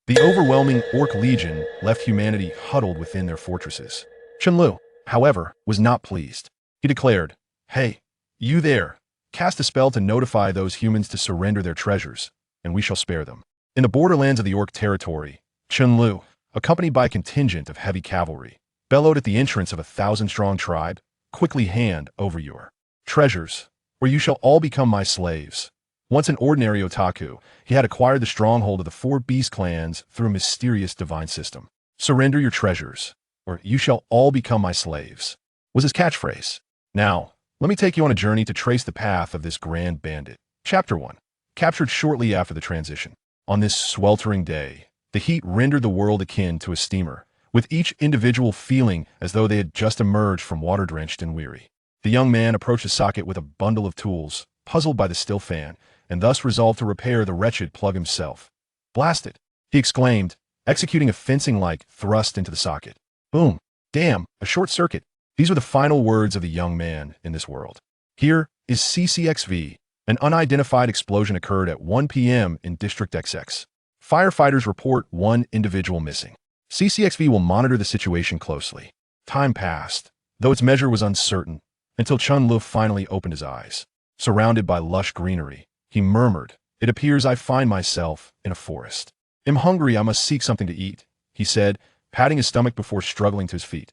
The overwhelming Orc Legion left humanity huddled within their fortresses. Chen Lu, however, was not pleased. He declared, "Hey, you there, cast a spell to notify those humans to surrender their treasures, and we shall spare them." In the borderlands of the Orc territory, Chen Lu, accompanied by a contingent of heavy cavalry, bellowed at the entrance of a 1,000-strong tribe, "Quickly hand over your treasures, or you shall all become my slaves." Once an ordinary otaku, he had acquired the stronghold of the four beast clans through a mysterious divine system. "Surrender your treasures, or you shall all become my slaves," was his catchphrase. Now, let me take you on a journey to trace the path of this grand bandit. Chapter 1. Captured shortly after the transition. On this sweltering day, the heat rendered the world akin to a steamer, with each individual feeling as though they had just emerged from water-drenched and weary. The young man approached the socket with a bundle of tools, puzzled by the still fan, and thus resolved to repair the wretched plug himself. "Blast it!" he exclaimed, executing a fencing-like thrust into the socket. Boom! Damn, a short circuit. These were the final words of the young man in this world. Here is CCXV. An unidentified explosion occurred at 1 p.m. in District XX. Firefighters report one individual missing. CCXV will monitor the situation closely. Time passed, though its measure was uncertain, until Chen Lu finally opened his eyes. Surrounded by lush greenery, he murmured, "It appears I find myself in a forest. I'm hungry, I must seek something to eat," he said, patting his stomach before struggling to his feet.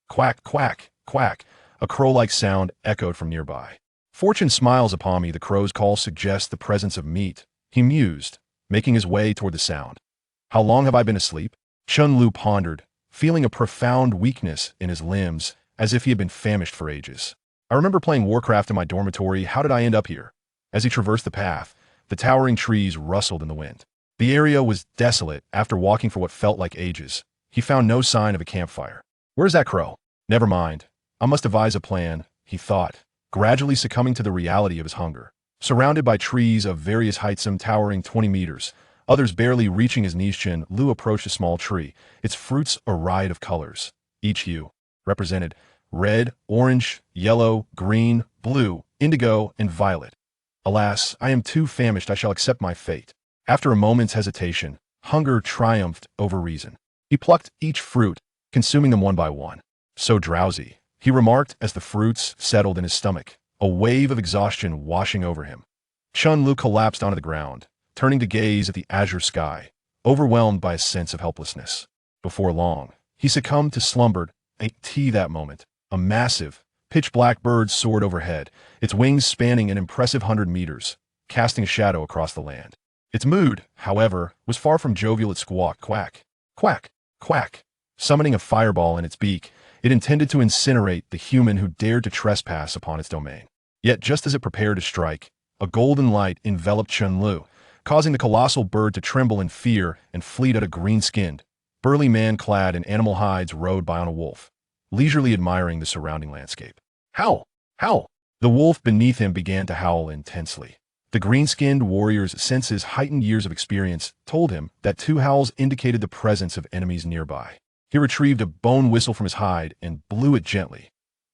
Quack, quack, quack, a crow-like sound echoed from nearby. "Fortune smiles upon me, the crow's call suggests the presence of meat," he mused, making his way toward the sound. "How long have I been asleep?" Chen Lu pondered, feeling a profound weakness in his limbs, as if he had been famished for ages. "I remember playing Warcraft in my dormitory. How did I end up here?" As he traversed the path, the towering trees rustled in the wind. The area was desolate after walking for what felt like ages. He found no sign of a campfire. "Where's that crow?" "Never mind. I must devise a plan," he thought, gradually succumbing to the reality of his hunger. Surrounded by trees of various heights, some towering 20 meters, others barely reaching his knees, Chen Lu approached a small tree, its fruits a riot of colors. Each hue represented red, orange, yellow, green, blue, indigo, and violet. "Alas, I am too famished. I shall accept my fate." After a moment's hesitation, hunger triumphed over reason. He plucked each fruit, consuming them one by one. "So drowsy," he remarked as the fruits settled in his stomach, a wave of exhaustion washing over him. Chen Lu collapsed onto the ground, turning to gaze at the azure sky, overwhelmed by a sense of helplessness. Before long, he succumbed to slumber. That moment, a massive, pitch-black bird soared overhead, its wings spanning an impressive 100 meters, casting a shadow across the land. Its mood, however, was far from jovial. It squawked, "Quack, quack, quack," summoning a fireball in its beak. It intended to incinerate the human who dared to trespass upon its domain. Yet just as it prepared to strike, a golden light enveloped Chen Lu, causing the colossal bird to tremble in fear and flee at a green-skinned, burly man clad in animal hides rode by on a wolf, leisurely admiring the surrounding landscape. "Howl! Howl!" The wolf beneath him began to howl intensely. The green-skinned warrior's senses, heightened years of experience, told him that two howls indicated the presence of enemies nearby. He retrieved a bone whistle from his hide and blew it gently.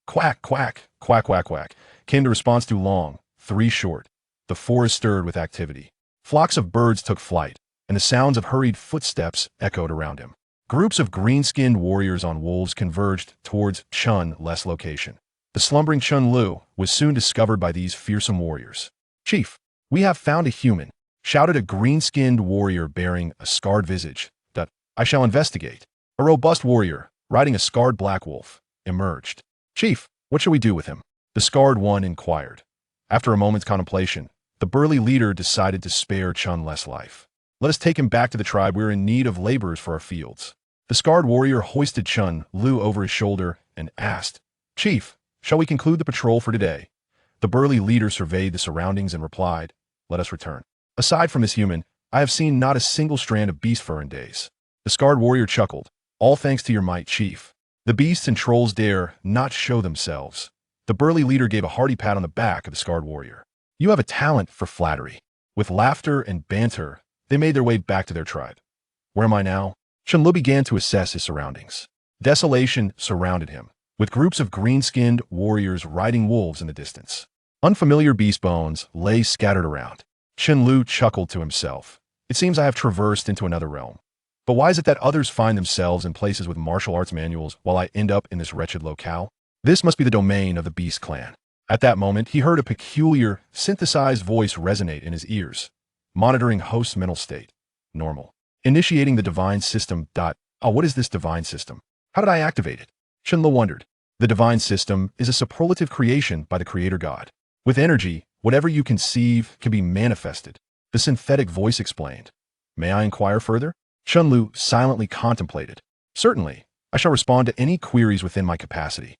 Quack, quack, quack, quack, quack, came the response, too long, three short. The forest stirred with activity. Flocks of birds took flight, and the sounds of hurried footsteps echoed around him. Groups of green-skinned warriors on wolves converged towards Chen Lu's location. The slumbering Chen Lu was soon discovered by these fearsome warriors. "Chief, we have found a human," shouted a green-skinned warrior bearing a scarred visage. "That I shall investigate." A robust warrior, riding a scarred black wolf, emerged. "Chief, what shall we do with him?" the scarred one inquired. After a moment's contemplation, the burly leader decided to spare Chen Lu's life. "Let us take him back to the tribe. We're in need of laborers for our fields." The scarred warrior hoisted Chen Lu over his shoulder and asked, "Chief, shall we conclude the patrol for today?" The burly leader surveyed the surroundings and replied, "Let us return. Aside from this human, I have seen not a single strand of beast fur in days." The scarred warrior chuckled. "All thanks to your might, Chief. The beasts and trolls dare not show themselves." The burly leader gave a hearty pat on the back of the scarred warrior. "You have a talent for flattery." With laughter and banter, they made their way back to their tribe. "Where am I now?" Chen Lu began to assess his surroundings. Desolation surrounded him, with groups of green-skinned warriors riding wolves in the distance. Unfamiliar beast bones lay scattered around. Chen Lu chuckled to himself. "It seems I have traversed into another realm." But why is it that others find themselves in places with martial arts manuals while I end up in this wretched locale? This must be the domain of the Beast Clan. At that moment, he heard a peculiar, synthesized voice resonate in his ears, monitoring host's mental state. Normal. Initiating the divine system. Oh, what is this divine system? How did I activate it? Chen Lu wondered. The divine system is a superlative creation by the creator god. With energy, whatever you conceive can be manifested. The synthetic voice explained. May I inquire further? Chen Lu silently contemplated. Certainly, I shall respond to any queries within my capacity.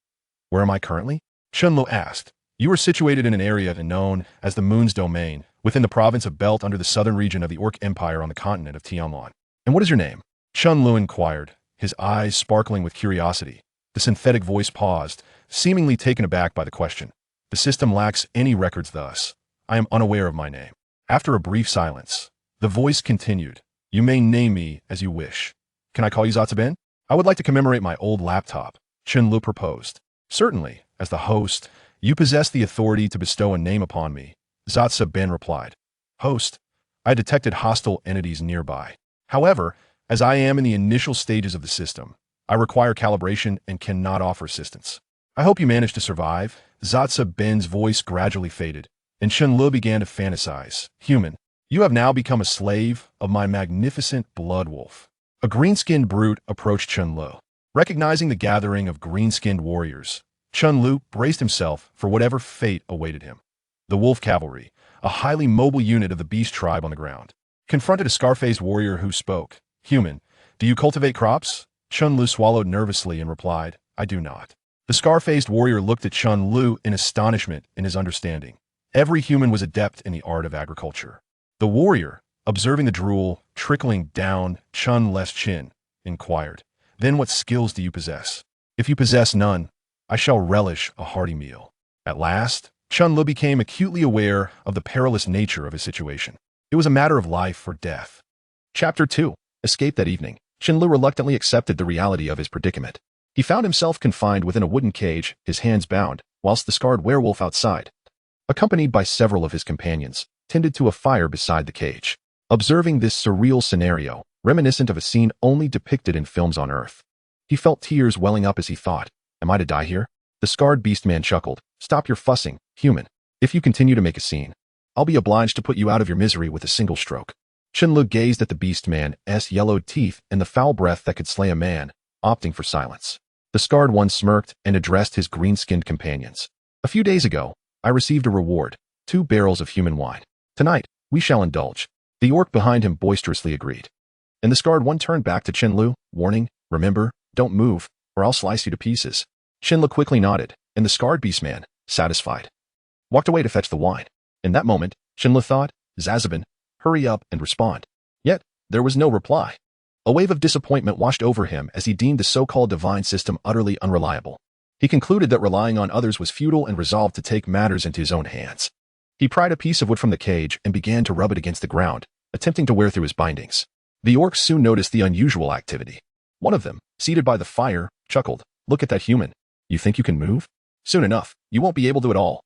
Where am I currently? Chen Lu asked. You are situated in an area known as the Moon's Domain, within the province of Belt under the southern region of the Orc Empire on the continent of Tianlan. And what is your name? Chen Lu inquired, his eyes sparkling with curiosity. The synthetic voice paused, seemingly taken aback by the question. The system lacks any records thus. I am unaware of my name. After a brief silence, the voice continued. You may name me as you wish. Can I call you Zatsuben? I would like to commemorate my old laptop, Chen Lu proposed. Certainly, as the host, you possess the authority to bestow a name upon me, Zatsuben replied. Host, I detected hostile entities nearby. However, as I am in the initial stages of the system, I require calibration and cannot offer assistance. I hope you managed to survive. Zatsuben's voice gradually faded, and Chen Lu began to fantasize. Human, you have now become a slave of my magnificent blood wolf. A green-skinned brute approached Chen Lu. Recognizing the gathering of green-skinned warriors, Chen Lu braced himself for whatever fate awaited him. The wolf cavalry, a highly mobile unit of the beast tribe on the ground, confronted a scar-faced warrior who spoke. Human, do you cultivate crops? Chen Lu swallowed nervously and replied, I do not. The scar-faced warrior looked at Chen Lu in astonishment in his understanding. Every human was adept in the art of agriculture. The warrior, observing the drool trickling down Chen Lu's chin, inquired, Then what skills do you possess? If you possess none, I shall relish a hearty meal. At last, Chen Lu became acutely aware of the perilous nature of his situation. It was a matter of life or death. Chapter 2. Escape that evening. Chen Lu reluctantly accepted the reality of his predicament. He found himself confined within a wooden cage, his hands bound, whilst the scarred werewolf outside, accompanied by several of his companions, tended to a fire beside the cage. Observing this surreal scenario, reminiscent of a scene only depicted in films on Earth, he felt tears welling up as he thought, Am I to die here? The scarred beast-man chuckled. Stop your fussing, human. If you continue to make a scene, I'll be obliged to put you out of your misery with a single stroke. Chen Lu gazed at the beast-man's yellowed teeth and the foul breath that could slay a man, opting for silence. The scarred one smirked and addressed his green-skinned companions. A few days ago, I received a reward, 2 barrels of human wine. Tonight, we shall indulge. The orc behind him boisterously agreed. And the scarred one turned back to Chen Lu, warning, Remember, don't move, or I'll slice you to pieces. Chen Lu quickly nodded, and the scarred beastman, satisfied, walked away to fetch the wine. In that moment, Chen Lu thought, Zatsuben, hurry up and respond. Yet, there was no reply. A wave of disappointment washed over him as he deemed the so-called divine system utterly unreliable. He concluded that relying on others was futile and resolved to take matters into his own hands. He pried a piece of wood from the cage and began to rub it against the ground, attempting to wear through his bindings. The orcs soon noticed the unusual activity. One of them, seated by the fire, chuckled, Look at that human. You think you can move? Soon enough, you won't be able to at all.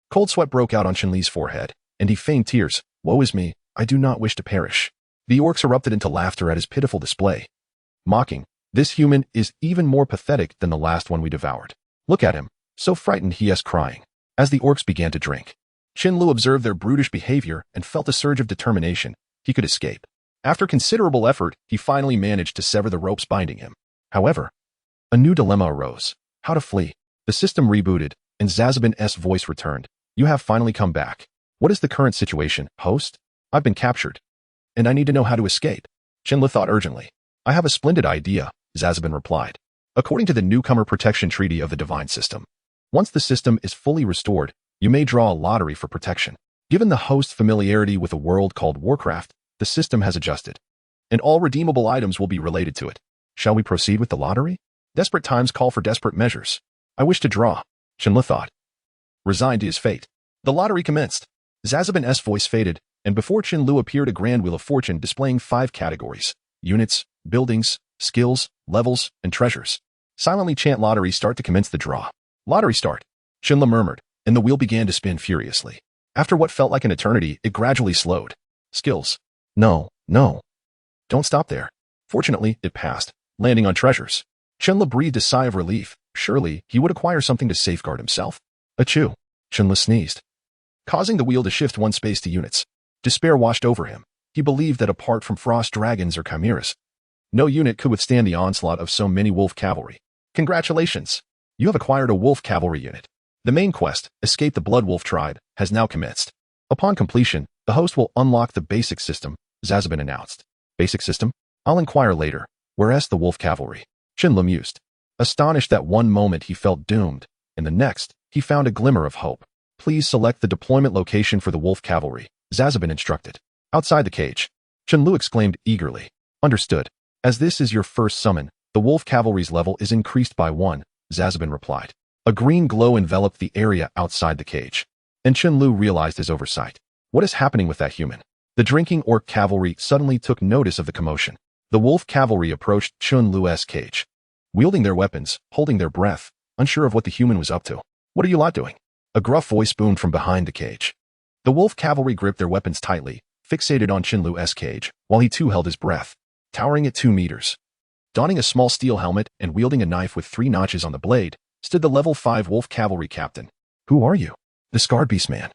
Cold sweat broke out on Chen Li's forehead, and he feigned tears. Woe is me, I do not wish to perish. The orcs erupted into laughter at his pitiful display. Mocking, this human is even more pathetic than the last one we devoured. Look at him, so frightened he is crying. As the orcs began to drink, Chen Lu observed their brutish behavior and felt a surge of determination. He could escape. After considerable effort, he finally managed to sever the ropes binding him. However, a new dilemma arose. How to flee? The system rebooted, and Zatsuben's voice returned. You have finally come back. What is the current situation, host? I've been captured, and I need to know how to escape. Chen Lu thought urgently. I have a splendid idea, Zatsuben replied. According to the Newcomer Protection Treaty of the Divine System, once the system is fully restored, you may draw a lottery for protection. Given the host's familiarity with a world called Warcraft, the system has adjusted, and all redeemable items will be related to it. Shall we proceed with the lottery? Desperate times call for desperate measures. I wish to draw, Chen Lu thought. Resigned to his fate, the lottery commenced. Zatsuben's voice faded, and before Chen Lu appeared a grand wheel of fortune displaying 5 categories: units, buildings, skills, levels, and treasures. Silently chant lottery start to commence the draw. Lottery start, Chen Lu murmured, and the wheel began to spin furiously. After what felt like an eternity, it gradually slowed. Skills. No. Don't stop there. Fortunately, it passed, landing on treasures. Chen Lu breathed a sigh of relief. Surely, he would acquire something to safeguard himself. Achoo! Chen Lu sneezed, causing the wheel to shift one space to units. Despair washed over him. He believed that apart from frost dragons or chimeras, no unit could withstand the onslaught of so many wolf cavalry. Congratulations! You have acquired a wolf cavalry unit. The main quest, Escape the Blood Wolf Tribe, has now commenced. Upon completion, the host will unlock the basic system, Zazabin announced. Basic system? I'll inquire later. Whereas the wolf cavalry. Chen Lu mused. Astonished that one moment he felt doomed, in the next, he found a glimmer of hope. Please select the deployment location for the wolf cavalry, Zazabin instructed. Outside the cage. Chen Lu exclaimed eagerly. Understood. As this is your first summon, the wolf cavalry's level is increased by 1, Zazabin replied. A green glow enveloped the area outside the cage. And Chen Lu realized his oversight. What is happening with that human? The drinking orc cavalry suddenly took notice of the commotion. The wolf cavalry approached Chen Lu's cage, wielding their weapons, holding their breath, unsure of what the human was up to. What are you lot doing? A gruff voice boomed from behind the cage. The wolf cavalry gripped their weapons tightly, fixated on Chen Lu's cage, while he too held his breath, towering at 2 meters. Donning a small steel helmet and wielding a knife with 3 notches on the blade, stood the level 5 wolf cavalry captain. Who are you? The scarred beast man.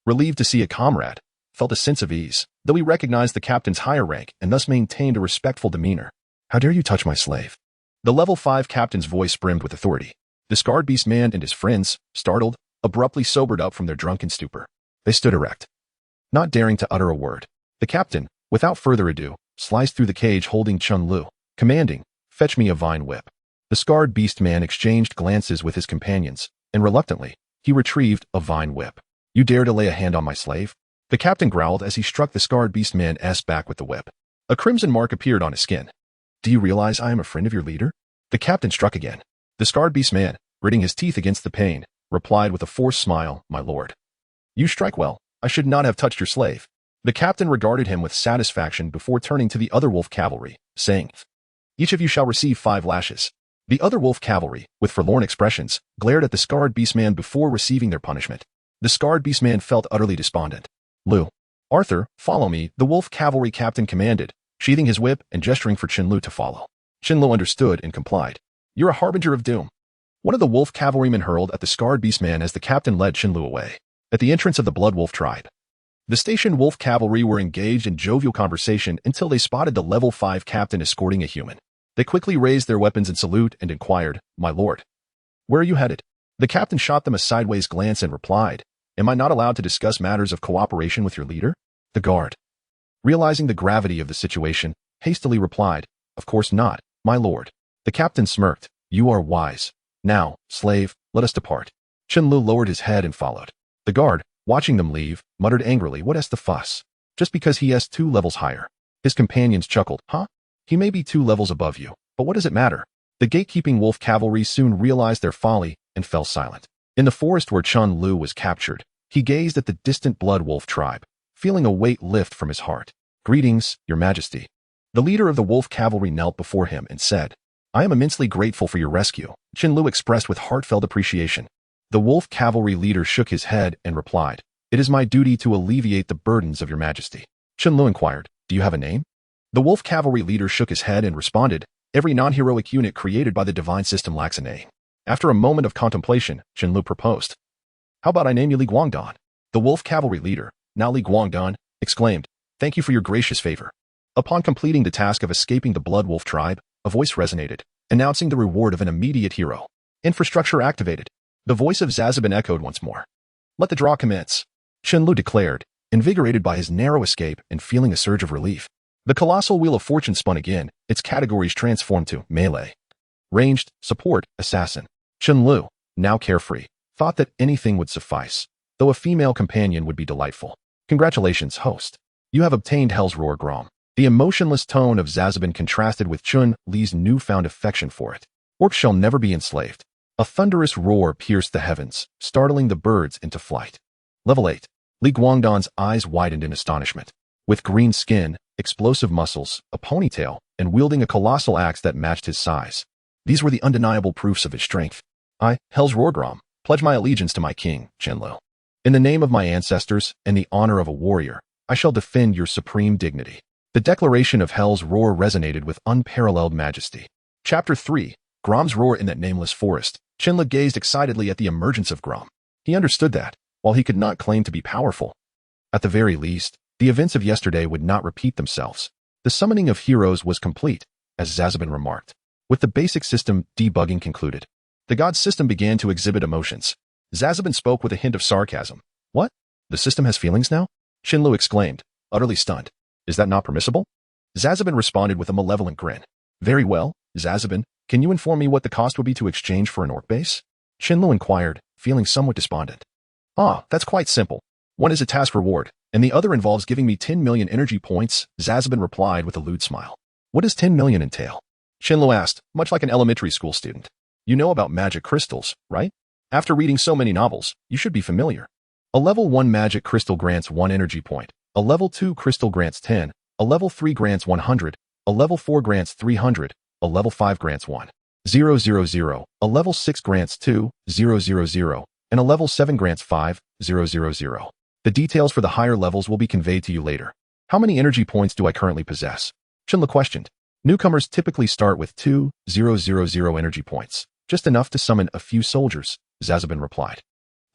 Relieved to see a comrade, felt a sense of ease, though he recognized the captain's higher rank and thus maintained a respectful demeanor. How dare you touch my slave? The level 5 captain's voice brimmed with authority. The scarred beast man and his friends, startled, abruptly sobered up from their drunken stupor. They stood erect, not daring to utter a word. The captain, without further ado, sliced through the cage holding Chen Lu, commanding, "Fetch me a vine whip." The scarred beast man exchanged glances with his companions, and reluctantly, he retrieved a vine whip. You dare to lay a hand on my slave? The captain growled as he struck the scarred beast man's back with the whip. A crimson mark appeared on his skin. Do you realize I am a friend of your leader? The captain struck again. The scarred beast man, gritting his teeth against the pain, replied with a forced smile, "My lord. You strike well. I should not have touched your slave." The captain regarded him with satisfaction before turning to the other wolf cavalry, saying, "Each of you shall receive 5 lashes." The other wolf cavalry, with forlorn expressions, glared at the scarred beastman before receiving their punishment. The scarred beastman felt utterly despondent. Lu. Arthur, follow me, the wolf cavalry captain commanded, sheathing his whip and gesturing for Chen Lu to follow. Chen Lu understood and complied. You're a harbinger of doom. One of the wolf cavalrymen hurled at the scarred beastman as the captain led Chen Lu away. At the entrance of the Blood Wolf tribe, the stationed wolf cavalry were engaged in jovial conversation until they spotted the level 5 captain escorting a human. They quickly raised their weapons in salute and inquired, "My lord, where are you headed?" The captain shot them a sideways glance and replied, "Am I not allowed to discuss matters of cooperation with your leader?" The guard, realizing the gravity of the situation, hastily replied, "Of course not, my lord." The captain smirked, "You are wise. Now, slave, let us depart." Chen Lu lowered his head and followed. The guard, watching them leave, muttered angrily, "What's the fuss? Just because he has 2 levels higher." His companions chuckled, "Huh? He may be 2 levels above you, but what does it matter?" The gatekeeping wolf cavalry soon realized their folly and fell silent. In the forest where Chen Lu was captured, he gazed at the distant blood wolf tribe, feeling a weight lift from his heart. "Greetings, your majesty." The leader of the wolf cavalry knelt before him and said, "I am immensely grateful for your rescue," Chen Lu expressed with heartfelt appreciation. The wolf cavalry leader shook his head and replied, "It is my duty to alleviate the burdens of your majesty." Chen Lu inquired, "Do you have a name?" The wolf cavalry leader shook his head and responded, "Every non-heroic unit created by the divine system lacks a name." After a moment of contemplation, Chen Lu proposed, "How about I name you Li Guangdan?" The wolf cavalry leader, now Li Guangdan, exclaimed, "Thank you for your gracious favor." Upon completing the task of escaping the blood wolf tribe, a voice resonated, announcing the reward of an immediate hero. Infrastructure activated. The voice of Zazabin echoed once more. "Let the draw commence," Chen Lu declared, invigorated by his narrow escape and feeling a surge of relief. The colossal wheel of fortune spun again, its categories transformed to melee, ranged, support, assassin. Chen Lu, now carefree, thought that anything would suffice, though a female companion would be delightful. "Congratulations, host. You have obtained Hell's Roar Grom." The emotionless tone of Zazabin contrasted with Chen Li's newfound affection for it. "Orcs shall never be enslaved." A thunderous roar pierced the heavens, startling the birds into flight. Level 8. Li Guangdan's eyes widened in astonishment. With green skin, explosive muscles, a ponytail, and wielding a colossal axe that matched his size. These were the undeniable proofs of his strength. "I, Hell's Roargrom, pledge my allegiance to my king, Chen Lu. In the name of my ancestors and the honor of a warrior, I shall defend your supreme dignity." The declaration of Hell's roar resonated with unparalleled majesty. Chapter 3. Grom's roar in that nameless forest. Chen gazed excitedly at the emergence of Grom. He understood that, while he could not claim to be powerful, at the very least, the events of yesterday would not repeat themselves. The summoning of heroes was complete, as Zazabin remarked. With the basic system debugging concluded, the god system began to exhibit emotions. Zazabin spoke with a hint of sarcasm. What? The system has feelings now? Chen exclaimed, utterly stunned. Is that not permissible? Zazabin responded with a malevolent grin. Very well, Zazabin, can you inform me what the cost would be to exchange for an orc base? Chen inquired, feeling somewhat despondent. Ah, that's quite simple. One is a task reward, and the other involves giving me 10 million energy points, Zazabin replied with a lewd smile. What does 10 million entail? Chen asked, much like an elementary school student. You know about magic crystals, right? After reading so many novels, you should be familiar. A level 1 magic crystal grants 1 energy point. A level 2 crystal grants 10. A level 3 grants 100. A level 4 grants 300. A level 5 grants 1. 000. A level 6 grants 2. 000. And a level 7 grants 5. 000. The details for the higher levels will be conveyed to you later. How many energy points do I currently possess? Chen questioned. Newcomers typically start with 2,000 energy points, just enough to summon a few soldiers, Zazabin replied.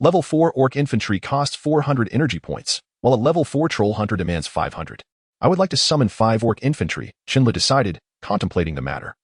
Level 4 orc infantry costs 400 energy points, while a level 4 troll hunter demands 500. I would like to summon 5 orc infantry, Chen decided, contemplating the matter.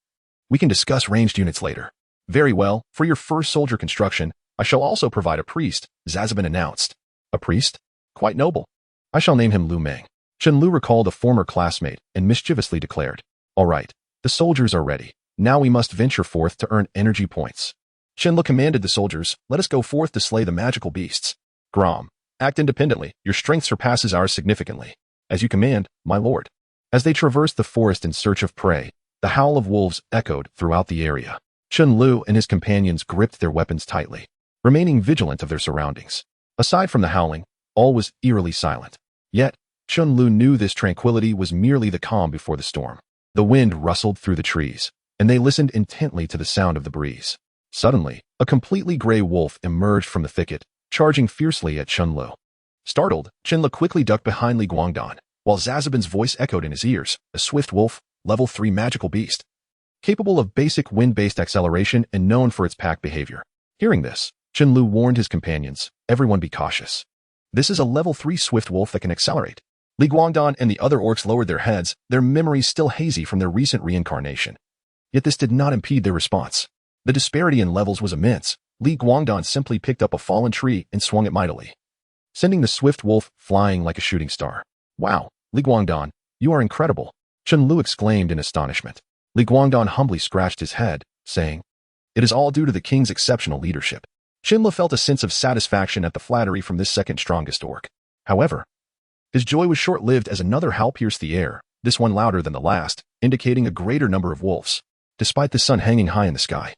We can discuss ranged units later. Very well, for your first soldier construction, I shall also provide a priest, Zazabin announced. A priest? Quite noble. I shall name him Lu Meng. Chen recalled a former classmate and mischievously declared. All right, the soldiers are ready. Now we must venture forth to earn energy points. Chen commanded the soldiers, let us go forth to slay the magical beasts. Grom, act independently, your strength surpasses ours significantly. As you command, my lord. As they traversed the forest in search of prey, the howl of wolves echoed throughout the area. Chen and his companions gripped their weapons tightly, remaining vigilant of their surroundings. Aside from the howling, all was eerily silent. Yet, Chen knew this tranquility was merely the calm before the storm. The wind rustled through the trees, and they listened intently to the sound of the breeze. Suddenly, a completely gray wolf emerged from the thicket, charging fiercely at Chen. Startled, Chen quickly ducked behind Li Guangdan, while Zazabin's voice echoed in his ears, a swift wolf, level 3 magical beast, capable of basic wind-based acceleration and known for its pack behavior. Hearing this, Chen warned his companions, everyone be cautious. This is a level 3 swift wolf that can accelerate. Li Guangdan and the other orcs lowered their heads, their memories still hazy from their recent reincarnation. Yet this did not impede their response. The disparity in levels was immense. Li Guangdan simply picked up a fallen tree and swung it mightily, sending the swift wolf flying like a shooting star. Wow, Li Guangdan, you are incredible, Chen exclaimed in astonishment. Li Guangdan humbly scratched his head, saying, it is all due to the king's exceptional leadership. Chen felt a sense of satisfaction at the flattery from this second strongest orc. However, his joy was short-lived as another howl pierced the air, this one louder than the last, indicating a greater number of wolves, despite the sun hanging high in the sky.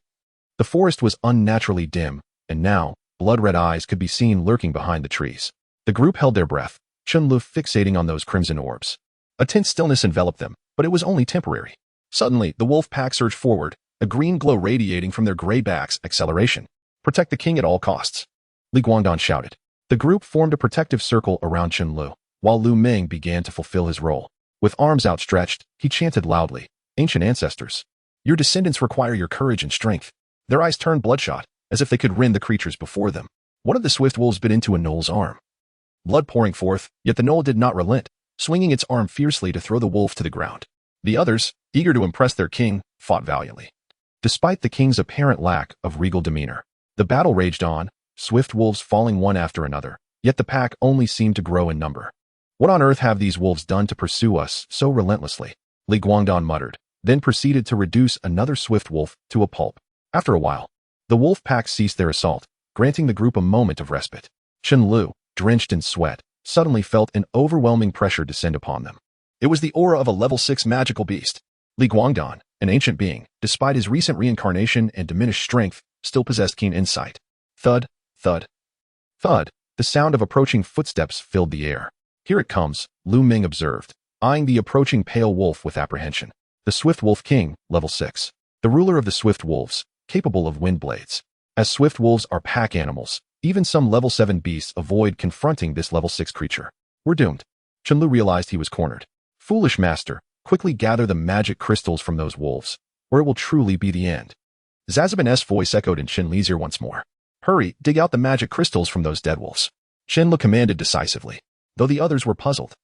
The forest was unnaturally dim, and now, blood-red eyes could be seen lurking behind the trees. The group held their breath, Chen fixating on those crimson orbs. A tense stillness enveloped them, but it was only temporary. Suddenly, the wolf pack surged forward, a green glow radiating from their gray backs. Acceleration. Protect the king at all costs. Li Guangdan shouted. The group formed a protective circle around Chen while Lu Meng began to fulfill his role. With arms outstretched, he chanted loudly, ancient ancestors, your descendants require your courage and strength. Their eyes turned bloodshot, as if they could rend the creatures before them. One of the swift wolves bit into a gnoll's arm, blood pouring forth, yet the gnoll did not relent, swinging its arm fiercely to throw the wolf to the ground. The others, eager to impress their king, fought valiantly. Despite the king's apparent lack of regal demeanor, the battle raged on, swift wolves falling one after another, yet the pack only seemed to grow in number. What on earth have these wolves done to pursue us so relentlessly? Li Guangdan muttered, then proceeded to reduce another swift wolf to a pulp. After a while, the wolf pack ceased their assault, granting the group a moment of respite. Chen drenched in sweat, suddenly felt an overwhelming pressure descend upon them. It was the aura of a level 6 magical beast. Li Guangdan, an ancient being, despite his recent reincarnation and diminished strength, still possessed keen insight. Thud, thud, thud. The sound of approaching footsteps filled the air. Here it comes, Lu Meng observed, eyeing the approaching pale wolf with apprehension. The Swift Wolf King, level 6. The ruler of the Swift Wolves, capable of wind blades. As Swift Wolves are pack animals, even some level 7 beasts avoid confronting this level 6 creature. We're doomed. Chen realized he was cornered. Foolish master, quickly gather the magic crystals from those wolves, or it will truly be the end. Zazabin's voice echoed in Chen Li's ear once more. Hurry, dig out the magic crystals from those dead wolves. Chen Li commanded decisively, though the others were puzzled.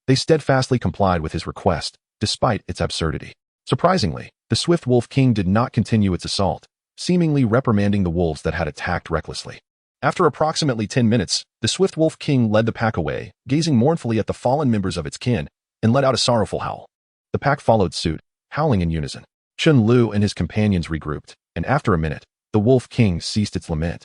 They steadfastly complied with his request, despite its absurdity. Surprisingly, the Swift Wolf King did not continue its assault, seemingly reprimanding the wolves that had attacked recklessly. After approximately 10 minutes, the Swift Wolf King led the pack away, gazing mournfully at the fallen members of its kin, and let out a sorrowful howl. The pack followed suit, howling in unison. Chen Li and his companions regrouped, and after a minute, the Wolf King ceased its lament,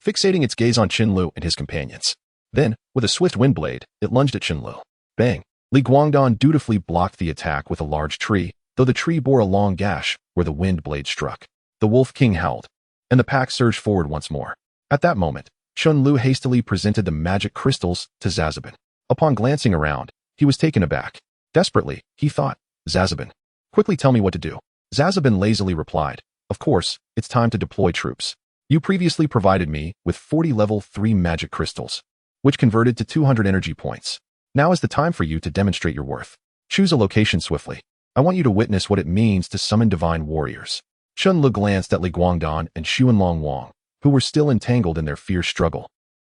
fixating its gaze on Chen Li and his companions. Then, with a swift wind blade, it lunged at Chen Li. Bang! Li Guangdan dutifully blocked the attack with a large tree, though the tree bore a long gash where the wind blade struck. The Wolf King howled, and the pack surged forward once more. At that moment, Chen Li hastily presented the magic crystals to Zazabin. Upon glancing around, he was taken aback. Desperately, he thought, Zazabin, quickly tell me what to do. Zazabin lazily replied, of course, it's time to deploy troops. You previously provided me with 40 level 3 magic crystals, which converted to 200 energy points. Now is the time for you to demonstrate your worth. Choose a location swiftly. I want you to witness what it means to summon divine warriors. Chen Li glanced at Li Guangdan and Xuanlong Wang, who were still entangled in their fierce struggle,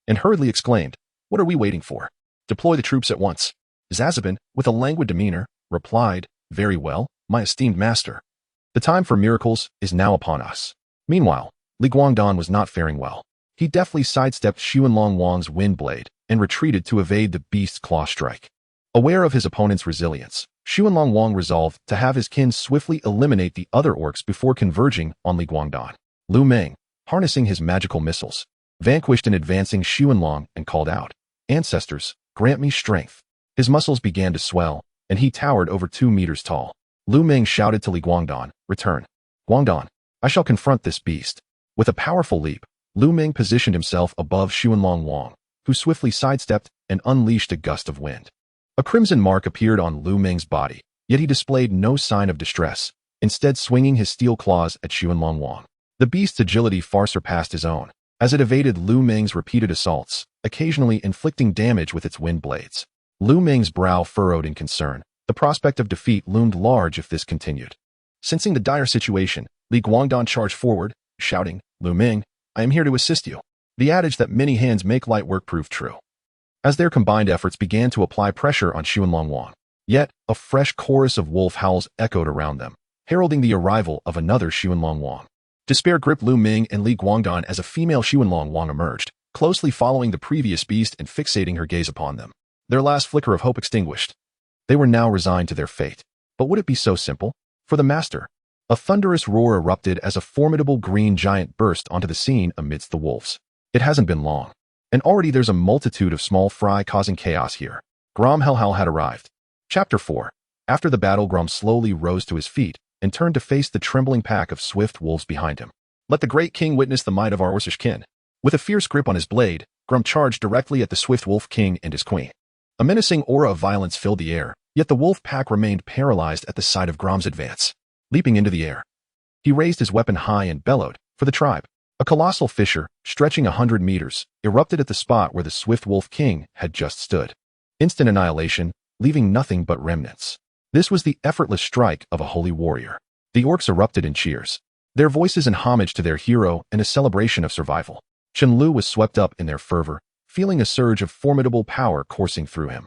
and hurriedly exclaimed, what are we waiting for? Deploy the troops at once. Zazabin, with a languid demeanor, replied, very well, my esteemed master. The time for miracles is now upon us. Meanwhile, Li Guangdan was not faring well. He deftly sidestepped Xuanlong Wang's wind blade and retreated to evade the beast's claw strike. Aware of his opponent's resilience, Xuanlong Wang resolved to have his kin swiftly eliminate the other orcs before converging on Li Guangdan. Lu Meng, harnessing his magical missiles, vanquished an advancing Xuanlong and called out, ancestors, grant me strength. His muscles began to swell, and he towered over 2 meters tall. Lu Meng shouted to Li Guangdan, return. Guangdan, I shall confront this beast. With a powerful leap, Lu Meng positioned himself above Xuanlong Wang, who swiftly sidestepped and unleashed a gust of wind. A crimson mark appeared on Lu Meng's body, yet he displayed no sign of distress, instead swinging his steel claws at Xuanlong Wang. The beast's agility far surpassed his own, as it evaded Lu Meng's repeated assaults, occasionally inflicting damage with its wind blades. Lu Meng's brow furrowed in concern. The prospect of defeat loomed large if this continued. Sensing the dire situation, Li Guangdan charged forward, shouting, Lu Meng, I am here to assist you. The adage that many hands make light work proved true, as their combined efforts began to apply pressure on Xuanlong Wang. Yet, a fresh chorus of wolf howls echoed around them, heralding the arrival of another Xuanlong Wang. Despair gripped Lu Meng and Li Guangdan as a female Xuanlong Wang emerged, closely following the previous beast and fixating her gaze upon them. Their last flicker of hope extinguished. They were now resigned to their fate. But would it be so simple? For the master, a thunderous roar erupted as a formidable green giant burst onto the scene amidst the wolves. It hasn't been long, and already there's a multitude of small fry causing chaos here. Grom Helhal had arrived. Chapter 4. After the battle, Grom slowly rose to his feet and turned to face the trembling pack of swift wolves behind him. Let the great king witness the might of our Orcish kin. With a fierce grip on his blade, Grom charged directly at the swift wolf king and his queen. A menacing aura of violence filled the air, yet the wolf pack remained paralyzed at the sight of Grom's advance. Leaping into the air, he raised his weapon high and bellowed, for the tribe. A colossal fissure, stretching 100 meters, erupted at the spot where the swift wolf king had just stood. Instant annihilation, leaving nothing but remnants. This was the effortless strike of a holy warrior. The orcs erupted in cheers, their voices in homage to their hero and a celebration of survival. Chen Li was swept up in their fervor, feeling a surge of formidable power coursing through him.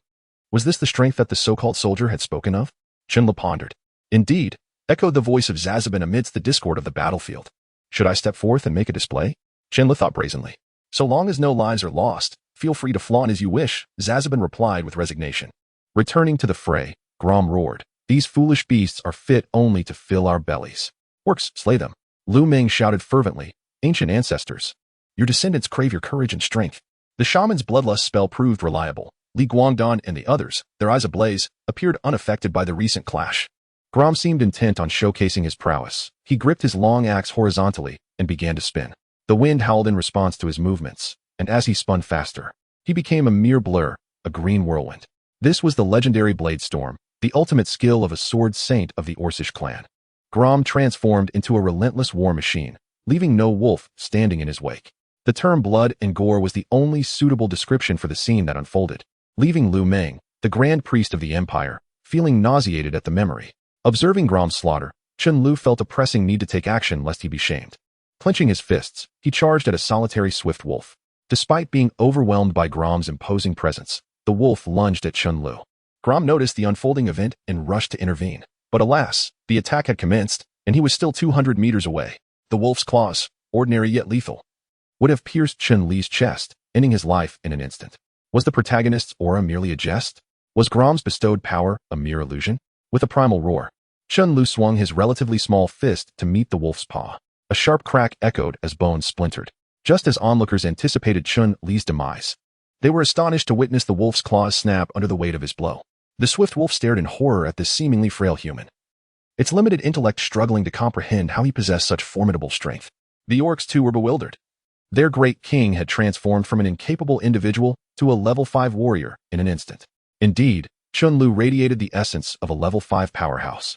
Was this the strength that the so-called soldier had spoken of? Chen Li pondered. Indeed, echoed the voice of Zazabin amidst the discord of the battlefield. Should I step forth and make a display? Chen Li thought brazenly. So long as no lives are lost, feel free to flaunt as you wish, Zazabin replied with resignation. Returning to the fray, Grom roared. These foolish beasts are fit only to fill our bellies. Orcs, slay them. Lu Meng shouted fervently. Ancient ancestors, your descendants crave your courage and strength. The shaman's bloodlust spell proved reliable. Li Guangdan and the others, their eyes ablaze, appeared unaffected by the recent clash. Grom seemed intent on showcasing his prowess. He gripped his long axe horizontally and began to spin. The wind howled in response to his movements, and as he spun faster, he became a mere blur, a green whirlwind. This was the legendary Blade Storm, the ultimate skill of a sword saint of the Orcish clan. Grom transformed into a relentless war machine, leaving no wolf standing in his wake. The term blood and gore was the only suitable description for the scene that unfolded, leaving Lu Meng, the grand priest of the empire, feeling nauseated at the memory. Observing Grom's slaughter, Chen Lu felt a pressing need to take action lest he be shamed. Clenching his fists, he charged at a solitary swift wolf. Despite being overwhelmed by Grom's imposing presence, the wolf lunged at Chen Lu. Grom noticed the unfolding event and rushed to intervene. But alas, the attack had commenced, and he was still 200 meters away. The wolf's claws, ordinary yet lethal, would have pierced Chen Li's chest, ending his life in an instant. Was the protagonist's aura merely a jest? Was Grom's bestowed power a mere illusion? With a primal roar, Chen Lu swung his relatively small fist to meet the wolf's paw. A sharp crack echoed as bones splintered. Just as onlookers anticipated Chen Li's demise, they were astonished to witness the wolf's claws snap under the weight of his blow. The swift wolf stared in horror at this seemingly frail human, its limited intellect struggling to comprehend how he possessed such formidable strength. The orcs too were bewildered. Their great king had transformed from an incapable individual to a level 5 warrior in an instant. Indeed, Chen Lu radiated the essence of a level 5 powerhouse.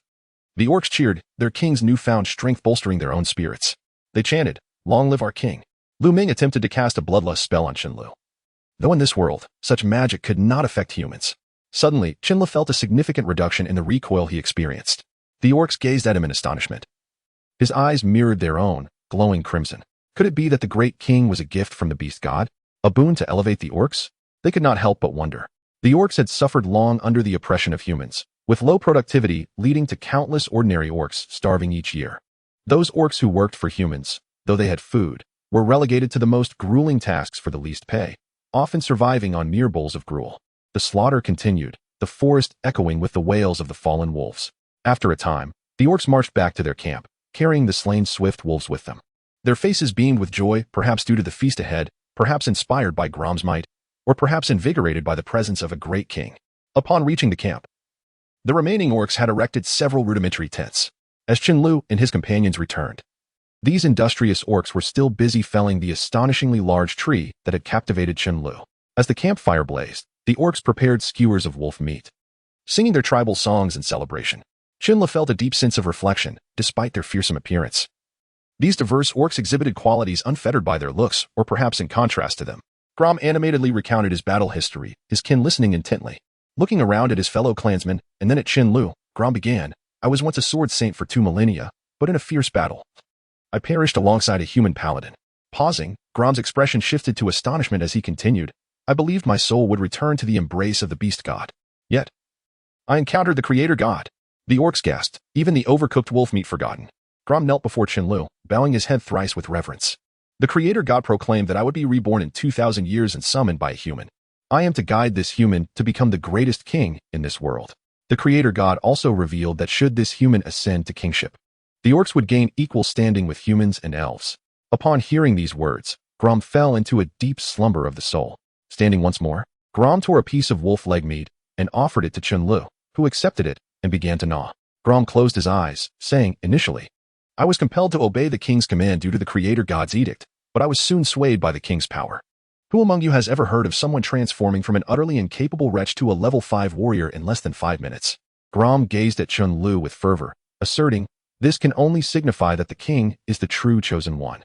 The orcs cheered, their king's newfound strength bolstering their own spirits. They chanted, "Long live our king." Lu Ming attempted to cast a bloodlust spell on Chen Lu. Though in this world, such magic could not affect humans. Suddenly, Chen Lu felt a significant reduction in the recoil he experienced. The orcs gazed at him in astonishment. His eyes mirrored their own, glowing crimson. Could it be that the great king was a gift from the beast god? A boon to elevate the orcs? They could not help but wonder. The orcs had suffered long under the oppression of humans, with low productivity leading to countless ordinary orcs starving each year. Those orcs who worked for humans, though they had food, were relegated to the most grueling tasks for the least pay, often surviving on mere bowls of gruel. The slaughter continued, the forest echoing with the wails of the fallen wolves. After a time, the orcs marched back to their camp, carrying the slain swift wolves with them. Their faces beamed with joy, perhaps due to the feast ahead, perhaps inspired by Grom's might, or perhaps invigorated by the presence of a great king. Upon reaching the camp, the remaining orcs had erected several rudimentary tents. As Chen Lu and his companions returned, these industrious orcs were still busy felling the astonishingly large tree that had captivated Chen Lu. As the campfire blazed, the orcs prepared skewers of wolf meat. Singing their tribal songs in celebration, Chen Lu felt a deep sense of reflection, despite their fearsome appearance. These diverse orcs exhibited qualities unfettered by their looks, or perhaps in contrast to them. Grom animatedly recounted his battle history, his kin listening intently. Looking around at his fellow clansmen, and then at Chen Lu, Grom began, "I was once a sword saint for 2 millennia, but in a fierce battle, I perished alongside a human paladin." Pausing, Grom's expression shifted to astonishment as he continued, "I believed my soul would return to the embrace of the beast god. Yet, I encountered the creator god." The orcs gasped, even the overcooked wolf meat forgotten. Grom knelt before Chen Lu, bowing his head thrice with reverence. "The creator god proclaimed that I would be reborn in 2,000 years and summoned by a human. I am to guide this human to become the greatest king in this world." The creator god also revealed that should this human ascend to kingship, the orcs would gain equal standing with humans and elves. Upon hearing these words, Grom fell into a deep slumber of the soul. Standing once more, Grom tore a piece of wolf leg meat and offered it to Chen Lu, who accepted it and began to gnaw. Grom closed his eyes, saying, initially, "I was compelled to obey the king's command due to the creator god's edict, but I was soon swayed by the king's power. Who among you has ever heard of someone transforming from an utterly incapable wretch to a level 5 warrior in less than 5 minutes? Grom gazed at Chen Lu with fervor, asserting, "This can only signify that the king is the true chosen one.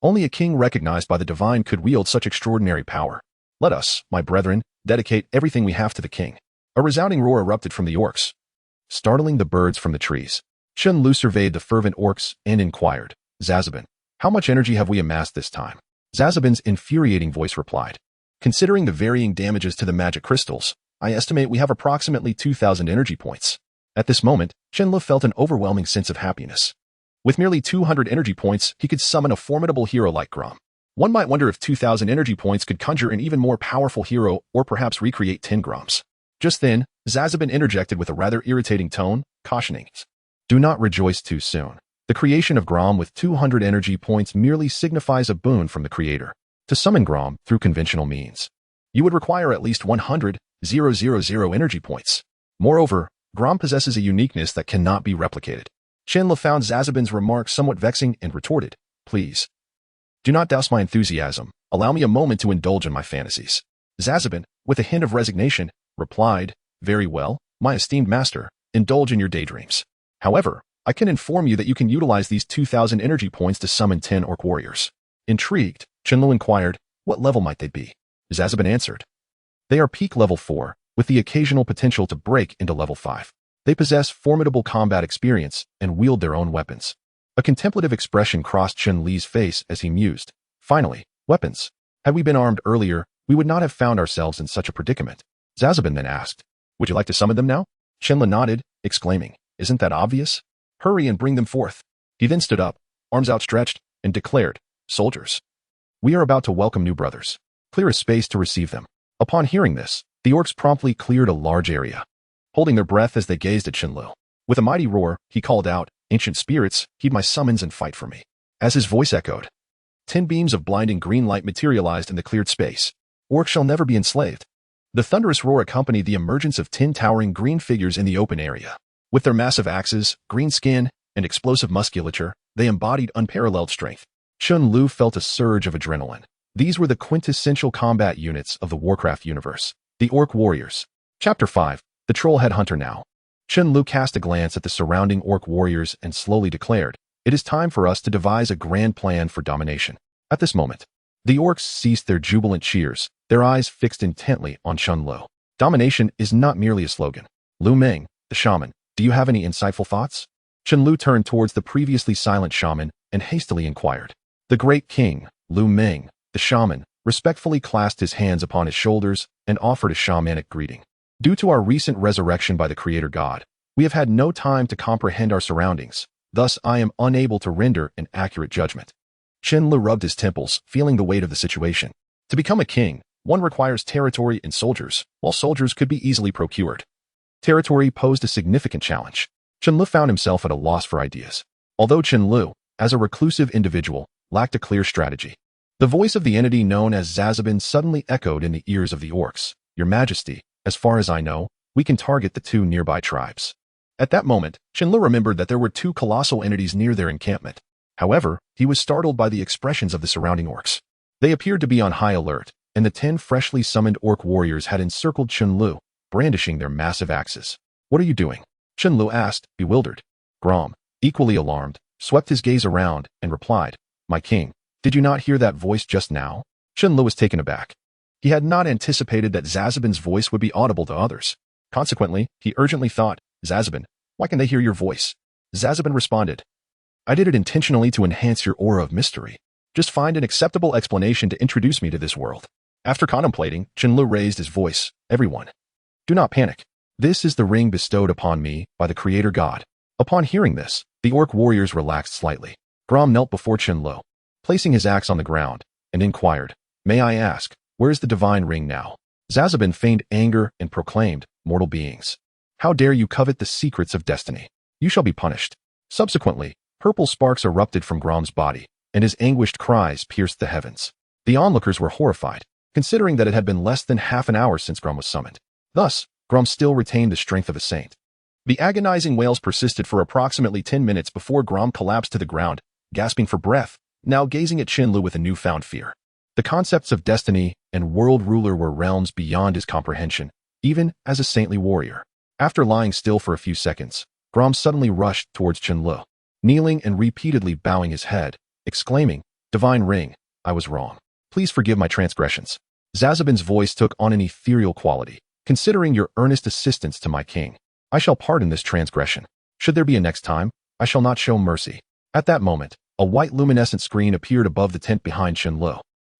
Only a king recognized by the divine could wield such extraordinary power. Let us, my brethren, dedicate everything we have to the king." A resounding roar erupted from the orcs, startling the birds from the trees. Chen Lu surveyed the fervent orcs and inquired, "Zazabin, how much energy have we amassed this time?" Zazabin's infuriating voice replied, "Considering the varying damages to the magic crystals, I estimate we have approximately 2,000 energy points." At this moment, Chen Lu felt an overwhelming sense of happiness. With merely 200 energy points, he could summon a formidable hero like Grom. One might wonder if 2,000 energy points could conjure an even more powerful hero or perhaps recreate 10 Groms. Just then, Zazabin interjected with a rather irritating tone, cautioning, "Do not rejoice too soon. The creation of Grom with 200 energy points merely signifies a boon from the creator. To summon Grom through conventional means, you would require at least 100,000 energy points. Moreover, Grom possesses a uniqueness that cannot be replicated." Chen Lu found Zazabin's remark somewhat vexing and retorted, "Please, do not douse my enthusiasm. Allow me a moment to indulge in my fantasies." Zazabin, with a hint of resignation, replied, "Very well, my esteemed master, indulge in your daydreams. However, I can inform you that you can utilize these 2,000 energy points to summon 10 orc warriors." Intrigued, Chen Lu inquired, "What level might they be?" Zazabin answered, "They are peak level 4, with the occasional potential to break into level 5. They possess formidable combat experience and wield their own weapons. A contemplative expression crossed Chen Li's face as he mused. Finally, weapons. Had we been armed earlier, we would not have found ourselves in such a predicament. Zazabin then asked, "Would you like to summon them now?" Chen Li nodded, exclaiming, "Isn't that obvious? Hurry and bring them forth." He then stood up, arms outstretched, and declared, "Soldiers, we are about to welcome new brothers. Clear a space to receive them." Upon hearing this, the orcs promptly cleared a large area, holding their breath as they gazed at Chen Li. With a mighty roar, he called out, "Ancient spirits, heed my summons and fight for me." As his voice echoed, 10 beams of blinding green light materialized in the cleared space. Orcs shall never be enslaved. The thunderous roar accompanied the emergence of 10 towering green figures in the open area. With their massive axes, green skin, and explosive musculature, they embodied unparalleled strength. Chen Li felt a surge of adrenaline. These were the quintessential combat units of the Warcraft universe, the Orc Warriors. Chapter 5, The Trollhead Hunter Now. Chen Li cast a glance at the surrounding Orc Warriors and slowly declared, "It is time for us to devise a grand plan for domination." At this moment, the orcs ceased their jubilant cheers, their eyes fixed intently on Chen Li. Domination is not merely a slogan. Lu Meng, the shaman, do you have any insightful thoughts? Chen Li turned towards the previously silent shaman and hastily inquired. The great king, Lu Meng, the shaman, respectfully clasped his hands upon his shoulders and offered a shamanic greeting. Due to our recent resurrection by the Creator God, we have had no time to comprehend our surroundings, thus I am unable to render an accurate judgment. Chen Li rubbed his temples, feeling the weight of the situation. To become a king, one requires territory and soldiers, while soldiers could be easily procured. Territory posed a significant challenge. Chen Li found himself at a loss for ideas. Although Chen Li, as a reclusive individual, lacked a clear strategy, the voice of the entity known as Zazabin suddenly echoed in the ears of the orcs. "Your Majesty, as far as I know, we can target the 2 nearby tribes." At that moment, Chen Li remembered that there were 2 colossal entities near their encampment. However, he was startled by the expressions of the surrounding orcs. They appeared to be on high alert, and the 10 freshly summoned orc warriors had encircled Chen Li, brandishing their massive axes. "What are you doing?" Chen Li asked, bewildered. Grom, equally alarmed, swept his gaze around and replied, "My king, did you not hear that voice just now?" Chen Li was taken aback. He had not anticipated that Zazabin's voice would be audible to others. Consequently, he urgently thought, "Zazabin, why can they hear your voice?" Zazabin responded, "I did it intentionally to enhance your aura of mystery. Just find an acceptable explanation to introduce me to this world." After contemplating, Chen Li raised his voice, "Everyone, do not panic. This is the ring bestowed upon me by the Creator God." Upon hearing this, the orc warriors relaxed slightly. Grom knelt before Chen Li, placing his axe on the ground, and inquired, "May I ask, where is the divine ring now?" Zazabin feigned anger and proclaimed, "Mortal beings, how dare you covet the secrets of destiny? You shall be punished." Subsequently, purple sparks erupted from Grom's body, and his anguished cries pierced the heavens. The onlookers were horrified, considering that it had been less than half an hour since Grom was summoned. Thus, Grom still retained the strength of a saint. The agonizing wails persisted for approximately 10 minutes before Grom collapsed to the ground, gasping for breath, now gazing at Chen Li with a newfound fear. The concepts of destiny and world ruler were realms beyond his comprehension, even as a saintly warrior. After lying still for a few seconds, Grom suddenly rushed towards Chen Li, kneeling and repeatedly bowing his head, exclaiming, "Divine ring, I was wrong. Please forgive my transgressions." Zazabin's voice took on an ethereal quality. "Considering your earnest assistance to my king, I shall pardon this transgression. Should there be a next time, I shall not show mercy." At that moment, a white luminescent screen appeared above the tent behind Chen Li,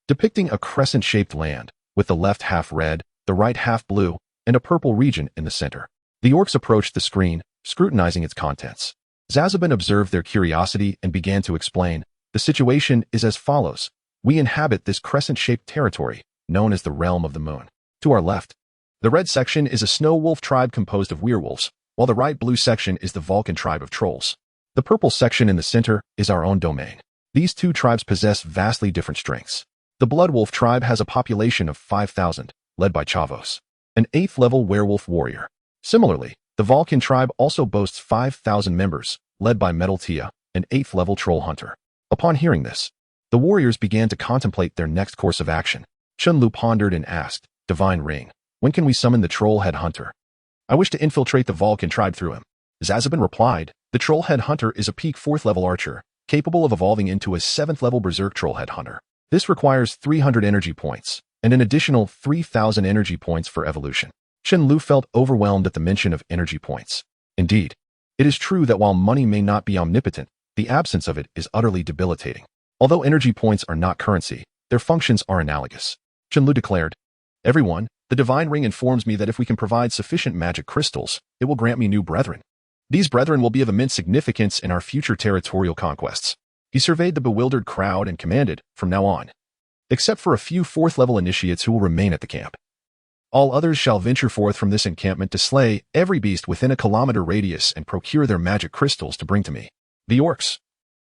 depicting a crescent-shaped land, with the left half red, the right half blue, and a purple region in the center. The orcs approached the screen, scrutinizing its contents. Zazabin observed their curiosity and began to explain, "The situation is as follows. We inhabit this crescent-shaped territory, known as the Realm of the Moon. To our left, the red section is a snow wolf tribe composed of werewolves, while the right blue section is the Vulcan tribe of trolls. The purple section in the center is our own domain. These 2 tribes possess vastly different strengths. The Blood Wolf tribe has a population of 5,000, led by Chavos, an 8th-level werewolf warrior. Similarly, the Vulcan tribe also boasts 5,000 members, led by Metal Tia, an 8th-level troll hunter. Upon hearing this, the warriors began to contemplate their next course of action. Chen Li pondered and asked, "Divine ring, when can we summon the troll-head hunter?" "I wish to infiltrate the Vulcan tribe through him." Zazabin replied, "The troll-head hunter is a peak 4th-level archer, capable of evolving into a 7th-level berserk troll-head hunter. This requires 300 energy points, and an additional 3,000 energy points for evolution. Chen Lu felt overwhelmed at the mention of energy points. Indeed, it is true that while money may not be omnipotent, the absence of it is utterly debilitating. Although energy points are not currency, their functions are analogous. Chen Lu declared, "Everyone, the divine ring informs me that if we can provide sufficient magic crystals, it will grant me new brethren. These brethren will be of immense significance in our future territorial conquests." He surveyed the bewildered crowd and commanded, "From now on, except for a few fourth-level initiates who will remain at the camp, all others shall venture forth from this encampment to slay every beast within a kilometer radius and procure their magic crystals to bring to me." The orcs,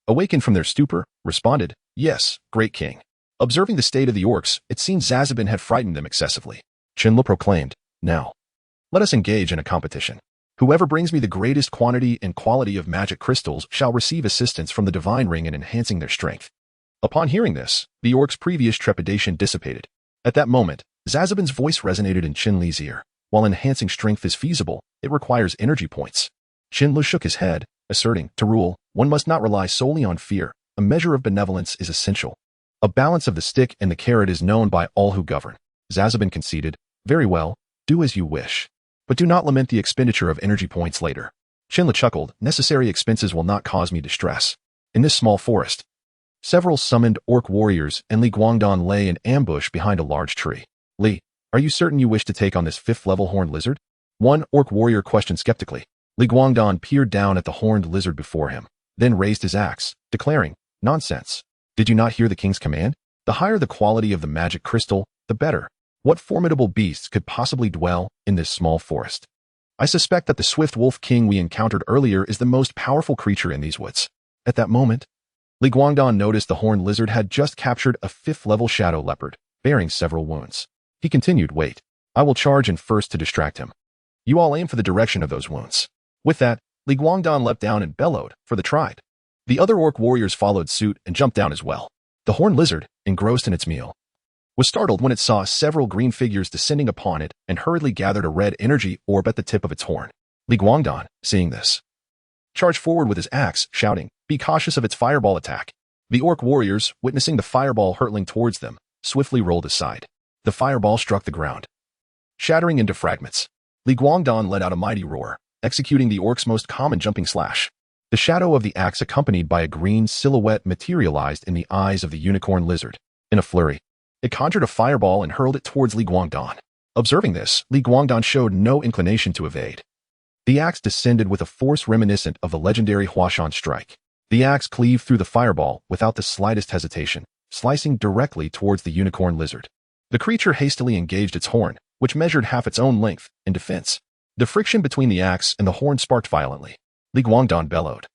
awakened from their stupor, responded, "Yes, great king." Observing the state of the orcs, it seemed Zazabin had frightened them excessively. Chen Lu proclaimed, "Now, let us engage in a competition. Whoever brings me the greatest quantity and quality of magic crystals shall receive assistance from the divine ring in enhancing their strength." Upon hearing this, the orcs' previous trepidation dissipated. At that moment, Zazabin's voice resonated in Chen Li's ear. While enhancing strength is feasible, it requires energy points. Chen Lu shook his head, asserting, "To rule, one must not rely solely on fear. A measure of benevolence is essential. A balance of the stick and the carrot is known by all who govern." Zazabin conceded, "Very well, do as you wish. But do not lament the expenditure of energy points later." Chen Lu chuckled, "Necessary expenses will not cause me distress." In this small forest, several summoned orc warriors and Li Guangdan lay in ambush behind a large tree. "Li, are you certain you wish to take on this fifth-level horned lizard?" one orc warrior questioned skeptically. Li Guangdan peered down at the horned lizard before him, then raised his axe, declaring, "Nonsense. Did you not hear the king's command? The higher the quality of the magic crystal, the better. What formidable beasts could possibly dwell in this small forest? I suspect that the swift wolf king we encountered earlier is the most powerful creature in these woods." At that moment, Li Guangdan noticed the horned lizard had just captured a fifth-level shadow leopard, bearing several wounds. He continued, "Wait, I will charge in first to distract him. You all aim for the direction of those wounds." With that, Li Guangdan leapt down and bellowed for the trident. The other orc warriors followed suit and jumped down as well. The horned lizard, engrossed in its meal, was startled when it saw several green figures descending upon it and hurriedly gathered a red energy orb at the tip of its horn. Li Guangdan, seeing this, charged forward with his axe, shouting, "Be cautious of its fireball attack." The orc warriors, witnessing the fireball hurtling towards them, swiftly rolled aside. The fireball struck the ground, shattering into fragments. Li Guangdan let out a mighty roar, executing the orc's most common jumping slash. The shadow of the axe accompanied by a green silhouette materialized in the eyes of the unicorn lizard. In a flurry, it conjured a fireball and hurled it towards Li Guangdan. Observing this, Li Guangdan showed no inclination to evade. The axe descended with a force reminiscent of the legendary Huashan strike. The axe cleaved through the fireball without the slightest hesitation, slicing directly towards the unicorn lizard. The creature hastily engaged its horn, which measured half its own length, in defense. The friction between the axe and the horn sparked violently. Li Guangdan bellowed,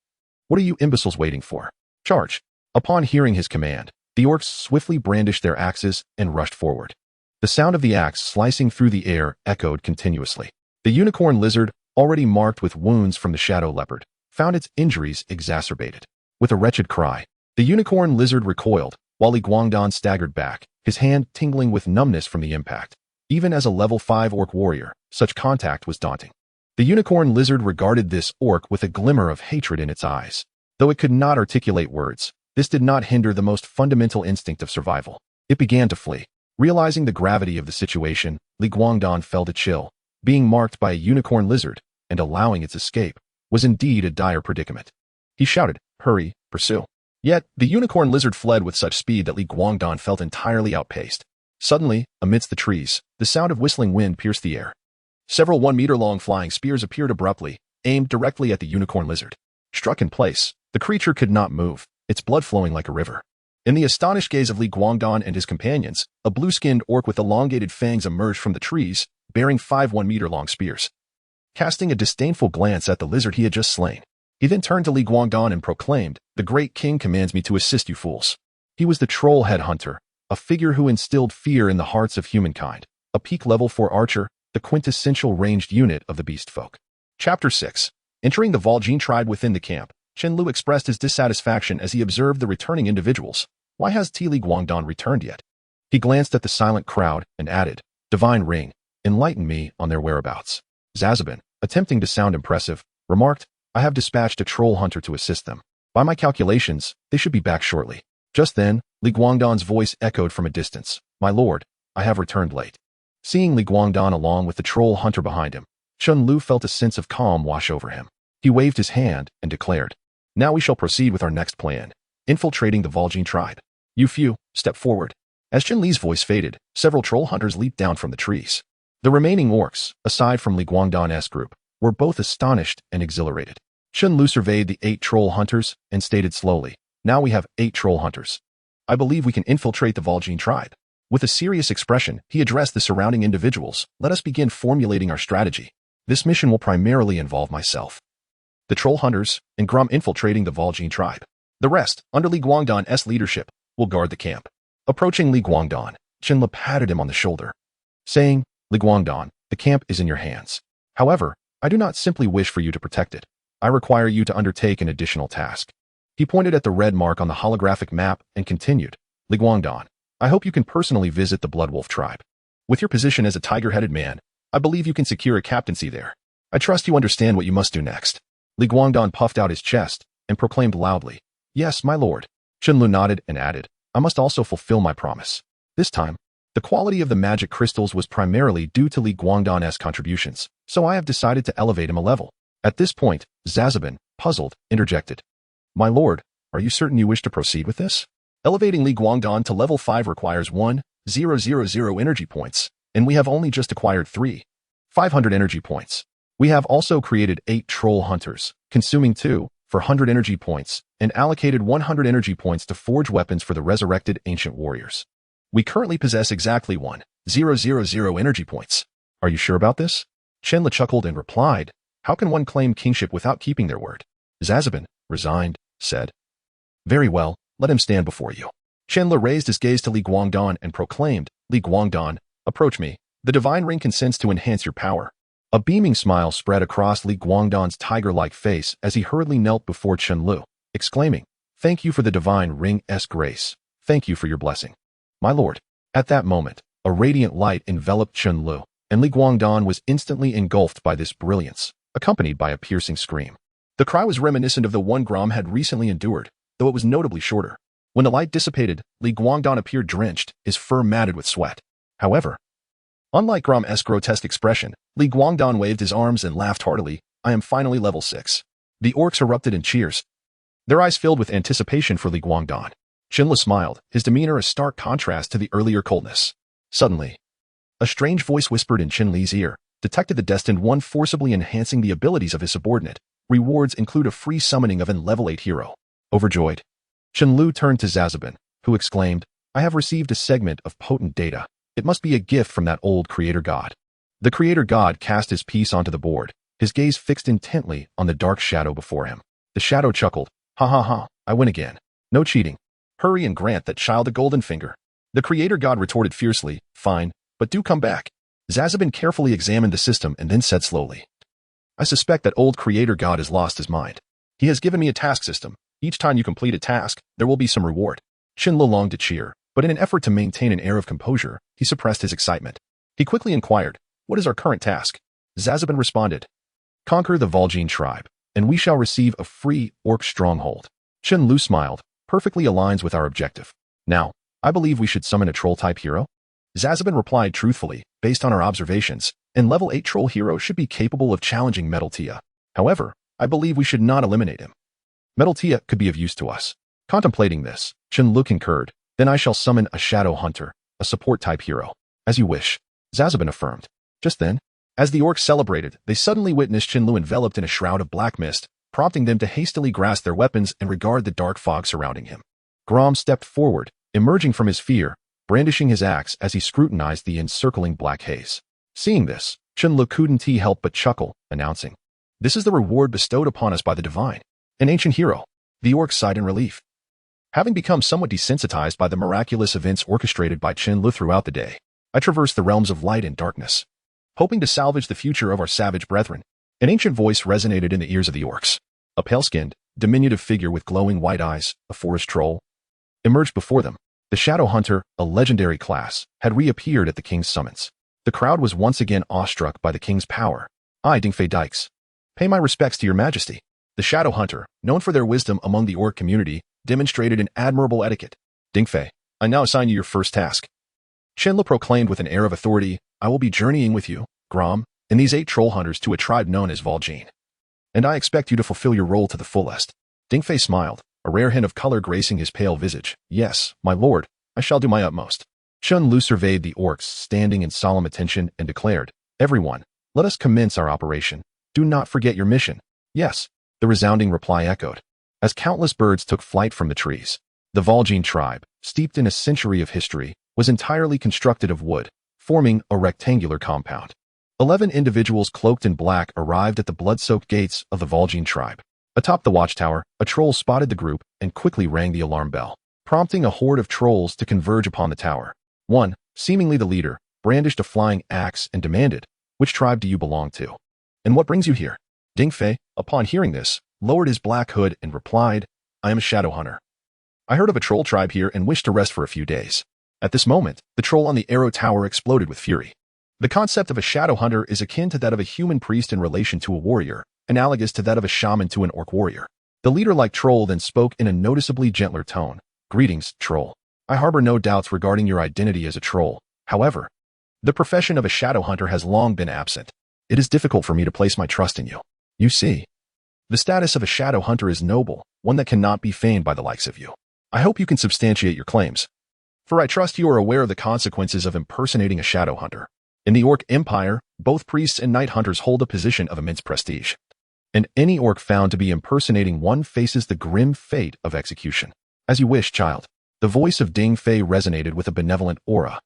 "What are you imbeciles waiting for? Charge!" Upon hearing his command, the orcs swiftly brandished their axes and rushed forward. The sound of the axe slicing through the air echoed continuously. The unicorn lizard, already marked with wounds from the shadow leopard, found its injuries exacerbated. With a wretched cry, the unicorn lizard recoiled, while Li Guangdan staggered back, his hand tingling with numbness from the impact. Even as a level 5 orc warrior, such contact was daunting. The unicorn lizard regarded this orc with a glimmer of hatred in its eyes. Though it could not articulate words, this did not hinder the most fundamental instinct of survival. It began to flee. Realizing the gravity of the situation, Li Guangdan felt a chill. Being marked by a unicorn lizard and allowing its escape was indeed a dire predicament. He shouted, "Hurry, pursue." Yet, the unicorn lizard fled with such speed that Li Guangdan felt entirely outpaced. Suddenly, amidst the trees, the sound of whistling wind pierced the air. Several 1-meter-long flying spears appeared abruptly, aimed directly at the unicorn lizard. Struck in place, the creature could not move, its blood flowing like a river. In the astonished gaze of Li Guangdan and his companions, a blue-skinned orc with elongated fangs emerged from the trees, bearing 5 1-meter-long spears. Casting a disdainful glance at the lizard he had just slain, he then turned to Li Guangdan and proclaimed, "The great king commands me to assist you fools." He was the troll head hunter, a figure who instilled fear in the hearts of humankind, a peak level 4 archer, the quintessential ranged unit of the beast folk. Chapter 6. Entering the Vol'jin tribe within the camp, Chen Lu expressed his dissatisfaction as he observed the returning individuals. Why has Li Guangdan returned yet? He glanced at the silent crowd and added, "Divine ring, enlighten me on their whereabouts." Zazabin, attempting to sound impressive, remarked, "I have dispatched a troll hunter to assist them. By my calculations, they should be back shortly." Just then, Li Guangdan's voice echoed from a distance, "My lord, I have returned late." Seeing Li Guangdan along with the troll hunter behind him, Chen Lu felt a sense of calm wash over him. He waved his hand and declared, "Now we shall proceed with our next plan, infiltrating the Vol'jin tribe. You few, step forward." As Chen Li's voice faded, several troll hunters leaped down from the trees. The remaining orcs, aside from Li Guangdan's group, were both astonished and exhilarated. Chen Lu surveyed the 8 troll hunters and stated slowly, "Now we have 8 troll hunters. I believe we can infiltrate the Vol'jin tribe." With a serious expression, he addressed the surrounding individuals. "Let us begin formulating our strategy. This mission will primarily involve myself, the troll hunters, and Grom infiltrating the Vol'jin tribe. The rest, under Li Guangdan's leadership, will guard the camp." Approaching Li Guangdan, Chen Lu patted him on the shoulder, saying, "Li Guangdan, the camp is in your hands. However, I do not simply wish for you to protect it. I require you to undertake an additional task." He pointed at the red mark on the holographic map and continued, "Li Guangdan, I hope you can personally visit the Bloodwolf tribe. With your position as a tiger-headed man, I believe you can secure a captaincy there. I trust you understand what you must do next." Li Guangdan puffed out his chest and proclaimed loudly, "Yes, my lord." Chen Lu nodded and added, "I must also fulfill my promise." This time, the quality of the magic crystals was primarily due to Li Guangdan's contributions, so I have decided to elevate him a level. At this point, Zazabin, puzzled, interjected, "My lord, are you certain you wish to proceed with this? Elevating Li Guangdan to level 5 requires 1,000 energy points, and we have only just acquired 3,500 energy points. We have also created 8 troll hunters, consuming 2 for 100 energy points, and allocated 100 energy points to forge weapons for the resurrected ancient warriors. We currently possess exactly 1,000 energy points. Are you sure about this?" Chen Lu chuckled and replied, "How can one claim kingship without keeping their word?" Zazabin, resigned, said, "Very well, let him stand before you." Chen Lu raised his gaze to Li Guangdan and proclaimed, "Li Guangdan, approach me. The divine ring consents to enhance your power." A beaming smile spread across Li Guangdan's tiger-like face as he hurriedly knelt before Chen Lu, exclaiming, "Thank you for the divine ring's grace. Thank you for your blessing, my lord." At that moment, a radiant light enveloped Chen Lu, and Li Guangdan was instantly engulfed by this brilliance, accompanied by a piercing scream. The cry was reminiscent of the one Grom had recently endured, though it was notably shorter. When the light dissipated, Li Guangdan appeared drenched, his fur matted with sweat. However, unlike Grom's grotesque expression, Li Guangdan waved his arms and laughed heartily, "I am finally level 6. The orcs erupted in cheers, their eyes filled with anticipation for Li Guangdan. Chen Lu smiled, his demeanor a stark contrast to the earlier coldness. Suddenly, a strange voice whispered in Chen Li's ear, detected the destined one forcibly enhancing the abilities of his subordinate. Rewards include a free summoning of an level 8 hero. Overjoyed, Chen Lu turned to Zazabin, who exclaimed, "I have received a segment of potent data. It must be a gift from that old creator god." The creator god cast his piece onto the board, his gaze fixed intently on the dark shadow before him. The shadow chuckled, "Ha ha ha, I win again. No cheating. Hurry and grant that child a golden finger." The creator god retorted fiercely, "Fine, but do come back." Zazabin carefully examined the system and then said slowly, "I suspect that old creator god has lost his mind. He has given me a task system. Each time you complete a task, there will be some reward." Chen Lu longed to cheer, but in an effort to maintain an air of composure, he suppressed his excitement. He quickly inquired, "What is our current task?" Zazabin responded, "Conquer the Vol'jin tribe, and we shall receive a free orc stronghold." Chen Lu smiled, "Perfectly aligns with our objective. Now, I believe we should summon a troll-type hero." Zazabin replied truthfully, "Based on our observations, an level 8 troll hero should be capable of challenging Metal Tia. However, I believe we should not eliminate him. Metal Tia could be of use to us." Contemplating this, Chen Lu concurred, "Then I shall summon a shadow hunter, a support-type hero." "As you wish," Zazabin affirmed. Just then, as the orcs celebrated, they suddenly witnessed Chen Lu enveloped in a shroud of black mist, prompting them to hastily grasp their weapons and regard the dark fog surrounding him. Grom stepped forward, emerging from his fear, brandishing his axe as he scrutinized the encircling black haze. Seeing this, Chen Lu couldn't help but chuckle, announcing, "This is the reward bestowed upon us by the divine, an ancient hero." The orcs sighed in relief. Having become somewhat desensitized by the miraculous events orchestrated by Chen Lu throughout the day, I traversed the realms of light and darkness, hoping to salvage the future of our savage brethren. An ancient voice resonated in the ears of the orcs. A pale-skinned, diminutive figure with glowing white eyes, a forest troll, emerged before them. The Shadow Hunter, a legendary class, had reappeared at the king's summons. The crowd was once again awestruck by the king's power. "I, Dingfei Dykes, pay my respects to your majesty." The Shadow Hunter, known for their wisdom among the orc community, demonstrated an admirable etiquette. "Dingfei, I now assign you your first task." Chen Lu proclaimed with an air of authority, I will be journeying with you, Grom, and these 8 troll hunters to a tribe known as Vol'jin. And I expect you to fulfill your role to the fullest. Dingfei smiled, a rare hint of color gracing his pale visage. Yes, my lord, I shall do my utmost. Chen Lu surveyed the orcs standing in solemn attention and declared, Everyone, let us commence our operation. Do not forget your mission. Yes, the resounding reply echoed. As countless birds took flight from the trees, the Vol'jin tribe, steeped in a century of history, was entirely constructed of wood, forming a rectangular compound. 11 individuals cloaked in black arrived at the blood-soaked gates of the Vol'jin tribe. Atop the watchtower, a troll spotted the group and quickly rang the alarm bell, prompting a horde of trolls to converge upon the tower. One, seemingly the leader, brandished a flying axe and demanded, Which tribe do you belong to? And what brings you here? Dingfei, upon hearing this, lowered his black hood and replied, I am a shadow hunter. I heard of a troll tribe here and wish to rest for a few days. At this moment, the troll on the arrow tower exploded with fury. The concept of a shadow hunter is akin to that of a human priest in relation to a warrior, analogous to that of a shaman to an orc warrior. The leader-like troll then spoke in a noticeably gentler tone. Greetings, troll. I harbor no doubts regarding your identity as a troll. However, the profession of a shadow hunter has long been absent. It is difficult for me to place my trust in you. You see, the status of a shadow hunter is noble, one that cannot be feigned by the likes of you. I hope you can substantiate your claims, for I trust you are aware of the consequences of impersonating a shadow hunter. In the Orc Empire, both priests and night hunters hold a position of immense prestige, and any orc found to be impersonating one faces the grim fate of execution. As you wish, child. The voice of Dingfei resonated with a benevolent aura.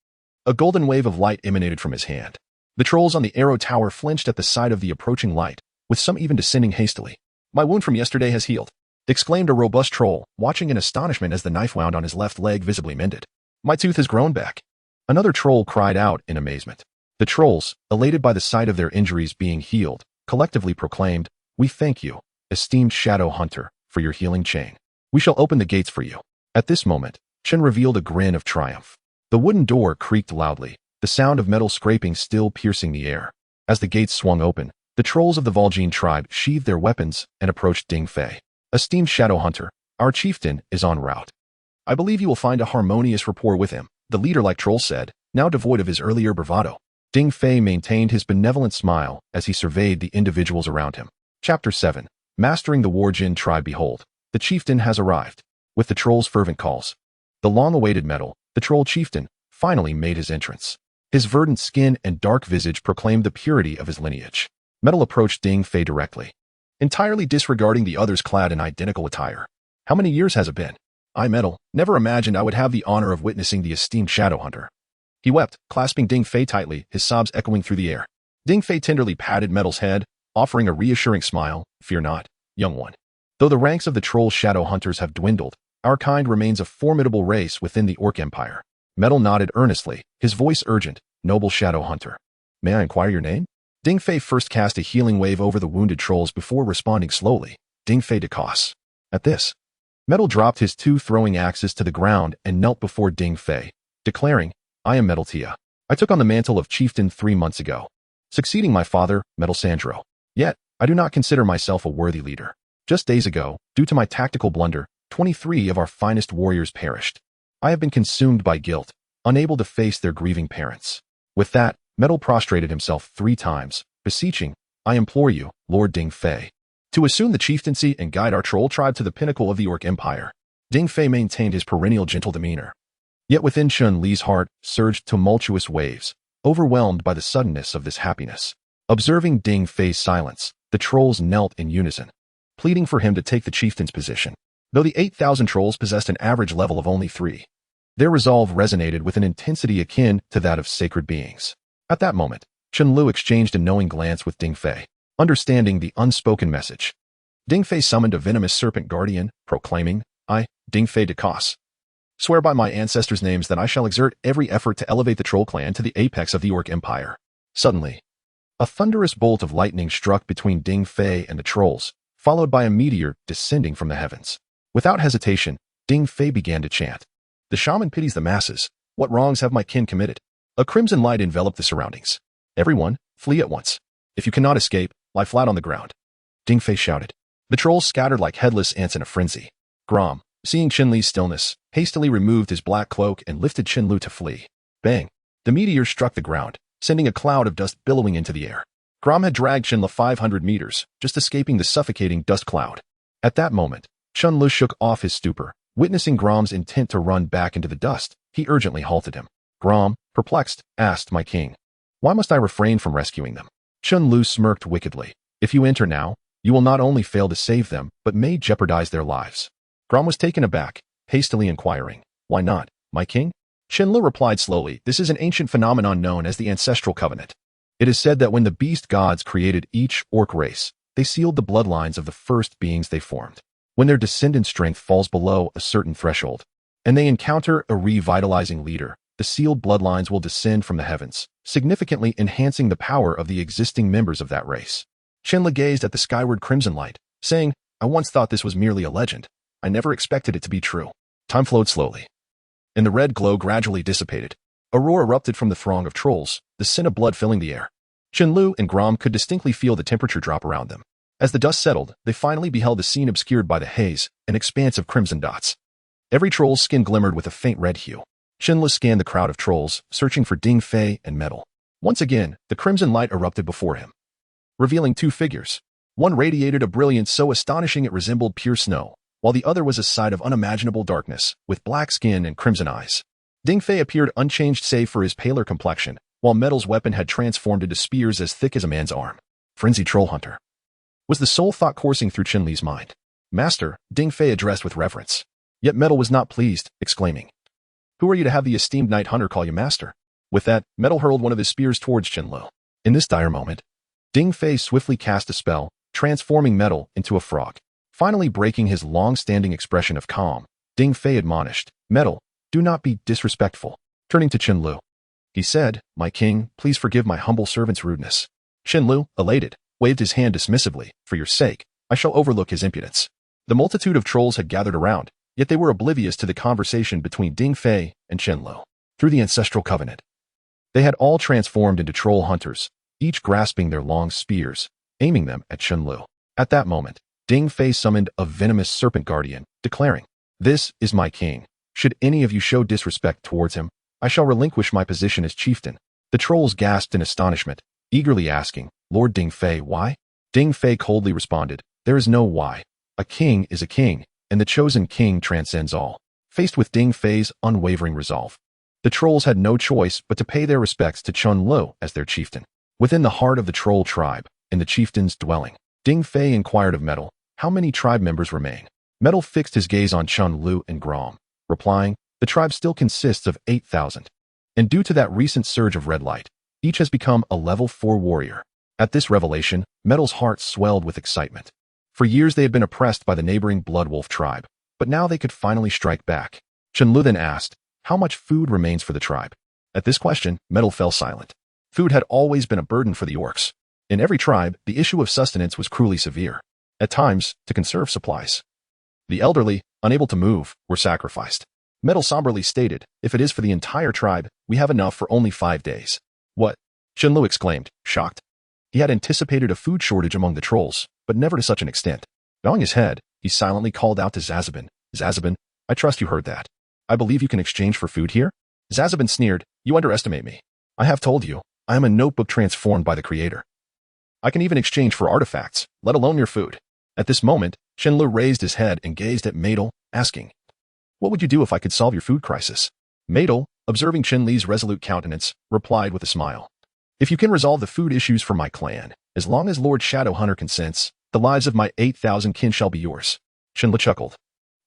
A golden wave of light emanated from his hand. The trolls on the arrow tower flinched at the sight of the approaching light, with some even descending hastily. My wound from yesterday has healed, exclaimed a robust troll, watching in astonishment as the knife wound on his left leg visibly mended. My tooth has grown back. Another troll cried out in amazement. The trolls, elated by the sight of their injuries being healed, collectively proclaimed, We thank you, esteemed shadow hunter, for your healing chain. We shall open the gates for you. At this moment, Chen revealed a grin of triumph. The wooden door creaked loudly, the sound of metal scraping still piercing the air. As the gates swung open, the trolls of the Vol'jin tribe sheathed their weapons and approached Dingfei. Esteemed shadow hunter, our chieftain is en route. I believe you will find a harmonious rapport with him, the leader-like troll said, now devoid of his earlier bravado. Dingfei maintained his benevolent smile as he surveyed the individuals around him. Chapter 7. Mastering the Vol'jin tribe. Behold, the chieftain has arrived. With the troll's fervent calls, the long-awaited metal, the troll chieftain, finally made his entrance. His verdant skin and dark visage proclaimed the purity of his lineage. Metal approached Dingfei directly, entirely disregarding the others clad in identical attire. How many years has it been? I, Metal, never imagined I would have the honor of witnessing the esteemed shadow hunter. He wept, clasping Dingfei tightly, his sobs echoing through the air. Dingfei tenderly patted Metal's head, offering a reassuring smile. Fear not, young one. Though the ranks of the troll shadow hunters have dwindled, our kind remains a formidable race within the Orc Empire. Metal nodded earnestly, his voice urgent. Noble shadow hunter. May I inquire your name? Dingfei first cast a healing wave over the wounded trolls before responding slowly. Dingfei Decos. At this, Metal dropped his 2 throwing axes to the ground and knelt before Dingfei, declaring, I am Metal Tia. I took on the mantle of chieftain 3 months ago, succeeding my father, Metal Sandro. Yet, I do not consider myself a worthy leader. Just days ago, due to my tactical blunder, 23 of our finest warriors perished. I have been consumed by guilt, unable to face their grieving parents. With that, Metal prostrated himself 3 times, beseeching, I implore you, Lord Dingfei, to assume the chieftaincy and guide our troll tribe to the pinnacle of the Orc Empire. Dingfei maintained his perennial gentle demeanor. Yet within Chun Li's heart surged tumultuous waves, overwhelmed by the suddenness of this happiness. Observing Dingfei's silence, the trolls knelt in unison, pleading for him to take the chieftain's position. Though the 8,000 trolls possessed an average level of only 3, their resolve resonated with an intensity akin to that of sacred beings. At that moment, Chen Lu exchanged a knowing glance with Dingfei, understanding the unspoken message. Dingfei summoned a venomous serpent guardian, proclaiming, I, Dingfei Decos, swear by my ancestors' names that I shall exert every effort to elevate the troll clan to the apex of the Orc Empire. Suddenly, a thunderous bolt of lightning struck between Dingfei and the trolls, followed by a meteor descending from the heavens. Without hesitation, Dingfei began to chant. The shaman pities the masses. What wrongs have my kin committed? A crimson light enveloped the surroundings. Everyone, flee at once. If you cannot escape, lie flat on the ground. Dingfei shouted. The trolls scattered like headless ants in a frenzy. Grom, seeing Chen Li's stillness, hastily removed his black cloak and lifted Chen Lu to flee. Bang! The meteor struck the ground, sending a cloud of dust billowing into the air. Grom had dragged Chen Lu 500 meters, just escaping the suffocating dust cloud. At that moment, Chen Lu shook off his stupor. Witnessing Grom's intent to run back into the dust, he urgently halted him. Grom, perplexed, asked, "My king, why must I refrain from rescuing them?" Chen Lu smirked wickedly. "If you enter now, you will not only fail to save them, but may jeopardize their lives." Grom was taken aback, hastily inquiring, "Why not, my king?" Chen Lu replied slowly, "This is an ancient phenomenon known as the Ancestral Covenant. It is said that when the beast gods created each orc race, they sealed the bloodlines of the first beings they formed. When their descendant strength falls below a certain threshold, and they encounter a revitalizing leader, the sealed bloodlines will descend from the heavens, significantly enhancing the power of the existing members of that race." Chen Lu gazed at the skyward crimson light, saying, "I once thought this was merely a legend. I never expected it to be true." Time flowed slowly, and the red glow gradually dissipated. A roar erupted from the throng of trolls, the scent of blood filling the air. Chen Lu and Grom could distinctly feel the temperature drop around them. As the dust settled, they finally beheld the scene obscured by the haze, an expanse of crimson dots. Every troll's skin glimmered with a faint red hue. Chen Lu scanned the crowd of trolls, searching for Ding Fei and metal. Once again, the crimson light erupted before him, revealing two figures. One radiated a brilliance so astonishing it resembled pure snow, while the other was a sight of unimaginable darkness, with black skin and crimson eyes. Ding Fei appeared unchanged save for his paler complexion, while Metal's weapon had transformed into spears as thick as a man's arm. Frenzied troll hunter was the sole thought coursing through Chen Li's mind. "Master," Ding Fei addressed with reverence. Yet Metal was not pleased, exclaiming, "Who are you to have the esteemed knight hunter call you master?" With that, Metal hurled one of his spears towards Chen Lu. In this dire moment, Ding Fei swiftly cast a spell, transforming Metal into a frog. Finally breaking his long-standing expression of calm, Ding Fei admonished, "Metal, do not be disrespectful." Turning to Chen Lu, he said, "My king, please forgive my humble servant's rudeness." Chen Lu, elated, waved his hand dismissively. "For your sake, I shall overlook his impudence." The multitude of trolls had gathered around, yet they were oblivious to the conversation between Ding Fei and Chen Lu. Through the Ancestral Covenant, they had all transformed into troll hunters, each grasping their long spears, aiming them at Chen Lu. At that moment, Ding Fei summoned a venomous serpent guardian, declaring, "This is my king. Should any of you show disrespect towards him, I shall relinquish my position as chieftain." The trolls gasped in astonishment, eagerly asking, "Lord Ding Fei, why?" Ding Fei coldly responded, "There is no why. A king is a king, and the chosen king transcends all." Faced with Ding Fei's unwavering resolve, the trolls had no choice but to pay their respects to Chen Lu as their chieftain. Within the heart of the troll tribe, in the chieftain's dwelling, Ding Fei inquired of Metal, "How many tribe members remain?" Metal fixed his gaze on Chen Lu and Grom, replying, "The tribe still consists of 8,000. And due to that recent surge of red light, each has become a level 4 warrior." At this revelation, Metal's heart swelled with excitement. For years they had been oppressed by the neighboring Bloodwolf tribe, but now they could finally strike back. Chen Lu then asked, "How much food remains for the tribe?" At this question, Metal fell silent. Food had always been a burden for the orcs. In every tribe, the issue of sustenance was cruelly severe. At times, to conserve supplies, the elderly, unable to move, were sacrificed. Metal somberly stated, "If it is for the entire tribe, we have enough for only 5 days. "What?" Chen Lu exclaimed, shocked. He had anticipated a food shortage among the trolls, but never to such an extent. Bowing his head, he silently called out to Zazabin, "Zazabin, I trust you heard that. I believe you can exchange for food here?" Zazabin sneered, "You underestimate me. I have told you, I am a notebook transformed by the Creator. I can even exchange for artifacts, let alone your food." At this moment, Chen Lu raised his head and gazed at Metal, asking, "What would you do if I could solve your food crisis?" Metal, observing Chen Li's resolute countenance, replied with a smile, "If you can resolve the food issues for my clan, as long as Lord Shadowhunter consents, the lives of my 8,000 kin shall be yours." Chen Lu chuckled,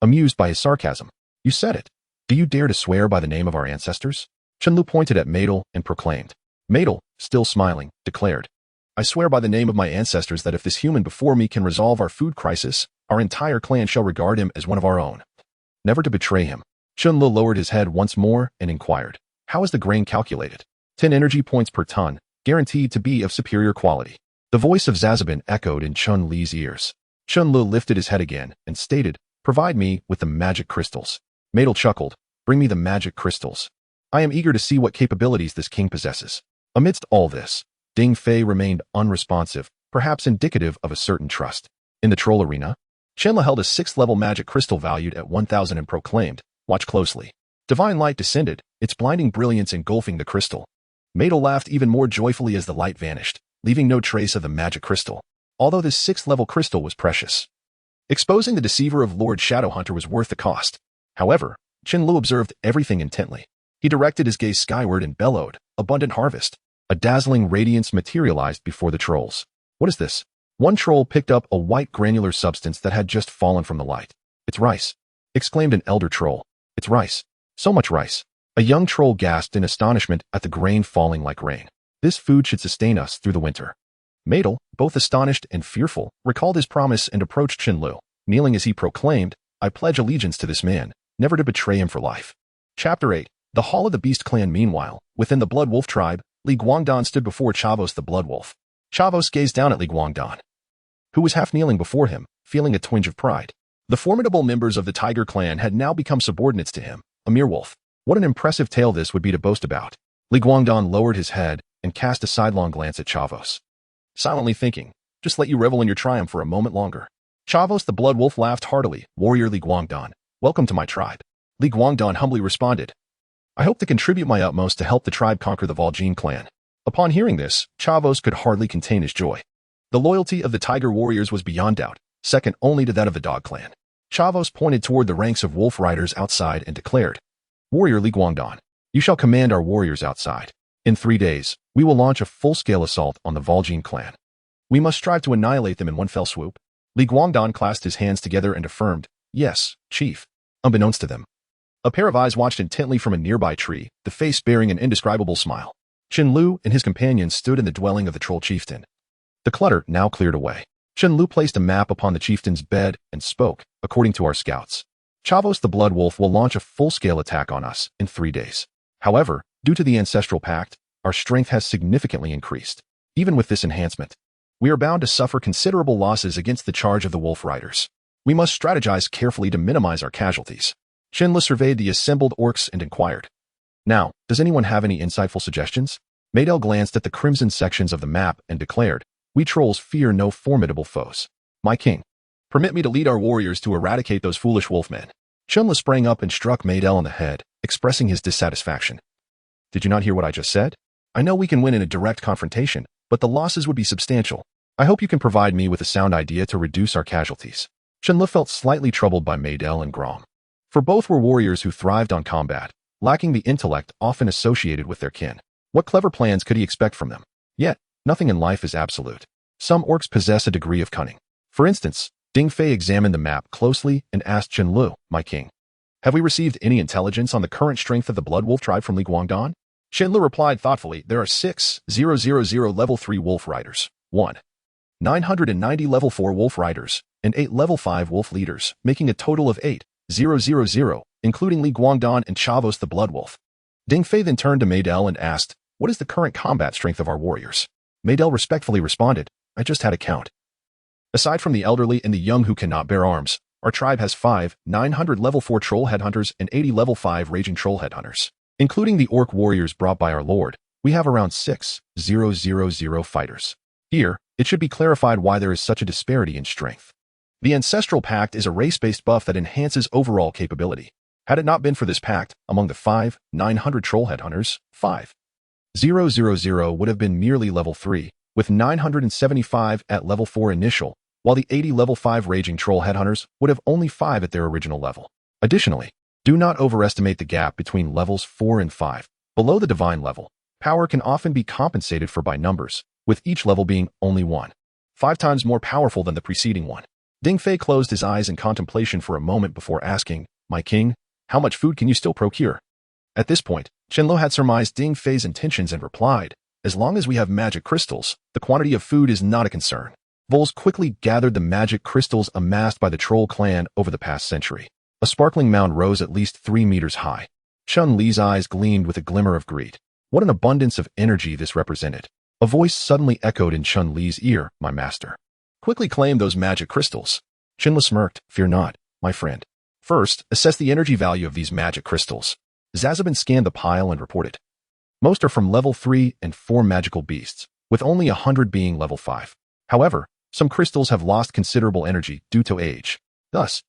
amused by his sarcasm. "You said it. Do you dare to swear by the name of our ancestors?" Chen Lu pointed at Metal and proclaimed. Metal, still smiling, declared, "I swear by the name of my ancestors that if this human before me can resolve our food crisis, our entire clan shall regard him as one of our own. Never to betray him." Chen Lu lowered his head once more and inquired, "How is the grain calculated?" 10 energy points per ton, guaranteed to be of superior quality. The voice of Zazabin echoed in Chen Li's ears. Chen Lu lifted his head again and stated, "Provide me with the magic crystals." Metal chuckled, "Bring me the magic crystals. I am eager to see what capabilities this king possesses." Amidst all this, Ding Fei remained unresponsive, perhaps indicative of a certain trust. In the troll arena, Chen Lu held a 6th-level magic crystal valued at 1,000 and proclaimed, "Watch closely." Divine light descended, its blinding brilliance engulfing the crystal. Madel laughed even more joyfully as the light vanished, leaving no trace of the magic crystal, although this 6th-level crystal was precious. Exposing the deceiver of Lord Shadowhunter was worth the cost. However, Chen Lu observed everything intently. He directed his gaze skyward and bellowed, "Abundant harvest." A dazzling radiance materialized before the trolls. "What is this?" One troll picked up a white granular substance that had just fallen from the light. "It's rice," exclaimed an elder troll. "It's rice. So much rice." A young troll gasped in astonishment at the grain falling like rain. "This food should sustain us through the winter." Madel, both astonished and fearful, recalled his promise and approached Chen Lu, kneeling as he proclaimed, "I pledge allegiance to this man, never to betray him for life." Chapter 8. The Hall of the Beast Clan. Meanwhile, within the Blood Wolf tribe, Li Guangdan stood before Chavos the Blood Wolf. Chavos gazed down at Li Guangdan, who was half kneeling before him, feeling a twinge of pride. The formidable members of the Tiger clan had now become subordinates to him, a mere wolf. What an impressive tale this would be to boast about. Li Guangdan lowered his head and cast a sidelong glance at Chavos, silently thinking, "Just let you revel in your triumph for a moment longer." Chavos the Blood Wolf laughed heartily. "Warrior Li Guangdan, welcome to my tribe." Li Guangdan humbly responded, "I hope to contribute my utmost to help the tribe conquer the Vol'jin clan." Upon hearing this, Chavos could hardly contain his joy. The loyalty of the Tiger warriors was beyond doubt, second only to that of the Dog clan. Chavos pointed toward the ranks of wolf riders outside and declared, "Warrior Li Guangdan, you shall command our warriors outside. In 3 days, we will launch a full-scale assault on the Vol'jin clan. We must strive to annihilate them in one fell swoop." Li Guangdan clasped his hands together and affirmed, "Yes, chief." Unbeknownst to them, a pair of eyes watched intently from a nearby tree, the face bearing an indescribable smile. Chen Lu and his companions stood in the dwelling of the troll chieftain. The clutter now cleared away. Chen Lu placed a map upon the chieftain's bed and spoke, "According to our scouts, Chavos the Blood Wolf will launch a full-scale attack on us in 3 days. However, due to the ancestral pact, our strength has significantly increased. Even with this enhancement, we are bound to suffer considerable losses against the charge of the wolf riders. We must strategize carefully to minimize our casualties." Chen Lu surveyed the assembled orcs and inquired, "Now, does anyone have any insightful suggestions?" Madel glanced at the crimson sections of the map and declared, "We trolls fear no formidable foes. My king, permit me to lead our warriors to eradicate those foolish wolfmen." Chen Lu sprang up and struck Madel on the head, expressing his dissatisfaction. "Did you not hear what I just said? I know we can win in a direct confrontation, but the losses would be substantial. I hope you can provide me with a sound idea to reduce our casualties." Chen Lu felt slightly troubled by Madel and Grom, for both were warriors who thrived on combat, lacking the intellect often associated with their kin. What clever plans could he expect from them? Yet, nothing in life is absolute. Some orcs possess a degree of cunning. For instance, Ding Fei examined the map closely and asked Chen Lu, "My king, have we received any intelligence on the current strength of the Blood Wolf tribe from Li Guangdan?" Chen Lu replied thoughtfully, "There are 6,000 level 3 wolf riders, 1,990 level 4 wolf riders, and 8 level 5 wolf leaders, making a total of 8,000, including Li Guangdan and Chavos the Blood Wolf." Ding Fei then turned to Madel and asked, "What is the current combat strength of our warriors?" Madel respectfully responded, "I just had a count. Aside from the elderly and the young who cannot bear arms, our tribe has 5,900 level 4 troll headhunters and 80 level 5 raging troll headhunters. Including the orc warriors brought by our lord, we have around 6,000 fighters." Here, it should be clarified why there is such a disparity in strength. The Ancestral Pact is a race-based buff that enhances overall capability. Had it not been for this pact, among the 5,900 troll headhunters, 5,000 would have been merely level 3, with 975 at level 4 initial, while the 80 level 5 raging troll headhunters would have only 5 at their original level. Additionally, do not overestimate the gap between levels 4 and 5. Below the divine level, power can often be compensated for by numbers, with each level being only 5 times more powerful than the preceding one. Ding Fei closed his eyes in contemplation for a moment before asking, "My king, how much food can you still procure?" At this point, Chen Lu had surmised Ding Fei's intentions and replied, "As long as we have magic crystals, the quantity of food is not a concern." Voles quickly gathered the magic crystals amassed by the troll clan over the past century. A sparkling mound rose at least 3 meters high. Chun Li's eyes gleamed with a glimmer of greed. What an abundance of energy this represented. A voice suddenly echoed in Chun Li's ear, "My master, quickly claim those magic crystals." Chen Lu smirked, "Fear not, my friend. First, assess the energy value of these magic crystals." Zazabin scanned the pile and reported, "Most are from level 3 and 4 magical beasts, with only 100 being level 5. However, some crystals have lost considerable energy due to age. Thus,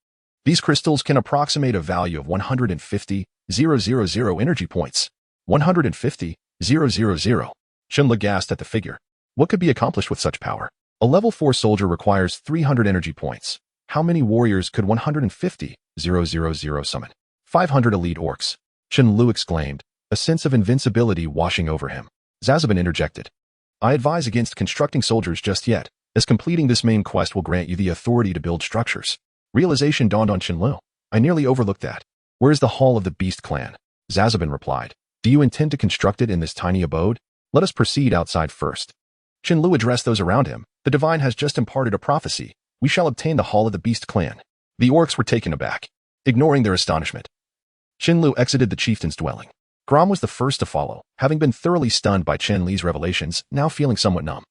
these crystals can approximate a value of 150,000 energy points. 150, 000. Chen Lu gasped at the figure. What could be accomplished with such power? A level 4 soldier requires 300 energy points. How many warriors could 150 000 summon? 500 elite orcs. Chen Lu exclaimed, a sense of invincibility washing over him. Zazabin interjected. I advise against constructing soldiers just yet, as completing this main quest will grant you the authority to build structures. Realization dawned on Chen Lu. I nearly overlooked that. Where is the Hall of the Beast Clan? Zazabin replied. Do you intend to construct it in this tiny abode? Let us proceed outside first. Chen Lu addressed those around him. The divine has just imparted a prophecy. We shall obtain the Hall of the Beast Clan. The orcs were taken aback, ignoring their astonishment. Chen Lu exited the chieftain's dwelling. Grom was the first to follow, having been thoroughly stunned by Chen Li's revelations, now feeling somewhat numb.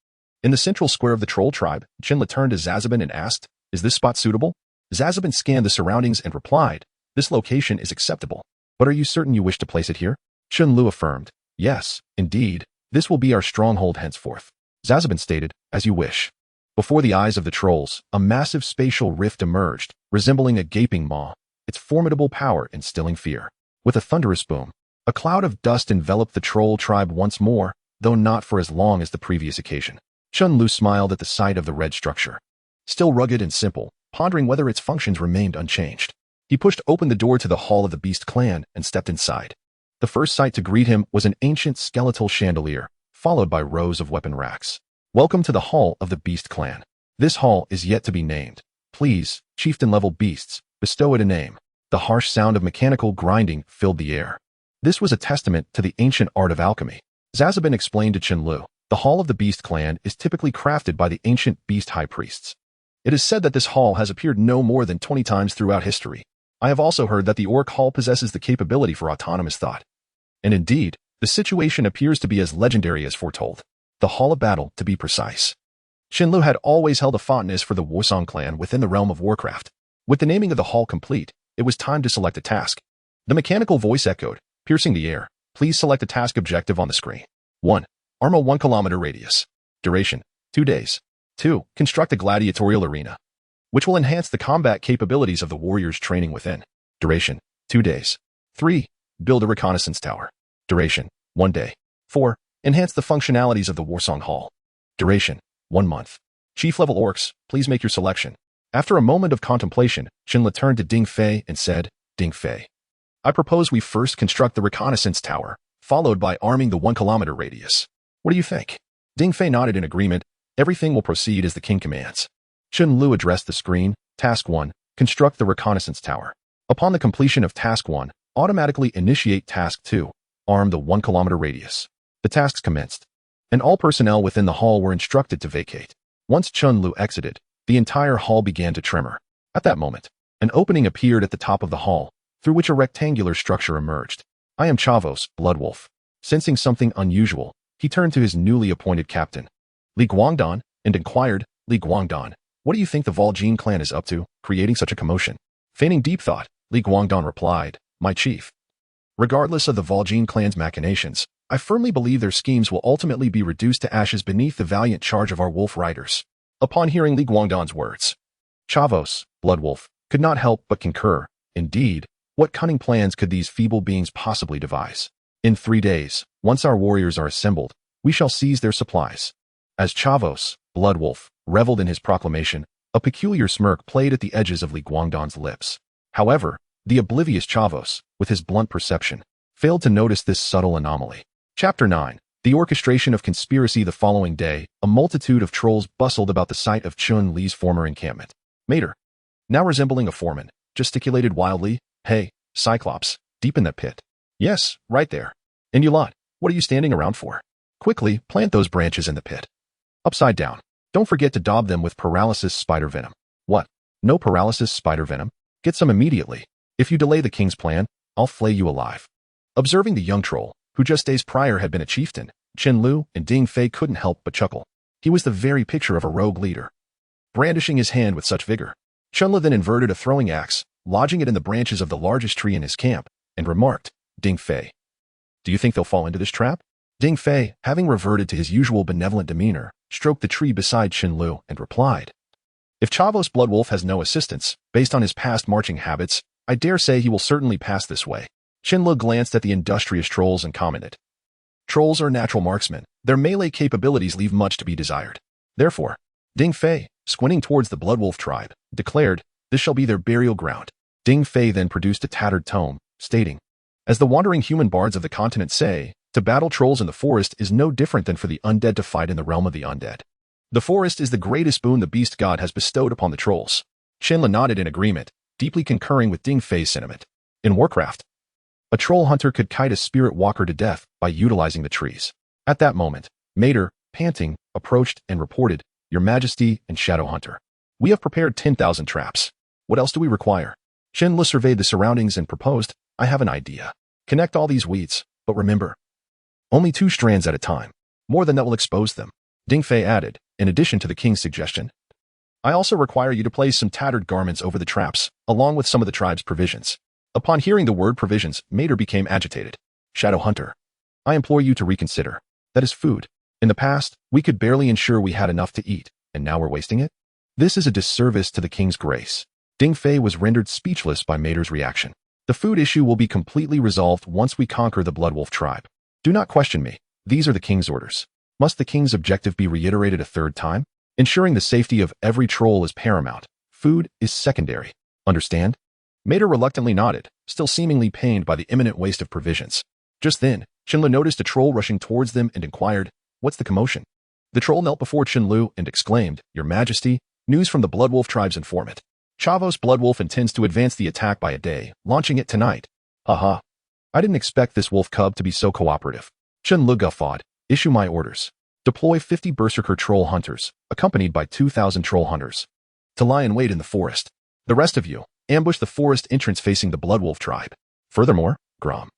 In the central square of the troll tribe, Chen Li turned to Zazabin and asked, is this spot suitable? Zazabin scanned the surroundings and replied, this location is acceptable. But are you certain you wish to place it here? Chen Lu affirmed, yes, indeed, this will be our stronghold henceforth. Zazabin stated, as you wish. Before the eyes of the trolls, a massive spatial rift emerged, resembling a gaping maw, its formidable power instilling fear. With a thunderous boom, a cloud of dust enveloped the troll tribe once more, though not for as long as the previous occasion. Chen Lu smiled at the sight of the red structure. Still rugged and simple, pondering whether its functions remained unchanged. He pushed open the door to the Hall of the Beast Clan and stepped inside. The first sight to greet him was an ancient skeletal chandelier, followed by rows of weapon racks. Welcome to the Hall of the Beast Clan. This hall is yet to be named. Please, chieftain-level beasts, bestow it a name. The harsh sound of mechanical grinding filled the air. This was a testament to the ancient art of alchemy. Zazabin explained to Chen Lu, the Hall of the Beast Clan is typically crafted by the ancient beast high priests. It is said that this hall has appeared no more than 20 times throughout history. I have also heard that the Orc Hall possesses the capability for autonomous thought. And indeed, the situation appears to be as legendary as foretold. The Hall of Battle, to be precise. Chen Lu had always held a fondness for the Wusong clan within the realm of Warcraft. With the naming of the hall complete, it was time to select a task. The mechanical voice echoed, piercing the air. Please select a task objective on the screen. 1. Arm a 1 kilometer radius. Duration, 2 days. 2. Construct a gladiatorial arena, which will enhance the combat capabilities of the warriors training within. Duration, 2 days. 3. Build a reconnaissance tower. Duration, 1 day. 4. Enhance the functionalities of the Wusong Hall. Duration, 1 month. Chief-level orcs, please make your selection. After a moment of contemplation, Chen Li turned to Ding Fei and said, Ding Fei, I propose we first construct the reconnaissance tower, followed by arming the 1 kilometer radius. What do you think? Ding Fei nodded in agreement. Everything will proceed as the king commands. Chen Lu addressed the screen. Task 1. Construct the reconnaissance tower. Upon the completion of Task 1, automatically initiate Task 2. Arm the 1 kilometer radius. The tasks commenced, and all personnel within the hall were instructed to vacate. Once Chen Lu exited, the entire hall began to tremor. At that moment, an opening appeared at the top of the hall, through which a rectangular structure emerged. I am Chavos, Bloodwolf. Sensing something unusual, he turned to his newly appointed captain, Li Guangdan, and inquired, Li Guangdan, what do you think the Vol'jin clan is up to, creating such a commotion? Feigning deep thought, Li Guangdan replied, my chief. Regardless of the Vol'jin clan's machinations, I firmly believe their schemes will ultimately be reduced to ashes beneath the valiant charge of our wolf riders. Upon hearing Li Guangdan's words, Chavos, Bloodwolf, could not help but concur. Indeed, what cunning plans could these feeble beings possibly devise? In 3 days, once our warriors are assembled, we shall seize their supplies. As Chavos, Bloodwolf, reveled in his proclamation, a peculiar smirk played at the edges of Li Guangdan's lips. However, the oblivious Chavos, with his blunt perception, failed to notice this subtle anomaly. Chapter 9. The orchestration of conspiracy. The following day, a multitude of trolls bustled about the site of Chen Li's former encampment. Mater, now resembling a foreman, gesticulated wildly, hey, Cyclops, deep in that pit. Yes, right there. And you lot, what are you standing around for? Quickly, plant those branches in the pit. Upside down. Don't forget to daub them with paralysis spider venom. What? No paralysis spider venom? Get some immediately. If you delay the king's plan, I'll flay you alive. Observing the young troll, who just days prior had been a chieftain, Chen Lu and Ding Fei couldn't help but chuckle. He was the very picture of a rogue leader. Brandishing his hand with such vigor, Chen Lu then inverted a throwing axe, lodging it in the branches of the largest tree in his camp, and remarked, Ding Fei, do you think they'll fall into this trap? Ding Fei, having reverted to his usual benevolent demeanor, stroked the tree beside Chen Lu and replied, if Chavos Bloodwolf has no assistance, based on his past marching habits, I dare say he will certainly pass this way. Chen Lu glanced at the industrious trolls and commented, Trolls are natural marksmen. Their melee capabilities leave much to be desired. Therefore, Ding Fei, squinting towards the Bloodwolf tribe, declared, "This shall be their burial ground." Ding Fei then produced a tattered tome, stating, "As the wandering human bards of the continent say, to battle trolls in the forest is no different than for the undead to fight in the realm of the undead. The forest is the greatest boon the beast god has bestowed upon the trolls." Chen nodded in agreement, deeply concurring with Ding Fei's sentiment. In Warcraft, a troll hunter could kite a spirit walker to death by utilizing the trees. At that moment, Mater, panting, approached and reported, "Your Majesty and Shadow Hunter, we have prepared 10,000 traps. What else do we require?" Chen surveyed the surroundings and proposed, "I have an idea. Connect all these weeds, but remember, only 2 strands at a time. More than that will expose them." Ding Fei added, in addition to the king's suggestion, "I also require you to place some tattered garments over the traps, along with some of the tribe's provisions." Upon hearing the word provisions, Mater became agitated. "Shadow Hunter, I implore you to reconsider. That is food. In the past, we could barely ensure we had enough to eat, and now we're wasting it? This is a disservice to the king's grace." Ding Fei was rendered speechless by Mater's reaction. "The food issue will be completely resolved once we conquer the Bloodwolf tribe. Do not question me. These are the king's orders." Must the king's objective be reiterated a third time? Ensuring the safety of every troll is paramount. Food is secondary. Understand? Mater reluctantly nodded, still seemingly pained by the imminent waste of provisions. Just then, Chen noticed a troll rushing towards them and inquired, "What's the commotion?" The troll knelt before Chen and exclaimed, "Your Majesty, news from the Bloodwolf tribe's informant. Chavos Bloodwolf intends to advance the attack by a day, launching it tonight." "Haha. I didn't expect this wolf cub to be so cooperative." Chen guffawed. "Issue my orders. Deploy 50 berserker troll hunters, accompanied by 2,000 troll hunters, to lie in wait in the forest. The rest of you, ambush the forest entrance facing the Bloodwolf tribe. Furthermore, Grom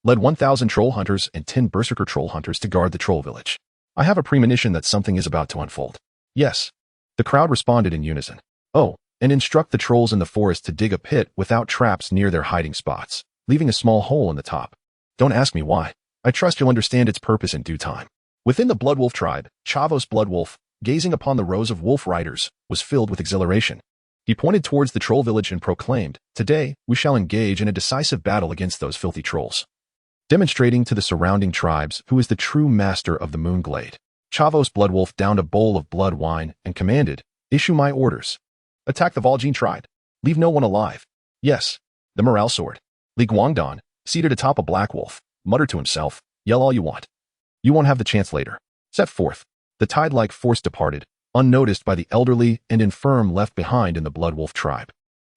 led 1,000 troll hunters and 10 berserker troll hunters to guard the troll village. I have a premonition that something is about to unfold." "Yes." The crowd responded in unison. "Oh, and instruct the trolls in the forest to dig a pit without traps near their hiding spots, leaving a small hole in the top. Don't ask me why. I trust you'll understand its purpose in due time." Within the Bloodwolf tribe, Chavos Bloodwolf, gazing upon the rows of wolf riders, was filled with exhilaration. He pointed towards the troll village and proclaimed, "Today, we shall engage in a decisive battle against those filthy trolls," demonstrating to the surrounding tribes who is the true master of the Moonglade. Chavos Bloodwolf downed a bowl of blood wine and commanded, "Issue my orders. Attack the Vol'jin tribe. Leave no one alive." "Yes." The morale soared. Li Guangdan, seated atop a black wolf, muttered to himself, "Yell all you want. You won't have the chance later." Set forth. The tide-like force departed, unnoticed by the elderly and infirm left behind in the Bloodwolf tribe.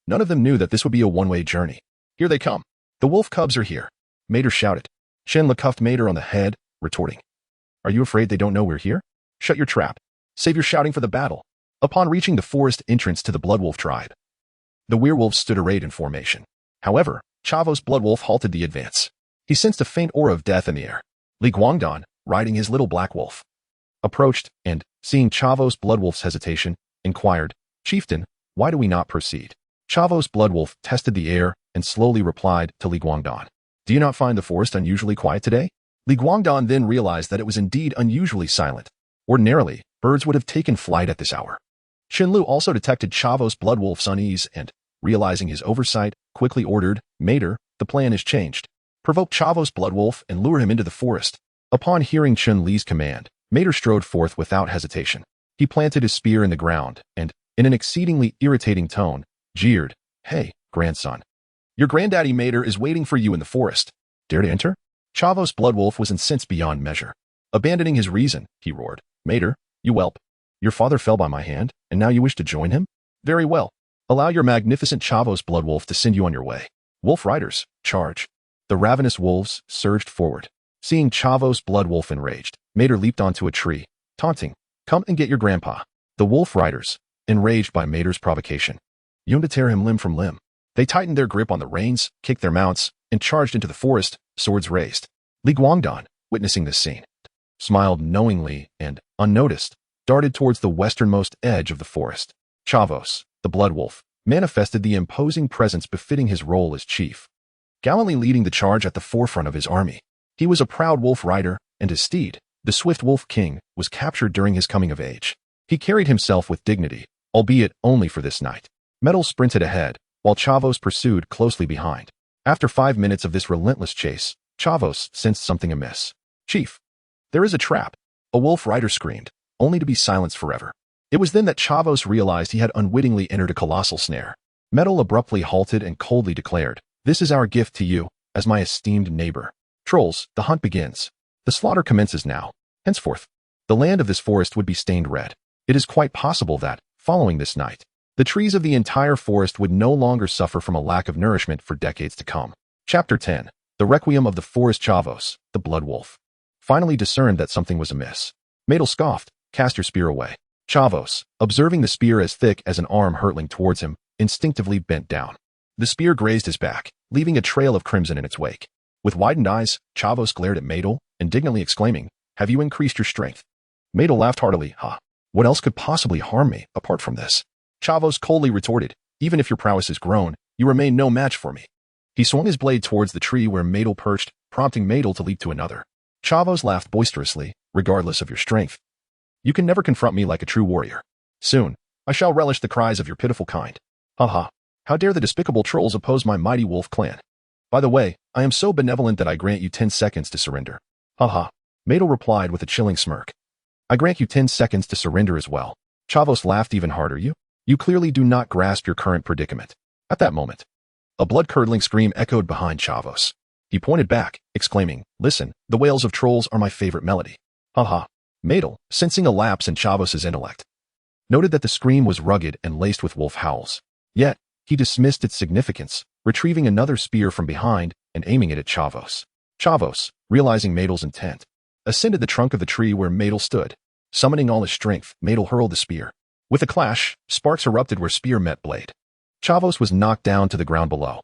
None of them knew that this would be a one-way journey. "Here they come. The wolf cubs are here," Mater shouted. Chen cuffed Mater on the head, retorting, "Are you afraid they don't know we're here? Shut your trap. Save your shouting for the battle." Upon reaching the forest entrance to the Bloodwolf tribe, the werewolves stood arrayed in formation. However, Chavos Bloodwolf halted the advance. He sensed a faint aura of death in the air. Li Guangdan, riding his little black wolf, approached and, seeing Chavos Bloodwolf's hesitation, inquired, "Chieftain, why do we not proceed?" Chavos Bloodwolf tested the air and slowly replied to Li Guangdan, "Do you not find the forest unusually quiet today?" Li Guangdan then realized that it was indeed unusually silent. Ordinarily, birds would have taken flight at this hour. Chen also detected Chavos Bloodwolf's unease and, realizing his oversight, quickly ordered, "Mater, the plan is changed. Provoke Chavos Bloodwolf and lure him into the forest." Upon hearing Chen Li's command, Mater strode forth without hesitation. He planted his spear in the ground and, in an exceedingly irritating tone, jeered, "Hey, grandson. Your granddaddy Mater is waiting for you in the forest. Dare to enter?" Chavos Bloodwolf was incensed beyond measure. Abandoning his reason, he roared, "Mater, you whelp. Your father fell by my hand, and now you wish to join him? Very well. Allow your magnificent Chavos Bloodwolf to send you on your way. Wolf riders, charge." The ravenous wolves surged forward. Seeing Chavos Bloodwolf enraged, Mater leaped onto a tree, taunting, "Come and get your grandpa." The wolf riders, enraged by Mater's provocation, yearned to tear him limb from limb. They tightened their grip on the reins, kicked their mounts, and charged into the forest, swords raised. Li Guangdan, witnessing this scene, smiled knowingly and, unnoticed, darted towards the westernmost edge of the forest. Chavos, the Bloodwolf, manifested the imposing presence befitting his role as chief, gallantly leading the charge at the forefront of his army. He was a proud wolf rider, and his steed, the swift Wolf King, was captured during his coming of age. He carried himself with dignity, albeit only for this night. Metal sprinted ahead, while Chavos pursued closely behind. After 5 minutes of this relentless chase, Chavos sensed something amiss. Chief, there is a trap, a wolf rider screamed, only to be silenced forever. It was then that Chavos realized he had unwittingly entered a colossal snare. Metal abruptly halted and coldly declared, "This is our gift to you, as my esteemed neighbor. Trolls, the hunt begins. The slaughter commences now. Henceforth, the land of this forest would be stained red. It is quite possible that, following this night, the trees of the entire forest would no longer suffer from a lack of nourishment for decades to come." Chapter 10. The Requiem of the Forest. Chavos, the blood wolf, finally discerned that something was amiss. Metal scoffed, "Cast your spear away." Chavos, observing the spear as thick as an arm hurtling towards him, instinctively bent down. The spear grazed his back, leaving a trail of crimson in its wake. With widened eyes, Chavos glared at Metal, indignantly exclaiming, "Have you increased your strength?" Metal laughed heartily. "Ha! What else could possibly harm me, apart from this?" Chavos coldly retorted, "Even if your prowess is grown, you remain no match for me." He swung his blade towards the tree where Metal perched, prompting Metal to leap to another. Chavos laughed boisterously, "Regardless of your strength, you can never confront me like a true warrior. Soon, I shall relish the cries of your pitiful kind. Ha ha! How dare the despicable trolls oppose my mighty wolf clan? By the way, I am so benevolent that I grant you 10 seconds to surrender." "Ha ha!" Metal replied with a chilling smirk. "I grant you 10 seconds to surrender as well." Chavos laughed even harder. You clearly do not grasp your current predicament." At that moment, a blood-curdling scream echoed behind Chavos. He pointed back, exclaiming, "Listen, the wails of trolls are my favorite melody." Ha ha! Metal, sensing a lapse in Chavos' intellect, noted that the scream was rugged and laced with wolf howls. Yet, he dismissed its significance, retrieving another spear from behind and aiming it at Chavos. Chavos, realizing Metal's intent, ascended the trunk of the tree where Metal stood. Summoning all his strength, Metal hurled the spear. With a clash, sparks erupted where spear met blade. Chavos was knocked down to the ground below.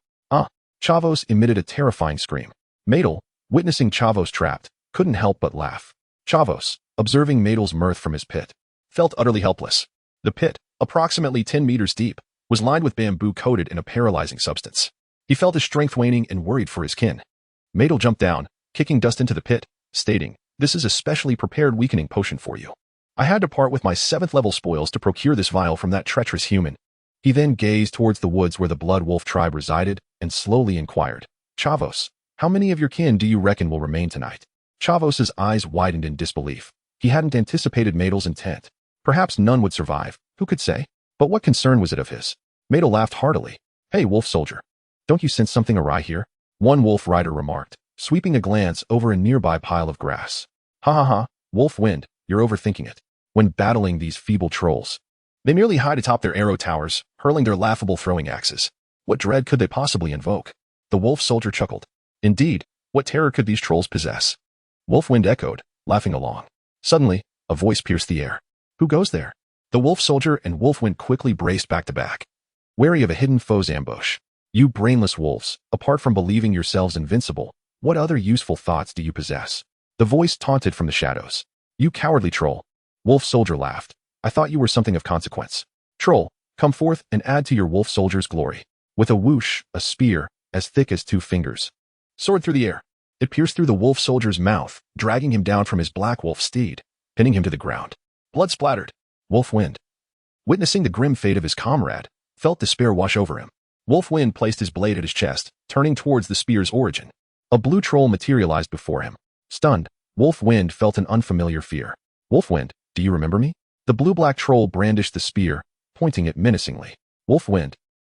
Chavos emitted a terrifying scream. Metal, witnessing Chavos trapped, couldn't help but laugh. Chavos, observing Metal's mirth from his pit, felt utterly helpless. The pit, approximately 10 meters deep, was lined with bamboo coated in a paralyzing substance. He felt his strength waning and worried for his kin. Metal jumped down, kicking dust into the pit, stating, "This is a specially prepared weakening potion for you. I had to part with my 7th level spoils to procure this vial from that treacherous human." He then gazed towards the woods where the blood wolf tribe resided and slowly inquired, "Chavos, how many of your kin do you reckon will remain tonight?" Chavos' eyes widened in disbelief. He hadn't anticipated Metal's intent. Perhaps none would survive, who could say? But what concern was it of his? Metal laughed heartily. "Hey, wolf soldier, don't you sense something awry here?" One wolf rider remarked, sweeping a glance over a nearby pile of grass. "Ha ha ha, wolf wind, you're overthinking it. When battling these feeble trolls, they merely hide atop their arrow towers, hurling their laughable throwing axes. What dread could they possibly invoke?" The wolf soldier chuckled. "Indeed, what terror could these trolls possess?" Wolfwind echoed, laughing along. Suddenly, a voice pierced the air. "Who goes there?" The wolf soldier and Wolfwind quickly braced back to back, wary of a hidden foe's ambush. "You brainless wolves, apart from believing yourselves invincible, what other useful thoughts do you possess?" The voice taunted from the shadows. "You cowardly troll." Wolf soldier laughed. "I thought you were something of consequence. Troll, come forth and add to your wolf soldier's glory." With a whoosh, a spear, as thick as 2 fingers, soared through the air. It pierced through the wolf soldier's mouth, dragging him down from his black wolf steed, pinning him to the ground. Blood splattered. Wolfwind, witnessing the grim fate of his comrade, felt despair wash over him. Wolfwind placed his blade at his chest, turning towards the spear's origin. A blue troll materialized before him. Stunned, Wolfwind felt an unfamiliar fear. "Wolfwind, do you remember me?" The blue-black troll brandished the spear, pointing it menacingly. Wolfwind,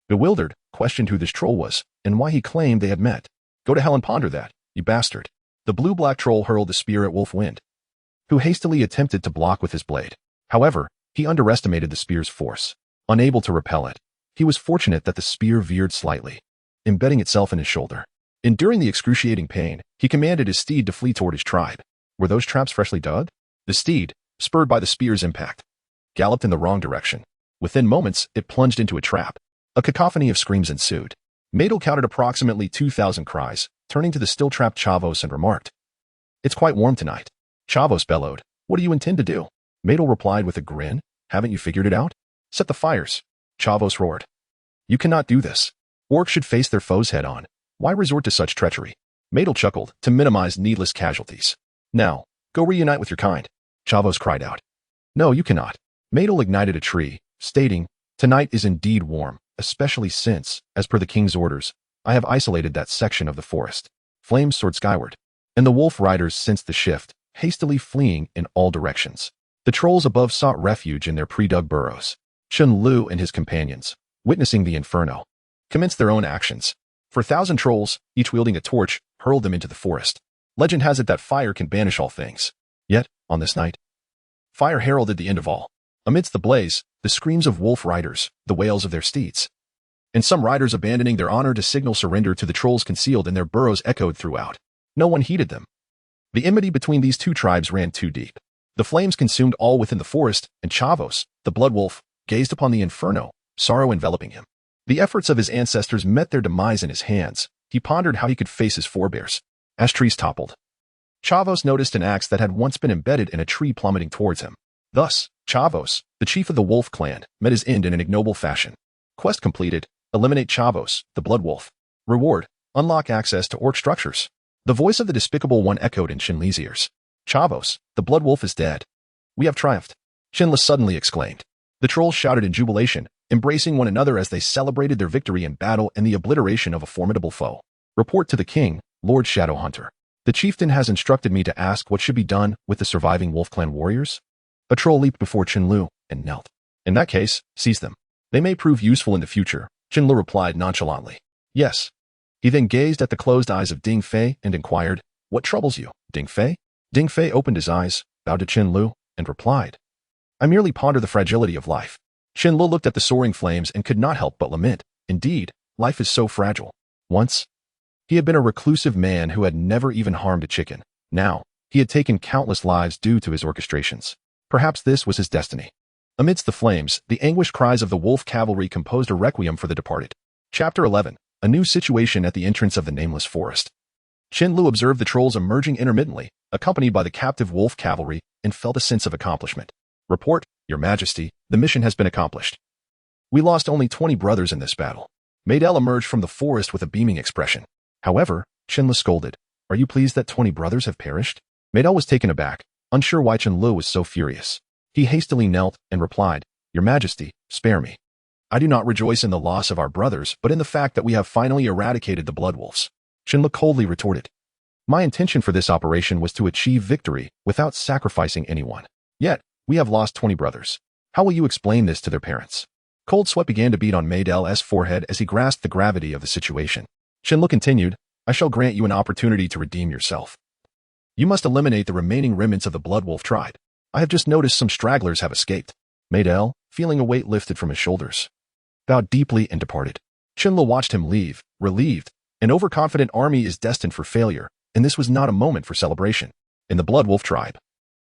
bewildered, questioned who this troll was, and why he claimed they had met. "Go to hell and ponder that, you bastard." The blue-black troll hurled the spear at Wolfwind, who hastily attempted to block with his blade. However, he underestimated the spear's force. Unable to repel it, he was fortunate that the spear veered slightly, embedding itself in his shoulder. Enduring the excruciating pain, he commanded his steed to flee toward his tribe. Were those traps freshly dug? The steed, spurred by the spear's impact, galloped in the wrong direction. Within moments, it plunged into a trap. A cacophony of screams ensued. Metal counted approximately 2,000 cries, turning to the still-trapped Chavos and remarked, "It's quite warm tonight." Chavos bellowed, "What do you intend to do?" Metal replied with a grin, "Haven't you figured it out? Set the fires." Chavos roared, "You cannot do this. Orcs should face their foes head-on. Why resort to such treachery?" Metal chuckled, to minimize needless casualties. "Now, go reunite with your kind." Chavos cried out. "No, you cannot." Metal ignited a tree, stating, "Tonight is indeed warm, especially since, as per the king's orders, I have isolated that section of the forest." Flames soared skyward. and the wolf riders sensed the shift, hastily fleeing in all directions. The trolls above sought refuge in their pre-dug burrows. Chen Lu and his companions, witnessing the inferno, commenced their own actions. For 1,000 trolls, each wielding a torch, hurled them into the forest. Legend has it that fire can banish all things. Yet, on this night, fire heralded the end of all. Amidst the blaze, the screams of wolf riders, the wails of their steeds, and some riders abandoning their honor to signal surrender to the trolls concealed in their burrows echoed throughout. No one heeded them. The enmity between these two tribes ran too deep. The flames consumed all within the forest, and Chavos, the blood wolf, gazed upon the inferno, sorrow enveloping him. The efforts of his ancestors met their demise in his hands. He pondered how he could face his forebears. As trees toppled, Chavos noticed an axe that had once been embedded in a tree plummeting towards him. Thus, Chavos, the chief of the wolf clan, met his end in an ignoble fashion. Quest completed. Eliminate Chavos, the blood wolf. Reward. Unlock access to orc structures. The voice of the despicable one echoed in Shinli's ears. Chavos, the blood wolf is dead. We have triumphed. Shinli suddenly exclaimed. The trolls shouted in jubilation, embracing one another as they celebrated their victory in battle and the obliteration of a formidable foe. Report to the king, Lord Shadowhunter. The chieftain has instructed me to ask what should be done with the surviving wolf clan warriors. A troll leaped before Chen-Lu and knelt. In that case, seize them. They may prove useful in the future, Chen-Lu replied nonchalantly. Yes. He then gazed at the closed eyes of Ding Fei and inquired, What troubles you, Ding Fei? Ding Fei opened his eyes, bowed to Chen-Lu, and replied, I merely ponder the fragility of life. Chen-Lu looked at the soaring flames and could not help but lament. Indeed, life is so fragile. Once, he had been a reclusive man who had never even harmed a chicken. Now, he had taken countless lives due to his orchestrations. Perhaps this was his destiny. Amidst the flames, the anguished cries of the wolf cavalry composed a requiem for the departed. Chapter 11. A new situation at the entrance of the nameless forest. Chen-Lu observed the trolls emerging intermittently, accompanied by the captive wolf cavalry, and felt a sense of accomplishment. Report, Your Majesty, the mission has been accomplished. We lost only 20 brothers in this battle. Maidel emerged from the forest with a beaming expression. However, Chen-Lu scolded. Are you pleased that 20 brothers have perished? Maidel was taken aback, unsure why Chen-Lu was so furious. He hastily knelt and replied, Your Majesty, spare me. I do not rejoice in the loss of our brothers, but in the fact that we have finally eradicated the blood wolves. Chen-Lu coldly retorted. My intention for this operation was to achieve victory without sacrificing anyone. Yet, we have lost 20 brothers. How will you explain this to their parents? Cold sweat began to beat on Maidel's forehead as he grasped the gravity of the situation. Chen-Lu continued, I shall grant you an opportunity to redeem yourself. You must eliminate the remaining remnants of the blood wolf tribe. I have just noticed some stragglers have escaped. Maidel, feeling a weight lifted from his shoulders, bowed deeply and departed. Chen-Lu watched him leave, relieved. An overconfident army is destined for failure, and this was not a moment for celebration. In the blood wolf tribe,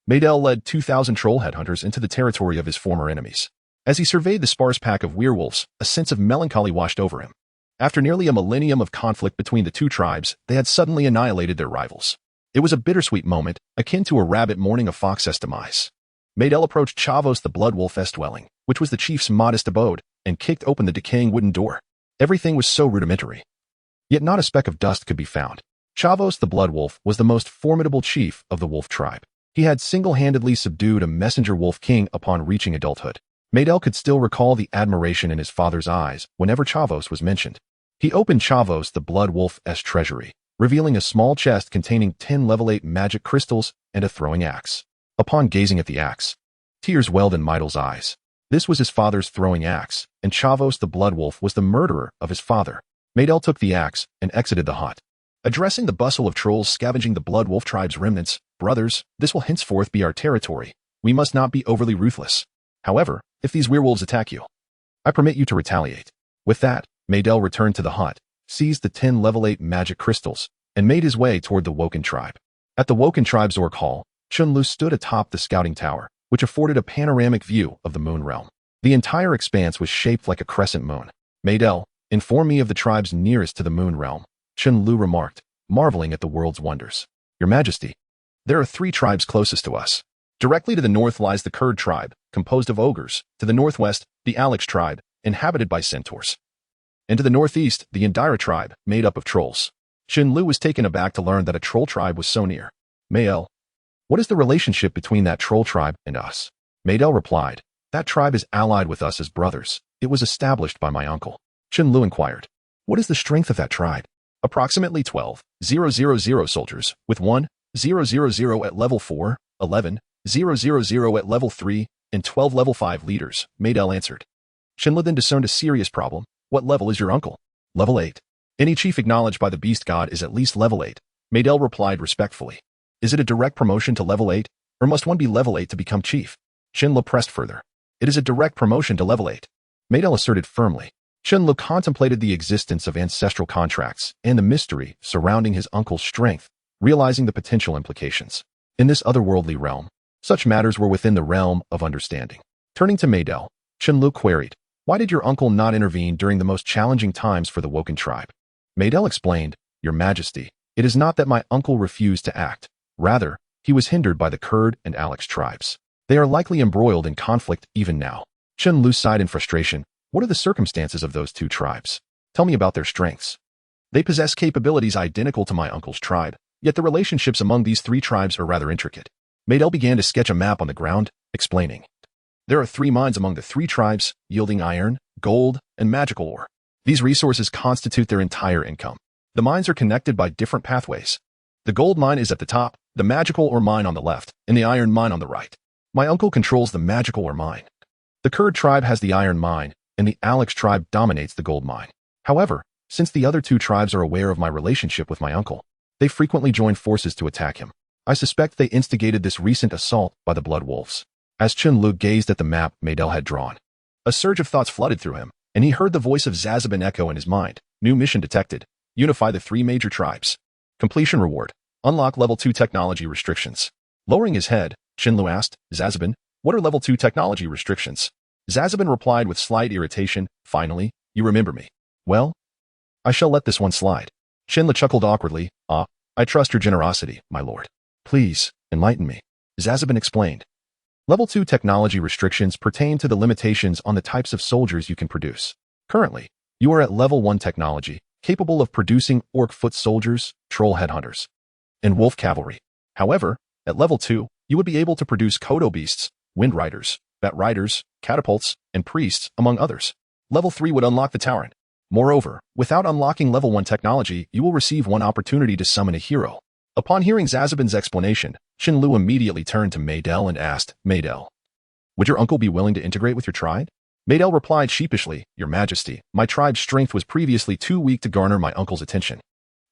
Maidel led 2,000 troll headhunters into the territory of his former enemies. As he surveyed the sparse pack of werewolves, a sense of melancholy washed over him. After nearly a millennium of conflict between the two tribes, they had suddenly annihilated their rivals. It was a bittersweet moment, akin to a rabbit mourning a fox's demise. Maidel approached Chavos the blood wolf's dwelling, which was the chief's modest abode, and kicked open the decaying wooden door. Everything was so rudimentary. Yet not a speck of dust could be found. Chavos the blood wolf was the most formidable chief of the wolf tribe. He had single-handedly subdued a messenger wolf king upon reaching adulthood. Maidel could still recall the admiration in his father's eyes whenever Chavos was mentioned. He opened Chavos the blood wolf's treasury, revealing a small chest containing 10 level 8 magic crystals and a throwing axe. Upon gazing at the axe, tears welled in Maidel's eyes. This was his father's throwing axe, and Chavos the blood wolf was the murderer of his father. Maidel took the axe and exited the hut. Addressing the bustle of trolls scavenging the blood wolf tribe's remnants, Brothers, this will henceforth be our territory. We must not be overly ruthless. However, if these werewolves attack you, I permit you to retaliate. With that, Maidel returned to the hut, seized the 10 level 8 magic crystals, and made his way toward the Woken tribe. At the Woken tribe's Orc Hall, Chen-Lu stood atop the scouting tower, which afforded a panoramic view of the moon realm. The entire expanse was shaped like a crescent moon. Maidel, inform me of the tribes nearest to the moon realm, Chen-Lu remarked, marveling at the world's wonders. Your Majesty, there are 3 tribes closest to us. Directly to the north lies the Kurd tribe, composed of ogres. To the northwest, the Alex tribe, inhabited by centaurs. And to the northeast, the Indira tribe, made up of trolls. Chen-Lu was taken aback to learn that a troll tribe was so near. Mael, what is the relationship between that troll tribe and us? Maidel replied, that tribe is allied with us as brothers. It was established by my uncle. Chen-Lu inquired, what is the strength of that tribe? Approximately 12,000 soldiers, with 1,000 at level 4, 11,000 at level 3, and 12 level 5 leaders, Maydell answered. Chen then discerned a serious problem. What level is your uncle? Level 8. Any chief acknowledged by the beast god is at least level 8, Maydell replied respectfully. Is it a direct promotion to level 8, or must one be level 8 to become chief? Chen pressed further. It is a direct promotion to level 8, Maydell asserted firmly. Chen contemplated the existence of ancestral contracts and the mystery surrounding his uncle's strength, realizing the potential implications. In this otherworldly realm, such matters were within the realm of understanding. Turning to Maydell, Chen queried, why did your uncle not intervene during the most challenging times for the Woken tribe? Maydell explained, Your Majesty, it is not that my uncle refused to act. Rather, he was hindered by the Kurd and Alex tribes. They are likely embroiled in conflict even now. Chen sighed in frustration. What are the circumstances of those two tribes? Tell me about their strengths. They possess capabilities identical to my uncle's tribe, yet the relationships among these three tribes are rather intricate. Maydell began to sketch a map on the ground, explaining. There are 3 mines among the 3 tribes, yielding iron, gold, and magical ore. These resources constitute their entire income. The mines are connected by different pathways. The gold mine is at the top, the magical ore mine on the left, and the iron mine on the right. My uncle controls the magical ore mine. The Kurd tribe has the iron mine, and the Alex tribe dominates the gold mine. However, since the other 2 tribes are aware of my relationship with my uncle, they frequently join forces to attack him. I suspect they instigated this recent assault by the Blood Wolves. As Chen gazed at the map Maydell had drawn, a surge of thoughts flooded through him, and he heard the voice of Zazabin echo in his mind. New mission detected. Unify the 3 major tribes. Completion reward. Unlock level 2 technology restrictions. Lowering his head, Chen asked, Zazabin, what are level 2 technology restrictions? Zazabin replied with slight irritation, finally, you remember me. Well, I shall let this one slide. Chen chuckled awkwardly. I trust your generosity, my lord. Please, enlighten me. Zazabin explained. Level 2 technology restrictions pertain to the limitations on the types of soldiers you can produce. Currently, you are at level 1 technology, capable of producing orc foot soldiers, troll headhunters, and wolf cavalry. However, at level 2, you would be able to produce kodo beasts, wind riders, bat riders, catapults, and priests, among others. Level 3 would unlock the Tauren. Moreover, without unlocking level 1 technology, you will receive 1 opportunity to summon a hero. Upon hearing Zazabin's explanation, Chen immediately turned to Maydell and asked, Maydell, would your uncle be willing to integrate with your tribe? Maydell replied sheepishly, Your Majesty, my tribe's strength was previously too weak to garner my uncle's attention.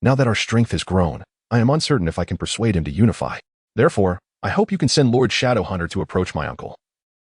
Now that our strength has grown, I am uncertain if I can persuade him to unify. Therefore, I hope you can send Lord Shadowhunter to approach my uncle.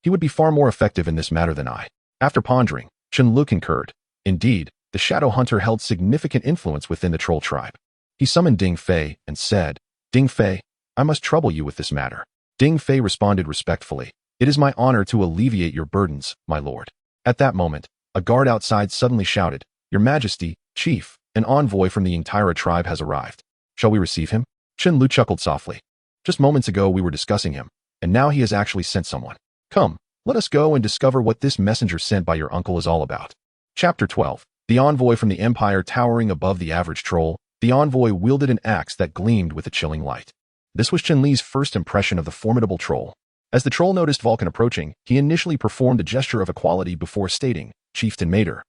He would be far more effective in this matter than I. After pondering, Chen concurred. Indeed, the Shadowhunter held significant influence within the troll tribe. He summoned Ding Fei and said, Ding Fei, I must trouble you with this matter. Ding Fei responded respectfully, It is my honor to alleviate your burdens, my lord. At that moment, a guard outside suddenly shouted, Your Majesty, Chief, an envoy from the entire tribe has arrived. Shall we receive him? Chen chuckled softly. Just moments ago we were discussing him, and now he has actually sent someone. Come, let us go and discover what this messenger sent by your uncle is all about. Chapter 12. The envoy from the Empire towering above the average troll, the envoy wielded an axe that gleamed with a chilling light. This was Chen first impression of the formidable troll. As the troll noticed Vulcan approaching, he initially performed a gesture of equality before stating, Chieftain Mater,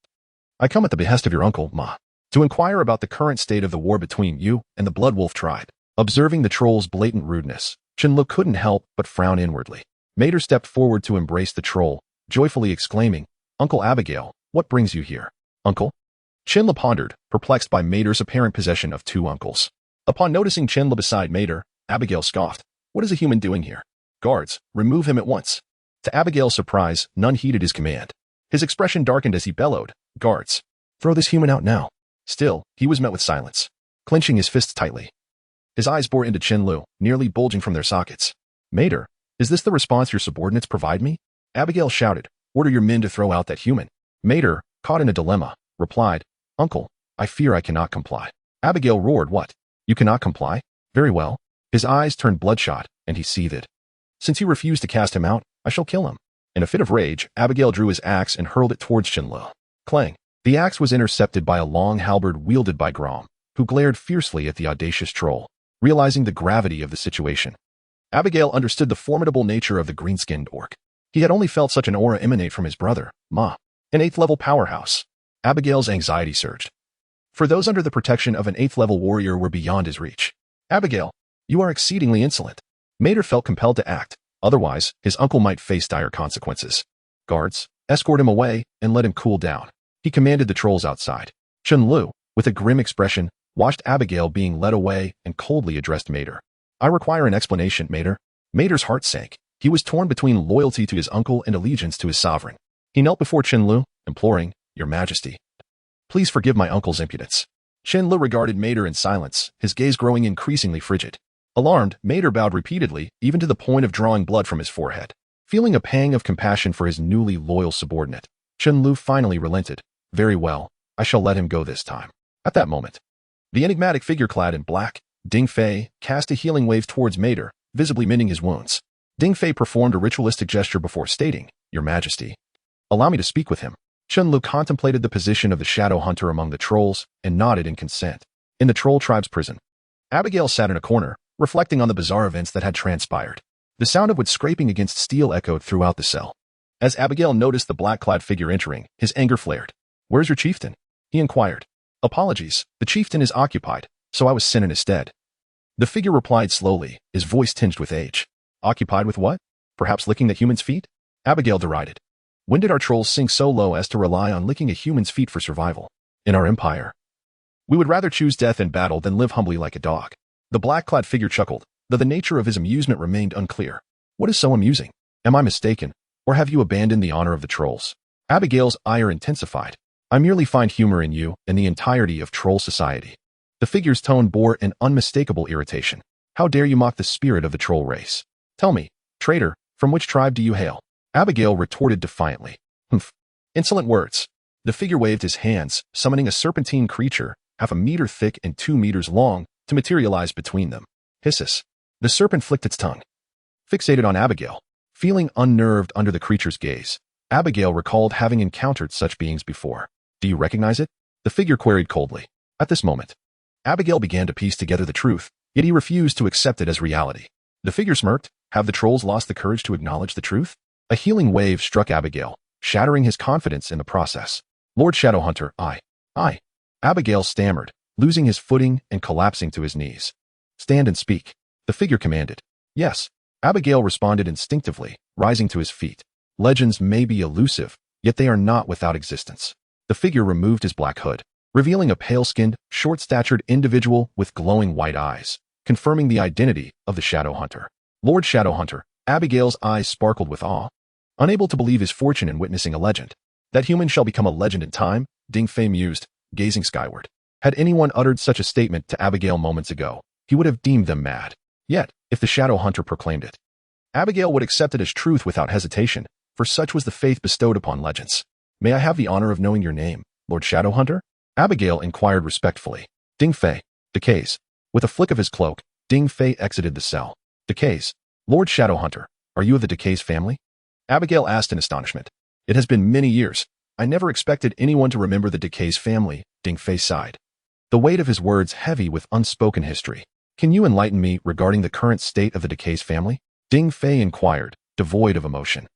I come at the behest of your uncle, Ma, to inquire about the current state of the war between you and the Blood Wolf tribe. Observing the troll's blatant rudeness, Chen couldn't help but frown inwardly. Mater stepped forward to embrace the troll, joyfully exclaiming, Uncle Abigail, what brings you here? Uncle? Chen pondered, perplexed by Mater's apparent possession of 2 uncles. Upon noticing Chen beside Mater, Abigail scoffed, What is a human doing here? Guards, remove him at once. To Abigail's surprise, none heeded his command. His expression darkened as he bellowed, Guards, throw this human out now. Still, he was met with silence. Clenching his fists tightly, his eyes bore into Chen nearly bulging from their sockets. Mater, is this the response your subordinates provide me? Abigail shouted, Order your men to throw out that human. Mater, caught in a dilemma, replied, Uncle, I fear I cannot comply. Abigail roared, What? You cannot comply? Very well. His eyes turned bloodshot, and he seethed. Since you refuse to cast him out, I shall kill him. In a fit of rage, Abigail drew his axe and hurled it towards Chen. Clang. The axe was intercepted by a long halberd wielded by Grom, who glared fiercely at the audacious troll. Realizing the gravity of the situation, Abigail understood the formidable nature of the green-skinned orc. He had only felt such an aura emanate from his brother, Ma, an 8th-level powerhouse. Abigail's anxiety surged. for those under the protection of an 8th-level warrior were beyond his reach. Abigail, you are exceedingly insolent. Mater felt compelled to act, otherwise his uncle might face dire consequences. Guards, escort him away and let him cool down. He commanded the trolls outside. Chen Lu, with a grim expression, watched Abigail being led away and coldly addressed Mater. I require an explanation, Mater. Mater's heart sank. He was torn between loyalty to his uncle and allegiance to his sovereign. He knelt before Chen Lu, imploring, Your Majesty, please forgive my uncle's impudence. Chen Lu regarded Mater in silence, his gaze growing increasingly frigid. Alarmed, Mater bowed repeatedly, even to the point of drawing blood from his forehead. Feeling a pang of compassion for his newly loyal subordinate, Chen Lu finally relented. Very well, I shall let him go this time. At that moment, the enigmatic figure clad in black, Ding Fei, cast a healing wave towards Mater, visibly mending his wounds. Ding Fei performed a ritualistic gesture before stating, Your Majesty, allow me to speak with him. Chen Lu contemplated the position of the shadow hunter among the trolls and nodded in consent. In the troll tribe's prison, Abigail sat in a corner, reflecting on the bizarre events that had transpired. The sound of wood scraping against steel echoed throughout the cell. As Abigail noticed the black-clad figure entering, his anger flared. Where's your chieftain? He inquired. Apologies, the chieftain is occupied, so I was sent in his stead. The figure replied slowly, his voice tinged with age. Occupied with what? Perhaps licking the human's feet? Abigail derided. When did our trolls sink so low as to rely on licking a human's feet for survival? In our empire, we would rather choose death in battle than live humbly like a dog. The black-clad figure chuckled, though the nature of his amusement remained unclear. What is so amusing? Am I mistaken, or have you abandoned the honor of the trolls? Abigail's ire intensified. I merely find humor in you and the entirety of troll society. The figure's tone bore an unmistakable irritation. How dare you mock the spirit of the troll race? Tell me, traitor, from which tribe do you hail? Abigail retorted defiantly. Humph. Insolent words. The figure waved his hands, summoning a serpentine creature, half a meter thick and 2 meters long, to materialize between them. Hisses. The serpent flicked its tongue. Fixated on Abigail, feeling unnerved under the creature's gaze, Abigail recalled having encountered such beings before. Do you recognize it? The figure queried coldly. At this moment, Abigail began to piece together the truth, yet he refused to accept it as reality. The figure smirked. Have the trolls lost the courage to acknowledge the truth? A healing wave struck Abigail, shattering his confidence in the process. Lord Shadowhunter, I. Abigail stammered, losing his footing and collapsing to his knees. Stand and speak. The figure commanded. Yes. Abigail responded instinctively, rising to his feet. Legends may be elusive, yet they are not without existence. The figure removed his black hood, revealing a pale-skinned, short-statured individual with glowing white eyes, confirming the identity of the Shadowhunter. Lord Shadowhunter, Abigail's eyes sparkled with awe. Unable to believe his fortune in witnessing a legend. That human shall become a legend in time, Ding Fei mused, gazing skyward. Had anyone uttered such a statement to Abigail moments ago, he would have deemed them mad. Yet, if the Shadowhunter proclaimed it, Abigail would accept it as truth without hesitation, for such was the faith bestowed upon legends. May I have the honor of knowing your name, Lord Shadowhunter? Abigail inquired respectfully. Ding Fei, decays. With a flick of his cloak, Ding Fei exited the cell. Decays. Lord Shadowhunter, are you of the Decays family? Abigail asked in astonishment. It has been many years. I never expected anyone to remember the Decays family, Ding Fei sighed. The weight of his words heavy with unspoken history. Can you enlighten me regarding the current state of the Decays family? Ding Fei inquired, devoid of emotion.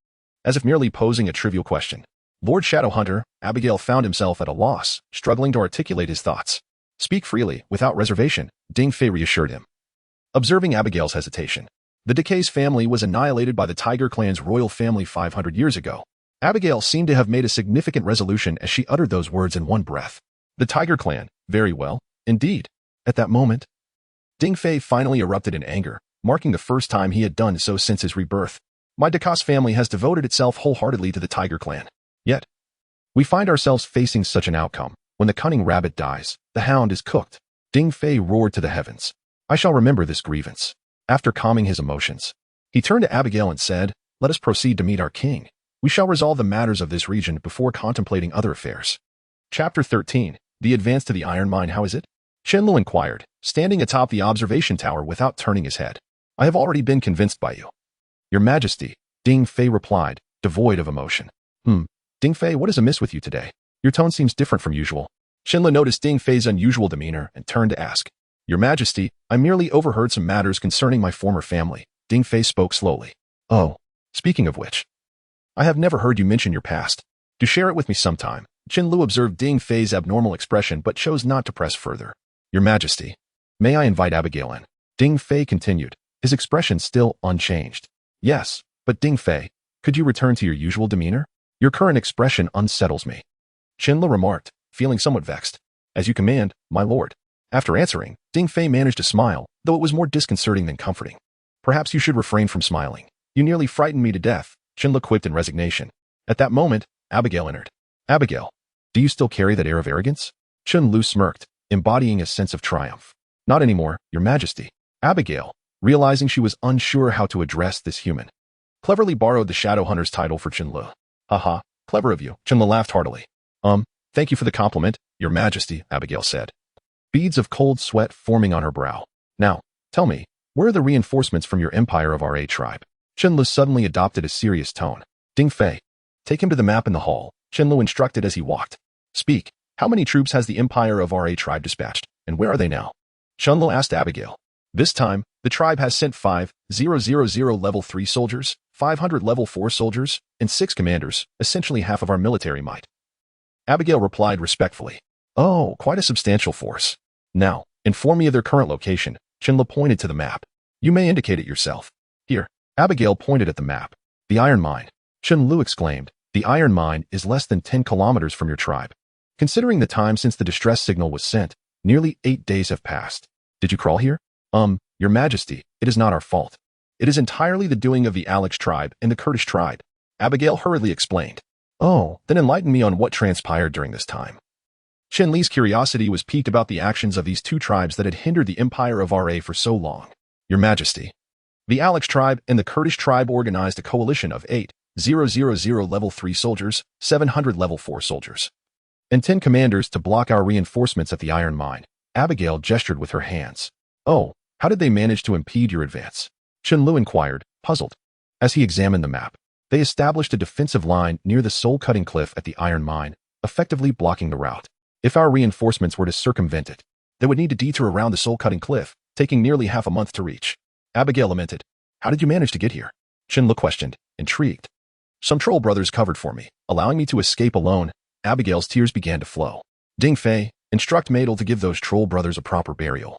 As if merely posing a trivial question. Lord Shadowhunter, Abigail found himself at a loss, struggling to articulate his thoughts. Speak freely, without reservation, Ding Fei reassured him. Observing Abigail's hesitation, the Decays family was annihilated by the Tiger clan's royal family 500 years ago. Abigail seemed to have made a significant resolution as she uttered those words in one breath. The Tiger clan, very well, indeed. At that moment, Ding Fei finally erupted in anger, marking the first time he had done so since his rebirth. My Decays family has devoted itself wholeheartedly to the Tiger clan. Yet, we find ourselves facing such an outcome. When the cunning rabbit dies, the hound is cooked. Ding Fei roared to the heavens. I shall remember this grievance. After calming his emotions, he turned to Abigail and said, Let us proceed to meet our king. We shall resolve the matters of this region before contemplating other affairs. Chapter 13. The advance to the iron mine, how is it? Chen Lu inquired, standing atop the observation tower without turning his head. I have already been convinced by you. Your Majesty, Ding Fei replied, devoid of emotion. Ding Fei, what is amiss with you today? Your tone seems different from usual. Chen Lu noticed Ding Fei's unusual demeanor and turned to ask. Your Majesty, I merely overheard some matters concerning my former family. Ding Fei spoke slowly. Oh, speaking of which, I have never heard you mention your past. Do share it with me sometime. Chen Lu observed Ding Fei's abnormal expression but chose not to press further. Your Majesty, may I invite Abigail in? Ding Fei continued, his expression still unchanged. Yes, but Ding Fei, could you return to your usual demeanor? Your current expression unsettles me. Chen Lu remarked, feeling somewhat vexed. As you command, my lord. After answering, Ding Fei managed to smile, though it was more disconcerting than comforting. Perhaps you should refrain from smiling. You nearly frightened me to death, Chen Lu quipped in resignation. At that moment, Abigail entered. Abigail, do you still carry that air of arrogance? Chen Lu smirked, embodying a sense of triumph. Not anymore, Your Majesty. Abigail, realizing she was unsure how to address this human, cleverly borrowed the Shadowhunter's title for Chen Lu. Haha, clever of you, Chen Lu laughed heartily. Thank you for the compliment, Your Majesty, Abigail said. Beads of cold sweat forming on her brow. Now, tell me, where are the reinforcements from your Empire of RA tribe? Chen Lu suddenly adopted a serious tone. Ding Fei, take him to the map in the hall, Chen Lu instructed as he walked. Speak, how many troops has the Empire of RA tribe dispatched, and where are they now? Chen Lu asked Abigail. This time, the tribe has sent 5,000 level 3 soldiers, 500 level 4 soldiers, and 6 commanders, essentially half of our military might. Abigail replied respectfully. Oh, quite a substantial force. Now, inform me of their current location, Chen Lu pointed to the map. You may indicate it yourself. Here, Abigail pointed at the map. The iron mine. Chen Lu exclaimed. The iron mine is less than 10 kilometers from your tribe. Considering the time since the distress signal was sent, nearly 8 days have passed. Did you crawl here? Your Majesty, it is not our fault. It is entirely the doing of the Alex tribe and the Kurdish tribe, Abigail hurriedly explained. Oh, then enlighten me on what transpired during this time. Chen Li's curiosity was piqued about the actions of these two tribes that had hindered the Empire of RA for so long. Your Majesty, the Alex tribe and the Kurdish tribe organized a coalition of 8,000 level 3 soldiers, 700 level 4 soldiers, and 10 commanders to block our reinforcements at the iron mine. Abigail gestured with her hands. Oh, how did they manage to impede your advance? Chen Lu inquired, puzzled. As he examined the map, they established a defensive line near the soul-cutting cliff at the iron mine, effectively blocking the route. If our reinforcements were to circumvent it, they would need to detour around the soul-cutting cliff, taking nearly half a month to reach. Abigail lamented. How did you manage to get here? Chen Lu questioned, intrigued. Some troll brothers covered for me, allowing me to escape alone. Abigail's tears began to flow. Ding Fei, instruct Madel to give those troll brothers a proper burial.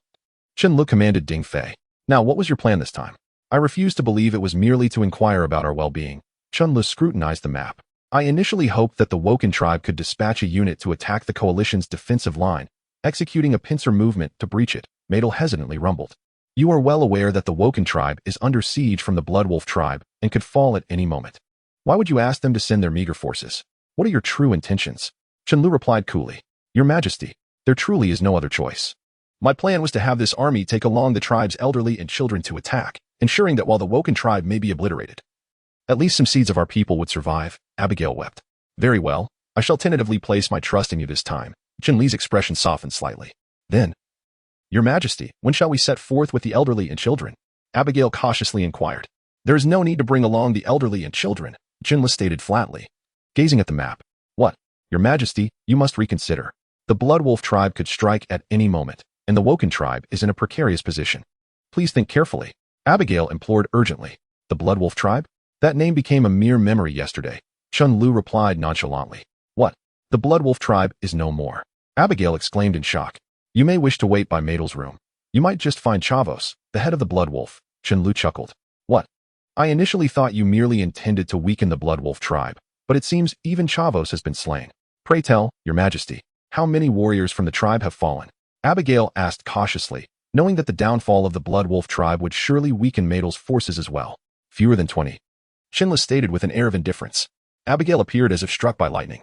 Chen Lu commanded Ding Fei. Now, what was your plan this time? I refuse to believe it was merely to inquire about our well-being. Chen Lu scrutinized the map. I initially hoped that the Woken tribe could dispatch a unit to attack the coalition's defensive line, executing a pincer movement to breach it. Madel hesitantly rumbled. You are well aware that the Woken tribe is under siege from the Bloodwolf tribe and could fall at any moment. Why would you ask them to send their meager forces? What are your true intentions? Chen Lu replied coolly. Your Majesty, there truly is no other choice. My plan was to have this army take along the tribe's elderly and children to attack, ensuring that while the Woken tribe may be obliterated, at least some seeds of our people would survive. Abigail wept. Very well, I shall tentatively place my trust in you this time. Chen Li's expression softened slightly. Then, Your Majesty, when shall we set forth with the elderly and children? Abigail cautiously inquired. There is no need to bring along the elderly and children, Chen Li stated flatly, gazing at the map. What? Your Majesty, you must reconsider. The Bloodwolf tribe could strike at any moment, and the Woken tribe is in a precarious position. Please think carefully. Abigail implored urgently. The Bloodwolf tribe? That name became a mere memory yesterday. Chen Lu replied nonchalantly. What? The Bloodwolf tribe is no more. Abigail exclaimed in shock. You may wish to wait by Madel's room. You might just find Chavos, the head of the Bloodwolf. Chen Lu chuckled. What? I initially thought you merely intended to weaken the Bloodwolf tribe, but it seems even Chavos has been slain. Pray tell, Your Majesty, how many warriors from the tribe have fallen? Abigail asked cautiously, knowing that the downfall of the Bloodwolf tribe would surely weaken Madel's forces as well. Fewer than 20. Chen Li stated with an air of indifference. Abigail appeared as if struck by lightning,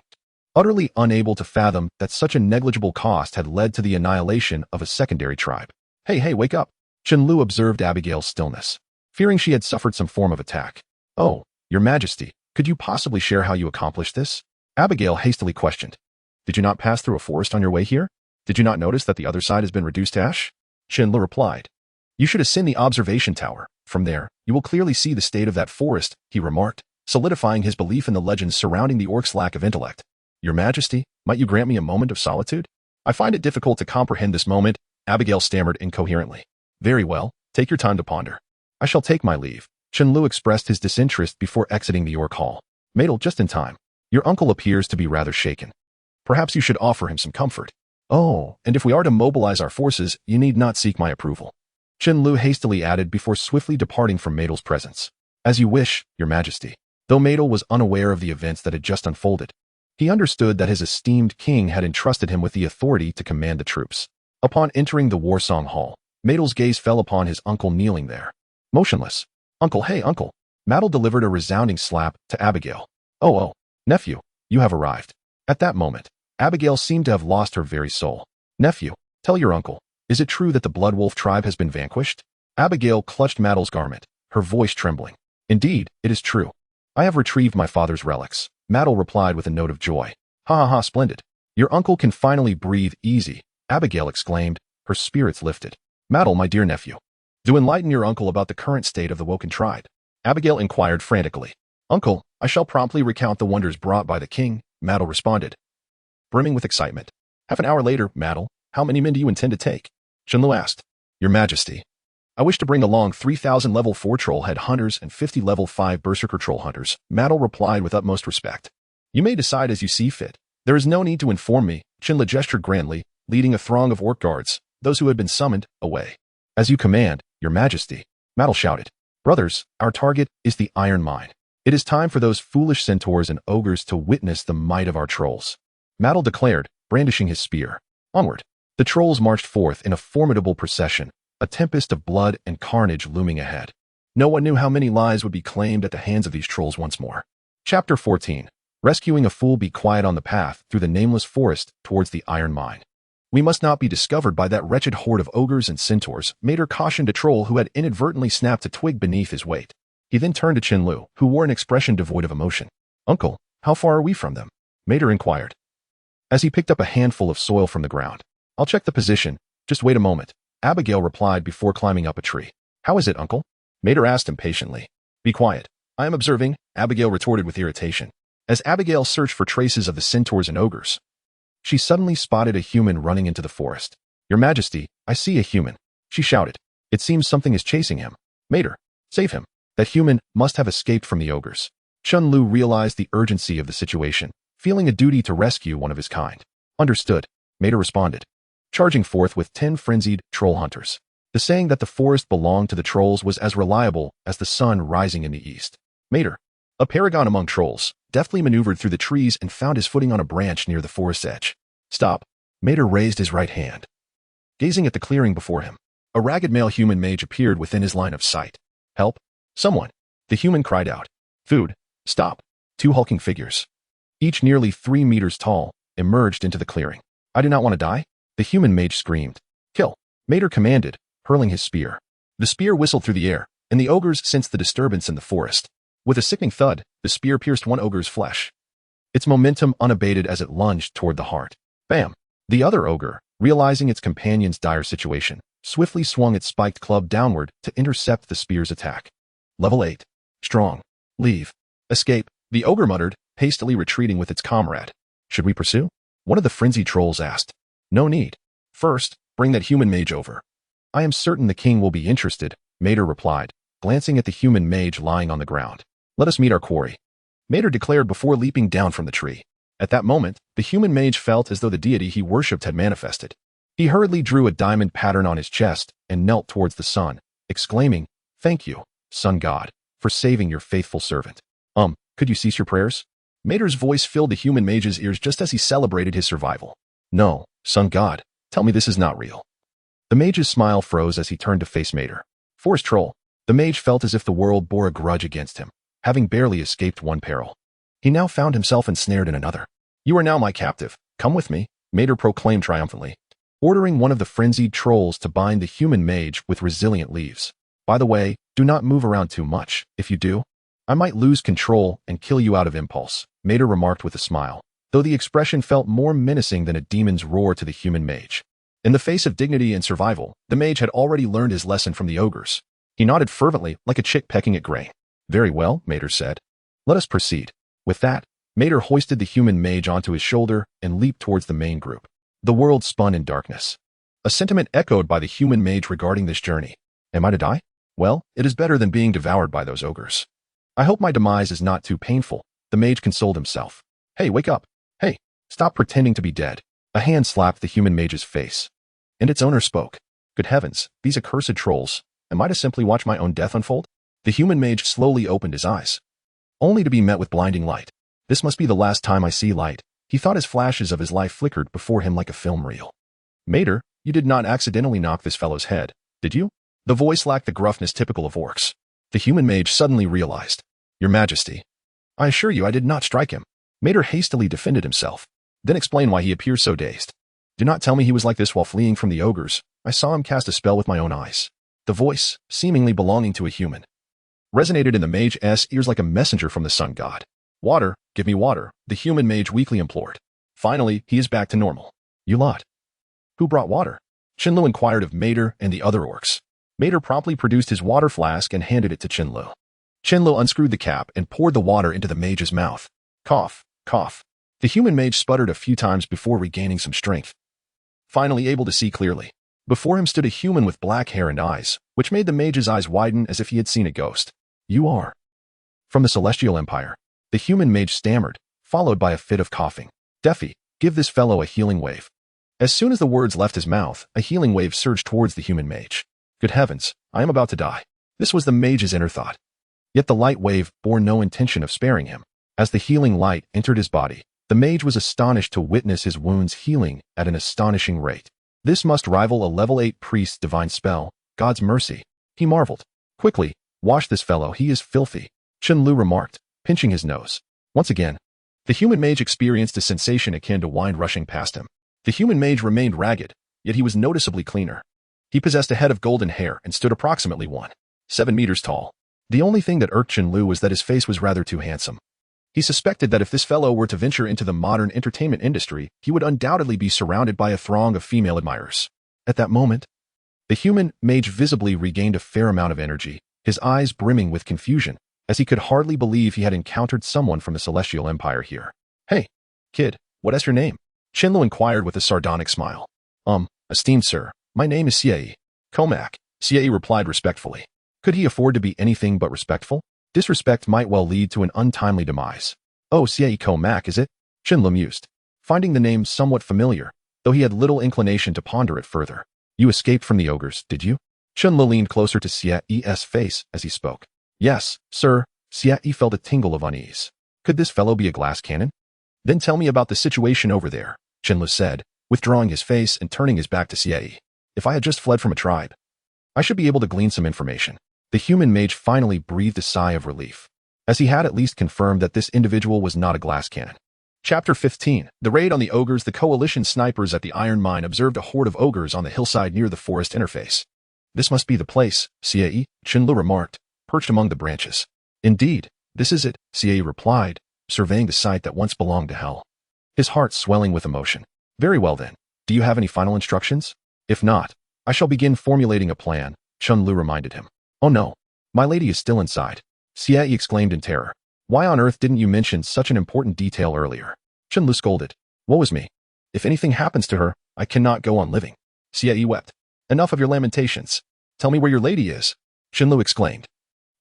utterly unable to fathom that such a negligible cost had led to the annihilation of a secondary tribe. Hey, wake up! Chen Lu observed Abigail's stillness, fearing she had suffered some form of attack. Oh, Your Majesty, could you possibly share how you accomplished this? Abigail hastily questioned. Did you not pass through a forest on your way here? Did you not notice that the other side has been reduced to ash? Chen Lu replied. You should ascend the observation tower. From there, you will clearly see the state of that forest, he remarked, solidifying his belief in the legends surrounding the orc's lack of intellect. Your Majesty, might you grant me a moment of solitude? I find it difficult to comprehend this moment, Abigail stammered incoherently. Very well, take your time to ponder. I shall take my leave. Chen Lu expressed his disinterest before exiting the orc hall. Madel, just in time. Your uncle appears to be rather shaken. Perhaps you should offer him some comfort. Oh, and if we are to mobilize our forces, you need not seek my approval. Chen Lu hastily added before swiftly departing from Meidel's presence. As you wish, your majesty. Though Meidel was unaware of the events that had just unfolded, he understood that his esteemed king had entrusted him with the authority to command the troops. Upon entering the Warsong Hall, Meidel's gaze fell upon his uncle kneeling there. Motionless. Uncle, hey, uncle. Meidel delivered a resounding slap to Abigail. Oh, nephew, you have arrived. At that moment, Abigail seemed to have lost her very soul. Nephew, tell your uncle, is it true that the Blood Wolf tribe has been vanquished? Abigail clutched Meidel's garment, her voice trembling. Indeed, it is true. I have retrieved my father's relics. Meidel replied with a note of joy. Ha ha ha, splendid. Your uncle can finally breathe easy, Abigail exclaimed, her spirits lifted. Meidel, my dear nephew, do enlighten your uncle about the current state of the Woken tribe. Abigail inquired frantically. Uncle, I shall promptly recount the wonders brought by the king, Meidel responded, brimming with excitement. Half an hour later, Meidel, how many men do you intend to take? Chen Lu asked. Your majesty, I wish to bring along 3,000 level 4 trollhead hunters and 50 level 5 berserker troll hunters, Meidel replied with utmost respect. You may decide as you see fit. There is no need to inform me, Chen Lu gestured grandly, leading a throng of orc guards, those who had been summoned, away. As you command, your majesty, Meidel shouted. Brothers, our target is the Iron Mine. It is time for those foolish centaurs and ogres to witness the might of our trolls. Meidel declared, brandishing his spear. Onward. The trolls marched forth in a formidable procession, a tempest of blood and carnage looming ahead. No one knew how many lives would be claimed at the hands of these trolls once more. Chapter 14. Rescuing a fool. Be quiet on the path through the nameless forest towards the Iron Mine. We must not be discovered by that wretched horde of ogres and centaurs, Mater cautioned a troll who had inadvertently snapped a twig beneath his weight. He then turned to Chen Lu, who wore an expression devoid of emotion. Uncle, how far are we from them? Mater inquired, as he picked up a handful of soil from the ground. I'll check the position. Just wait a moment, Abigail replied before climbing up a tree. How is it, uncle? Mater asked impatiently. Be quiet. I am observing, Abigail retorted with irritation. As Abigail searched for traces of the centaurs and ogres, she suddenly spotted a human running into the forest. Your majesty, I see a human, she shouted. It seems something is chasing him. Mater, save him. That human must have escaped from the ogres. Chen Lu realized the urgency of the situation, feeling a duty to rescue one of his kind. Understood, Mater responded, charging forth with 10 frenzied troll hunters. The saying that the forest belonged to the trolls was as reliable as the sun rising in the east. Mater, a paragon among trolls, deftly maneuvered through the trees and found his footing on a branch near the forest's edge. Stop. Mater raised his right hand, gazing at the clearing before him. A ragged male human mage appeared within his line of sight. Help. Someone. The human cried out. Food. Stop. 2 hulking figures, each nearly 3 meters tall, emerged into the clearing. I do not want to die, the human mage screamed. Kill. Mater commanded, hurling his spear. The spear whistled through the air, and the ogres sensed the disturbance in the forest. With a sickening thud, the spear pierced one ogre's flesh, its momentum unabated as it lunged toward the heart. Bam! The other ogre, realizing its companion's dire situation, swiftly swung its spiked club downward to intercept the spear's attack. Level 8. Strong. Leave. Escape, the ogre muttered, hastily retreating with its comrade. Should we pursue? One of the frenzied trolls asked. No need. First, bring that human mage over. I am certain the king will be interested, Mater replied, glancing at the human mage lying on the ground. Let us meet our quarry, Mater declared before leaping down from the tree. At that moment, the human mage felt as though the deity he worshipped had manifested. He hurriedly drew a diamond pattern on his chest and knelt towards the sun, exclaiming, Thank you, sun god, for saving your faithful servant. Could you cease your prayers? Mater's voice filled the human mage's ears just as he celebrated his survival. No, sun god, tell me this is not real. The mage's smile froze as he turned to face Mater. Forest troll, the mage felt as if the world bore a grudge against him, having barely escaped one peril. He now found himself ensnared in another. You are now my captive. Come with me, Mater proclaimed triumphantly, ordering one of the frenzied trolls to bind the human mage with resilient leaves. By the way, do not move around too much. If you do, I might lose control and kill you out of impulse, Mater remarked with a smile, though the expression felt more menacing than a demon's roar to the human mage. In the face of dignity and survival, the mage had already learned his lesson from the ogres. He nodded fervently like a chick pecking at grain. Very well, Mater said. Let us proceed. With that, Mater hoisted the human mage onto his shoulder and leaped towards the main group. The world spun in darkness. A sentiment echoed by the human mage regarding this journey. Am I to die? Well, it is better than being devoured by those ogres. I hope my demise is not too painful, the mage consoled himself. Hey, wake up. Hey, Stop pretending to be dead. A hand slapped the human mage's face. And its owner spoke. Good heavens, these accursed trolls. Am I to simply watch my own death unfold? The human mage slowly opened his eyes, only to be met with blinding light. This must be the last time I see light. He thought as flashes of his life flickered before him like a film reel. Mater, you did not accidentally knock this fellow's head, did you? The voice lacked the gruffness typical of orcs. The human mage suddenly realized. Your Majesty, I assure you I did not strike him. Mater hastily defended himself, then explained why he appears so dazed. Do not tell me he was like this while fleeing from the ogres. I saw him cast a spell with my own eyes. The voice, seemingly belonging to a human, resonated in the mage's ears like a messenger from the sun god. Water, give me water, the human mage weakly implored. Finally, he is back to normal. You lot. Who brought water? Chen Lu inquired of Mater and the other orcs. Mater promptly produced his water flask and handed it to Chen Lu. Chen Lu unscrewed the cap and poured the water into the mage's mouth. Cough, cough. The human mage sputtered a few times before regaining some strength. Finally able to see clearly. Before him stood a human with black hair and eyes, which made the mage's eyes widen as if he had seen a ghost. You are from the Celestial Empire. The human mage stammered, followed by a fit of coughing. Deafy, give this fellow a healing wave. As soon as the words left his mouth, a healing wave surged towards the human mage. Good heavens, I am about to die. This was the mage's inner thought. Yet the light wave bore no intention of sparing him. As the healing light entered his body, the mage was astonished to witness his wounds healing at an astonishing rate. This must rival a level 8 priest's divine spell, God's mercy. He marveled. Quickly, wash this fellow, he is filthy, Chen Lu remarked, pinching his nose. Once again, the human mage experienced a sensation akin to wine rushing past him. The human mage remained ragged, yet he was noticeably cleaner. He possessed a head of golden hair and stood approximately 1.7 meters tall. The only thing that irked Chen Lu was that his face was rather too handsome. He suspected that if this fellow were to venture into the modern entertainment industry, he would undoubtedly be surrounded by a throng of female admirers. At that moment, the human mage visibly regained a fair amount of energy, his eyes brimming with confusion, as he could hardly believe he had encountered someone from the Celestial Empire here. Hey, kid, what is your name? Chen Lu inquired with a sardonic smile. Esteemed sir, my name is Xie Comac, Xie replied respectfully. Could he afford to be anything but respectful? Disrespect might well lead to an untimely demise. Oh, Xie Comac, is it? Chen Lu mused, finding the name somewhat familiar, though he had little inclination to ponder it further. You escaped from the ogres, did you? Chen Lu leaned closer to Xie's face as he spoke. Yes, sir. Xie felt a tingle of unease. Could this fellow be a glass cannon? Then tell me about the situation over there, Chen Lu said, withdrawing his face and turning his back to Xie. If I had just fled from a tribe, I should be able to glean some information. The human mage finally breathed a sigh of relief, as he had at least confirmed that this individual was not a glass cannon. Chapter 15. The raid on the ogres. The coalition snipers at the iron mine observed a horde of ogres on the hillside near the forest interface. This must be the place, Xie, Chen Lu remarked, perched among the branches. Indeed, this is it, Xie replied, surveying the site that once belonged to hell. His heart swelling with emotion. Very well then, do you have any final instructions? If not, I shall begin formulating a plan, Chen Lu reminded him. Oh no, my lady is still inside, Xie exclaimed in terror. Why on earth didn't you mention such an important detail earlier? Chen Lu scolded. Woe is me. If anything happens to her, I cannot go on living. Xie wept. Enough of your lamentations. Tell me where your lady is, Chen Lu exclaimed,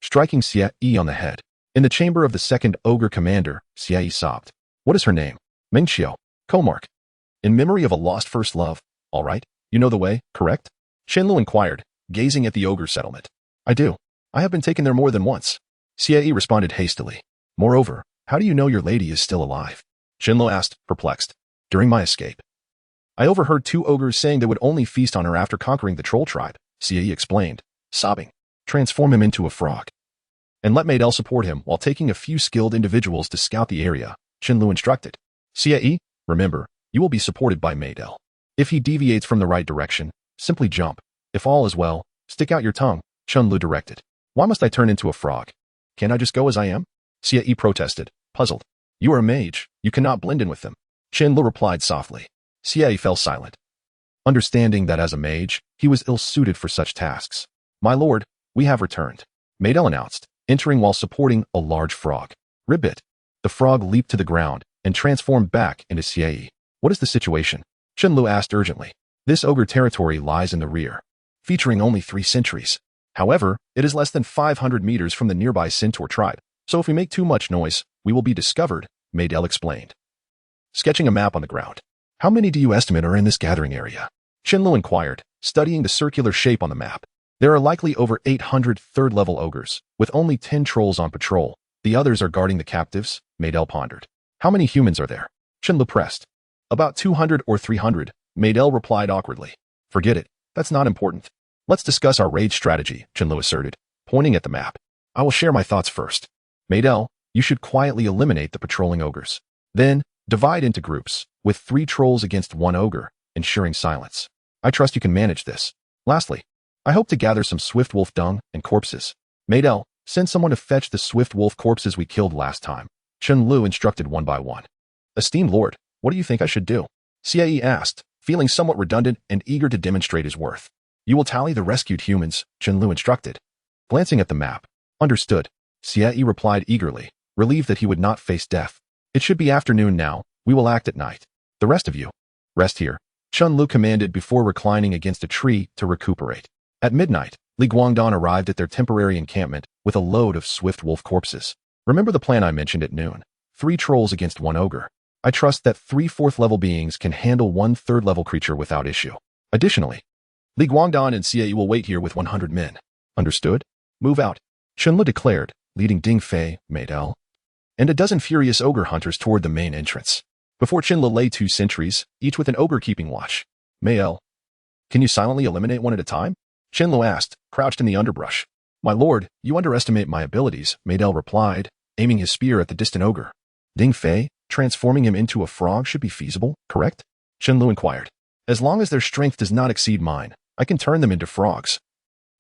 striking Xie on the head. In the chamber of the second ogre commander, Xie sobbed. What is her name? Mingxiu, Comark. In memory of a lost first love, all right, you know the way, correct? Chen Lu inquired, gazing at the ogre settlement. I do. I have been taken there more than once. Xie responded hastily. Moreover, how do you know your lady is still alive? Chen Lu asked, perplexed. During my escape, I overheard 2 ogres saying they would only feast on her after conquering the troll tribe, Xie explained, sobbing. Transform him into a frog. And let Maidel support him while taking a few skilled individuals to scout the area, Chen Lu instructed. Xie, remember, you will be supported by Maidel. If he deviates from the right direction, simply jump. If all is well, stick out your tongue, Chen Lu directed. Why must I turn into a frog? Can't I just go as I am? Xie protested, puzzled. You are a mage, you cannot blend in with them. Chen Lu replied softly. Xie fell silent, understanding that as a mage, he was ill-suited for such tasks. My lord, we have returned, Maidel announced, entering while supporting a large frog. Ribbit. The frog leaped to the ground and transformed back into Xie. What is the situation? Chen Lu asked urgently. This ogre territory lies in the rear, featuring only 3 sentries. However, it is less than 500 meters from the nearby Centaur tribe, so if we make too much noise, we will be discovered, Maidel explained. sketching a map on the ground. How many do you estimate are in this gathering area? Chen Lu inquired, studying the circular shape on the map. There are likely over 800 third-level ogres, with only 10 trolls on patrol. The others are guarding the captives, Maydel pondered. How many humans are there? Chen Lu pressed. About 200 or 300, Maydel replied awkwardly. Forget it, that's not important. Let's discuss our raid strategy, Chen Lu asserted, pointing at the map. I will share my thoughts first. Maydel, you should quietly eliminate the patrolling ogres. Then, divide into groups, with 3 trolls against 1 ogre, ensuring silence. I trust you can manage this. Lastly, I hope to gather some swift wolf dung and corpses. Maydel, send someone to fetch the swift wolf corpses we killed last time. Chen Lu instructed one by one. Esteemed Lord, what do you think I should do? Xie asked, feeling somewhat redundant and eager to demonstrate his worth. You will tally the rescued humans, Chen Lu instructed. Glancing at the map. Understood. Xie replied eagerly, relieved that he would not face death. It should be afternoon now. We will act at night. The rest of you, rest here. Chen Lu commanded before reclining against a tree to recuperate. At midnight, Li Guangdan arrived at their temporary encampment with a load of swift wolf corpses. Remember the plan I mentioned at noon? 3 trolls against 1 ogre. I trust that 3 4th-level beings can handle 1 3rd-level creature without issue. Additionally, Li Guangdan and Xie will wait here with 100 men. Understood? Move out. Chen Lu declared, leading Ding Fei, Maydel, and a dozen furious ogre hunters toward the main entrance. Before Chen Lu lay 2 sentries, each with an ogre keeping watch. Maydel, can you silently eliminate one at a time? Chen Lu asked, crouched in the underbrush. My lord, you underestimate my abilities, Maydel replied, aiming his spear at the distant ogre. Ding Fei, transforming him into a frog should be feasible, correct? Chen Lu inquired. As long as their strength does not exceed mine, I can turn them into frogs.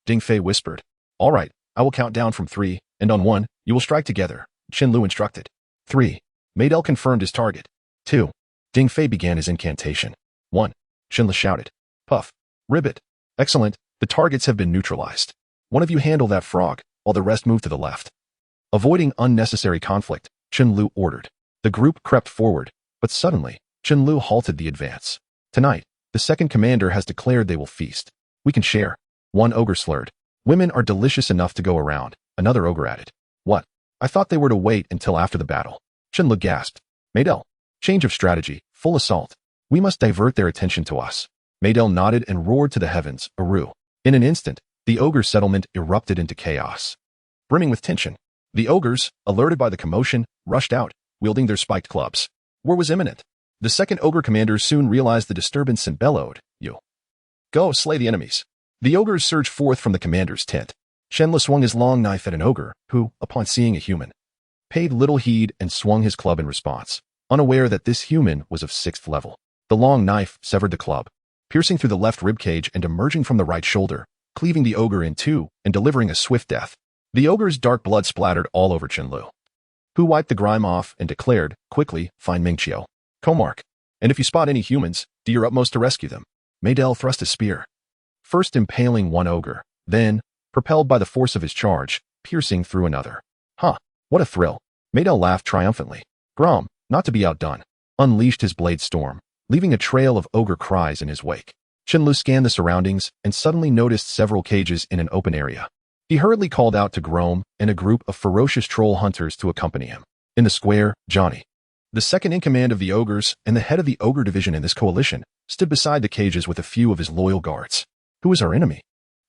Ding Fei whispered. All right, I will count down from 3, and on 1, you will strike together, Chen Lu instructed. 3. Maydel confirmed his target. 2. Ding Fei began his incantation. 1. Chen Lu shouted. Puff. Ribbit. Excellent. The targets have been neutralized. One of you handle that frog, while the rest move to the left. Avoiding unnecessary conflict, Chen Lu ordered. The group crept forward, but suddenly, Chen Lu halted the advance. Tonight, the second commander has declared they will feast. We can share. One ogre slurred. Women are delicious enough to go around, another ogre added. What? I thought they were to wait until after the battle. Chen Lu gasped. Maydel. Change of strategy, full assault. We must divert their attention to us. Maydel nodded and roared to the heavens, Aru. In an instant, the ogre settlement erupted into chaos. Brimming with tension, the ogres, alerted by the commotion, rushed out, wielding their spiked clubs. War was imminent. The second ogre commander soon realized the disturbance and bellowed, You. Go, slay the enemies. The ogres surged forth from the commander's tent. Chen Lu swung his long knife at an ogre, who, upon seeing a human, paid little heed and swung his club in response, unaware that this human was of 6th level. The long knife severed the club, piercing through the left ribcage and emerging from the right shoulder, cleaving the ogre in 2 and delivering a swift death. The ogre's dark blood splattered all over Chen Lu, who wiped the grime off and declared, quickly, Find Mingqiu. Comark. And if you spot any humans, do your utmost to rescue them. Maydel thrust a spear, first impaling one ogre, then, propelled by the force of his charge, piercing through another. Huh, what a thrill. Maydel laughed triumphantly. Grom, not to be outdone, unleashed his blade storm, leaving a trail of ogre cries in his wake. Chen Lu scanned the surroundings and suddenly noticed several cages in an open area. He hurriedly called out to Grom and a group of ferocious troll hunters to accompany him. In the square, Johnny, the second in command of the ogres and the head of the ogre division in this coalition, stood beside the cages with a few of his loyal guards. Who is our enemy?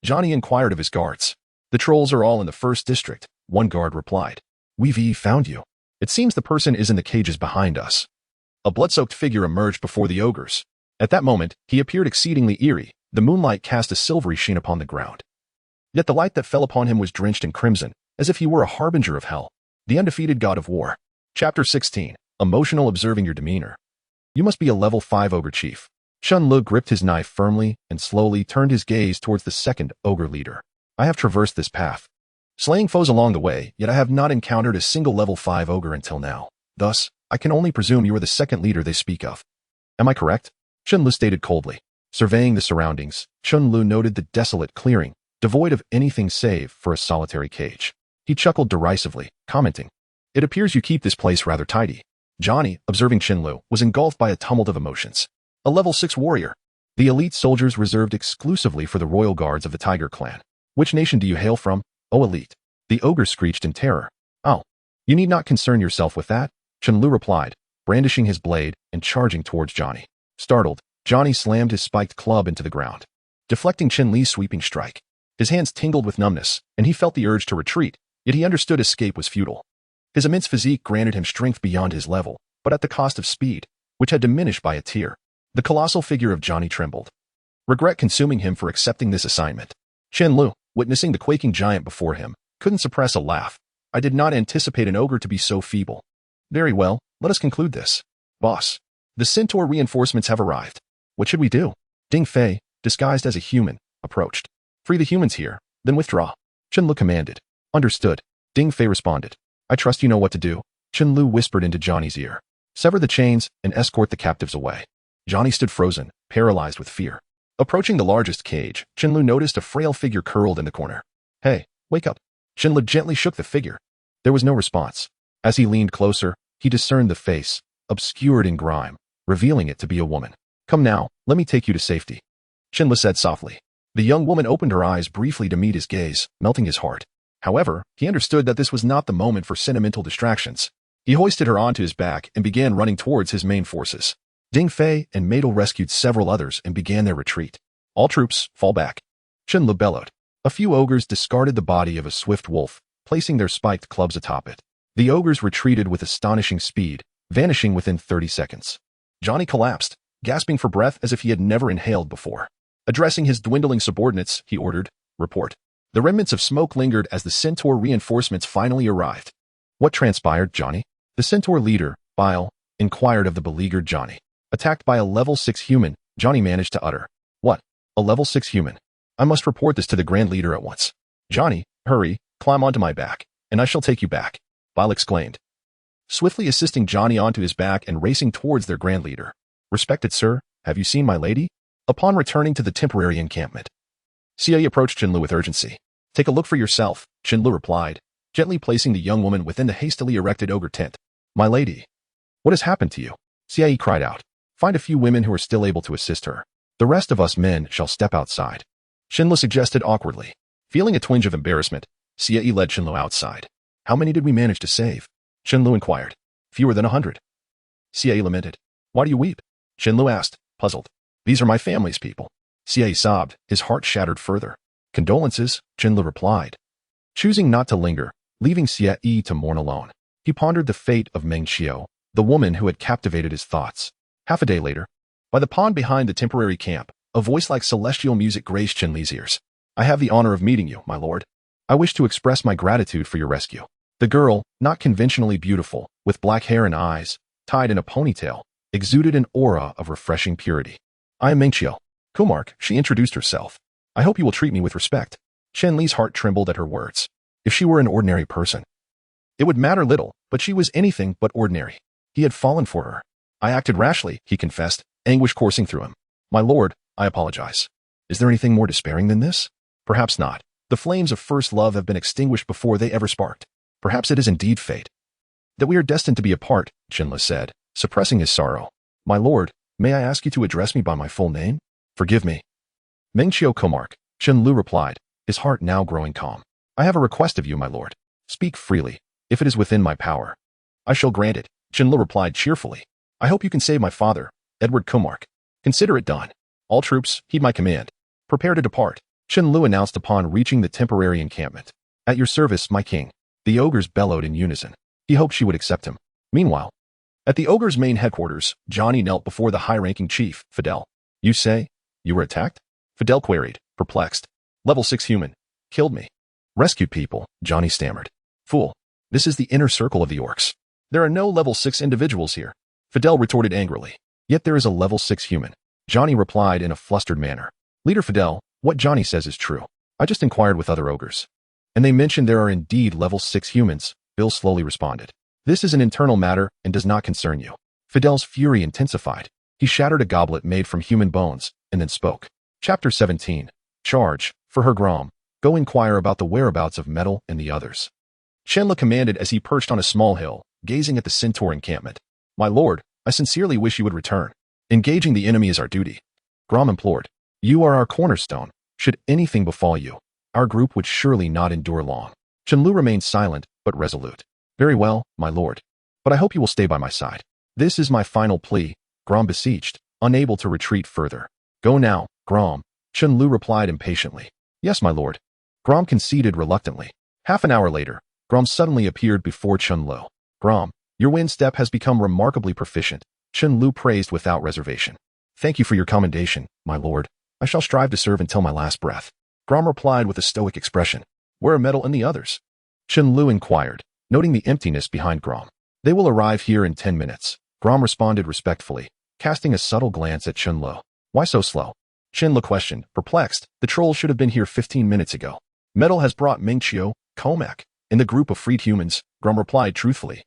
Johnny inquired of his guards. The trolls are all in the 1st district, one guard replied. We've found you. It seems the person is in the cages behind us. A blood-soaked figure emerged before the ogres. At that moment, he appeared exceedingly eerie. The moonlight cast a silvery sheen upon the ground. Yet the light that fell upon him was drenched in crimson, as if he were a harbinger of hell, the undefeated god of war. Chapter 16. Emotional Observing Your Demeanor. You must be a level 5 ogre chief. Chen Lu gripped his knife firmly and slowly turned his gaze towards the second ogre leader. I have traversed this path, slaying foes along the way, yet I have not encountered a single level 5 ogre until now. Thus, I can only presume you are the second leader they speak of. Am I correct? Chen Lu stated coldly. Surveying the surroundings, Chen Lu noted the desolate clearing, devoid of anything save for a solitary cage. He chuckled derisively, commenting, It appears you keep this place rather tidy. Johnny, observing Chen Lu, was engulfed by a tumult of emotions. A level 6 warrior. The elite soldiers reserved exclusively for the royal guards of the Tiger clan. Which nation do you hail from, O elite? The ogre screeched in terror. Oh, you need not concern yourself with that, Chen Lu replied, brandishing his blade and charging towards Johnny. Startled, Johnny slammed his spiked club into the ground, deflecting Chen Li's sweeping strike. His hands tingled with numbness, and he felt the urge to retreat, yet he understood escape was futile. His immense physique granted him strength beyond his level, but at the cost of speed, which had diminished by a tier. The colossal figure of Johnny trembled, regret consuming him for accepting this assignment. Chen Lu, witnessing the quaking giant before him, couldn't suppress a laugh. I did not anticipate an ogre to be so feeble. Very well, let us conclude this. Boss, the centaur reinforcements have arrived. What should we do? Ding Fei, disguised as a human, approached. Free the humans here, then withdraw. Chen Lu commanded. Understood. Ding Fei responded. I trust you know what to do. Chen Lu whispered into Johnny's ear. Sever the chains and escort the captives away. Johnny stood frozen, paralyzed with fear. Approaching the largest cage, Chen Lu noticed a frail figure curled in the corner. Hey, wake up. Chen Lu gently shook the figure. There was no response. As he leaned closer, he discerned the face, obscured in grime, revealing it to be a woman. Come now, let me take you to safety. Chen Lu said softly. The young woman opened her eyes briefly to meet his gaze, melting his heart. However, he understood that this was not the moment for sentimental distractions. He hoisted her onto his back and began running towards his main forces. Ding Fei and Meidel rescued several others and began their retreat. All troops, fall back. Chen Lu bellowed. A few ogres discarded the body of a swift wolf, placing their spiked clubs atop it. The ogres retreated with astonishing speed, vanishing within 30 seconds. Johnny collapsed, gasping for breath as if he had never inhaled before. Addressing his dwindling subordinates, he ordered, report. The remnants of smoke lingered as the centaur reinforcements finally arrived. What transpired, Johnny? The centaur leader, Bile, inquired of the beleaguered Johnny. Attacked by a level 6 human, Johnny managed to utter. What? A level 6 human? I must report this to the Grand Leader at once. Johnny, hurry, climb onto my back, and I shall take you back, Bile exclaimed, swiftly assisting Johnny onto his back and racing towards their Grand Leader. Respected sir, have you seen my lady? Upon returning to the temporary encampment, Xie approached Chen Lu with urgency. Take a look for yourself, Chen Lu replied, gently placing the young woman within the hastily erected ogre tent. My lady, what has happened to you? Xie cried out. Find a few women who are still able to assist her. The rest of us men shall step outside. Chen Lu suggested awkwardly. Feeling a twinge of embarrassment, Xie led Chen Lu outside. How many did we manage to save? Chen Lu inquired. Fewer than 100. Xie lamented. Why do you weep? Chen Lu asked, puzzled. These are my family's people. Xie sobbed, his heart shattered further. Condolences, Chen Lu replied. Choosing not to linger, leaving Xie to mourn alone, he pondered the fate of Meng Xiao, the woman who had captivated his thoughts. Half a day later, by the pond behind the temporary camp, a voice like celestial music graced Chen Li's ears. I have the honor of meeting you, my lord. I wish to express my gratitude for your rescue. The girl, not conventionally beautiful, with black hair and eyes, tied in a ponytail, exuded an aura of refreshing purity. I am Meng Xiao. Kumark, she introduced herself. I hope you will treat me with respect. Chen Li's heart trembled at her words. If she were an ordinary person, it would matter little, but she was anything but ordinary. He had fallen for her. I acted rashly, he confessed, anguish coursing through him. My lord, I apologize. Is there anything more despairing than this? Perhaps not. The flames of first love have been extinguished before they ever sparked. Perhaps it is indeed fate that we are destined to be apart, Chen Li said, suppressing his sorrow. My lord, may I ask you to address me by my full name? Forgive me. Meng Xiao Kumark, Chen Lu replied, his heart now growing calm. I have a request of you, my lord. Speak freely, if it is within my power. I shall grant it, Chen Lu replied cheerfully. I hope you can save my father, Edward Kumark. Consider it done. All troops, heed my command. Prepare to depart, Chen Lu announced upon reaching the temporary encampment. At your service, my king. The ogres bellowed in unison. He hoped she would accept him. Meanwhile, at the ogre's main headquarters, Johnny knelt before the high-ranking chief, Fidel. You say you were attacked? Fidel queried, perplexed. Level 6 human. Killed me. Rescued people, Johnny stammered. Fool. This is the inner circle of the orcs. There are no level 6 individuals here. Fidel retorted angrily. Yet there is a level 6 human. Johnny replied in a flustered manner. Leader Fidel, what Johnny says is true. I just inquired with other ogres. And they mentioned there are indeed level 6 humans, Bill slowly responded. This is an internal matter and does not concern you. Fidel's fury intensified. He shattered a goblet made from human bones, and then spoke. Chapter 17. Charge, for her Grom. Go inquire about the whereabouts of Metal and the others. Chen Li commanded as he perched on a small hill, gazing at the centaur encampment. My lord, I sincerely wish you would return. Engaging the enemy is our duty. Grom implored. You are our cornerstone. Should anything befall you, our group would surely not endure long. Chen Lu remained silent, but resolute. Very well, my lord. But I hope you will stay by my side. This is my final plea, Grom beseeched, unable to retreat further. Go now, Grom, Chen Lu replied impatiently. Yes, my lord. Grom conceded reluctantly. Half an hour later, Grom suddenly appeared before Chen Lu. Grom, your wind step has become remarkably proficient, Chen Lu praised without reservation. Thank you for your commendation, my lord. I shall strive to serve until my last breath. Grom replied with a stoic expression. Where are Metal and the others? Chen Lu inquired, noting the emptiness behind Grom. They will arrive here in 10 minutes. Grom responded respectfully, casting a subtle glance at Chen Lu. Why so slow? Chen Lu questioned, perplexed. The trolls should have been here 15 minutes ago. Metal has brought Mingqiu, Comac, in the group of freed humans, Grom replied truthfully.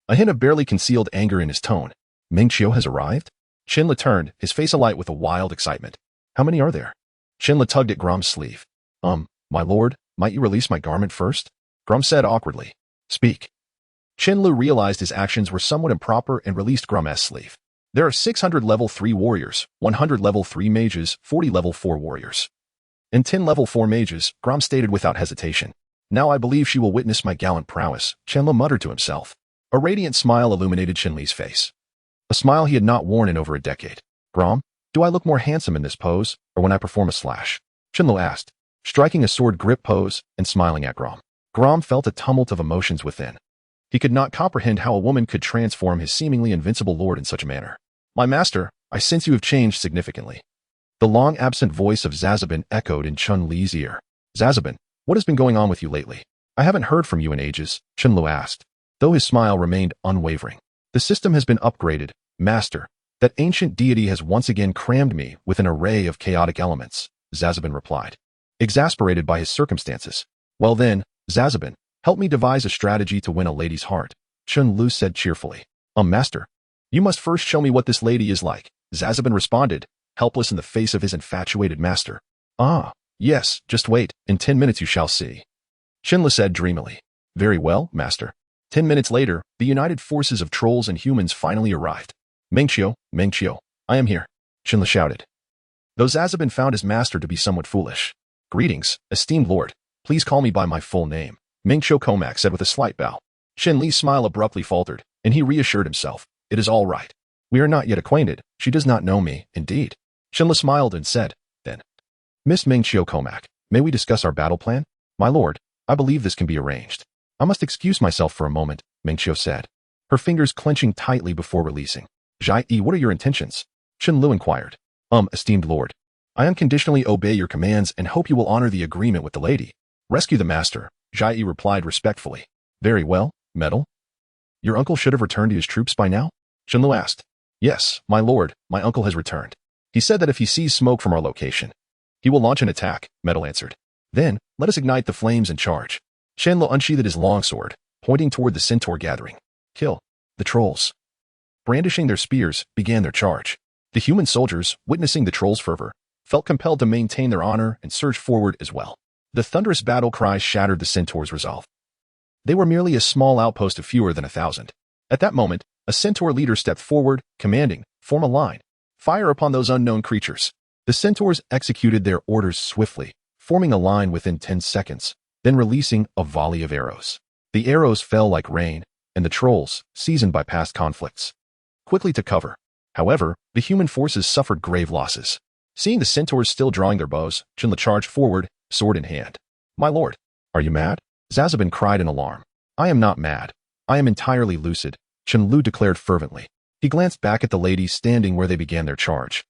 A hint of barely concealed anger in his tone. Mingqiu has arrived? Chen Lu turned, his face alight with a wild excitement. How many are there? Chen Lu tugged at Grom's sleeve. My lord, might you release my garment first? Grom said awkwardly. Speak. Chen Lu realized his actions were somewhat improper and released Grom's sleeve. There are 600 level 3 warriors, 100 level 3 mages, 40 level 4 warriors, and 10 level 4 mages, Grom stated without hesitation. Now I believe she will witness my gallant prowess, Chen Lu muttered to himself. A radiant smile illuminated Chen Li's face. A smile he had not worn in over a decade. Grom, do I look more handsome in this pose, or when I perform a slash? Chen Lu asked, striking a sword grip pose and smiling at Grom. Grom felt a tumult of emotions within. He could not comprehend how a woman could transform his seemingly invincible lord in such a manner. My master, I sense you have changed significantly. The long-absent voice of Zazabin echoed in Chen Li's ear. Zazabin, what has been going on with you lately? I haven't heard from you in ages, Chen Lu asked, though his smile remained unwavering. The system has been upgraded, master. That ancient deity has once again crammed me with an array of chaotic elements, Zazabin replied, exasperated by his circumstances. Well then, Zazabin, help me devise a strategy to win a lady's heart, Chen Lu said cheerfully. Master, you must first show me what this lady is like, Zazabin responded, helpless in the face of his infatuated master. Ah, yes, just wait, in 10 minutes you shall see. Chen Lu said dreamily. Very well, master. 10 minutes later, the united forces of trolls and humans finally arrived. Mingqiu, I am here, Chen Lu shouted. Though Zazabin found his master to be somewhat foolish. Greetings, esteemed lord. Please call me by my full name, Mingqiu Comac said with a slight bow. Chen Li's smile abruptly faltered, and he reassured himself. It is all right. We are not yet acquainted. She does not know me, indeed. Chen Lu smiled and said, then, Miss Mingqiu Comac, may we discuss our battle plan? My lord, I believe this can be arranged. I must excuse myself for a moment, Mingqiu said, her fingers clenching tightly before releasing. Jai-E, what are your intentions? Chen Lu inquired. Esteemed lord, I unconditionally obey your commands and hope you will honor the agreement with the lady. Rescue the master, Jai-E replied respectfully. Very well, Metal. Your uncle should have returned to his troops by now? Chen Lu asked. Yes, my lord, my uncle has returned. He said that if he sees smoke from our location, he will launch an attack, Metal answered. Then, let us ignite the flames and charge. Chen Lu unsheathed his longsword, pointing toward the centaur gathering. Kill the trolls. Brandishing their spears, began their charge. The human soldiers, witnessing the trolls' fervor, felt compelled to maintain their honor and surge forward as well. The thunderous battle cries shattered the centaurs' resolve. They were merely a small outpost of fewer than 1,000. At that moment, a centaur leader stepped forward, commanding, form a line. Fire upon those unknown creatures. The centaurs executed their orders swiftly, forming a line within 10 seconds, then releasing a volley of arrows. The arrows fell like rain, and the trolls, seasoned by past conflicts, quickly took cover. However, the human forces suffered grave losses. Seeing the centaurs still drawing their bows, Chen Lu charged forward, sword in hand. My lord, are you mad? Zazabin cried in alarm. I am not mad. I am entirely lucid, Chen Lu declared fervently. He glanced back at the ladies standing where they began their charge,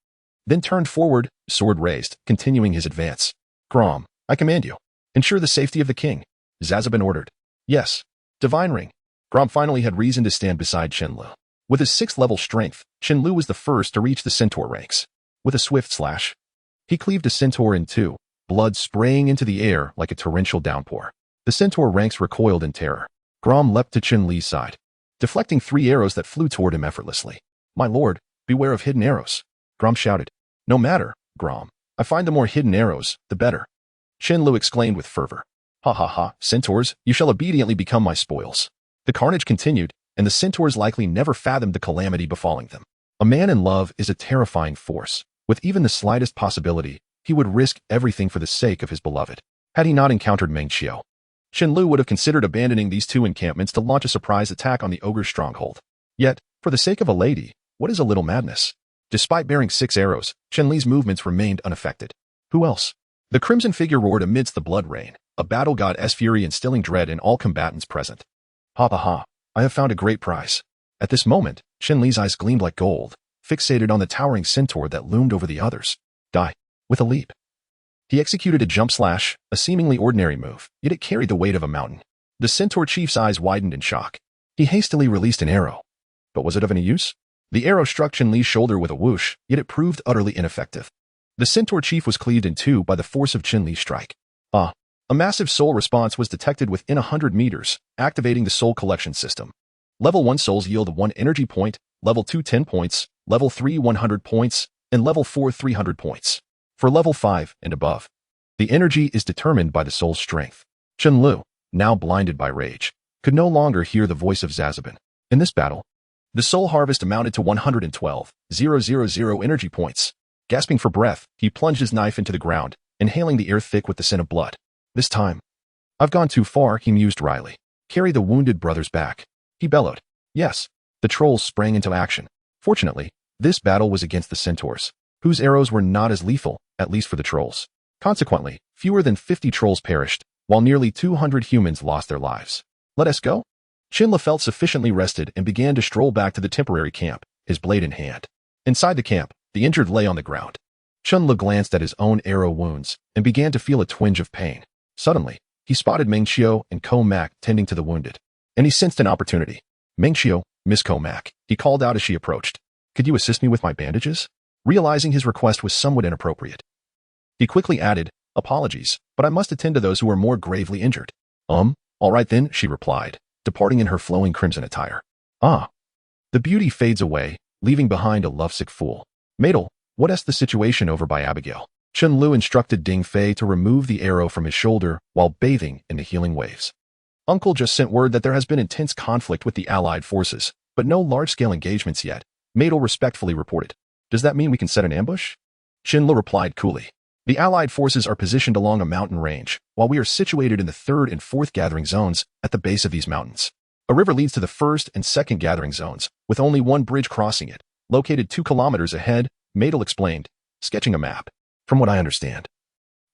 then turned forward, sword raised, continuing his advance. Grom, I command you. Ensure the safety of the king, Zazabin ordered. Yes. Divine ring. Grom finally had reason to stand beside Chen Lu. With his 6th level strength, Chen Lu was the first to reach the centaur ranks. With a swift slash, he cleaved a centaur in two, blood spraying into the air like a torrential downpour. The centaur ranks recoiled in terror. Grom leapt to Chen Li's side, deflecting 3 arrows that flew toward him effortlessly. My lord, beware of hidden arrows, Grom shouted. No matter, Grom. I find the more hidden arrows, the better, Chen Lu exclaimed with fervor. Ha ha ha, centaurs, you shall obediently become my spoils. The carnage continued, and the centaurs likely never fathomed the calamity befalling them. A man in love is a terrifying force. With even the slightest possibility, he would risk everything for the sake of his beloved. Had he not encountered Mingqiu, Chen Lu would have considered abandoning these 2 encampments to launch a surprise attack on the ogre's stronghold. Yet, For the sake of a lady, what is a little madness? Despite bearing 6 arrows, Chen Li's movements remained unaffected. Who else? The crimson figure roared amidst the blood rain, a battle god's fury instilling dread in all combatants present. Ha ha ha, I have found a great prize. At this moment, Chen Li's eyes gleamed like gold, fixated on the towering centaur that loomed over the others. Die. With a leap. He executed a jump slash, a seemingly ordinary move, yet it carried the weight of a mountain. The centaur chief's eyes widened in shock. He hastily released an arrow. But was it of any use? The arrow struck Chen Li's shoulder with a whoosh, yet it proved utterly ineffective. The centaur chief was cleaved in two by the force of Chen Li's strike. A massive soul response was detected within 100 meters, activating the soul collection system. Level 1 souls yield 1 energy point, level 2 10 points, level 3 100 points, and level 4 300 points. For level 5 and above, the energy is determined by the soul's strength. Chen Lu, now blinded by rage, could no longer hear the voice of Zazabin. In this battle, the soul harvest amounted to 112,000 energy points. Gasping for breath, he plunged his knife into the ground, inhaling the air thick with the scent of blood. This time, I've gone too far, he mused wryly. Carry the wounded brothers back. He bellowed. Yes, the trolls sprang into action. Fortunately, this battle was against the centaurs, whose arrows were not as lethal, at least for the trolls. Consequently, fewer than 50 trolls perished, while nearly 200 humans lost their lives. Let us go? Chen Li felt sufficiently rested and began to stroll back to the temporary camp, his blade in hand. Inside the camp, the injured lay on the ground. Chen Li glanced at his own arrow wounds and began to feel a twinge of pain. Suddenly, he spotted Meng Xiu and Ko Mak tending to the wounded, and he sensed an opportunity. Meng Xiu, Miss Ko Mak, he called out as she approached. Could you assist me with my bandages? Realizing his request was somewhat inappropriate, he quickly added, apologies, but I must attend to those who are more gravely injured. All right then, she replied, departing in her flowing crimson attire. The beauty fades away, leaving behind a lovesick fool. Maidel, what's the situation over by Abigail? Chen Lu instructed Ding Fei to remove the arrow from his shoulder while bathing in the healing waves. Uncle just sent word that there has been intense conflict with the Allied forces, but no large-scale engagements yet, Maidel respectfully reported. Does that mean we can set an ambush? Chen Lu replied coolly. The Allied forces are positioned along a mountain range, while we are situated in the 3rd and 4th gathering zones at the base of these mountains. A river leads to the 1st and 2nd gathering zones, with only one bridge crossing it, located 2 kilometers ahead, Maidel explained, sketching a map. From what I understand,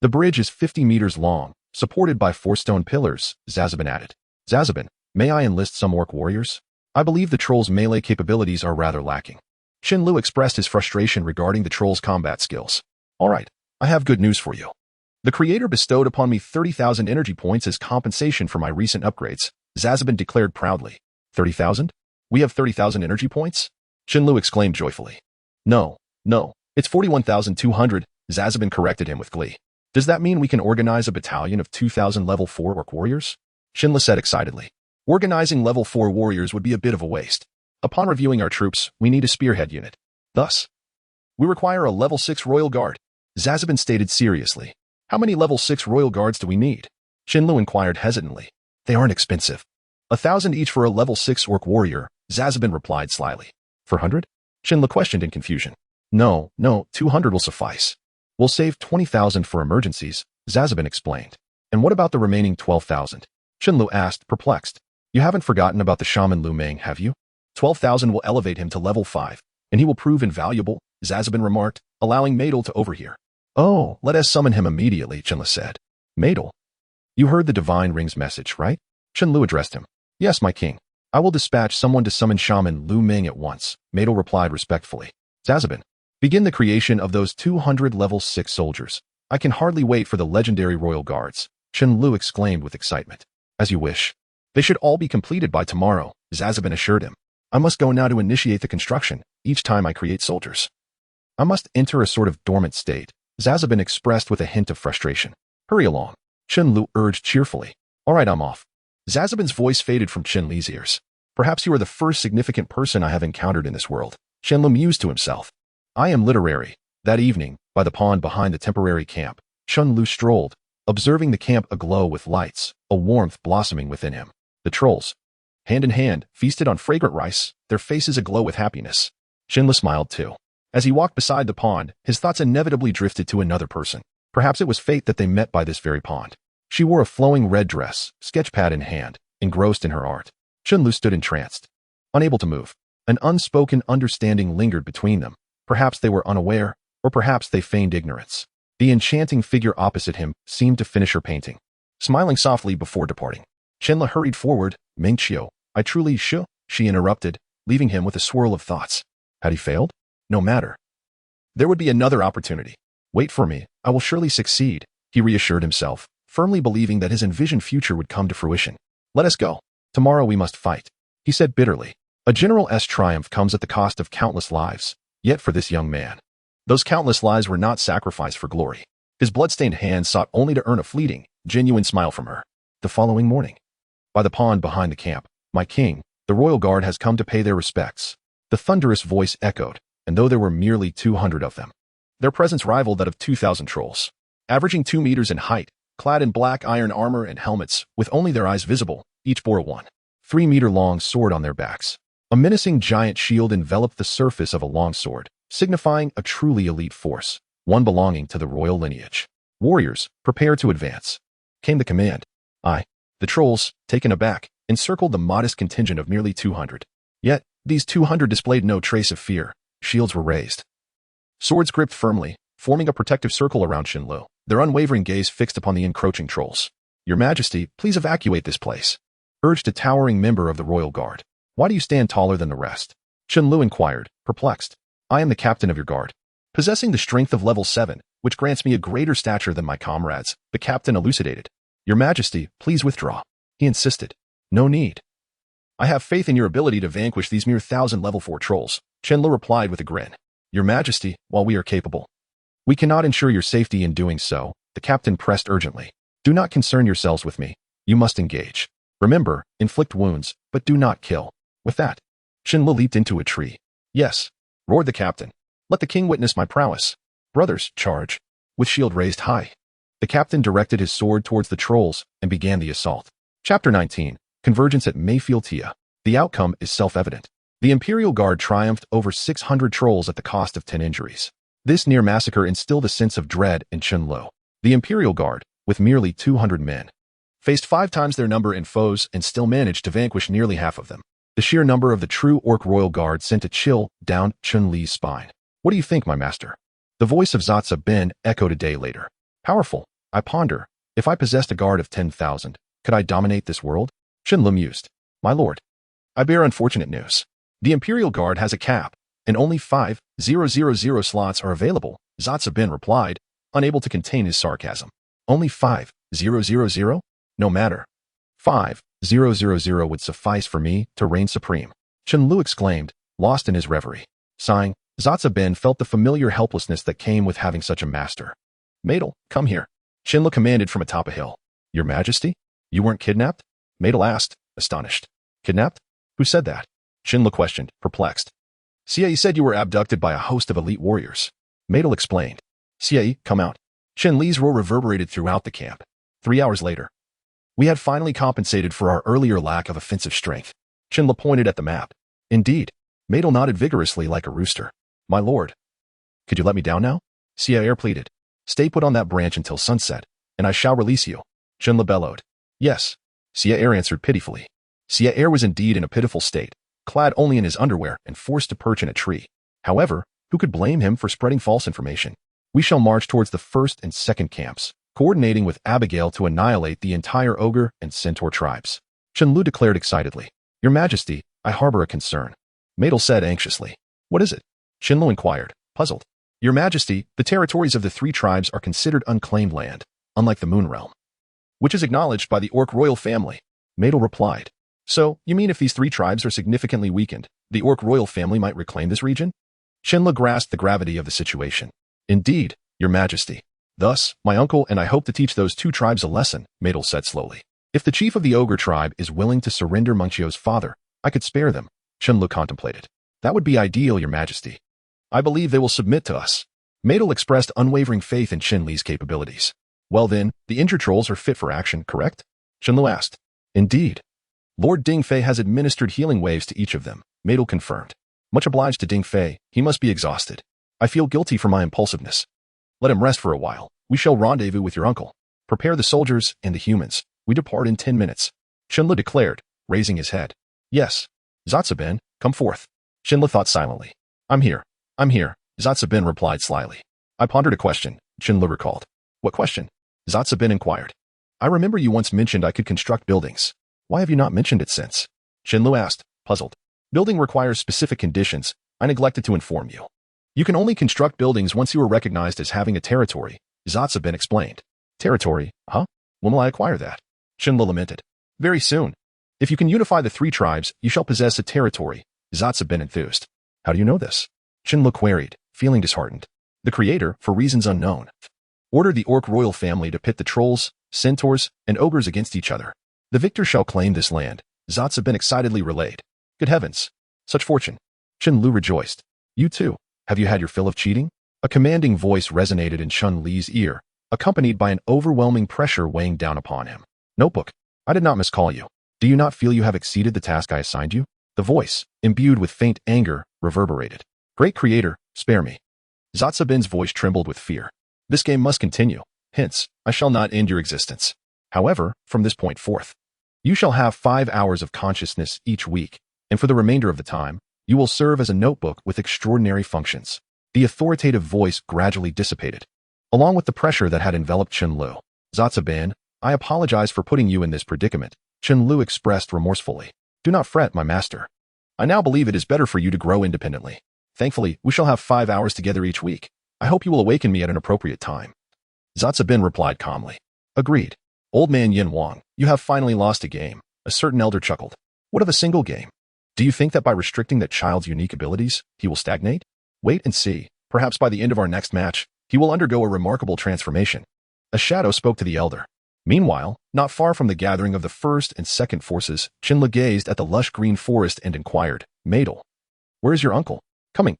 the bridge is 50 meters long, supported by 4 stone pillars, Zazabin added. Zazabin, may I enlist some orc warriors? I believe the troll's melee capabilities are rather lacking. Chen Lu expressed his frustration regarding the troll's combat skills. All right, I have good news for you. The Creator bestowed upon me 30,000 energy points as compensation for my recent upgrades, Zazabin declared proudly. 30,000? We have 30,000 energy points? Chen Lu exclaimed joyfully. No, it's 41,200, Zazabin corrected him with glee. Does that mean we can organize a battalion of 2,000 level 4 orc warriors? Chen Li said excitedly. Organizing level 4 warriors would be a bit of a waste. Upon reviewing our troops, we need a spearhead unit. Thus, we require a level 6 royal guard, Zazabin stated seriously. How many level 6 royal guards do we need? Chen Lu inquired hesitantly. They aren't expensive. 1,000 each for a level 6 orc warrior, Zazabin replied slyly. For 100? Chen Lu questioned in confusion. No, 200 will suffice. We'll save 20,000 for emergencies, Zazabin explained. And what about the remaining 12,000? Chen Lu asked, perplexed. You haven't forgotten about the shaman Lu Meng, have you? 12,000 will elevate him to level 5, and he will prove invaluable, Zazabin remarked, allowing Maidel to overhear. Oh, let us summon him immediately, Chen Lu said. Maidel, you heard the divine ring's message, right? Chen Lu addressed him. Yes, my king. I will dispatch someone to summon shaman Lu Meng at once, Maidel replied respectfully. Zazabin, begin the creation of those 200 level 6 soldiers. I can hardly wait for the legendary royal guards, Chen Lu exclaimed with excitement. As you wish. They should all be completed by tomorrow, Zazabin assured him. I must go now to initiate the construction, each time I create soldiers. I must enter a sort of dormant state, Zazabin expressed with a hint of frustration. Hurry along, Chen Lu urged cheerfully. All right, I'm off. Zazabin's voice faded from Chen Li's ears. Perhaps you are the first significant person I have encountered in this world, Chen Lu mused to himself. I am literary. That evening, by the pond behind the temporary camp, Chen Lu strolled, observing the camp aglow with lights, a warmth blossoming within him. The trolls, hand in hand, feasted on fragrant rice, their faces aglow with happiness. Chen Lu smiled too. As he walked beside the pond, his thoughts inevitably drifted to another person. Perhaps it was fate that they met by this very pond. She wore a flowing red dress, sketchpad in hand, engrossed in her art. Chen Lu stood entranced, unable to move. An unspoken understanding lingered between them. Perhaps they were unaware, or perhaps they feigned ignorance. The enchanting figure opposite him seemed to finish her painting. Smiling softly before departing, Chen hurried forward. Mingqiu, I truly should, she interrupted, leaving him with a swirl of thoughts. Had he failed? No matter. There would be another opportunity. Wait for me, I will surely succeed, he reassured himself, firmly believing that his envisioned future would come to fruition. Let us go. Tomorrow we must fight, he said bitterly. A general's triumph comes at the cost of countless lives, yet for this young man, those countless lives were not sacrificed for glory. His blood-stained hands sought only to earn a fleeting, genuine smile from her. The following morning, by the pond behind the camp, my king, the royal guard has come to pay their respects. The thunderous voice echoed, and though there were merely 200 of them, their presence rivaled that of 2,000 trolls. Averaging 2 meters in height, clad in black iron armor and helmets, with only their eyes visible, each bore a 1.3-meter-long sword on their backs. A menacing giant shield enveloped the surface of a long sword, signifying a truly elite force, one belonging to the royal lineage. Warriors, prepare to advance. Came the command. The trolls, taken aback, encircled the modest contingent of nearly 200. Yet, these 200 displayed no trace of fear. Shields were raised, swords gripped firmly, forming a protective circle around Chen, their unwavering gaze fixed upon the encroaching trolls. Your Majesty, please evacuate this place, urged a towering member of the royal guard. Why do you stand taller than the rest? Chen inquired, perplexed. I am the captain of your guard, possessing the strength of level 7, which grants me a greater stature than my comrades, the captain elucidated. Your Majesty, please withdraw, he insisted. No need. I have faith in your ability to vanquish these mere 1,000 level 4 trolls, Chen replied with a grin. Your Majesty, while we are capable, we cannot ensure your safety in doing so, the captain pressed urgently. Do not concern yourselves with me. You must engage. Remember, inflict wounds, but do not kill. With that, Chen leaped into a tree. Yes, roared the captain. Let the king witness my prowess. Brothers, charge. With shield raised high, the captain directed his sword towards the trolls and began the assault. Chapter 19. Convergence at Mayfield-Tia. The outcome is self-evident. The Imperial Guard triumphed over 600 trolls at the cost of 10 injuries. This near massacre instilled a sense of dread in Chen. The Imperial Guard, with merely 200 men, faced 5 times their number in foes and still managed to vanquish nearly half of them. The sheer number of the true Orc Royal Guard sent a chill down Chun-Li's spine. What do you think, my master? The voice of Zatsa Ben echoed a day later. Powerful, I ponder. If I possessed a guard of 10,000, could I dominate this world? Chen mused. My lord, I bear unfortunate news. The Imperial Guard has a cap, and only 5,000 slots are available, Zatsa Ben replied, unable to contain his sarcasm. Only 5,000? No matter. 5,000 would suffice for me to reign supreme, Chen exclaimed, lost in his reverie. Sighing, Zatsa Ben felt the familiar helplessness that came with having such a master. Madel, come here, Chen commanded from atop a hill. Your Majesty? You weren't kidnapped? Madel asked, astonished. Kidnapped? Who said that? Chen questioned, perplexed. Xie said you were abducted by a host of elite warriors. Madel explained. Xie, come out. Chen Li's roar reverberated throughout the camp. 3 hours later, we had finally compensated for our earlier lack of offensive strength. Chen pointed at the map. Indeed. Madel nodded vigorously like a rooster. My lord. Could you let me down now? Xie pleaded. Stay put on that branch until sunset, and I shall release you. Chen bellowed. Yes. Xie answered pitifully. Xie was indeed in a pitiful state, clad only in his underwear and forced to perch in a tree. However, who could blame him for spreading false information? We shall march towards the first and second camps, coordinating with Abigail to annihilate the entire ogre and centaur tribes. Chen declared excitedly. Your Majesty, I harbor a concern. Madel said anxiously. What is it? Chen inquired, puzzled. Your Majesty, the territories of the 3 tribes are considered unclaimed land, unlike the Moon Realm, which is acknowledged by the Orc royal family. Madel replied. So, you mean if these 3 tribes are significantly weakened, the Orc royal family might reclaim this region? Chen grasped the gravity of the situation. Indeed, Your Majesty. Thus, my uncle and I hope to teach those 2 tribes a lesson, Madel said slowly. If the chief of the ogre tribe is willing to surrender Mingqiu's father, I could spare them, Chen contemplated. That would be ideal, Your Majesty. I believe they will submit to us. Madel expressed unwavering faith in Chen Li's capabilities. Well then, the injured trolls are fit for action, correct? Chen asked. Indeed. Lord Dingfei has administered healing waves to each of them, Madel confirmed. Much obliged to Dingfei, he must be exhausted. I feel guilty for my impulsiveness. Let him rest for a while. We shall rendezvous with your uncle. Prepare the soldiers and the humans. We depart in 10 minutes. Chen declared, raising his head. Yes. Zatsa Ben, come forth. Chen thought silently. I'm here. I'm here, Zatsubin replied slyly. I pondered a question, Chen recalled. What question? Zatsubin inquired. I remember you once mentioned I could construct buildings. Why have you not mentioned it since? Chen asked, puzzled. Building requires specific conditions. I neglected to inform you. You can only construct buildings once you are recognized as having a territory, Zatsubin explained. Territory, huh? When will I acquire that? Chen lamented. Very soon. If you can unify the 3 tribes, you shall possess a territory, Zatsubin enthused. How do you know this? Chen queried, feeling disheartened. The creator, for reasons unknown, ordered the orc royal family to pit the trolls, centaurs, and ogres against each other. The victor shall claim this land, Zatsubin excitedly relayed. Good heavens! Such fortune! Chen rejoiced. You too. Have you had your fill of cheating? A commanding voice resonated in Chen Li's ear, accompanied by an overwhelming pressure weighing down upon him. Notebook, I did not miscall you. Do you not feel you have exceeded the task I assigned you? The voice, imbued with faint anger, reverberated. Great creator, spare me. Zatsubin's voice trembled with fear. This game must continue. Hence, I shall not end your existence. However, from this point forth, you shall have 5 hours of consciousness each week, and for the remainder of the time, you will serve as a notebook with extraordinary functions. The authoritative voice gradually dissipated, along with the pressure that had enveloped Chen Lu. Zatsubin, I apologize for putting you in this predicament, Chen Lu expressed remorsefully. Do not fret, my master. I now believe it is better for you to grow independently. Thankfully, we shall have 5 hours together each week. I hope you will awaken me at an appropriate time. Zatsubin replied calmly. Agreed. Old man Yin Wang, you have finally lost a game. A certain elder chuckled. What of a single game? Do you think that by restricting that child's unique abilities, he will stagnate? Wait and see. Perhaps by the end of our next match, he will undergo a remarkable transformation. A shadow spoke to the elder. Meanwhile, not far from the gathering of the first and second forces, Chen gazed at the lush green forest and inquired, Madel, where is your uncle? Coming.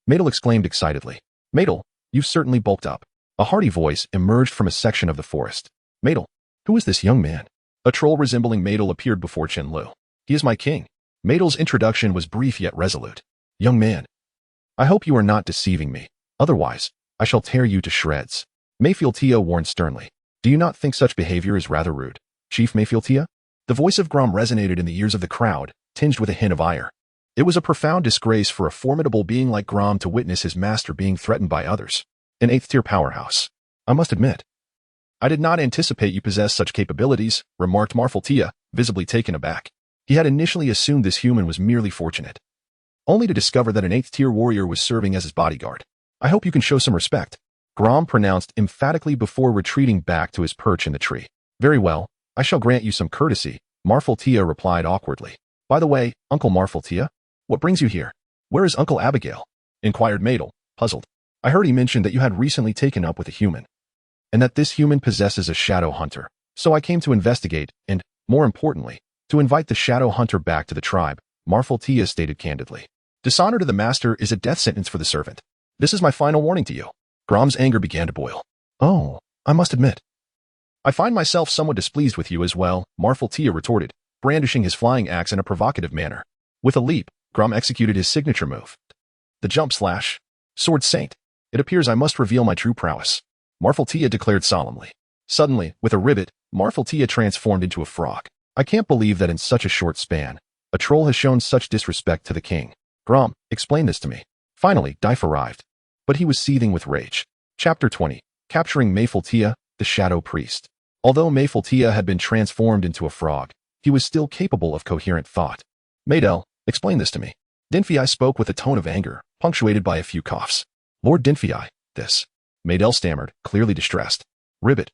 Madel exclaimed excitedly. Madel, you've certainly bulked up. A hearty voice emerged from a section of the forest. Madel, who is this young man? A troll resembling Madel appeared before Chen Lu. He is my king. Madel's introduction was brief yet resolute. Young man, I hope you are not deceiving me. Otherwise, I shall tear you to shreds. Mayfield-Tia warned sternly. Do you not think such behavior is rather rude, Chief Mayfield-Tia? The voice of Grom resonated in the ears of the crowd, tinged with a hint of ire. It was a profound disgrace for a formidable being like Grom to witness his master being threatened by others. An 8th-tier powerhouse. I must admit, I did not anticipate you possessed such capabilities, remarked Marfil-Tia, visibly taken aback. He had initially assumed this human was merely fortunate, only to discover that an 8th-tier warrior was serving as his bodyguard. I hope you can show some respect, Grom pronounced emphatically before retreating back to his perch in the tree. Very well, I shall grant you some courtesy, Marfil-Tia replied awkwardly. By the way, Uncle Marfil-Tia, what brings you here? Where is Uncle Abigail? Inquired Madel, puzzled. I heard he mentioned that you had recently taken up with a human, and that this human possesses a shadow hunter. So I came to investigate and, more importantly, to invite the shadow hunter back to the tribe, Marfil-Tia stated candidly. Dishonor to the master is a death sentence for the servant. This is my final warning to you. Grom's anger began to boil. Oh, I must admit, I find myself somewhat displeased with you as well, Marfil-Tia retorted, brandishing his flying axe in a provocative manner. With a leap, Grom executed his signature move. The jump slash. Sword Saint. It appears I must reveal my true prowess, Marfil-Tia declared solemnly. Suddenly, with a rivet, Marfil-Tia transformed into a frog. I can't believe that in such a short span, a troll has shown such disrespect to the king. Grom, explain this to me. Finally, Dife arrived, but he was seething with rage. Chapter 20. Capturing Mayfield-Tia, the Shadow Priest. Although Mayfield-Tia had been transformed into a frog, he was still capable of coherent thought. Madel, explain this to me. Dinfei spoke with a tone of anger, punctuated by a few coughs. Lord Dinfei, this. Madel stammered, clearly distressed. Ribbit.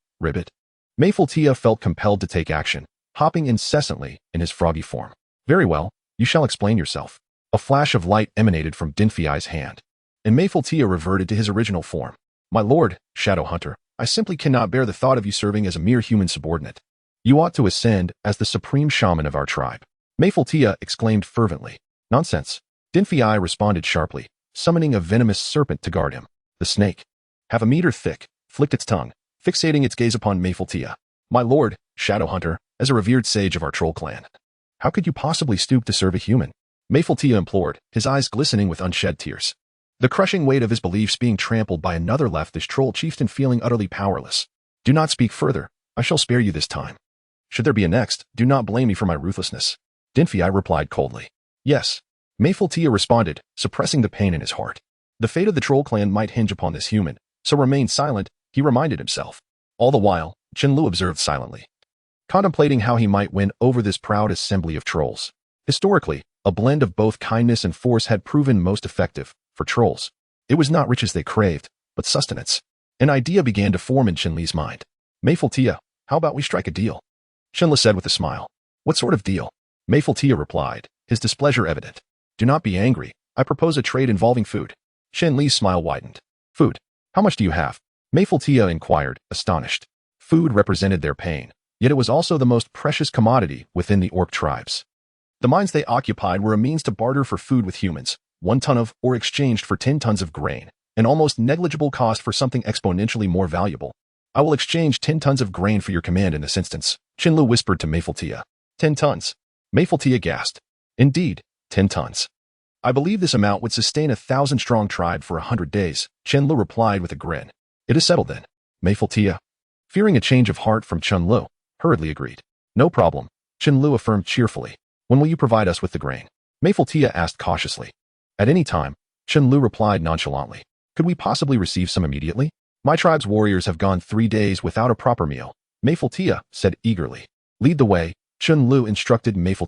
Mayfield-Tia felt compelled to take action, hopping incessantly in his froggy form. Very well, you shall explain yourself. A flash of light emanated from Dinfei's hand, and Mayfield-Tia reverted to his original form. My lord, Shadow Hunter, I simply cannot bear the thought of you serving as a mere human subordinate. You ought to ascend as the supreme shaman of our tribe. Mayfield-Tia exclaimed fervently. Nonsense. Dinfei responded sharply, summoning a venomous serpent to guard him. The snake, half a meter thick, flicked its tongue, fixating its gaze upon Mayfield-Tia. My lord, Shadow Hunter, as a revered sage of our troll clan, how could you possibly stoop to serve a human? Mayfield-Tia implored, his eyes glistening with unshed tears. The crushing weight of his beliefs being trampled by another leftist troll chieftain feeling utterly powerless. Do not speak further. I shall spare you this time. Should there be a next, do not blame me for my ruthlessness. Dinfei replied coldly. Yes, Mayful responded, suppressing the pain in his heart. The fate of the troll clan might hinge upon this human, so remain silent, he reminded himself. All the while, Chen Lu observed silently, contemplating how he might win over this proud assembly of trolls. Historically, a blend of both kindness and force had proven most effective for trolls. It was not riches they craved, but sustenance. An idea began to form in Chen Li's mind. Mayful, how about we strike a deal? Chen Li said with a smile. What sort of deal? Mayful replied, his displeasure evident. Do not be angry. I propose a trade involving food. Chen Li's smile widened. Food? How much do you have? Mayful inquired, astonished. Food represented their pain, yet it was also the most precious commodity within the orc tribes. The mines they occupied were a means to barter for food with humans, 1 ton of, or exchanged for 10 tons of grain, an almost negligible cost for something exponentially more valuable. I will exchange 10 tons of grain for your command in this instance, Chen Lu whispered to Mayful 10 tons. Mayful gasped. Indeed, 10 tons. I believe this amount would sustain 1,000-strong tribe for 100 days, Chen Lu replied with a grin. It is settled then. Mayful fearing a change of heart from Chen Lu, hurriedly agreed. No problem, Chen Lu affirmed cheerfully. When will you provide us with the grain? Mayful asked cautiously. At any time, Chen Lu replied nonchalantly. Could we possibly receive some immediately? My tribe's warriors have gone 3 days without a proper meal, Mayful said eagerly. Lead the way, Chen Lu instructed Mayful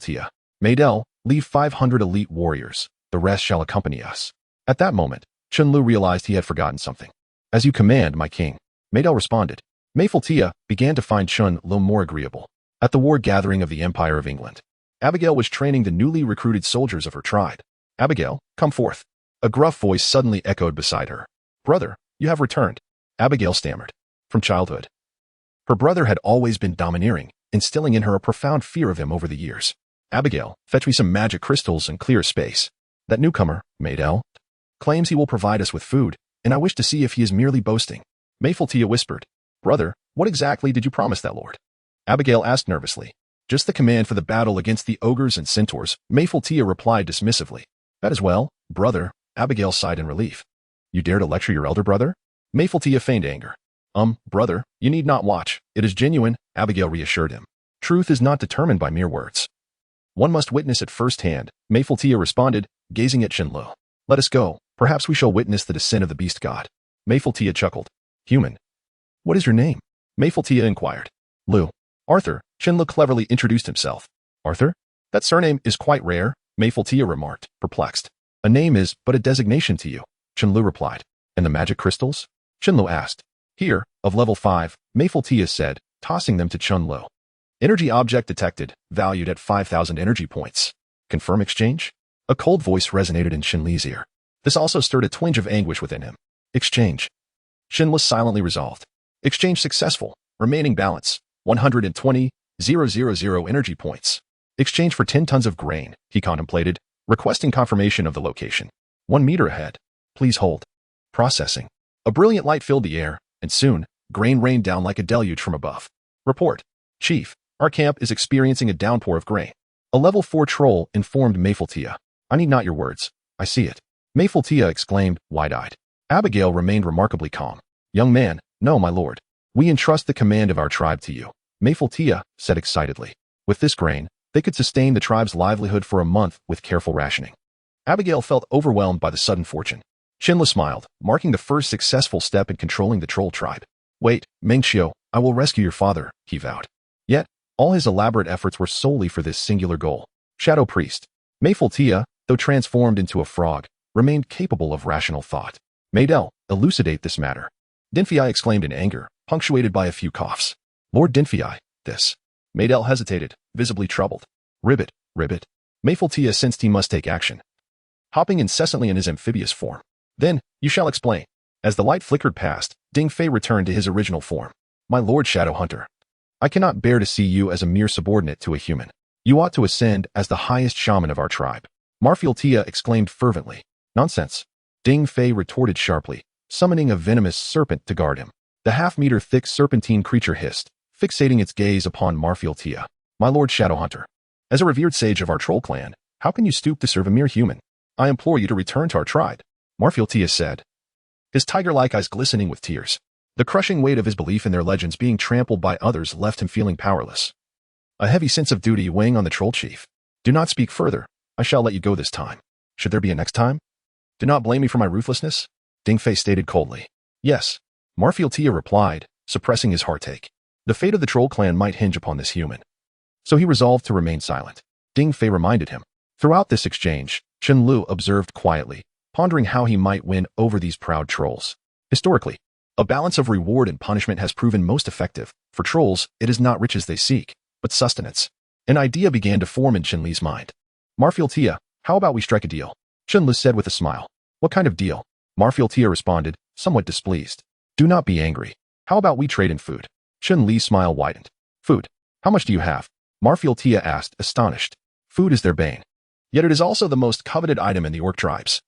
Maydell, leave 500 elite warriors. The rest shall accompany us. At that moment, Chen Lu realized he had forgotten something. As you command, my king, Maydell responded. Mayful began to find Chen Lu more agreeable. At the war gathering of the Empire of England, Abigail was training the newly recruited soldiers of her tribe. Abigail, come forth. A gruff voice suddenly echoed beside her. Brother, you have returned. Abigail stammered. From childhood. Her brother had always been domineering, instilling in her a profound fear of him over the years. Abigail, fetch me some magic crystals and clear space. That newcomer, Maydell, claims he will provide us with food, and I wish to see if he is merely boasting. Mayful whispered. Brother, what exactly did you promise that lord? Abigail asked nervously. Just the command for the battle against the ogres and centaurs, Mayful replied dismissively. That is well, brother, Abigail sighed in relief. You dare to lecture your elder brother? Mayful feigned anger. Brother, you need not watch. It is genuine, Abigail reassured him. Truth is not determined by mere words. One must witness it firsthand, Mayful responded, gazing at Chen Lu. Let us go. Perhaps we shall witness the descent of the beast god. Mayful chuckled. Human. What is your name? Mayful inquired. Lu. Arthur, Chen Lu cleverly introduced himself. Arthur? That surname is quite rare, Mayful remarked, perplexed. A name is but a designation to you, Chen Lu replied. And the magic crystals? Chen Lu asked. Here, of level 5, Mayful said, tossing them to Chen Lu. Energy object detected, valued at 5,000 energy points. Confirm exchange? A cold voice resonated in Chen Li's ear. This also stirred a twinge of anguish within him. Exchange. Chen was silently resolved. Exchange successful. Remaining balance, 120,000 energy points. Exchange for 10 tons of grain, he contemplated, requesting confirmation of the location. 1 meter ahead. Please hold. Processing. A brilliant light filled the air, and soon, grain rained down like a deluge from above. Report. Chief, our camp is experiencing a downpour of grain. A level 4 troll informed Mayful I need not your words. I see it. Mayful exclaimed, wide-eyed. Abigail remained remarkably calm. Young man, no, my lord. We entrust the command of our tribe to you, Mayful said excitedly. With this grain, they could sustain the tribe's livelihood for a month with careful rationing. Abigail felt overwhelmed by the sudden fortune. Chen Lu smiled, marking the first successful step in controlling the troll tribe. Wait, Mengxiu, I will rescue your father, he vowed. Yet, all his elaborate efforts were solely for this singular goal. Shadow Priest. Mayful though transformed into a frog, remained capable of rational thought. Maydell, elucidate this matter. Dinfei exclaimed in anger, punctuated by a few coughs. Lord Dinfei, this. Maydell hesitated, visibly troubled. Ribbit. Mayful sensed he must take action. Hopping incessantly in his amphibious form. Then, you shall explain. As the light flickered past, Ding Fei returned to his original form. My lord Shadow Hunter. I cannot bear to see you as a mere subordinate to a human. You ought to ascend as the highest shaman of our tribe. Marfiel exclaimed fervently. Nonsense. Ding Fei retorted sharply, summoning a venomous serpent to guard him. The half-meter thick serpentine creature hissed, fixating its gaze upon Marfiel My lord Shadow Hunter. As a revered sage of our troll clan, how can you stoop to serve a mere human? I implore you to return to our tribe. Marfiel said, his tiger-like eyes glistening with tears. The crushing weight of his belief in their legends being trampled by others left him feeling powerless. A heavy sense of duty weighing on the troll chief. Do not speak further. I shall let you go this time. Should there be a next time? Do not blame me for my ruthlessness, Dingfei stated coldly. Yes, Marfield Tia replied, suppressing his heartache. The fate of the troll clan might hinge upon this human. So he resolved to remain silent. Dingfei reminded him. Throughout this exchange, Chen Lu observed quietly, pondering how he might win over these proud trolls. Historically, a balance of reward and punishment has proven most effective. For trolls, it is not riches they seek, but sustenance. An idea began to form in Chen Li's mind. Marfield Tia, how about we strike a deal? Chen Lu said with a smile. What kind of deal? Marfield Tia responded, somewhat displeased. Do not be angry. How about we trade in food? Chen Li's smile widened. Food? How much do you have? Marfield Tia asked, astonished. Food is their bane. Yet it is also the most coveted item in the orc tribes.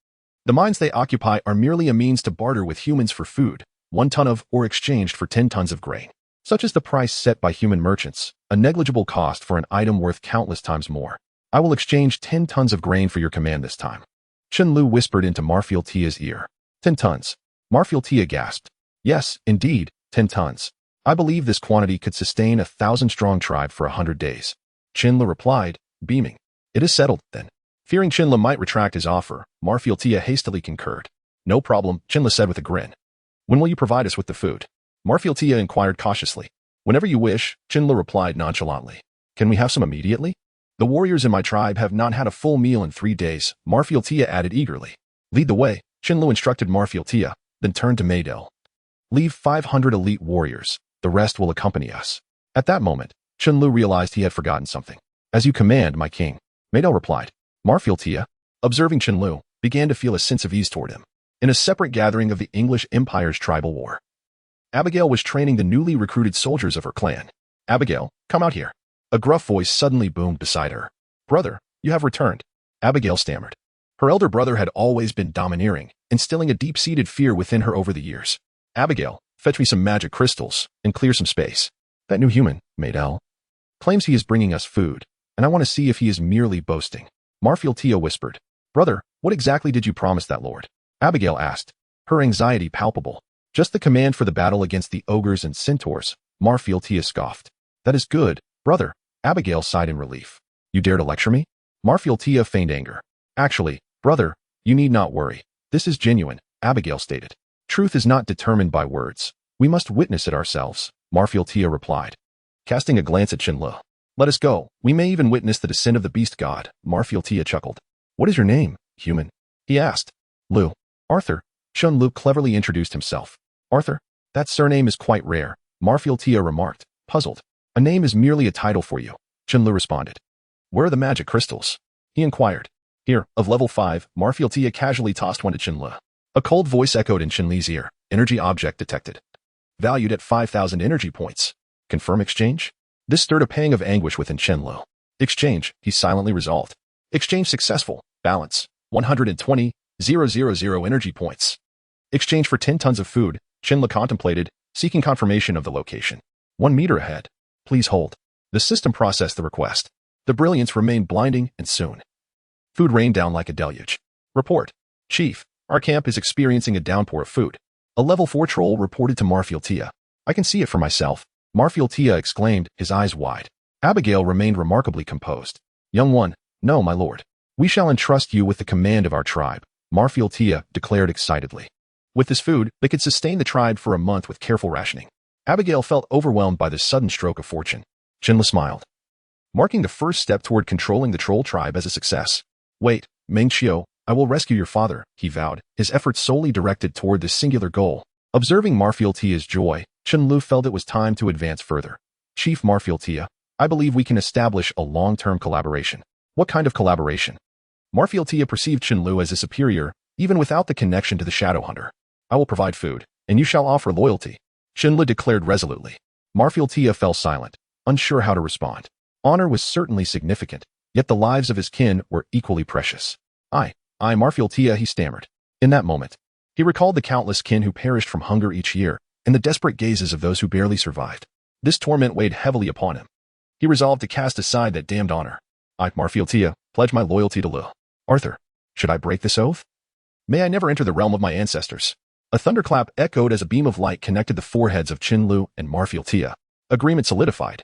The mines they occupy are merely a means to barter with humans for food, 1 ton of or exchanged for 10 tons of grain. Such is the price set by human merchants, a negligible cost for an item worth countless times more. I will exchange 10 tons of grain for your command this time. Chen Lu whispered into Marfield Tia's ear. 10 tons. Marfield Tia gasped. Yes, indeed, 10 tons. I believe this quantity could sustain 1,000-strong tribe for 100 days. Chen Lu replied, beaming. It is settled, then. Fearing Chen Lu might retract his offer, Marfield Tia hastily concurred. No problem, Chen Lu said with a grin. When will you provide us with the food? Marfield Tia inquired cautiously. Whenever you wish, Chen Lu replied nonchalantly. Can we have some immediately? The warriors in my tribe have not had a full meal in 3 days, Marfield Tia added eagerly. Lead the way, Chen Lu instructed Marfield Tia, then turned to Maydell. Leave 500 elite warriors, the rest will accompany us. At that moment, Chen Lu realized he had forgotten something. As you command, my king, Maydell replied. Marfield Tia, observing Chen Lu, began to feel a sense of ease toward him. In a separate gathering of the English Empire's tribal war, Abigail was training the newly recruited soldiers of her clan. Abigail, come out here. A gruff voice suddenly boomed beside her. Brother, you have returned. Abigail stammered. Her elder brother had always been domineering, instilling a deep-seated fear within her over the years. Abigail, fetch me some magic crystals and clear some space. That new human, Maydell, claims he is bringing us food, and I want to see if he is merely boasting. Marfield Tia whispered. Brother, what exactly did you promise that lord? Abigail asked, her anxiety palpable. Just the command for the battle against the ogres and centaurs, Marfield Tia scoffed. That is good, brother, Abigail sighed in relief. You dare to lecture me? Marfield Tia feigned anger. Actually, brother, you need not worry. This is genuine, Abigail stated. Truth is not determined by words. We must witness it ourselves, Marfield Tia replied. Casting a glance at Chen Lu. Let us go. We may even witness the descent of the beast god, Marfield Tia chuckled. What is your name, human? He asked. Lu. Arthur. Chen Lu cleverly introduced himself. Arthur? That surname is quite rare, Marfield Tia remarked, puzzled. A name is merely a title for you, Chen Lu responded. Where are the magic crystals? He inquired. Here, of level 5, Marfield Tia casually tossed one to Chen Lu. A cold voice echoed in Chen Li's ear. Energy object detected. Valued at 5,000 energy points. Confirm exchange? This stirred a pang of anguish within Chen Lu. Exchange, he silently resolved. Exchange successful. Balance, 120,000 energy points. Exchange for 10 tons of food, Chen Lu contemplated, seeking confirmation of the location. 1 meter ahead. Please hold. The system processed the request. The brilliance remained blinding, and soon food rained down like a deluge. Report. Chief, our camp is experiencing a downpour of food. A level 4 troll reported to Marfield Tia. I can see it for myself, Marfield Tia exclaimed, his eyes wide. Abigail remained remarkably composed. Young one, no, my lord. We shall entrust you with the command of our tribe, Marfield Tia declared excitedly. With this food, they could sustain the tribe for a month with careful rationing. Abigail felt overwhelmed by this sudden stroke of fortune. Chen Lu smiled, marking the first step toward controlling the troll tribe as a success. Wait, Meng Qiu, I will rescue your father, he vowed, his efforts solely directed toward this singular goal. Observing Marfield Tia's joy, Chen Lu felt it was time to advance further. Chief Marfield Tia, I believe we can establish a long-term collaboration. What kind of collaboration? Marfield Tia perceived Chen Lu as a superior, even without the connection to the Shadow Hunter. I will provide food, and you shall offer loyalty, Chen Lu declared resolutely. Marfield Tia fell silent, unsure how to respond. Honor was certainly significant, yet the lives of his kin were equally precious. I, Marfield Tia, he stammered. In that moment, he recalled the countless kin who perished from hunger each year, and the desperate gazes of those who barely survived. This torment weighed heavily upon him. He resolved to cast aside that damned honor. I, Marfield Tia, pledge my loyalty to Lu. Arthur, should I break this oath? May I never enter the realm of my ancestors. A thunderclap echoed as a beam of light connected the foreheads of Chen Lu and Marfield Tia. Agreement solidified.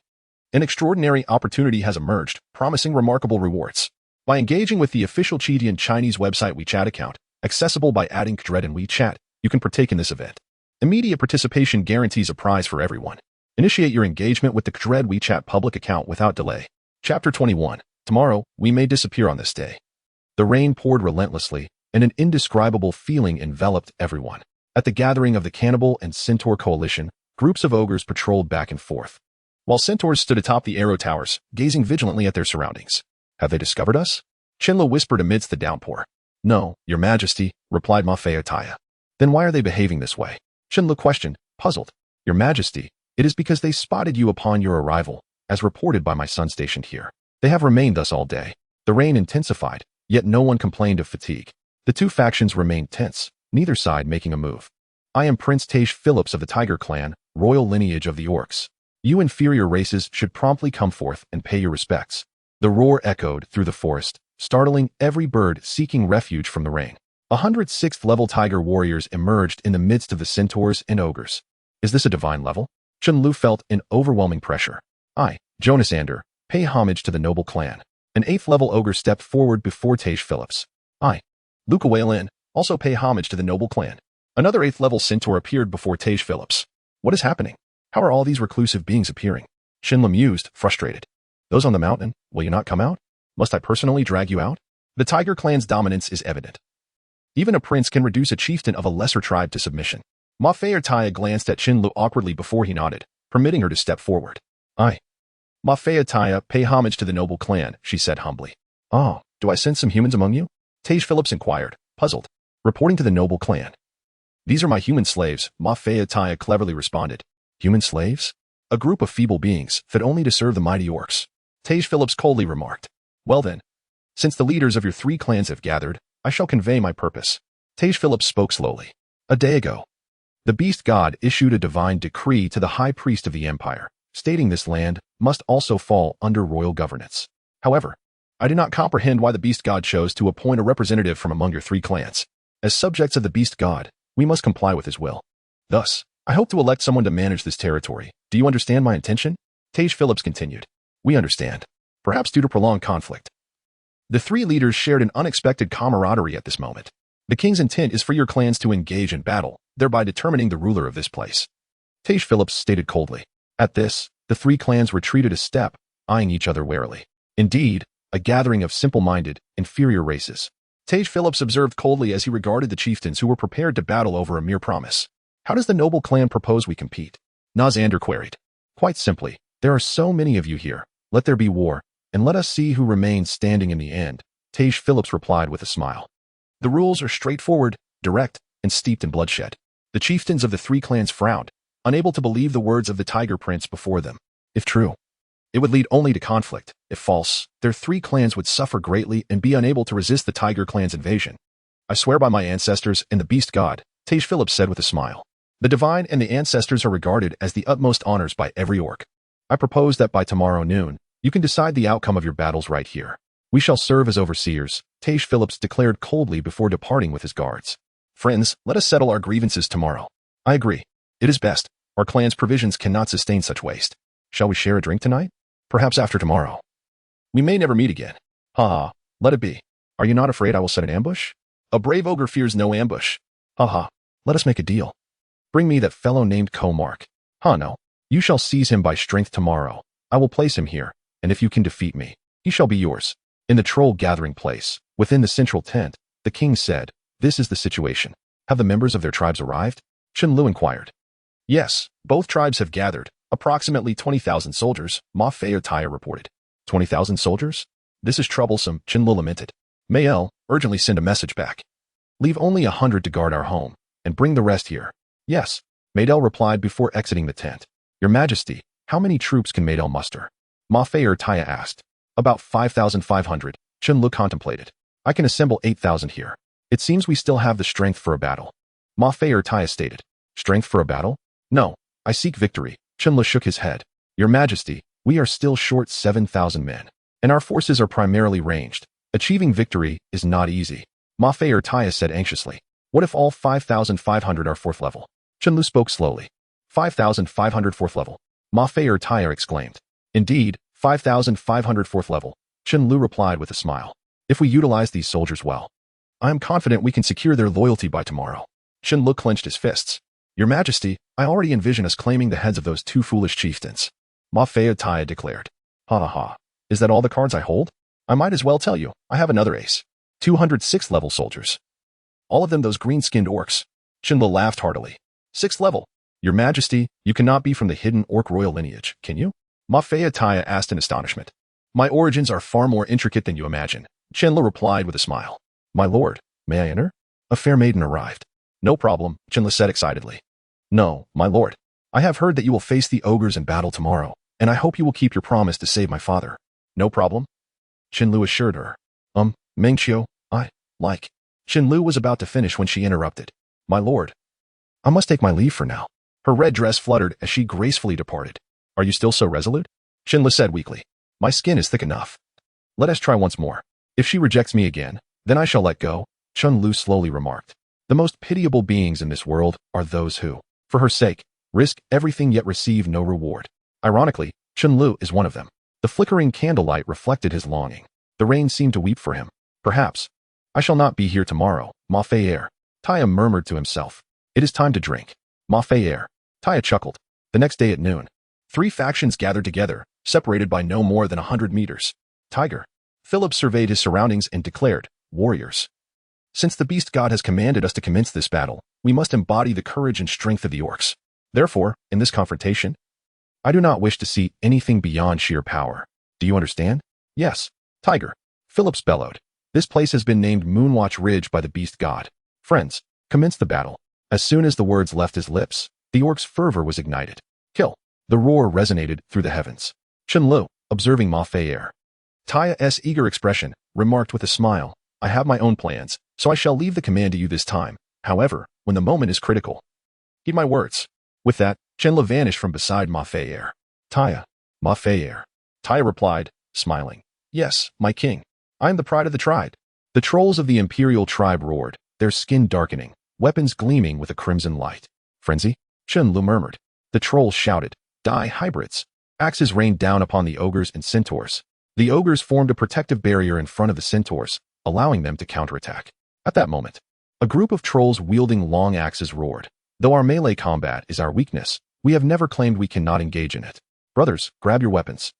An extraordinary opportunity has emerged, promising remarkable rewards. By engaging with the official Chidian Chinese website WeChat account, accessible by adding Dread in WeChat, you can partake in this event. Immediate participation guarantees a prize for everyone. Initiate your engagement with the Dread WeChat public account without delay. Chapter 21. Tomorrow, we may disappear on this day. The rain poured relentlessly, and an indescribable feeling enveloped everyone. At the gathering of the Cannibal and Centaur Coalition, groups of ogres patrolled back and forth, while centaurs stood atop the arrow towers, gazing vigilantly at their surroundings. Have they discovered us? Chen Lu whispered amidst the downpour. No, your majesty, replied Ma Fei-Taya. Then why are they behaving this way? Chen Lu questioned, puzzled. Your majesty, it is because they spotted you upon your arrival, as reported by my son stationed here. They have remained thus all day. The rain intensified, yet no one complained of fatigue. The two factions remained tense, neither side making a move. I am Prince Tage Phillips of the Tiger Clan, royal lineage of the Orcs. You inferior races should promptly come forth and pay your respects. The roar echoed through the forest, startling every bird seeking refuge from the rain. 106th level tiger warriors emerged in the midst of the centaurs and ogres. Is this a divine level? Chen Lu felt an overwhelming pressure. I, Jonas Ander, pay homage to the noble clan. An 8th level ogre stepped forward before Tage Phillips. I, Luca Whalin, also pay homage to the noble clan. Another 8th level centaur appeared before Tage Phillips. What is happening? How are all these reclusive beings appearing? Chen Lu mused, frustrated. Those on the mountain, will you not come out? Must I personally drag you out? The tiger clan's dominance is evident. Even a prince can reduce a chieftain of a lesser tribe to submission. Ma Fei-Taya glanced at Chen Lu awkwardly before he nodded, permitting her to step forward. I, Ma Fei-Taya, pay homage to the noble clan, she said humbly. Oh, do I sense some humans among you? Tage Phillips inquired, puzzled. Reporting to the noble clan. These are my human slaves, Ma Fei-Taya cleverly responded. Human slaves? A group of feeble beings, fit only to serve the mighty orcs. Tage Phillips coldly remarked. Well then, since the leaders of your three clans have gathered, I shall convey my purpose. Tage Phillips spoke slowly. A day ago, the beast god issued a divine decree to the high priest of the empire, stating this land must also fall under royal governance. However, I do not comprehend why the beast god chose to appoint a representative from among your three clans. As subjects of the beast god, we must comply with his will. Thus, I hope to elect someone to manage this territory. Do you understand my intention? Tage Phillips continued. We understand. Perhaps due to prolonged conflict. The three leaders shared an unexpected camaraderie at this moment. The king's intent is for your clans to engage in battle, thereby determining the ruler of this place. Tage Phillips stated coldly. At this, the three clans retreated a step, eyeing each other warily. Indeed, a gathering of simple-minded, inferior races. Tage Phillips observed coldly as he regarded the chieftains who were prepared to battle over a mere promise. How does the noble clan propose we compete? Nazander queried. Quite simply, there are so many of you here. Let there be war, and let us see who remains standing in the end, Tage Phillips replied with a smile. The rules are straightforward, direct, and steeped in bloodshed. The chieftains of the three clans frowned, unable to believe the words of the Tiger Prince before them. If true, it would lead only to conflict. If false, their three clans would suffer greatly and be unable to resist the Tiger clan's invasion. I swear by my ancestors and the beast god, Tage Phillips said with a smile. The divine and the ancestors are regarded as the utmost honors by every orc. I propose that by tomorrow noon, you can decide the outcome of your battles right here. We shall serve as overseers, Tage Phillips declared coldly before departing with his guards. Friends, let us settle our grievances tomorrow. I agree. It is best. Our clan's provisions cannot sustain such waste. Shall we share a drink tonight? Perhaps after tomorrow. We may never meet again. Ha ha, let it be. Are you not afraid I will set an ambush? A brave ogre fears no ambush. Ha ha, let us make a deal. Bring me that fellow named Comark. Ha no. You shall seize him by strength tomorrow. I will place him here, and if you can defeat me, he shall be yours. In the troll gathering place, within the central tent, the king said, This is the situation. Have the members of their tribes arrived? Chen Lu inquired. Yes, both tribes have gathered. Approximately 20,000 soldiers, Ma Fei-Taya reported. 20,000 soldiers? This is troublesome, Chen Lu lamented. Mael, urgently send a message back. Leave only 100 to guard our home, and bring the rest here. Yes, Maedel replied before exiting the tent. Your Majesty, how many troops can Maedel muster? Ma Fei-Taya asked. About 5,500, Chen Lu contemplated. I can assemble 8,000 here. It seems we still have the strength for a battle. Ma Fei-Taya stated. Strength for a battle? No, I seek victory. Chen Lu shook his head. Your Majesty, we are still short 7,000 men, and our forces are primarily ranged. Achieving victory is not easy. Ma Fei-Taya said anxiously. What if all 5,500 are 4th level? Chen Lu spoke slowly. 5,500 4th level. Ma Fei-Taya exclaimed. Indeed, 5,500 4th level. Chen Lu replied with a smile. If we utilize these soldiers well, I am confident we can secure their loyalty by tomorrow. Chen Lu clenched his fists. Your Majesty, I already envision us claiming the heads of those two foolish chieftains. Ma Fei Taya declared. Ha ha ha. Is that all the cards I hold? I might as well tell you, I have another ace. 206th level soldiers. All of them those green-skinned orcs. Chen Lu laughed heartily. 6th level. Your Majesty, you cannot be from the hidden orc royal lineage, can you? Ma Fei Taya asked in astonishment. My origins are far more intricate than you imagine. Chen Lu replied with a smile. My lord, may I enter? A fair maiden arrived. No problem, Chen Lu said excitedly. No, my lord. I have heard that you will face the ogres in battle tomorrow, and I hope you will keep your promise to save my father. No problem? Chen Lu assured her. Mengqiu, Chen Lu was about to finish when she interrupted. My lord. I must take my leave for now. Her red dress fluttered as she gracefully departed. Are you still so resolute? Chen Lu said weakly. My skin is thick enough. Let us try once more. If she rejects me again, then I shall let go, Chen Lu slowly remarked. The most pitiable beings in this world are those who, for her sake, risk everything yet receive no reward. Ironically, Chen Lu is one of them. The flickering candlelight reflected his longing. The rain seemed to weep for him. Perhaps. I shall not be here tomorrow, Ma Fei. Taya murmured to himself. It is time to drink. Ma Fei. Taya chuckled. The next day at noon, 3 factions gathered together, separated by no more than 100 meters. Tiger. Philip surveyed his surroundings and declared, warriors. Since the beast god has commanded us to commence this battle, we must embody the courage and strength of the orcs. Therefore, in this confrontation, I do not wish to see anything beyond sheer power. Do you understand? Yes. Tiger. Phillips bellowed. This place has been named Moonwatch Ridge by the beast god. Friends, commence the battle. As soon as the words left his lips, the orc's fervor was ignited. Kill. The roar resonated through the heavens. Chen Lu, observing Ma Fei. Taya's eager expression, remarked with a smile, I have my own plans, so I shall leave the command to you this time. However, when the moment is critical. Heed my words. With that, Chen Lu vanished from beside Ma Fei. Taya. Ma Fei. Taya replied, smiling. Yes, my king. I am the pride of the tribe. The trolls of the imperial tribe roared, their skin darkening, weapons gleaming with a crimson light. Frenzy? Chen Lu murmured. The trolls shouted, die hybrids. Axes rained down upon the ogres and centaurs. The ogres formed a protective barrier in front of the centaurs, allowing them to counterattack. At that moment, a group of trolls wielding long axes roared. Though our melee combat is our weakness, we have never claimed we cannot engage in it. Brothers, grab your weapons.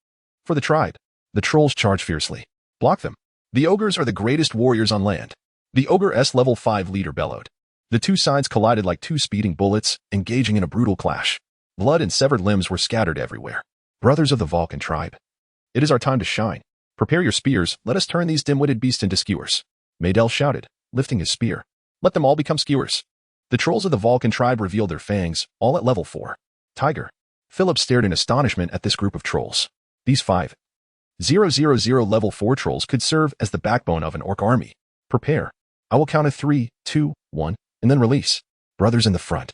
For the tribe. The trolls charged fiercely. Block them. The ogres are the greatest warriors on land. The ogre-s level 5 leader bellowed. The two sides collided like 2 speeding bullets, engaging in a brutal clash. Blood and severed limbs were scattered everywhere. Brothers of the Vulcan tribe. It is our time to shine. Prepare your spears, let us turn these dim-witted beasts into skewers. Maydell shouted, lifting his spear. Let them all become skewers. The trolls of the Vulcan tribe revealed their fangs, all at level 4. Tiger. Philip stared in astonishment at this group of trolls. These 5,000 level 4 trolls could serve as the backbone of an orc army. Prepare. I will count to 3, 2, 1, and then release. Brothers in the front.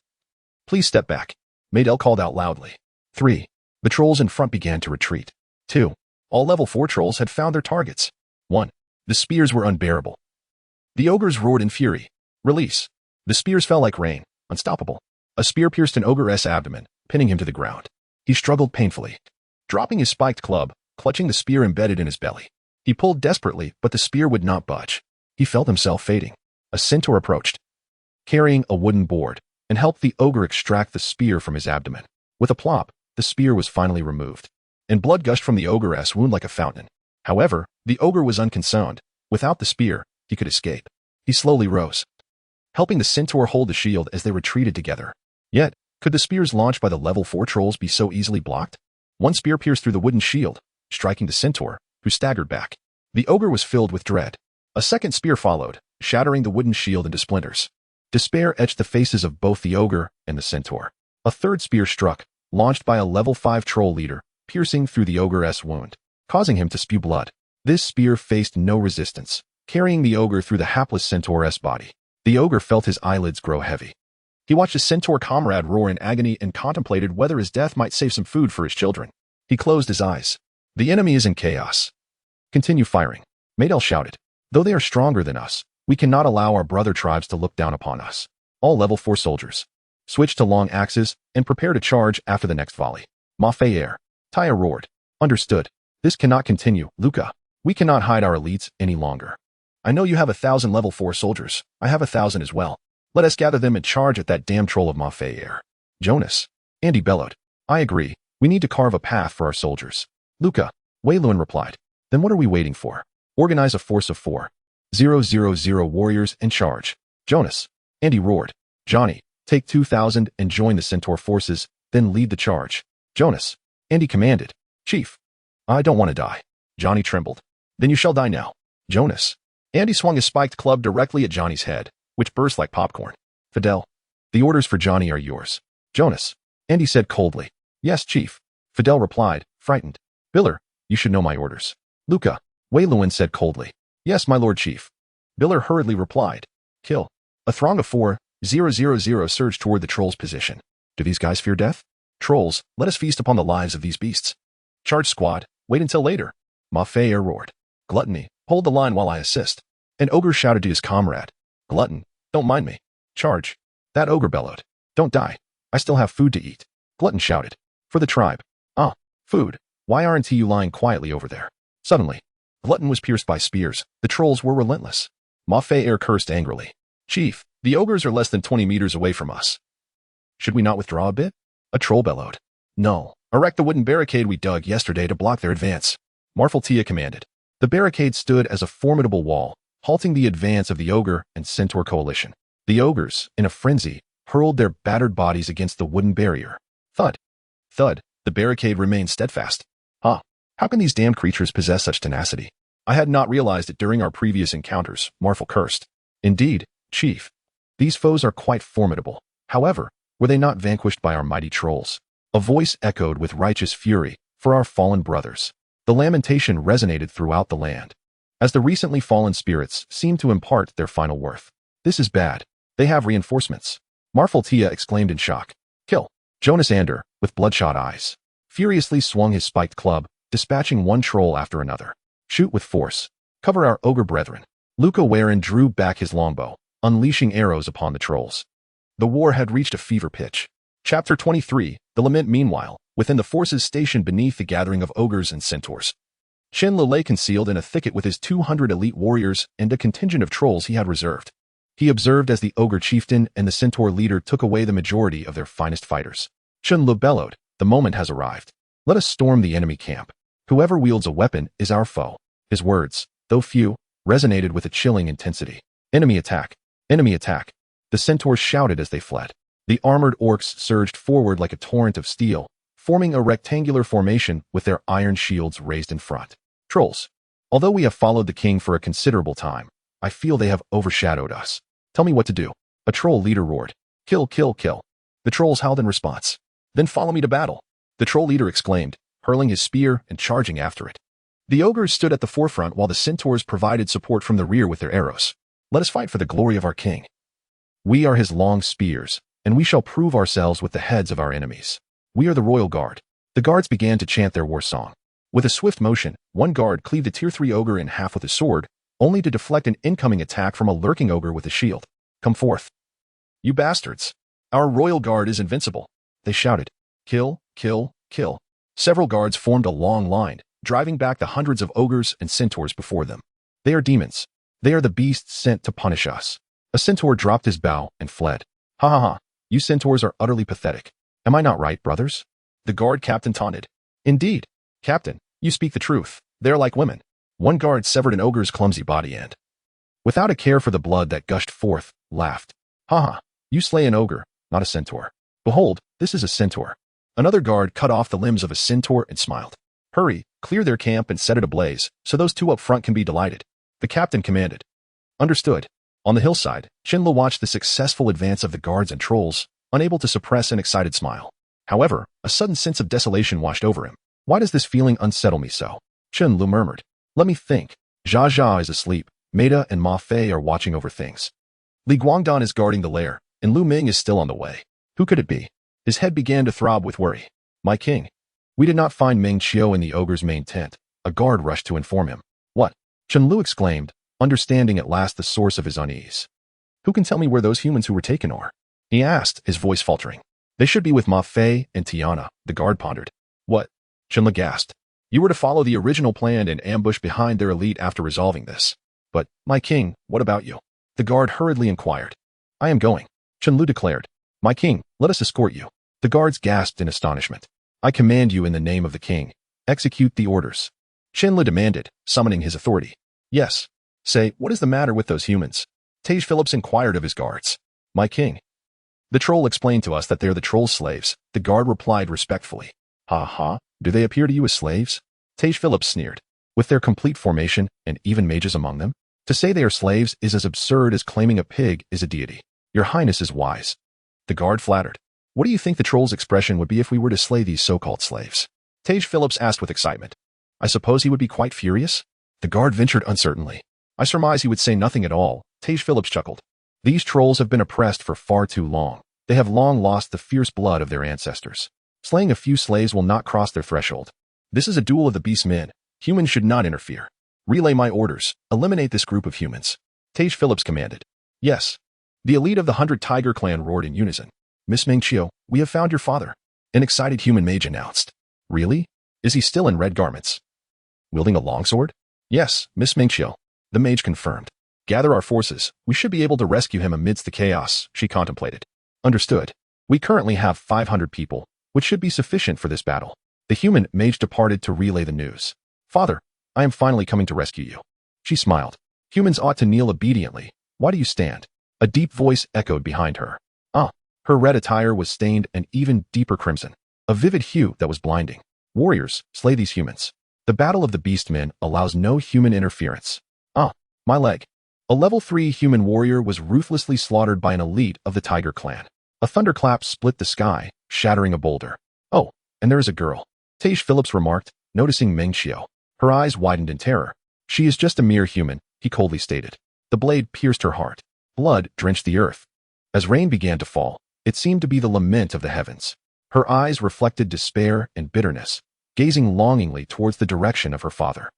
Please step back. Maydell called out loudly. 3. The trolls in front began to retreat. 2. All level 4 trolls had found their targets. 1. The spears were unbearable. The ogres roared in fury. Release. The spears fell like rain, unstoppable. A spear pierced an ogre's abdomen, pinning him to the ground. He struggled painfully. Dropping his spiked club, clutching the spear embedded in his belly. He pulled desperately, but the spear would not budge. He felt himself fading. A centaur approached, carrying a wooden board, and helped the ogre extract the spear from his abdomen. With a plop, the spear was finally removed, and blood gushed from the ogre's wound like a fountain. However, the ogre was unconcerned. Without the spear, he could escape. He slowly rose, helping the centaur hold the shield as they retreated together. Yet, could the spears launched by the level 4 trolls be so easily blocked? One spear pierced through the wooden shield, striking the centaur, who staggered back. The ogre was filled with dread. A second spear followed, shattering the wooden shield into splinters. Despair etched the faces of both the ogre and the centaur. A third spear struck, launched by a level 5 troll leader, piercing through the ogre's wound, causing him to spew blood. This spear faced no resistance, carrying the ogre through the hapless centaur's body. The ogre felt his eyelids grow heavy. He watched his centaur comrade roar in agony and contemplated whether his death might save some food for his children. He closed his eyes. The enemy is in chaos. Continue firing. Maydell shouted. Though they are stronger than us, we cannot allow our brother tribes to look down upon us. All level 4 soldiers. Switch to long axes and prepare to charge after the next volley. Ma Fei. Taya roared. Understood. This cannot continue, Luca. We cannot hide our elites any longer. I know you have 1,000 level 4 soldiers. I have 1,000 as well. Let us gather them and charge at that damn troll of Ma Fei air. Jonas. Andy bellowed. I agree. We need to carve a path for our soldiers. Luca. Wei Luan replied. Then what are we waiting for? Organize a force of 4,000 warriors and charge. Jonas. Andy roared. Johnny, take 2,000 and join the Centaur forces, then lead the charge. Jonas. Andy commanded. Chief. I don't want to die. Johnny trembled. Then you shall die now. Jonas. Andy swung his spiked club directly at Johnny's head, which burst like popcorn. Fidel. The orders for Johnny are yours. Jonas. Andy said coldly. Yes, Chief. Fidel replied, frightened. Biller, you should know my orders. Luca. Wei Luan said coldly. Yes, my Lord Chief. Biller hurriedly replied. Kill. A throng of 4,000 surged toward the trolls' position. Do these guys fear death? Trolls, let us feast upon the lives of these beasts. Charge squad, wait until later. Ma Fei roared. Gluttony, hold the line while I assist. An ogre shouted to his comrade. Glutton, don't mind me. Charge. That ogre bellowed. Don't die. I still have food to eat. Glutton shouted. For the tribe. Ah, food. Why aren't you lying quietly over there? Suddenly, Glutton was pierced by spears. The trolls were relentless. Ma Fei cursed angrily. Chief, the ogres are less than 20 meters away from us. Should we not withdraw a bit? A troll bellowed. No. Erect the wooden barricade we dug yesterday to block their advance. Marfaltia commanded. The barricade stood as a formidable wall, halting the advance of the ogre and centaur coalition. The ogres, in a frenzy, hurled their battered bodies against the wooden barrier. Thud. Thud. The barricade remained steadfast. Huh. How can these damned creatures possess such tenacity? I had not realized it during our previous encounters, Marfal cursed. Indeed, Chief. These foes are quite formidable. However, were they not vanquished by our mighty trolls? A voice echoed with righteous fury, for our fallen brothers. The lamentation resonated throughout the land, as the recently fallen spirits seemed to impart their final worth. This is bad. They have reinforcements. Marfaltia exclaimed in shock. Kill. Jonas Ander, with bloodshot eyes, furiously swung his spiked club, dispatching one troll after another. Shoot with force. Cover our ogre brethren. Luca Warren drew back his longbow, unleashing arrows upon the trolls. The war had reached a fever pitch. Chapter 23, The Lament. Meanwhile, within the forces stationed beneath the gathering of ogres and centaurs, Chen lay concealed in a thicket with his 200 elite warriors and a contingent of trolls he had reserved. He observed as the ogre chieftain and the centaur leader took away the majority of their finest fighters. Chen bellowed, the moment has arrived. Let us storm the enemy camp. Whoever wields a weapon is our foe. His words, though few, resonated with a chilling intensity. Enemy attack! Enemy attack! The centaurs shouted as they fled. The armored orcs surged forward like a torrent of steel, forming a rectangular formation with their iron shields raised in front. Trolls. Although we have followed the king for a considerable time, I feel they have overshadowed us. Tell me what to do. A troll leader roared. Kill, kill, kill. The trolls howled in response. Then follow me to battle. The troll leader exclaimed, hurling his spear and charging after it. The ogres stood at the forefront while the centaurs provided support from the rear with their arrows. Let us fight for the glory of our king. We are his long spears, and we shall prove ourselves with the heads of our enemies. We are the royal guard. The guards began to chant their war song. With a swift motion, one guard cleaved a tier 3 ogre in half with a sword, only to deflect an incoming attack from a lurking ogre with a shield. Come forth. You bastards. Our royal guard is invincible. They shouted. Kill, kill, kill. Several guards formed a long line, driving back the hundreds of ogres and centaurs before them. They are demons. They are the beasts sent to punish us. A centaur dropped his bow and fled. Ha ha ha. You centaurs are utterly pathetic. Am I not right, brothers? The guard captain taunted. Indeed, Captain, you speak the truth. They are like women. One guard severed an ogre's clumsy body and, without a care for the blood that gushed forth, laughed. Ha ha. You slay an ogre, not a centaur. Behold, this is a centaur. Another guard cut off the limbs of a centaur and smiled. Hurry, clear their camp and set it ablaze, so those two up front can be delighted. The captain commanded. Understood. On the hillside, Chen watched the successful advance of the guards and trolls, unable to suppress an excited smile. However, a sudden sense of desolation washed over him. Why does this feeling unsettle me so? Chen murmured. Let me think. Jia Jia is asleep, Maida and Ma Fei are watching over things. Li Guangdan is guarding the lair, and Lu Ming is still on the way. Who could it be? His head began to throb with worry. My king. We did not find Meng Qiu in the ogre's main tent. A guard rushed to inform him. What? Chen Lu exclaimed, understanding at last the source of his unease. Who can tell me where those humans who were taken are? He asked, his voice faltering. They should be with Ma Fei and Tiana, the guard pondered. What? Chen gasped. You were to follow the original plan and ambush behind their elite after resolving this. But, my king, what about you? The guard hurriedly inquired. I am going. Chen Lu declared. My king, let us escort you. The guards gasped in astonishment. I command you in the name of the king. Execute the orders. Chen Lu demanded, summoning his authority. Yes. Say, what is the matter with those humans? Tage Phillips inquired of his guards. My king. The troll explained to us that they're the troll's slaves. The guard replied respectfully. Ha ha, do they appear to you as slaves? Tage Phillips sneered. With their complete formation, and even mages among them? To say they are slaves is as absurd as claiming a pig is a deity. Your Highness is wise. The guard flattered. What do you think the troll's expression would be if we were to slay these so-called slaves? Tage Phillips asked with excitement. I suppose he would be quite furious? The guard ventured uncertainly. I surmise he would say nothing at all. Tage Phillips chuckled. These trolls have been oppressed for far too long. They have long lost the fierce blood of their ancestors. Slaying a few slaves will not cross their threshold. This is a duel of the beast men. Humans should not interfere. Relay my orders. Eliminate this group of humans. Tage Phillips commanded. Yes. The elite of the 100 Tiger clan roared in unison. Miss Mengqiu, we have found your father. An excited human mage announced. Really? Is he still in red garments? Wielding a longsword? Yes, Miss Mengqiu. The mage confirmed. Gather our forces. We should be able to rescue him amidst the chaos, she contemplated. Understood. We currently have 500 people, which should be sufficient for this battle. The human mage departed to relay the news. Father, I am finally coming to rescue you. She smiled. Humans ought to kneel obediently. Why do you stand? A deep voice echoed behind her. Her red attire was stained an even deeper crimson, a vivid hue that was blinding. Warriors, slay these humans. The battle of the beastmen allows no human interference. My leg. A level 3 human warrior was ruthlessly slaughtered by an elite of the Tiger clan. A thunderclap split the sky, shattering a boulder. Oh, and there is a girl. Tage Phillips remarked, noticing Mengqiu. Her eyes widened in terror. She is just a mere human, he coldly stated. The blade pierced her heart. Blood drenched the earth. As rain began to fall, it seemed to be the lament of the heavens. Her eyes reflected despair and bitterness, gazing longingly towards the direction of her father.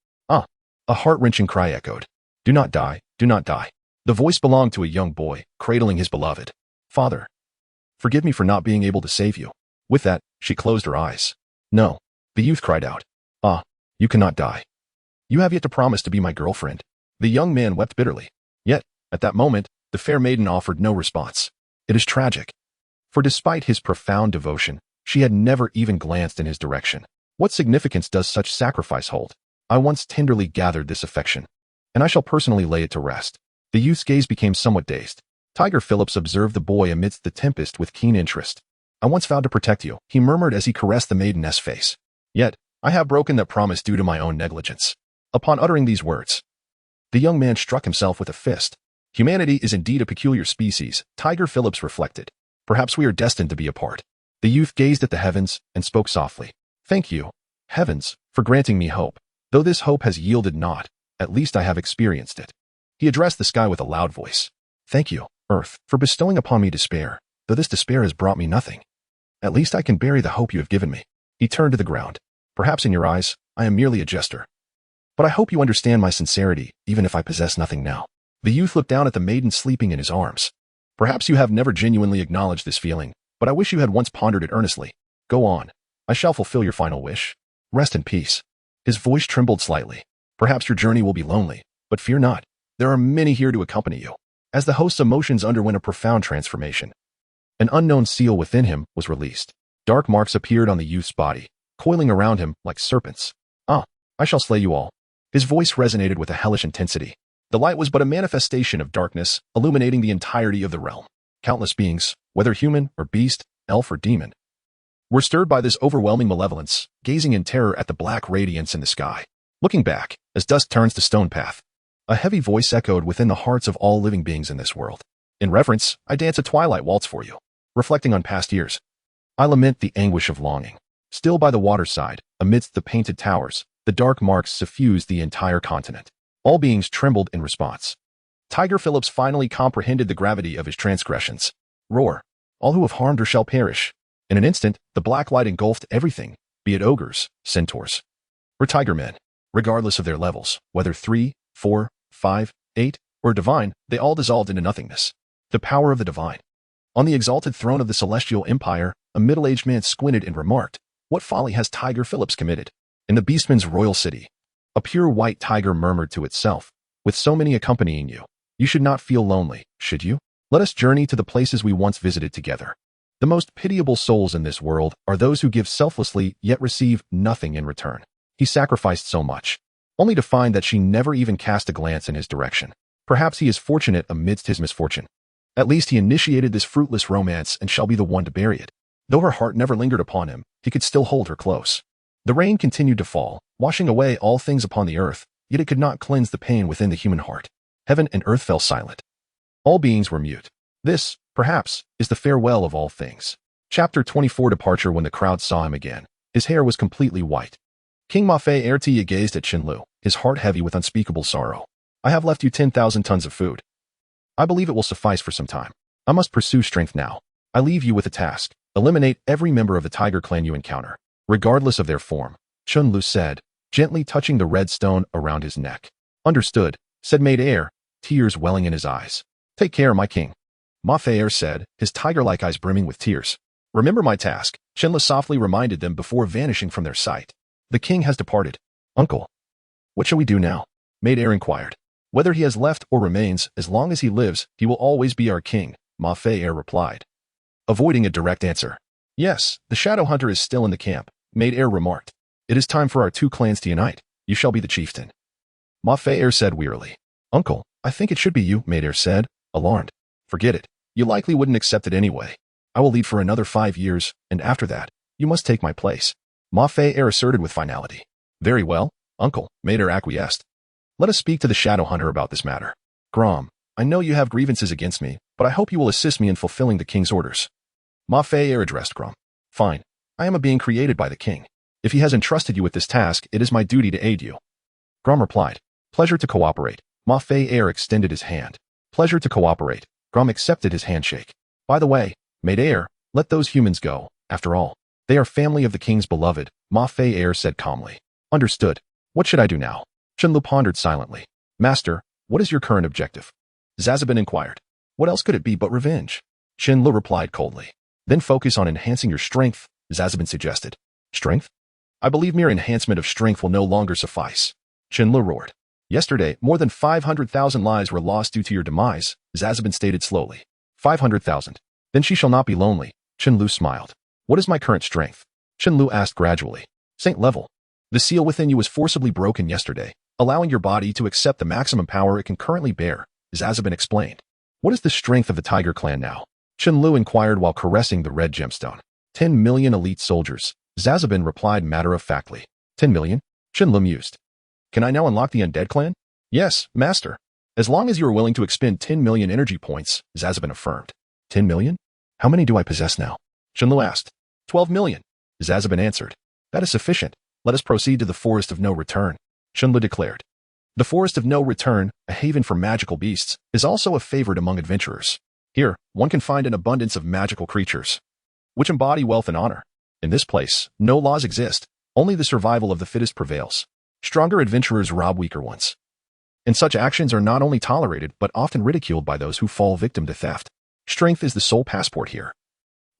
A heart-wrenching cry echoed. Do not die, do not die. The voice belonged to a young boy, cradling his beloved. Father, forgive me for not being able to save you. With that, she closed her eyes. No, the youth cried out. You cannot die. You have yet to promise to be my girlfriend. The young man wept bitterly. Yet, at that moment, the fair maiden offered no response. It is tragic. For despite his profound devotion, she had never even glanced in his direction. What significance does such sacrifice hold? I once tenderly gathered this affection, and I shall personally lay it to rest. The youth's gaze became somewhat dazed. Tiger Phillips observed the boy amidst the tempest with keen interest. I once vowed to protect you, he murmured as he caressed the maiden's face. Yet, I have broken that promise due to my own negligence. Upon uttering these words, the young man struck himself with a fist. Humanity is indeed a peculiar species, Tiger Phillips reflected. Perhaps we are destined to be apart. The youth gazed at the heavens and spoke softly. Thank you, heavens, for granting me hope. Though this hope has yielded naught, at least I have experienced it. He addressed the sky with a loud voice. Thank you, earth, for bestowing upon me despair, though this despair has brought me nothing. At least I can bury the hope you have given me. He turned to the ground. Perhaps in your eyes, I am merely a jester. But I hope you understand my sincerity, even if I possess nothing now. The youth looked down at the maiden sleeping in his arms. Perhaps you have never genuinely acknowledged this feeling, but I wish you had once pondered it earnestly. Go on. I shall fulfill your final wish. Rest in peace. His voice trembled slightly. Perhaps your journey will be lonely, but fear not. There are many here to accompany you. As the host's emotions underwent a profound transformation, an unknown seal within him was released. Dark marks appeared on the youth's body, coiling around him like serpents. I shall slay you all. His voice resonated with a hellish intensity. The light was but a manifestation of darkness, illuminating the entirety of the realm. Countless beings, whether human or beast, elf or demon, were stirred by this overwhelming malevolence, gazing in terror at the black radiance in the sky. Looking back, as dusk turns to stone path, a heavy voice echoed within the hearts of all living beings in this world. In reverence, I dance a twilight waltz for you. Reflecting on past years, I lament the anguish of longing. Still by the waterside, amidst the painted towers, the dark marks suffused the entire continent. All beings trembled in response. Tiger Phillips finally comprehended the gravity of his transgressions. Roar! All who have harmed her shall perish. In an instant, the black light engulfed everything, be it ogres, centaurs, or tiger men. Regardless of their levels, whether 3, 4, 5, 8, or divine, they all dissolved into nothingness. The power of the divine. On the exalted throne of the celestial empire, a middle-aged man squinted and remarked, "What folly has Tiger Phillips committed?" In the beastman's royal city, a pure white tiger murmured to itself, With so many accompanying you, you should not feel lonely, should you? Let us journey to the places we once visited together. The most pitiable souls in this world are those who give selflessly yet receive nothing in return. He sacrificed so much, only to find that she never even cast a glance in his direction. Perhaps he is fortunate amidst his misfortune. At least he initiated this fruitless romance and shall be the one to bury it. Though her heart never lingered upon him, he could still hold her close. The rain continued to fall, washing away all things upon the earth, yet it could not cleanse the pain within the human heart. Heaven and earth fell silent. All beings were mute. This, perhaps, is the farewell of all things. Chapter 24 Departure. When the crowd saw him again, his hair was completely white. King Mafe Ertia gazed at Chen Lu, his heart heavy with unspeakable sorrow. I have left you 10,000 tons of food. I believe it will suffice for some time. I must pursue strength now. I leave you with a task. Eliminate every member of the tiger clan you encounter, regardless of their form, Chen Lu said, gently touching the red stone around his neck. Understood, said Maid Air, tears welling in his eyes. Take care, my king. Mafe Air said, his tiger-like eyes brimming with tears. Remember my task, Chen Lu softly reminded them before vanishing from their sight. The king has departed. Uncle, what shall we do now? Maid Air inquired. Whether he has left or remains, as long as he lives, he will always be our king, Mafe Air replied. Avoiding a direct answer. Yes, the Shadow Hunter is still in the camp, Maid Air remarked. It is time for our two clans to unite. You shall be the chieftain. Mafe Air said wearily. Uncle, I think it should be you, Maid Air said, alarmed. Forget it. You likely wouldn't accept it anyway. I will lead for another 5 years, and after that, you must take my place. Mafe Air asserted with finality. Very well, Uncle, Maid Air acquiesced. Let us speak to the Shadow Hunter about this matter. Grom, I know you have grievances against me, but I hope you will assist me in fulfilling the king's orders. Mafe Air addressed Grom. Fine. I am a being created by the king. If he has entrusted you with this task, it is my duty to aid you. Grom replied. Pleasure to cooperate. Mafe Air extended his hand. Pleasure to cooperate. Grom accepted his handshake. By the way, Maid Air, let those humans go. After all, they are family of the king's beloved, Mafe Air said calmly. Understood. What should I do now? Chen Lu pondered silently. Master, what is your current objective? Zazabin inquired. What else could it be but revenge? Chen Lu replied coldly. Then focus on enhancing your strength, Zazabin suggested. Strength? I believe mere enhancement of strength will no longer suffice. Chen Lu roared. Yesterday, more than 500,000 lives were lost due to your demise, Zazabin stated slowly. 500,000. Then she shall not be lonely, Chen Lu smiled. What is my current strength? Chen Lu asked gradually. Saint level. The seal within you was forcibly broken yesterday, allowing your body to accept the maximum power it can currently bear, Zazabin explained. What is the strength of the Tiger Clan now? Chen Lu inquired while caressing the red gemstone. 10 million elite soldiers, Zazabin replied matter-of-factly. 10 million? Chen Lu mused. Can I now unlock the Undead Clan? Yes, Master. As long as you are willing to expend 10 million energy points, Zazabin affirmed. 10 million? How many do I possess now? Chen Lu asked. 12 million. Zazabin answered. That is sufficient. Let us proceed to the Forest of No Return, Chen Lu declared. The Forest of No Return, a haven for magical beasts, is also a favorite among adventurers. Here, one can find an abundance of magical creatures, which embody wealth and honor. In this place, no laws exist, only the survival of the fittest prevails. Stronger adventurers rob weaker ones. And such actions are not only tolerated but often ridiculed by those who fall victim to theft. Strength is the sole passport here.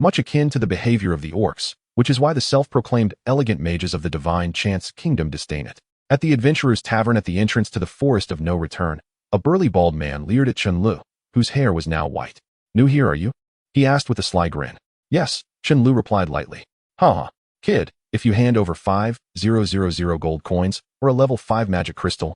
Much akin to the behavior of the orcs, which is why the self-proclaimed elegant mages of the divine chance kingdom disdain it. At the adventurer's tavern at the entrance to the Forest of No Return, a burly bald man leered at Chen Lu, whose hair was now white. New here, are you? He asked with a sly grin. Yes, Chen Lu replied lightly. Ha, kid, if you hand over 5,000 gold coins or a level 5 magic crystal,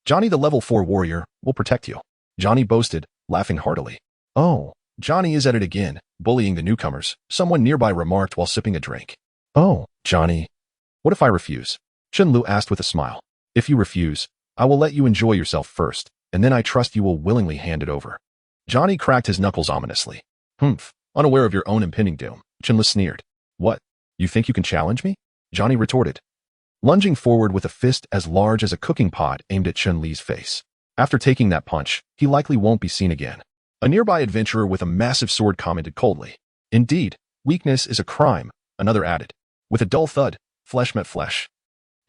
Johnny the level 4 warrior, will protect you. Johnny boasted, laughing heartily. Oh, Johnny is at it again, bullying the newcomers, someone nearby remarked while sipping a drink. Oh, Johnny. What if I refuse? Chen Lu asked with a smile. If you refuse, I will let you enjoy yourself first, and then I trust you will willingly hand it over. Johnny cracked his knuckles ominously. Humph, unaware of your own impending doom, Chen Lu sneered. What? You think you can challenge me? Johnny retorted, lunging forward with a fist as large as a cooking pot aimed at Chen Li's face. After taking that punch, he likely won't be seen again. A nearby adventurer with a massive sword commented coldly. Indeed, weakness is a crime, another added. With a dull thud, flesh met flesh.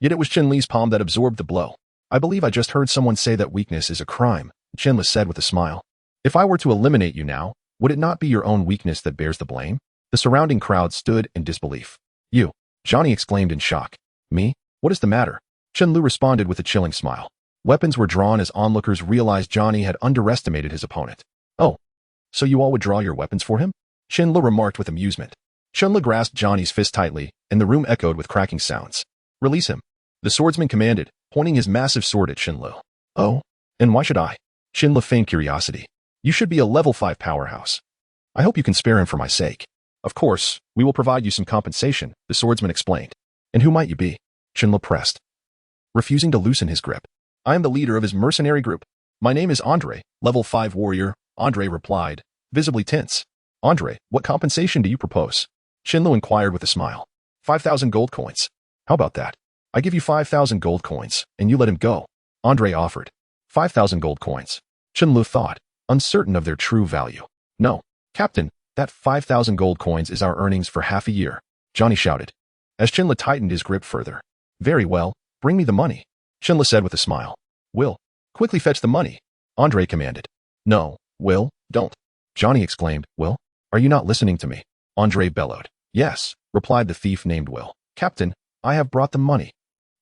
Yet it was Chen Li's palm that absorbed the blow. I believe I just heard someone say that weakness is a crime, Chen Li said with a smile. If I were to eliminate you now, would it not be your own weakness that bears the blame? The surrounding crowd stood in disbelief. You, Johnny exclaimed in shock. Me? What is the matter? Chen Lu responded with a chilling smile. Weapons were drawn as onlookers realized Johnny had underestimated his opponent. Oh, so you all would draw your weapons for him? Chen Lu remarked with amusement. Chen Lu grasped Johnny's fist tightly, and the room echoed with cracking sounds. Release him, the swordsman commanded, pointing his massive sword at Chen Lu. Oh, and why should I? Chen Lu feigned curiosity. You should be a level 5 powerhouse. I hope you can spare him for my sake. Of course, we will provide you some compensation, the swordsman explained. And who might you be? Chen Lu pressed, refusing to loosen his grip. I am the leader of his mercenary group. My name is Andre, level 5 warrior, Andre replied, visibly tense. Andre, what compensation do you propose? Chen Lu inquired with a smile. 5,000 gold coins. How about that? I give you 5,000 gold coins, and you let him go. Andre offered. 5,000 gold coins. Chen Lu thought, uncertain of their true value. No, Captain, that 5,000 gold coins is our earnings for half a year, Johnny shouted, as Chen Lu tightened his grip further. Very well, bring me the money, Chen Lu said with a smile. Will, quickly fetch the money, Andre commanded. No, Will, don't, Johnny exclaimed. Will, are you not listening to me? Andre bellowed. Yes, replied the thief named Will. Captain, I have brought the money.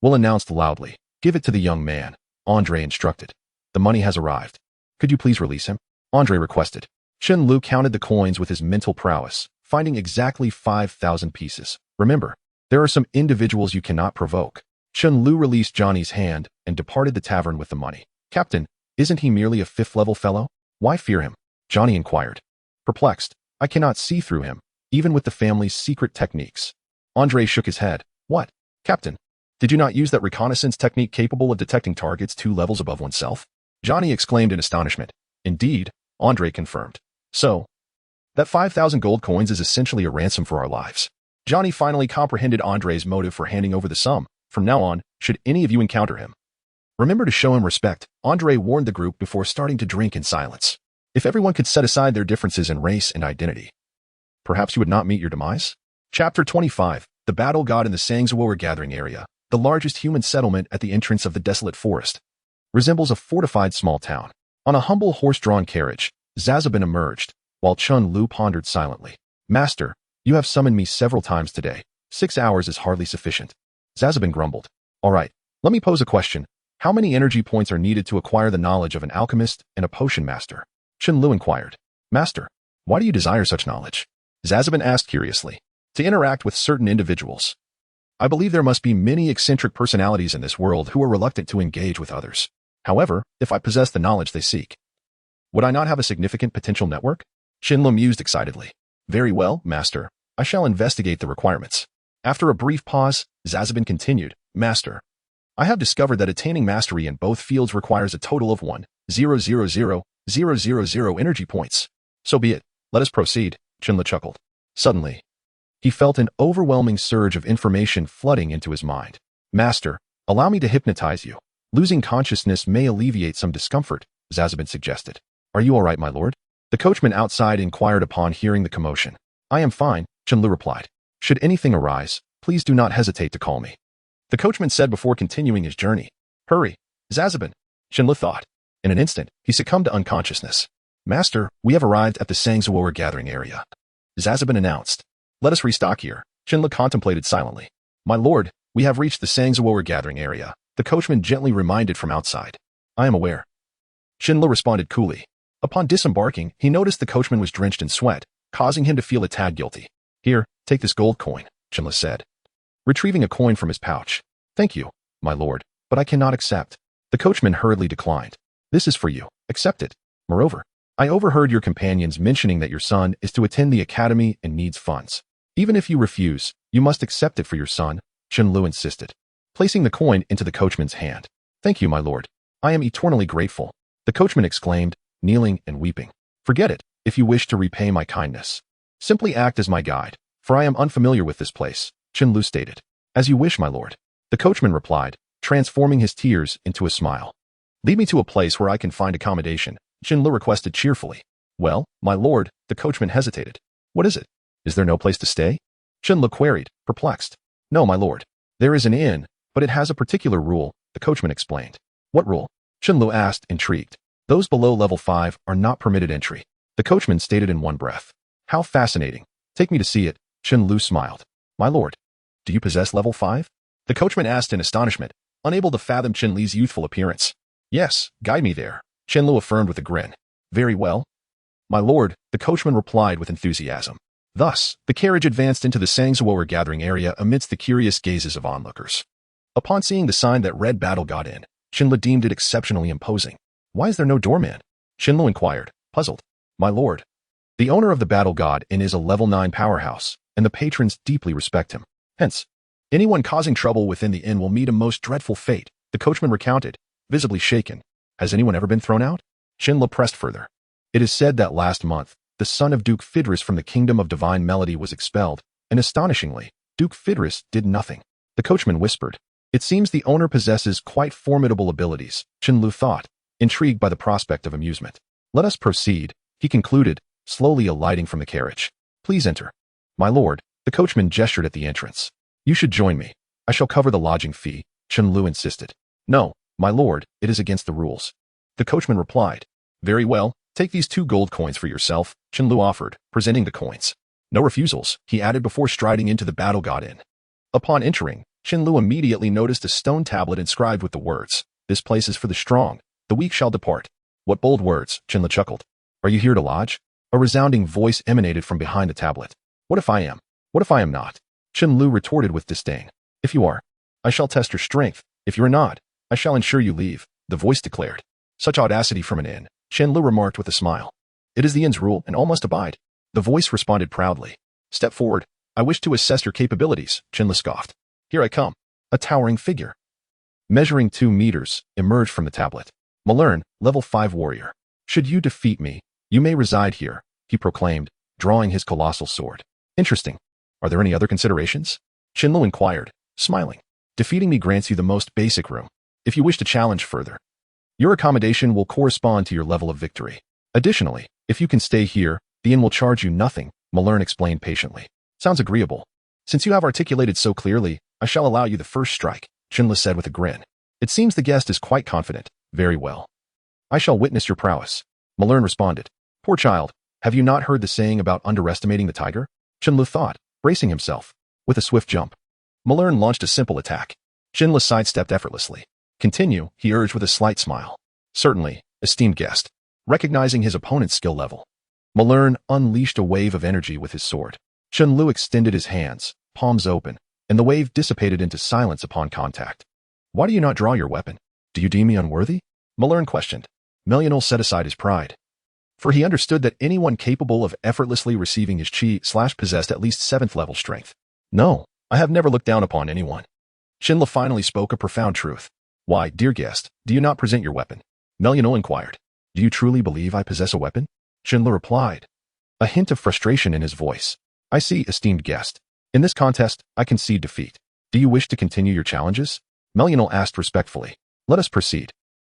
Will announced loudly. Give it to the young man, Andre instructed. The money has arrived. Could you please release him? Andre requested. Chen Lu counted the coins with his mental prowess, finding exactly 5,000 pieces. Remember, there are some individuals you cannot provoke. Chen Lu released Johnny's hand and departed the tavern with the money. Captain, isn't he merely a 5th level fellow? Why fear him? Johnny inquired. Perplexed, I cannot see through him, even with the family's secret techniques. Andre shook his head. What? Captain, did you not use that reconnaissance technique capable of detecting targets 2 levels above oneself? Johnny exclaimed in astonishment. Indeed, Andre confirmed. So, that 5,000 gold coins is essentially a ransom for our lives. Johnny finally comprehended Andre's motive for handing over the sum. From now on, should any of you encounter him, remember to show him respect, Andre warned the group before starting to drink in silence. If everyone could set aside their differences in race and identity, perhaps you would not meet your demise? Chapter 25, The Battle God in the Sangzuoer Gathering Area, the largest human settlement at the entrance of the desolate forest, resembles a fortified small town. On a humble horse-drawn carriage, Zazabin emerged, while Chen Lu pondered silently. Master, you have summoned me several times today. 6 hours is hardly sufficient. Zazabin grumbled. All right, let me pose a question. How many energy points are needed to acquire the knowledge of an alchemist and a potion master? Chen Lu inquired. Master, why do you desire such knowledge? Zazabin asked curiously. To interact with certain individuals. I believe there must be many eccentric personalities in this world who are reluctant to engage with others. However, if I possess the knowledge they seek, would I not have a significant potential network? Chen Lu mused excitedly. Very well, Master. I shall investigate the requirements. After a brief pause, Zazabin continued. Master, I have discovered that attaining mastery in both fields requires a total of 1,000,000 energy points. So be it. Let us proceed, Chen Lu chuckled. Suddenly, he felt an overwhelming surge of information flooding into his mind. Master, allow me to hypnotize you. Losing consciousness may alleviate some discomfort, Zazabin suggested. Are you all right, my lord? The coachman outside inquired upon hearing the commotion. I am fine, Chen Lu replied. Should anything arise, please do not hesitate to call me. The coachman said before continuing his journey. Hurry, Zazabin, Chen Lu thought. In an instant, he succumbed to unconsciousness. Master, we have arrived at the Sangzuoer gathering area, Zazabin announced. Let us restock here, Chen Lu contemplated silently. My lord, we have reached the Sangzuoer gathering area, the coachman gently reminded from outside. I am aware. Chen Lu responded coolly. Upon disembarking, he noticed the coachman was drenched in sweat, causing him to feel a tad guilty. Here, take this gold coin, Chen Lu said, retrieving a coin from his pouch. Thank you, my lord, but I cannot accept. The coachman hurriedly declined. This is for you. Accept it. Moreover, I overheard your companions mentioning that your son is to attend the academy and needs funds. Even if you refuse, you must accept it for your son, Chen Lu insisted, placing the coin into the coachman's hand. Thank you, my lord. I am eternally grateful, the coachman exclaimed, kneeling and weeping. Forget it, if you wish to repay my kindness. Simply act as my guide, for I am unfamiliar with this place, Chen Lu stated. As you wish, my lord, the coachman replied, transforming his tears into a smile. Lead me to a place where I can find accommodation, Chen Lu requested cheerfully. Well, my lord, the coachman hesitated. What is it? Is there no place to stay? Chen Lu queried, perplexed. No, my lord. There is an inn, but it has a particular rule, the coachman explained. What rule? Chen Lu asked, intrigued. Those below level 5 are not permitted entry, the coachman stated in one breath. How fascinating. Take me to see it, Chen Lu smiled. My lord, do you possess level 5? The coachman asked in astonishment, unable to fathom Chen Li's youthful appearance. Yes, guide me there, Chen Lu affirmed with a grin. Very well. My lord, the coachman replied with enthusiasm. Thus, the carriage advanced into the Sangzuoer gathering area amidst the curious gazes of onlookers. Upon seeing the sign that read Battle God in, Chen Lu deemed it exceptionally imposing. Why is there no doorman? Chen Lu inquired, puzzled. My lord, the owner of the Battle God Inn is a level 9 powerhouse, and the patrons deeply respect him. Hence, anyone causing trouble within the inn will meet a most dreadful fate, the coachman recounted, visibly shaken. Has anyone ever been thrown out? Chen Lu pressed further. It is said that last month, the son of Duke Phaedrus from the Kingdom of Divine Melody was expelled, and astonishingly, Duke Phaedrus did nothing. The coachman whispered. It seems the owner possesses quite formidable abilities, Chen Lu thought, intrigued by the prospect of amusement. Let us proceed, he concluded, slowly alighting from the carriage. Please enter. My lord, the coachman gestured at the entrance. You should join me. I shall cover the lodging fee, Chen Lu insisted. No, my lord, it is against the rules. The coachman replied. Very well, take these 2 gold coins for yourself, Chen Lu offered, presenting the coins. No refusals, he added before striding into the Battle God Inn. Upon entering, Chen Lu immediately noticed a stone tablet inscribed with the words, This place is for the strong, the weak shall depart. What bold words, Chen Lu chuckled. Are you here to lodge? A resounding voice emanated from behind the tablet. What if I am? What if I am not? Chen Lu retorted with disdain. If you are, I shall test your strength. If you are not, I shall ensure you leave, the voice declared. Such audacity from an inn, Chen Lu remarked with a smile. It is the inn's rule, and all must abide. The voice responded proudly. Step forward. I wish to assess your capabilities, Chen Lu scoffed. Here I come. A towering figure, measuring 2 meters, emerged from the tablet. Malern, level 5 warrior. Should you defeat me, you may reside here, he proclaimed, drawing his colossal sword. Interesting. Are there any other considerations? Chen Lu inquired, smiling. Defeating me grants you the most basic room. If you wish to challenge further, your accommodation will correspond to your level of victory. Additionally, if you can stay here, the inn will charge you nothing, Malern explained patiently. Sounds agreeable. Since you have articulated so clearly, I shall allow you the first strike, Chen Lu said with a grin. It seems the guest is quite confident. Very well. I shall witness your prowess. Malern responded. Poor child, have you not heard the saying about underestimating the tiger? Chen Lu thought, bracing himself. With a swift jump, Malern launched a simple attack. Chen Lu sidestepped effortlessly. Continue, he urged with a slight smile. Certainly, esteemed guest. Recognizing his opponent's skill level, Malern unleashed a wave of energy with his sword. Chen Lu extended his hands, palms open, and the wave dissipated into silence upon contact. Why do you not draw your weapon? Do you deem me unworthy? Malern questioned. Melionol set aside his pride, for he understood that anyone capable of effortlessly receiving his chi/possessed at least 7th level strength. No, I have never looked down upon anyone. Chen Lu finally spoke a profound truth. Why, dear guest, do you not present your weapon? Melionol inquired. Do you truly believe I possess a weapon? Chen Lu replied, a hint of frustration in his voice. I see, esteemed guest. In this contest, I concede defeat. Do you wish to continue your challenges? Melionol asked respectfully. Let us proceed.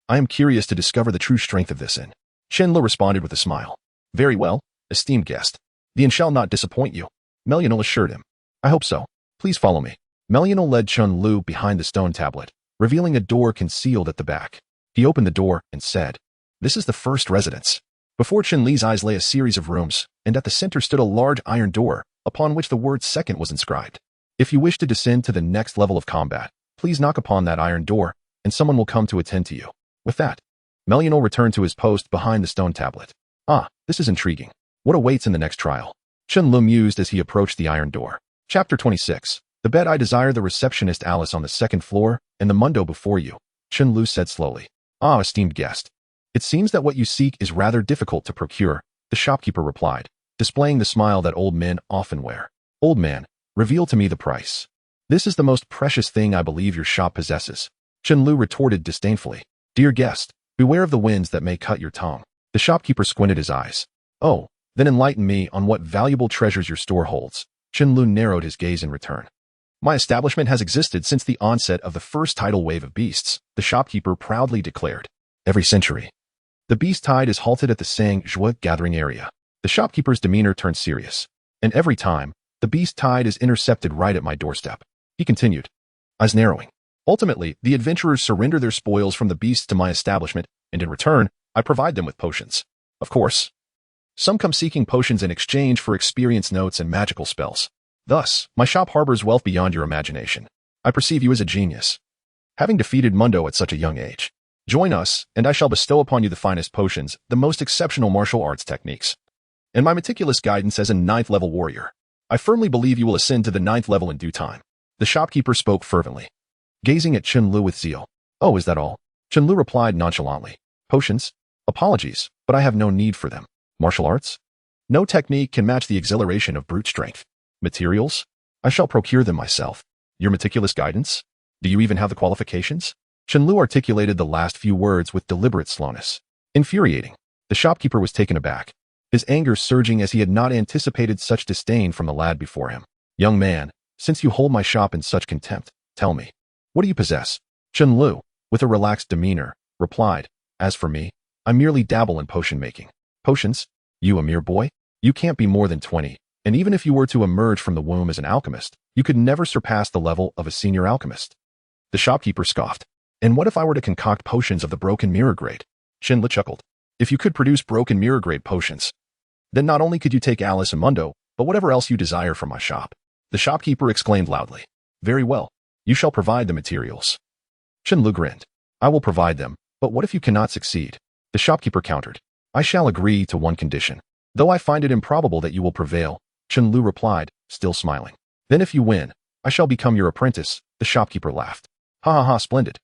I am curious to discover the true strength of this inn. Chen Lu responded with a smile. Very well, esteemed guest. The inn shall not disappoint you, Melionol assured him. I hope so. Please follow me. Melionol led Chen Lu behind the stone tablet, revealing a door concealed at the back. He opened the door and said, This is the first residence. Before Chen Li's eyes lay a series of rooms, and at the center stood a large iron door, upon which the word second was inscribed. If you wish to descend to the next level of combat, please knock upon that iron door, and someone will come to attend to you. With that, Melionol returned to his post behind the stone tablet. Ah, this is intriguing. What awaits in the next trial? Chen Lu mused as he approached the iron door. Chapter 26. The bed I desire the receptionist Alice on the 2nd floor, and the mundo before you, Chen Lu said slowly. Ah, esteemed guest. It seems that what you seek is rather difficult to procure, the shopkeeper replied, displaying the smile that old men often wear. Old man, reveal to me the price. This is the most precious thing I believe your shop possesses. Chen Lu retorted disdainfully. Dear guest, beware of the winds that may cut your tongue. The shopkeeper squinted his eyes. Oh, then enlighten me on what valuable treasures your store holds. Chen Lu narrowed his gaze in return. My establishment has existed since the onset of the first tidal wave of beasts, the shopkeeper proudly declared. Every century, the beast tide is halted at the Sangzuoer gathering area. The shopkeeper's demeanor turned serious. And every time, the beast tide is intercepted right at my doorstep. He continued, eyes narrowing. Ultimately, the adventurers surrender their spoils from the beasts to my establishment, and in return, I provide them with potions. Of course, some come seeking potions in exchange for experience notes and magical spells. Thus, my shop harbors wealth beyond your imagination. I perceive you as a genius, having defeated Mundo at such a young age. Join us, and I shall bestow upon you the finest potions, the most exceptional martial arts techniques, and my meticulous guidance as a 9th-level warrior. I firmly believe you will ascend to the 9th level in due time. The shopkeeper spoke fervently, gazing at Chen Lu with zeal. Oh, is that all? Chen Lu replied nonchalantly. Potions? Apologies, but I have no need for them. Martial arts? No technique can match the exhilaration of brute strength. Materials? I shall procure them myself. Your meticulous guidance? Do you even have the qualifications? Chen Lu articulated the last few words with deliberate slowness. Infuriating. The shopkeeper was taken aback, his anger surging as he had not anticipated such disdain from the lad before him. Young man, since you hold my shop in such contempt, tell me, what do you possess? Chen Lu, with a relaxed demeanor, replied, As for me, I merely dabble in potion making. Potions? You a mere boy? You can't be more than 20, and even if you were to emerge from the womb as an alchemist, you could never surpass the level of a senior alchemist. The shopkeeper scoffed. And what if I were to concoct potions of the broken mirror grade? Chen Lu chuckled. If you could produce broken mirror grade potions, then not only could you take Alice and Mundo, but whatever else you desire from my shop. The shopkeeper exclaimed loudly. Very well. You shall provide the materials. Chen Lu grinned. I will provide them, but what if you cannot succeed? The shopkeeper countered. I shall agree to one condition. Though I find it improbable that you will prevail, Chen Lu replied, still smiling. Then if you win, I shall become your apprentice. The shopkeeper laughed. Ha ha ha, splendid.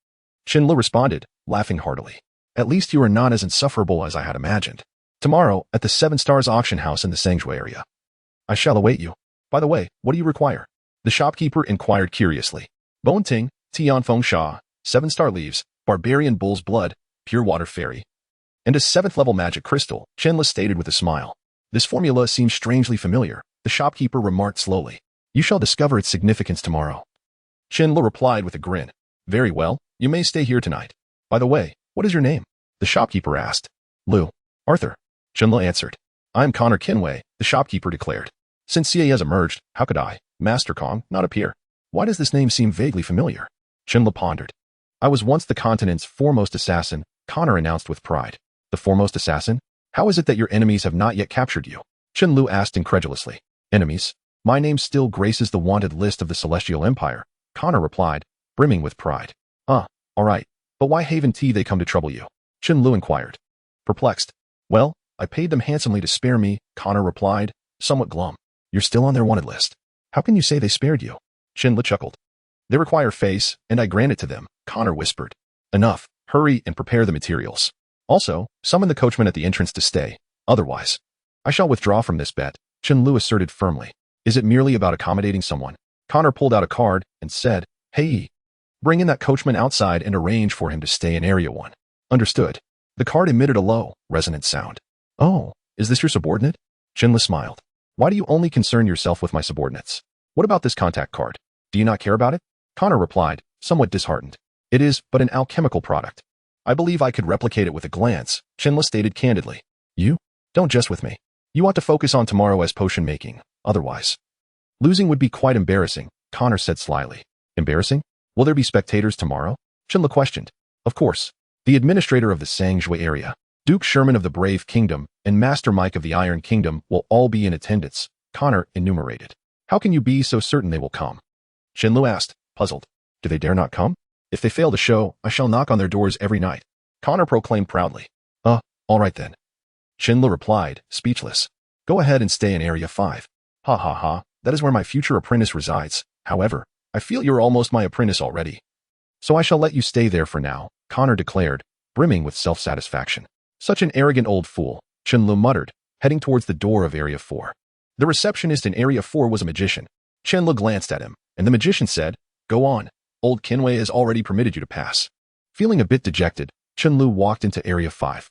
Chen Lu responded, laughing heartily. At least you are not as insufferable as I had imagined. Tomorrow, at the 7 Stars auction house in the Sanctuary area. I shall await you. By the way, what do you require? The shopkeeper inquired curiously. Bone Ting, Tianfeng Sha, 7-star leaves, barbarian bull's blood, pure water fairy, and a 7th-level magic crystal, Chen Lu stated with a smile. This formula seems strangely familiar, the shopkeeper remarked slowly. You shall discover its significance tomorrow. Chen Lu replied with a grin. Very well, you may stay here tonight. By the way, what is your name? The shopkeeper asked. Lu. Arthur. Chen Lu answered. I'm Connor Kinway, the shopkeeper declared. Since CA has emerged, how could I, Master Kong, not appear? Why does this name seem vaguely familiar? Chen Lu pondered. I was once the continent's foremost assassin, Connor announced with pride. The foremost assassin? How is it that your enemies have not yet captured you? Chen Lu asked incredulously. Enemies? My name still graces the wanted list of the Celestial Empire, Connor replied, brimming with pride. All right, but why Haven Tea they come to trouble you? Chen Lu inquired. Perplexed. Well, I paid them handsomely to spare me, Connor replied, somewhat glum. You're still on their wanted list. How can you say they spared you? Chen Lu chuckled. They require face, and I grant it to them, Connor whispered. Enough, hurry and prepare the materials. Also, summon the coachman at the entrance to stay, otherwise. I shall withdraw from this bet, Chen Lu asserted firmly. Is it merely about accommodating someone? Connor pulled out a card and said, Hey, bring in that coachman outside and arrange for him to stay in Area 1. Understood. The card emitted a low, resonant sound. Oh, is this your subordinate? Chen Lu smiled. Why do you only concern yourself with my subordinates? What about this contact card? Do you not care about it? Connor replied, somewhat disheartened. It is but an alchemical product. I believe I could replicate it with a glance, Chen Lu stated candidly. You? Don't jest with me. You want to focus on tomorrow as potion making, otherwise. Losing would be quite embarrassing, Connor said slyly. Embarrassing? Will there be spectators tomorrow? Chen Lu questioned. Of course. The administrator of the Sanctuary area, Duke Sherman of the Brave Kingdom, and Master Mike of the Iron Kingdom will all be in attendance, Connor enumerated. How can you be so certain they will come? Chen Lu asked, puzzled. Do they dare not come? If they fail to show, I shall knock on their doors every night, Connor proclaimed proudly. All right then. Chen Lu replied, speechless. Go ahead and stay in Area 5. Ha ha ha, that is where my future apprentice resides. However, I feel you're almost my apprentice already. So I shall let you stay there for now, Connor declared, brimming with self-satisfaction. Such an arrogant old fool, Chen Lu muttered, heading towards the door of Area 4. The receptionist in Area 4 was a magician. Chen Lu glanced at him, and the magician said, Go on, old Kinway has already permitted you to pass. Feeling a bit dejected, Chen Lu walked into Area 5.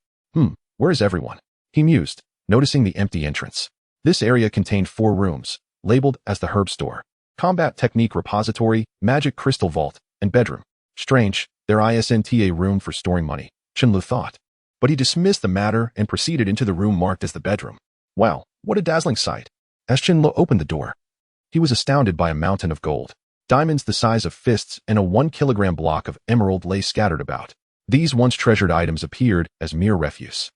Where is everyone? He mused, noticing the empty entrance. This area contained 4 rooms, labeled as the Herb Store, Combat Technique Repository, Magic Crystal Vault, and Bedroom. Strange, there isn't a room for storing money, Chen Lu thought. But he dismissed the matter and proceeded into the room marked as the bedroom. Wow, what a dazzling sight. As Chen Lu opened the door, he was astounded by a mountain of gold. Diamonds the size of fists and a 1-kilogram block of emerald lay scattered about. These once treasured items appeared as mere refuse,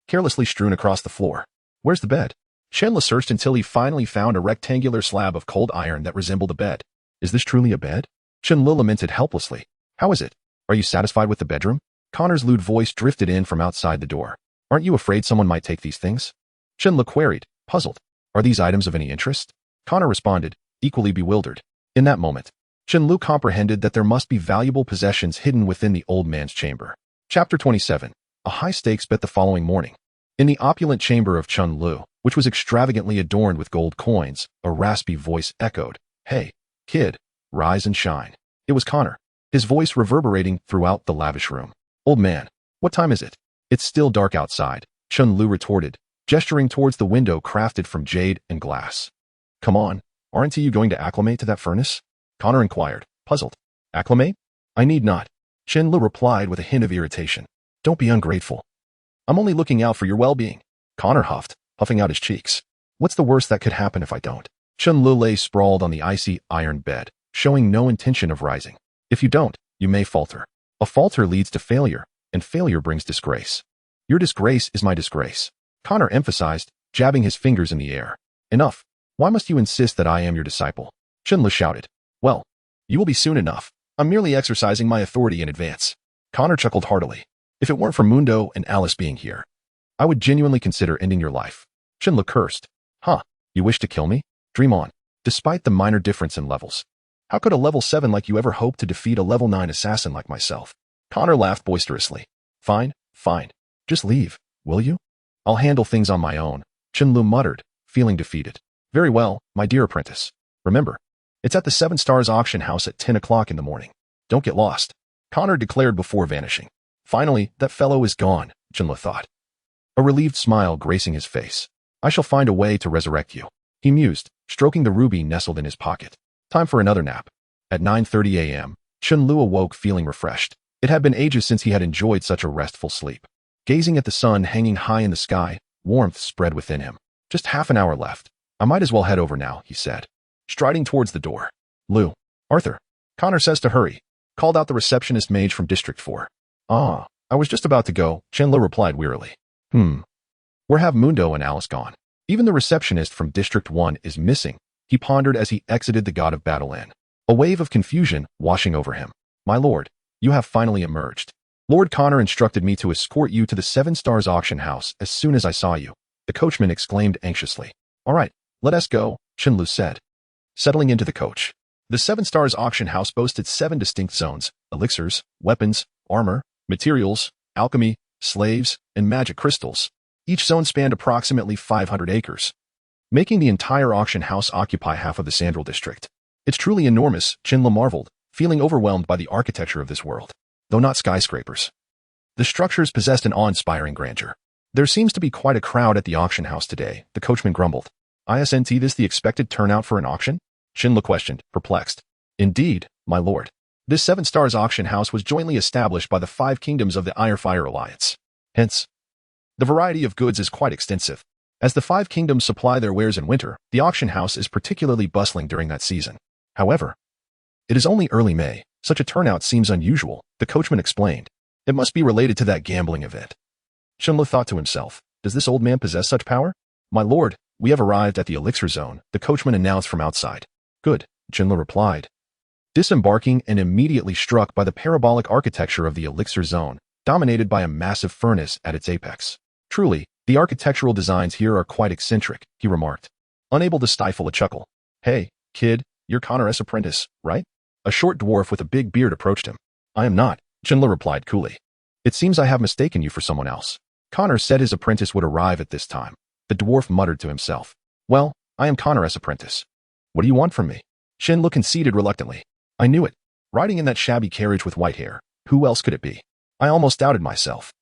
carelessly strewn across the floor. Where's the bed? Chen Lu searched until he finally found a rectangular slab of cold iron that resembled a bed. Is this truly a bed? Chen Lu lamented helplessly. How is it? Are you satisfied with the bedroom? Connor's lewd voice drifted in from outside the door. Aren't you afraid someone might take these things? Chen Lu queried, puzzled. Are these items of any interest? Connor responded, equally bewildered. In that moment, Chen Lu comprehended that there must be valuable possessions hidden within the old man's chamber. Chapter 27. A high-stakes bet the following morning. In the opulent chamber of Chen Lu, which was extravagantly adorned with gold coins, a raspy voice echoed, "Hey, kid, rise and shine." It was Connor, his voice reverberating throughout the lavish room. "Old man, what time is it?" "It's still dark outside," Chen Lu retorted, gesturing towards the window crafted from jade and glass. "Come on, aren't you going to acclimate to that furnace?" Connor inquired, puzzled. "Acclimate? I need not," Chen Lu replied with a hint of irritation. "Don't be ungrateful. I'm only looking out for your well-being." Connor huffed, puffing out his cheeks. "What's the worst that could happen if I don't?" Chen Lu lay sprawled on the icy iron bed, showing no intention of rising. "If you don't, you may falter. A falter leads to failure, and failure brings disgrace. Your disgrace is my disgrace," Connor emphasized, jabbing his fingers in the air. "Enough. Why must you insist that I am your disciple?" Chen Lu shouted. "Well, you will be soon enough. I'm merely exercising my authority in advance." Connor chuckled heartily. "If it weren't for Mundo and Alice being here, I would genuinely consider ending your life." Chen Lu cursed. "Huh, you wish to kill me? Dream on. Despite the minor difference in levels. How could a level 7 like you ever hope to defeat a level 9 assassin like myself?" Connor laughed boisterously. Fine. Just leave, will you? I'll handle things on my own," Chen Lu muttered, feeling defeated. "Very well, my dear apprentice. Remember, it's at the 7 Stars auction house at 10 o'clock in the morning. Don't get lost," Connor declared before vanishing. Finally, that fellow is gone, Chen Lu thought, a relieved smile gracing his face. "I shall find a way to resurrect you," he mused, stroking the ruby nestled in his pocket. Time for another nap. At 9:30 a.m., Chen Lu awoke feeling refreshed. It had been ages since he had enjoyed such a restful sleep. Gazing at the sun hanging high in the sky, warmth spread within him. Just half an hour left. I might as well head over now, he said, striding towards the door. "Lu, Arthur," Connor says to hurry, called out the receptionist mage from District 4. "Ah, I was just about to go," Chen Lu replied wearily. Where have Mundo and Alice gone? Even the receptionist from District 1 is missing," he pondered as he exited the God of Battle Inn. A wave of confusion washing over him. "My lord, you have finally emerged. Lord Connor instructed me to escort you to the 7 Stars auction house as soon as I saw you," the coachman exclaimed anxiously. "All right, let us go," Chen Lu said, settling into the coach. The 7 Stars auction house boasted 7 distinct zones: elixirs, weapons, armor, materials, alchemy, slaves, and magic crystals. Each zone spanned approximately 500 acres, making the entire auction house occupy half of the Sandral district. "It's truly enormous," Chen Lu marveled, feeling overwhelmed by the architecture of this world. Though not skyscrapers, the structures possessed an awe-inspiring grandeur. "There seems to be quite a crowd at the auction house today," the coachman grumbled. "Isn't this the expected turnout for an auction?" Chen Lu questioned, perplexed. "Indeed, my lord. This 7 Stars auction house was jointly established by the 5 kingdoms of the Irefire Alliance. Hence, the variety of goods is quite extensive. As the 5 kingdoms supply their wares in winter, the auction house is particularly bustling during that season. However, it is only early May. Such a turnout seems unusual," the coachman explained. "It must be related to that gambling event." Chen Lu thought to himself, does this old man possess such power? "My lord, we have arrived at the elixir zone," the coachman announced from outside. "Good," Chen Lu replied, disembarking and immediately struck by the parabolic architecture of the elixir zone, dominated by a massive furnace at its apex. "Truly, the architectural designs here are quite eccentric," he remarked, unable to stifle a chuckle. "Hey, kid, you're Connor's apprentice, right?" A short dwarf with a big beard approached him. "I am not," Chen Lu replied coolly. "It seems I have mistaken you for someone else." Connor said his apprentice would arrive at this time. The dwarf muttered to himself. "Well, I am Connor's apprentice. What do you want from me?" Chen Lu conceded reluctantly. "I knew it. Riding in that shabby carriage with white hair. Who else could it be? I almost doubted myself."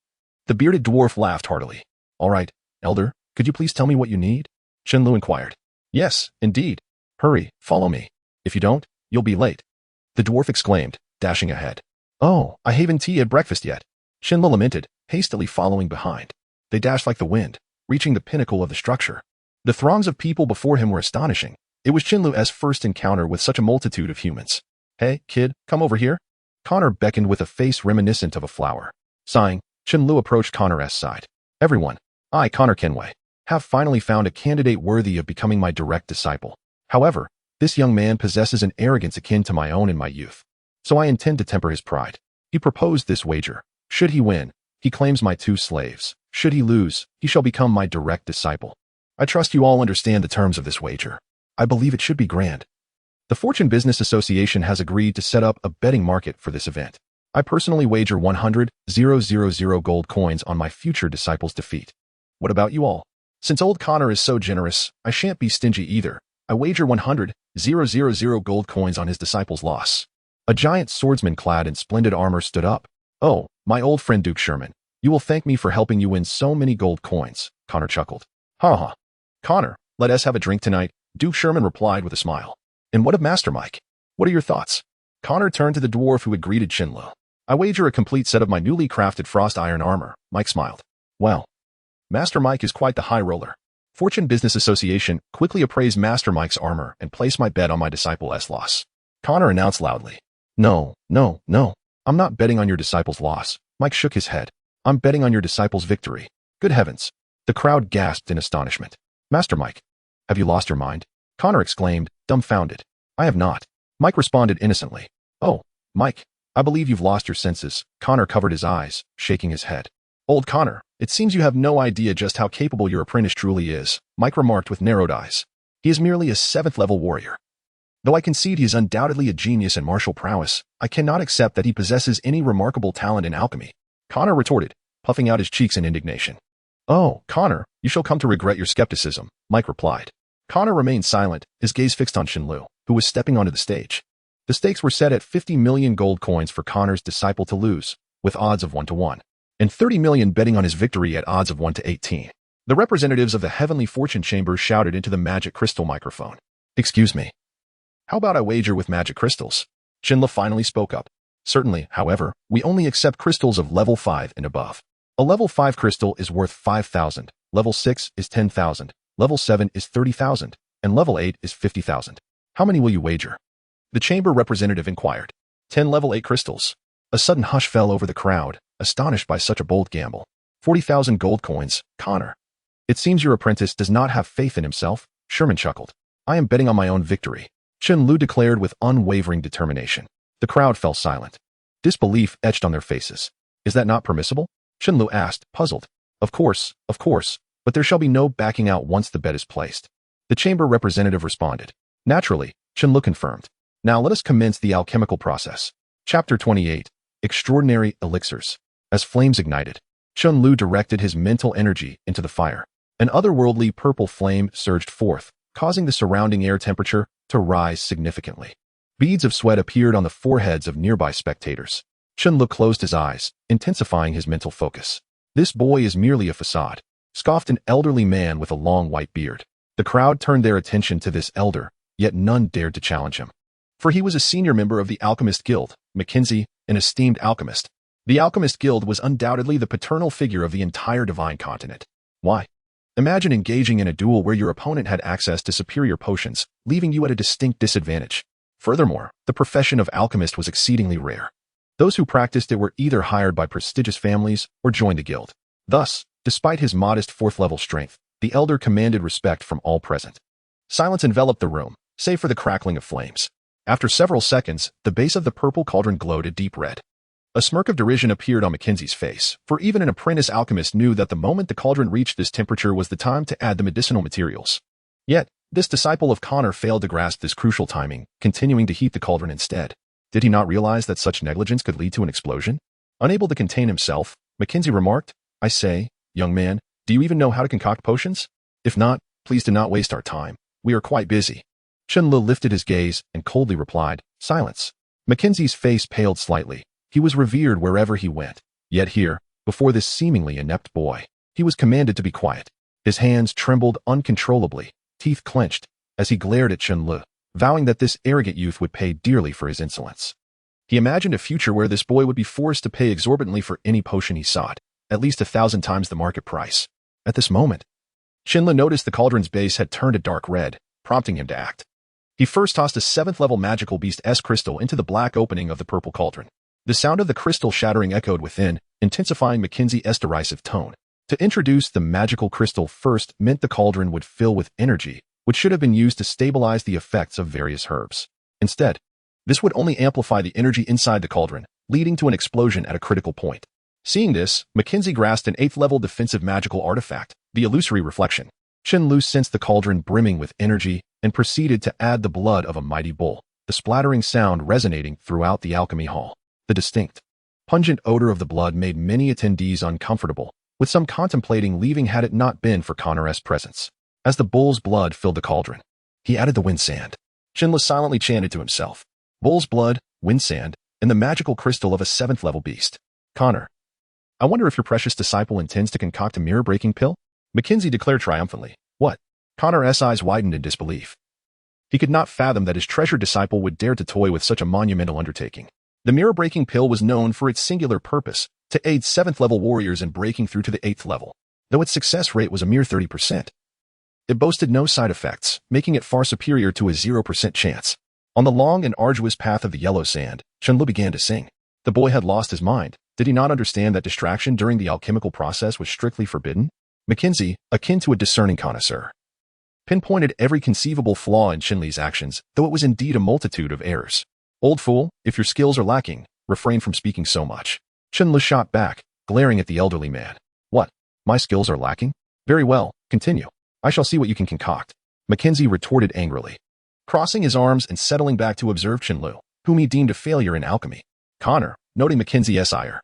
The bearded dwarf laughed heartily. "All right, elder, could you please tell me what you need?" Chen Lu inquired. "Yes, indeed. Hurry, follow me. If you don't, you'll be late," the dwarf exclaimed, dashing ahead. "Oh, I haven't tea at breakfast yet," Chen Lu lamented, hastily following behind. They dashed like the wind, reaching the pinnacle of the structure. The throngs of people before him were astonishing. It was Chen Lu's first encounter with such a multitude of humans. "Hey, kid, come over here." Connor beckoned with a face reminiscent of a flower. Sighing, Chen Lu approached Connor's side. "Everyone, I, Connor Kenway, have finally found a candidate worthy of becoming my direct disciple. However, this young man possesses an arrogance akin to my own in my youth, so I intend to temper his pride." He proposed this wager. Should he win, he claims my 2 slaves. Should he lose, he shall become my direct disciple. I trust you all understand the terms of this wager. I believe it should be grand. The Fortune Business Association has agreed to set up a betting market for this event. I personally wager 100,000 gold coins on my future disciple's defeat. What about you all? Since old Connor is so generous, I shan't be stingy either. I wager 100,000 gold coins on his disciple's loss. A giant swordsman clad in splendid armor stood up. Oh, my old friend Duke Sherman, you will thank me for helping you win so many gold coins, Connor chuckled. Ha ha. Connor, let us have a drink tonight, Duke Sherman replied with a smile. And what of Master Mike? What are your thoughts? Connor turned to the dwarf who had greeted Chen Lu. I wager a complete set of my newly crafted frost iron armor, Mike smiled. Well, Master Mike is quite the high roller. Fortune Business Association quickly appraised Master Mike's armor and placed my bet on my disciple's loss. Connor announced loudly. No. I'm not betting on your disciple's loss. Mike shook his head. I'm betting on your disciple's victory. Good heavens. The crowd gasped in astonishment. Master Mike, have you lost your mind? Connor exclaimed, dumbfounded. I have not. Mike responded innocently. Oh, Mike, I believe you've lost your senses. Connor covered his eyes, shaking his head. Old Connor, it seems you have no idea just how capable your apprentice truly is, Mike remarked with narrowed eyes. He is merely a 7th-level warrior. Though I concede he is undoubtedly a genius in martial prowess, I cannot accept that he possesses any remarkable talent in alchemy. Connor retorted, puffing out his cheeks in indignation. Oh, Connor, you shall come to regret your skepticism, Mike replied. Connor remained silent, his gaze fixed on Chen Lu, who was stepping onto the stage. The stakes were set at 50 million gold coins for Connor's disciple to lose, with odds of 1-1, and 30 million betting on his victory at odds of 1-18. The representatives of the Heavenly Fortune Chamber shouted into the magic crystal microphone. Excuse me. How about I wager with magic crystals? Chen Lu finally spoke up. Certainly, however, we only accept crystals of level 5 and above. A level 5 crystal is worth 5,000, level 6 is 10,000, level 7 is 30,000, and level 8 is 50,000. How many will you wager? The chamber representative inquired. 10 level 8 crystals. A sudden hush fell over the crowd, astonished by such a bold gamble. 40,000 gold coins, Connor. It seems your apprentice does not have faith in himself, Sherman chuckled. I am betting on my own victory, Chen Lu declared with unwavering determination. The crowd fell silent. Disbelief etched on their faces. Is that not permissible? Chen Lu asked, puzzled. Of course, but there shall be no backing out once the bet is placed. The chamber representative responded. Naturally, Chen Lu confirmed. Now let us commence the alchemical process. Chapter 28. Extraordinary Elixirs. As flames ignited, Chen Lu directed his mental energy into the fire. An otherworldly purple flame surged forth, causing the surrounding air temperature to rise significantly. Beads of sweat appeared on the foreheads of nearby spectators. Chen Lu closed his eyes, intensifying his mental focus. This boy is merely a facade, scoffed an elderly man with a long white beard. The crowd turned their attention to this elder, yet none dared to challenge him. For he was a senior member of the Alchemist Guild, Mackenzie, an esteemed alchemist. The Alchemist Guild was undoubtedly the paternal figure of the entire divine continent. Why? Imagine engaging in a duel where your opponent had access to superior potions, leaving you at a distinct disadvantage. Furthermore, the profession of alchemist was exceedingly rare. Those who practiced it were either hired by prestigious families or joined the guild. Thus, despite his modest 4th-level strength, the elder commanded respect from all present. Silence enveloped the room, save for the crackling of flames. After several seconds, the base of the purple cauldron glowed a deep red. A smirk of derision appeared on Mackenzie's face, for even an apprentice alchemist knew that the moment the cauldron reached this temperature was the time to add the medicinal materials. Yet, this disciple of Connor failed to grasp this crucial timing, continuing to heat the cauldron instead. Did he not realize that such negligence could lead to an explosion? Unable to contain himself, Mackenzie remarked, I say, young man, do you even know how to concoct potions? If not, please do not waste our time. We are quite busy. Chen Lu lifted his gaze and coldly replied, silence. Mackenzie's face paled slightly. He was revered wherever he went. Yet here, before this seemingly inept boy, he was commanded to be quiet. His hands trembled uncontrollably, teeth clenched, as he glared at Chen Lu, vowing that this arrogant youth would pay dearly for his insolence. He imagined a future where this boy would be forced to pay exorbitantly for any potion he sought, at least 1,000 times the market price. At this moment, Chen Lu noticed the cauldron's base had turned a dark red, prompting him to act. He first tossed a 7th-level magical beast S crystal into the black opening of the purple cauldron. The sound of the crystal shattering echoed within, intensifying Mackenzie's derisive tone. To introduce the magical crystal first meant the cauldron would fill with energy, which should have been used to stabilize the effects of various herbs. Instead, this would only amplify the energy inside the cauldron, leading to an explosion at a critical point. Seeing this, Mackenzie grasped an 8th-level defensive magical artifact, the illusory reflection. Chen Lu sensed the cauldron brimming with energy and proceeded to add the blood of a mighty bull, the splattering sound resonating throughout the alchemy hall. The distinct, pungent odor of the blood made many attendees uncomfortable, with some contemplating leaving had it not been for Connor's presence. As the bull's blood filled the cauldron, he added the wind sand. Chen Lu silently chanted to himself, "Bull's blood, wind sand, and the magical crystal of a 7th-level beast." Connor, I wonder if your precious disciple intends to concoct a mirror-breaking pill? Mackenzie declared triumphantly. What? Connor's eyes widened in disbelief. He could not fathom that his treasured disciple would dare to toy with such a monumental undertaking. The mirror-breaking pill was known for its singular purpose, to aid 7th-level warriors in breaking through to the 8th level, though its success rate was a mere 30%. It boasted no side effects, making it far superior to a 0% chance. On the long and arduous path of the yellow sand, Chen Lu began to sing. The boy had lost his mind. Did he not understand that distraction during the alchemical process was strictly forbidden? Mackenzie, akin to a discerning connoisseur, pinpointed every conceivable flaw in Chen Li's actions, though it was indeed a multitude of errors. Old fool, if your skills are lacking, refrain from speaking so much. Chen Lu shot back, glaring at the elderly man. What? My skills are lacking? Very well, continue. I shall see what you can concoct. Mackenzie retorted angrily, crossing his arms and settling back to observe Chen Lu, whom he deemed a failure in alchemy. Connor, noting Mackenzie's ire,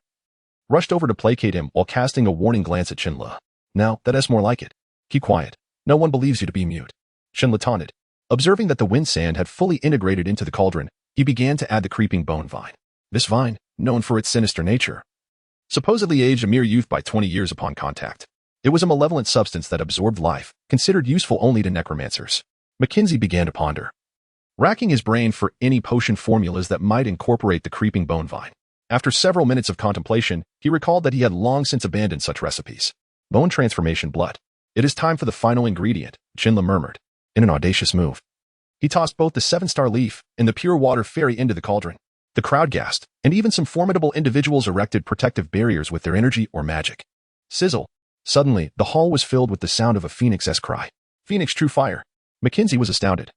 rushed over to placate him while casting a warning glance at Chen Lu. Now, that's more like it. Keep quiet. No one believes you to be mute. Chen Lu taunted. Observing that the wind sand had fully integrated into the cauldron, he began to add the creeping bone vine. This vine, known for its sinister nature, supposedly aged a mere youth by 20 years upon contact. It was a malevolent substance that absorbed life, considered useful only to necromancers. Mackenzie began to ponder, racking his brain for any potion formulas that might incorporate the creeping bone vine. After several minutes of contemplation, he recalled that he had long since abandoned such recipes. Bone transformation blood. It is time for the final ingredient, Chen Lu murmured, in an audacious move. He tossed both the 7-star leaf and the pure water fairy into the cauldron. The crowd gasped, and even some formidable individuals erected protective barriers with their energy or magic. Sizzle. Suddenly, the hall was filled with the sound of a phoenix's cry. Phoenix true fire. Mackenzie was astounded.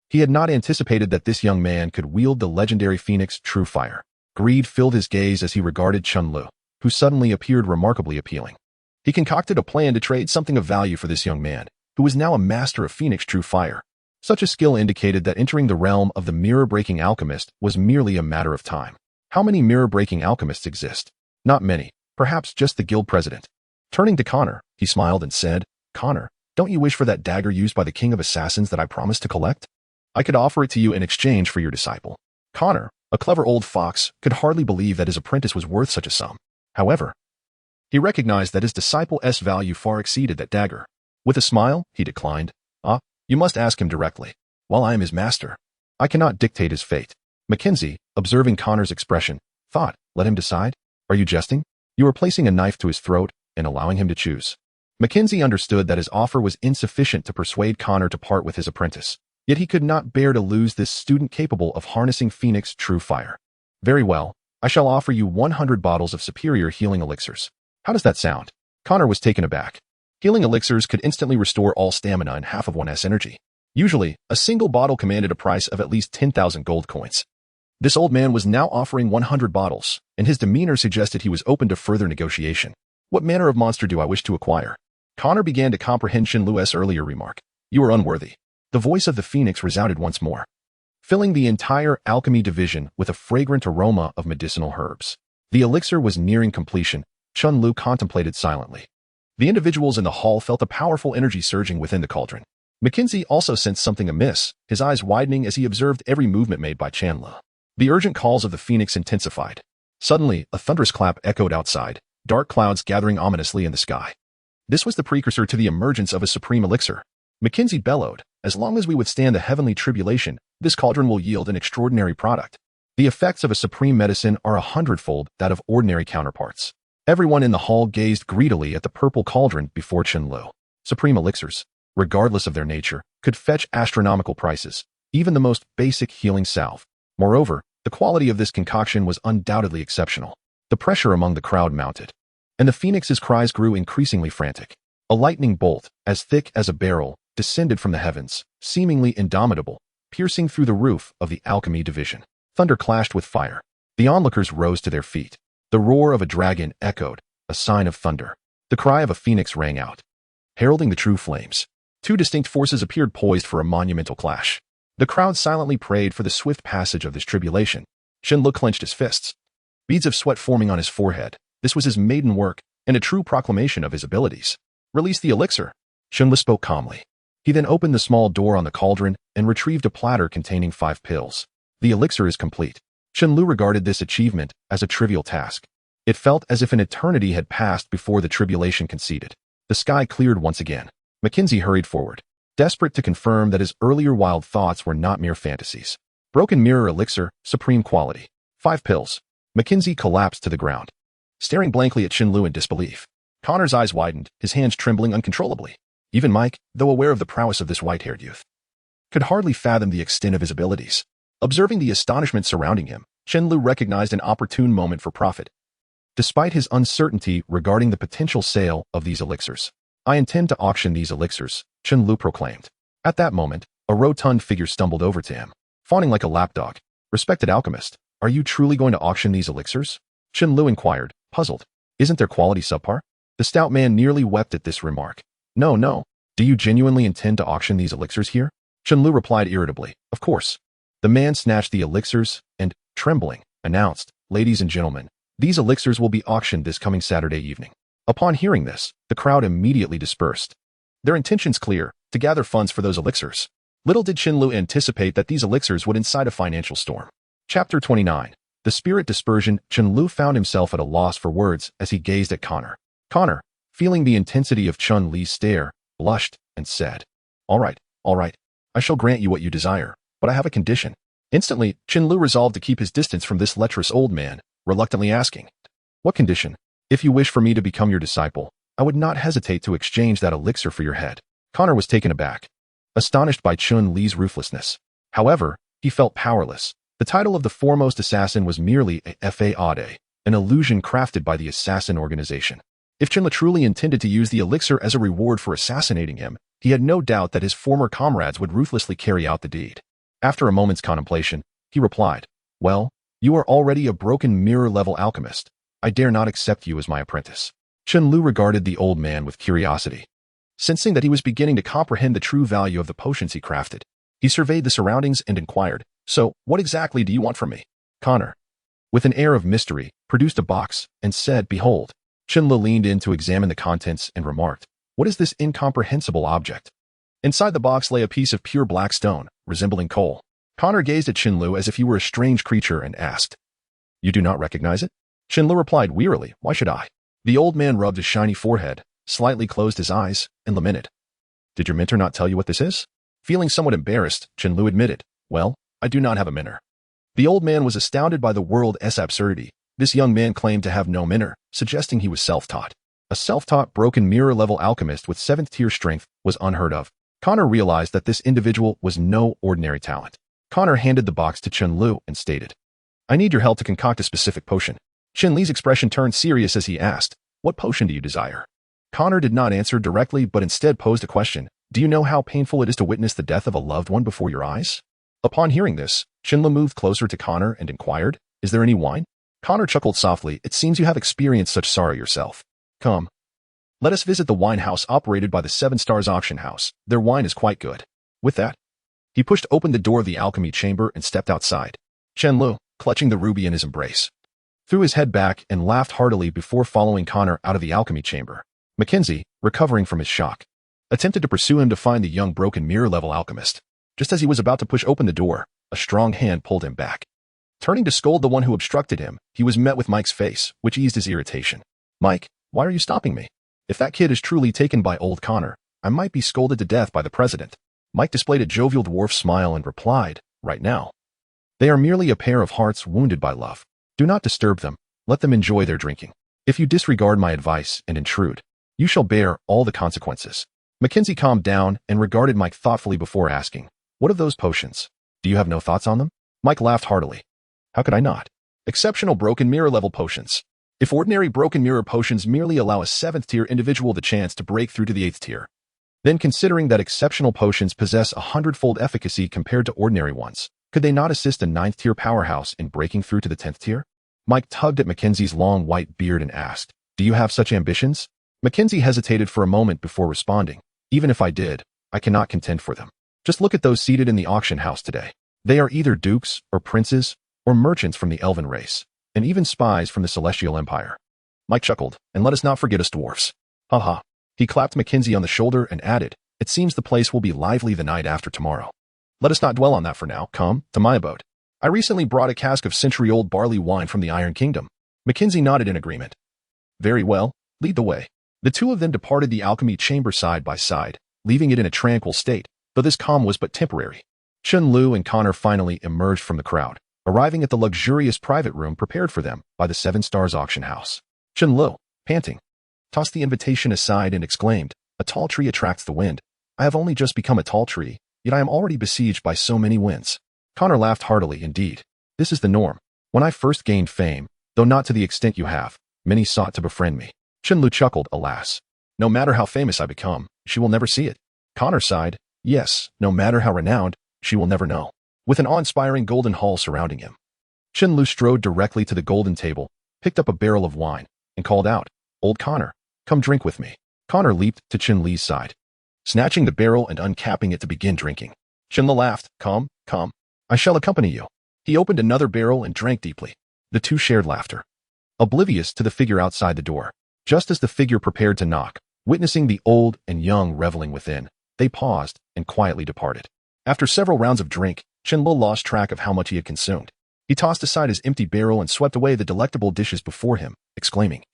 He had not anticipated that this young man could wield the legendary phoenix true fire. Greed filled his gaze as he regarded Chen Lu, who suddenly appeared remarkably appealing. He concocted a plan to trade something of value for this young man, who was now a master of phoenix true fire. Such a skill indicated that entering the realm of the mirror-breaking alchemist was merely a matter of time. How many mirror-breaking alchemists exist? Not many, perhaps just the guild president. Turning to Connor, he smiled and said, Connor, don't you wish for that dagger used by the king of assassins that I promised to collect? I could offer it to you in exchange for your disciple. Connor, a clever old fox, could hardly believe that his apprentice was worth such a sum. However, he recognized that his disciple's value far exceeded that dagger. With a smile, he declined. You must ask him directly. While I am his master, I cannot dictate his fate. Mackenzie, observing Connor's expression, thought, let him decide? Are you jesting? You are placing a knife to his throat and allowing him to choose. Mackenzie understood that his offer was insufficient to persuade Connor to part with his apprentice, yet he could not bear to lose this student capable of harnessing Phoenix true fire. Very well, I shall offer you 100 bottles of superior healing elixirs. How does that sound? Connor was taken aback. Healing elixirs could instantly restore all stamina and half of one's energy. Usually, a single bottle commanded a price of at least 10,000 gold coins. This old man was now offering 100 bottles, and his demeanor suggested he was open to further negotiation. What manner of monster do I wish to acquire? Connor began to comprehend Chen Lu's earlier remark. You are unworthy. The voice of the phoenix resounded once more, filling the entire alchemy division with a fragrant aroma of medicinal herbs. The elixir was nearing completion. Chen Lu contemplated silently. The individuals in the hall felt a powerful energy surging within the cauldron. Mackenzie also sensed something amiss, his eyes widening as he observed every movement made by Chen Lu. The urgent calls of the phoenix intensified. Suddenly, a thunderous clap echoed outside, dark clouds gathering ominously in the sky. This was the precursor to the emergence of a supreme elixir. Mackenzie bellowed, as long as we withstand the heavenly tribulation, this cauldron will yield an extraordinary product. The effects of a supreme medicine are 100-fold that of ordinary counterparts. Everyone in the hall gazed greedily at the purple cauldron before Chen Lu. Supreme elixirs, regardless of their nature, could fetch astronomical prices, even the most basic healing salve. Moreover, the quality of this concoction was undoubtedly exceptional. The pressure among the crowd mounted, and the phoenix's cries grew increasingly frantic. A lightning bolt, as thick as a barrel, descended from the heavens, seemingly indomitable, piercing through the roof of the alchemy division. Thunder clashed with fire. The onlookers rose to their feet. The roar of a dragon echoed, a sign of thunder. The cry of a phoenix rang out, heralding the true flames. Two distinct forces appeared poised for a monumental clash. The crowd silently prayed for the swift passage of this tribulation. Chen Lu clenched his fists, beads of sweat forming on his forehead. This was his maiden work and a true proclamation of his abilities. Release the elixir. Chen Lu spoke calmly. He then opened the small door on the cauldron and retrieved a platter containing 5 pills. The elixir is complete. Chen Lu regarded this achievement as a trivial task. It felt as if an eternity had passed before the tribulation conceded. The sky cleared once again. Mackenzie hurried forward, desperate to confirm that his earlier wild thoughts were not mere fantasies. Broken mirror elixir, supreme quality. 5 pills. Mackenzie collapsed to the ground, staring blankly at Chen Lu in disbelief. Connor's eyes widened, his hands trembling uncontrollably. Even Mike, though aware of the prowess of this white-haired youth, could hardly fathom the extent of his abilities. Observing the astonishment surrounding him, Chen Lu recognized an opportune moment for profit. Despite his uncertainty regarding the potential sale of these elixirs, I intend to auction these elixirs, Chen Lu proclaimed. At that moment, a rotund figure stumbled over to him, fawning like a lapdog. Respected alchemist, are you truly going to auction these elixirs? Chen Lu inquired, puzzled. Isn't their quality subpar? The stout man nearly wept at this remark. No. Do you genuinely intend to auction these elixirs here? Chen Lu replied irritably, of course. The man snatched the elixirs and, trembling, announced, ladies and gentlemen, these elixirs will be auctioned this coming Saturday evening. Upon hearing this, the crowd immediately dispersed. Their intentions clear, to gather funds for those elixirs. Little did Chen Lu anticipate that these elixirs would incite a financial storm. Chapter 29. The Spirit Dispersion. Chen Lu found himself at a loss for words as he gazed at Connor. Connor, feeling the intensity of Chun Li's stare, blushed and said, All right. I shall grant you what you desire, but I have a condition. Instantly, Chen Lu resolved to keep his distance from this lecherous old man, reluctantly asking, What condition? If you wish for me to become your disciple, I would not hesitate to exchange that elixir for your head. Connor was taken aback, astonished by Chun Li's ruthlessness. However, he felt powerless. The title of the foremost assassin was merely a fade, an illusion crafted by the assassin organization. If Chen Lu truly intended to use the elixir as a reward for assassinating him, he had no doubt that his former comrades would ruthlessly carry out the deed. After a moment's contemplation, he replied, Well, you are already a broken mirror-level alchemist. I dare not accept you as my apprentice. Chen Lu regarded the old man with curiosity. Sensing that he was beginning to comprehend the true value of the potions he crafted, he surveyed the surroundings and inquired, So, what exactly do you want from me? Connor, with an air of mystery, produced a box and said, Behold. Chen Lu leaned in to examine the contents and remarked, What is this incomprehensible object? Inside the box lay a piece of pure black stone, resembling coal. Connor gazed at Chen Lu as if he were a strange creature and asked, You do not recognize it? Chen Lu replied wearily, Why should I? The old man rubbed his shiny forehead, slightly closed his eyes, and lamented. Did your mentor not tell you what this is? Feeling somewhat embarrassed, Chen Lu admitted, Well, I do not have a mentor. The old man was astounded by the world's absurdity. This young man claimed to have no mentor, suggesting he was self-taught. A self-taught broken mirror-level alchemist with 7th-tier strength was unheard of. Connor realized that this individual was no ordinary talent. Connor handed the box to Chen Lu and stated, I need your help to concoct a specific potion. Chen Li's expression turned serious as he asked, What potion do you desire? Connor did not answer directly but instead posed a question, Do you know how painful it is to witness the death of a loved one before your eyes? Upon hearing this, Chen Lu moved closer to Connor and inquired, Is there any wine? Connor chuckled softly, It seems you have experienced such sorrow yourself. Come. Let us visit the wine house operated by the 7 Stars Auction House. Their wine is quite good. With that, he pushed open the door of the alchemy chamber and stepped outside. Chen Lu, clutching the ruby in his embrace, threw his head back and laughed heartily before following Connor out of the alchemy chamber. Mackenzie, recovering from his shock, attempted to pursue him to find the young broken mirror-level alchemist. Just as he was about to push open the door, a strong hand pulled him back. Turning to scold the one who obstructed him, he was met with Mike's face, which eased his irritation. Mike, why are you stopping me? If that kid is truly taken by old Connor, I might be scolded to death by the president. Mike displayed a jovial dwarf smile and replied, Right now. They are merely a pair of hearts wounded by love. Do not disturb them. Let them enjoy their drinking. If you disregard my advice and intrude, you shall bear all the consequences. Mackenzie calmed down and regarded Mike thoughtfully before asking, What of those potions? Do you have no thoughts on them? Mike laughed heartily. How could I not? Exceptional broken mirror level potions. If ordinary broken mirror potions merely allow a 7th tier individual the chance to break through to the 8th tier, then considering that exceptional potions possess 100-fold efficacy compared to ordinary ones, could they not assist a 9th tier powerhouse in breaking through to the 10th tier? Mike tugged at Mackenzie's long white beard and asked, "Do you have such ambitions?" Mackenzie hesitated for a moment before responding. "Even if I did, I cannot contend for them. Just look at those seated in the auction house today. They are either dukes or princes or merchants from the elven race, and even spies from the celestial empire." Mike chuckled, "And let us not forget us dwarfs." "Ha ha." He clapped Mackenzie on the shoulder and added, "It seems the place will be lively the night after tomorrow. Let us not dwell on that for now. Come to my abode. I recently brought a cask of century-old barley wine from the Iron Kingdom." Mackenzie nodded in agreement. "Very well, lead the way." The two of them departed the alchemy chamber side by side, leaving it in a tranquil state, though this calm was but temporary. Chen Lu and Connor finally emerged from the crowd, arriving at the luxurious private room prepared for them by the Seven Stars auction house. Chen Lu, panting, tossed the invitation aside and exclaimed, "A tall tree attracts the wind. I have only just become a tall tree, yet I am already besieged by so many winds." Connor laughed heartily. "Indeed, this is the norm. When I first gained fame, though not to the extent you have, many sought to befriend me." Chen Lu chuckled, "Alas, no matter how famous I become, she will never see it." Connor sighed, "Yes, no matter how renowned, she will never know." With an awe-inspiring golden hall surrounding him, Chen Lu strode directly to the golden table, picked up a barrel of wine, and called out, "Old Connor, come drink with me." Connor leaped to Chen Li's side, snatching the barrel and uncapping it to begin drinking. Chen Li laughed, "Come, come. I shall accompany you." He opened another barrel and drank deeply. The two shared laughter, oblivious to the figure outside the door. Just as the figure prepared to knock, witnessing the old and young reveling within, they paused and quietly departed. After several rounds of drink, Chen Li lost track of how much he had consumed. He tossed aside his empty barrel and swept away the delectable dishes before him, exclaiming,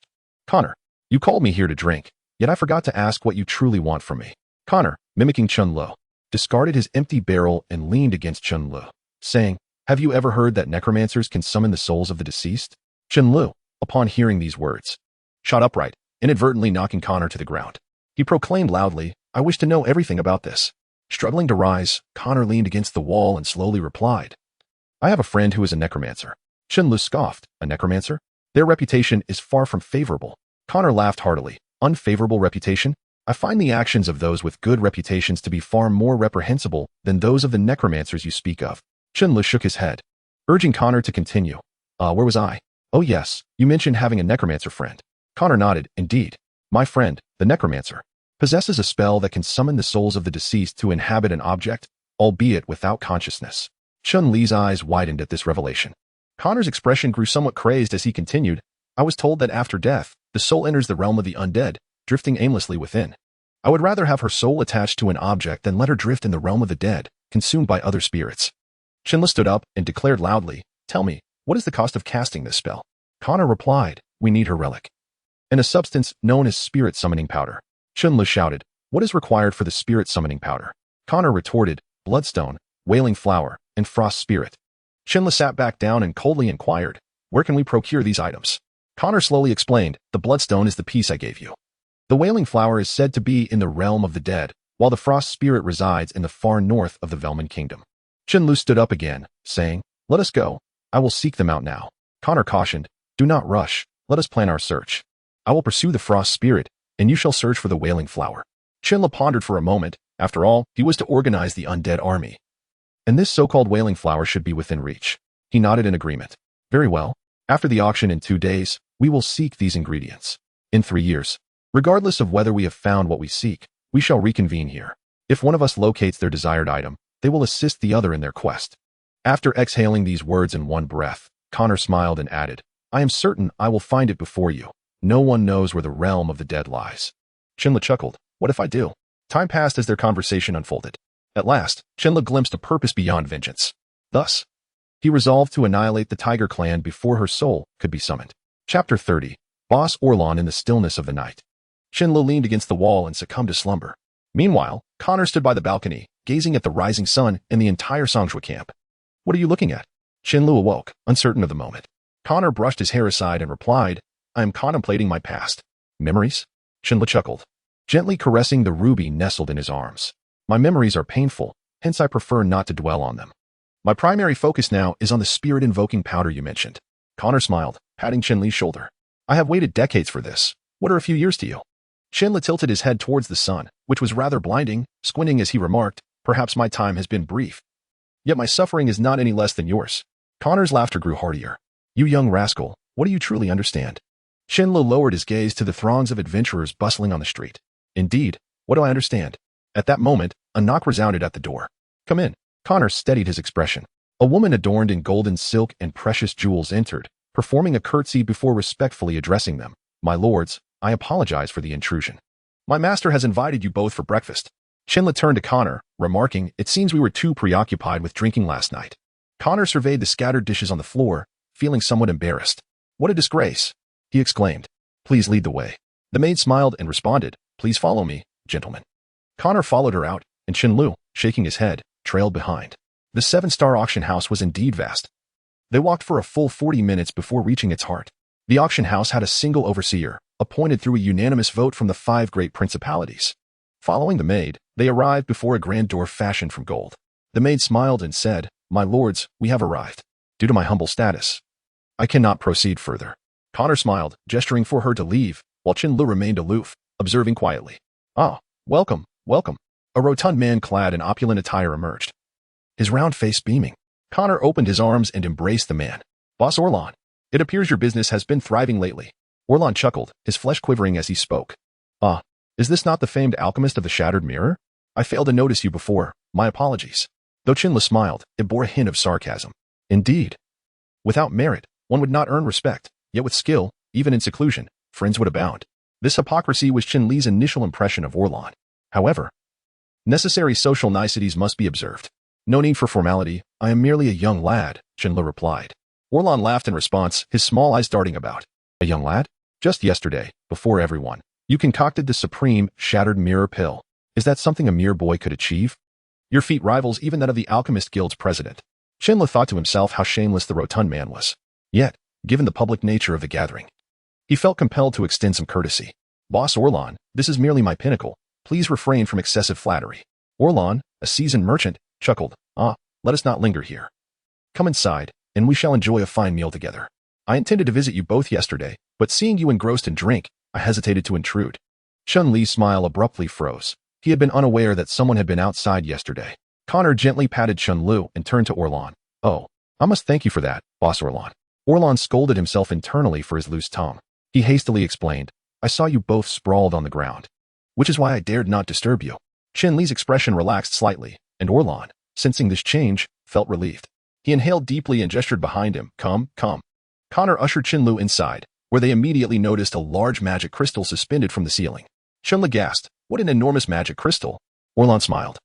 "Connor, you called me here to drink, yet I forgot to ask what you truly want from me." Connor, mimicking Chen Li, discarded his empty barrel and leaned against Chen Li, saying, "Have you ever heard that necromancers can summon the souls of the deceased?" Chen Li, upon hearing these words, shot upright, inadvertently knocking Connor to the ground. He proclaimed loudly, "I wish to know everything about this." Struggling to rise, Connor leaned against the wall and slowly replied, "I have a friend who is a necromancer." Chen Lu scoffed, "A necromancer? Their reputation is far from favorable." Connor laughed heartily. "Unfavorable reputation? I find the actions of those with good reputations to be far more reprehensible than those of the necromancers you speak of." Chen Lu shook his head, urging Connor to continue. Where was I? Oh yes, you mentioned having a necromancer friend." Connor nodded. "Indeed. My friend, the necromancer, possesses a spell that can summon the souls of the deceased to inhabit an object, albeit without consciousness." Chen Li's eyes widened at this revelation. Connor's expression grew somewhat crazed as he continued, "I was told that after death, the soul enters the realm of the undead, drifting aimlessly within. I would rather have her soul attached to an object than let her drift in the realm of the dead, consumed by other spirits." Chen Li stood up and declared loudly, "Tell me, what is the cost of casting this spell?" Connor replied, "We need her relic, and a substance known as spirit summoning powder." Chen Li shouted, "What is required for the spirit summoning powder?" Connor retorted, "Bloodstone, wailing flower, and frost spirit." Chen Li sat back down and coldly inquired, "Where can we procure these items?" Connor slowly explained, "The bloodstone is the piece I gave you. The wailing flower is said to be in the realm of the dead, while the frost spirit resides in the far north of the Velman Kingdom." Chen Lu stood up again, saying, "Let us go. I will seek them out now." Connor cautioned, "Do not rush. Let us plan our search. I will pursue the frost spirit, and you shall search for the wailing flower." Chen Li pondered for a moment. After all, he was to organize the undead army, and this so-called wailing flower should be within reach. He nodded in agreement. "Very well. After the auction in 2 days, we will seek these ingredients. In 3 years, regardless of whether we have found what we seek, we shall reconvene here. If one of us locates their desired item, they will assist the other in their quest." After exhaling these words in one breath, Connor smiled and added, "I am certain I will find it before you. No one knows where the realm of the dead lies." Chen Li chuckled, "What if I do?" Time passed as their conversation unfolded. At last, Chen Li glimpsed a purpose beyond vengeance. Thus, he resolved to annihilate the Tiger clan before her soul could be summoned. Chapter 30. Boss Orlon in the stillness of the night. Chen Li leaned against the wall and succumbed to slumber. Meanwhile, Connor stood by the balcony, gazing at the rising sun and the entire Songshui camp. "What are you looking at?" Chen Li awoke, uncertain of the moment. Connor brushed his hair aside and replied, "I am contemplating my past." "Memories?" Chen Li chuckled, gently caressing the ruby nestled in his arms. "My memories are painful, hence I prefer not to dwell on them. My primary focus now is on the spirit-invoking powder you mentioned." Connor smiled, patting Chen Li's shoulder. "I have waited decades for this. What are a few years to you?" Chen Li tilted his head towards the sun, which was rather blinding, squinting as he remarked, "Perhaps my time has been brief. Yet my suffering is not any less than yours." Connor's laughter grew heartier. "You young rascal, What do you truly understand? Chen Lu lowered his gaze to the throngs of adventurers bustling on the street. Indeed, what do I understand? At that moment, a knock resounded at the door. Come in. Connor steadied his expression. A woman adorned in golden silk and precious jewels entered, performing a curtsy before respectfully addressing them. My lords, I apologize for the intrusion. My master has invited you both for breakfast. Chen Lu turned to Connor, remarking, it seems we were too preoccupied with drinking last night. Connor surveyed the scattered dishes on the floor, feeling somewhat embarrassed. What a disgrace, he exclaimed. Please lead the way. The maid smiled and responded, please follow me, gentlemen. Connor followed her out, and Chen Lu, shaking his head, trailed behind. The 7-star auction house was indeed vast. They walked for a full 40 minutes before reaching its heart. The auction house had a single overseer, appointed through a unanimous vote from the 5 great principalities. Following the maid, they arrived before a grand door fashioned from gold. The maid smiled and said, my lords, we have arrived. Due to my humble status, I cannot proceed further. Connor smiled, gesturing for her to leave, while Chen Lu remained aloof, observing quietly. Ah, welcome, welcome. A rotund man clad in opulent attire emerged, his round face beaming. Connor opened his arms and embraced the man. Boss Orlan, it appears your business has been thriving lately. Orlan chuckled, his flesh quivering as he spoke. Ah, is this not the famed alchemist of the Shattered Mirror? I failed to notice you before, my apologies. Though Chen Lu smiled, it bore a hint of sarcasm. Indeed. Without merit, one would not earn respect, yet with skill, even in seclusion, friends would abound. This hypocrisy was Chen Li's initial impression of Orlan. However, necessary social niceties must be observed. No need for formality, I am merely a young lad, Chen Lu replied. Orlan laughed in response, his small eyes darting about. A young lad? Just yesterday, before everyone, you concocted the supreme Shattered Mirror pill. Is that something a mere boy could achieve? Your feat rivals even that of the Alchemist Guild's president. Chen Lu thought to himself how shameless the rotund man was. Yet, given the public nature of the gathering, he felt compelled to extend some courtesy. Boss Orlan, this is merely my pinnacle. Please refrain from excessive flattery. Orlan, a seasoned merchant, chuckled. Ah, let us not linger here. Come inside, and we shall enjoy a fine meal together. I intended to visit you both yesterday, but seeing you engrossed in drink, I hesitated to intrude. Chen Li's smile abruptly froze. He had been unaware that someone had been outside yesterday. Connor gently patted Chen Lu and turned to Orlan. Oh, I must thank you for that, Boss Orlan. Orlan scolded himself internally for his loose tongue. He hastily explained, I saw you both sprawled on the ground, which is why I dared not disturb you. Chen Li's expression relaxed slightly, and Orlan, sensing this change, felt relieved. He inhaled deeply and gestured behind him. Come, come. Connor ushered Chen Lu inside, where they immediately noticed a large magic crystal suspended from the ceiling. Chen Lu gasped, what an enormous magic crystal. Orlan smiled.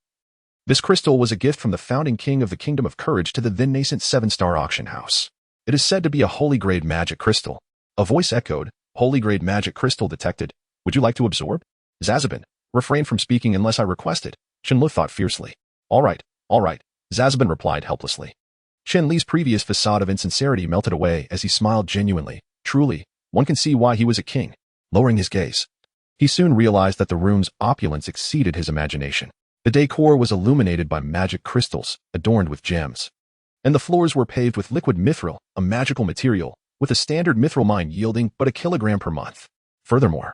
This crystal was a gift from the founding king of the Kingdom of Courage to the then nascent 7-star auction house. It is said to be a holy grade magic crystal. A voice echoed, holy grade magic crystal detected. Would you like to absorb? Zazabin, refrain from speaking unless I request it, Chen Lu thought fiercely. All right, Zazabin replied helplessly. Chen Li's previous facade of insincerity melted away as he smiled genuinely. Truly, one can see why he was a king. Lowering his gaze, he soon realized that the room's opulence exceeded his imagination. The decor was illuminated by magic crystals, adorned with gems, and the floors were paved with liquid mithril, a magical material, with a standard mithril mine yielding but a kilogram per month. Furthermore,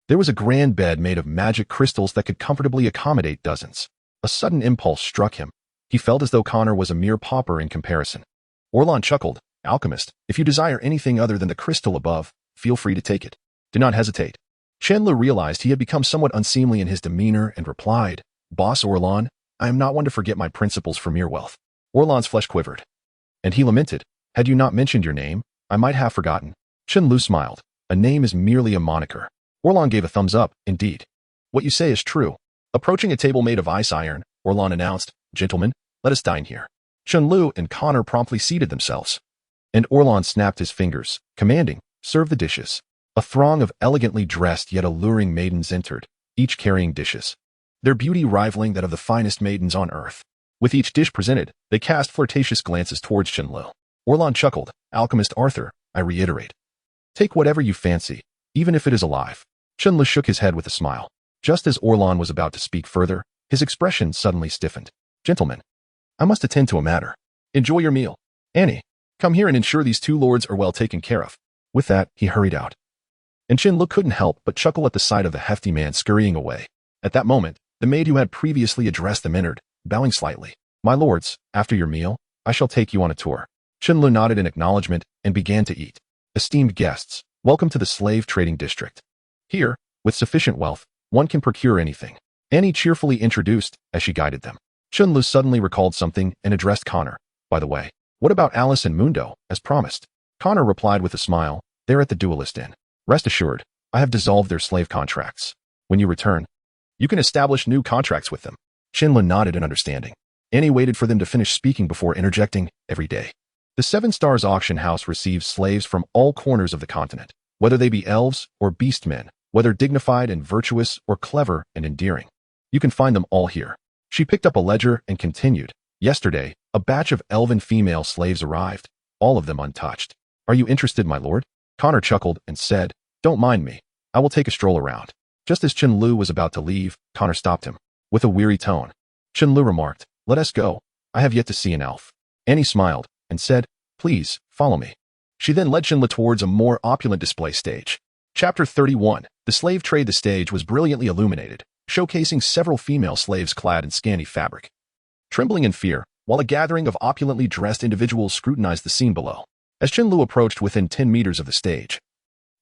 there was a grand bed made of magic crystals that could comfortably accommodate dozens. A sudden impulse struck him. He felt as though Connor was a mere pauper in comparison. Orlan chuckled, Alchemist, if you desire anything other than the crystal above, feel free to take it. Do not hesitate. Chen Lu realized he had become somewhat unseemly in his demeanor and replied, Boss Orlan, I am not one to forget my principles for mere wealth. Orlan's flesh quivered, and he lamented, had you not mentioned your name, I might have forgotten. Chen Lu smiled, a name is merely a moniker. Orlan gave a thumbs up, indeed. What you say is true. Approaching a table made of ice iron, Orlan announced, Gentlemen, let us dine here. Chen Lu and Connor promptly seated themselves, and Orlan snapped his fingers, commanding, serve the dishes. A throng of elegantly dressed yet alluring maidens entered, each carrying dishes, their beauty rivaling that of the finest maidens on earth. With each dish presented, they cast flirtatious glances towards Chen Lu. Orlan chuckled, Alchemist Arthur, I reiterate. Take whatever you fancy, even if it is alive. Chen Lu shook his head with a smile. Just as Orlan was about to speak further, his expression suddenly stiffened. Gentlemen, I must attend to a matter. Enjoy your meal. Annie, come here and ensure these 2 lords are well taken care of. With that, he hurried out. And Chen Lu couldn't help but chuckle at the sight of the hefty man scurrying away. At that moment, the maid who had previously addressed them entered, bowing slightly. My lords, after your meal, I shall take you on a tour. Chen Lu nodded in acknowledgement and began to eat. Esteemed guests, welcome to the slave trading district. Here, with sufficient wealth, one can procure anything. Annie cheerfully introduced as she guided them. Chen Lu suddenly recalled something and addressed Connor. By the way, what about Alice and Mundo, as promised? Connor replied with a smile, they're at the duelist inn. Rest assured, I have dissolved their slave contracts. When you return, you can establish new contracts with them. Chen Lu nodded in understanding. Annie waited for them to finish speaking before interjecting, every day. The Seven Stars auction house receives slaves from all corners of the continent, whether they be elves or beastmen, whether dignified and virtuous or clever and endearing. You can find them all here. She picked up a ledger and continued, yesterday, a batch of elven female slaves arrived, all of them untouched. Are you interested, my lord? Connor chuckled and said, don't mind me. I will take a stroll around. Just as Chen Lu was about to leave, Connor stopped him. With a weary tone, Chen Lu remarked, let us go. I have yet to see an elf. Annie smiled and said, please, follow me. She then led Chen Lu towards a more opulent display stage. Chapter 31. The slave trade. The stage was brilliantly illuminated, showcasing several female slaves clad in scanty fabric. Trembling in fear, while a gathering of opulently dressed individuals scrutinized the scene below. As Chen Lu approached within 10 meters of the stage,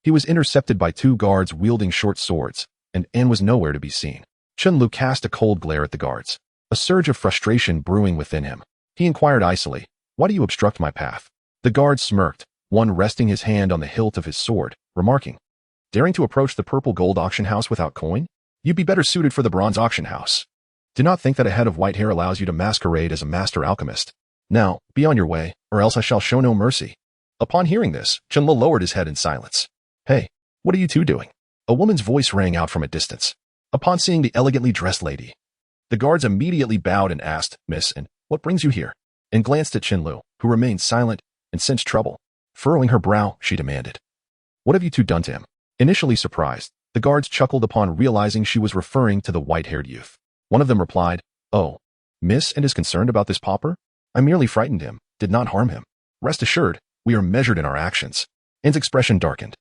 he was intercepted by 2 guards wielding short swords, and Anne was nowhere to be seen. Chen Lu cast a cold glare at the guards, a surge of frustration brewing within him. He inquired icily, why do you obstruct my path? The guards smirked, one resting his hand on the hilt of his sword, remarking, daring to approach the purple gold auction house without coin? You'd be better suited for the bronze auction house. Do not think that a head of white hair allows you to masquerade as a master alchemist. Now, be on your way, or else I shall show no mercy. Upon hearing this, Chen Lu lowered his head in silence. Hey, what are you two doing? A woman's voice rang out from a distance. Upon seeing the elegantly dressed lady, the guards immediately bowed and asked, Miss, and what brings you here? And glanced at Chen Lu, who remained silent and sensed trouble. Furrowing her brow, she demanded, what have you two done to him? Initially surprised, the guards chuckled upon realizing she was referring to the white-haired youth. One of them replied, oh, Miss and is concerned about this pauper? I merely frightened him, did not harm him. Rest assured, we are measured in our actions. Anne's expression darkened.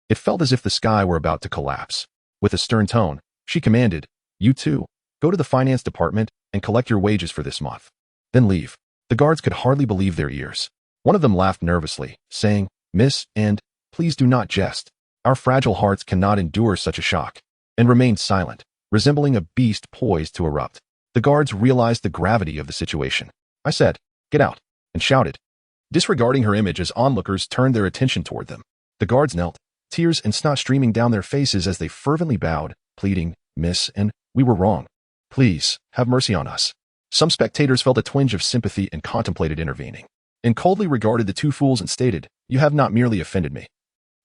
It felt as if the sky were about to collapse. With a stern tone, she commanded, you two, go to the finance department and collect your wages for this month. Then leave. The guards could hardly believe their ears. One of them laughed nervously, saying, Miss, and please do not jest. Our fragile hearts cannot endure such a shock, and remained silent, resembling a beast poised to erupt. The guards realized the gravity of the situation. I said, get out, and shouted, disregarding her image as onlookers turned their attention toward them. The guards knelt, tears and snot streaming down their faces as they fervently bowed, pleading, Miss, and we were wrong. Please, have mercy on us. Some spectators felt a twinge of sympathy and contemplated intervening, and coldly regarded the two fools and stated, you have not merely offended me,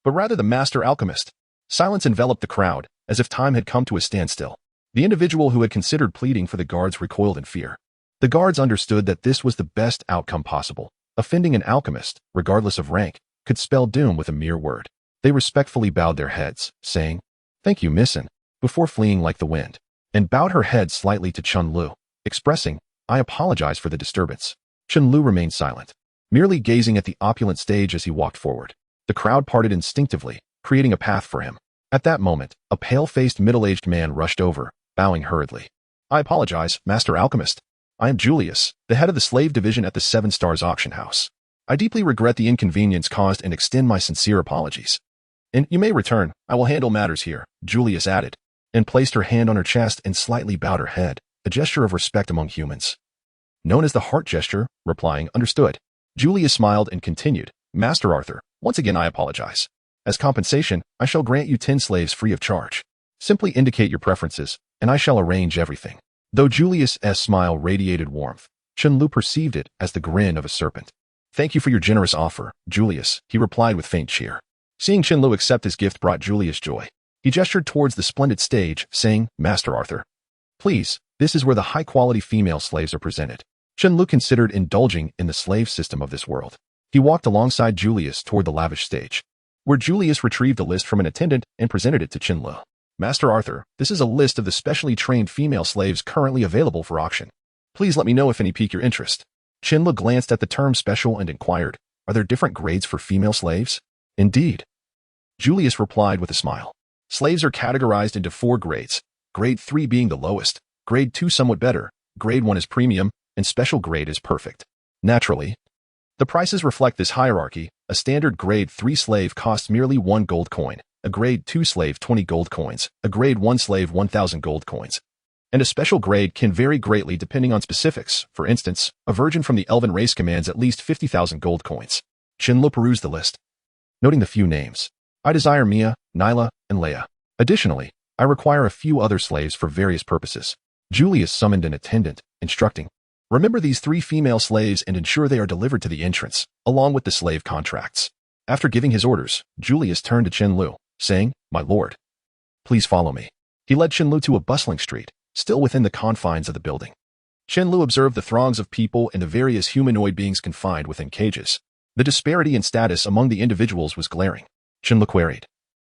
but rather the master alchemist. Silence enveloped the crowd, as if time had come to a standstill. The individual who had considered pleading for the guards recoiled in fear. The guards understood that this was the best outcome possible. Offending an alchemist, regardless of rank, could spell doom with a mere word. They respectfully bowed their heads, saying, thank you, Missin, before fleeing like the wind, and bowed her head slightly to Chen Lu, expressing, I apologize for the disturbance. Chen Lu remained silent, merely gazing at the opulent stage as he walked forward. The crowd parted instinctively, creating a path for him. At that moment, a pale-faced middle-aged man rushed over, bowing hurriedly. I apologize, Master Alchemist. I am Julius, the head of the slave division at the Seven Stars auction house. I deeply regret the inconvenience caused and extend my sincere apologies. And you may return, I will handle matters here, Julius added, and placed her hand on her chest and slightly bowed her head, a gesture of respect among humans. Known as the heart gesture, replying, understood. Julius smiled and continued, Master Arthur, once again I apologize. As compensation, I shall grant you 10 slaves free of charge. Simply indicate your preferences, and I shall arrange everything. Though Julius's smile radiated warmth, Chen Lu perceived it as the grin of a serpent. Thank you for your generous offer, Julius, he replied with faint cheer. Seeing Chen Lu accept his gift brought Julius joy. He gestured towards the splendid stage, saying, Master Arthur, please, this is where the high-quality female slaves are presented. Chen Lu considered indulging in the slave system of this world. He walked alongside Julius toward the lavish stage, where Julius retrieved a list from an attendant and presented it to Chen Lu. Master Arthur, this is a list of the specially trained female slaves currently available for auction. Please let me know if any pique your interest. Chen Lu glanced at the term special and inquired, are there different grades for female slaves? Indeed. Julius replied with a smile. Slaves are categorized into 4 grades, grade 3 being the lowest, grade 2 somewhat better, grade 1 is premium, and special grade is perfect. Naturally, the prices reflect this hierarchy, A standard grade 3 slave costs merely 1 gold coin, a grade 2 slave 20 gold coins, a grade 1 slave 1,000 gold coins. And a special grade can vary greatly depending on specifics. For instance, a virgin from the elven race commands at least 50,000 gold coins. Chen Lu perused the list, noting the few names. I desire Mia, Nyla, and Leia. Additionally, I require a few other slaves for various purposes. Julius summoned an attendant, instructing, remember these 3 female slaves and ensure they are delivered to the entrance, along with the slave contracts. After giving his orders, Julius turned to Chen Lu, saying, my lord, please follow me. He led Chen Lu to a bustling street, still within the confines of the building. Chen Lu observed the throngs of people and the various humanoid beings confined within cages. The disparity in status among the individuals was glaring. Chen Lu queried,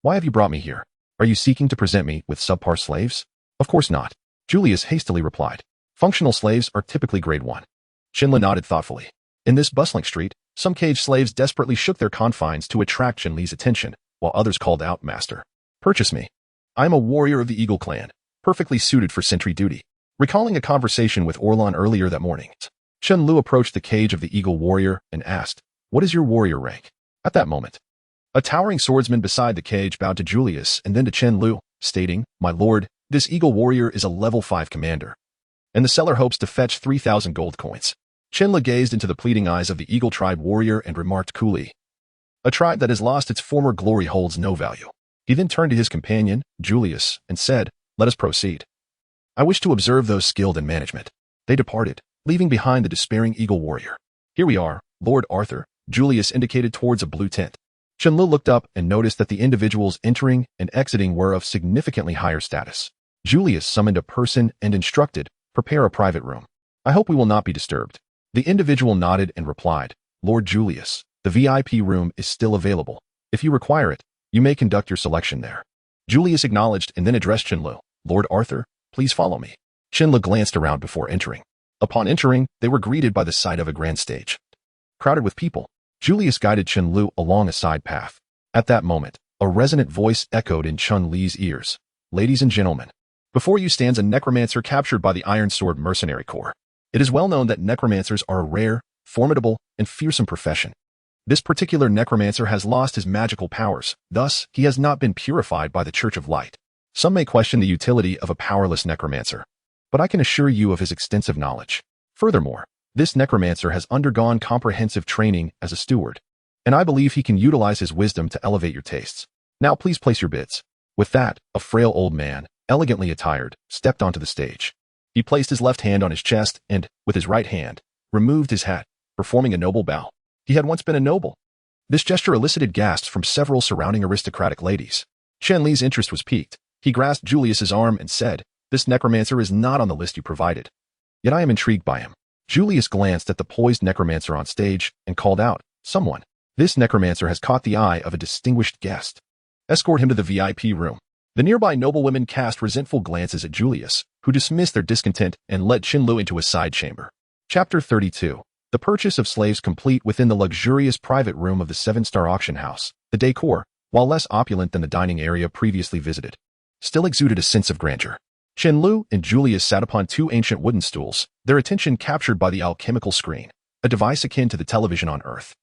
why have you brought me here? Are you seeking to present me with subpar slaves? Of course not. Julius hastily replied. Functional slaves are typically grade 1. Chen Lu nodded thoughtfully. In this bustling street, some caged slaves desperately shook their confines to attract Chen Li's attention, while others called out, Master, purchase me. I am a warrior of the Eagle clan, perfectly suited for sentry duty. Recalling a conversation with Orlan earlier that morning, Chen Lu approached the cage of the Eagle warrior and asked, what is your warrior rank? At that moment, a towering swordsman beside the cage bowed to Julius and then to Chen Lu, stating, my lord, this Eagle warrior is a level 5 commander, and the seller hopes to fetch 3,000 gold coins. Chen Lu gazed into the pleading eyes of the Eagle tribe warrior and remarked coolly, a tribe that has lost its former glory holds no value. He then turned to his companion, Julius, and said, let us proceed. I wish to observe those skilled in management. They departed, leaving behind the despairing Eagle warrior. Here we are, Lord Arthur, Julius indicated towards a blue tent. Chen Lu looked up and noticed that the individuals entering and exiting were of significantly higher status. Julius summoned a person and instructed, prepare a private room. I hope we will not be disturbed. The individual nodded and replied, Lord Julius, the VIP room is still available. If you require it, you may conduct your selection there. Julius acknowledged and then addressed Chen Lu. Lord Arthur, please follow me. Chen Lu glanced around before entering. Upon entering, they were greeted by the sight of a grand stage, crowded with people. Julius guided Chen Lu along a side path. At that moment, a resonant voice echoed in Chen Li's ears. Ladies and gentlemen, before you stands a necromancer captured by the Iron Sword Mercenary Corps. It is well known that necromancers are a rare, formidable, and fearsome profession. This particular necromancer has lost his magical powers, thus, he has not been purified by the Church of Light. Some may question the utility of a powerless necromancer, but I can assure you of his extensive knowledge. Furthermore, this necromancer has undergone comprehensive training as a steward, and I believe he can utilize his wisdom to elevate your tastes. Now please place your bids. With that, a frail old man, elegantly attired, stepped onto the stage. He placed his left hand on his chest and, with his right hand, removed his hat, performing a noble bow. He had once been a noble. This gesture elicited gasps from several surrounding aristocratic ladies. Chen Li's interest was piqued. He grasped Julius's arm and said, this necromancer is not on the list you provided. Yet I am intrigued by him. Julius glanced at the poised necromancer on stage and called out, someone. This necromancer has caught the eye of a distinguished guest. Escort him to the VIP room. The nearby noblewomen cast resentful glances at Julius, who dismissed their discontent and led Chen Lu into a side chamber. Chapter 32. The purchase of slaves complete within the luxurious private room of the 7-star auction house. The decor, while less opulent than the dining area previously visited, still exuded a sense of grandeur. Chen Lu and Julius sat upon 2 ancient wooden stools, their attention captured by the alchemical screen, a device akin to the television on Earth.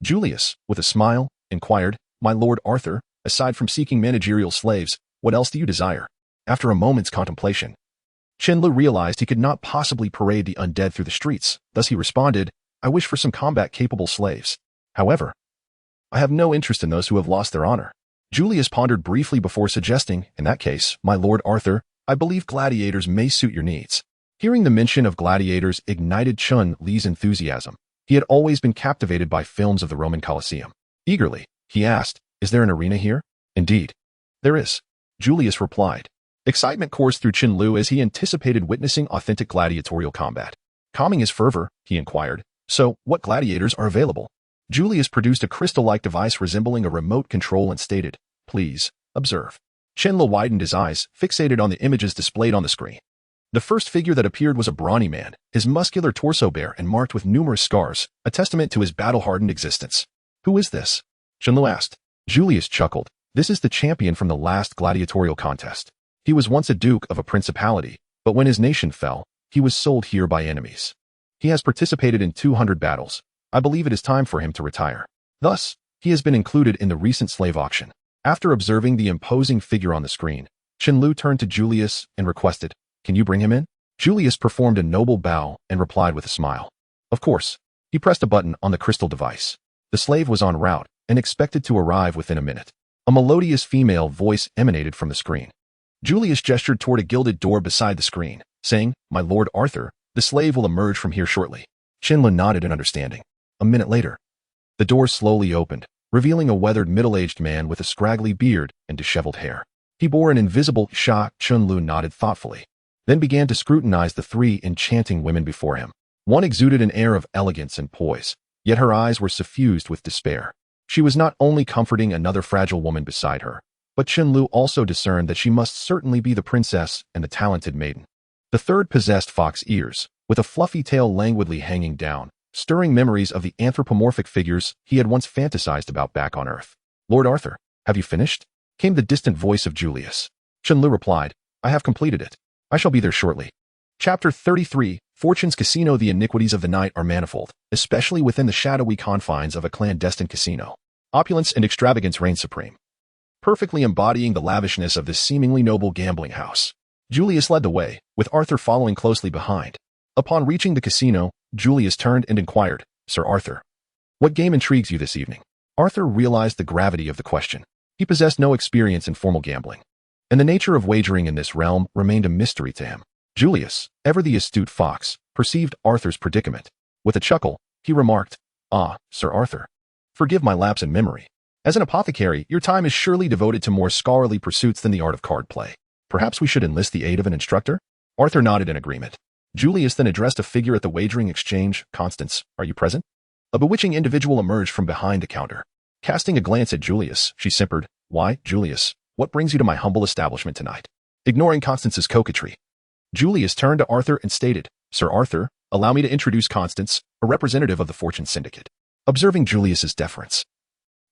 Julius, with a smile, inquired, my lord Arthur, aside from seeking managerial slaves, what else do you desire? After a moment's contemplation, Chen Lu realized he could not possibly parade the undead through the streets, thus he responded, I wish for some combat-capable slaves. However, I have no interest in those who have lost their honor. Julius pondered briefly before suggesting, in that case, my lord Arthur, I believe gladiators may suit your needs. Hearing the mention of gladiators ignited Chen Li's enthusiasm. He had always been captivated by films of the Roman Colosseum. Eagerly, he asked, is there an arena here? Indeed, there is. Julius replied. Excitement coursed through Chen Lu as he anticipated witnessing authentic gladiatorial combat. Calming his fervor, he inquired, so, what gladiators are available? Julius produced a crystal-like device resembling a remote control and stated, please, observe. Chen Lu widened his eyes, fixated on the images displayed on the screen. The first figure that appeared was a brawny man, his muscular torso bare and marked with numerous scars, a testament to his battle-hardened existence. Who is this? Chen Lu asked. Julius chuckled. This is the champion from the last gladiatorial contest. He was once a duke of a principality, but when his nation fell, he was sold here by enemies. He has participated in 200 battles. I believe it is time for him to retire. Thus, he has been included in the recent slave auction. After observing the imposing figure on the screen, Chen Lu turned to Julius and requested, "Can you bring him in?" Julius performed a noble bow and replied with a smile. Of course. He pressed a button on the crystal device. The slave was en route and expected to arrive within a minute. A melodious female voice emanated from the screen. Julius gestured toward a gilded door beside the screen, saying, "My Lord Arthur, the slave will emerge from here shortly." Chen Lu nodded in understanding. A minute later, the door slowly opened, revealing a weathered middle-aged man with a scraggly beard and disheveled hair. He bore an invisible sha. Chen Lu nodded thoughtfully, then began to scrutinize the three enchanting women before him. One exuded an air of elegance and poise, yet her eyes were suffused with despair. She was not only comforting another fragile woman beside her, but Chen Lu also discerned that she must certainly be the princess and the talented maiden. The third possessed fox ears, with a fluffy tail languidly hanging down, stirring memories of the anthropomorphic figures he had once fantasized about back on Earth. "Lord Arthur, have you finished?" came the distant voice of Julius. Chen Lu replied, "I have completed it. I shall be there shortly." Chapter 33, Fortune's Casino. The iniquities of the night are manifold, especially within the shadowy confines of a clandestine casino. Opulence and extravagance reign supreme, perfectly embodying the lavishness of this seemingly noble gambling house. Julius led the way, with Arthur following closely behind. Upon reaching the casino, Julius turned and inquired, "Sir Arthur, what game intrigues you this evening?" Arthur realized the gravity of the question. He possessed no experience in formal gambling, and the nature of wagering in this realm remained a mystery to him. Julius, ever the astute fox, perceived Arthur's predicament. With a chuckle, he remarked, "Ah, Sir Arthur, forgive my lapse in memory. As an apothecary, your time is surely devoted to more scholarly pursuits than the art of card play. Perhaps we should enlist the aid of an instructor?" Arthur nodded in agreement. Julius then addressed a figure at the wagering exchange. "Constance, are you present?" A bewitching individual emerged from behind the counter. Casting a glance at Julius, she simpered, "Why, Julius, what brings you to my humble establishment tonight?" Ignoring Constance's coquetry, Julius turned to Arthur and stated, "Sir Arthur, allow me to introduce Constance, a representative of the Fortune Syndicate." Observing Julius's deference,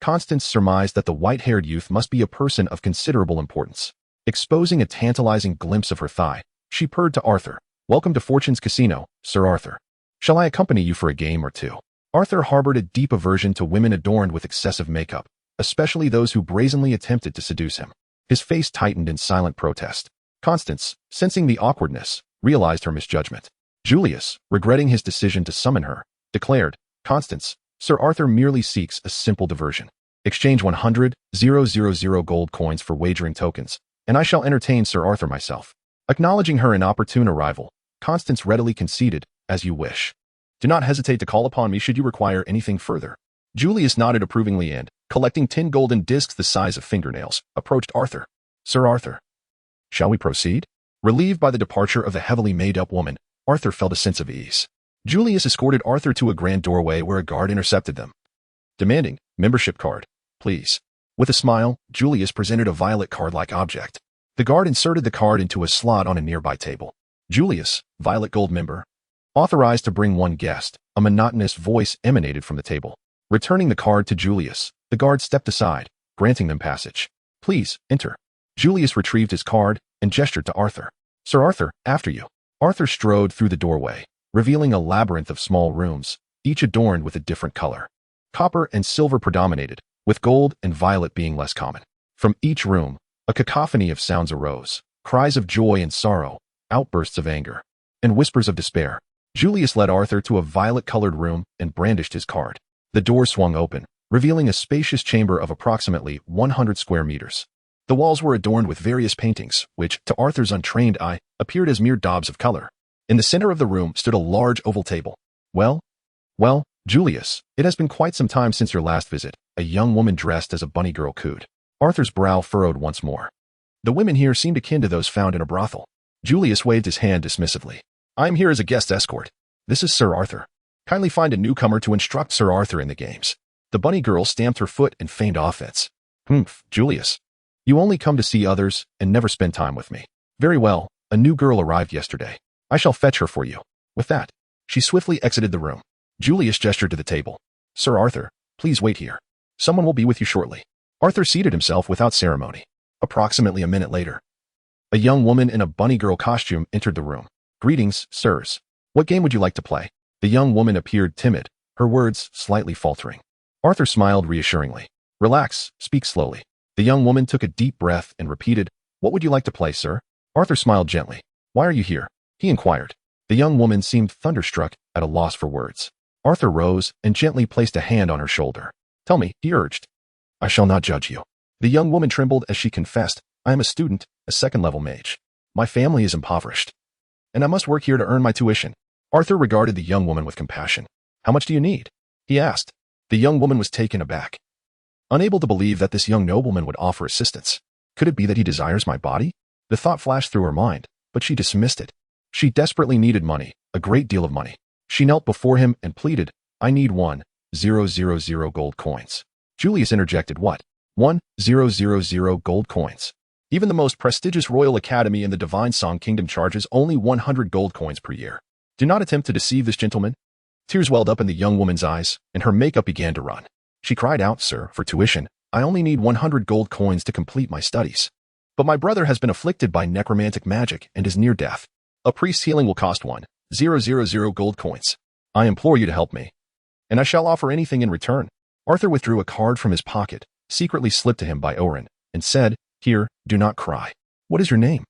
Constance surmised that the white-haired youth must be a person of considerable importance. Exposing a tantalizing glimpse of her thigh, she purred to Arthur, "Welcome to Fortune's Casino, Sir Arthur. Shall I accompany you for a game or two?" Arthur harbored a deep aversion to women adorned with excessive makeup, especially those who brazenly attempted to seduce him. His face tightened in silent protest. Constance, sensing the awkwardness, realized her misjudgment. Julius, regretting his decision to summon her, declared, "Constance, Sir Arthur merely seeks a simple diversion. Exchange 100,000 gold coins for wagering tokens, and I shall entertain Sir Arthur myself." Acknowledging her inopportune arrival, Constance readily conceded, "As you wish. Do not hesitate to call upon me should you require anything further." Julius nodded approvingly and, collecting 10 golden discs the size of fingernails, approached Arthur. "Sir Arthur, shall we proceed?" Relieved by the departure of the heavily made-up woman, Arthur felt a sense of ease. Julius escorted Arthur to a grand doorway where a guard intercepted them, demanding, "Membership card, please." With a smile, Julius presented a violet card-like object. The guard inserted the card into a slot on a nearby table. "Julius, Violet Gold member. Authorized to bring one guest," a monotonous voice emanated from the table. Returning the card to Julius, the guard stepped aside, granting them passage. "Please, enter." Julius retrieved his card and gestured to Arthur. "Sir Arthur, after you." Arthur strode through the doorway, revealing a labyrinth of small rooms, each adorned with a different color. Copper and silver predominated, with gold and violet being less common. From each room, a cacophony of sounds arose, cries of joy and sorrow, outbursts of anger, and whispers of despair. Julius led Arthur to a violet-colored room and brandished his card. The door swung open, revealing a spacious chamber of approximately 100 square meters. The walls were adorned with various paintings, which, to Arthur's untrained eye, appeared as mere daubs of color. In the center of the room stood a large oval table. Well, Julius, it has been quite some time since your last visit," a young woman dressed as a bunny girl cooed. Arthur's brow furrowed once more. The women here seemed akin to those found in a brothel. Julius waved his hand dismissively. "I am here as a guest escort. This is Sir Arthur. Kindly find a newcomer to instruct Sir Arthur in the games." The bunny girl stamped her foot and feigned offense. Julius. You only come to see others and never spend time with me." "Very well, a new girl arrived yesterday. I shall fetch her for you." With that, she swiftly exited the room. Julius gestured to the table. "Sir Arthur, please wait here. Someone will be with you shortly." Arthur seated himself without ceremony. Approximately a minute later, a young woman in a bunny girl costume entered the room. "Greetings, sirs. What game would you like to play?" The young woman appeared timid, her words slightly faltering. Arthur smiled reassuringly. Relax, speak slowly. The young woman took a deep breath and repeated, What would you like to play, sir? Arthur smiled gently. Why are you here? He inquired. The young woman seemed thunderstruck, at a loss for words. Arthur rose and gently placed a hand on her shoulder. Tell me, he urged. I shall not judge you. The young woman trembled as she confessed, I am a student, a second-level mage. My family is impoverished, and I must work here to earn my tuition. Arthur regarded the young woman with compassion. How much do you need? He asked. The young woman was taken aback, unable to believe that this young nobleman would offer assistance. Could it be that he desires my body? The thought flashed through her mind, but she dismissed it. She desperately needed money, a great deal of money. She knelt before him and pleaded, I need 1,000 gold coins. Julius interjected, What? 1,000 gold coins. Even the most prestigious royal academy in the Divine Song Kingdom charges only 100 gold coins per year. Do not attempt to deceive this gentleman. Tears welled up in the young woman's eyes, and her makeup began to run. She cried out, Sir, for tuition, I only need 100 gold coins to complete my studies. But my brother has been afflicted by necromantic magic and is near death. A priest's healing will cost 1,000 gold coins. I implore you to help me, and I shall offer anything in return. Arthur withdrew a card from his pocket, secretly slipped to him by Oren, and said, Here, do not cry. What is your name?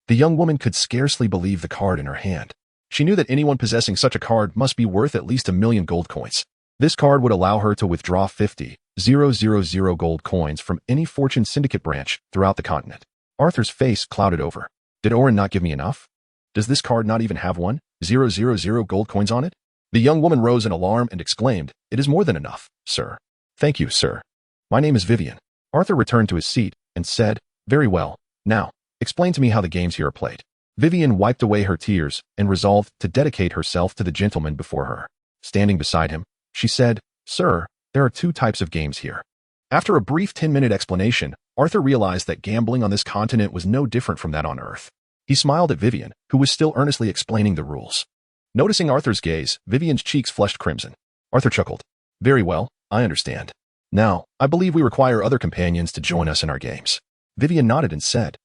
The young woman could scarcely believe the card in her hand. She knew that anyone possessing such a card must be worth at least 1,000,000 gold coins. This card would allow her to withdraw 50,000 gold coins from any fortune syndicate branch throughout the continent. Arthur's face clouded over. Did Oren not give me enough? Does this card not even have 1,000 gold coins on it? The young woman rose in alarm and exclaimed, It is more than enough, sir. Thank you, sir. My name is Vivian. Arthur returned to his seat and said, Very well. Now, explain to me how the games here are played. Vivian wiped away her tears and resolved to dedicate herself to the gentleman before her. Standing beside him, she said, Sir, there are 2 types of games here. After a brief 10-minute explanation, Arthur realized that gambling on this continent was no different from that on Earth. He smiled at Vivian, who was still earnestly explaining the rules. Noticing Arthur's gaze, Vivian's cheeks flushed crimson. Arthur chuckled. Very well, I understand. Now, I believe we require other companions to join us in our games. Vivian nodded and said,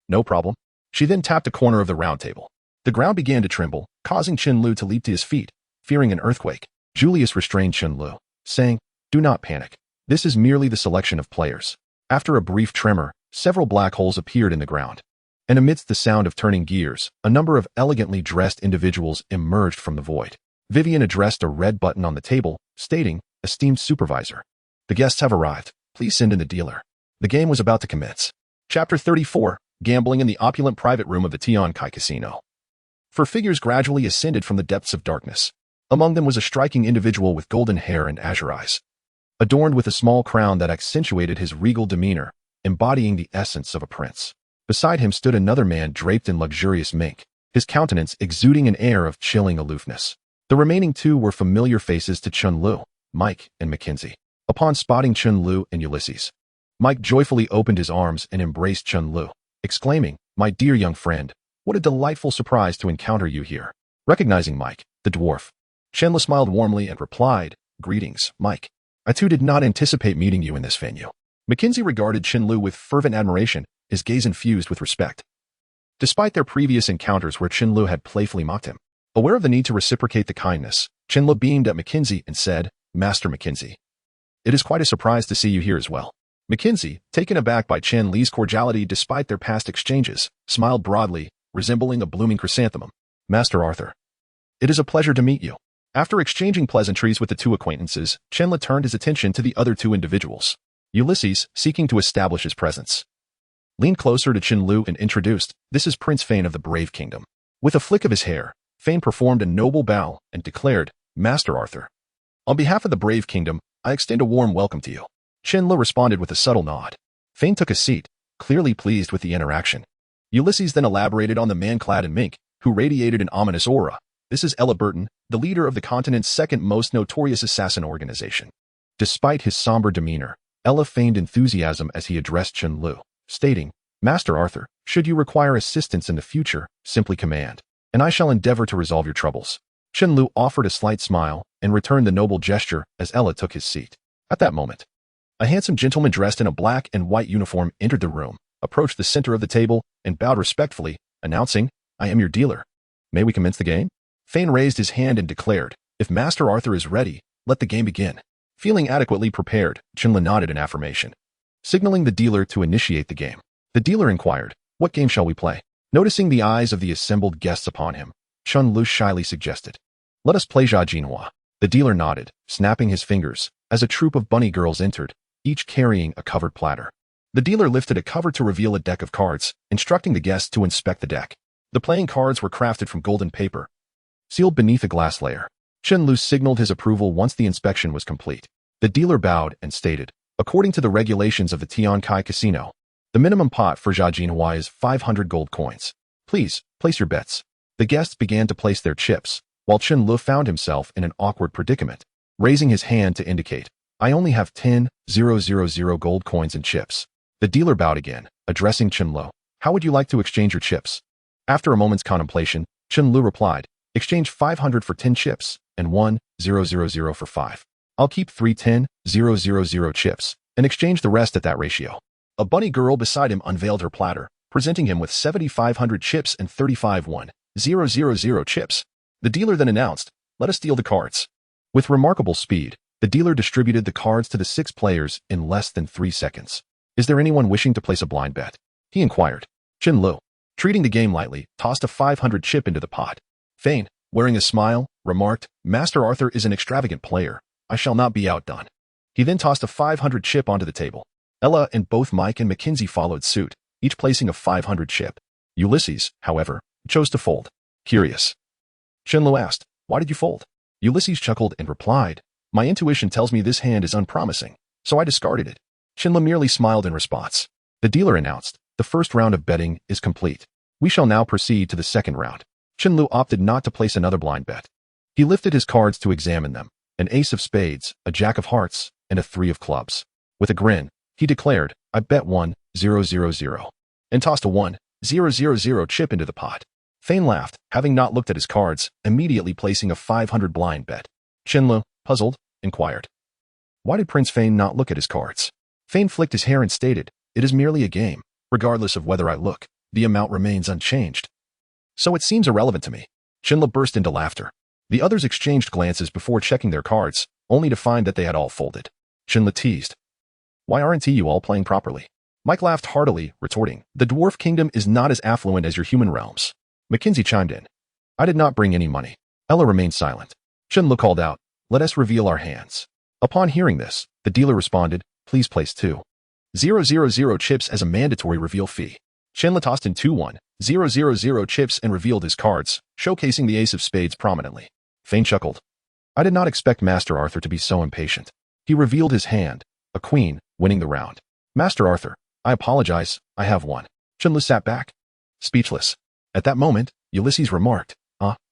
No problem. She then tapped a corner of the round table. The ground began to tremble, causing Chen Lu to leap to his feet, fearing an earthquake. Julius restrained Chen Lu, saying, Do not panic. This is merely the selection of players. After a brief tremor, several black holes appeared in the ground. And amidst the sound of turning gears, a number of elegantly dressed individuals emerged from the void. Vivian addressed a red button on the table, stating, Esteemed supervisor, the guests have arrived. Please send in the dealer. The game was about to commence. Chapter 34, Gambling in the Opulent Private Room of the Tian Kai Casino. For figures gradually ascended from the depths of darkness. Among them was a striking individual with golden hair and azure eyes, adorned with a small crown that accentuated his regal demeanor, embodying the essence of a prince. Beside him stood another man draped in luxurious mink, his countenance exuding an air of chilling aloofness. The remaining 2 were familiar faces to Chen Lu, Mike and Mackenzie. Upon spotting Chen Lu and Ulysses, Mike joyfully opened his arms and embraced Chen Lu, exclaiming, My dear young friend, what a delightful surprise to encounter you here. Recognizing Mike, the dwarf, Chen Lu smiled warmly and replied, Greetings, Mike. I too did not anticipate meeting you in this venue. Mackenzie regarded Chen Lu with fervent admiration, his gaze infused with respect. Despite their previous encounters where Chen Lu had playfully mocked him, aware of the need to reciprocate the kindness, Chen Lu beamed at Mackenzie and said, Master Mackenzie, it is quite a surprise to see you here as well. Mackenzie, taken aback by Chen Li's cordiality despite their past exchanges, smiled broadly, resembling a blooming chrysanthemum. Master Arthur, it is a pleasure to meet you. After exchanging pleasantries with the 2 acquaintances, Chen Li turned his attention to the other 2 individuals. Ulysses, seeking to establish his presence, leaned closer to Chen Lu and introduced, This is Prince Fane of the Brave Kingdom. With a flick of his hair, Fane performed a noble bow and declared, Master Arthur, on behalf of the Brave Kingdom, I extend a warm welcome to you. Chen Lu responded with a subtle nod. Fane took a seat, clearly pleased with the interaction. Ulysses then elaborated on the man clad in mink, who radiated an ominous aura. This is Ella Burton, the leader of the continent's second most notorious assassin organization. Despite his somber demeanor, Ella feigned enthusiasm as he addressed Chen Lu, stating, Master Arthur, should you require assistance in the future, simply command, and I shall endeavor to resolve your troubles. Chen Lu offered a slight smile and returned the noble gesture as Ella took his seat. At that moment, a handsome gentleman dressed in a black and white uniform entered the room, approached the center of the table, and bowed respectfully, announcing, I am your dealer. May we commence the game? Fane raised his hand and declared, If Master Arthur is ready, let the game begin. Feeling adequately prepared, Chen nodded in affirmation, signaling the dealer to initiate the game. The dealer inquired, "What game shall we play?" Noticing the eyes of the assembled guests upon him, Chen Lu shyly suggested, "Let us play Jia Jinhua." The dealer nodded, snapping his fingers, as a troop of bunny girls entered, each carrying a covered platter. The dealer lifted a cover to reveal a deck of cards, instructing the guests to inspect the deck. The playing cards were crafted from golden paper, sealed beneath a glass layer. Chen Lu signaled his approval once the inspection was complete. The dealer bowed and stated, "According to the regulations of the Tiankai Casino, the minimum pot for Jia Jinhua is 500 gold coins. Please, place your bets." The guests began to place their chips, while Chen Lu found himself in an awkward predicament, raising his hand to indicate, "I only have 10,000 gold coins and chips." The dealer bowed again, addressing Chen Lu, "How would you like to exchange your chips?" After a moment's contemplation, Chen Lu replied, "Exchange 500 for 10 chips, and 1,000 for 5. I'll keep 3,000 chips, and exchange the rest at that ratio." A bunny girl beside him unveiled her platter, presenting him with 7,500 chips and 35,000 chips. The dealer then announced, "Let us deal the cards." With remarkable speed, the dealer distributed the cards to the 6 players in less than 3 seconds. "Is there anyone wishing to place a blind bet?" he inquired. Chen Lu, treating the game lightly, tossed a 500 chip into the pot. Fane, wearing a smile, remarked, "Master Arthur is an extravagant player. I shall not be outdone." He then tossed a 500 chip onto the table. Ella and both Mike and Mackenzie followed suit, each placing a 500 chip. Ulysses, however, chose to fold. Curious, Chen Lu asked, "Why did you fold?" Ulysses chuckled and replied, "My intuition tells me this hand is unpromising, so I discarded it." Chen Lu merely smiled in response. The dealer announced, "The first round of betting is complete. We shall now proceed to the second round." Chen Lu opted not to place another blind bet. He lifted his cards to examine them, an ace of spades, a jack of hearts, and a 3 of clubs. With a grin, he declared, "I bet 1,000, and tossed a 1,000 chip into the pot. Fane laughed, having not looked at his cards, immediately placing a 500 blind bet. Chen Lu, puzzled, inquired, "Why did Prince Fane not look at his cards?" Fane flicked his hair and stated, "It is merely a game. Regardless of whether I look, the amount remains unchanged. So it seems irrelevant to me." Chen Lu burst into laughter. The others exchanged glances before checking their cards, only to find that they had all folded. Chen Lu teased, "Why aren't you all playing properly?" Mike laughed heartily, retorting, "The dwarf kingdom is not as affluent as your human realms." Mackenzie chimed in, "I did not bring any money." Ella remained silent. Chen Lu called out, "Let us reveal our hands." Upon hearing this, the dealer responded, "Please place 2,000 chips as a mandatory reveal fee." Chen Lu tossed in 2,000 chips and revealed his cards, showcasing the ace of spades prominently. Fane chuckled, "I did not expect Master Arthur to be so impatient." He revealed his hand, a queen, winning the round. "Master Arthur, I apologize, I have one." Chen Lu sat back, speechless. At that moment, Ulysses remarked,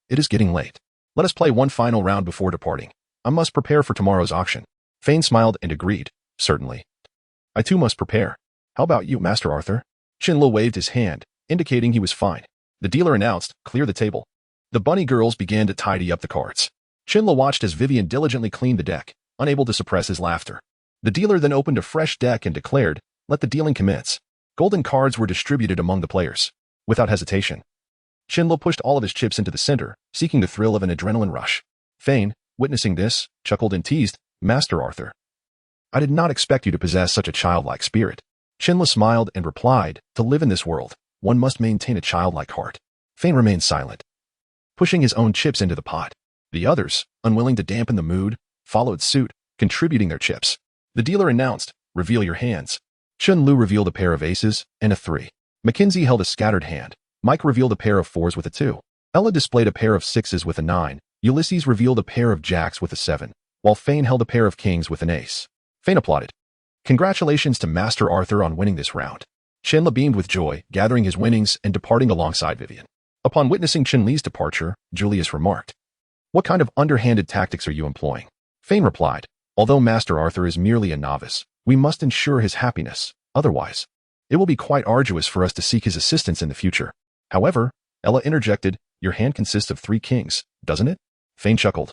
"It is getting late. Let us play one final round before departing. I must prepare for tomorrow's auction." Fane smiled and agreed, "Certainly. I too must prepare. How about you, Master Arthur?" Chen Lu waved his hand, indicating he was fine. The dealer announced, "Clear the table." The bunny girls began to tidy up the cards. Chen Lu watched as Vivian diligently cleaned the deck, unable to suppress his laughter. The dealer then opened a fresh deck and declared, "Let the dealing commence." Golden cards were distributed among the players. Without hesitation, Chen Lu pushed all of his chips into the center, seeking the thrill of an adrenaline rush. Fane, witnessing this, chuckled and teased, "Master Arthur, I did not expect you to possess such a childlike spirit." Chen Lu smiled and replied, "To live in this world, one must maintain a childlike heart." Fane remained silent, pushing his own chips into the pot. The others, unwilling to dampen the mood, followed suit, contributing their chips. The dealer announced, "Reveal your hands." Chen Lu revealed a pair of aces and a 3. Mackenzie held a scattered hand. Mike revealed a pair of 4s with a 2. Ella displayed a pair of 6s with a 9. Ulysses revealed a pair of jacks with a 7, while Fane held a pair of kings with an ace. Fane applauded. "Congratulations to Master Arthur on winning this round." Chen Lu beamed with joy, gathering his winnings and departing alongside Vivian. Upon witnessing Chen Li's departure, Julius remarked, "What kind of underhanded tactics are you employing?" Fane replied, "Although Master Arthur is merely a novice, we must ensure his happiness. Otherwise, it will be quite arduous for us to seek his assistance in the future." However, Ella interjected, "Your hand consists of 3 kings, doesn't it?" Fane chuckled.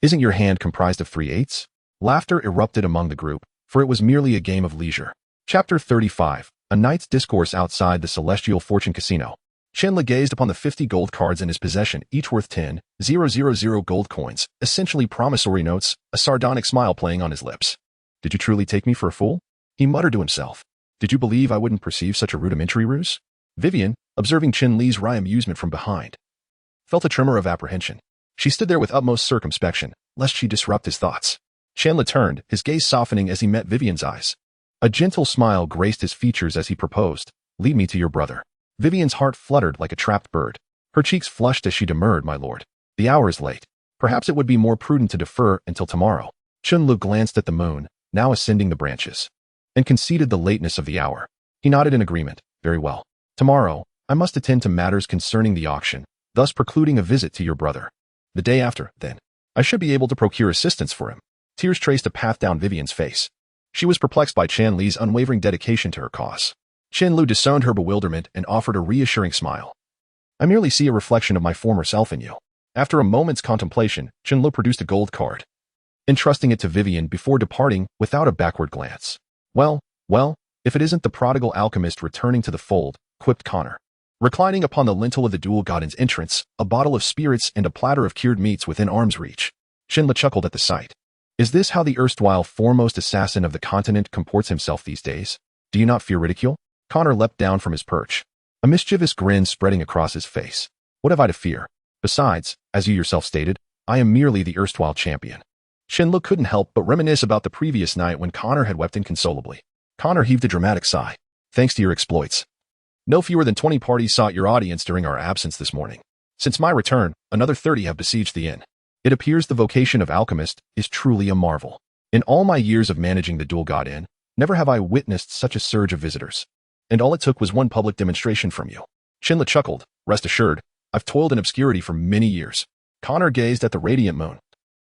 "Isn't your hand comprised of 3 eights?" Laughter erupted among the group, for it was merely a game of leisure. Chapter 35, A Night's Discourse Outside the Celestial Fortune Casino. Chen Lu gazed upon the 50 gold cards in his possession, each worth 10,000 gold coins, essentially promissory notes, a sardonic smile playing on his lips. Did you truly take me for a fool? He muttered to himself. Did you believe I wouldn't perceive such a rudimentary ruse? Vivian, observing Chen Li's wry amusement from behind, felt a tremor of apprehension. She stood there with utmost circumspection, lest she disrupt his thoughts. Chen Li turned, his gaze softening as he met Vivian's eyes. A gentle smile graced his features as he proposed, "Lead me to your brother." Vivian's heart fluttered like a trapped bird. Her cheeks flushed as she demurred, "My lord, the hour is late. Perhaps it would be more prudent to defer until tomorrow." Chen Lu glanced at the moon, now ascending the branches, and conceded the lateness of the hour. He nodded in agreement. "Very well. Tomorrow, I must attend to matters concerning the auction, thus precluding a visit to your brother. The day after, then, I should be able to procure assistance for him." Tears traced a path down Vivian's face. She was perplexed by Chen Li's unwavering dedication to her cause. Chen Lu disowned her bewilderment and offered a reassuring smile. "I merely see a reflection of my former self in you." After a moment's contemplation, Chen Lu produced a gold card, entrusting it to Vivian before departing without a backward glance. Well, if it isn't the prodigal alchemist returning to the fold," quipped Connor. Reclining upon the lintel of the dual godin's entrance, a bottle of spirits and a platter of cured meats within arm's reach, Chen Lu chuckled at the sight. Is this how the erstwhile foremost assassin of the continent comports himself these days? Do you not fear ridicule? Connor leapt down from his perch, a mischievous grin spreading across his face. What have I to fear? Besides, as you yourself stated, I am merely the erstwhile champion. Chen Lu couldn't help but reminisce about the previous night when Connor had wept inconsolably. Connor heaved a dramatic sigh. "Thanks to your exploits, no fewer than 20 parties sought your audience during our absence this morning. Since my return, another 30 have besieged the inn. It appears the vocation of alchemist is truly a marvel. In all my years of managing the dual god inn, never have I witnessed such a surge of visitors. And all it took was one public demonstration from you." Chen Li chuckled. "Rest assured, I've toiled in obscurity for many years." Connor gazed at the radiant moon,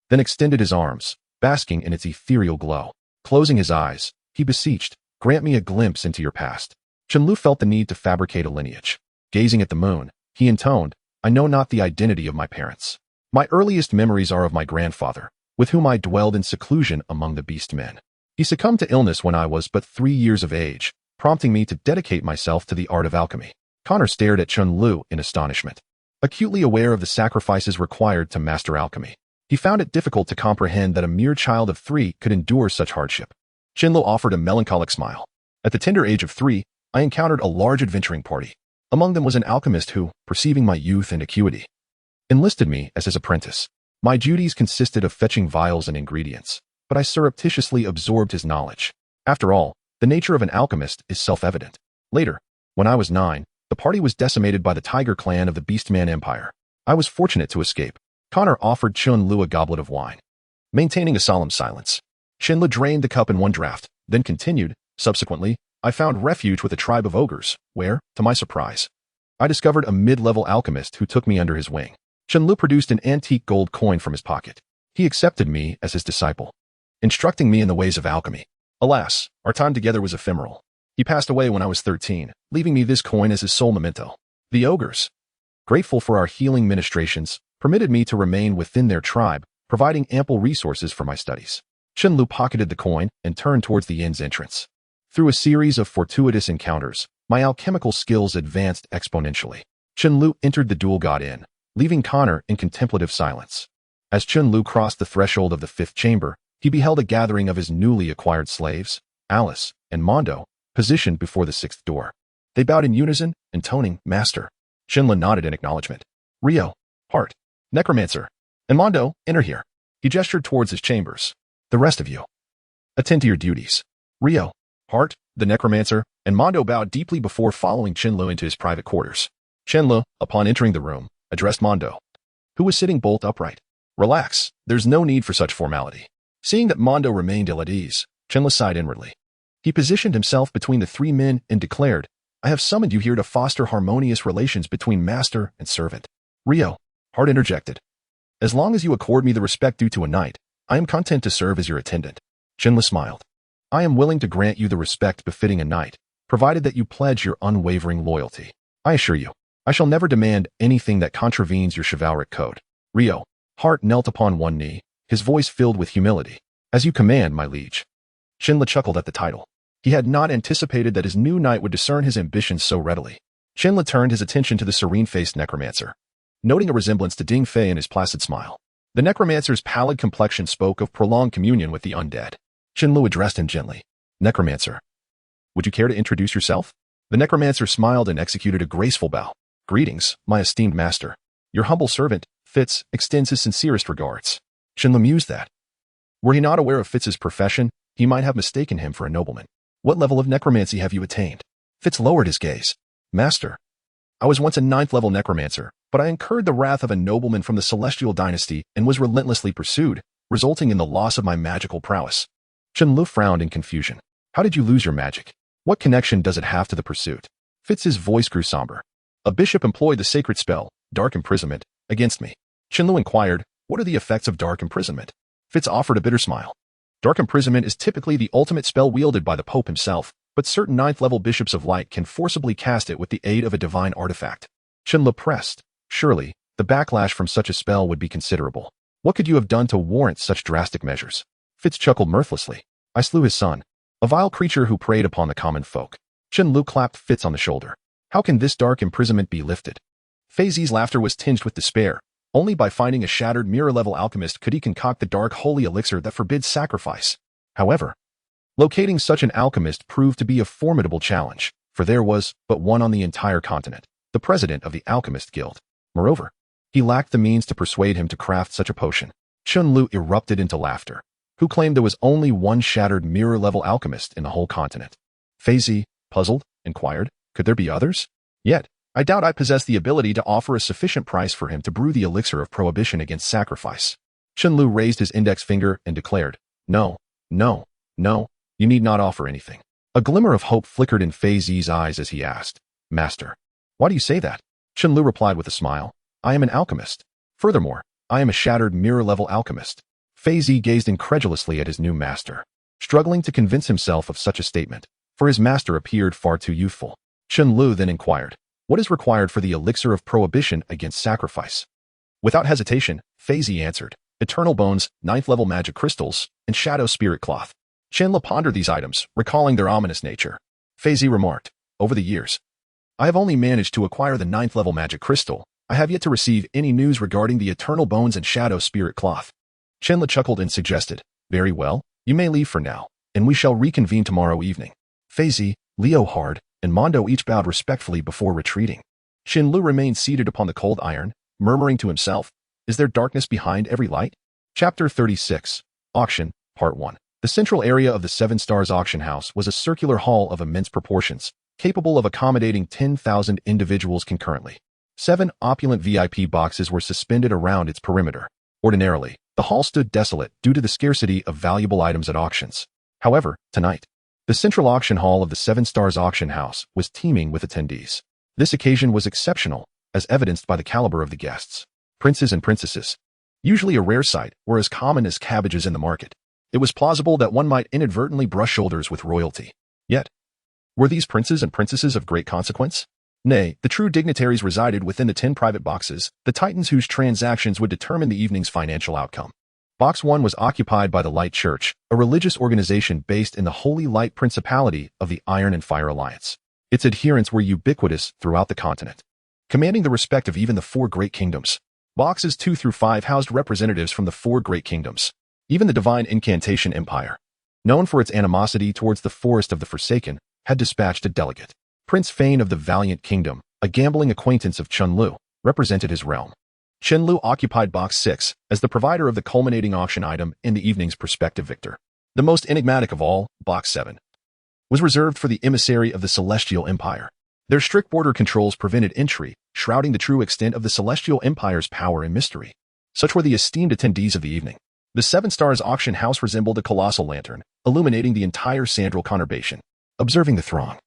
then extended his arms, basking in its ethereal glow. Closing his eyes, he beseeched, "Grant me a glimpse into your past." Chen Lu felt the need to fabricate a lineage. Gazing at the moon, he intoned, "I know not the identity of my parents. My earliest memories are of my grandfather, with whom I dwelled in seclusion among the beast men. He succumbed to illness when I was but 3 years of age, prompting me to dedicate myself to the art of alchemy." Connor stared at Chen Lu in astonishment. Acutely aware of the sacrifices required to master alchemy, he found it difficult to comprehend that a mere child of 3 could endure such hardship. Chen Lu offered a melancholic smile. "At the tender age of 3, I encountered a large adventuring party. Among them was an alchemist who, perceiving my youth and acuity, enlisted me as his apprentice. My duties consisted of fetching vials and ingredients, but I surreptitiously absorbed his knowledge. After all, the nature of an alchemist is self-evident. Later, when I was 9, the party was decimated by the Tiger clan of the Beastman Empire. I was fortunate to escape." Connor offered Chen Lu a goblet of wine, maintaining a solemn silence. Chen Lu drained the cup in one draught, then continued, "Subsequently, I found refuge with a tribe of ogres, where, to my surprise, I discovered a mid-level alchemist who took me under his wing." Chen Lu produced an antique gold coin from his pocket. He accepted me as his disciple, instructing me in the ways of alchemy. Alas, our time together was ephemeral. He passed away when I was 13, leaving me this coin as his sole memento. The ogres, grateful for our healing ministrations, permitted me to remain within their tribe, providing ample resources for my studies. Chen Lu pocketed the coin and turned towards the inn's entrance. Through a series of fortuitous encounters, my alchemical skills advanced exponentially. Chen Lu entered the dual god inn, leaving Connor in contemplative silence. As Chen Lu crossed the threshold of the 5th chamber, he beheld a gathering of his newly acquired slaves, Alice and Mondo, positioned before the 6th door. They bowed in unison, intoning, "Master." Chen Lu nodded in acknowledgement. "Rio, Hart, Necromancer, and Mondo, enter here." He gestured towards his chambers. "The rest of you, attend to your duties." Rio, Hart, the Necromancer, and Mondo bowed deeply before following Chen Lu into his private quarters. Chen Lu, upon entering the room, addressed Mondo, who was sitting bolt upright. "Relax, there's no need for such formality." Seeing that Mondo remained ill at ease, Chen Lu sighed inwardly. He positioned himself between the 3 men and declared, "I have summoned you here to foster harmonious relations between master and servant." Rio, Hart interjected, "As long as you accord me the respect due to a knight, I am content to serve as your attendant." Chen Lu smiled. "I am willing to grant you the respect befitting a knight, provided that you pledge your unwavering loyalty. I assure you, I shall never demand anything that contravenes your chivalric code." Rio, Hart knelt upon one knee, his voice filled with humility. "As you command, my liege." Chen Lu chuckled at the title. He had not anticipated that his new knight would discern his ambitions so readily. Chen Lu turned his attention to the serene-faced necromancer, noting a resemblance to Ding Fei in his placid smile. The necromancer's pallid complexion spoke of prolonged communion with the undead. Chen Lu addressed him gently. Necromancer, would you care to introduce yourself? The necromancer smiled and executed a graceful bow. Greetings, my esteemed master. Your humble servant, Fitz, extends his sincerest regards. Chen Lu mused that, were he not aware of Fitz's profession, he might have mistaken him for a nobleman. What level of necromancy have you attained? Fitz lowered his gaze. Master, I was once a 9th level necromancer, but I incurred the wrath of a nobleman from the Celestial dynasty and was relentlessly pursued, resulting in the loss of my magical prowess. Chen Lu frowned in confusion. How did you lose your magic? What connection does it have to the pursuit? Fitz's voice grew somber. A bishop employed the sacred spell, Dark Imprisonment, against me. Chen Lu inquired, what are the effects of Dark Imprisonment? Fitz offered a bitter smile. Dark Imprisonment is typically the ultimate spell wielded by the Pope himself, but certain 9th level bishops of light can forcibly cast it with the aid of a divine artifact. Chen Lu pressed. Surely, the backlash from such a spell would be considerable. What could you have done to warrant such drastic measures? Fitz chuckled mirthlessly. I slew his son, a vile creature who preyed upon the common folk. Chen Lu clapped Fitz on the shoulder. How can this dark imprisonment be lifted? Fei Zi's laughter was tinged with despair. Only by finding a shattered mirror-level alchemist could he concoct the dark holy elixir that forbids sacrifice. However, locating such an alchemist proved to be a formidable challenge, for there was but one on the entire continent, the president of the Alchemist Guild. Moreover, he lacked the means to persuade him to craft such a potion. Chen Lu erupted into laughter. Who claimed there was only one shattered mirror-level alchemist in the whole continent? Fei Zi, puzzled, inquired, could there be others? Yet, I doubt I possess the ability to offer a sufficient price for him to brew the elixir of prohibition against sacrifice. Chen Lu raised his index finger and declared, No, no, no, you need not offer anything. A glimmer of hope flickered in Fei Zi's eyes as he asked, Master, why do you say that? Chen Lu replied with a smile, I am an alchemist. Furthermore, I am a shattered mirror-level alchemist. Fei Zi gazed incredulously at his new master, struggling to convince himself of such a statement, for his master appeared far too youthful. Chen Lu then inquired, what is required for the elixir of prohibition against sacrifice? Without hesitation, Fei Zi answered, Eternal Bones, 9th level magic crystals, and Shadow Spirit Cloth. Chen Lu pondered these items, recalling their ominous nature. Fei Zi remarked, over the years, I have only managed to acquire the 9th level magic crystal. I have yet to receive any news regarding the Eternal Bones and Shadow Spirit Cloth. Chen Lu chuckled and suggested, very well, you may leave for now, and we shall reconvene tomorrow evening. Fei Zi, Leo Hard, and Mondo each bowed respectfully before retreating. Chen Lu remained seated upon the cold iron, murmuring to himself, is there darkness behind every light? Chapter 36, Auction, Part 1. The central area of the Seven Stars auction house was a circular hall of immense proportions, capable of accommodating 10,000 individuals concurrently. 7 opulent VIP boxes were suspended around its perimeter. Ordinarily, the hall stood desolate due to the scarcity of valuable items at auctions. However, tonight, the central auction hall of the Seven Stars auction house was teeming with attendees. This occasion was exceptional, as evidenced by the caliber of the guests. Princes and princesses, usually a rare sight, were as common as cabbages in the market. It was plausible that one might inadvertently brush shoulders with royalty. Yet, were these princes and princesses of great consequence? Nay, the true dignitaries resided within the 10 private boxes, the titans whose transactions would determine the evening's financial outcome. Box 1 was occupied by the Light Church, a religious organization based in the Holy Light Principality of the Iron and Fire Alliance. Its adherents were ubiquitous throughout the continent, commanding the respect of even the 4 great kingdoms. Boxes 2 through 5 housed representatives from the 4 great kingdoms. Even the Divine Incantation Empire, known for its animosity towards the Forest of the Forsaken, had dispatched a delegate. Prince Fane of the Valiant Kingdom, a gambling acquaintance of Chen Lu, represented his realm. Chen Lu occupied Box 6 as the provider of the culminating auction item in the evening's prospective victor. The most enigmatic of all, Box 7, was reserved for the emissary of the Celestial Empire. Their strict border controls prevented entry, shrouding the true extent of the Celestial Empire's power in mystery. Such were the esteemed attendees of the evening. The Seven Stars auction house resembled a colossal lantern, illuminating the entire Sandral conurbation. Observing the throng,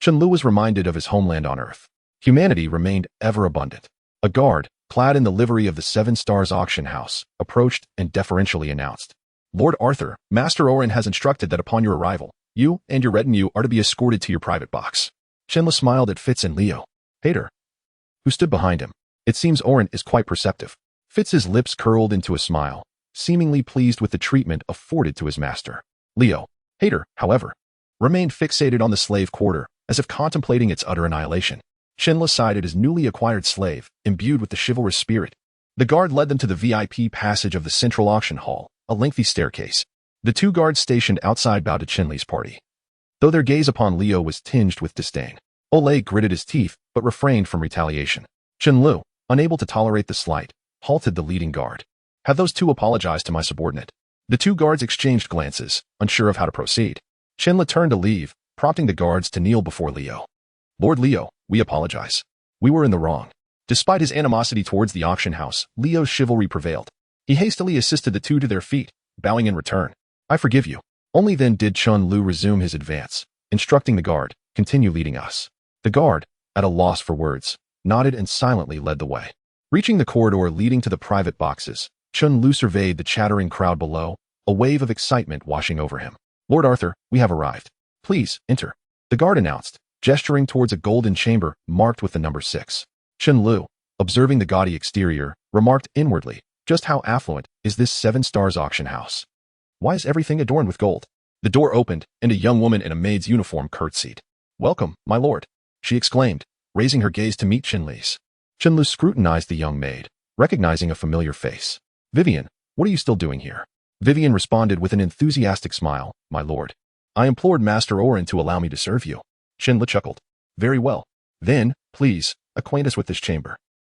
Chen Lu was reminded of his homeland on Earth. Humanity remained ever abundant. A guard, clad in the livery of the Seven Stars auction house, approached and deferentially announced, Lord Arthur, Master Orin has instructed that upon your arrival, you and your retinue are to be escorted to your private box. Chen Lu smiled at Fitz and Leo, Hater, who stood behind him. It seems Orin is quite perceptive. Fitz's lips curled into a smile, seemingly pleased with the treatment afforded to his master. Leo, Hater, however, remained fixated on the slave quarter, as if contemplating its utter annihilation. Chen sighed at his newly acquired slave, imbued with the chivalrous spirit. The guard led them to the VIP passage of the central auction hall, a lengthy staircase. The two guards stationed outside bowed to Chen party, though their gaze upon Leo was tinged with disdain. Ole gritted his teeth, but refrained from retaliation. Chen, unable to tolerate the slight, halted the leading guard. Have those two apologized to my subordinate? The two guards exchanged glances, unsure of how to proceed. Chen turned to leave, prompting the guards to kneel before Leo. Lord Leo, we apologize. We were in the wrong. Despite his animosity towards the auction house, Leo's chivalry prevailed. He hastily assisted the two to their feet, bowing in return. I forgive you. Only then did Chen resume his advance, instructing the guard, continue leading us. The guard, at a loss for words, nodded and silently led the way. Reaching the corridor leading to the private boxes, Chen surveyed the chattering crowd below, a wave of excitement washing over him. Lord Arthur, we have arrived. Please, enter. The guard announced, gesturing towards a golden chamber marked with the number 6. Chen, observing the gaudy exterior, remarked inwardly, just how affluent is this 7 stars auction house? Why is everything adorned with gold? The door opened, and a young woman in a maid's uniform curtsied. Welcome, my lord, she exclaimed, raising her gaze to meet Chen. Chen scrutinized the young maid, recognizing a familiar face. Vivian, what are you still doing here? Vivian responded with an enthusiastic smile. My lord, I implored Master Orin to allow me to serve you. Chen chuckled. Very well. Then, please, acquaint us with this chamber.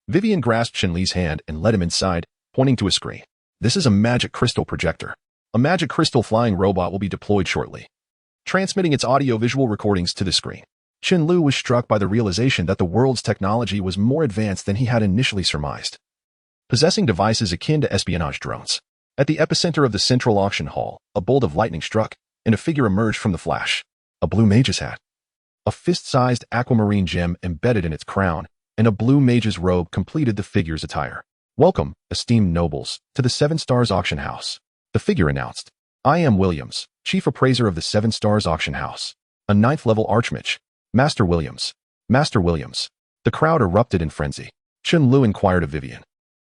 Vivian grasped Chen hand and led him inside, pointing to a screen. This is a magic crystal projector. A magic crystal flying robot will be deployed shortly, transmitting its audio-visual recordings to the screen. Chen was struck by the realization that the world's technology was more advanced than he had initially surmised, possessing devices akin to espionage drones. At the epicenter of the central auction hall, a bolt of lightning struck, and a figure emerged from the flash. A blue mage's hat, a fist-sized aquamarine gem embedded in its crown, and a blue mage's robe completed the figure's attire. Welcome, esteemed nobles, to the 7 Stars Auction House. The figure announced. I am Williams, chief appraiser of the 7 Stars Auction House. A 9th-level archmage. Master Williams. Master Williams. The crowd erupted in frenzy. Chen inquired of Vivian,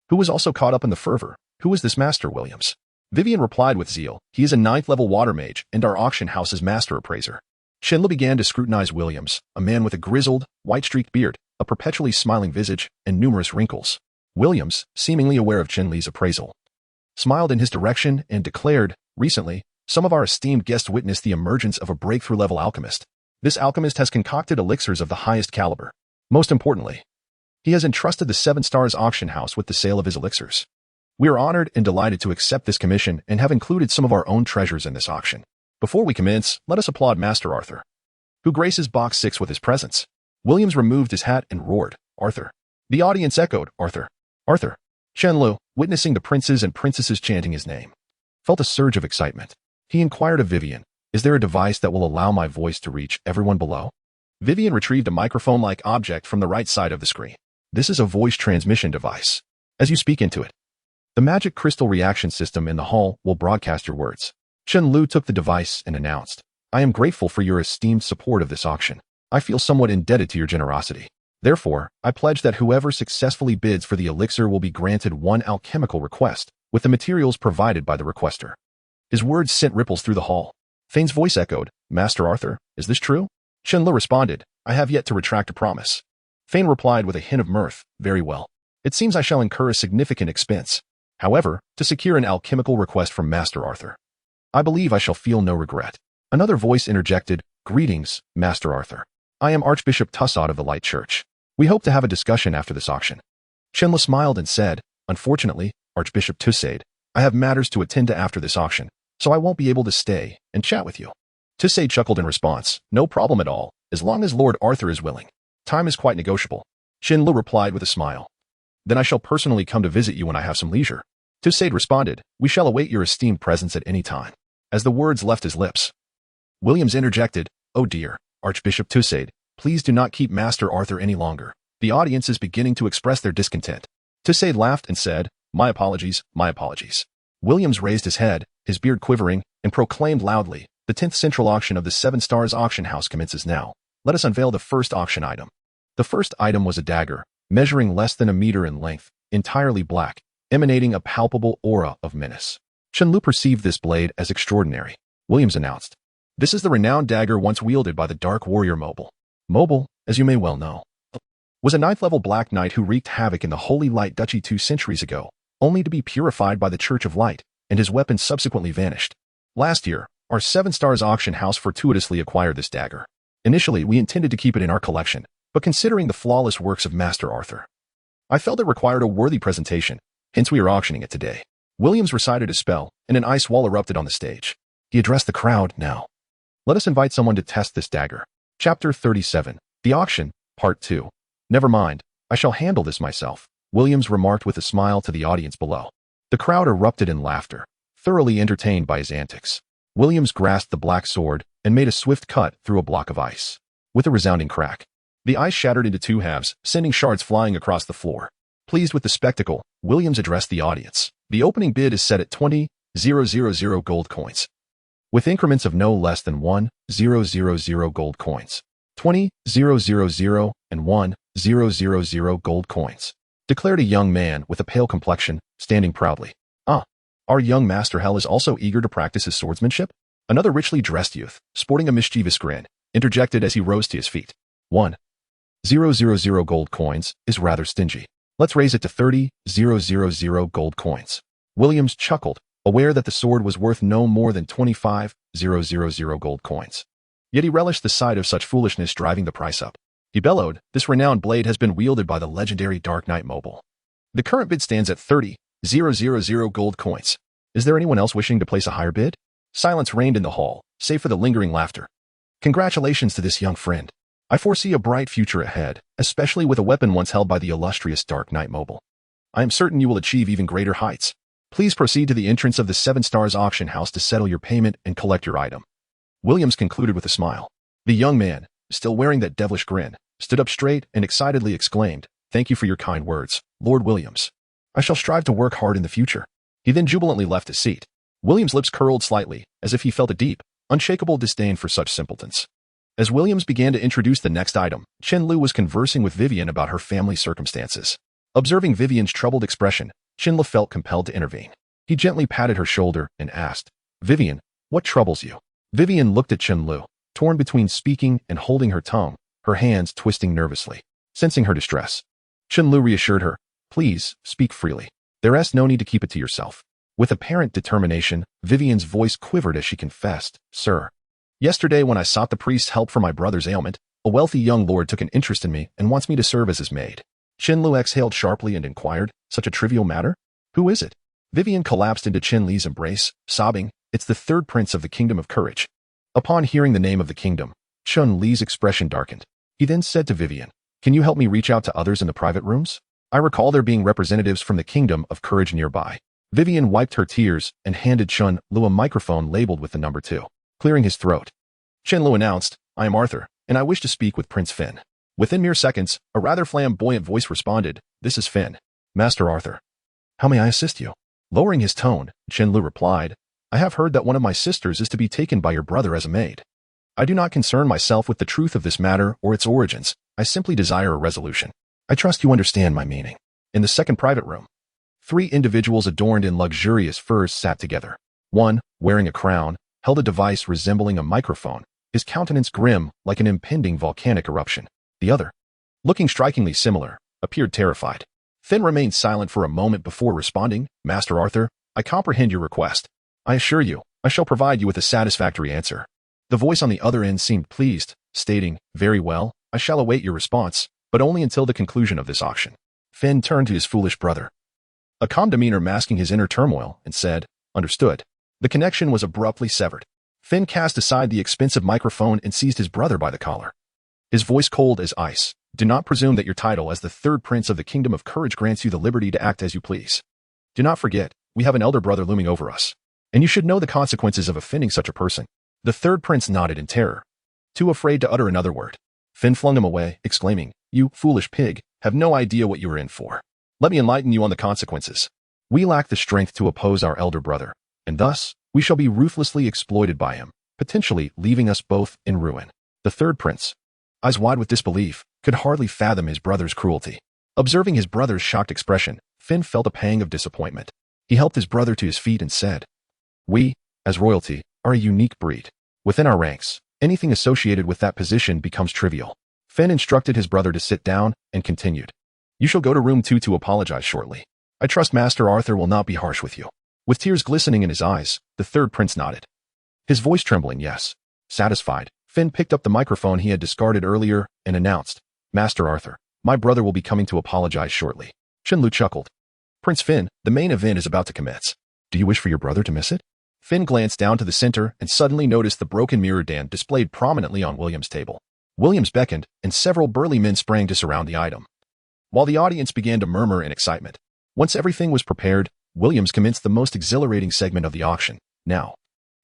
who was also caught up in the fervor. Who is this Master Williams? Vivian replied with zeal. He is a 9th-level water mage and our auction house's master appraiser. Chen began to scrutinize Williams, a man with a grizzled, white-streaked beard, a perpetually smiling visage, and numerous wrinkles. Williams, seemingly aware of Chen appraisal, smiled in his direction and declared, recently, some of our esteemed guests witnessed the emergence of a breakthrough-level alchemist. This alchemist has concocted elixirs of the highest caliber. Most importantly, he has entrusted the 7 Stars Auction House with the sale of his elixirs. We are honored and delighted to accept this commission and have included some of our own treasures in this auction. Before we commence, let us applaud Master Arthur, who graces Box 6 with his presence. Williams removed his hat and roared, Arthur. The audience echoed, Arthur. Arthur. Chen, witnessing the princes and princesses chanting his name, felt a surge of excitement. He inquired of Vivian, is there a device that will allow my voice to reach everyone below? Vivian retrieved a microphone-like object from the right side of the screen. This is a voice transmission device. As you speak into it, the magic crystal reaction system in the hall will broadcast your words. Chen took the device and announced, I am grateful for your esteemed support of this auction. I feel somewhat indebted to your generosity. Therefore, I pledge that whoever successfully bids for the elixir will be granted one alchemical request, with the materials provided by the requester. His words sent ripples through the hall. Thane's voice echoed, Master Arthur, is this true? Chen responded, I have yet to retract a promise. Thane replied with a hint of mirth, very well. It seems I shall incur a significant expense. However, to secure an alchemical request from Master Arthur, I believe I shall feel no regret. Another voice interjected, Greetings, Master Arthur. I am Archbishop Tussauds of the Light Church. We hope to have a discussion after this auction. Chen smiled and said, Unfortunately, Archbishop Tussauds, I have matters to attend to after this auction, so I won't be able to stay and chat with you. Tussauds chuckled in response, No problem at all, as long as Lord Arthur is willing. Time is quite negotiable. Chen replied with a smile. Then I shall personally come to visit you when I have some leisure. Tussauds responded, We shall await your esteemed presence at any time. As the words left his lips, Williams interjected, Oh dear, Archbishop Tussauds, please do not keep Master Arthur any longer. The audience is beginning to express their discontent. Tussauds laughed and said, My apologies, my apologies. Williams raised his head, his beard quivering, and proclaimed loudly, The 10th Central Auction of the 7 Stars Auction House commences now. Let us unveil the first auction item. The first item was a dagger, measuring less than a meter in length, entirely black, emanating a palpable aura of menace. Chen perceived this blade as extraordinary. Williams announced, This is the renowned dagger once wielded by the Dark Warrior Mobile. Mobile, as you may well know, was a 9th-level Black Knight who wreaked havoc in the Holy Light Duchy 2 centuries ago, only to be purified by the Church of Light, and his weapon subsequently vanished. Last year, our 7 Stars auction house fortuitously acquired this dagger. Initially, we intended to keep it in our collection, but considering the flawless works of Master Arthur, I felt it required a worthy presentation, hence we are auctioning it today. Williams recited a spell, and an ice wall erupted on the stage. He addressed the crowd. Now, let us invite someone to test this dagger. Chapter 37. The Auction, Part 2. Never mind, I shall handle this myself, Williams remarked with a smile to the audience below. The crowd erupted in laughter, thoroughly entertained by his antics. Williams grasped the black sword and made a swift cut through a block of ice. With a resounding crack, the ice shattered into 2 halves, sending shards flying across the floor. Pleased with the spectacle, Williams addressed the audience. The opening bid is set at 20,000 gold coins, with increments of no less than 1,000 gold coins. 20,000 and 1,000 gold coins, declared a young man with a pale complexion, standing proudly. Our young master Hell is also eager to practice his swordsmanship? Another richly dressed youth, sporting a mischievous grin, interjected as he rose to his feet. 1,000 gold coins is rather stingy. Let's raise it to 30,000 gold coins. Williams chuckled, aware that the sword was worth no more than 25,000 gold coins. Yet he relished the sight of such foolishness driving the price up. He bellowed, "This renowned blade has been wielded by the legendary Dark Knight Mobile. The current bid stands at 30,000 gold coins. Is there anyone else wishing to place a higher bid?" Silence reigned in the hall, save for the lingering laughter. "Congratulations to this young friend. I foresee a bright future ahead, especially with a weapon once held by the illustrious Dark Knight Mobile. I am certain you will achieve even greater heights. Please proceed to the entrance of the 7 Stars auction house to settle your payment and collect your item." Williams concluded with a smile. The young man, still wearing that devilish grin, stood up straight and excitedly exclaimed, "Thank you for your kind words, Lord Williams. I shall strive to work hard in the future." He then jubilantly left his seat. Williams' lips curled slightly, as if he felt a deep, unshakable disdain for such simpletons. As Williams began to introduce the next item, Chen Lu was conversing with Vivian about her family circumstances. Observing Vivian's troubled expression, Chen Lu felt compelled to intervene. He gently patted her shoulder and asked, "Vivian, what troubles you?" Vivian looked at Chen Lu, torn between speaking and holding her tongue, her hands twisting nervously. Sensing her distress, Chen Lu reassured her, "Please, speak freely. There's no need to keep it to yourself." With apparent determination, Vivian's voice quivered as she confessed, "Sir, yesterday when I sought the priest's help for my brother's ailment, a wealthy young lord took an interest in me and wants me to serve as his maid." Chen Lu exhaled sharply and inquired, "Such a trivial matter? Who is it?" Vivian collapsed into Chen Li's embrace, sobbing, "It's the 3rd prince of the Kingdom of Courage." Upon hearing the name of the kingdom, Chen Li's expression darkened. He then said to Vivian, "Can you help me reach out to others in the private rooms? I recall there being representatives from the Kingdom of Courage nearby." Vivian wiped her tears and handed Chen Lu a microphone labeled with the number 2. Clearing his throat, Chen Lu announced, "I am Arthur, and I wish to speak with Prince Finn." Within mere seconds, a rather flamboyant voice responded, "This is Finn. Master Arthur. How may I assist you?" Lowering his tone, Chen Lu replied, "I have heard that one of my sisters is to be taken by your brother as a maid. I do not concern myself with the truth of this matter or its origins. I simply desire a resolution. I trust you understand my meaning." In the second private room, 3 individuals adorned in luxurious furs sat together. One, wearing a crown, held a device resembling a microphone, his countenance grim like an impending volcanic eruption. The other, looking strikingly similar, appeared terrified. Finn remained silent for a moment before responding, "Master Arthur, I comprehend your request. I assure you, I shall provide you with a satisfactory answer." The voice on the other end seemed pleased, stating, "Very well, I shall await your response, but only until the conclusion of this auction." Finn turned to his foolish brother, a calm demeanor masking his inner turmoil, and said, "Understood." The connection was abruptly severed. Finn cast aside the expensive microphone and seized his brother by the collar. His voice cold as ice, "Do not presume that your title as the 3rd prince of the Kingdom of Courage grants you the liberty to act as you please. Do not forget, we have an elder brother looming over us, and you should know the consequences of offending such a person." The 3rd prince nodded in terror, too afraid to utter another word. Finn flung him away, exclaiming, "You foolish pig, have no idea what you are in for. Let me enlighten you on the consequences. We lack the strength to oppose our elder brother, and thus, we shall be ruthlessly exploited by him, potentially leaving us both in ruin." The 3rd prince, eyes wide with disbelief, could hardly fathom his brother's cruelty. Observing his brother's shocked expression, Finn felt a pang of disappointment. He helped his brother to his feet and said, "We, as royalty, are a unique breed. Within our ranks, anything associated with that position becomes trivial. Finn instructed his brother to sit down and continued. You shall go to room 2 to apologize shortly. I trust Master Arthur will not be harsh with you. With tears glistening in his eyes, the third prince nodded. His voice trembling, yes. Satisfied, Finn picked up the microphone he had discarded earlier and announced, Master Arthur, my brother will be coming to apologize shortly. Chen Lu chuckled. Prince Finn, the main event is about to commence. Do you wish for your brother to miss it? Finn glanced down to the center and suddenly noticed the broken mirror stand displayed prominently on William's table. Williams beckoned, and several burly men sprang to surround the item. While the audience began to murmur in excitement, once everything was prepared, Williams commenced the most exhilarating segment of the auction. Now,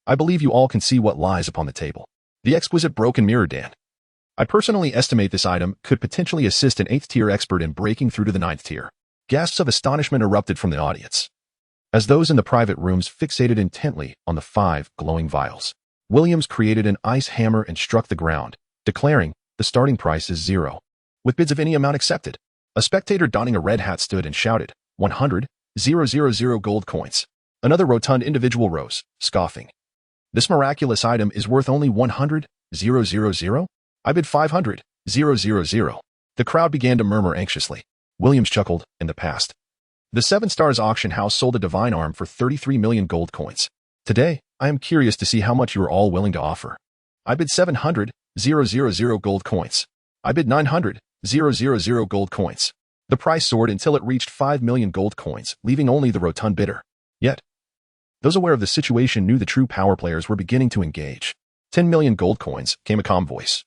I believe you all can see what lies upon the table. The exquisite broken mirror stand. I personally estimate this item could potentially assist an 8th tier expert in breaking through to the 9th tier. Gasps of astonishment erupted from the audience, as those in the private rooms fixated intently on the 5 glowing vials. Williams created an ice hammer and struck the ground, declaring, the starting price is 0. With bids of any amount accepted. A spectator donning a red hat stood and shouted, 100,000 gold coins. Another rotund individual rose, scoffing. This miraculous item is worth only 100,000? I bid 500,000. The crowd began to murmur anxiously. Williams chuckled, in the past. The 7 Stars auction house sold a divine arm for 33 million gold coins. Today, I am curious to see how much you are all willing to offer. I bid 700,000 gold coins. I bid 900,000 gold coins. The price soared until it reached 5 million gold coins, leaving only the rotund bidder. Yet, those aware of the situation knew the true power players were beginning to engage. 10 million gold coins, came a calm voice.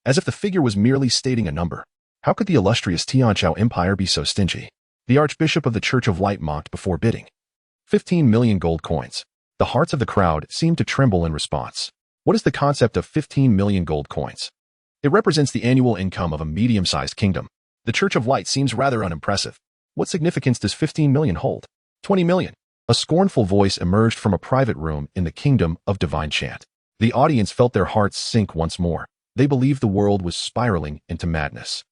As if the figure was merely stating a number. How could the illustrious Tianqiao Empire be so stingy? The Archbishop of the Church of Light mocked before bidding. 15 million gold coins. The hearts of the crowd seemed to tremble in response. What is the concept of 15 million gold coins? It represents the annual income of a medium-sized kingdom. The Church of Light seems rather unimpressive. What significance does 15 million hold? 20 million. A scornful voice emerged from a private room in the kingdom of divine chant. The audience felt their hearts sink once more. They believed the world was spiraling into madness.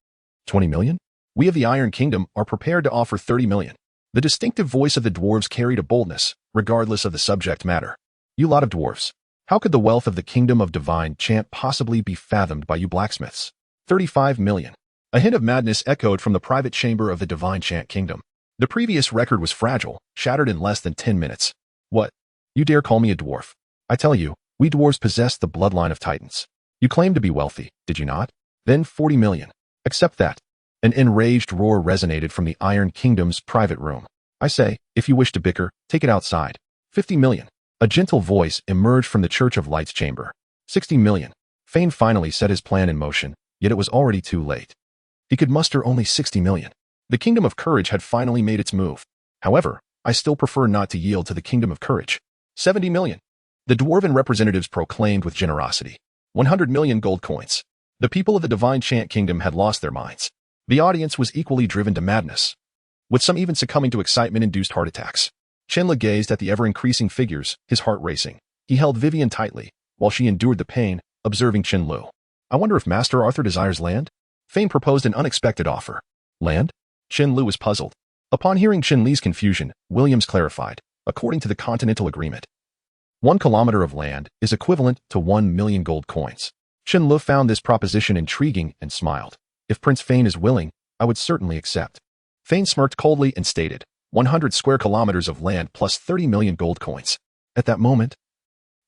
20 million? We of the Iron Kingdom are prepared to offer 30 million. The distinctive voice of the dwarves carried a boldness, regardless of the subject matter. You lot of dwarves. How could the wealth of the kingdom of divine chant possibly be fathomed by you blacksmiths? 35 million. A hint of madness echoed from the private chamber of the divine chant kingdom. The previous record was fragile, shattered in less than 10 minutes. What? You dare call me a dwarf? I tell you, we dwarves possess the bloodline of titans. You claim to be wealthy, did you not? Then 40 million. Accept that. An enraged roar resonated from the Iron Kingdom's private room. I say, if you wish to bicker, take it outside. 50 million. A gentle voice emerged from the Church of Light's chamber. 60 million. Fane finally set his plan in motion, yet it was already too late. He could muster only 60 million. The Kingdom of Courage had finally made its move. However, I still prefer not to yield to the Kingdom of Courage. 70 million. The dwarven representatives proclaimed with generosity. 100 million gold coins. The people of the Divine Chant Kingdom had lost their minds. The audience was equally driven to madness, with some even succumbing to excitement-induced heart attacks. Chen Lu gazed at the ever-increasing figures, his heart racing. He held Vivian tightly, while she endured the pain, observing Chen Lu. I wonder if Master Arthur desires land? Fane proposed an unexpected offer. Land? Chen Lu was puzzled. Upon hearing Chen Li's confusion, Williams clarified, according to the Continental Agreement, 1 kilometer of land is equivalent to 1 million gold coins. Chen Lu found this proposition intriguing and smiled. If Prince Fane is willing, I would certainly accept. Fane smirked coldly and stated, 100 square kilometers of land plus 30 million gold coins. At that moment,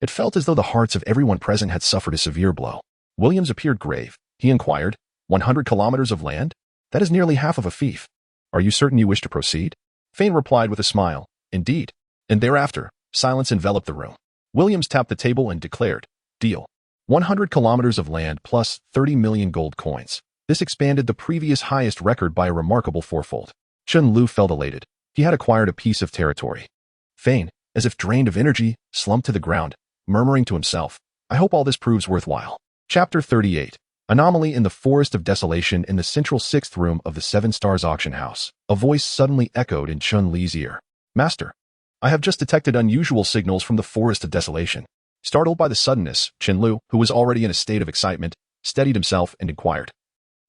it felt as though the hearts of everyone present had suffered a severe blow. Williams appeared grave. He inquired, 100 kilometers of land? That is nearly half of a fief. Are you certain you wish to proceed? Fane replied with a smile, indeed. And thereafter, silence enveloped the room. Williams tapped the table and declared, deal. 100 kilometers of land plus 30 million gold coins. This expanded the previous highest record by a remarkable fourfold. Chen Lu felt elated. He had acquired a piece of territory. Fane, as if drained of energy, slumped to the ground, murmuring to himself, I hope all this proves worthwhile. Chapter 38. Anomaly in the Forest of Desolation. In the central 6th room of the 7 Stars auction house, a voice suddenly echoed in Chen Li's ear. Master, I have just detected unusual signals from the Forest of Desolation. Startled by the suddenness, Chen Lu, who was already in a state of excitement, steadied himself and inquired,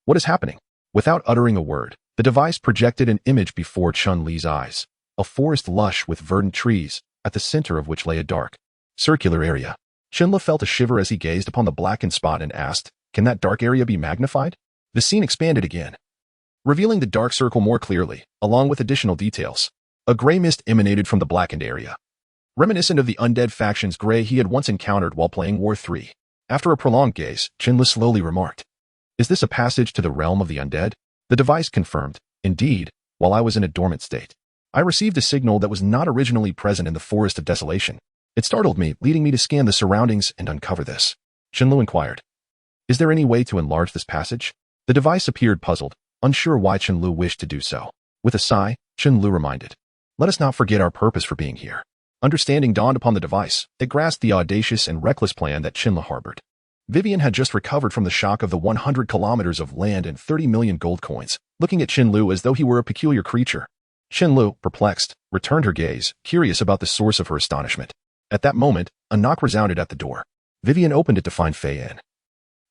what is happening? Without uttering a word, the device projected an image before Chen Li's eyes. A forest lush with verdant trees, at the center of which lay a dark, circular area. Chen Lu felt a shiver as he gazed upon the blackened spot and asked, can that dark area be magnified? The scene expanded again, revealing the dark circle more clearly, along with additional details. A gray mist emanated from the blackened area, reminiscent of the undead faction's gray he had once encountered while playing War 3. After a prolonged gaze, Chen slowly remarked, "Is this a passage to the realm of the undead?" The device confirmed, "Indeed, while I was in a dormant state, I received a signal that was not originally present in the Forest of Desolation. It startled me, leading me to scan the surroundings and uncover this." Chen inquired, "Is there any way to enlarge this passage?" The device appeared puzzled, unsure why Chen wished to do so. With a sigh, Chen reminded, "Let us not forget our purpose for being here." Understanding dawned upon the device. It grasped the audacious and reckless plan that Chen harbored. Vivian had just recovered from the shock of the 100 kilometers of land and 30 million gold coins, looking at Chen as though he were a peculiar creature. Chen, perplexed, returned her gaze, curious about the source of her astonishment. At that moment, a knock resounded at the door. Vivian opened it to find Fei Yan,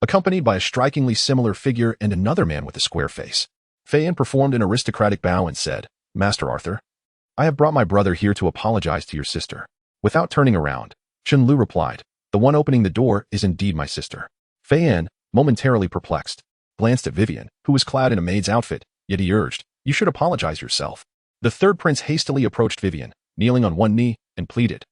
accompanied by a strikingly similar figure and another man with a square face. Fei Yan performed an aristocratic bow and said, "Master Arthur, I have brought my brother here to apologize to your sister." Without turning around, Chen replied, "The one opening the door is indeed my sister." Fei Yan, momentarily perplexed, glanced at Vivian, who was clad in a maid's outfit, yet he urged, "You should apologize yourself." The third prince hastily approached Vivian, kneeling on one knee, and pleaded,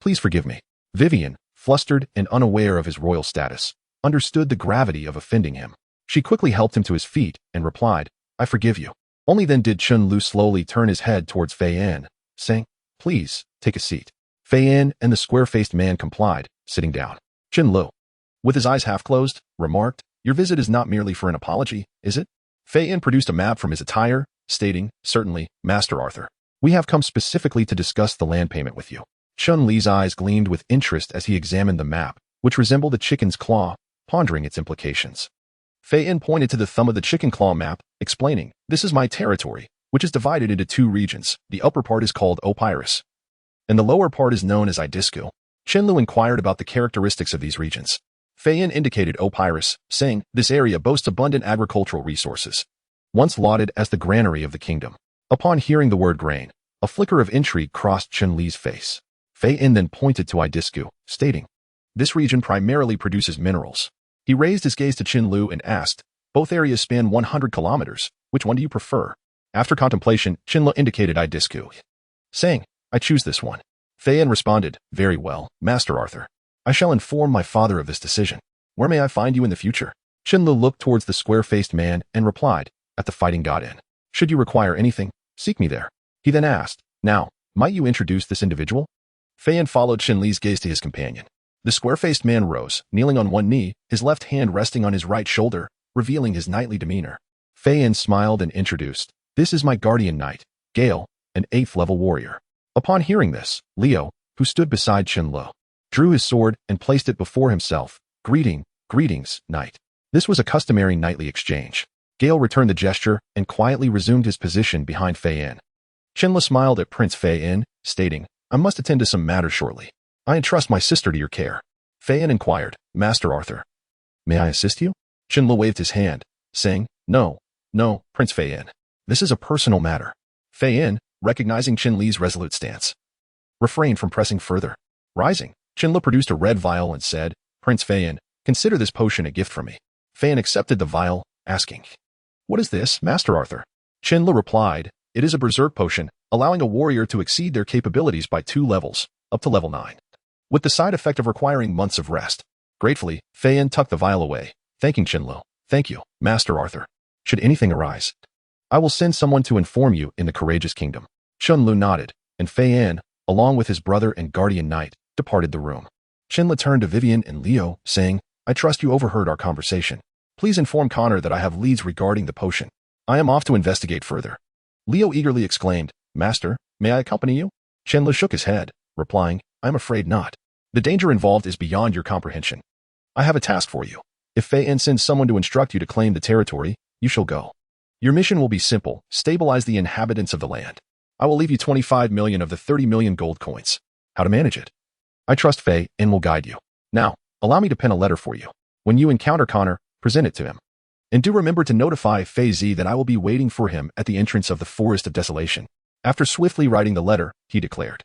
"Please forgive me." Vivian, flustered and unaware of his royal status, understood the gravity of offending him. She quickly helped him to his feet and replied, "I forgive you." Only then did Chen slowly turn his head towards Fei Yan, saying, "Please, take a seat." Fei Yan and the square-faced man complied, sitting down. Chen, with his eyes half closed, remarked, "Your visit is not merely for an apology, is it?" Fei Yan produced a map from his attire, stating, "Certainly, Master Arthur. We have come specifically to discuss the land payment with you." Chen eyes gleamed with interest as he examined the map, which resembled a chicken's claw, pondering its implications. Fei Yan pointed to the thumb of the chicken claw map, explaining, "This is my territory, which is divided into two regions. The upper part is called Opyrus, and the lower part is known as Idisku." Chen inquired about the characteristics of these regions. Fei Yan indicated Opyrus, saying, "This area boasts abundant agricultural resources, once lauded as the granary of the kingdom." Upon hearing the word grain, a flicker of intrigue crossed Chen face. Fei Yan then pointed to Idisku, stating, "This region primarily produces minerals." He raised his gaze to Chen and asked, "Both areas span 100 kilometers. Which one do you prefer?" After contemplation, Chen indicated Idisku, saying, "I choose this one." Fei Yan responded, "Very well, Master Arthur. I shall inform my father of this decision. Where may I find you in the future?" Chen looked towards the square-faced man and replied, "At the Fighting God Inn. Should you require anything, seek me there." He then asked, "Now, might you introduce this individual?" Fei Yan followed Chen gaze to his companion. The square-faced man rose, kneeling on one knee, his left hand resting on his right shoulder, revealing his knightly demeanor. Fei Yan smiled and introduced, "This is my guardian knight, Gale, an 8th-level warrior." Upon hearing this, Leo, who stood beside Chen drew his sword and placed it before himself. Greetings, knight." This was a customary knightly exchange. Gale returned the gesture and quietly resumed his position behind Fei Yan. Chen smiled at Prince Fei Yan, stating, "I must attend to some matters shortly. I entrust my sister to your care." Fei Yan inquired, "Master Arthur, may I assist you?" Chen waved his hand, saying, No, Prince Fei Yan. This is a personal matter." Fei Yan, recognizing Chen resolute stance, refrained from pressing further. Rising, Chen produced a red vial and said, "Prince Fei Yan, consider this potion a gift from me." Fei Yan accepted the vial, asking, "What is this, Master Arthur?" Chen replied, "It is a berserk potion, allowing a warrior to exceed their capabilities by 2 levels, up to level 9. With the side effect of requiring months of rest." Gratefully, Fei Yan tucked the vial away, thanking Chen. "Thank you, Master Arthur. Should anything arise, I will send someone to inform you in the courageous kingdom." Chen nodded, and Fei Yan, along with his brother and guardian knight, departed the room. Chen turned to Vivian and Leo, saying, "I trust you overheard our conversation. Please inform Connor that I have leads regarding the potion. I am off to investigate further." Leo eagerly exclaimed, "Master, may I accompany you?" Chen shook his head, replying, "I am afraid not. The danger involved is beyond your comprehension. I have a task for you. If Fei Yan sends someone to instruct you to claim the territory, you shall go. Your mission will be simple: stabilize the inhabitants of the land. I will leave you 25 million of the 30 million gold coins. How to manage it? I trust Fei Yan will guide you. Now, allow me to pen a letter for you. When you encounter Connor, present it to him. And do remember to notify Fei Zi that I will be waiting for him at the entrance of the Forest of Desolation." After swiftly writing the letter, he declared,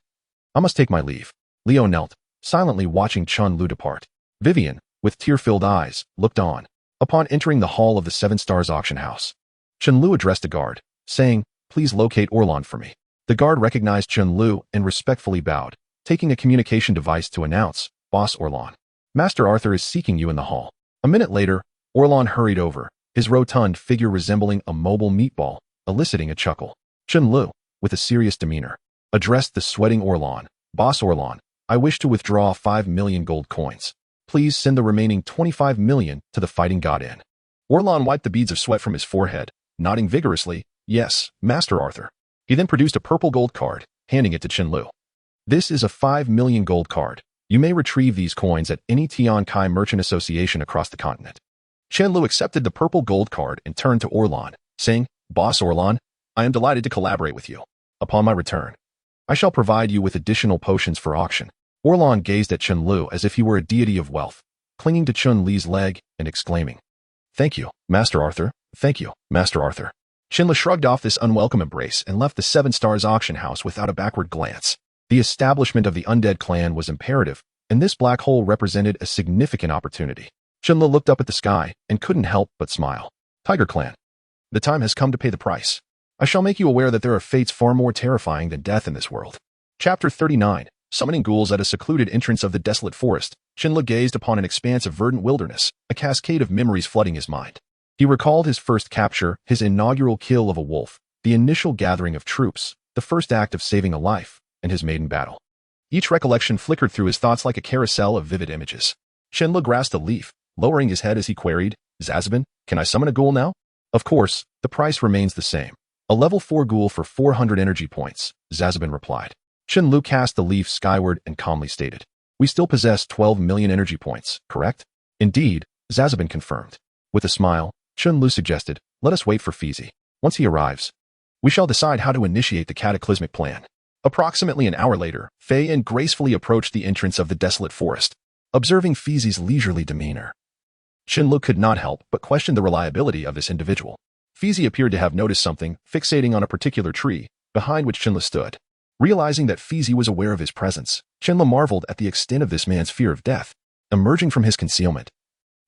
"I must take my leave." Leo knelt, silently watching Chen depart. Vivian, with tear-filled eyes, looked on, Upon entering the hall of the Seven Stars auction house, Chen Lu addressed the guard, saying, "Please locate Orlan for me." The guard recognized Chen Lu and respectfully bowed, taking a communication device to announce, "Boss Orlan, Master Arthur is seeking you in the hall." A minute later, Orlan hurried over, his rotund figure resembling a mobile meatball, eliciting a chuckle. Chen Lu, with a serious demeanor, addressed the sweating Orlan, "Boss Orlan, I wish to withdraw 5 million gold coins. Please send the remaining 25 million to the Fighting God Inn." Orlan wiped the beads of sweat from his forehead, nodding vigorously, "Yes, Master Arthur." He then produced a purple gold card, handing it to Chen Lu. "This is a 5 million gold card. You may retrieve these coins at any Tian Kai merchant association across the continent." Chen Lu accepted the purple gold card and turned to Orlan, saying, "Boss Orlan, I am delighted to collaborate with you. Upon my return, I shall provide you with additional potions for auction." Orlan gazed at Chen Lu as if he were a deity of wealth, clinging to Chun Li's leg and exclaiming, "Thank you, Master Arthur. Thank you, Master Arthur." Chen Lu shrugged off this unwelcome embrace and left the Seven Stars auction house without a backward glance. The establishment of the undead clan was imperative, and this black hole represented a significant opportunity. Chen Lu looked up at the sky and couldn't help but smile. "Tiger Clan, the time has come to pay the price. I shall make you aware that there are fates far more terrifying than death in this world." Chapter 39. Summoning ghouls at a secluded entrance of the desolate forest, Chen Lu gazed upon an expanse of verdant wilderness, a cascade of memories flooding his mind. He recalled his first capture, his inaugural kill of a wolf, the initial gathering of troops, the first act of saving a life, and his maiden battle. Each recollection flickered through his thoughts like a carousel of vivid images. Chen Lu grasped a leaf, lowering his head as he queried, "Zazabin, can I summon a ghoul now?" "Of course, the price remains the same. A level 4 ghoul for 400 energy points," Zazabin replied. Chen Lu cast the leaf skyward and calmly stated, "We still possess 12 million energy points, correct?" "Indeed," Zazabin confirmed. With a smile, Chen Lu suggested, "Let us wait for Fizi. Once he arrives, we shall decide how to initiate the cataclysmic plan." Approximately an hour later, Fei Yin gracefully approached the entrance of the desolate forest. Observing Fizi's leisurely demeanor, Chen Lu could not help but question the reliability of this individual. Fizi appeared to have noticed something, fixating on a particular tree, behind which Chen Lu stood. Realizing that Fizi was aware of his presence, Chen Lu marveled at the extent of this man's fear of death. Emerging from his concealment,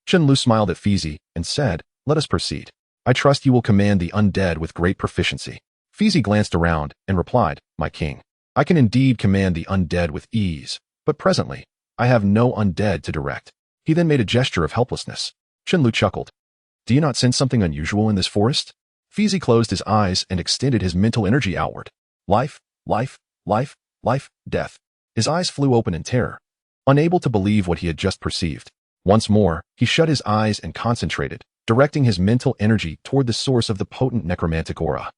Chen Lu smiled at Fizi and said, "Let us proceed. I trust you will command the undead with great proficiency." Fizi glanced around and replied, "My king, I can indeed command the undead with ease, but presently, I have no undead to direct." He then made a gesture of helplessness. Chen Lu chuckled. "Do you not sense something unusual in this forest?" Fizi closed his eyes and extended his mental energy outward. Life, life, life, life, death. His eyes flew open in terror, unable to believe what he had just perceived. Once more, he shut his eyes and concentrated, directing his mental energy toward the source of the potent necromantic aura.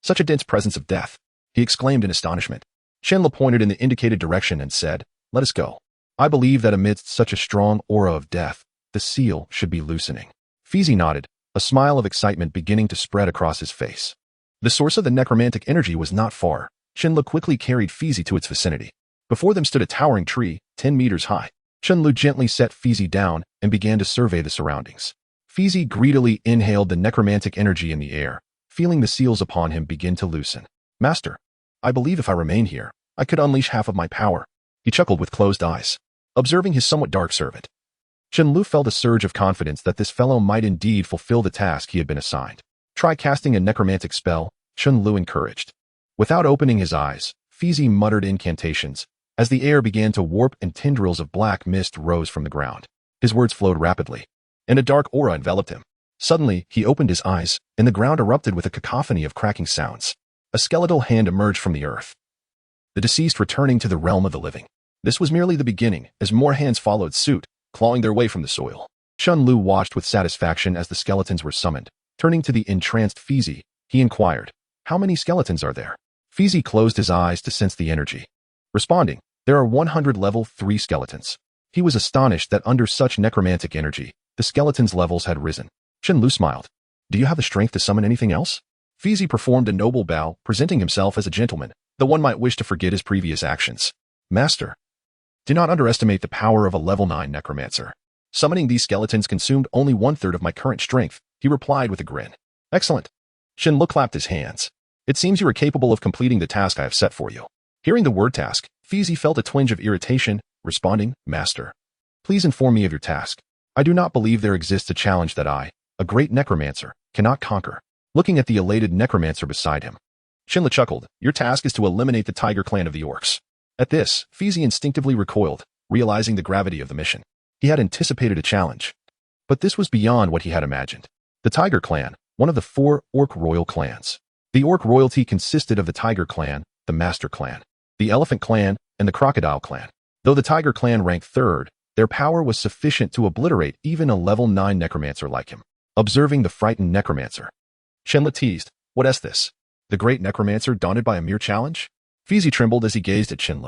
"Such a dense presence of death," he exclaimed in astonishment. Chen Lu pointed in the indicated direction and said, "Let us go. I believe that amidst such a strong aura of death, the seal should be loosening." Fizi nodded, a smile of excitement beginning to spread across his face. The source of the necromantic energy was not far. Chen Lu quickly carried Fizi to its vicinity. Before them stood a towering tree, 10 meters high. Chen Lu gently set Fizi down and began to survey the surroundings. Fizi greedily inhaled the necromantic energy in the air, feeling the seals upon him begin to loosen. "Master, I believe if I remain here, I could unleash half of my power." He chuckled with closed eyes, observing his somewhat dark servant. Chen Lu felt a surge of confidence that this fellow might indeed fulfill the task he had been assigned. "Try casting a necromantic spell," Chen Lu encouraged. Without opening his eyes, Fizi muttered incantations, as the air began to warp and tendrils of black mist rose from the ground. His words flowed rapidly, and a dark aura enveloped him. Suddenly, he opened his eyes, and the ground erupted with a cacophony of cracking sounds. A skeletal hand emerged from the earth, the deceased returning to the realm of the living. This was merely the beginning, as more hands followed suit, clawing their way from the soil. Chen Lu watched with satisfaction as the skeletons were summoned. Turning to the entranced Fizi, he inquired, "How many skeletons are there?" Fizi closed his eyes to sense the energy, responding, "There are 100 level 3 skeletons." He was astonished that under such necromantic energy, the skeletons' levels had risen. Chen Lu smiled. "Do you have the strength to summon anything else?" Fizi performed a noble bow, presenting himself as a gentleman, though one might wish to forget his previous actions. "Master, do not underestimate the power of a level 9 necromancer. Summoning these skeletons consumed only 1/3 of my current strength," he replied with a grin. "Excellent." Chen Lu clapped his hands. "It seems you are capable of completing the task I have set for you." Hearing the word task, Fizi felt a twinge of irritation, responding, "Master, please inform me of your task. I do not believe there exists a challenge that I, a great necromancer, cannot conquer. Looking at the elated necromancer beside him, Chen chuckled. Your task is to eliminate the tiger clan of the orcs. At this, Fizi instinctively recoiled, realizing the gravity of the mission. He had anticipated a challenge, but this was beyond what he had imagined. The Tiger Clan, one of the 4 orc royal clans. The orc royalty consisted of the Tiger Clan, the Master Clan, the Elephant Clan, and the Crocodile Clan. Though the Tiger Clan ranked 3rd, their power was sufficient to obliterate even a level 9 necromancer like him. Observing the frightened necromancer, Chen teased, "What is this? The great necromancer daunted by a mere challenge?" Fizi trembled as he gazed at Chen,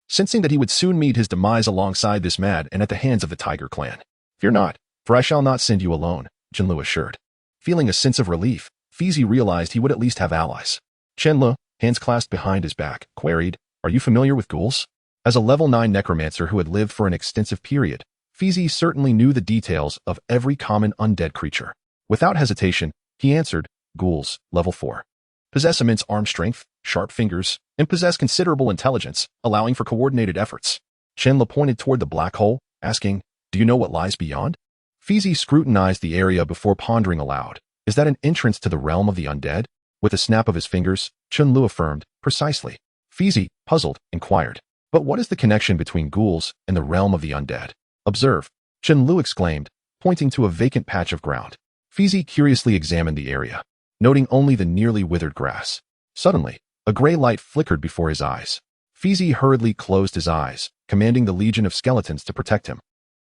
sensing that he would soon meet his demise alongside this mad and at the hands of the Tiger Clan. "Fear not, for I shall not send you alone," Chen assured. Feeling a sense of relief, Fizi realized he would at least have allies. Chen, hands clasped behind his back, queried, "Are you familiar with ghouls?" As a level 9 necromancer who had lived for an extensive period, Fizi certainly knew the details of every common undead creature. Without hesitation, he answered, "Ghouls, level 4. Possess immense arm strength, sharp fingers, and possess considerable intelligence, allowing for coordinated efforts." Chen pointed toward the black hole, asking, "Do you know what lies beyond?" Fizi scrutinized the area before pondering aloud. "Is that an entrance to the realm of the undead?" With a snap of his fingers, Chen affirmed, "Precisely." Fizi, puzzled, inquired, "But what is the connection between ghouls and the realm of the undead?" "Observe," Chen exclaimed, pointing to a vacant patch of ground. Fizi curiously examined the area, noting only the nearly withered grass. Suddenly, a gray light flickered before his eyes. Fizi hurriedly closed his eyes, commanding the legion of skeletons to protect him.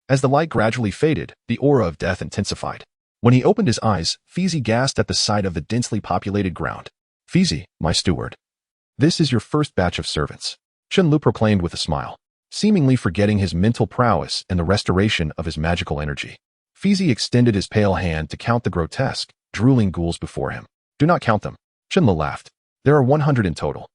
As the light gradually faded, the aura of death intensified. When he opened his eyes, Fizi gasped at the sight of the densely populated ground. "Fizi, my steward. This is your first batch of servants," Chen proclaimed with a smile, seemingly forgetting his mental prowess and the restoration of his magical energy. Fizi extended his pale hand to count the grotesque, drooling ghouls before him. "Do not count them," Chen laughed. "There are 100 in total."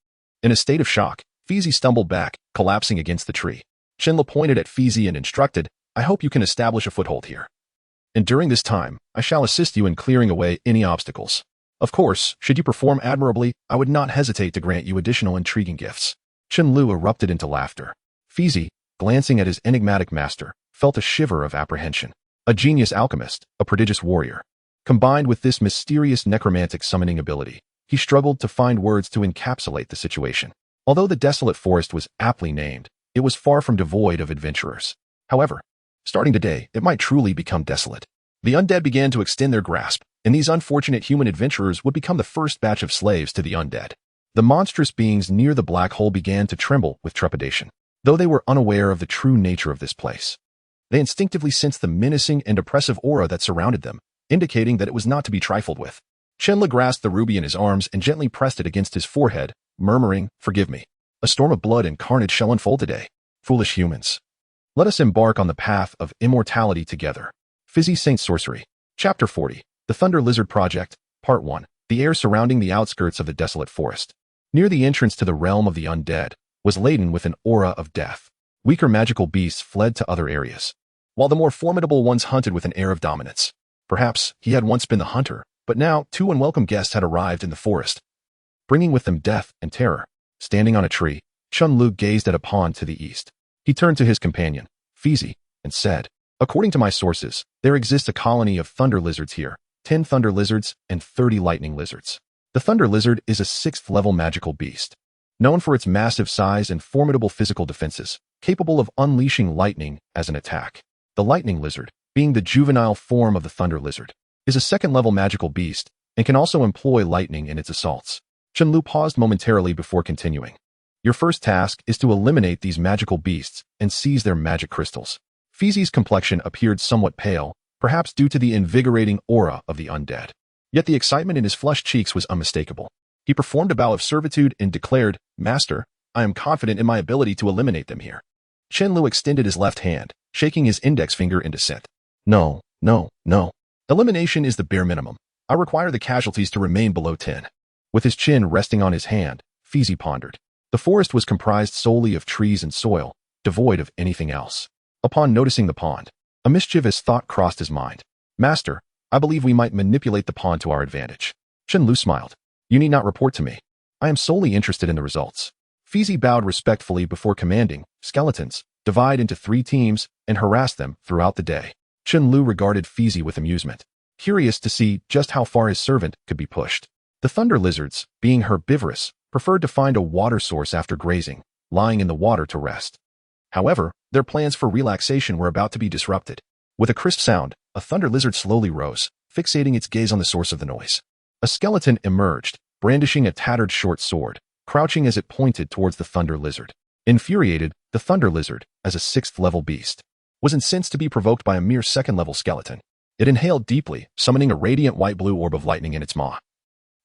In a state of shock, Fizi stumbled back, collapsing against the tree. Chen pointed at Fizi and instructed, "I hope you can establish a foothold here. And during this time, I shall assist you in clearing away any obstacles. Of course, should you perform admirably, I would not hesitate to grant you additional intriguing gifts." Chen erupted into laughter. Fizi, glancing at his enigmatic master, felt a shiver of apprehension. A genius alchemist, a prodigious warrior. Combined with this mysterious necromantic summoning ability, he struggled to find words to encapsulate the situation. Although the desolate forest was aptly named, it was far from devoid of adventurers. However, starting today, it might truly become desolate. The undead began to extend their grasp, and these unfortunate human adventurers would become the first batch of slaves to the undead. The monstrous beings near the black hole began to tremble with trepidation, though they were unaware of the true nature of this place. They instinctively sensed the menacing and oppressive aura that surrounded them, indicating that it was not to be trifled with. Chen grasped the ruby in his arms and gently pressed it against his forehead, murmuring, "Forgive me. A storm of blood and carnage shall unfold today. Foolish humans. Let us embark on the path of immortality together." Fizi Saint Sorcery. Chapter 40. The Thunder Lizard Project, Part 1. The air surrounding the outskirts of the desolate forest, near the entrance to the realm of the undead, was laden with an aura of death. Weaker magical beasts fled to other areas, while the more formidable ones hunted with an air of dominance. Perhaps he had once been the hunter, but now 2 unwelcome guests had arrived in the forest, bringing with them death and terror. Standing on a tree, Chen gazed at a pond to the east. He turned to his companion, Fizi, and said, "According to my sources, there exists a colony of thunder lizards here, 10 thunder lizards and 30 lightning lizards. The thunder lizard is a 6th-level magical beast, known for its massive size and formidable physical defenses, capable of unleashing lightning as an attack. The lightning lizard, being the juvenile form of the thunder lizard, is a 2nd-level magical beast and can also employ lightning in its assaults." Chen paused momentarily before continuing. "Your first task is to eliminate these magical beasts and seize their magic crystals." Fizi's complexion appeared somewhat pale, perhaps due to the invigorating aura of the undead. Yet the excitement in his flushed cheeks was unmistakable. He performed a bow of servitude and declared, "Master, I am confident in my ability to eliminate them here." Chen extended his left hand, shaking his index finger in dissent. No. Elimination is the bare minimum. I require the casualties to remain below 10. With his chin resting on his hand, Fizi pondered. The forest was comprised solely of trees and soil, devoid of anything else. Upon noticing the pond, a mischievous thought crossed his mind. "Master, I believe we might manipulate the pond to our advantage." Chen smiled. "You need not report to me. I am solely interested in the results." Fizi bowed respectfully before commanding, "Skeletons, divide into 3 teams and harass them throughout the day. Chen Lu regarded Fizi with amusement, curious to see just how far his servant could be pushed. The thunder lizards, being herbivorous, preferred to find a water source after grazing, lying in the water to rest. However, their plans for relaxation were about to be disrupted. With a crisp sound, a thunder lizard slowly rose, fixating its gaze on the source of the noise. A skeleton emerged, brandishing a tattered short sword, crouching as it pointed towards the thunder lizard. Infuriated, the thunder lizard, as a 6th-level beast, was incensed to be provoked by a mere 2nd-level skeleton. It inhaled deeply, summoning a radiant white-blue orb of lightning in its maw.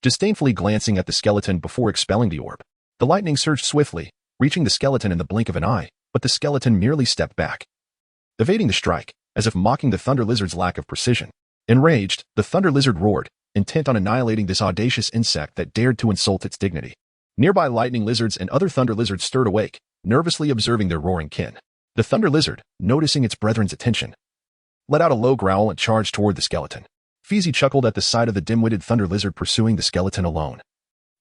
Disdainfully glancing at the skeleton before expelling the orb, the lightning surged swiftly, reaching the skeleton in the blink of an eye, but the skeleton merely stepped back, evading the strike, as if mocking the thunder lizard's lack of precision. Enraged, the thunder lizard roared, intent on annihilating this audacious insect that dared to insult its dignity. Nearby lightning lizards and other thunder lizards stirred awake, nervously observing their roaring kin. The thunder lizard, noticing its brethren's attention, let out a low growl and charged toward the skeleton. Fizi chuckled at the sight of the dim-witted thunder lizard pursuing the skeleton alone,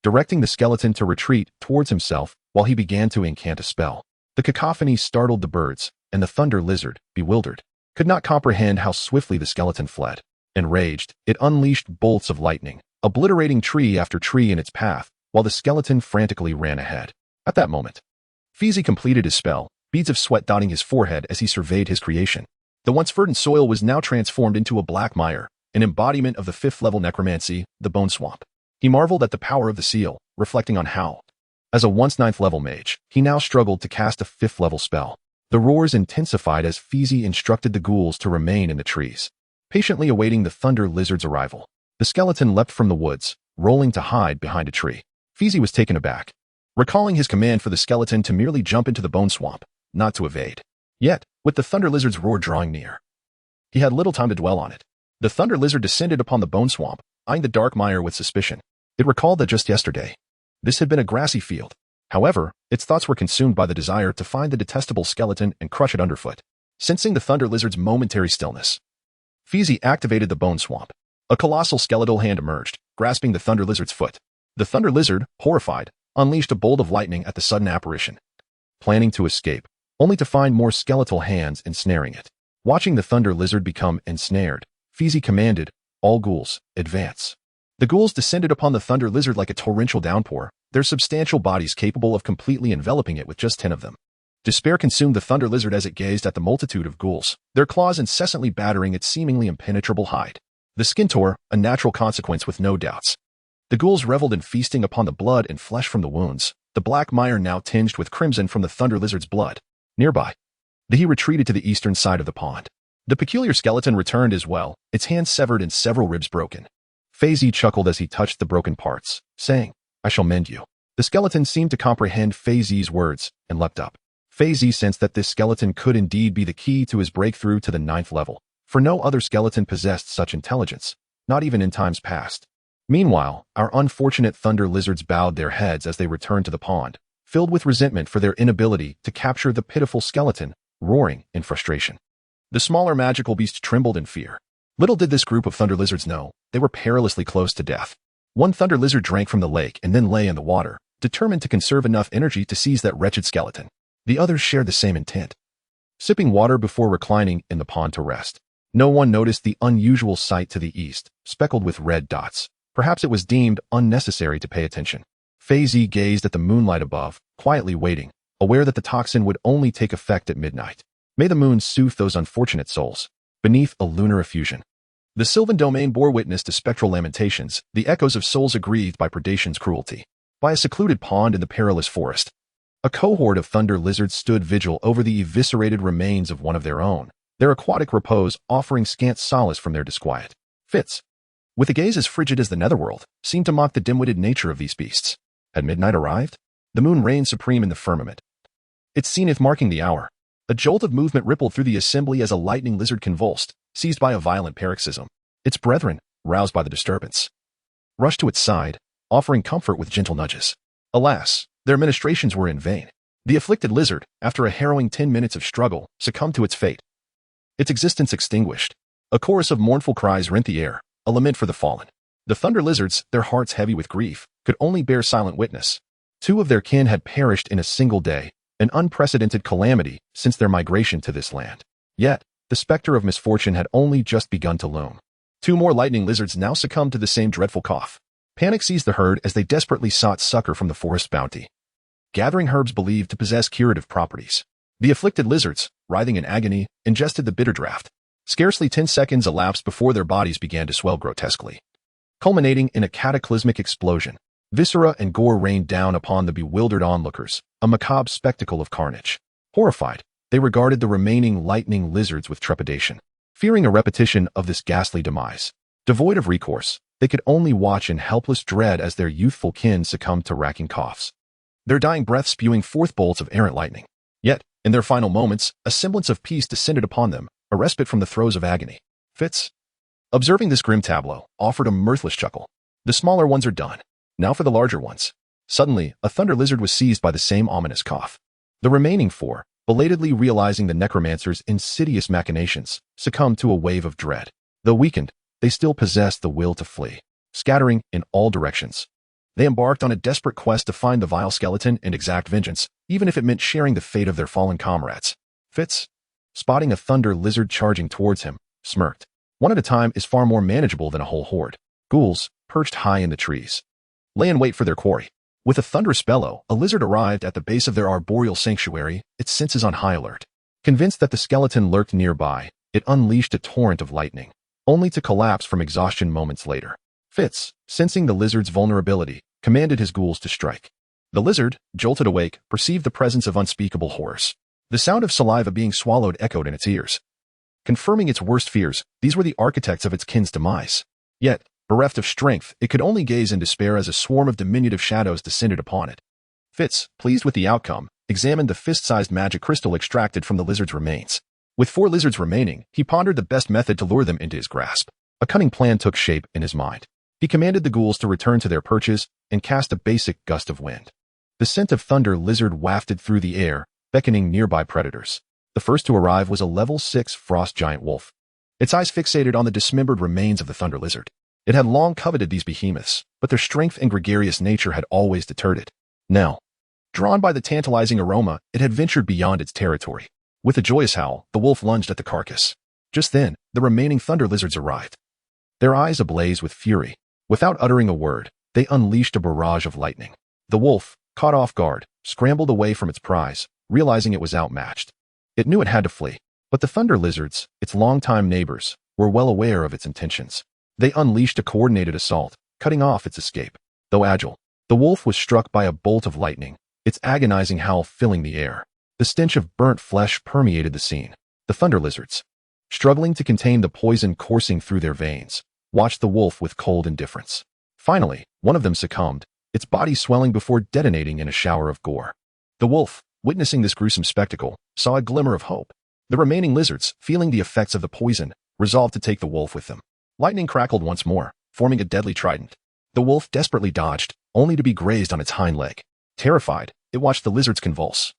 directing the skeleton to retreat towards himself while he began to incant a spell. The cacophony startled the birds, and the thunder lizard, bewildered, could not comprehend how swiftly the skeleton fled. Enraged, it unleashed bolts of lightning, obliterating tree after tree in its path, while the skeleton frantically ran ahead. At that moment, Fizi completed his spell, beads of sweat dotting his forehead as he surveyed his creation. The once verdant soil was now transformed into a black mire, an embodiment of the 5th-level necromancy, the Bone Swamp. He marveled at the power of the seal, reflecting on how, as a once 9th-level mage, he now struggled to cast a 5th-level spell. The roars intensified as Fizi instructed the ghouls to remain in the trees, patiently awaiting the thunder lizard's arrival. The skeleton leapt from the woods, rolling to hide behind a tree. Fizi was taken aback, recalling his command for the skeleton to merely jump into the Bone Swamp, not to evade. Yet, with the thunder lizard's roar drawing near, he had little time to dwell on it. The thunder lizard descended upon the Bone Swamp, eyeing the dark mire with suspicion. It recalled that just yesterday, this had been a grassy field. However, its thoughts were consumed by the desire to find the detestable skeleton and crush it underfoot. Sensing the thunder lizard's momentary stillness, Fizi activated the Bone Swamp. A colossal skeletal hand emerged, grasping the thunder lizard's foot. The thunder lizard, horrified, unleashed a bolt of lightning at the sudden apparition, planning to escape, only to find more skeletal hands ensnaring it. Watching the thunder lizard become ensnared, Fizi commanded, "All ghouls, advance." The ghouls descended upon the thunder lizard like a torrential downpour, their substantial bodies capable of completely enveloping it with just 10 of them. Despair consumed the thunder lizard as it gazed at the multitude of ghouls, their claws incessantly battering its seemingly impenetrable hide. The skin tore, a natural consequence with no doubts. The ghouls reveled in feasting upon the blood and flesh from the wounds, the black mire now tinged with crimson from the thunder lizard's blood. Nearby, he retreated to the eastern side of the pond. The peculiar skeleton returned as well, its hands severed and several ribs broken. Fizi chuckled as he touched the broken parts, saying, "I shall mend you." The skeleton seemed to comprehend Fizi's words and leapt up. Fizi sensed that this skeleton could indeed be the key to his breakthrough to the 9th level, for no other skeleton possessed such intelligence, not even in times past. Meanwhile, our unfortunate thunder lizards bowed their heads as they returned to the pond, filled with resentment for their inability to capture the pitiful skeleton, roaring in frustration. The smaller magical beast trembled in fear. Little did this group of thunder lizards know, they were perilously close to death. One thunder lizard drank from the lake and then lay in the water, determined to conserve enough energy to seize that wretched skeleton. The others shared the same intent, sipping water before reclining in the pond to rest. No one noticed the unusual sight to the east, speckled with red dots. Perhaps it was deemed unnecessary to pay attention. Fizi gazed at the moonlight above, quietly waiting, aware that the toxin would only take effect at midnight. May the moon soothe those unfortunate souls. Beneath a lunar effusion, the Sylvan domain bore witness to spectral lamentations, the echoes of souls aggrieved by predation's cruelty. By a secluded pond in the perilous forest, a cohort of thunder lizards stood vigil over the eviscerated remains of one of their own, their aquatic repose offering scant solace from their disquiet. Fitz, with a gaze as frigid as the netherworld, seemed to mock the dim-witted nature of these beasts. Had midnight arrived? The moon reigned supreme in the firmament, its zenith marking the hour. A jolt of movement rippled through the assembly as a lightning lizard convulsed, seized by a violent paroxysm. Its brethren, roused by the disturbance, rushed to its side, offering comfort with gentle nudges. Alas, their ministrations were in vain. The afflicted lizard, after a harrowing 10 minutes of struggle, succumbed to its fate, its existence extinguished. A chorus of mournful cries rent the air, a lament for the fallen. The thunder lizards, their hearts heavy with grief, could only bear silent witness. 2 of their kin had perished in a single day, an unprecedented calamity since their migration to this land. Yet, The specter of misfortune had only just begun to loom. 2 more lightning lizards now succumbed to the same dreadful cough. Panic seized the herd as they desperately sought succor from the forest bounty. Gathering herbs believed to possess curative properties. The afflicted lizards, writhing in agony, ingested the bitter draught. Scarcely 10 seconds elapsed before their bodies began to swell grotesquely, culminating in a cataclysmic explosion. Viscera and gore rained down upon the bewildered onlookers, a macabre spectacle of carnage. Horrified, they regarded the remaining lightning lizards with trepidation, fearing a repetition of this ghastly demise. Devoid of recourse, they could only watch in helpless dread as their youthful kin succumbed to racking coughs, their dying breath spewing forth bolts of errant lightning. Yet, in their final moments, a semblance of peace descended upon them, a respite from the throes of agony. Fitz, observing this grim tableau, offered a mirthless chuckle. The smaller ones are done. Now for the larger ones. Suddenly, a thunder lizard was seized by the same ominous cough. The remaining 4, belatedly realizing the necromancer's insidious machinations, succumbed to a wave of dread. Though weakened, they still possessed the will to flee. Scattering in all directions, they embarked on a desperate quest to find the vile skeleton and exact vengeance, even if it meant sharing the fate of their fallen comrades. Fitz, spotting a thunder lizard charging towards him, smirked. 1 at a time is far more manageable than a whole horde. Ghouls, perched high in the trees, lay in wait for their quarry. With a thunderous bellow, a lizard arrived at the base of their arboreal sanctuary, its senses on high alert. Convinced that the skeleton lurked nearby, it unleashed a torrent of lightning, only to collapse from exhaustion moments later. Fitz, sensing the lizard's vulnerability, commanded his ghouls to strike. The lizard, jolted awake, perceived the presence of unspeakable horrors. The sound of saliva being swallowed echoed in its ears. Confirming its worst fears, these were the architects of its kin's demise. Yet, bereft of strength, it could only gaze in despair as a swarm of diminutive shadows descended upon it. Fitz, pleased with the outcome, examined the fist-sized magic crystal extracted from the lizard's remains. With 4 lizards remaining, he pondered the best method to lure them into his grasp. A cunning plan took shape in his mind. He commanded the ghouls to return to their perches and cast a basic gust of wind. The scent of thunder lizard wafted through the air, beckoning nearby predators. The first to arrive was a level 6 frost giant wolf, its eyes fixated on the dismembered remains of the thunder lizard. It had long coveted these behemoths, but their strength and gregarious nature had always deterred it. Now, drawn by the tantalizing aroma, it had ventured beyond its territory. With a joyous howl, the wolf lunged at the carcass. Just then, the remaining thunder lizards arrived, their eyes ablaze with fury. Without uttering a word, they unleashed a barrage of lightning. The wolf, caught off guard, scrambled away from its prize, realizing it was outmatched. It knew it had to flee, but the thunder lizards, its longtime neighbors, were well aware of its intentions. They unleashed a coordinated assault, cutting off its escape. Though agile, the wolf was struck by a bolt of lightning, its agonizing howl filling the air. The stench of burnt flesh permeated the scene. The thunder lizards, struggling to contain the poison coursing through their veins, watched the wolf with cold indifference. Finally, one of them succumbed, its body swelling before detonating in a shower of gore. The wolf, witnessing this gruesome spectacle, saw a glimmer of hope. The remaining lizards, feeling the effects of the poison, resolved to take the wolf with them. Lightning crackled once more, forming a deadly trident. The wolf desperately dodged, only to be grazed on its hind leg. Terrified, it watched the lizards convulse,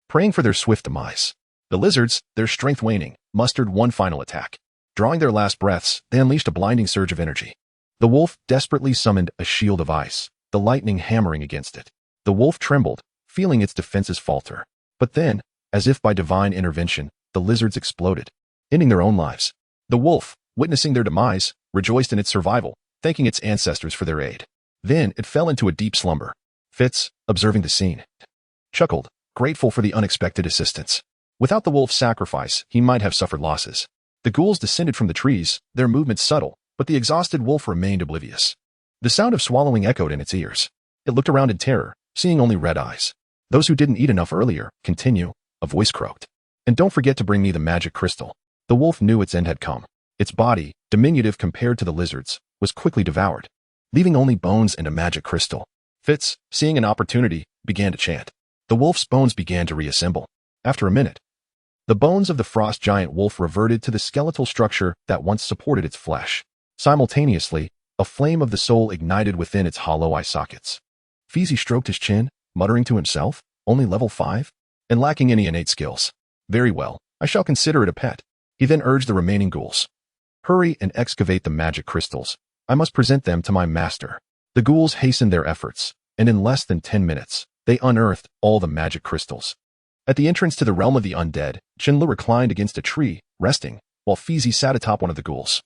praying for their swift demise. The lizards, their strength waning, mustered one final attack. Drawing their last breaths, they unleashed a blinding surge of energy. The wolf desperately summoned a shield of ice, the lightning hammering against it. The wolf trembled, feeling its defenses falter. But then, as if by divine intervention, the lizards exploded, ending their own lives. The wolf, witnessing their demise, rejoiced in its survival, thanking its ancestors for their aid. Then it fell into a deep slumber. Fitz, observing the scene, chuckled, grateful for the unexpected assistance. Without the wolf's sacrifice, he might have suffered losses. The ghouls descended from the trees, their movements subtle, but the exhausted wolf remained oblivious. The sound of swallowing echoed in its ears. It looked around in terror, seeing only red eyes. Those who didn't eat enough earlier, continue, a voice croaked. And don't forget to bring me the magic crystal. The wolf knew its end had come. Its body, diminutive compared to the lizard's, was quickly devoured, leaving only bones and a magic crystal. Fitz, seeing an opportunity, began to chant. The wolf's bones began to reassemble. After a minute, the bones of the frost giant wolf reverted to the skeletal structure that once supported its flesh. Simultaneously, a flame of the soul ignited within its hollow eye sockets. Feezy stroked his chin, muttering to himself, only level 5? And lacking any innate skills. Very well, I shall consider it a pet. He then urged the remaining ghouls. Hurry and excavate the magic crystals. I must present them to my master. The ghouls hastened their efforts, and in less than 10 minutes, they unearthed all the magic crystals. At the entrance to the realm of the undead, Chen reclined against a tree, resting, while Fizi sat atop one of the ghouls,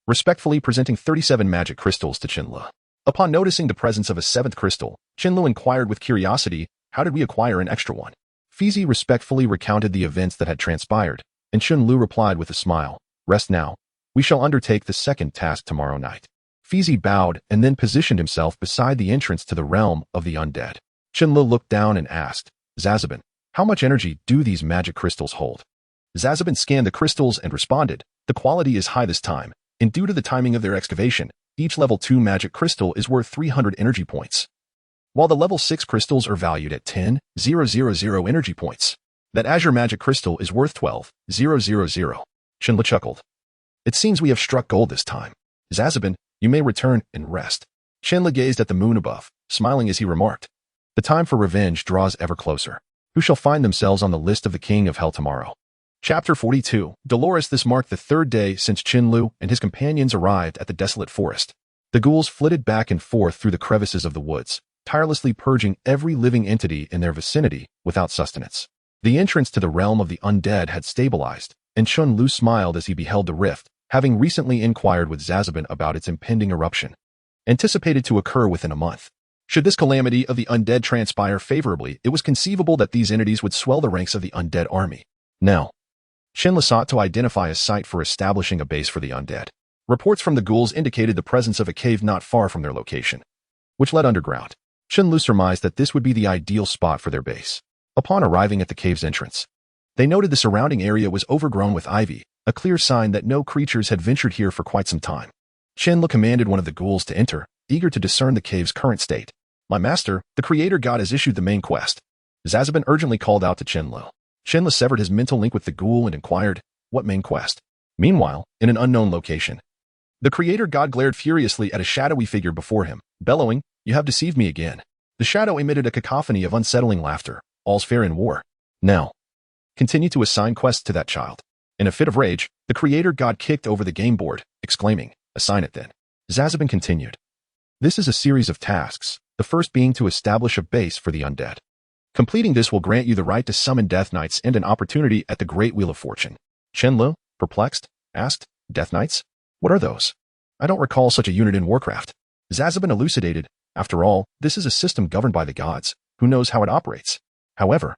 respectfully presenting 37 magic crystals to Chen Lu. Upon noticing the presence of a 7th crystal, Chen Lu inquired with curiosity, "How did we acquire an extra one?" Fizi respectfully recounted the events that had transpired, and Chen Lu replied with a smile, "Rest now. We shall undertake the second task tomorrow night." Fizi bowed and then positioned himself beside the entrance to the realm of the undead. Chen Lu looked down and asked, "Zazabin, how much energy do these magic crystals hold?" Zazabin scanned the crystals and responded, "The quality is high this time, and due to the timing of their excavation, each level 2 magic crystal is worth 300 energy points, while the level 6 crystals are valued at 10,000 energy points. That azure magic crystal is worth 12,000. Chen Lu chuckled. "It seems we have struck gold this time. Zazabin, you may return and rest." Chen Lu gazed at the moon above, smiling as he remarked, "The time for revenge draws ever closer. Who shall find themselves on the list of the King of Hell tomorrow?" Chapter 42. Dolores. This marked the 3rd day since Chen Lu and his companions arrived at the desolate forest. The ghouls flitted back and forth through the crevices of the woods, tirelessly purging every living entity in their vicinity without sustenance. The entrance to the realm of the undead had stabilized, and Chen Lu smiled as he beheld the rift, having recently inquired with Zazabin about its impending eruption, anticipated to occur within a month. Should this calamity of the undead transpire favorably, it was conceivable that these entities would swell the ranks of the undead army. Now, Chen Lu sought to identify a site for establishing a base for the undead. Reports from the ghouls indicated the presence of a cave not far from their location, which led underground. Chen Lu surmised that this would be the ideal spot for their base. Upon arriving at the cave's entrance, they noted the surrounding area was overgrown with ivy, a clear sign that no creatures had ventured here for quite some time. Chen Lu commanded one of the ghouls to enter, eager to discern the cave's current state. "My master, the creator god has issued the main quest." Zazabin urgently called out to Chen Lu. Chen Lu severed his mental link with the ghoul and inquired, "What main quest?" Meanwhile, in an unknown location, the creator god glared furiously at a shadowy figure before him, bellowing, "You have deceived me again." The shadow emitted a cacophony of unsettling laughter. "All's fair in war. Now, continue to assign quests to that child." In a fit of rage, the creator god kicked over the game board, exclaiming, "Assign it then." Zazabin continued, "This is a series of tasks, the first being to establish a base for the undead. Completing this will grant you the right to summon Death Knights and an opportunity at the Great Wheel of Fortune." Chen Lu, perplexed, asked, "Death Knights? What are those? I don't recall such a unit in Warcraft." Zazabin elucidated, "After all, this is a system governed by the gods. Who knows how it operates? However,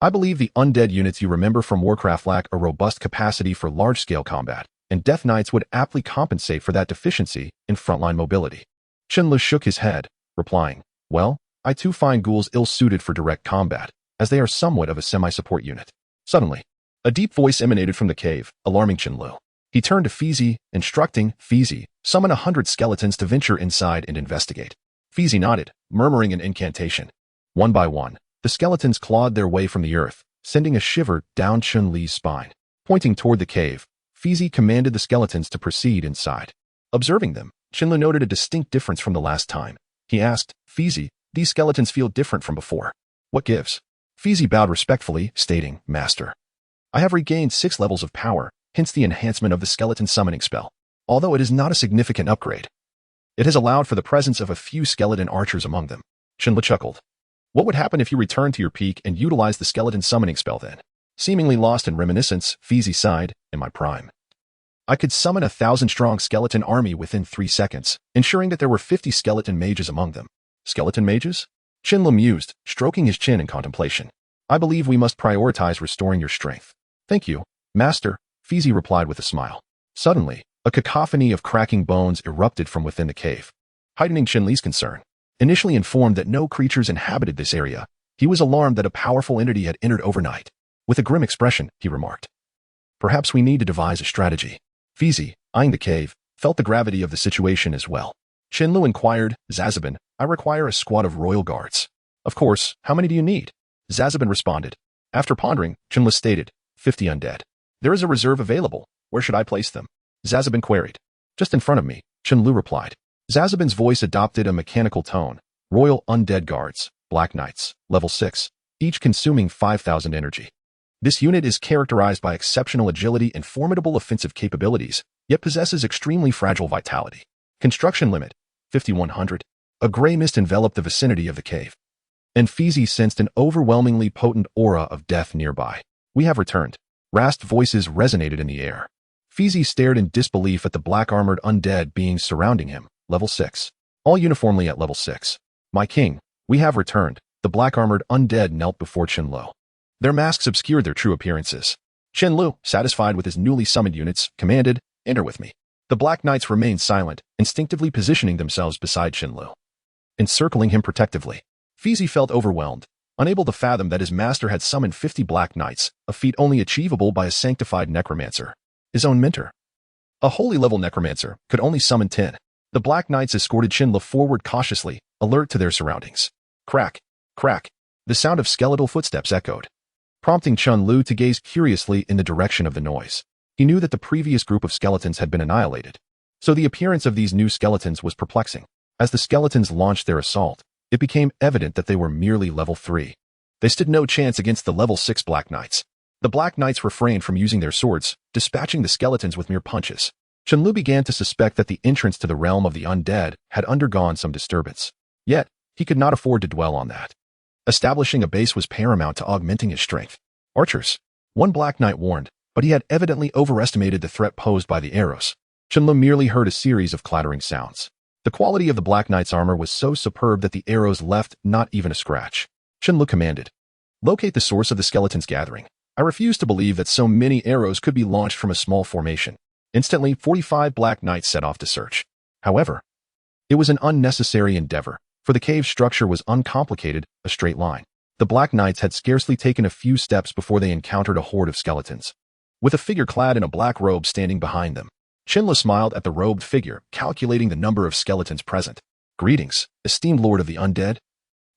I believe the undead units you remember from Warcraft lack a robust capacity for large-scale combat, and Death Knights would aptly compensate for that deficiency in frontline mobility." Chen Lu shook his head, replying, "Well, I too find ghouls ill-suited for direct combat, as they are somewhat of a semi-support unit." Suddenly, a deep voice emanated from the cave, alarming Chen Lu. He turned to Fizi, instructing, "Fizi, summon 100 skeletons to venture inside and investigate." Fizi nodded, murmuring an incantation. One by one, the skeletons clawed their way from the earth, sending a shiver down Chen Li's spine. Pointing toward the cave, Fizi commanded the skeletons to proceed inside. Observing them, Chen Lu noted a distinct difference from the last time. He asked, "Fizi, these skeletons feel different from before. What gives?" Fizi bowed respectfully, stating, "Master, I have regained 6 levels of power, hence the enhancement of the skeleton summoning spell. Although it is not a significant upgrade, it has allowed for the presence of a few skeleton archers among them." Chen Lu chuckled. "What would happen if you returned to your peak and utilized the skeleton summoning spell then?" Seemingly lost in reminiscence, Fizi sighed, "In my prime, I could summon 1,000-strong skeleton army within 3 seconds, ensuring that there were 50 skeleton mages among them." "Skeleton mages?" Chen Lu mused, stroking his chin in contemplation. "I believe we must prioritize restoring your strength." "Thank you, Master," Fizi replied with a smile. Suddenly, a cacophony of cracking bones erupted from within the cave, heightening Chen Li's concern. Initially informed that no creatures inhabited this area, he was alarmed that a powerful entity had entered overnight. With a grim expression, he remarked, "Perhaps we need to devise a strategy." Fizi, eyeing the cave, felt the gravity of the situation as well. Chen Lu inquired, "Zazabin, I require a squad of royal guards." "Of course, how many do you need?" Zazabin responded. After pondering, Chen Lu stated, 50 undead. "There is a reserve available. Where should I place them?" Zazabin queried. "Just in front of me," Chen Lu replied. Zazabin's voice adopted a mechanical tone. "Royal Undead Guards, Black Knights, level 6, each consuming 5,000 energy. This unit is characterized by exceptional agility and formidable offensive capabilities, yet possesses extremely fragile vitality. Construction limit, 5,100. A gray mist enveloped the vicinity of the cave, and Fizi sensed an overwhelmingly potent aura of death nearby. "We have returned." Rasped voices resonated in the air. Feezy stared in disbelief at the black-armored undead beings surrounding him, level 6. All uniformly at level 6. My king, we have returned. The black-armored undead knelt before Chen Lu. Their masks obscured their true appearances. Chen Lu, satisfied with his newly summoned units, commanded, enter with me. The Black Knights remained silent, instinctively positioning themselves beside Chen Lu, encircling him protectively. Feezy felt overwhelmed, unable to fathom that his master had summoned 50 Black Knights, a feat only achievable by a sanctified necromancer, his own mentor. A holy-level necromancer could only summon 10. The Black Knights escorted Chen Lu forward cautiously, alert to their surroundings. Crack, crack. The sound of skeletal footsteps echoed, prompting Chen Lu to gaze curiously in the direction of the noise. He knew that the previous group of skeletons had been annihilated, so the appearance of these new skeletons was perplexing. As the skeletons launched their assault, it became evident that they were merely level 3. They stood no chance against the level 6 Black Knights. The Black Knights refrained from using their swords, dispatching the skeletons with mere punches. Chen Lu began to suspect that the entrance to the realm of the undead had undergone some disturbance. Yet, he could not afford to dwell on that. Establishing a base was paramount to augmenting his strength. Archers. One Black Knight warned, but he had evidently overestimated the threat posed by the arrows. Chen Lu merely heard a series of clattering sounds. The quality of the Black Knight's armor was so superb that the arrows left not even a scratch. Chen Lu commanded, locate the source of the skeleton's gathering. I refuse to believe that so many arrows could be launched from a small formation. Instantly, 45 Black Knights set off to search. However, it was an unnecessary endeavor, for the cave structure was uncomplicated, a straight line. The Black Knights had scarcely taken a few steps before they encountered a horde of skeletons, with a figure clad in a black robe standing behind them. Chen Lu smiled at the robed figure, calculating the number of skeletons present. Greetings, esteemed lord of the undead.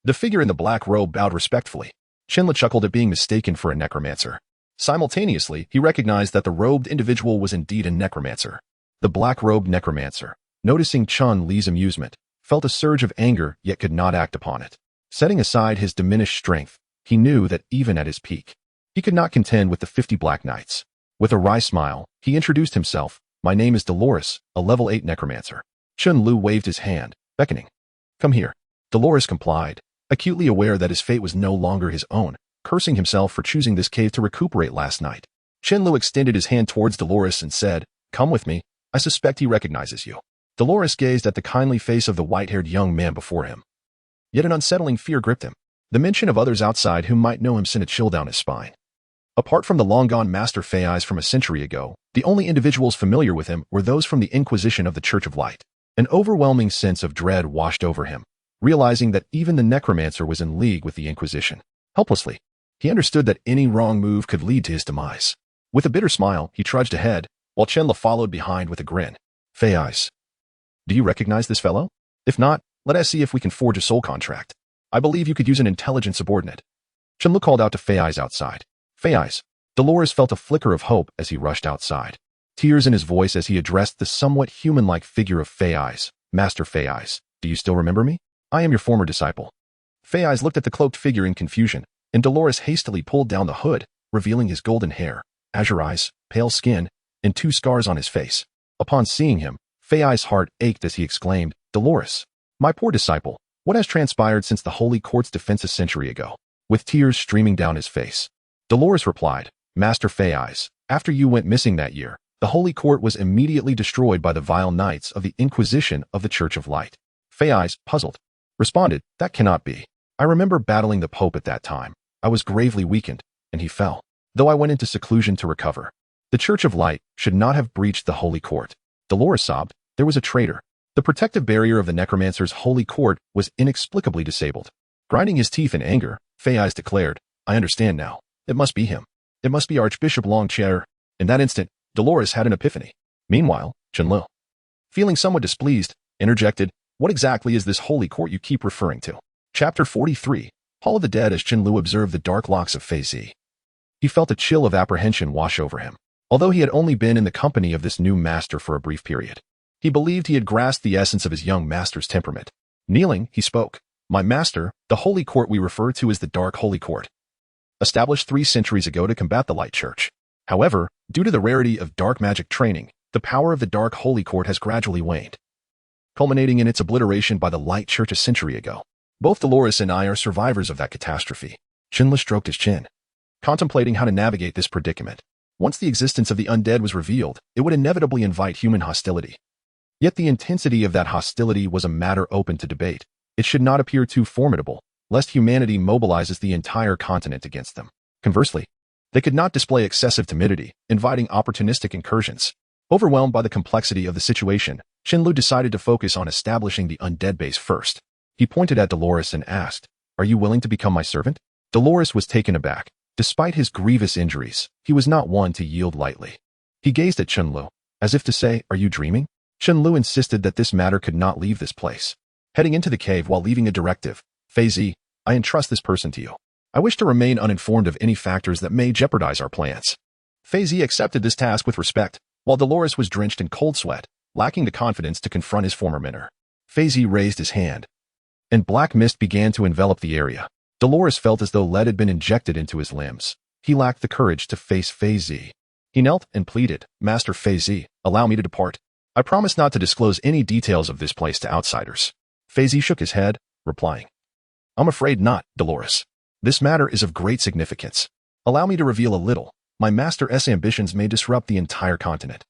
The figure in the black robe bowed respectfully. Chen Lu chuckled at being mistaken for a necromancer. Simultaneously, he recognized that the robed individual was indeed a necromancer. The black-robed necromancer, noticing Chen Li's amusement, felt a surge of anger yet could not act upon it. Setting aside his diminished strength, he knew that even at his peak, he could not contend with the 50 Black Knights. With a wry smile, he introduced himself. My name is Dolores, a level 8 necromancer. Chen Lu waved his hand, beckoning. Come here. Dolores complied, acutely aware that his fate was no longer his own, cursing himself for choosing this cave to recuperate last night. Chen Lu extended his hand towards Dolores and said, come with me. I suspect he recognizes you. Dolores gazed at the kindly face of the white-haired young man before him. Yet an unsettling fear gripped him. The mention of others outside who might know him sent a chill down his spine. Apart from the long-gone Master Fei's from a century ago, the only individuals familiar with him were those from the Inquisition of the Church of Light. An overwhelming sense of dread washed over him, realizing that even the necromancer was in league with the Inquisition. Helplessly, he understood that any wrong move could lead to his demise. With a bitter smile, he trudged ahead, while Chen Lu followed behind with a grin. Fei's. Do you recognize this fellow? If not, let us see if we can forge a soul contract. I believe you could use an intelligent subordinate. Chen Lu called out to Fei's outside. Fei's. Dolores felt a flicker of hope as he rushed outside. Tears in his voice as he addressed the somewhat human-like figure of Fei's. Master Fei's. Do you still remember me? I am your former disciple. Fei's looked at the cloaked figure in confusion, and Dolores hastily pulled down the hood, revealing his golden hair, azure eyes, pale skin, and 2 scars on his face. Upon seeing him, Fei's heart ached as he exclaimed, Dolores, my poor disciple, what has transpired since the Holy Court's defense a century ago? With tears streaming down his face, Dolores replied, Master Fei's, after you went missing that year, the Holy Court was immediately destroyed by the vile knights of the Inquisition of the Church of Light. Fei's, puzzled, responded, that cannot be. I remember battling the Pope at that time. I was gravely weakened, and he fell, though I went into seclusion to recover. The Church of Light should not have breached the Holy Court. Dolores sobbed, there was a traitor. The protective barrier of the necromancer's Holy Court was inexplicably disabled. Grinding his teeth in anger, Fei's declared, I understand now. It must be him. It must be Archbishop Longchair. In that instant, Dolores had an epiphany. Meanwhile, Chen Lu, feeling somewhat displeased, interjected, what exactly is this Holy Court you keep referring to? Chapter 43, Hall of the Dead. As Chen Lu observed the dark locks of Feizi, he felt a chill of apprehension wash over him. Although he had only been in the company of this new master for a brief period, he believed he had grasped the essence of his young master's temperament. Kneeling, he spoke, My master, the Holy Court we refer to as the Dark Holy Court, established 3 centuries ago to combat the Light Church. However, due to the rarity of dark magic training, the power of the Dark Holy Court has gradually waned, culminating in its obliteration by the Light Church a century ago. Both Dolores and I are survivors of that catastrophe. Chen Lu stroked his chin, contemplating how to navigate this predicament. Once the existence of the undead was revealed, it would inevitably invite human hostility. Yet the intensity of that hostility was a matter open to debate. It should not appear too formidable, lest humanity mobilizes the entire continent against them. Conversely, they could not display excessive timidity, inviting opportunistic incursions. Overwhelmed by the complexity of the situation, Chen decided to focus on establishing the undead base first. He pointed at Dolores and asked, "Are you willing to become my servant?" Dolores was taken aback. Despite his grievous injuries, he was not one to yield lightly. He gazed at Chen, as if to say, "Are you dreaming?" Chen insisted that this matter could not leave this place. Heading into the cave while leaving a directive, Fei, I entrust this person to you. I wish to remain uninformed of any factors that may jeopardize our plans. Fei accepted this task with respect, while Dolores was drenched in cold sweat, lacking the confidence to confront his former mentor. Fei raised his hand, and black mist began to envelop the area. Dolores felt as though lead had been injected into his limbs. He lacked the courage to face Fei. He knelt and pleaded, "Master Fei, allow me to depart. I promise not to disclose any details of this place to outsiders." Fei shook his head, replying, "I'm afraid not, Dolores. This matter is of great significance. Allow me to reveal a little. My master's ambitions may disrupt the entire continent,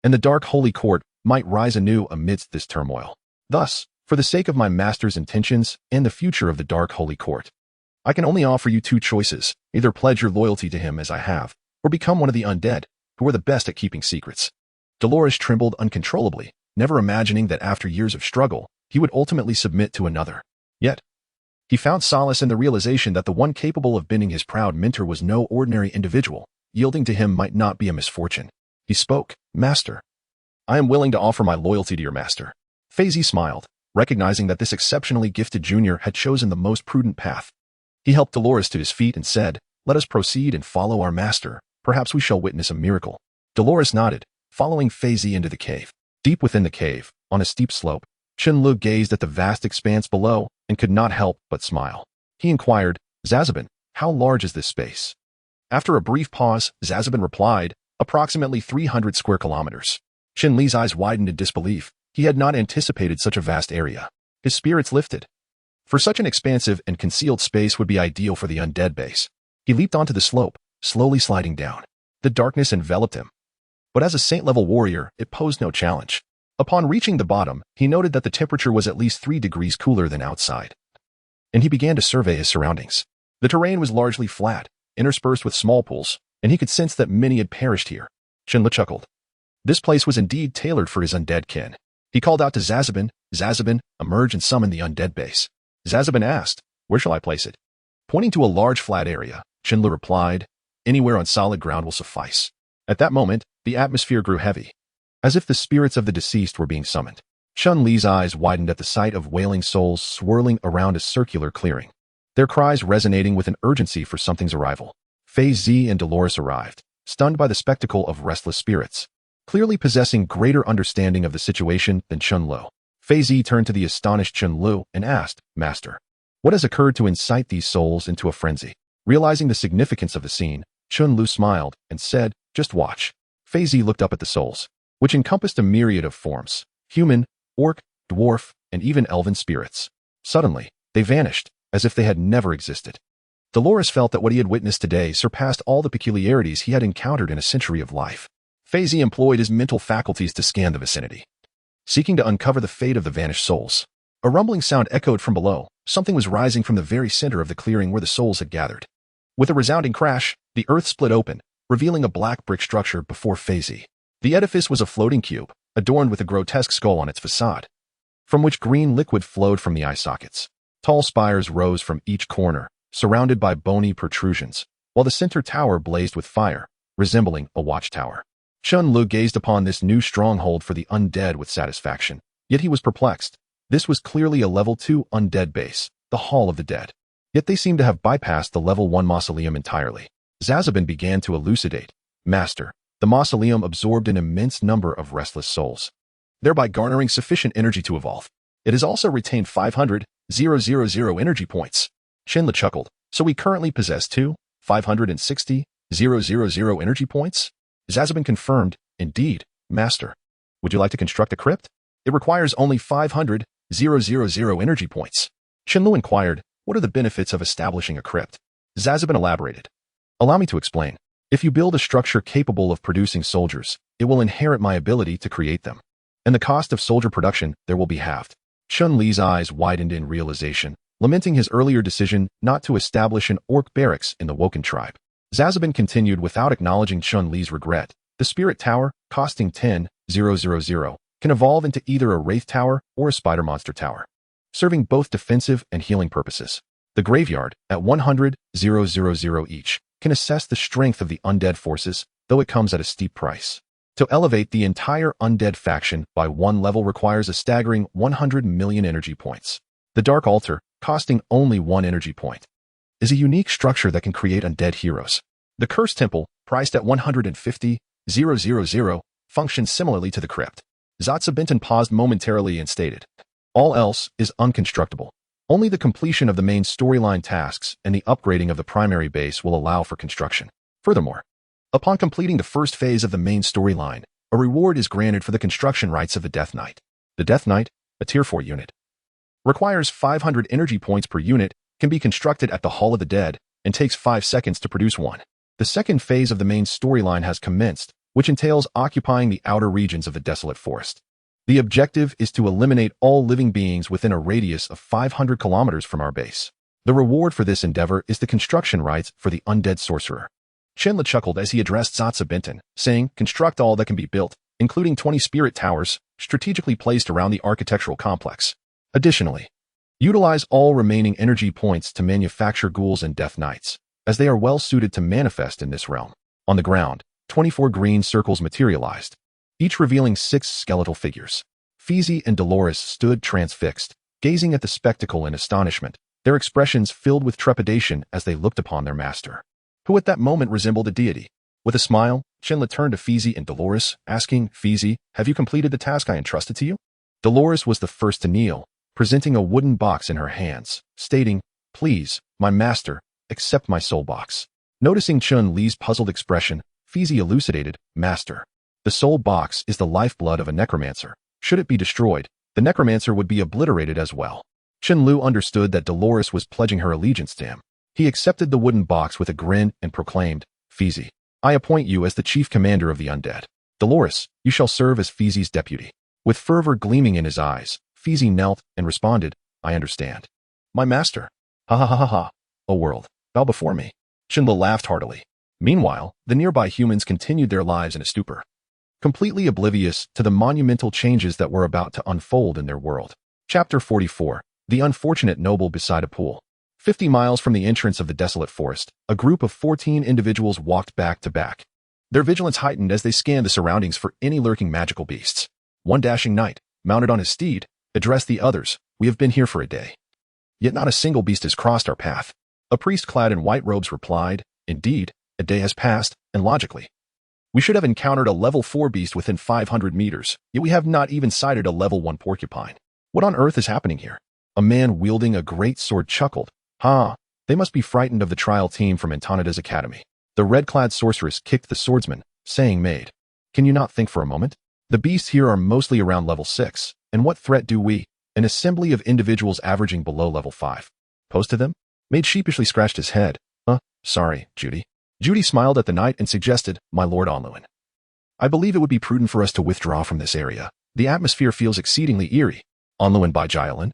and the dark holy court might rise anew amidst this turmoil. Thus, for the sake of my master's intentions and the future of the dark holy court, I can only offer you two choices: either pledge your loyalty to him as I have, or become one of the undead, who are the best at keeping secrets." Dolores trembled uncontrollably, never imagining that after years of struggle, he would ultimately submit to another. Yet, he found solace in the realization that the one capable of bending his proud mentor was no ordinary individual. Yielding to him might not be a misfortune. He spoke, "Master, I am willing to offer my loyalty to your master." Fei smiled, recognizing that this exceptionally gifted junior had chosen the most prudent path. He helped Dolores to his feet and said, "Let us proceed and follow our master. Perhaps we shall witness a miracle." Dolores nodded, following Fei into the cave. Deep within the cave, on a steep slope, Chen gazed at the vast expanse below and could not help but smile. He inquired, "Zazabin, how large is this space?" After a brief pause, Zazabin replied, "Approximately 300 square kilometers." Chen eyes widened in disbelief. He had not anticipated such a vast area. His spirits lifted. For such an expansive and concealed space would be ideal for the undead base. He leaped onto the slope, slowly sliding down. The darkness enveloped him. But as a saint-level warrior, it posed no challenge. Upon reaching the bottom, he noted that the temperature was at least 3 degrees cooler than outside. And he began to survey his surroundings. The terrain was largely flat, interspersed with small pools, and he could sense that many had perished here. Chen chuckled. This place was indeed tailored for his undead kin. He called out to Zazabin, "Zazabin, emerge and summon the undead base." Zazabin asked, "Where shall I place it?" Pointing to a large flat area, Chen replied, "Anywhere on solid ground will suffice." At that moment, the atmosphere grew heavy, as if the spirits of the deceased were being summoned. Chen eyes widened at the sight of wailing souls swirling around a circular clearing, their cries resonating with an urgency for something's arrival. Fei and Dolores arrived, stunned by the spectacle of restless spirits, clearly possessing greater understanding of the situation than Chen. Fei turned to the astonished Chen and asked, "Master, what has occurred to incite these souls into a frenzy?" Realizing the significance of the scene, Chen smiled and said, "Just watch." Fei looked up at the souls, which encompassed a myriad of forms: human, orc, dwarf, and even elven spirits. Suddenly, they vanished, as if they had never existed. Dolores felt that what he had witnessed today surpassed all the peculiarities he had encountered in a century of life. Fei employed his mental faculties to scan the vicinity, seeking to uncover the fate of the vanished souls. A rumbling sound echoed from below. Something was rising from the very center of the clearing where the souls had gathered. With a resounding crash, the earth split open, revealing a black brick structure before Fei. The edifice was a floating cube, adorned with a grotesque skull on its facade, from which green liquid flowed from the eye sockets. Tall spires rose from each corner, surrounded by bony protrusions, while the center tower blazed with fire, resembling a watchtower. Chen gazed upon this new stronghold for the undead with satisfaction, yet he was perplexed. This was clearly a level 2 undead base, the Hall of the Dead. Yet they seemed to have bypassed the level 1 mausoleum entirely. Zazabin began to elucidate. "Master, the mausoleum absorbed an immense number of restless souls, thereby garnering sufficient energy to evolve. It has also retained 500,000 energy points." Chen chuckled. "So we currently possess 560,000 energy points?" Zazabin confirmed, "Indeed, Master. Would you like to construct a crypt? It requires only 500,000 energy points." Chen inquired, "What are the benefits of establishing a crypt?" Zazabin elaborated, "Allow me to explain. If you build a structure capable of producing soldiers, it will inherit my ability to create them. And the cost of soldier production there will be halved. Chen Li's eyes widened in realization, lamenting his earlier decision not to establish an orc barracks in the Woken tribe. Zazabin continued without acknowledging Chen Li's regret. The Spirit Tower, costing 10,000, can evolve into either a Wraith Tower or a Spider Monster Tower, serving both defensive and healing purposes. The Graveyard, at 100,000 each, can assess the strength of the undead forces, though it comes at a steep price. To elevate the entire undead faction by one level requires a staggering 100 million energy points. The Dark Altar, costing only 1 energy point, is a unique structure that can create undead heroes. The Cursed Temple, priced at 150,000, functions similarly to the Crypt. Zazabin paused momentarily and stated, "All else is unconstructable. Only the completion of the main storyline tasks and the upgrading of the primary base will allow for construction. Furthermore, upon completing the first phase of the main storyline, a reward is granted for the construction rights of the Death Knight. The Death Knight, a Tier 4 unit, requires 500 energy points per unit, can be constructed at the Hall of the Dead, and takes 5 seconds to produce one. The second phase of the main storyline has commenced, which entails occupying the outer regions of the Desolate Forest. The objective is to eliminate all living beings within a radius of 500 kilometers from our base. The reward for this endeavor is the construction rights for the undead sorcerer." Chen Li chuckled as he addressed Zazabin, saying, "Construct all that can be built, including 20 spirit towers, strategically placed around the architectural complex. Additionally, utilize all remaining energy points to manufacture ghouls and death knights, as they are well suited to manifest in this realm." On the ground, 24 green circles materialized, each revealing 6 skeletal figures. Fizi and Dolores stood transfixed, gazing at the spectacle in astonishment, their expressions filled with trepidation as they looked upon their master, who at that moment resembled a deity. With a smile, Chen Li turned to Fizi and Dolores, asking, "Fizi, have you completed the task I entrusted to you?" Dolores was the first to kneel, presenting a wooden box in her hands, stating, "Please, my master, accept my soul box." Noticing Chen Li's puzzled expression, Fizi elucidated, "Master, the soul box is the lifeblood of a necromancer. Should it be destroyed, the necromancer would be obliterated as well." Chen Lu understood that Dolores was pledging her allegiance to him. He accepted the wooden box with a grin and proclaimed, "Fizi, I appoint you as the chief commander of the undead. Dolores, you shall serve as Fizi's deputy." With fervor gleaming in his eyes, Fizi knelt and responded, "I understand. My master." "Ha ha ha ha ha. O world, bow before me." Chen Li laughed heartily. Meanwhile, the nearby humans continued their lives in a stupor, completely oblivious to the monumental changes that were about to unfold in their world. Chapter 44. The Unfortunate Noble Beside a Pool. 50 miles from the entrance of the Desolate Forest, a group of 14 individuals walked back to back. Their vigilance heightened as they scanned the surroundings for any lurking magical beasts. One dashing knight, mounted on his steed, addressed the others, "We have been here for a day, yet not a single beast has crossed our path." A priest clad in white robes replied, "Indeed, a day has passed, and logically, we should have encountered a level 4 beast within 500 meters, yet we have not even sighted a level 1 porcupine. What on earth is happening here?" A man wielding a great sword chuckled, "Ha, they must be frightened of the trial team from Antonida's academy." The red-clad sorceress kicked the swordsman, saying, "Maid, can you not think for a moment? The beasts here are mostly around level 6, and what threat do we, an assembly of individuals averaging below level 5, pose to them?" Maid sheepishly scratched his head. Sorry, Judy." Judy smiled at the knight and suggested, "My lord Onluin, I believe it would be prudent for us to withdraw from this area. The atmosphere feels exceedingly eerie." Onluin Baijialan,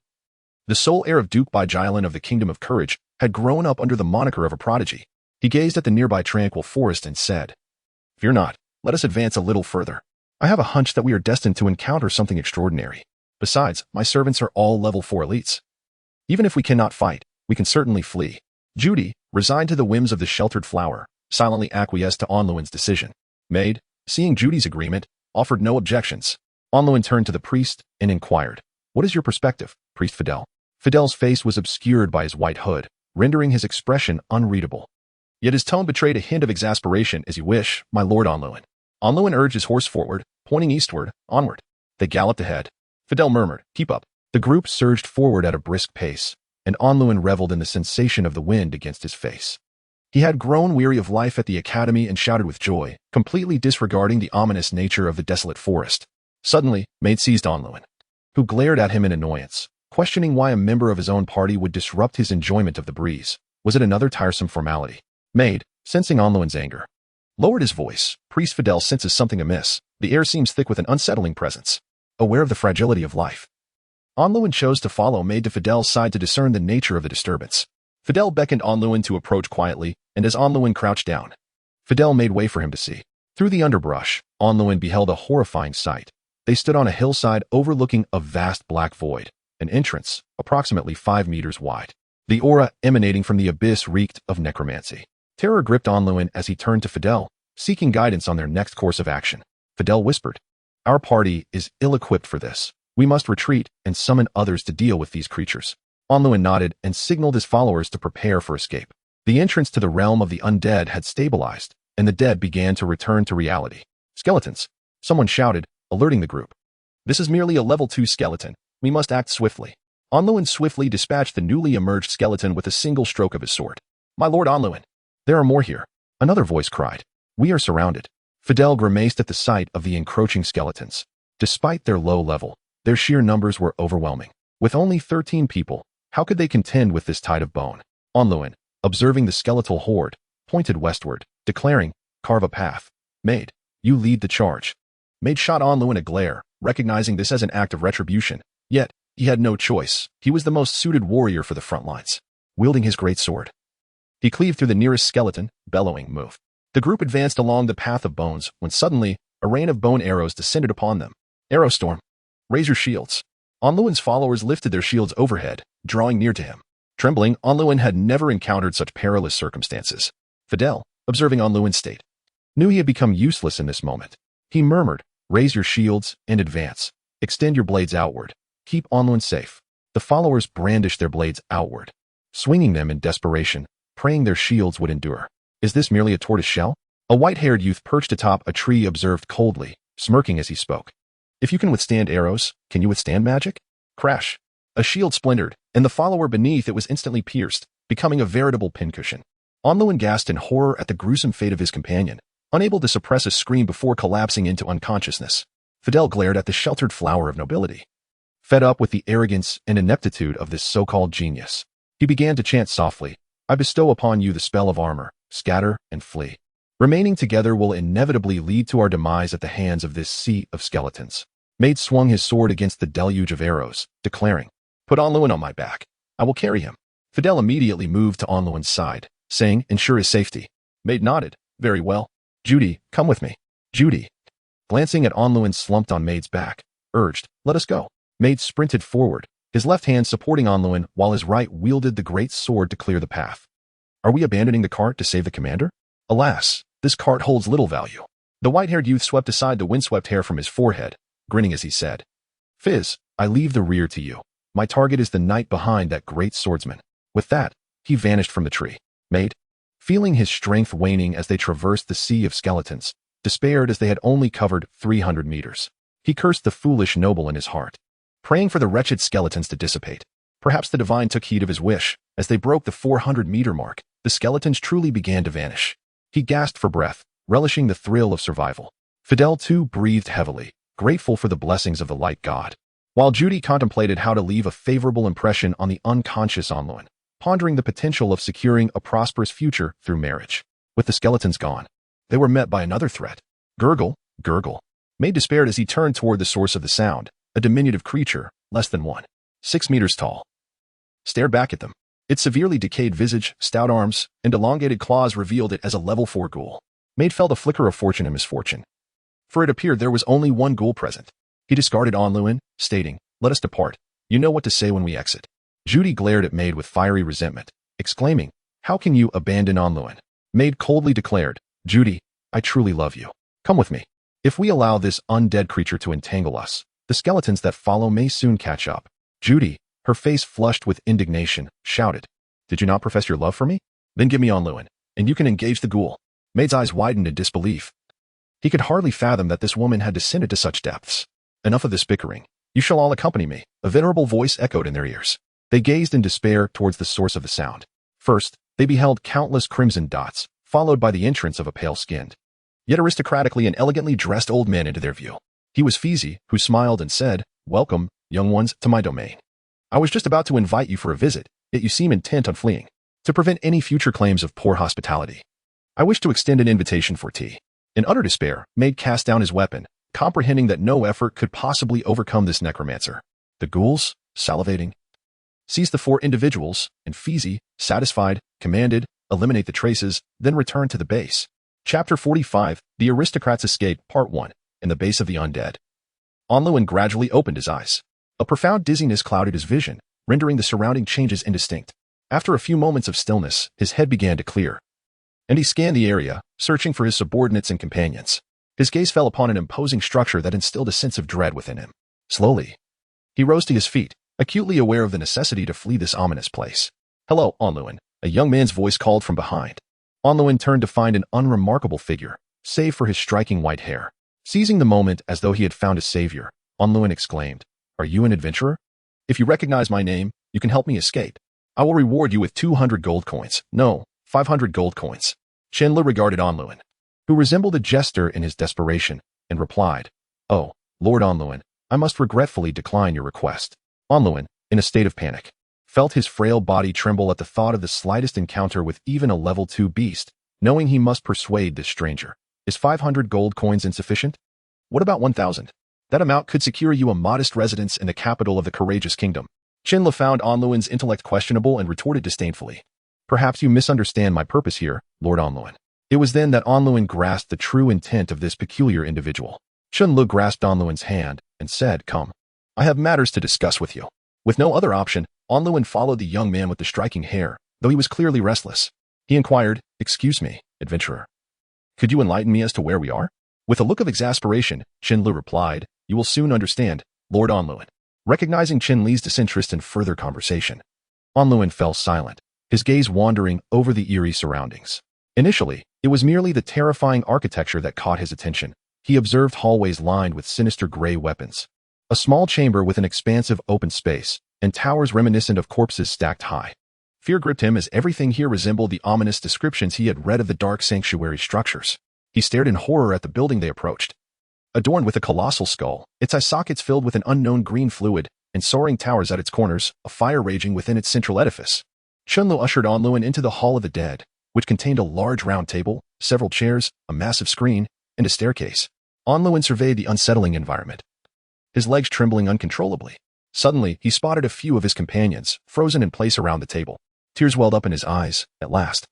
the sole heir of Duke Baijialan of the Kingdom of Courage, had grown up under the moniker of a prodigy. He gazed at the nearby tranquil forest and said, "Fear not, let us advance a little further. I have a hunch that we are destined to encounter something extraordinary. Besides, my servants are all level 4 elites. Even if we cannot fight, we can certainly flee." Judy, resigned to the whims of the sheltered flower, silently acquiesced to Onluin's decision. Maid, seeing Judy's agreement, offered no objections. Onluin turned to the priest and inquired, "What is your perspective, Priest Fidel?" Fidel's face was obscured by his white hood, rendering his expression unreadable. Yet his tone betrayed a hint of exasperation. "As you wish, my lord Onluin." Onluin urged his horse forward, pointing eastward, onward. They galloped ahead. Fidel murmured, "Keep up." The group surged forward at a brisk pace, and Onluin reveled in the sensation of the wind against his face. He had grown weary of life at the academy and shouted with joy, completely disregarding the ominous nature of the desolate forest. Suddenly, Maid seized Onluin, who glared at him in annoyance, questioning why a member of his own party would disrupt his enjoyment of the breeze. Was it another tiresome formality? Maid, sensing Onluin's anger, Lowered his voice. Priest Fidel senses something amiss. The air seems thick with an unsettling presence. Aware of the fragility of life, Onluin chose to follow Maid to Fidel's side to discern the nature of the disturbance. Fidel beckoned Onluin to approach quietly, and as Onluin crouched down, Fidel made way for him to see. Through the underbrush, Onluin beheld a horrifying sight. They stood on a hillside overlooking a vast black void, an entrance approximately 5 meters wide. The aura emanating from the abyss reeked of necromancy. Terror gripped Onluin as he turned to Fidel, seeking guidance on their next course of action. Fidel whispered, "Our party is ill-equipped for this. We must retreat and summon others to deal with these creatures." Onluin nodded and signaled his followers to prepare for escape. The entrance to the realm of the undead had stabilized, and the dead began to return to reality. "Skeletons!" someone shouted, alerting the group. "This is merely a level 2 skeleton. We must act swiftly." Onluin swiftly dispatched the newly emerged skeleton with a single stroke of his sword. "My lord Onluin, there are more here," another voice cried. "We are surrounded." Fidel grimaced at the sight of the encroaching skeletons. Despite their low level, their sheer numbers were overwhelming. With only 13 people, how could they contend with this tide of bone? Onluin, observing the skeletal horde, pointed westward, declaring, "Carve a path. Maid, you lead the charge." Maid shot Onluin a glare, recognizing this as an act of retribution. Yet, he had no choice. He was the most suited warrior for the front lines. Wielding his great sword, he cleaved through the nearest skeleton, bellowing, "Move." The group advanced along the path of bones when suddenly, a rain of bone arrows descended upon them. "Arrow storm. Raise your shields." Onluin's followers lifted their shields overhead, drawing near to him. Trembling, Onluin had never encountered such perilous circumstances. Fidel, observing Onluin's state, knew he had become useless in this moment. He murmured, "Raise your shields and advance. Extend your blades outward. Keep Onluin safe." The followers brandished their blades outward, swinging them in desperation, praying their shields would endure. "Is this merely a tortoise shell?" A white-haired youth perched atop a tree observed coldly, smirking as he spoke. "If you can withstand arrows, can you withstand magic?" Crash. A shield splintered, and the follower beneath it was instantly pierced, becoming a veritable pincushion. Onluin gasped in horror at the gruesome fate of his companion, unable to suppress a scream before collapsing into unconsciousness. Fidel glared at the sheltered flower of nobility. Fed up with the arrogance and ineptitude of this so-called genius, he began to chant softly, "I bestow upon you the spell of armor. Scatter and flee. Remaining together will inevitably lead to our demise at the hands of this sea of skeletons." Maid swung his sword against the deluge of arrows, declaring, "Put Onluin on my back. I will carry him." Fidel immediately moved to Onluin's side, saying, "Ensure his safety." Maid nodded, "Very well. Judy, come with me." Judy, glancing at Onluin slumped on Maid's back, urged, "Let us go." Maid sprinted forward, his left hand supporting Onluin while his right wielded the great sword to clear the path. "Are we abandoning the cart to save the commander?" "Alas, this cart holds little value." The white-haired youth swept aside the windswept hair from his forehead, grinning as he said, "Fizz, I leave the rear to you. My target is the knight behind that great swordsman." With that, he vanished from the tree. Maid, feeling his strength waning as they traversed the sea of skeletons, despaired as they had only covered 300 meters. He cursed the foolish noble in his heart, praying for the wretched skeletons to dissipate. Perhaps the divine took heed of his wish. As they broke the 400-meter mark, the skeletons truly began to vanish. He gasped for breath, relishing the thrill of survival. Fidel too breathed heavily, grateful for the blessings of the light god, while Judy contemplated how to leave a favorable impression on the unconscious Onluin, pondering the potential of securing a prosperous future through marriage. With the skeletons gone, they were met by another threat. Gurgle, gurgle. Maid despaired as he turned toward the source of the sound, a diminutive creature, less than 1.6 meters tall, stared back at them. Its severely decayed visage, stout arms, and elongated claws revealed it as a level 4 ghoul. Maid felt a flicker of fortune and misfortune, for it appeared there was only one ghoul present. He discarded Onluin, stating, "Let us depart. You know what to say when we exit." Judy glared at Maid with fiery resentment, exclaiming, "How can you abandon Onluin?" Maid coldly declared, "Judy, I truly love you. Come with me. If we allow this undead creature to entangle us, the skeletons that follow may soon catch up." Judy, her face flushed with indignation, shouted, "Did you not profess your love for me? Then give me Onluin, and you can engage the ghoul." Maid's eyes widened in disbelief. He could hardly fathom that this woman had descended to such depths. "Enough of this bickering. You shall all accompany me," a venerable voice echoed in their ears. They gazed in despair towards the source of the sound. First, they beheld countless crimson dots, followed by the entrance of a pale-skinned, yet aristocratically and elegantly dressed old man into their view. He was Fizi, who smiled and said, "Welcome, young ones, to my domain. I was just about to invite you for a visit, yet you seem intent on fleeing. To prevent any future claims of poor hospitality, I wish to extend an invitation for tea. In utter despair, Maid cast down his weapon, comprehending that no effort could possibly overcome this necromancer. The ghouls, salivating, seized the 4 individuals, and Feezy, satisfied, commanded, eliminate the traces, then return to the base. Chapter 45, The Aristocrats Escape, Part 1, In the Base of the Undead. Onluin gradually opened his eyes. A profound dizziness clouded his vision, rendering the surrounding changes indistinct. After a few moments of stillness, his head began to clear, and he scanned the area, searching for his subordinates and companions. His gaze fell upon an imposing structure that instilled a sense of dread within him. Slowly, he rose to his feet, acutely aware of the necessity to flee this ominous place. "Hello, Onluin," a young man's voice called from behind. Onluin turned to find an unremarkable figure, save for his striking white hair. Seizing the moment as though he had found a savior, Onluin exclaimed, "Are you an adventurer? If you recognize my name, you can help me escape. I will reward you with 200 gold coins. No, 500 gold coins." Chen regarded Onluin, who resembled a jester in his desperation, and replied, "Oh, Lord Onluin, I must regretfully decline your request." Onluin, in a state of panic, felt his frail body tremble at the thought of the slightest encounter with even a level 2 beast, knowing he must persuade this stranger. Is 500 gold coins insufficient? What about 1,000? That amount could secure you a modest residence in the capital of the courageous kingdom. Chen found Onluin's intellect questionable and retorted disdainfully, "Perhaps you misunderstand my purpose here, Lord Onluin." It was then that Onluin grasped the true intent of this peculiar individual. Chen grasped Onluin's hand and said, "Come. I have matters to discuss with you." With no other option, Onluin followed the young man with the striking hair, though he was clearly restless. He inquired, "Excuse me, adventurer. Could you enlighten me as to where we are?" With a look of exasperation, Chen replied, "You will soon understand, Lord Onluin." Recognizing Chen Li's disinterest in further conversation, Onluin fell silent, his gaze wandering over the eerie surroundings. Initially, it was merely the terrifying architecture that caught his attention. He observed hallways lined with sinister gray weapons, a small chamber with an expansive open space, and towers reminiscent of corpses stacked high. Fear gripped him as everything here resembled the ominous descriptions he had read of the dark sanctuary structures. He stared in horror at the building they approached. Adorned with a colossal skull, its eye sockets filled with an unknown green fluid, and soaring towers at its corners, a fire raging within its central edifice. Chen ushered Onluin into the Hall of the Dead, which contained a large round table, several chairs, a massive screen, and a staircase. Onluin surveyed the unsettling environment, his legs trembling uncontrollably. Suddenly, he spotted a few of his companions, frozen in place around the table. Tears welled up in his eyes, at last.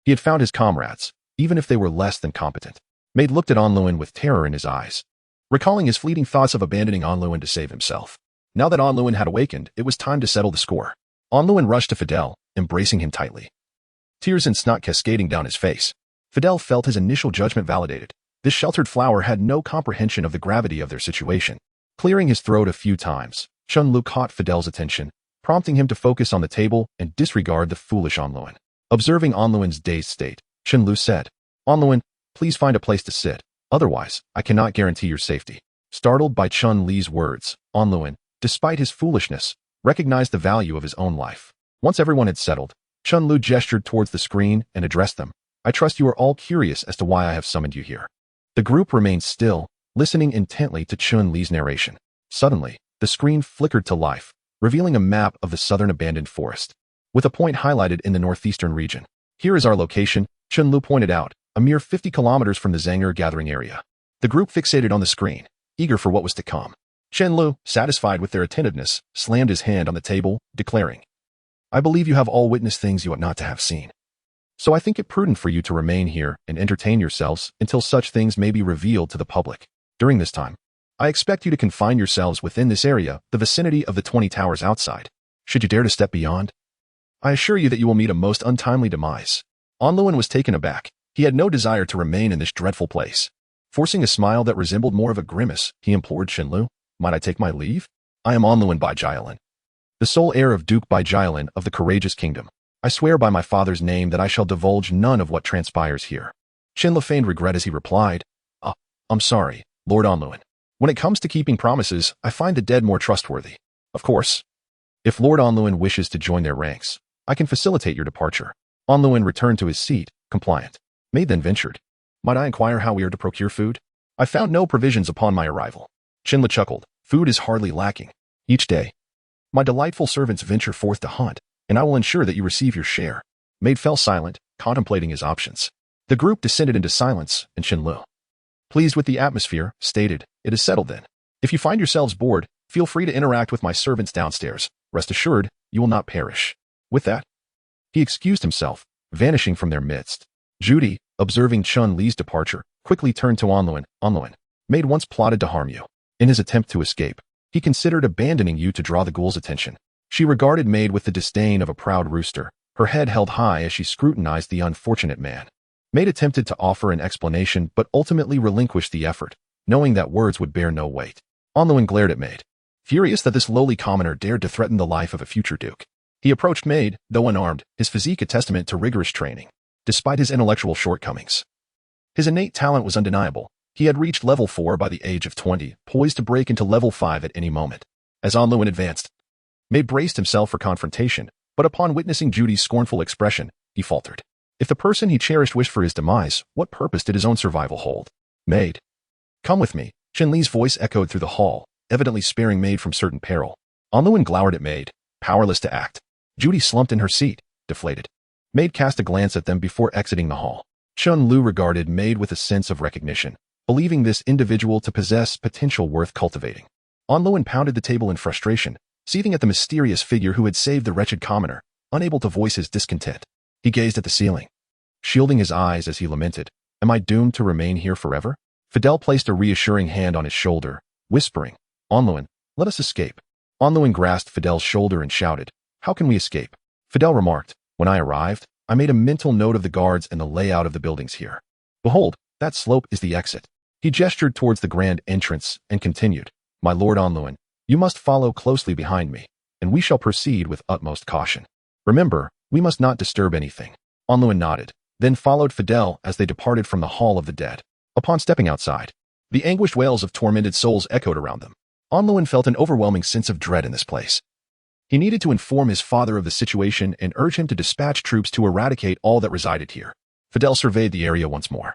He had found his comrades, even if they were less than competent. Maid looked at Onluin with terror in his eyes, recalling his fleeting thoughts of abandoning Onluin to save himself. Now that Onluin had awakened, it was time to settle the score. Onluin rushed to Fidel, embracing him tightly, tears and snot cascading down his face. Fidel felt his initial judgment validated. This sheltered flower had no comprehension of the gravity of their situation. Clearing his throat a few times, Chen caught Fidel's attention, prompting him to focus on the table and disregard the foolish Onluin. Observing Onluin's dazed state, Chen said, "Onluin, please find a place to sit. Otherwise, I cannot guarantee your safety." Startled by Chen Li's words, Onluin, despite his foolishness, recognized the value of his own life. Once everyone had settled, Chen gestured towards the screen and addressed them. "I trust you are all curious as to why I have summoned you here." The group remained still, listening intently to Chen Li's narration. Suddenly, the screen flickered to life, revealing a map of the southern abandoned forest, with a point highlighted in the northeastern region. "Here is our location," Chen pointed out, a mere 50 kilometers from the Zang'er gathering area. The group fixated on the screen, eager for what was to come. Chen satisfied with their attentiveness, slammed his hand on the table, declaring, "I believe you have all witnessed things you ought not to have seen. So I think it prudent for you to remain here and entertain yourselves until such things may be revealed to the public. During this time, I expect you to confine yourselves within this area, the vicinity of the 20 towers outside. Should you dare to step beyond, I assure you that you will meet a most untimely demise." Onluin was taken aback. He had no desire to remain in this dreadful place. Forcing a smile that resembled more of a grimace, he implored Chen, "Might I take my leave? I am Onluin Baijialan, the sole heir of Duke Baijialan of the courageous kingdom. I swear by my father's name that I shall divulge none of what transpires here." Chen feigned regret as he replied, I'm sorry, Lord Onluin. When it comes to keeping promises, I find the dead more trustworthy. Of course, if Lord Onluin wishes to join their ranks, I can facilitate your departure." Onluin returned to his seat, compliant. Maid then ventured, "Might I inquire how we are to procure food? I found no provisions upon my arrival." Chen chuckled, "Food is hardly lacking. Each day, my delightful servants venture forth to hunt, and I will ensure that you receive your share." Maid fell silent, contemplating his options. The group descended into silence, and Chen Lu, pleased with the atmosphere, stated, "It is settled then. If you find yourselves bored, feel free to interact with my servants downstairs. Rest assured, you will not perish." With that, he excused himself, vanishing from their midst. Judy, observing Chun Li's departure, quickly turned to Onluin. "Onluin, Maid once plotted to harm you. In his attempt to escape, he considered abandoning you to draw the ghoul's attention." She regarded Maid with the disdain of a proud rooster, her head held high as she scrutinized the unfortunate man. Maid attempted to offer an explanation but ultimately relinquished the effort, knowing that words would bear no weight. Onluin glared at Maid, furious that this lowly commoner dared to threaten the life of a future duke. He approached Maid, though unarmed, his physique a testament to rigorous training, despite his intellectual shortcomings. His innate talent was undeniable. He had reached level 4 by the age of 20, poised to break into level 5 at any moment. As Onluin advanced, Maid braced himself for confrontation, but upon witnessing Judy's scornful expression, he faltered. If the person he cherished wished for his demise, what purpose did his own survival hold? "Maid, come with me." Chen Li's voice echoed through the hall, evidently sparing Maid from certain peril. Onluin glowered at Maid, powerless to act. Judy slumped in her seat, deflated. Maid cast a glance at them before exiting the hall. Chen Lu regarded Maid with a sense of recognition, believing this individual to possess potential worth cultivating. Onluin pounded the table in frustration, seething at the mysterious figure who had saved the wretched commoner, unable to voice his discontent. He gazed at the ceiling, shielding his eyes as he lamented, "Am I doomed to remain here forever?" Fidel placed a reassuring hand on his shoulder, whispering, "Onluin, let us escape." Onluin grasped Fidel's shoulder and shouted, "How can we escape?" Fidel remarked, "When I arrived, I made a mental note of the guards and the layout of the buildings here. Behold, that slope is the exit." He gestured towards the grand entrance and continued, "My lord Onluin, you must follow closely behind me, and we shall proceed with utmost caution. Remember, we must not disturb anything." Onluin nodded, then followed Fidel as they departed from the Hall of the Dead. Upon stepping outside, the anguished wails of tormented souls echoed around them. Onluin felt an overwhelming sense of dread in this place. He needed to inform his father of the situation and urge him to dispatch troops to eradicate all that resided here. Fidel surveyed the area once more.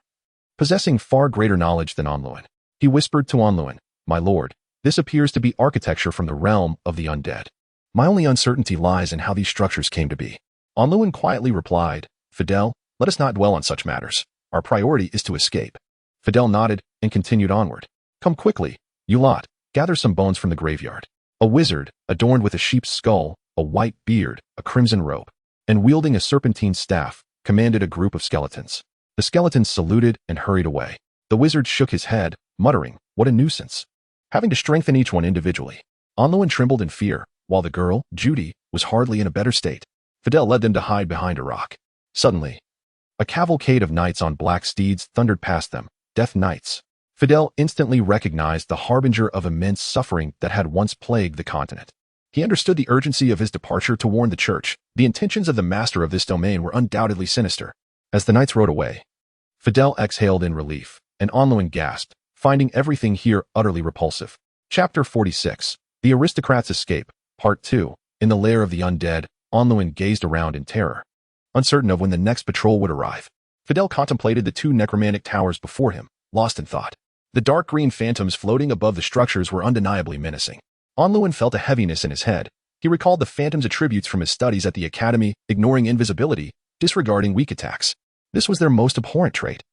Possessing far greater knowledge than Onluin, he whispered to Onluin, "My lord, this appears to be architecture from the realm of the undead. My only uncertainty lies in how these structures came to be." Onluin quietly replied, "Fidel, let us not dwell on such matters. Our priority is to escape." Fidel nodded and continued onward. "Come quickly, you lot, gather some bones from the graveyard." A wizard, adorned with a sheep's skull, a white beard, a crimson robe, and wielding a serpentine staff, commanded a group of skeletons. The skeletons saluted and hurried away. The wizard shook his head, muttering, "What a nuisance." Having to strengthen each one individually, Onluin trembled in fear, while the girl, Judy, was hardly in a better state. Fidel led them to hide behind a rock. Suddenly, a cavalcade of knights on black steeds thundered past them, Death Knights. Fidel instantly recognized the harbinger of immense suffering that had once plagued the continent. He understood the urgency of his departure to warn the church. The intentions of the master of this domain were undoubtedly sinister. As the knights rode away, Fidel exhaled in relief, and Onluin gasped, finding everything here utterly repulsive. Chapter 46. The Aristocrats Escape, Part 2. In the lair of the undead, Onluin gazed around in terror. Uncertain of when the next patrol would arrive, Fidel contemplated the two necromantic towers before him, lost in thought. The dark green phantoms floating above the structures were undeniably menacing. Onluin felt a heaviness in his head. He recalled the phantoms' attributes from his studies at the academy, ignoring invisibility, disregarding weak attacks. This was their most abhorrent trait,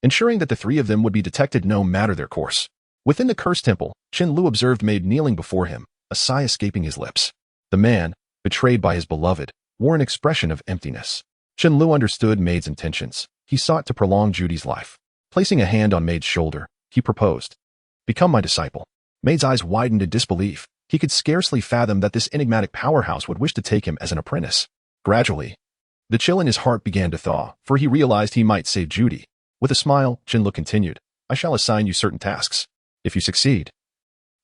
ensuring that the three of them would be detected no matter their course. Within the cursed temple, Chen Lu observed Maid kneeling before him, a sigh escaping his lips. The man, betrayed by his beloved, wore an expression of emptiness. Chen Lu understood Maid's intentions. He sought to prolong Judy's life. Placing a hand on Maid's shoulder, he proposed, "Become my disciple." Maid's eyes widened in disbelief. He could scarcely fathom that this enigmatic powerhouse would wish to take him as an apprentice. Gradually, the chill in his heart began to thaw, for he realized he might save Judy. With a smile, Chen Lu continued, "I shall assign you certain tasks. If you succeed,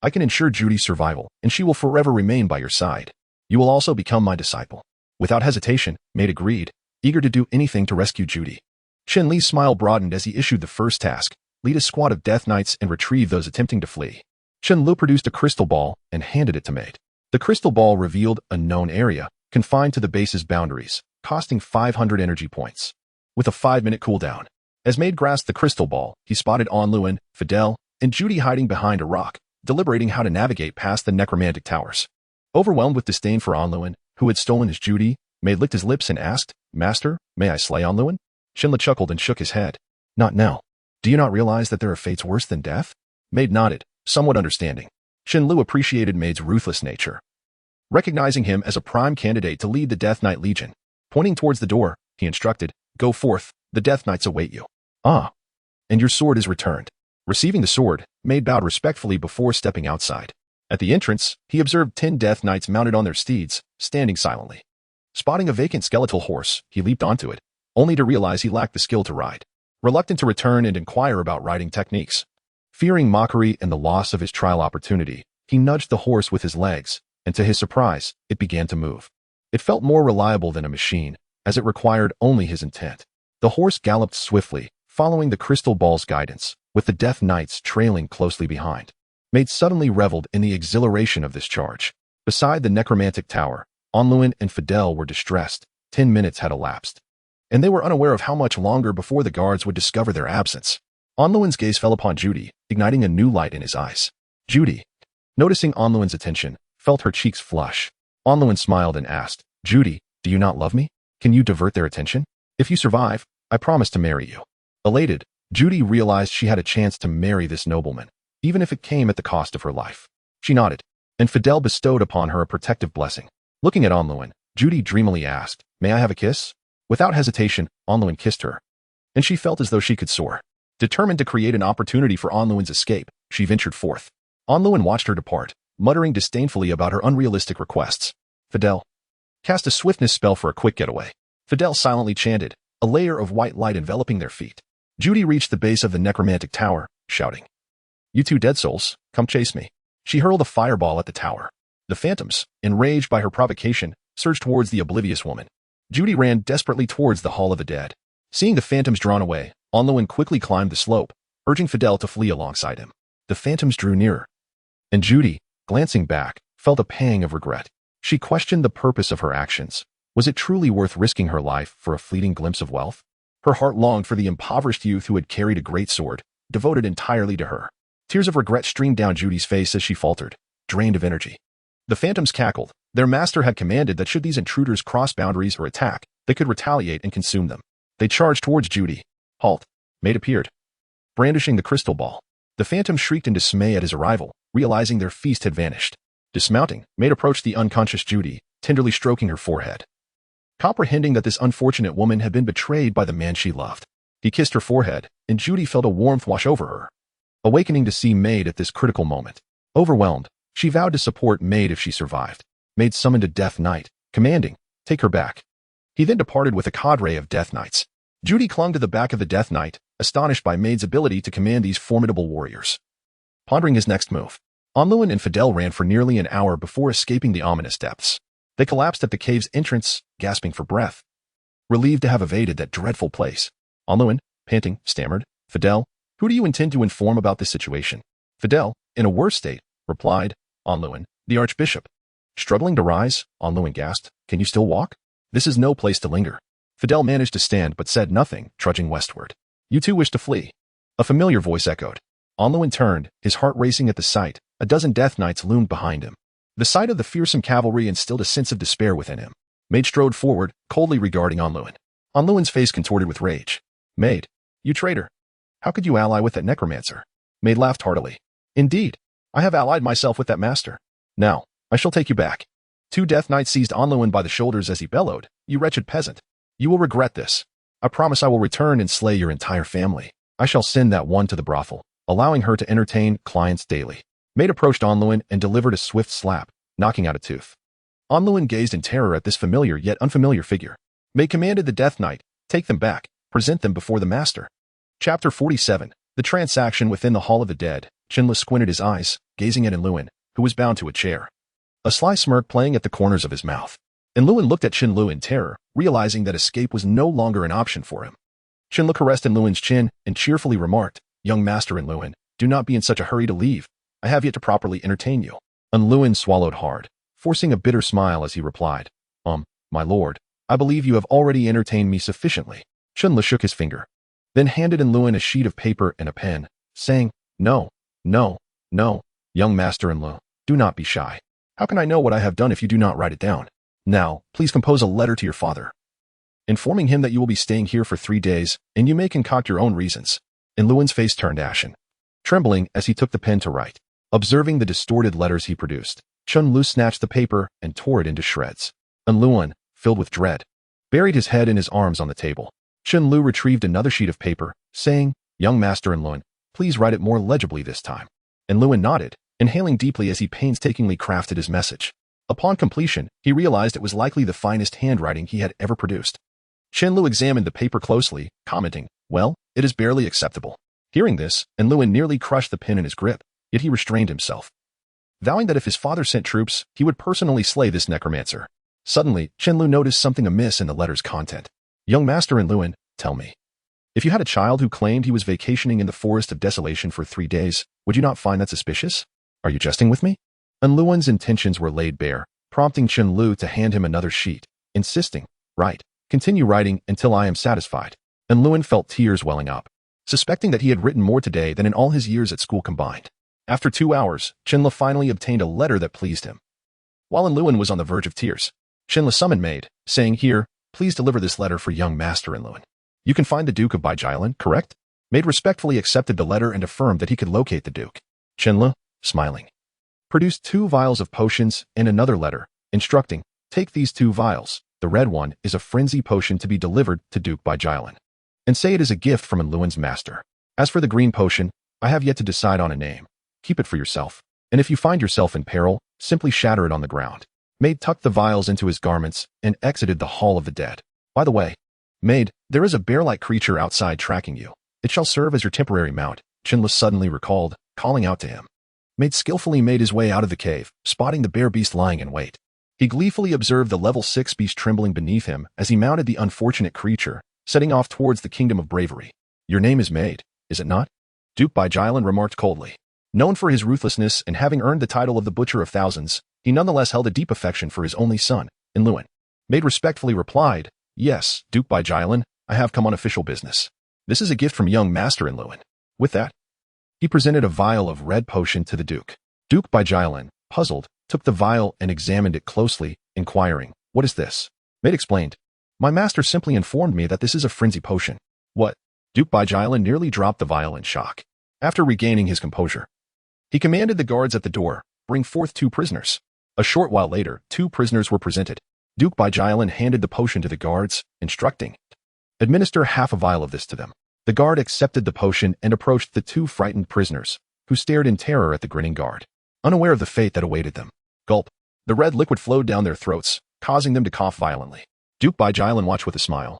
I can ensure Judy's survival, and she will forever remain by your side. You will also become my disciple." Without hesitation, Maid agreed, eager to do anything to rescue Judy. Chen Li's smile broadened as he issued the first task, lead a squad of Death Knights and retrieve those attempting to flee. Chen Lu produced a crystal ball and handed it to Maid. The crystal ball revealed a known area, confined to the base's boundaries, costing 500 energy points, with a 5-minute cooldown. As Maid grasped the crystal ball, he spotted Onluin, Fidel, and Judy hiding behind a rock, deliberating how to navigate past the necromantic towers. Overwhelmed with disdain for Onluin, who had stolen his Judy, Maid licked his lips and asked, "Master, may I slay Onluin?" Chen Lu chuckled and shook his head. Not now. Do you not realize that there are fates worse than death? Maid nodded, somewhat understanding. Chen Lu appreciated Maid's ruthless nature, recognizing him as a prime candidate to lead the Death Knight Legion. Pointing towards the door, he instructed, Go forth, the Death Knights await you. Ah. And your sword is returned. Receiving the sword, Maid bowed respectfully before stepping outside. At the entrance, he observed 10 Death Knights mounted on their steeds, standing silently. Spotting a vacant skeletal horse, he leaped onto it, only to realize he lacked the skill to ride. Reluctant to return and inquire about riding techniques, fearing mockery and the loss of his trial opportunity, he nudged the horse with his legs, and to his surprise, it began to move. It felt more reliable than a machine, as it required only his intent. The horse galloped swiftly, following the crystal ball's guidance, with the Death Knights trailing closely behind. Maid suddenly reveled in the exhilaration of this charge. Beside the necromantic tower, Onluin and Fidel were distressed. 10 minutes had elapsed, and they were unaware of how much longer before the guards would discover their absence. Onluin's gaze fell upon Judy, igniting a new light in his eyes. Judy, noticing Onluin's attention, felt her cheeks flush. Onluin smiled and asked, Judy, do you not love me? Can you divert their attention? If you survive, I promise to marry you. Elated, Judy realized she had a chance to marry this nobleman, even if it came at the cost of her life. She nodded, and Fidel bestowed upon her a protective blessing. Looking at Onluin, Judy dreamily asked, May I have a kiss? Without hesitation, Onluin kissed her, and she felt as though she could soar. Determined to create an opportunity for Onluin's escape, she ventured forth. Onluin watched her depart, muttering disdainfully about her unrealistic requests. Fidel, cast a swiftness spell for a quick getaway. Fidel silently chanted, a layer of white light enveloping their feet. Judy reached the base of the necromantic tower, shouting, You two dead souls, come chase me. She hurled a fireball at the tower. The phantoms, enraged by her provocation, surged towards the oblivious woman. Judy ran desperately towards the Hall of the Dead. Seeing the phantoms drawn away, Onluin quickly climbed the slope, urging Fidel to flee alongside him. The phantoms drew nearer, and Judy, glancing back, felt a pang of regret. She questioned the purpose of her actions. Was it truly worth risking her life for a fleeting glimpse of wealth? Her heart longed for the impoverished youth who had carried a great sword, devoted entirely to her. Tears of regret streamed down Judy's face as she faltered, drained of energy. The phantoms cackled. Their master had commanded that should these intruders cross boundaries or attack, they could retaliate and consume them. They charged towards Judy. Halt. Maid appeared, brandishing the crystal ball. The phantoms shrieked in dismay at his arrival, realizing their feast had vanished. Dismounting, Maid approached the unconscious Judy, tenderly stroking her forehead. Comprehending that this unfortunate woman had been betrayed by the man she loved, he kissed her forehead, and Judy felt a warmth wash over her. Awakening to see Maid at this critical moment. Overwhelmed, she vowed to support Maid if she survived. Maid summoned a Death Knight, commanding, Take her back. He then departed with a cadre of Death Knights. Judy clung to the back of the Death Knight, astonished by Maid's ability to command these formidable warriors. Pondering his next move, Onluin and Fidel ran for nearly an hour before escaping the ominous depths. They collapsed at the cave's entrance, gasping for breath, relieved to have evaded that dreadful place. Onluin, panting, stammered, Fidel, who do you intend to inform about this situation? Fidel, in a worse state, replied, Onluin, the Archbishop. Struggling to rise, Onluin gasped, Can you still walk? This is no place to linger. Fidel managed to stand but said nothing, trudging westward. You two wish to flee. A familiar voice echoed. Onluin turned, his heart racing at the sight. A dozen Death Knights loomed behind him. The sight of the fearsome cavalry instilled a sense of despair within him. Maid strode forward, coldly regarding Onluin. Onluin's face contorted with rage. Maid, you traitor. How could you ally with that necromancer? Maid laughed heartily. Indeed, I have allied myself with that master. Now, I shall take you back. Two Death Knights seized Onluin by the shoulders as he bellowed, You wretched peasant. You will regret this. I promise I will return and slay your entire family. I shall send that one to the brothel, allowing her to entertain clients daily. Maid approached Onluin and delivered a swift slap, knocking out a tooth. Onluin gazed in terror at this familiar yet unfamiliar figure. Maid commanded the Death Knight, Take them back, present them before the master. Chapter 47. The transaction within the Hall of the Dead. Chen Lu squinted his eyes, gazing at Onluin, who was bound to a chair, a sly smirk playing at the corners of his mouth. Onluin looked at Chen Lu in terror, realizing that escape was no longer an option for him. Chen Lu caressed Onluin's chin and cheerfully remarked, Young master Onluin, do not be in such a hurry to leave. I have yet to properly entertain you. Onluin swallowed hard, forcing a bitter smile as he replied, My lord, I believe you have already entertained me sufficiently. Chen Lu shook his finger, then handed Onluin a sheet of paper and a pen, saying, No, young master Onlu, do not be shy. How can I know what I have done if you do not write it down? Now, please compose a letter to your father. informing him that you will be staying here for 3 days, and you may concoct your own reasons. And Luan's face turned ashen, trembling as he took the pen to write. Observing the distorted letters he produced, Chen Lu snatched the paper and tore it into shreds. And Luan, filled with dread, buried his head in his arms on the table. Chen Lu retrieved another sheet of paper, saying, "Young Master and Luan, please write it more legibly this time." And Luan nodded, inhaling deeply as he painstakingly crafted his message. Upon completion, he realized it was likely the finest handwriting he had ever produced. Chen Lu examined the paper closely, commenting, "Well, it is barely acceptable." Hearing this, and Luan nearly crushed the pen in his grip, yet he restrained himself, vowing that if his father sent troops, he would personally slay this necromancer. Suddenly, Chen Lu noticed something amiss in the letter's content. "Young Master and Luan, tell me. If you had a child who claimed he was vacationing in the Forest of Desolation for 3 days, would you not find that suspicious? Are you jesting with me?" And Luan's intentions were laid bare, prompting Chen Lu to hand him another sheet, insisting, "Write. Continue writing until I am satisfied." And Luan felt tears welling up, suspecting that he had written more today than in all his years at school combined. After 2 hours, Chen Lu finally obtained a letter that pleased him. While Luan was on the verge of tears, Chen Lu summoned Maid, saying, "Here, please deliver this letter for young Master and Luan. You can find the Duke of Baijilan, correct?" Maid respectfully accepted the letter and affirmed that he could locate the Duke. Chen Lu, smiling, produced 2 vials of potions and another letter, instructing, "Take these 2 vials. The red one is a frenzy potion to be delivered to Duke Baijilan, and say it is a gift from Luan's master. As for the green potion, I have yet to decide on a name. Keep it for yourself, and if you find yourself in peril, simply shatter it on the ground." Maid tucked the vials into his garments and exited the Hall of the Dead. "By the way, Maid, there is a bear-like creature outside tracking you. It shall serve as your temporary mount," Chen Lu suddenly recalled, calling out to him. Maid skillfully made his way out of the cave, spotting the bear beast lying in wait. He gleefully observed the level 6 beast trembling beneath him as he mounted the unfortunate creature, setting off towards the Kingdom of Bravery. "Your name is Maid, is it not?" Duke Baijilan remarked coldly. Known for his ruthlessness and having earned the title of the Butcher of Thousands, he nonetheless held a deep affection for his only son, Luan. Maid respectfully replied, "Yes, Duke Baijilan, I have come on official business. This is a gift from young Master Luan." With that, he presented a vial of red potion to the Duke. Duke Baijilan, puzzled, took the vial and examined it closely, inquiring, "What is this?" Maid explained, "My master simply informed me that this is a frenzy potion." "What?" Duke Baijilan nearly dropped the vial in shock. After regaining his composure, he commanded the guards at the door, "Bring forth 2 prisoners." A short while later, 2 prisoners were presented. Duke Baijilan handed the potion to the guards, instructing, "Administer half a vial of this to them." The guard accepted the potion and approached the 2 frightened prisoners, who stared in terror at the grinning guard, unaware of the fate that awaited them. Gulp. The red liquid flowed down their throats, causing them to cough violently. Duke Baijilan watched with a smile,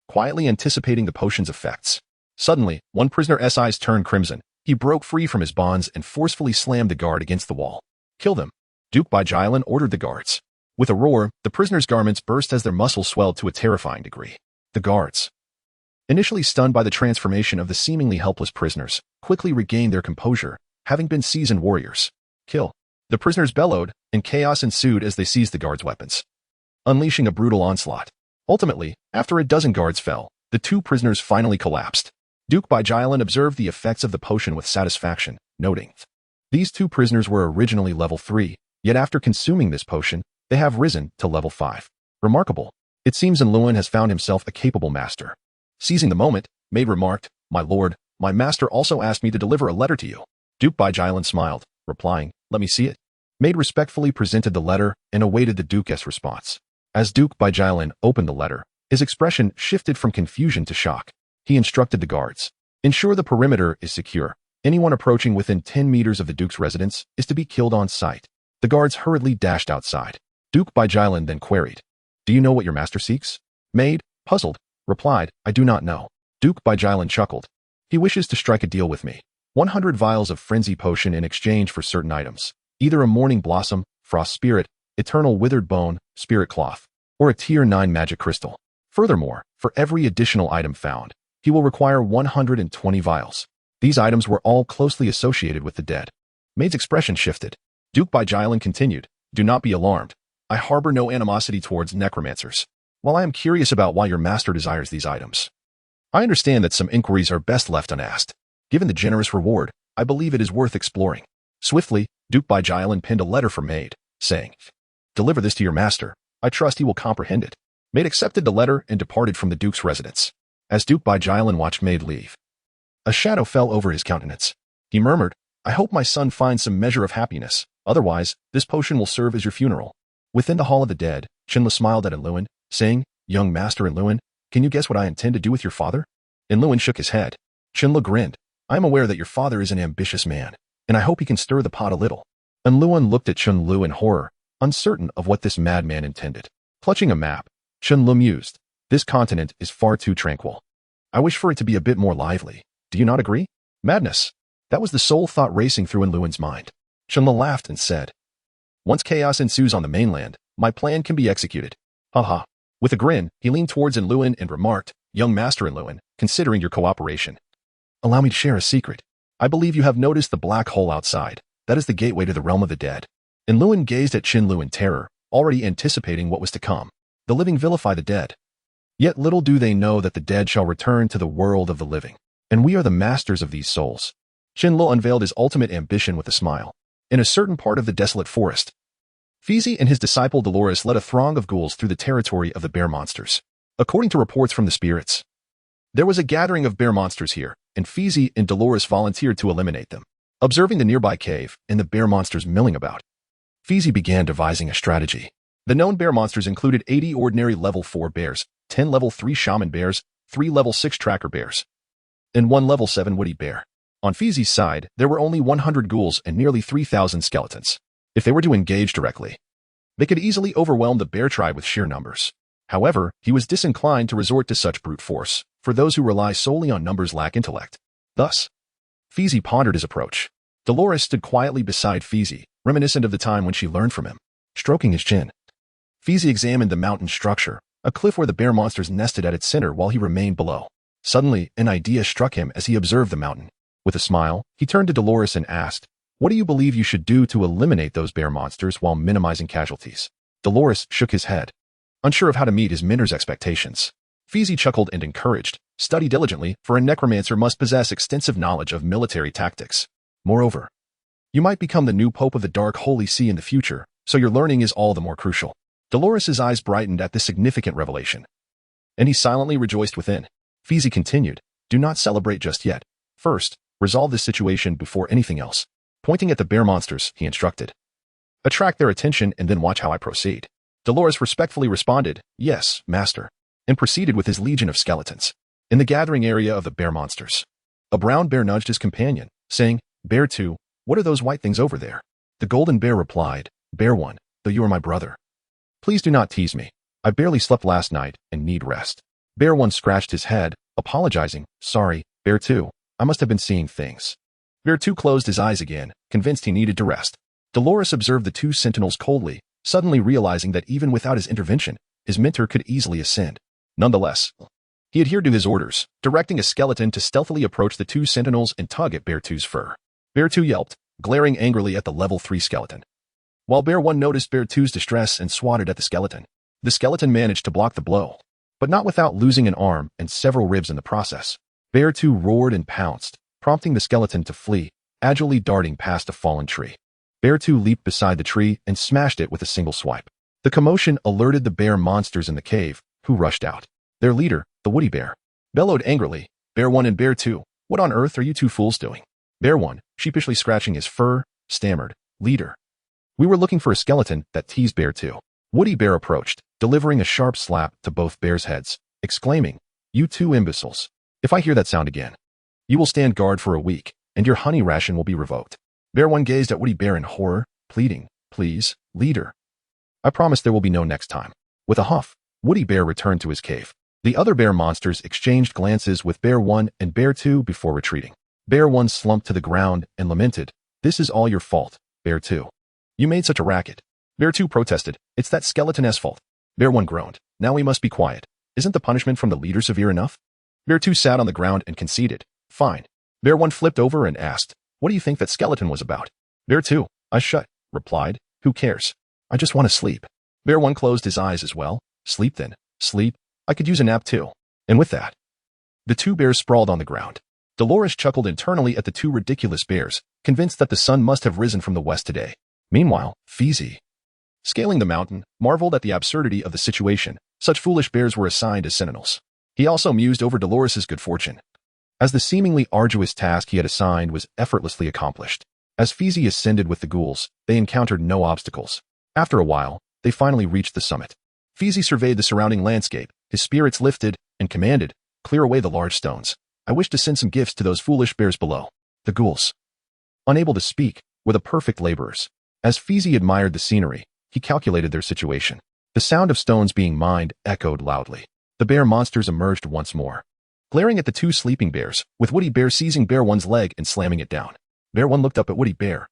quietly anticipating the potion's effects. Suddenly, one prisoner's eyes turned crimson. He broke free from his bonds and forcefully slammed the guard against the wall. "Kill them," Duke Baijilan ordered the guards. With a roar, the prisoners' garments burst as their muscles swelled to a terrifying degree. The guards, initially stunned by the transformation of the seemingly helpless prisoners, quickly regained their composure, having been seasoned warriors. "Kill." The prisoners bellowed, and chaos ensued as they seized the guards' weapons, unleashing a brutal onslaught. Ultimately, after a dozen guards fell, the 2 prisoners finally collapsed. Duke Baijilan observed the effects of the potion with satisfaction, noting, "These 2 prisoners were originally level 3, yet after consuming this potion, they have risen to level 5. Remarkable. It seems Luan has found himself a capable master." Seizing the moment, Maid remarked, "My lord, my master also asked me to deliver a letter to you." Duke Baijilan smiled, replying, "Let me see it." Maid respectfully presented the letter and awaited the Duke's response. As Duke Baijilan opened the letter, his expression shifted from confusion to shock. He instructed the guards, "Ensure the perimeter is secure. Anyone approaching within 10 meters of the Duke's residence is to be killed on sight." The guards hurriedly dashed outside. Duke Baijilan then queried, "Do you know what your master seeks?" Maid, puzzled, replied, "I do not know." Duke Baijilan chuckled. "He wishes to strike a deal with me. 100 vials of frenzy potion in exchange for certain items. Either a morning blossom, frost spirit, eternal withered bone, spirit cloth, or a tier 9 magic crystal. Furthermore, for every additional item found, he will require 120 vials. These items were all closely associated with the dead." Maid's expression shifted. Duke Baijilan continued, "Do not be alarmed. I harbor no animosity towards necromancers. While I am curious about why your master desires these items, I understand that some inquiries are best left unasked. Given the generous reward, I believe it is worth exploring." Swiftly, Duke Baijilan penned a letter for Maid, saying, "Deliver this to your master. I trust he will comprehend it." Maid accepted the letter and departed from the Duke's residence. As Duke Bajilin watched Maid leave, a shadow fell over his countenance. He murmured, I hope my son finds some measure of happiness. Otherwise, this potion will serve as your funeral. Within the Hall of the Dead, Chen smiled at Enluin, saying, Young Master Enluin, can you guess what I intend to do with your father? Enluin shook his head. Chen grinned. I am aware that your father is an ambitious man, and I hope he can stir the pot a little. Enluin looked at Chen in horror, uncertain of what this madman intended. Clutching a map, Chen mused. This continent is far too tranquil. I wish for it to be a bit more lively. Do you not agree? Madness. That was the sole thought racing through Enluin's mind. Chen laughed and said, Once chaos ensues on the mainland, my plan can be executed. Haha. With a grin, he leaned towards Enluin and remarked, Young Master Enluin, considering your cooperation, allow me to share a secret. I believe you have noticed the black hole outside. That is the gateway to the realm of the dead. Enluin gazed at Chen in terror, already anticipating what was to come. The living vilify the dead. Yet little do they know that the dead shall return to the world of the living, and we are the masters of these souls. Chen unveiled his ultimate ambition with a smile. In a certain part of the desolate forest, Fizi and his disciple Dolores led a throng of ghouls through the territory of the bear monsters. According to reports from the spirits, there was a gathering of bear monsters here, and Fizi and Dolores volunteered to eliminate them. Observing the nearby cave and the bear monsters milling about, Fizi began devising a strategy. The known bear monsters included 80 ordinary level 4 bears, 10 level 3 shaman bears, 3 level 6 tracker bears, and 1 level 7 woody bear. On Fizi's side, there were only 100 ghouls and nearly 3,000 skeletons. If they were to engage directly, they could easily overwhelm the bear tribe with sheer numbers. However, he was disinclined to resort to such brute force, for those who rely solely on numbers lack intellect. Thus, Fizi pondered his approach. Dolores stood quietly beside Fizi, reminiscent of the time when she learned from him, stroking his chin. Fizi examined the mountain structure, a cliff where the bear monsters nested at its center while he remained below. Suddenly, an idea struck him as he observed the mountain. With a smile, he turned to Dolores and asked, What do you believe you should do to eliminate those bear monsters while minimizing casualties? Dolores shook his head, unsure of how to meet his mentor's expectations. Fizi chuckled and encouraged, Study diligently, for a necromancer must possess extensive knowledge of military tactics. Moreover, you might become the new pope of the Dark Holy See in the future, so your learning is all the more crucial. Dolores' eyes brightened at this significant revelation, and he silently rejoiced within. Fizi continued, Do not celebrate just yet. First, resolve this situation before anything else. Pointing at the bear monsters, he instructed. Attract their attention and then watch how I proceed. Dolores respectfully responded, Yes, master, and proceeded with his legion of skeletons. In the gathering area of the bear monsters, a brown bear nudged his companion, saying, Bear 2, what are those white things over there? The golden bear replied, Bear 1, though you are my brother, please do not tease me. I barely slept last night and need rest. Bear 1 scratched his head, apologizing, Sorry, Bear 2, I must have been seeing things. Bear 2 closed his eyes again, convinced he needed to rest. Dolores observed the two sentinels coldly, suddenly realizing that even without his intervention, his mentor could easily ascend. Nonetheless, he adhered to his orders, directing a skeleton to stealthily approach the two sentinels and tug at Bear 2's fur. Bear 2 yelped, glaring angrily at the level 3 skeleton. While Bear 1 noticed Bear 2's distress and swatted at the skeleton managed to block the blow, but not without losing an arm and several ribs in the process. Bear 2 roared and pounced, prompting the skeleton to flee, agilely darting past a fallen tree. Bear 2 leaped beside the tree and smashed it with a single swipe. The commotion alerted the bear monsters in the cave, who rushed out. Their leader, the woody bear, bellowed angrily, Bear 1 and Bear 2, what on earth are you two fools doing? Bear 1, sheepishly scratching his fur, stammered, Leader, we were looking for a skeleton, that teased Bear 2. Woody Bear approached, delivering a sharp slap to both bears' heads, exclaiming, You two imbeciles. If I hear that sound again, you will stand guard for a week, and your honey ration will be revoked. Bear 1 gazed at Woody Bear in horror, pleading, Please, leader. I promise there will be no next time. With a huff, Woody Bear returned to his cave. The other bear monsters exchanged glances with Bear 1 and Bear 2 before retreating. Bear 1 slumped to the ground and lamented, This is all your fault, Bear 2. You made such a racket. Bear 2 protested, It's that skeleton's fault. Bear 1 groaned, Now we must be quiet. Isn't the punishment from the leader severe enough? Bear 2 sat on the ground and conceded, Fine. Bear 1 flipped over and asked, What do you think that skeleton was about? Bear 2, replied, Who cares? I just want to sleep. Bear 1 closed his eyes as well. Sleep then. Sleep. I could use a nap too. And with that, the two bears sprawled on the ground. Dolores chuckled internally at the two ridiculous bears, convinced that the sun must have risen from the west today. Meanwhile, Fizi, scaling the mountain, marveled at the absurdity of the situation, Such foolish bears were assigned as sentinels. He also mused over Dolores's good fortune, as the seemingly arduous task he had assigned was effortlessly accomplished. As Fizi ascended with the ghouls, they encountered no obstacles. After a while, they finally reached the summit. Fizi surveyed the surrounding landscape, his spirits lifted, and commanded, "Clear away the large stones. I wish to send some gifts to those foolish bears below." The ghouls, unable to speak, were the perfect laborers. As Fizi admired the scenery, he calculated their situation. The sound of stones being mined echoed loudly. The bear monsters emerged once more, glaring at the two sleeping bears, with Woody Bear seizing Bear One's leg and slamming it down. Bear One looked up at Woody Bear,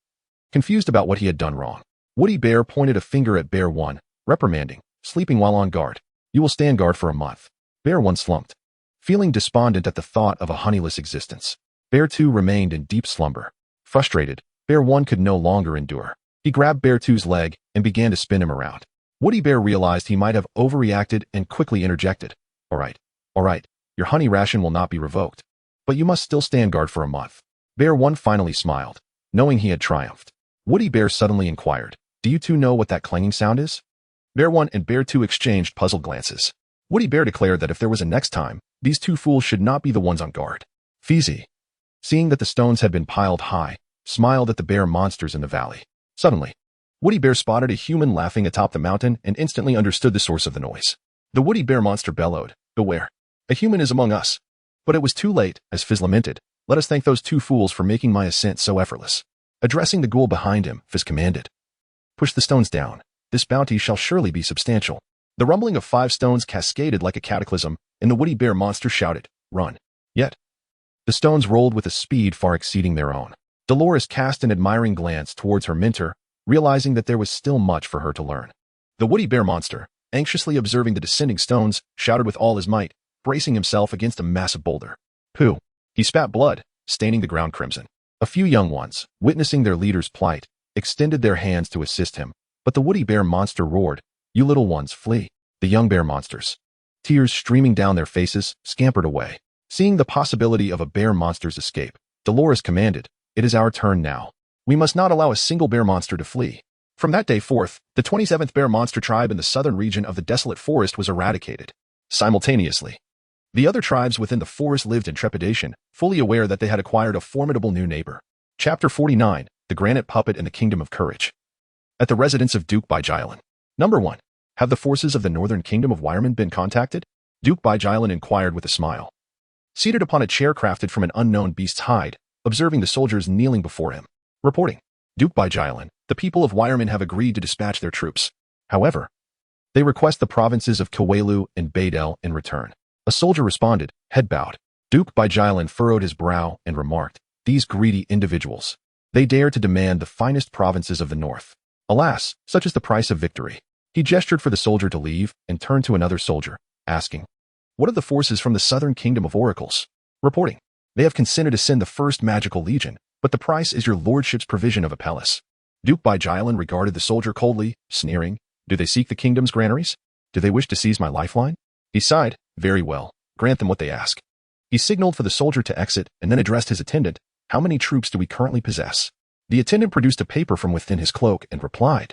confused about what he had done wrong. Woody Bear pointed a finger at Bear One, reprimanding, "Sleeping while on guard. You will stand guard for a month." Bear One slumped, feeling despondent at the thought of a honeyless existence. Bear Two remained in deep slumber. Frustrated, Bear One could no longer endure. He grabbed Bear Two's leg and began to spin him around. Woody Bear realized he might have overreacted and quickly interjected, all right, your honey ration will not be revoked, but you must still stand guard for a month." Bear One finally smiled, knowing he had triumphed. Woody Bear suddenly inquired, "Do you two know what that clanging sound is?" Bear One and Bear Two exchanged puzzled glances. Woody Bear declared that if there was a next time, these two fools should not be the ones on guard. Fizi, seeing that the stones had been piled high, smiled at the bear monsters in the valley. Suddenly, Woody Bear spotted a human laughing atop the mountain and instantly understood the source of the noise. The Woody Bear monster bellowed, "Beware! A human is among us." But it was too late, as Fizz lamented, "Let us thank those two fools for making my ascent so effortless." Addressing the ghoul behind him, Fizz commanded, "Push the stones down. This bounty shall surely be substantial." The rumbling of 5 stones cascaded like a cataclysm, and the Woody Bear monster shouted, "Run!" Yet, the stones rolled with a speed far exceeding their own. Dolores cast an admiring glance towards her mentor, realizing that there was still much for her to learn. The Woody Bear monster, anxiously observing the descending stones, shouted with all his might, bracing himself against a massive boulder. "Pooh!" He spat blood, staining the ground crimson. A few young ones, witnessing their leader's plight, extended their hands to assist him, but the Woody Bear monster roared, "You little ones, flee!" The young bear monsters, tears streaming down their faces, scampered away. Seeing the possibility of a bear monster's escape, Dolores commanded, "It is our turn now. We must not allow a single bear monster to flee." From that day forth, the 27th bear monster tribe in the southern region of the desolate forest was eradicated. Simultaneously, the other tribes within the forest lived in trepidation, fully aware that they had acquired a formidable new neighbor. Chapter 49, The Granite Puppet and the Kingdom of Courage. At the residence of Duke Baijilan. Number 1. Have the forces of the northern kingdom of Wireman been contacted? Duke Baijilan inquired with a smile. Seated upon a chair crafted from an unknown beast's hide, observing the soldiers kneeling before him. Reporting. Duke Baijilan, the people of Wireman have agreed to dispatch their troops. However, they request the provinces of Kawelu and Baydel in return. A soldier responded, head bowed. Duke Baijilan furrowed his brow and remarked, "These greedy individuals. They dare to demand the finest provinces of the north. Alas, such is the price of victory." He gestured for the soldier to leave and turned to another soldier, asking, "What of the forces from the southern kingdom of oracles?" Reporting, "They have consented to send the first magical legion, but the price is your lordship's provision of a palace." Duke Baijilan regarded the soldier coldly, sneering, "Do they seek the kingdom's granaries? Do they wish to seize my lifeline?" He sighed, "Very well, grant them what they ask." He signaled for the soldier to exit and then addressed his attendant, "How many troops do we currently possess?" The attendant produced a paper from within his cloak and replied,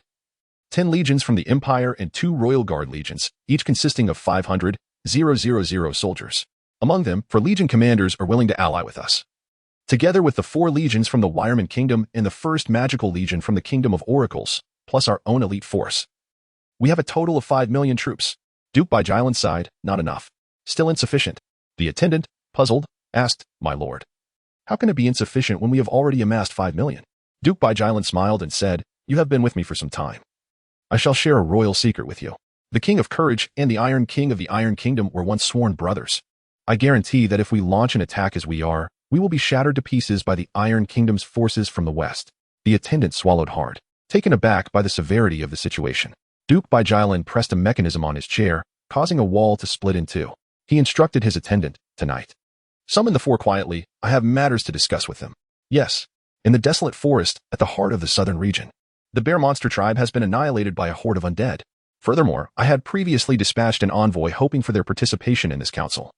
10 legions from the Empire and 2 Royal Guard legions, each consisting of 500,000 soldiers. Among them, 4 legion commanders are willing to ally with us. Together with the 4 legions from the Wireman Kingdom and the first magical legion from the Kingdom of Oracles, plus our own elite force, we have a total of 5 million troops. Duke Baijilan sighed, "Not enough. Still insufficient." The attendant, puzzled, asked, "My lord, how can it be insufficient when we have already amassed 5 million? Duke Baijilan smiled and said, "You have been with me for some time. I shall share a royal secret with you. The King of Courage and the Iron King of the Iron Kingdom were once sworn brothers. I guarantee that if we launch an attack as we are, we will be shattered to pieces by the Iron Kingdom's forces from the west." The attendant swallowed hard, taken aback by the severity of the situation. Duke Baijilan pressed a mechanism on his chair, causing a wall to split in two. He instructed his attendant, "Tonight, summon the 4 quietly. I have matters to discuss with them." Yes, in the desolate forest at the heart of the southern region, the bear monster tribe has been annihilated by a horde of undead. Furthermore, I had previously dispatched an envoy hoping for their participation in this council.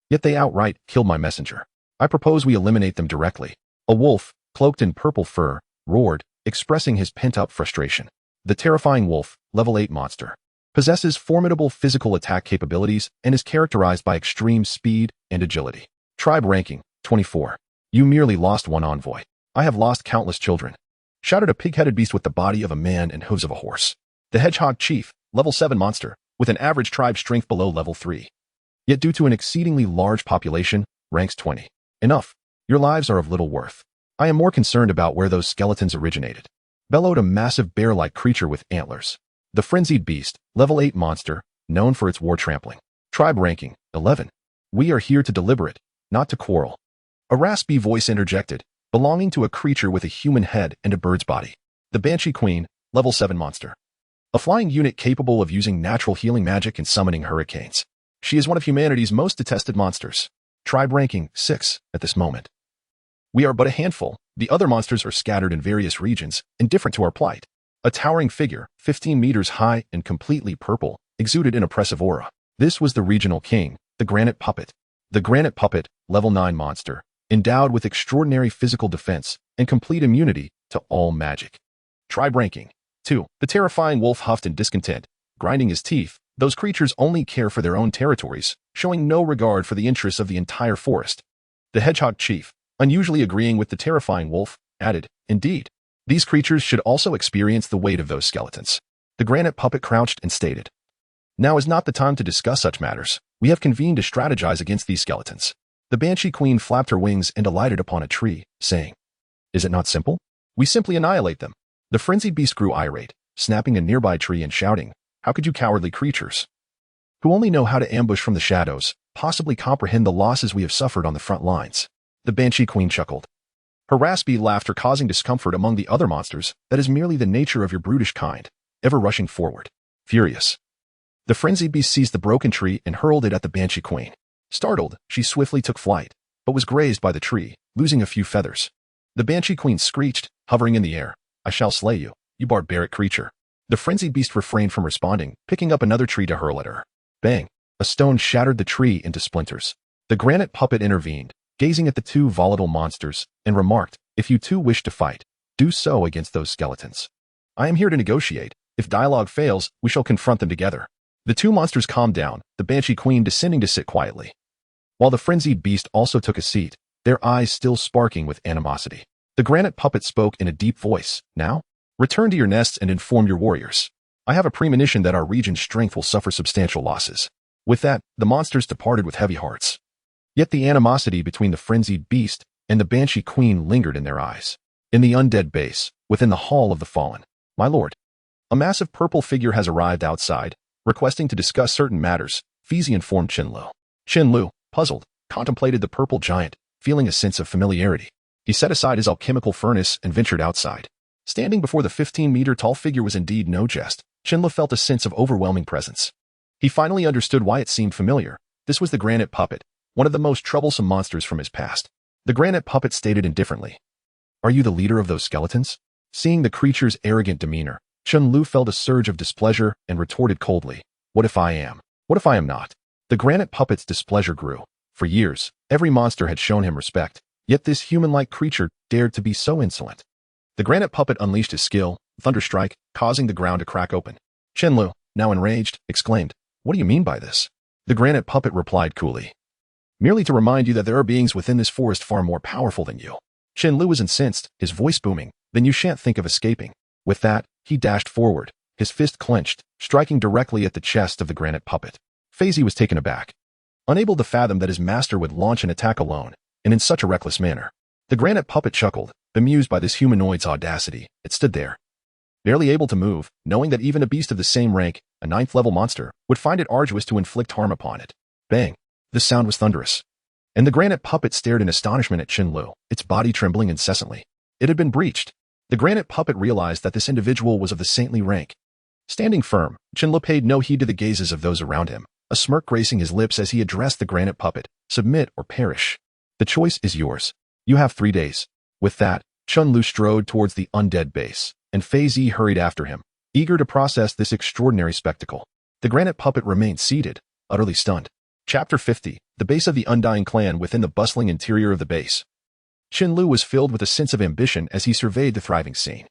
Yet they outright killed my messenger. I propose we eliminate them directly. A wolf, cloaked in purple fur, roared, expressing his pent-up frustration. The terrifying wolf, level 8 monster. possesses formidable physical attack capabilities, and is characterized by extreme speed and agility. Tribe ranking, 24. You merely lost one envoy. I have lost countless children, shouted a pig-headed beast with the body of a man and hooves of a horse. The Hedgehog Chief, level 7 monster, with an average tribe strength below level 3. Yet due to an exceedingly large population, ranks 20. Enough. Your lives are of little worth. I am more concerned about where those skeletons originated. Bellowed a massive bear-like creature with antlers. The Frenzied Beast, level 8 monster, known for its war trampling. Tribe ranking, 11. We are here to deliberate, not to quarrel. A raspy voice interjected, belonging to a creature with a human head and a bird's body. The Banshee Queen, level 7 monster. A flying unit capable of using natural healing magic and summoning hurricanes. She is one of humanity's most detested monsters. Tribe ranking, 6, at this moment. We are but a handful. The other monsters are scattered in various regions, indifferent to our plight. A towering figure, 15 meters high and completely purple, exuded an oppressive aura. This was the regional king, the Granite Puppet. The Granite Puppet, level 9 monster, endowed with extraordinary physical defense and complete immunity to all magic. Tribe ranking, 2. The terrifying wolf huffed in discontent, grinding his teeth. Those creatures only care for their own territories, showing no regard for the interests of the entire forest. The Hedgehog Chief, unusually agreeing with the terrifying wolf, added, Indeed, these creatures should also experience the weight of those skeletons. The Granite Puppet crouched and stated, Now is not the time to discuss such matters. We have convened to strategize against these skeletons. The Banshee Queen flapped her wings and alighted upon a tree, saying, Is it not simple? We simply annihilate them. The Frenzied Beast grew irate, snapping a nearby tree and shouting, How could you cowardly creatures, who only know how to ambush from the shadows, possibly comprehend the losses we have suffered on the front lines? The Banshee Queen chuckled, her raspy laughter causing discomfort among the other monsters. That is merely the nature of your brutish kind, ever rushing forward. Furious, the Frenzied Beast seized the broken tree and hurled it at the Banshee Queen. Startled, she swiftly took flight, but was grazed by the tree, losing a few feathers. The Banshee Queen screeched, hovering in the air, I shall slay you, you barbaric creature. The Frenzied Beast refrained from responding, picking up another tree to hurl at her. Bang! A stone shattered the tree into splinters. The Granite Puppet intervened, gazing at the two volatile monsters, and remarked, If you two wish to fight, do so against those skeletons. I am here to negotiate. If dialogue fails, we shall confront them together. The two monsters calmed down, the Banshee Queen descending to sit quietly, while the Frenzied Beast also took a seat, their eyes still sparking with animosity. The Granite Puppet spoke in a deep voice, Now, return to your nests and inform your warriors. I have a premonition that our region's strength will suffer substantial losses. With that, the monsters departed with heavy hearts. Yet the animosity between the Frenzied Beast and the Banshee Queen lingered in their eyes. In the undead base, within the Hall of the Fallen, my lord, a massive purple figure has arrived outside, requesting to discuss certain matters, Fizi informed Chen Lu. Chen Lu, puzzled, contemplated the purple giant, feeling a sense of familiarity. He set aside his alchemical furnace and ventured outside. Standing before the 15-meter-tall figure was indeed no jest. Chen Lu felt a sense of overwhelming presence. He finally understood why it seemed familiar. This was the Granite Puppet, one of the most troublesome monsters from his past. The Granite Puppet stated indifferently, Are you the leader of those skeletons? Seeing the creature's arrogant demeanor, Chen Lu felt a surge of displeasure and retorted coldly, What if I am? What if I am not? The Granite Puppet's displeasure grew. For years, every monster had shown him respect, yet this human-like creature dared to be so insolent. The Granite Puppet unleashed his skill, Thunderstrike, causing the ground to crack open. Chen Lu, now enraged, exclaimed, What do you mean by this? The Granite Puppet replied coolly, Merely to remind you that there are beings within this forest far more powerful than you. Chen Lu was incensed, his voice booming, Then you shan't think of escaping. With that, he dashed forward, his fist clenched, striking directly at the chest of the Granite Puppet. Fizi was taken aback, unable to fathom that his master would launch an attack alone, and in such a reckless manner. The Granite Puppet chuckled, bemused by this humanoid's audacity. It stood there, barely able to move, knowing that even a beast of the same rank, a 9th-level monster, would find it arduous to inflict harm upon it. Bang! The sound was thunderous, and the Granite Puppet stared in astonishment at Chen Lu, its body trembling incessantly. It had been breached. The Granite Puppet realized that this individual was of the saintly rank. Standing firm, Chen Lu paid no heed to the gazes of those around him, a smirk gracing his lips as he addressed the Granite Puppet, Submit or perish. The choice is yours. You have 3 days. With that, Chen Lu strode towards the undead base, and Fizi hurried after him, eager to process this extraordinary spectacle. The Granite Puppet remained seated, utterly stunned. Chapter 50, The Base of the Undying Clan within the bustling interior of the base. Chen Lu was filled with a sense of ambition as he surveyed the thriving scene.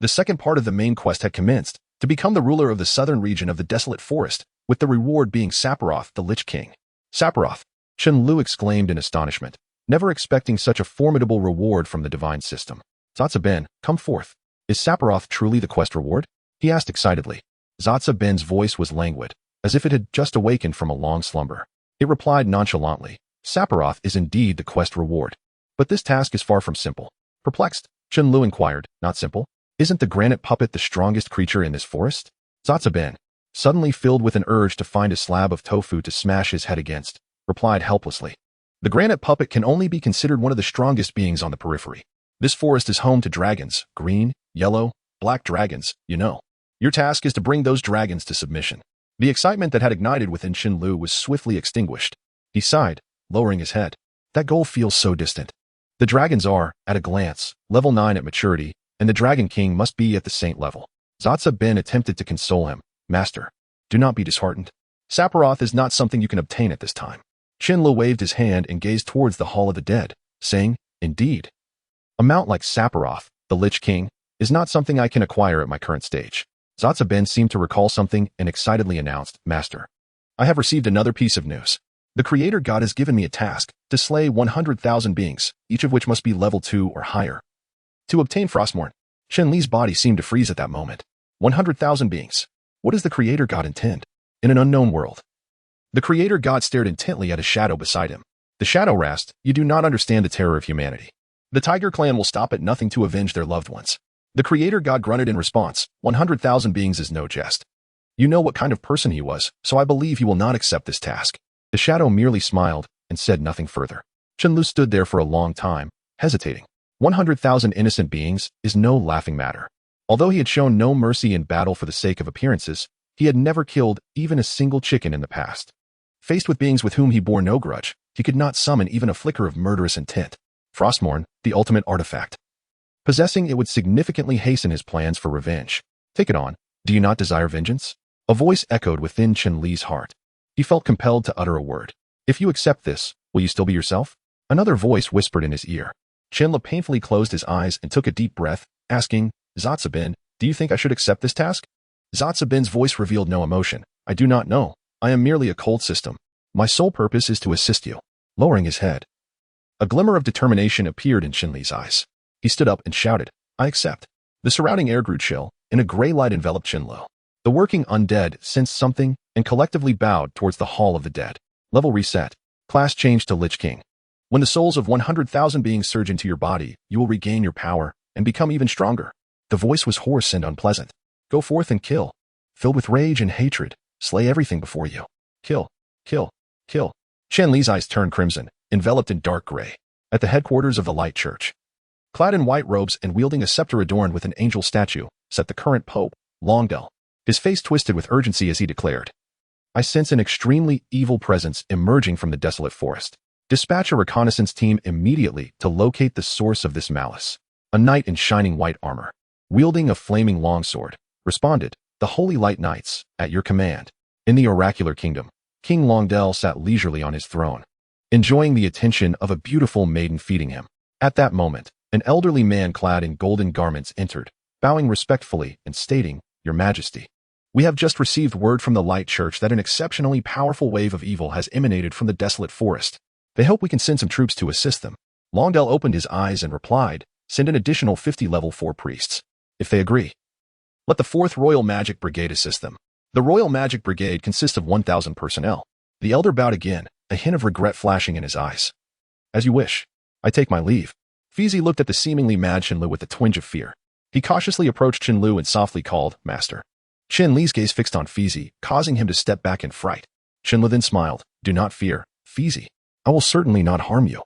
The second part of the main quest had commenced, to to become the ruler of the southern region of the desolate forest, with the reward being Sephiroth, the Lich King. Sephiroth! Chen Lu exclaimed in astonishment, never expecting such a formidable reward from the divine system. Zatsa Ben, come forth. Is Sephiroth truly the quest reward? He asked excitedly. Zatsa Ben's voice was languid, as if it had just awakened from a long slumber. It replied nonchalantly, Sephiroth is indeed the quest reward. But this task is far from simple. Perplexed, Chen Lu inquired, not simple? Isn't the granite puppet the strongest creature in this forest? Zatsa Ben, suddenly filled with an urge to find a slab of tofu to smash his head against, replied helplessly. The granite puppet can only be considered one of the strongest beings on the periphery. This forest is home to dragons, green, yellow, black dragons, you know. Your task is to bring those dragons to submission. The excitement that had ignited within Chen Lu was swiftly extinguished. He sighed, lowering his head. That goal feels so distant. The dragons are, at a glance, level 9 at maturity, and the Dragon King must be at the saint level. Zatsa Ben attempted to console him. Master, do not be disheartened. Sephiroth is not something you can obtain at this time. Chen Lu waved his hand and gazed towards the Hall of the Dead, saying, Indeed. A mount like Sephiroth, the Lich King, is not something I can acquire at my current stage. Zatsa Ben seemed to recall something and excitedly announced, Master, I have received another piece of news. The Creator God has given me a task to slay 100,000 beings, each of which must be level 2 or higher. To obtain Frostmourne, Chen Li's body seemed to freeze at that moment. 100,000 beings. What does the Creator God intend? In an unknown world. The Creator God stared intently at a shadow beside him. The shadow rasped, You do not understand the terror of humanity. The Tiger Clan will stop at nothing to avenge their loved ones. The Creator God grunted in response, 100,000 beings is no jest. You know what kind of person he was, so I believe he will not accept this task. The shadow merely smiled and said nothing further. Chen Lu stood there for a long time, hesitating. 100,000 innocent beings is no laughing matter. Although he had shown no mercy in battle for the sake of appearances, he had never killed even a single chicken in the past. Faced with beings with whom he bore no grudge, he could not summon even a flicker of murderous intent. Frostmourne, the ultimate artifact. Possessing it would significantly hasten his plans for revenge. Take it on. Do you not desire vengeance? A voice echoed within Chen Li's heart. He felt compelled to utter a word. If you accept this, will you still be yourself? Another voice whispered in his ear. Chen Li painfully closed his eyes and took a deep breath, asking, Zatsa Ben, do you think I should accept this task? Zatsa Ben's voice revealed no emotion. I do not know. I am merely a cold system. My sole purpose is to assist you. Lowering his head. A glimmer of determination appeared in Chen Li's eyes. He stood up and shouted, I accept. The surrounding air grew chill, and a gray light enveloped Chen Lu. The working undead sensed something and collectively bowed towards the Hall of the Dead. Level reset. Class changed to Lich King. When the souls of 100,000 beings surge into your body, you will regain your power and become even stronger. The voice was hoarse and unpleasant. Go forth and kill. Filled with rage and hatred, slay everything before you. Kill, kill, kill. Chen Li's eyes turned crimson, enveloped in dark gray. At the headquarters of the Light Church. Clad in white robes and wielding a scepter adorned with an angel statue, sat the current Pope, Longdell. His face twisted with urgency as he declared, I sense an extremely evil presence emerging from the desolate forest. Dispatch a reconnaissance team immediately to locate the source of this malice. A knight in shining white armor, wielding a flaming longsword, responded, The Holy Light Knights, at your command. In the oracular kingdom, King Longdell sat leisurely on his throne, enjoying the attention of a beautiful maiden feeding him. At that moment, an elderly man clad in golden garments entered, bowing respectfully and stating, Your Majesty, we have just received word from the Light Church that an exceptionally powerful wave of evil has emanated from the desolate forest. They hope we can send some troops to assist them. Longdell opened his eyes and replied, Send an additional 50 level 4 priests. If they agree, let the 4th Royal Magic Brigade assist them. The Royal Magic Brigade consists of 1,000 personnel. The elder bowed again, a hint of regret flashing in his eyes. As you wish. I take my leave. Fizi looked at the seemingly mad Chen Lu with a twinge of fear. He cautiously approached Chen Lu and softly called, Master. Chen Li's gaze fixed on Fizi, causing him to step back in fright. Chen Lu then smiled, Do not fear, Fizi. I will certainly not harm you.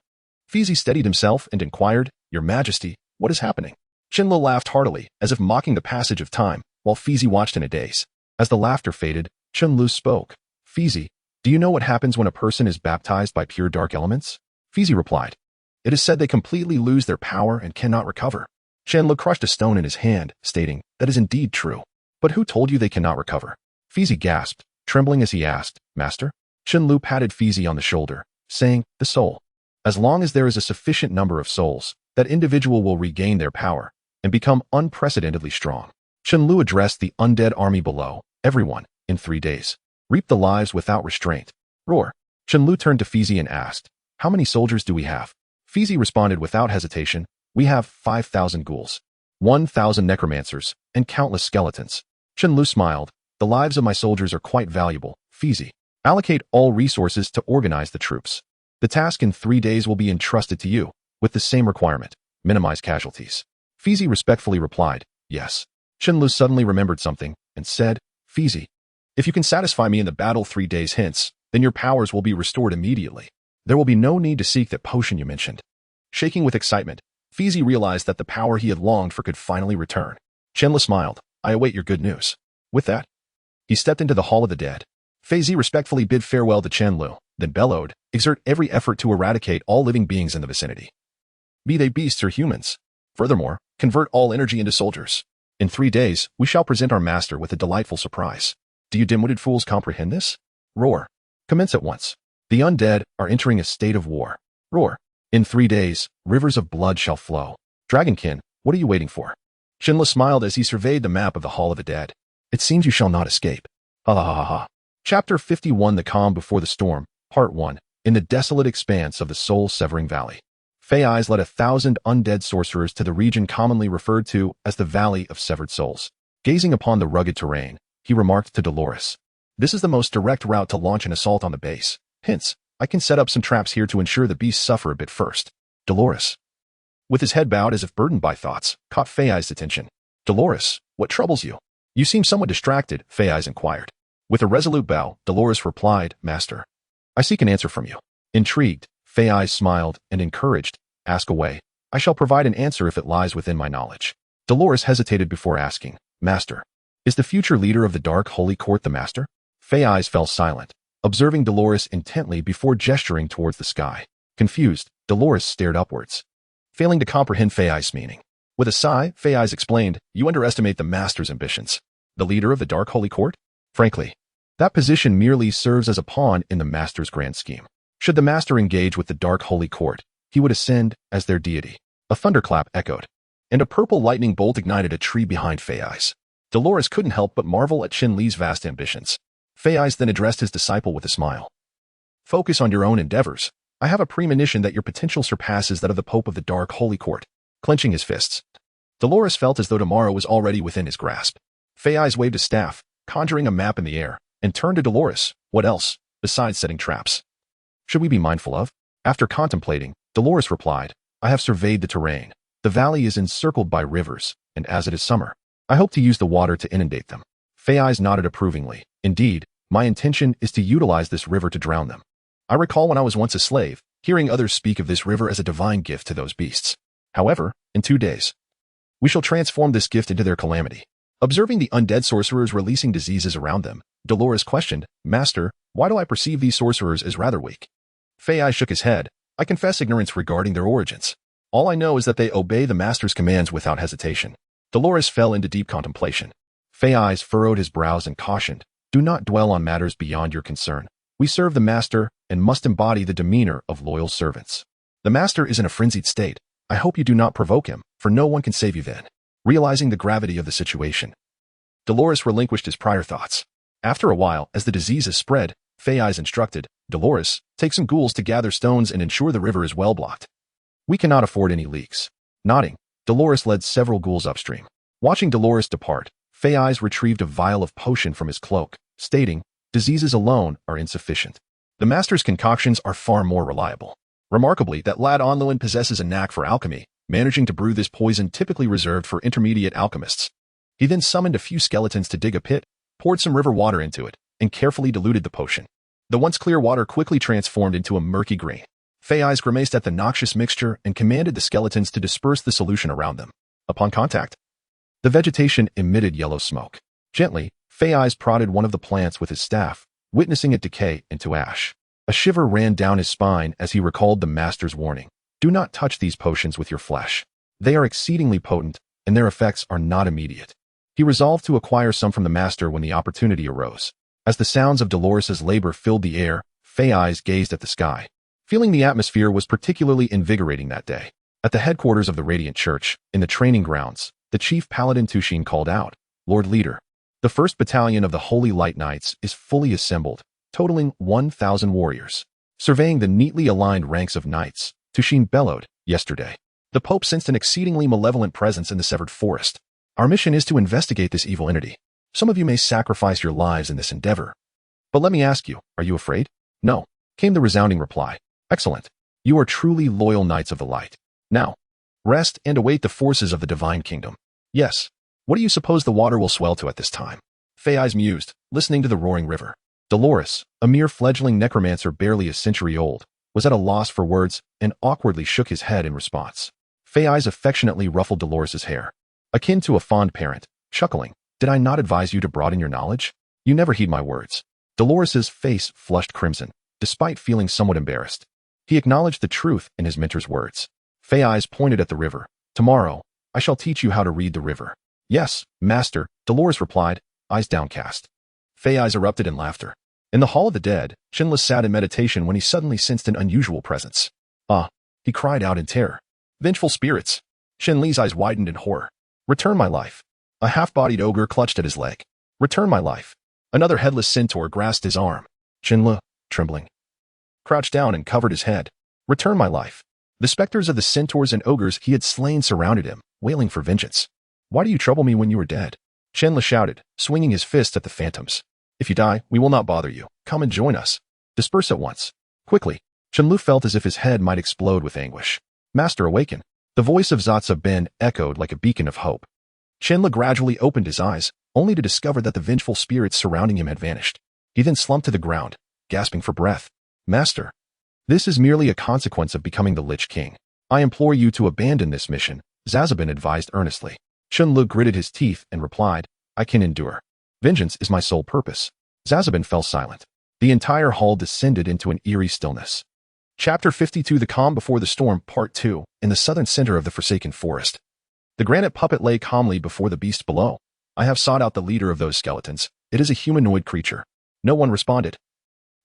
Fizi steadied himself and inquired, Your Majesty, what is happening? Chen Lu laughed heartily, as if mocking the passage of time, while Fizi watched in a daze. As the laughter faded, Chen Lu spoke. Fizi, do you know what happens when a person is baptized by pure dark elements? Fizi replied. It is said they completely lose their power and cannot recover. Chen Lu crushed a stone in his hand, stating, That is indeed true. But who told you they cannot recover? Fizi gasped, trembling as he asked, Master? Chen Lu patted Fizi on the shoulder, saying, The soul. As long as there is a sufficient number of souls, that individual will regain their power and become unprecedentedly strong. Chen Lu addressed the undead army below. Everyone, in 3 days. Reap the lives without restraint. Roar. Chen Lu turned to Fizi and asked, how many soldiers do we have? Fizi responded without hesitation, we have 5,000 ghouls, 1,000 necromancers, and countless skeletons. Chen Lu smiled, the lives of my soldiers are quite valuable. Fizi. Allocate all resources to organize the troops. The task in 3 days will be entrusted to you, with the same requirement, minimize casualties. Fizi respectfully replied, yes. Chen Lu suddenly remembered something, and said, Fizi, if you can satisfy me in the battle 3 days hence, then your powers will be restored immediately. There will be no need to seek that potion you mentioned. Shaking with excitement, Fizi realized that the power he had longed for could finally return. Chen Lu smiled, I await your good news. With that, he stepped into the Hall of the Dead. Fizi respectfully bid farewell to Chen Lu, then bellowed, exert every effort to eradicate all living beings in the vicinity. Be they beasts or humans. Furthermore, convert all energy into soldiers. In 3 days, we shall present our master with a delightful surprise. Do you dim-witted fools comprehend this? Roar. Commence at once. The undead are entering a state of war. Roar. In 3 days, rivers of blood shall flow. Dragonkin, what are you waiting for? Chen Lu smiled as he surveyed the map of the Hall of the Dead. It seems you shall not escape. Ha ha ha ha. Chapter 51 The Calm Before the Storm, Part 1. In the desolate expanse of the soul-severing valley, Fei Eyes led 1,000 undead sorcerers to the region commonly referred to as the Valley of Severed Souls. Gazing upon the rugged terrain, he remarked to Dolores, this is the most direct route to launch an assault on the base. Hence, I can set up some traps here to ensure the beasts suffer a bit first. Dolores, with his head bowed as if burdened by thoughts, caught Fei Eyes' attention. Dolores, what troubles you? You seem somewhat distracted, Fei Eyes inquired. With a resolute bow, Dolores replied, Master, I seek an answer from you. Intrigued, Fei Eyes smiled and encouraged, ask away. I shall provide an answer if it lies within my knowledge. Dolores hesitated before asking, Master, is the future leader of the Dark Holy Court the Master? Fei Eyes fell silent, observing Dolores intently before gesturing towards the sky. Confused, Dolores stared upwards, failing to comprehend Fei Eyes' meaning. With a sigh, Fei Eyes explained, you underestimate the Master's ambitions. The leader of the Dark Holy Court? Frankly, that position merely serves as a pawn in the Master's grand scheme. Should the Master engage with the Dark Holy Court, he would ascend as their deity. A thunderclap echoed, and a purple lightning bolt ignited a tree behind Fei Eyes. Dolores couldn't help but marvel at Chen Li's vast ambitions. Fei Eyes then addressed his disciple with a smile. Focus on your own endeavors. I have a premonition that your potential surpasses that of the Pope of the Dark Holy Court. Clenching his fists, Dolores felt as though tomorrow was already within his grasp. Fei Eyes waved his staff, conjuring a map in the air, and turned to Dolores. What else, besides setting traps, should we be mindful of? After contemplating, Dolores replied, I have surveyed the terrain. The valley is encircled by rivers, and as it is summer, I hope to use the water to inundate them. Fei Eyes nodded approvingly. Indeed, my intention is to utilize this river to drown them. I recall when I was once a slave, hearing others speak of this river as a divine gift to those beasts. However, in 2 days, we shall transform this gift into their calamity. Observing the undead sorcerers releasing diseases around them, Dolores questioned, Master, why do I perceive these sorcerers as rather weak? Fei Eyes shook his head. I confess ignorance regarding their origins. All I know is that they obey the Master's commands without hesitation. Dolores fell into deep contemplation. Fei Eyes furrowed his brows and cautioned, do not dwell on matters beyond your concern. We serve the Master and must embody the demeanor of loyal servants. The Master is in a frenzied state. I hope you do not provoke him, for no one can save you then. Realizing the gravity of the situation, Dolores relinquished his prior thoughts. After a while, as the diseases spread, Fei Eyes instructed, Dolores, take some ghouls to gather stones and ensure the river is well blocked. We cannot afford any leaks. Nodding, Dolores led several ghouls upstream. Watching Dolores depart, Fei Eyes retrieved a vial of potion from his cloak, stating, diseases alone are insufficient. The Master's concoctions are far more reliable. Remarkably, that lad Onluin possesses a knack for alchemy, managing to brew this poison typically reserved for intermediate alchemists. He then summoned a few skeletons to dig a pit, poured some river water into it, and carefully diluted the potion. The once clear water quickly transformed into a murky green. Fei Eyes grimaced at the noxious mixture and commanded the skeletons to disperse the solution around them. Upon contact, the vegetation emitted yellow smoke. Gently, Fei Eyes prodded one of the plants with his staff, witnessing it decay into ash. A shiver ran down his spine as he recalled the Master's warning. Do not touch these potions with your flesh. They are exceedingly potent, and their effects are not immediate. He resolved to acquire some from the Master when the opportunity arose. As the sounds of Dolores's labor filled the air, Fei Eyes gazed at the sky, feeling the atmosphere was particularly invigorating that day. At the headquarters of the Radiant Church, in the training grounds, the chief paladin Tushin called out, Lord Leader. The 1st Battalion of the Holy Light Knights is fully assembled, totaling 1,000 warriors. Surveying the neatly aligned ranks of knights, Chen bellowed, yesterday. The Pope sensed an exceedingly malevolent presence in the severed forest. Our mission is to investigate this evil entity. Some of you may sacrifice your lives in this endeavor. But let me ask you, are you afraid? No, came the resounding reply. Excellent. You are truly loyal knights of the light. Now, rest and await the forces of the divine kingdom. Yes. What do you suppose the water will swell to at this time? Fei Eyes mused, listening to the roaring river. Dolores, a mere fledgling necromancer barely a century old, was at a loss for words and awkwardly shook his head in response. Fei Eyes affectionately ruffled Dolores's hair, akin to a fond parent, chuckling. Did I not advise you to broaden your knowledge? You never heed my words. Dolores's face flushed crimson, despite feeling somewhat embarrassed. He acknowledged the truth in his mentor's words. Fei Eyes pointed at the river. Tomorrow, I shall teach you how to read the river. Yes, master, Dolores replied, eyes downcast. Fei Eyes erupted in laughter. In the Hall of the Dead, Chen sat in meditation when he suddenly sensed an unusual presence. Ah, he cried out in terror. Vengeful spirits. Chen Li's eyes widened in horror. Return my life. A half-bodied ogre clutched at his leg. Return my life. Another headless centaur grasped his arm. Chen Li, trembling, crouched down and covered his head. Return my life. The specters of the centaurs and ogres he had slain surrounded him, wailing for vengeance. Why do you trouble me when you are dead? Chen Li shouted, swinging his fist at the phantoms. If you die, we will not bother you. Come and join us. Disperse at once. Quickly. Chen Li felt as if his head might explode with anguish. Master, awaken. The voice of Zatsa Ben echoed like a beacon of hope. Chen Li gradually opened his eyes, only to discover that the vengeful spirits surrounding him had vanished. He then slumped to the ground, gasping for breath. Master. This is merely a consequence of becoming the Lich King. I implore you to abandon this mission, Zazabin advised earnestly. Chen Li gritted his teeth and replied, I can endure. Vengeance is my sole purpose. Zazabin fell silent. The entire hall descended into an eerie stillness. Chapter 52 The Calm Before the Storm, Part 2, in the southern center of the Forsaken Forest. The granite puppet lay calmly before the beast below. I have sought out the leader of those skeletons. It is a humanoid creature. No one responded,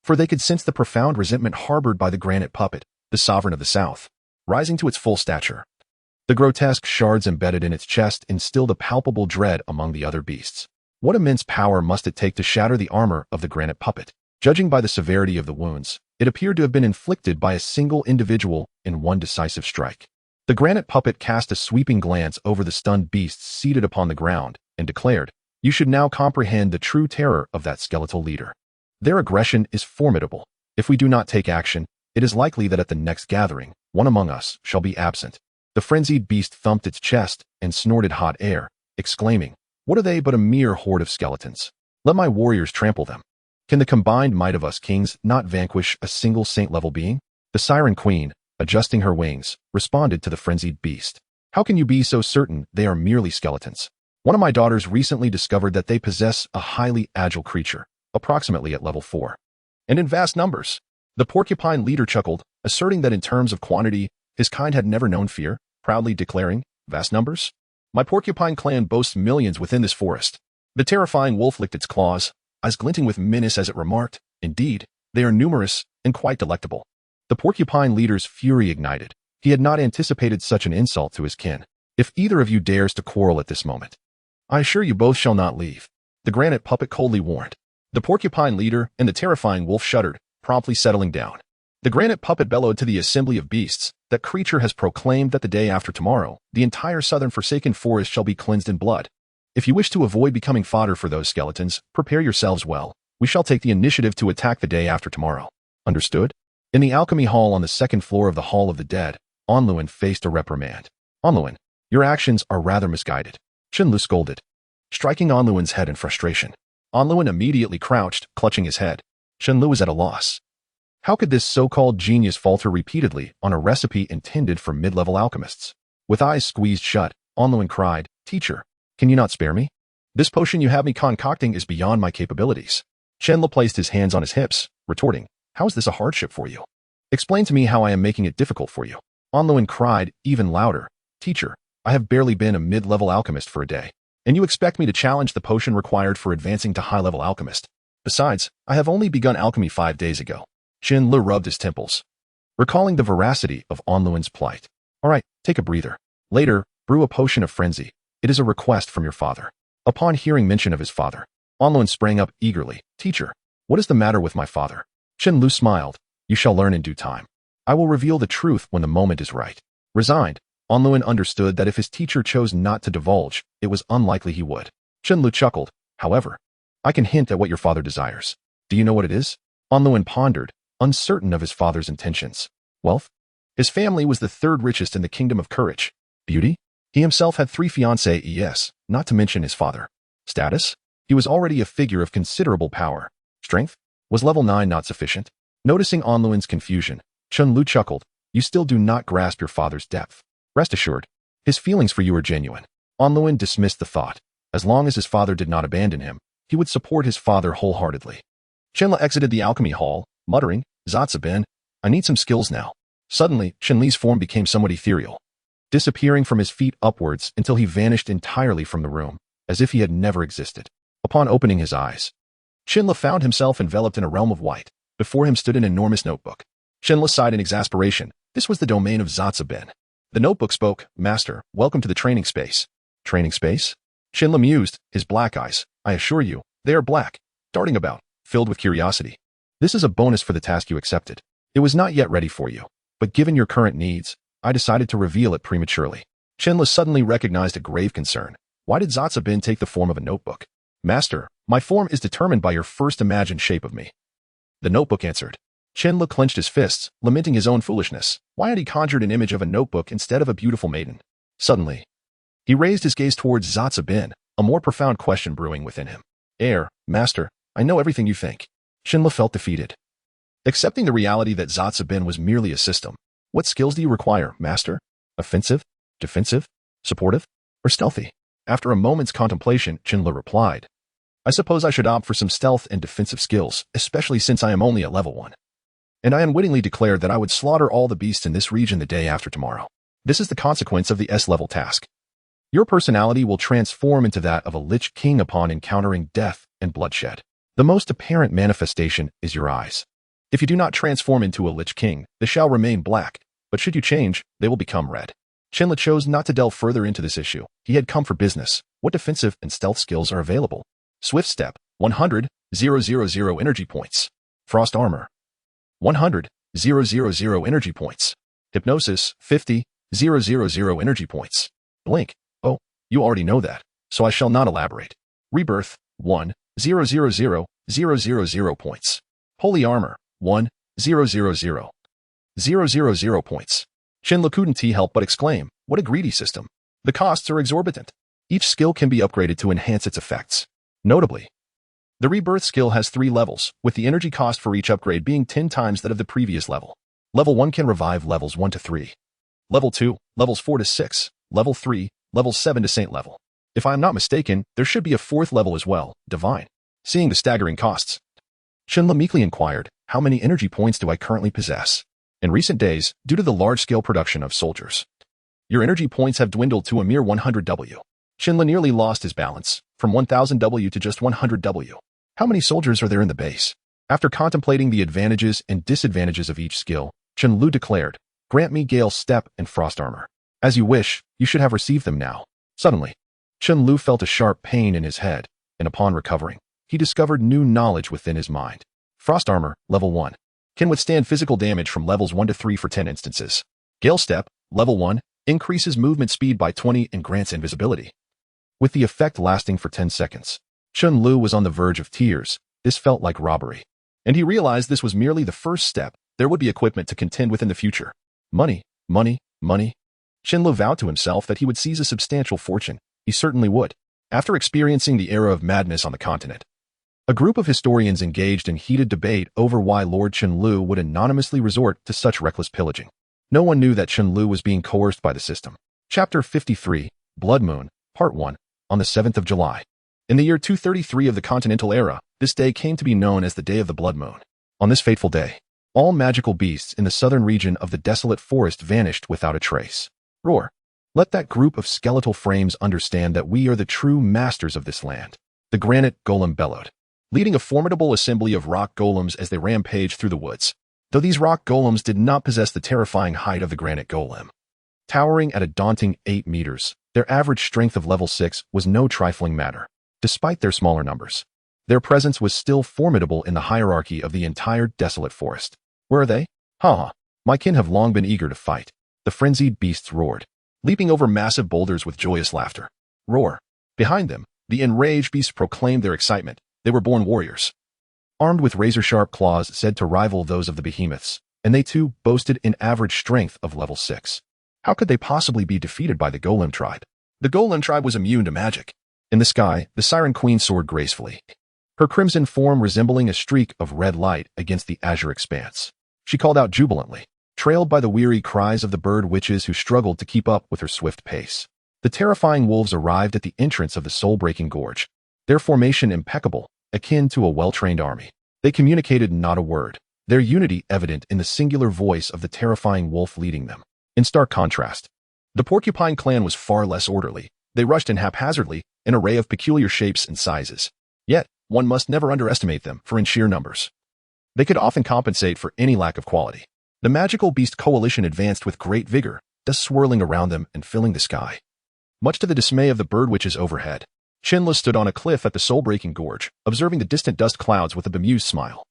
for they could sense the profound resentment harbored by the granite puppet, the sovereign of the South, rising to its full stature. The grotesque shards embedded in its chest instilled a palpable dread among the other beasts. What immense power must it take to shatter the armor of the granite puppet? Judging by the severity of the wounds, it appeared to have been inflicted by a single individual in one decisive strike. The granite puppet cast a sweeping glance over the stunned beasts seated upon the ground and declared, You should now comprehend the true terror of that skeletal leader. Their aggression is formidable. If we do not take action, it is likely that at the next gathering, one among us shall be absent. The frenzied beast thumped its chest and snorted hot air, exclaiming, What are they but a mere horde of skeletons? Let my warriors trample them. Can the combined might of us kings not vanquish a single saint-level being? The Siren Queen, adjusting her wings, responded to the frenzied beast. How can you be so certain they are merely skeletons? One of my daughters recently discovered that they possess a highly agile creature, approximately at level 4. And in vast numbers. The porcupine leader chuckled, asserting that in terms of quantity, his kind had never known fear, proudly declaring, Vast numbers? My porcupine clan boasts millions within this forest. The terrifying wolf licked its claws, eyes glinting with menace as it remarked, Indeed, they are numerous and quite delectable. The porcupine leader's fury ignited. He had not anticipated such an insult to his kin. If either of you dares to quarrel at this moment, I assure you both shall not leave. The granite puppet coldly warned. The porcupine leader and the terrifying wolf shuddered, promptly settling down. The granite puppet bellowed to the assembly of beasts. That creature has proclaimed that the day after tomorrow, the entire southern Forsaken Forest shall be cleansed in blood. If you wish to avoid becoming fodder for those skeletons, prepare yourselves well. We shall take the initiative to attack the day after tomorrow. Understood? In the alchemy hall on the second floor of the Hall of the Dead, Onluin faced a reprimand. Onluin, your actions are rather misguided. Chen Li scolded, striking Onluin's head in frustration. Onluin immediately crouched, clutching his head. Chen Li was at a loss. How could this so-called genius falter repeatedly on a recipe intended for mid-level alchemists? With eyes squeezed shut, Onluin cried, Teacher, can you not spare me? This potion you have me concocting is beyond my capabilities. Chen Li placed his hands on his hips, retorting, How is this a hardship for you? Explain to me how I am making it difficult for you. Onluin cried, even louder, Teacher, I have barely been a mid-level alchemist for a day, and you expect me to challenge the potion required for advancing to high-level alchemist. Besides, I have only begun alchemy 5 days ago. Chen Li rubbed his temples, recalling the veracity of Onluin's plight. All right, take a breather. Later, brew a potion of frenzy. It is a request from your father. Upon hearing mention of his father, Onluin sprang up eagerly. Teacher, what is the matter with my father? Chen Lu smiled. You shall learn in due time. I will reveal the truth when the moment is right. Resigned, Onluin understood that if his teacher chose not to divulge, it was unlikely he would. Chen Lu chuckled. However, I can hint at what your father desires. Do you know what it is? Onluin pondered, uncertain of his father's intentions. Wealth? His family was the third richest in the Kingdom of Courage. Beauty? He himself had 3 fiancées, yes, not to mention his father. Status? He was already a figure of considerable power. Strength? Was level 9 not sufficient? Noticing Onluin's confusion, Chen Lu chuckled. You still do not grasp your father's depth. Rest assured, his feelings for you are genuine. Onluin dismissed the thought. As long as his father did not abandon him, he would support his father wholeheartedly. Chen exited the alchemy hall, muttering, Zatsabin, I need some skills now. Suddenly, Chen Li's form became somewhat ethereal, disappearing from his feet upwards until he vanished entirely from the room, as if he had never existed. Upon opening his eyes, Chen found himself enveloped in a realm of white. Before him stood an enormous notebook. Chen sighed in exasperation. This was the domain of Zatsabin. The notebook spoke, Master, welcome to the training space. Training space? Chen mused, his black eyes, I assure you, they are black, darting about, filled with curiosity. This is a bonus for the task you accepted. It was not yet ready for you, but given your current needs, I decided to reveal it prematurely. Chen suddenly recognized a grave concern. Why did Zatsabin take the form of a notebook? Master, my form is determined by your first imagined shape of me. The notebook answered. Chen clenched his fists, lamenting his own foolishness. Why had he conjured an image of a notebook instead of a beautiful maiden? Suddenly, he raised his gaze towards Zatsabin, a more profound question brewing within him. Master, I know everything you think. Chen felt defeated. Accepting the reality that Zatsabin was merely a system. What skills do you require, Master? Offensive? Defensive? Supportive? Or stealthy? After a moment's contemplation, Chen replied, I suppose I should opt for some stealth and defensive skills, especially since I am only at level 1. And I unwittingly declared that I would slaughter all the beasts in this region the day after tomorrow. This is the consequence of the S-level task. Your personality will transform into that of a Lich King upon encountering death and bloodshed. The most apparent manifestation is your eyes. If you do not transform into a Lich King, they shall remain black, but should you change, they will become red. Chen chose not to delve further into this issue. He had come for business. What defensive and stealth skills are available? Swift Step, 100, 000 energy points. Frost Armor, 100, 000 energy points. Hypnosis, 50, 000 energy points. Blink, oh, you already know that, so I shall not elaborate. Rebirth, 1, 000 points. Holy Armor, 1, 000 points. Chen couldn't help but exclaim, what a greedy system. The costs are exorbitant. Each skill can be upgraded to enhance its effects. Notably, the Rebirth skill has 3 levels, with the energy cost for each upgrade being 10 times that of the previous level. Level 1 can revive levels 1 to 3. Level 2, levels 4 to 6. Level 3, level 7 to Saint level. If I am not mistaken, there should be a 4th level as well, Divine. Seeing the staggering costs, Chen meekly inquired, how many energy points do I currently possess? In recent days, due to the large-scale production of soldiers, your energy points have dwindled to a mere 100 W. Chen nearly lost his balance, from 1000 W to just 100 W. How many soldiers are there in the base? After contemplating the advantages and disadvantages of each skill, Chen declared, grant me Gale Step and Frost Armor. As you wish, you should have received them now. Suddenly, Chen felt a sharp pain in his head, and upon recovering, he discovered new knowledge within his mind. Frost Armor, level 1. Can withstand physical damage from levels 1 to 3 for 10 instances. Gale Step, level 1, increases movement speed by 20 and grants invisibility, with the effect lasting for 10 seconds. Chen was on the verge of tears. This felt like robbery. And he realized this was merely the first step. There would be equipment to contend with in the future. Money, money, money. Chen vowed to himself that he would seize a substantial fortune. He certainly would. After experiencing the era of madness on the continent, a group of historians engaged in heated debate over why Lord Chen would anonymously resort to such reckless pillaging. No one knew that Chen was being coerced by the system. Chapter 53, Blood Moon, Part 1, on the 7th of July. In the year 233 of the Continental Era, this day came to be known as the Day of the Blood Moon. On this fateful day, all magical beasts in the southern region of the desolate forest vanished without a trace. Roar. Let that group of skeletal frames understand that we are the true masters of this land. The granite golem bellowed, leading a formidable assembly of rock golems as they rampaged through the woods. Though these rock golems did not possess the terrifying height of the granite golem, towering at a daunting 8 meters, their average strength of level 6 was no trifling matter. despite their smaller numbers. Their presence was still formidable in the hierarchy of the entire desolate forest. Where are they? Ha! My kin have long been eager to fight. The frenzied beasts roared, leaping over massive boulders with joyous laughter. Roar! Behind them, the enraged beasts proclaimed their excitement. They were born warriors, armed with razor-sharp claws said to rival those of the behemoths, and they too boasted an average strength of level 6. How could they possibly be defeated by the golem tribe? The golem tribe was immune to magic. In the sky, the Siren Queen soared gracefully, her crimson form resembling a streak of red light against the azure expanse. She called out jubilantly, trailed by the weary cries of the bird witches who struggled to keep up with her swift pace. The terrifying wolves arrived at the entrance of the soul-breaking gorge, their formation impeccable, akin to a well-trained army. They communicated not a word, their unity evident in the singular voice of the terrifying wolf leading them. In stark contrast, the porcupine clan was far less orderly. They rushed in haphazardly, an array of peculiar shapes and sizes. Yet, one must never underestimate them, for in sheer numbers, they could often compensate for any lack of quality. The magical beast coalition advanced with great vigor, dust swirling around them and filling the sky. Much to the dismay of the bird witches overhead, Chen stood on a cliff at the soul-breaking gorge, observing the distant dust clouds with a bemused smile.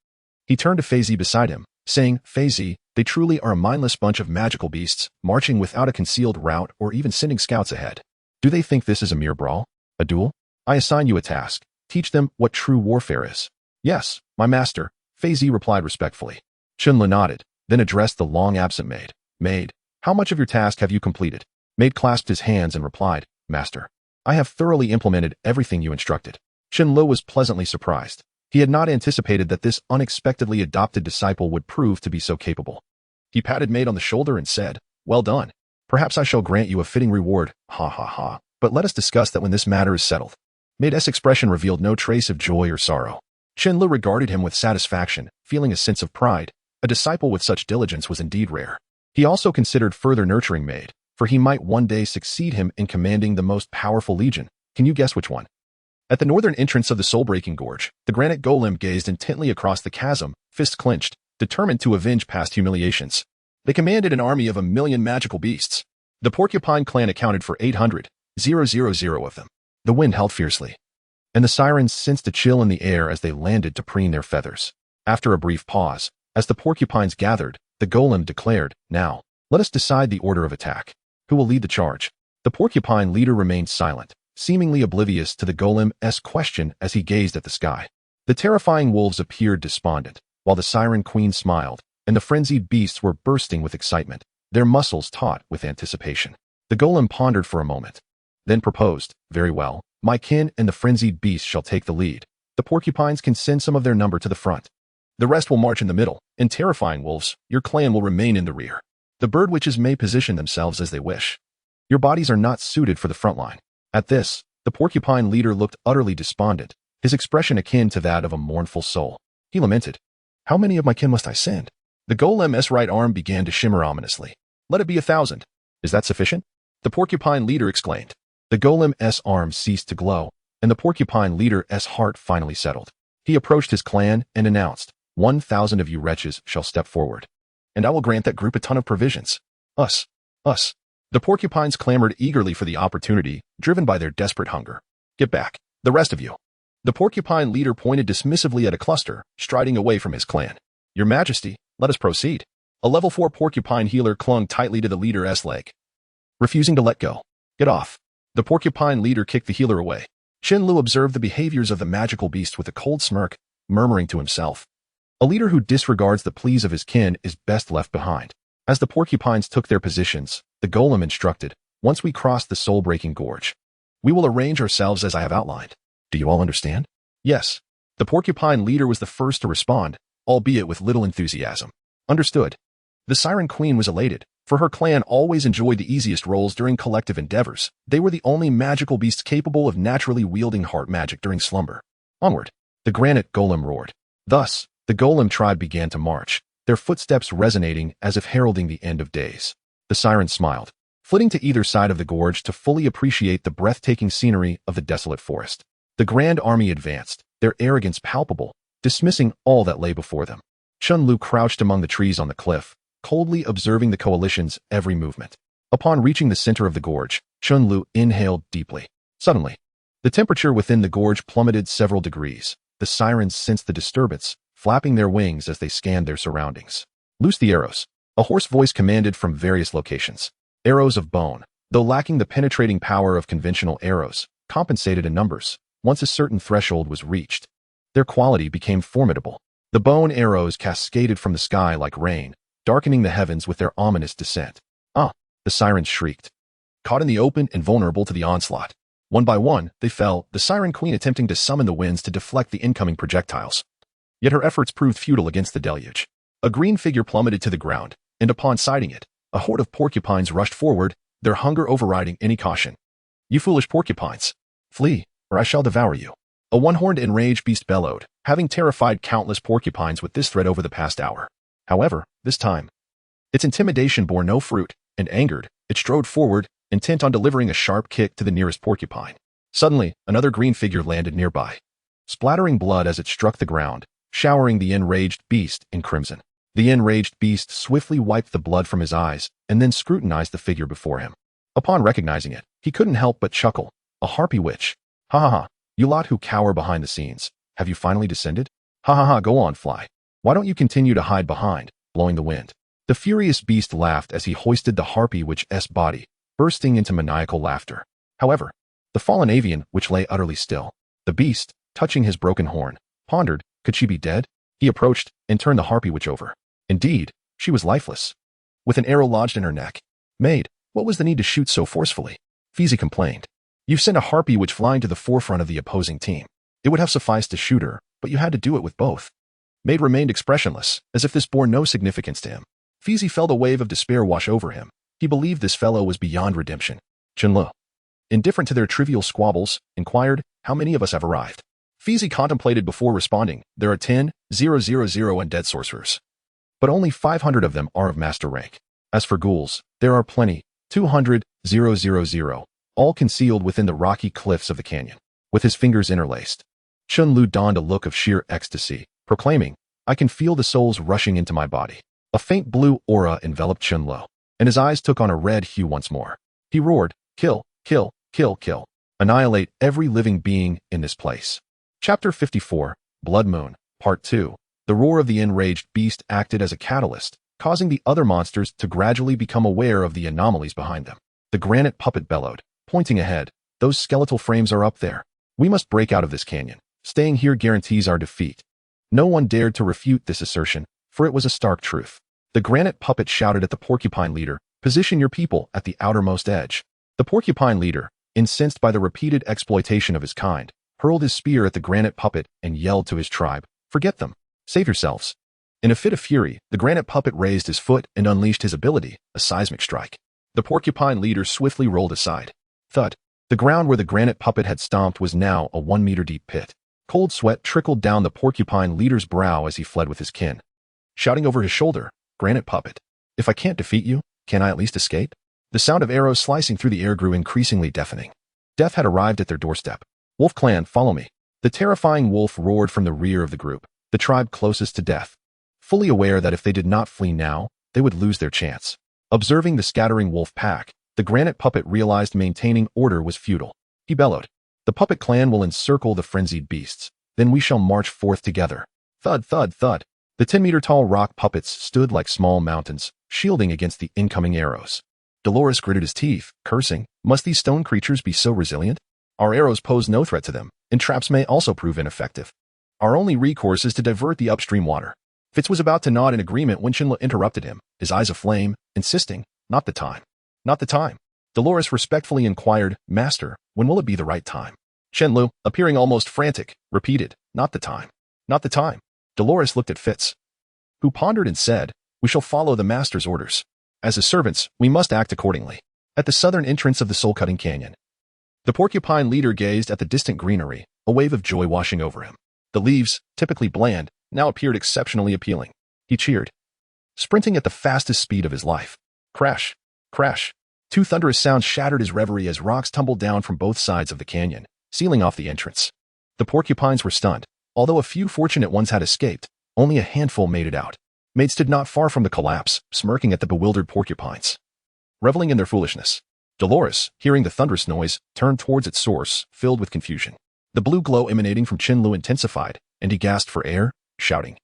He turned to Fei beside him, saying, Fei, they truly are a mindless bunch of magical beasts, marching without a concealed route or even sending scouts ahead. Do they think this is a mere brawl? A duel? I assign you a task. Teach them what true warfare is. Yes, my master, Fei replied respectfully. Chen nodded, then addressed the long-absent maid. Maid, how much of your task have you completed? Maid clasped his hands and replied, Master, I have thoroughly implemented everything you instructed. Chen was pleasantly surprised. He had not anticipated that this unexpectedly adopted disciple would prove to be so capable. He patted Maid on the shoulder and said, Well done. Perhaps I shall grant you a fitting reward, ha ha ha, but let us discuss that when this matter is settled. Maid's expression revealed no trace of joy or sorrow. Chen regarded him with satisfaction, feeling a sense of pride. A disciple with such diligence was indeed rare. He also considered further nurturing Maid, for he might one day succeed him in commanding the most powerful legion. Can you guess which one? At the northern entrance of the soul-breaking gorge, the granite golem gazed intently across the chasm, fists clenched, determined to avenge past humiliations. They commanded an army of 1,000,000 magical beasts. The porcupine clan accounted for 800,000 of them. The wind held fiercely, and the sirens sensed a chill in the air as they landed to preen their feathers. After a brief pause, as the porcupines gathered, the golem declared, Now, let us decide the order of attack. Who will lead the charge? The porcupine leader remained silent, seemingly oblivious to the golem's question as he gazed at the sky. The terrifying wolves appeared despondent, while the Siren Queen smiled, and the frenzied beasts were bursting with excitement, their muscles taut with anticipation. The golem pondered for a moment, then proposed, Very well, my kin and the frenzied beasts shall take the lead. The porcupines can send some of their number to the front. The rest will march in the middle, and terrifying wolves, your clan will remain in the rear. The bird witches may position themselves as they wish. Your bodies are not suited for the front line. At this, the porcupine leader looked utterly despondent, his expression akin to that of a mournful soul. He lamented, How many of my kin must I send? The golem's right arm began to shimmer ominously. Let it be 1,000. Is that sufficient? The porcupine leader exclaimed. The golem's arm ceased to glow, and the porcupine leader's heart finally settled. He approached his clan and announced, 1,000 of you wretches shall step forward, and I will grant that group a ton of provisions. Us. The porcupines clamored eagerly for the opportunity, driven by their desperate hunger. Get back, the rest of you. The porcupine leader pointed dismissively at a cluster, striding away from his clan. Your Majesty, let us proceed. A level 4 porcupine healer clung tightly to the leader's leg, refusing to let go. Get off. The porcupine leader kicked the healer away. Chen observed the behaviors of the magical beast with a cold smirk, murmuring to himself, A leader who disregards the pleas of his kin is best left behind. As the porcupines took their positions, the golem instructed, Once we cross the soul-breaking gorge, we will arrange ourselves as I have outlined. Do you all understand? Yes. The porcupine leader was the first to respond, albeit with little enthusiasm. Understood. The Siren Queen was elated, for her clan always enjoyed the easiest roles during collective endeavors. They were the only magical beasts capable of naturally wielding heart magic during slumber. Onward. The granite golem roared. Thus, the golem tribe began to march, their footsteps resonating as if heralding the end of days. The siren smiled, flitting to either side of the gorge to fully appreciate the breathtaking scenery of the desolate forest. The grand army advanced, their arrogance palpable, dismissing all that lay before them. Chen crouched among the trees on the cliff, coldly observing the coalition's every movement. Upon reaching the center of the gorge, Chen inhaled deeply. Suddenly, The temperature within the gorge plummeted several degrees. The sirens sensed the disturbance, flapping their wings as they scanned their surroundings. Loose the arrows. A hoarse voice commanded from various locations. Arrows of bone, though lacking the penetrating power of conventional arrows, compensated in numbers. Once a certain threshold was reached, their quality became formidable. The bone arrows cascaded from the sky like rain, darkening the heavens with their ominous descent. Ah! The sirens shrieked. Caught in the open and vulnerable to the onslaught. One by one, they fell, the Siren Queen attempting to summon the winds to deflect the incoming projectiles. Yet her efforts proved futile against the deluge. A green figure plummeted to the ground, and upon sighting it, a horde of porcupines rushed forward, their hunger overriding any caution. You foolish porcupines! Flee, or I shall devour you. A one-horned enraged beast bellowed, having terrified countless porcupines with this threat over the past hour. However, this time, its intimidation bore no fruit, and angered, it strode forward, intent on delivering a sharp kick to the nearest porcupine. Suddenly, another green figure landed nearby, splattering blood as it struck the ground, showering the enraged beast in crimson. The enraged beast swiftly wiped the blood from his eyes, and then scrutinized the figure before him. Upon recognizing it, he couldn't help but chuckle. A harpy witch. Ha ha ha, you lot who cower behind the scenes. Have you finally descended? Ha ha ha, go on, fly. Why don't you continue to hide behind, blowing the wind? The furious beast laughed as he hoisted the harpy witch's body, bursting into maniacal laughter. However, the fallen avian, which lay utterly still, the beast, touching his broken horn, pondered, could she be dead? He approached and turned the harpy witch over. Indeed, she was lifeless, with an arrow lodged in her neck. Maid, what was the need to shoot so forcefully? Feezy complained. You sent a harpy witch flying to the forefront of the opposing team. It would have sufficed to shoot her, but you had to do it with both. Maid remained expressionless, as if this bore no significance to him. Feezy felt a wave of despair wash over him. He believed this fellow was beyond redemption. Chen, indifferent to their trivial squabbles, inquired, how many of us have arrived? Feezy contemplated before responding. There are 10,000 undead sorcerers, but only 500 of them are of master rank. As for ghouls, there are plenty, 200,000, all concealed within the rocky cliffs of the canyon. With his fingers interlaced, Chen donned a look of sheer ecstasy, proclaiming, I can feel the souls rushing into my body. A faint blue aura enveloped Chen, and his eyes took on a red hue once more. He roared, kill, kill, kill, kill. Annihilate every living being in this place. Chapter 54, Blood Moon, Part 2. The roar of the enraged beast acted as a catalyst, causing the other monsters to gradually become aware of the anomalies behind them. The granite puppet bellowed, pointing ahead. Those skeletal frames are up there. We must break out of this canyon. Staying here guarantees our defeat. No one dared to refute this assertion, for it was a stark truth. The granite puppet shouted at the porcupine leader, position your people at the outermost edge. The porcupine leader, incensed by the repeated exploitation of his kind, hurled his spear at the granite puppet and yelled to his tribe, forget them. Save yourselves. In a fit of fury, the granite puppet raised his foot and unleashed his ability, a seismic strike. The porcupine leader swiftly rolled aside. Thud. The ground where the granite puppet had stomped was now a 1-meter-deep pit. Cold sweat trickled down the porcupine leader's brow as he fled with his kin. Shouting over his shoulder, Granite puppet, if I can't defeat you, can I at least escape? The sound of arrows slicing through the air grew increasingly deafening. Death had arrived at their doorstep. Wolf clan, follow me. The terrifying wolf roared from the rear of the group, the tribe closest to death, fully aware that if they did not flee now, they would lose their chance. Observing the scattering wolf pack, the granite puppet realized maintaining order was futile. He bellowed, the puppet clan will encircle the frenzied beasts, then we shall march forth together. Thud, thud, thud. The 10-meter-tall rock puppets stood like small mountains, shielding against the incoming arrows. Dolores gritted his teeth, cursing, must these stone creatures be so resilient? Our arrows pose no threat to them, and traps may also prove ineffective. Our only recourse is to divert the upstream water. Fitz was about to nod in agreement when Chen interrupted him, his eyes aflame, insisting, not the time. Not the time. Dolores respectfully inquired, Master, when will it be the right time? Chen, appearing almost frantic, repeated, not the time. Not the time. Dolores looked at Fitz, who pondered and said, we shall follow the Master's orders. As his servants, we must act accordingly. At the southern entrance of the soul-cutting canyon, the porcupine leader gazed at the distant greenery, a wave of joy washing over him. The leaves, typically bland, now appeared exceptionally appealing. He cheered, sprinting at the fastest speed of his life. Crash, crash. Two thunderous sounds shattered his reverie as rocks tumbled down from both sides of the canyon, sealing off the entrance. The porcupines were stunned. Although a few fortunate ones had escaped, only a handful made it out. Maid stood not far from the collapse, smirking at the bewildered porcupines, reveling in their foolishness. Dolores, hearing the thunderous noise, turned towards its source, filled with confusion. The blue glow emanating from Chen Lu intensified, and he gasped for air, shouting,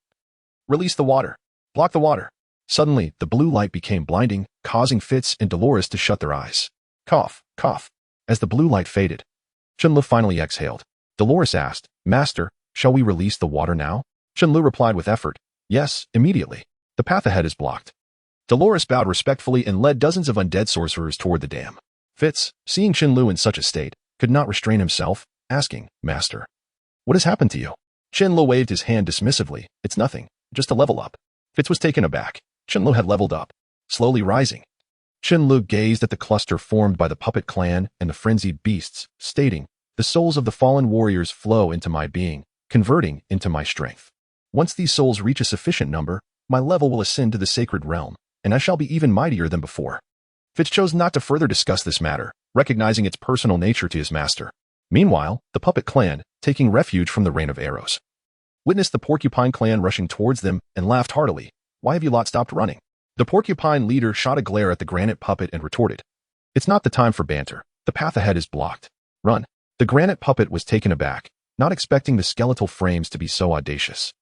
"Release the water! Block the water!" Suddenly, the blue light became blinding, causing Fitz and Dolores to shut their eyes. Cough, cough. As the blue light faded, Chen Lu finally exhaled. Dolores asked, "Master, shall we release the water now?" Chen Lu replied with effort, "Yes, immediately. The path ahead is blocked." Dolores bowed respectfully and led dozens of undead sorcerers toward the dam. Fitz, seeing Chen Lu in such a state, could not restrain himself, asking, "Master, what has happened to you?" Chen Lu waved his hand dismissively. "It's nothing, just a level up." Fitz was taken aback. Chen Lu had leveled up, slowly rising. Chen Lu gazed at the cluster formed by the puppet clan and the frenzied beasts, stating, "The souls of the fallen warriors flow into my being, converting into my strength. Once these souls reach a sufficient number, my level will ascend to the sacred realm, and I shall be even mightier than before." Fitz chose not to further discuss this matter, recognizing its personal nature to his master. Meanwhile, the puppet clan, taking refuge from the rain of arrows, witnessed the porcupine clan rushing towards them and laughed heartily. "Why have you lot stopped running?" The porcupine leader shot a glare at the granite puppet and retorted, "It's not the time for banter. The path ahead is blocked. Run." The granite puppet was taken aback, not expecting the skeletal frames to be so audacious.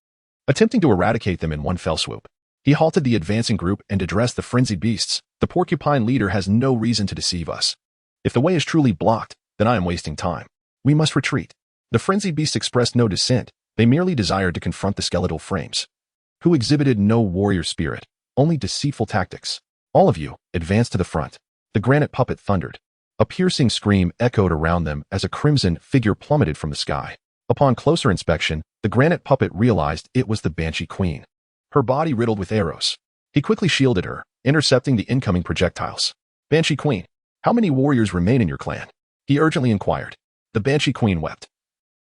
Attempting to eradicate them in one fell swoop, he halted the advancing group and addressed the frenzied beasts. "The porcupine leader has no reason to deceive us. If the way is truly blocked, then I am wasting time. We must retreat." The frenzied beasts expressed no dissent. They merely desired to confront the skeletal frames, who exhibited no warrior spirit, only deceitful tactics. "All of you, advance to the front." The granite puppet thundered. A piercing scream echoed around them as a crimson figure plummeted from the sky. Upon closer inspection, the granite puppet realized it was the Banshee Queen, her body riddled with arrows. He quickly shielded her, intercepting the incoming projectiles. "Banshee Queen, how many warriors remain in your clan?" he urgently inquired. The Banshee Queen wept,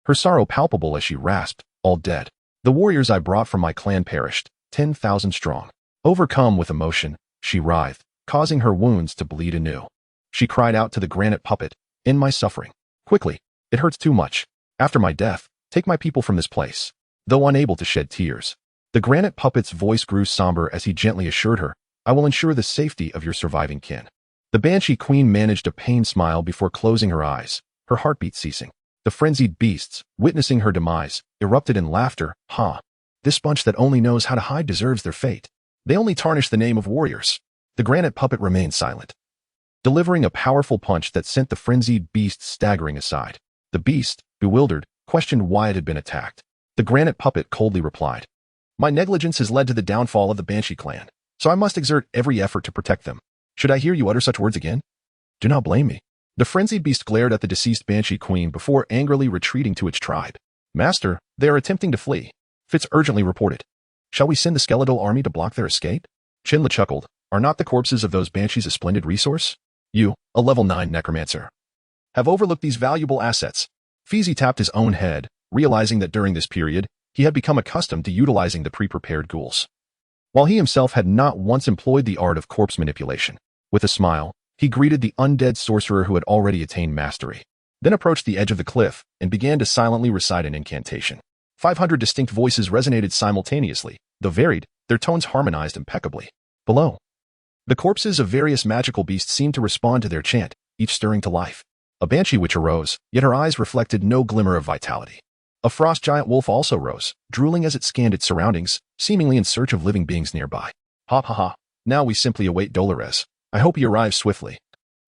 her sorrow palpable as she rasped, "All dead. The warriors I brought from my clan perished, 10,000 strong." Overcome with emotion, she writhed, causing her wounds to bleed anew. She cried out to the granite puppet, "End my suffering. Quickly. It hurts too much. After my death, take my people from this place." Though unable to shed tears, the granite puppet's voice grew somber as he gently assured her, "I will ensure the safety of your surviving kin." The Banshee Queen managed a pained smile before closing her eyes, her heartbeat ceasing. The frenzied beasts, witnessing her demise, erupted in laughter. "Ha! This bunch that only knows how to hide deserves their fate. They only tarnish the name of warriors." The granite puppet remained silent, delivering a powerful punch that sent the frenzied beast staggering aside. The beast, bewildered, questioned why it had been attacked. The granite puppet coldly replied, "My negligence has led to the downfall of the Banshee clan, so I must exert every effort to protect them. Should I hear you utter such words again? Do not blame me." The frenzied beast glared at the deceased Banshee Queen before angrily retreating to its tribe. "Master, they are attempting to flee," Fitz urgently reported. "Shall we send the skeletal army to block their escape?" Chen Lu chuckled. "Are not the corpses of those banshees a splendid resource? You, a level 9 necromancer, have overlooked these valuable assets." Feezy tapped his own head, realizing that during this period, he had become accustomed to utilizing the pre-prepared ghouls, while he himself had not once employed the art of corpse manipulation. With a smile, he greeted the undead sorcerer who had already attained mastery, then approached the edge of the cliff and began to silently recite an incantation. 500 distinct voices resonated simultaneously. Though varied, their tones harmonized impeccably. Below, the corpses of various magical beasts seemed to respond to their chant, each stirring to life. A banshee witch arose, yet her eyes reflected no glimmer of vitality. A frost giant wolf also rose, drooling as it scanned its surroundings, seemingly in search of living beings nearby. "Ha ha ha, now we simply await Dolores. I hope he arrives swiftly,"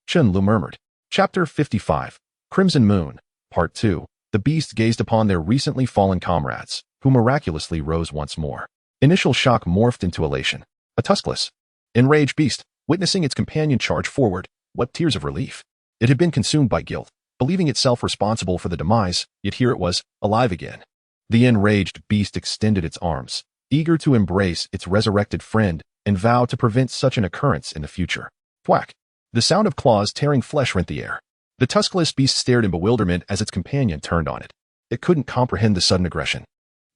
Chen Lu murmured. Chapter 55, Crimson Moon, Part 2. The beasts gazed upon their recently fallen comrades, who miraculously rose once more. Initial shock morphed into elation. A tuskless, enraged beast, witnessing its companion charge forward, wept tears of relief. It had been consumed by guilt, believing itself responsible for the demise, yet here it was, alive again. The enraged beast extended its arms, eager to embrace its resurrected friend and vow to prevent such an occurrence in the future. Thwack! The sound of claws tearing flesh rent the air. The tuskless beast stared in bewilderment as its companion turned on it. It couldn't comprehend the sudden aggression.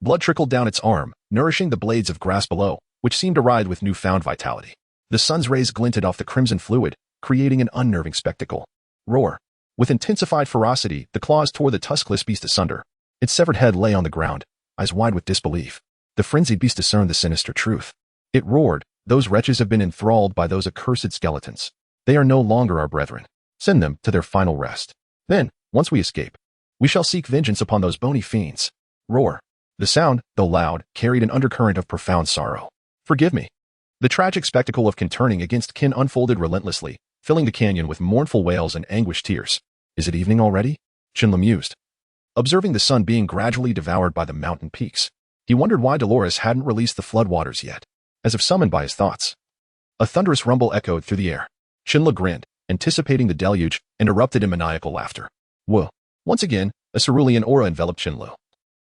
Blood trickled down its arm, nourishing the blades of grass below, which seemed to writhe with newfound vitality. The sun's rays glinted off the crimson fluid, creating an unnerving spectacle. Roar! With intensified ferocity, the claws tore the tuskless beast asunder. Its severed head lay on the ground, eyes wide with disbelief. The frenzied beast discerned the sinister truth. It roared, "Those wretches have been enthralled by those accursed skeletons. They are no longer our brethren. Send them to their final rest. Then, once we escape, we shall seek vengeance upon those bony fiends. Roar. The sound, though loud, carried an undercurrent of profound sorrow. Forgive me. The tragic spectacle of kin turning against kin unfolded relentlessly, filling the canyon with mournful wails and anguished tears. Is it evening already? Chen mused, observing the sun being gradually devoured by the mountain peaks. He wondered why Dolores hadn't released the floodwaters yet, as if summoned by his thoughts. A thunderous rumble echoed through the air. Chen grinned, anticipating the deluge, and erupted in maniacal laughter. Whoa. Once again, a cerulean aura enveloped Chen,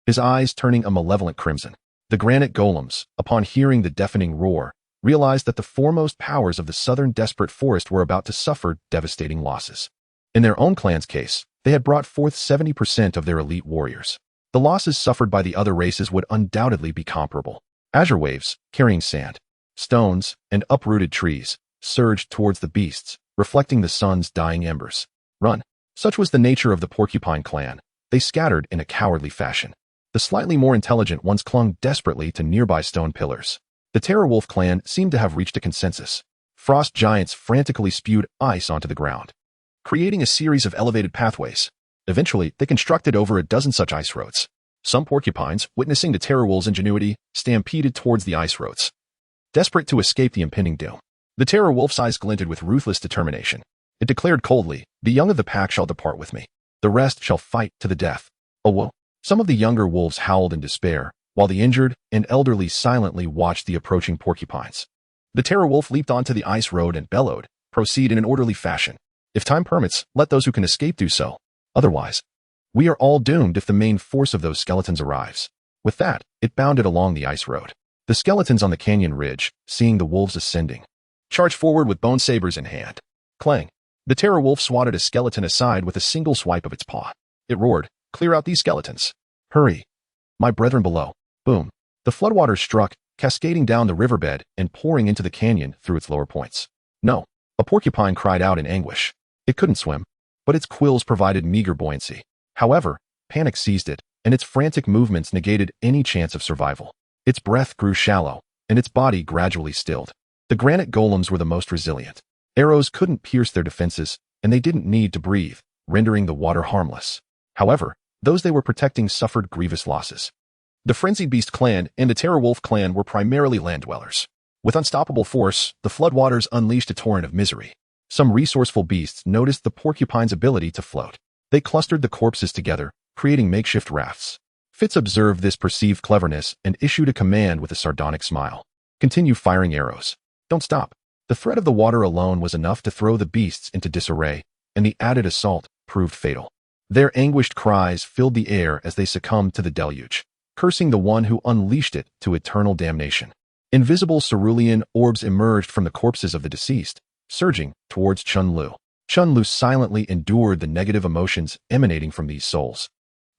his eyes turning a malevolent crimson. The granite golems, upon hearing the deafening roar, realized that the foremost powers of the southern desperate forest were about to suffer devastating losses. In their own clan's case, they had brought forth 70% of their elite warriors. The losses suffered by the other races would undoubtedly be comparable. Azure waves, carrying sand, stones, and uprooted trees, surged towards the beasts, reflecting the sun's dying embers. Run. Such was the nature of the Porcupine clan. They scattered in a cowardly fashion. The slightly more intelligent ones clung desperately to nearby stone pillars. The Terrorwolf clan seemed to have reached a consensus. Frost giants frantically spewed ice onto the ground, creating a series of elevated pathways. Eventually, they constructed over a dozen such ice roads. Some porcupines, witnessing the Terrorwolves' ingenuity, stampeded towards the ice roads, desperate to escape the impending doom. The Terrorwolf's eyes glinted with ruthless determination. It declared coldly, "The young of the pack shall depart with me. The rest shall fight to the death." Oh whoa. Some of the younger wolves howled in despair, while the injured and elderly silently watched the approaching porcupines. The Terrorwolf leaped onto the ice road and bellowed, "Proceed in an orderly fashion. If time permits, let those who can escape do so. Otherwise, we are all doomed if the main force of those skeletons arrives." With that, it bounded along the ice road. The skeletons on the canyon ridge, seeing the wolves ascending, charged forward with bone sabers in hand. Clang. The Terrorwolf swatted a skeleton aside with a single swipe of its paw. It roared, "Clear out these skeletons. Hurry. My brethren below." Boom. The floodwaters struck, cascading down the riverbed and pouring into the canyon through its lower points. No. A porcupine cried out in anguish. It couldn't swim, but its quills provided meager buoyancy. However, panic seized it, and its frantic movements negated any chance of survival. Its breath grew shallow, and its body gradually stilled. The granite golems were the most resilient. Arrows couldn't pierce their defenses, and they didn't need to breathe, rendering the water harmless. However, those they were protecting suffered grievous losses. The Frenzied Beast clan and the Terrorwolf clan were primarily land dwellers. With unstoppable force, the floodwaters unleashed a torrent of misery. Some resourceful beasts noticed the porcupine's ability to float. They clustered the corpses together, creating makeshift rafts. Fitz observed this perceived cleverness and issued a command with a sardonic smile. "Continue firing arrows. Don't stop." The threat of the water alone was enough to throw the beasts into disarray, and the added assault proved fatal. Their anguished cries filled the air as they succumbed to the deluge, cursing the one who unleashed it to eternal damnation. Invisible cerulean orbs emerged from the corpses of the deceased, surging towards Chen Lu. Chen Lu silently endured the negative emotions emanating from these souls,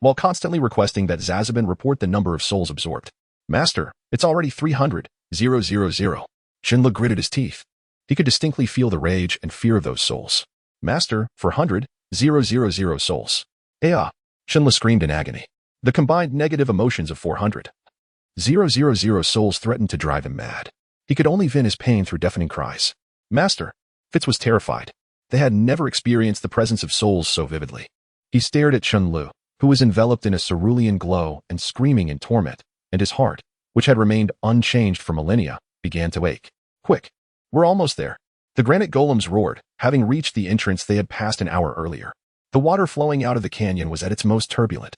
while constantly requesting that Zazabin report the number of souls absorbed. "Master, it's already 300,000. Chen Lu gritted his teeth. He could distinctly feel the rage and fear of those souls. "Master, 400,000 souls. "Ea!" Chen Lu screamed in agony. The combined negative emotions of 400,000 souls threatened to drive him mad. He could only vent his pain through deafening cries. "Master!" Fitz was terrified. They had never experienced the presence of souls so vividly. He stared at Chen Lu, who was enveloped in a cerulean glow and screaming in torment, and his heart, which had remained unchanged for millennia, began to ache. "Quick! We're almost there." The granite golems roared, having reached the entrance they had passed an hour earlier. The water flowing out of the canyon was at its most turbulent,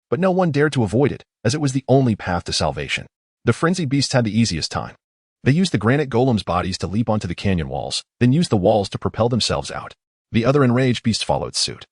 but no one dared to avoid it, as it was the only path to salvation. The frenzied beasts had the easiest time. They used the granite golems' bodies to leap onto the canyon walls, then used the walls to propel themselves out. The other enraged beasts followed suit,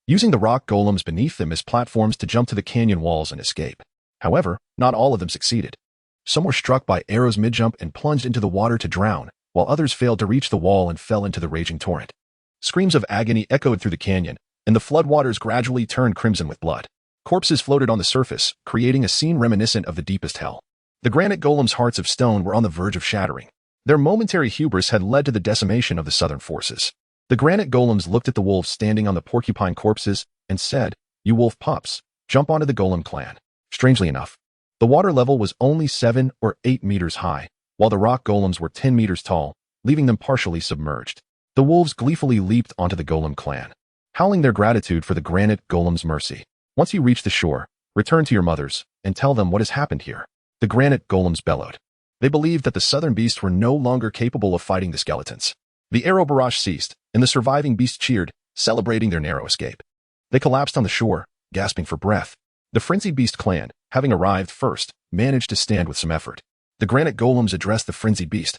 using the rock golems beneath them as platforms to jump to the canyon walls and escape. However, not all of them succeeded. Some were struck by arrows mid-jump and plunged into the water to drown, while others failed to reach the wall and fell into the raging torrent. Screams of agony echoed through the canyon, and the floodwaters gradually turned crimson with blood. Corpses floated on the surface, creating a scene reminiscent of the deepest hell. The granite golems' hearts of stone were on the verge of shattering. Their momentary hubris had led to the decimation of the southern forces. The granite golems looked at the wolves standing on the porcupine corpses and said, "You wolf pups, jump onto the golem clan." Strangely enough, the water level was only 7 or 8 meters high, while the rock golems were 10 meters tall, leaving them partially submerged. The wolves gleefully leaped onto the golem clan, howling their gratitude for the granite golem's mercy. Once you reach the shore, return to your mothers and tell them what has happened here. The granite golems bellowed. They believed that the southern beasts were no longer capable of fighting the skeletons. The arrow barrage ceased, and the surviving beasts cheered, celebrating their narrow escape. They collapsed on the shore, gasping for breath. The frenzied beast clan, having arrived first, managed to stand with some effort. The granite golems addressed the frenzied beast.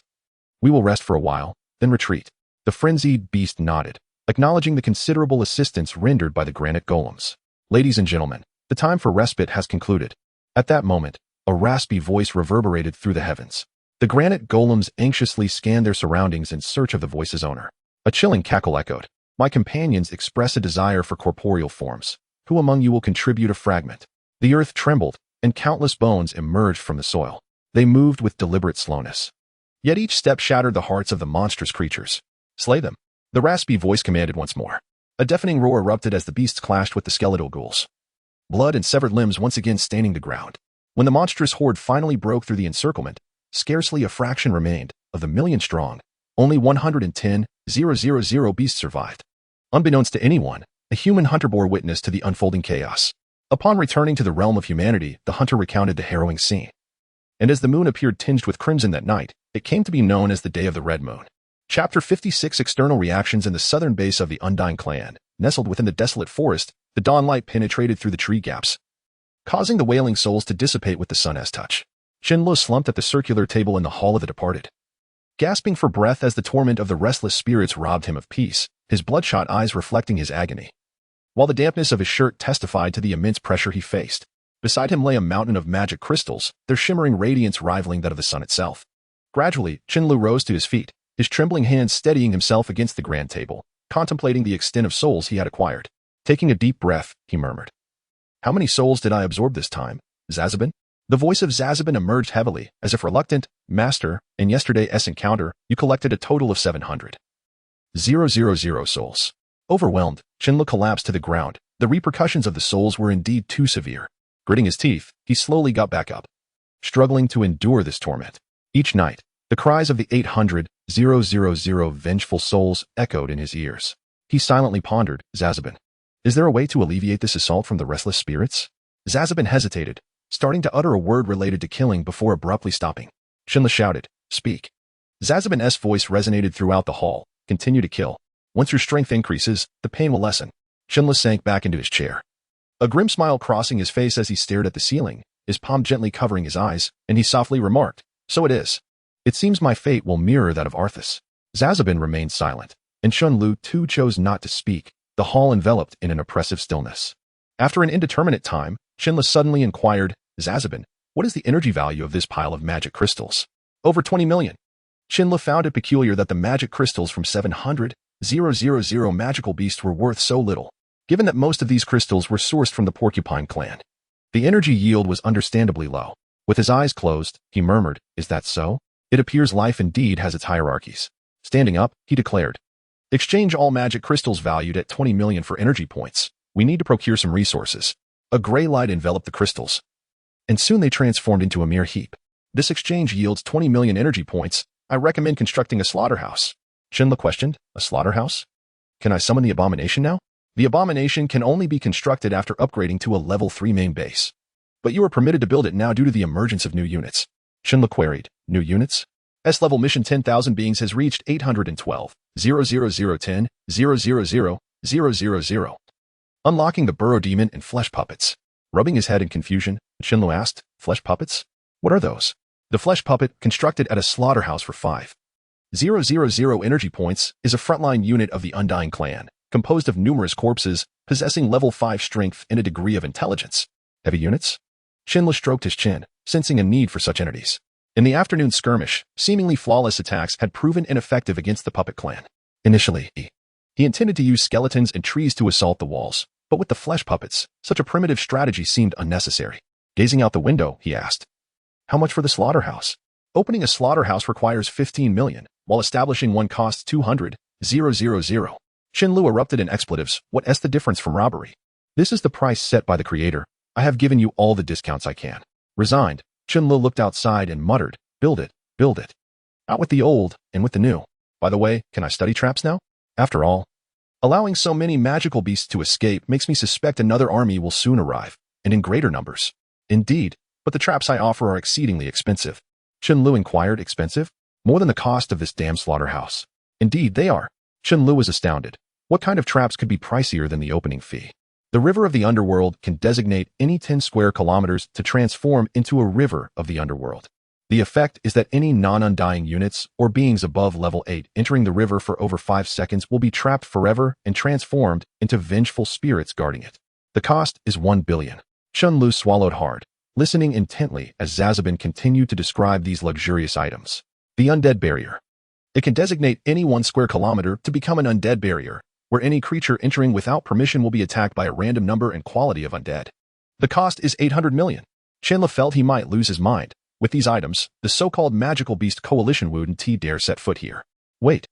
We will rest for a while, then retreat. The frenzied beast nodded, acknowledging the considerable assistance rendered by the granite golems. Ladies and gentlemen, the time for respite has concluded. At that moment, a raspy voice reverberated through the heavens. The granite golems anxiously scanned their surroundings in search of the voice's owner. A chilling cackle echoed. My companions express a desire for corporeal forms. Who among you will contribute a fragment? The earth trembled, and countless bones emerged from the soil. They moved with deliberate slowness. Yet each step shattered the hearts of the monstrous creatures. Slay them. The raspy voice commanded once more. A deafening roar erupted as the beasts clashed with the skeletal ghouls. Blood and severed limbs once again staining the ground. When the monstrous horde finally broke through the encirclement, scarcely a fraction remained. Of the million strong, only 110,000 beasts survived. Unbeknownst to anyone, a human hunter bore witness to the unfolding chaos. Upon returning to the realm of humanity, the hunter recounted the harrowing scene. And as the moon appeared tinged with crimson that night, it came to be known as the Day of the Red Moon. Chapter 56 External Reactions. In the southern base of the Undying clan, nestled within the desolate forest, the dawnlight penetrated through the tree gaps, causing the wailing souls to dissipate with the sun's touch. Chen slumped at the circular table in the Hall of the Departed, gasping for breath as the torment of the restless spirits robbed him of peace, his bloodshot eyes reflecting his agony. While the dampness of his shirt testified to the immense pressure he faced, beside him lay a mountain of magic crystals, their shimmering radiance rivaling that of the sun itself. Gradually, Chen rose to his feet, his trembling hands steadying himself against the grand table, contemplating the extent of souls he had acquired. Taking a deep breath, he murmured, "How many souls did I absorb this time, Zazabin?" The voice of Zazabin emerged heavily, as if reluctant. "Master, in yesterday's encounter, you collected a total of 700,000 souls." Overwhelmed, Chen collapsed to the ground. The repercussions of the souls were indeed too severe. Gritting his teeth, he slowly got back up, struggling to endure this torment. Each night, the cries of the 800,000 vengeful souls echoed in his ears. He silently pondered, "Zazabin, is there a way to alleviate this assault from the restless spirits?" Zazabin hesitated, starting to utter a word related to killing before abruptly stopping. Chen shouted, "Speak." Zazabin's voice resonated throughout the hall. "Continue to kill. Once your strength increases, the pain will lessen." Chen sank back into his chair, a grim smile crossing his face as he stared at the ceiling, his palm gently covering his eyes, and he softly remarked, "So it is. It seems my fate will mirror that of Arthas." Zazabin remained silent, and Chen too chose not to speak, the hall enveloped in an oppressive stillness. After an indeterminate time, Chen suddenly inquired, "Zazabin, what is the energy value of this pile of magic crystals?" "Over 20 million. Chen found it peculiar that the magic crystals from 700,000 magical beasts were worth so little, given that most of these crystals were sourced from the Porcupine clan. The energy yield was understandably low. With his eyes closed, he murmured, "Is that so? It appears life indeed has its hierarchies." Standing up, he declared, "Exchange all magic crystals valued at 20 million for energy points. We need to procure some resources." A gray light enveloped the crystals, and soon they transformed into a mere heap. "This exchange yields 20 million energy points. I recommend constructing a slaughterhouse." Chen questioned, "A slaughterhouse? Can I summon the abomination now?" "The abomination can only be constructed after upgrading to a level 3 main base. But you are permitted to build it now due to the emergence of new units." Chen queried, "New units?" S-level mission 10,000 beings has reached 812,000,000,000,000. Unlocking the burrow demon and flesh puppets. Rubbing his head in confusion, Chen asked, "Flesh puppets? What are those?" The flesh puppet, constructed at a slaughterhouse for 5,000 energy points, is a frontline unit of the Undying clan, composed of numerous corpses, possessing level 5 strength and a degree of intelligence. Heavy units? Chen stroked his chin, sensing a need for such entities. In the afternoon skirmish, seemingly flawless attacks had proven ineffective against the puppet clan. Initially, he intended to use skeletons and trees to assault the walls, but with the flesh puppets, such a primitive strategy seemed unnecessary. Gazing out the window, he asked, "How much for the slaughterhouse?" Opening a slaughterhouse requires 15 million, while establishing one costs 200,000. Chen erupted in expletives. "What's the difference from robbery?" "This is the price set by the creator. I have given you all the discounts I can." Resigned, Chen looked outside and muttered, "Build it, build it. Out with the old and with the new. By the way, can I study traps now?" After all, allowing so many magical beasts to escape makes me suspect another army will soon arrive, and in greater numbers. Indeed, but the traps I offer are exceedingly expensive. Chen Lu inquired. Expensive? More than the cost of this damn slaughterhouse. Indeed, they are. Chen Lu was astounded. What kind of traps could be pricier than the opening fee? The river of the underworld can designate any 10 square kilometers to transform into a river of the underworld. The effect is that any non-undying units or beings above level 8 entering the river for over 5 seconds will be trapped forever and transformed into vengeful spirits guarding it. The cost is 1 billion. Chen Lu swallowed hard, listening intently as Zazabin continued to describe these luxurious items. The undead barrier. It can designate any 1 square kilometer to become an undead barrier, where any creature entering without permission will be attacked by a random number and quality of undead. The cost is 800 million. Chen Lu felt he might lose his mind. With these items, the so-called magical beast coalition wouldn't dare set foot here. Wait.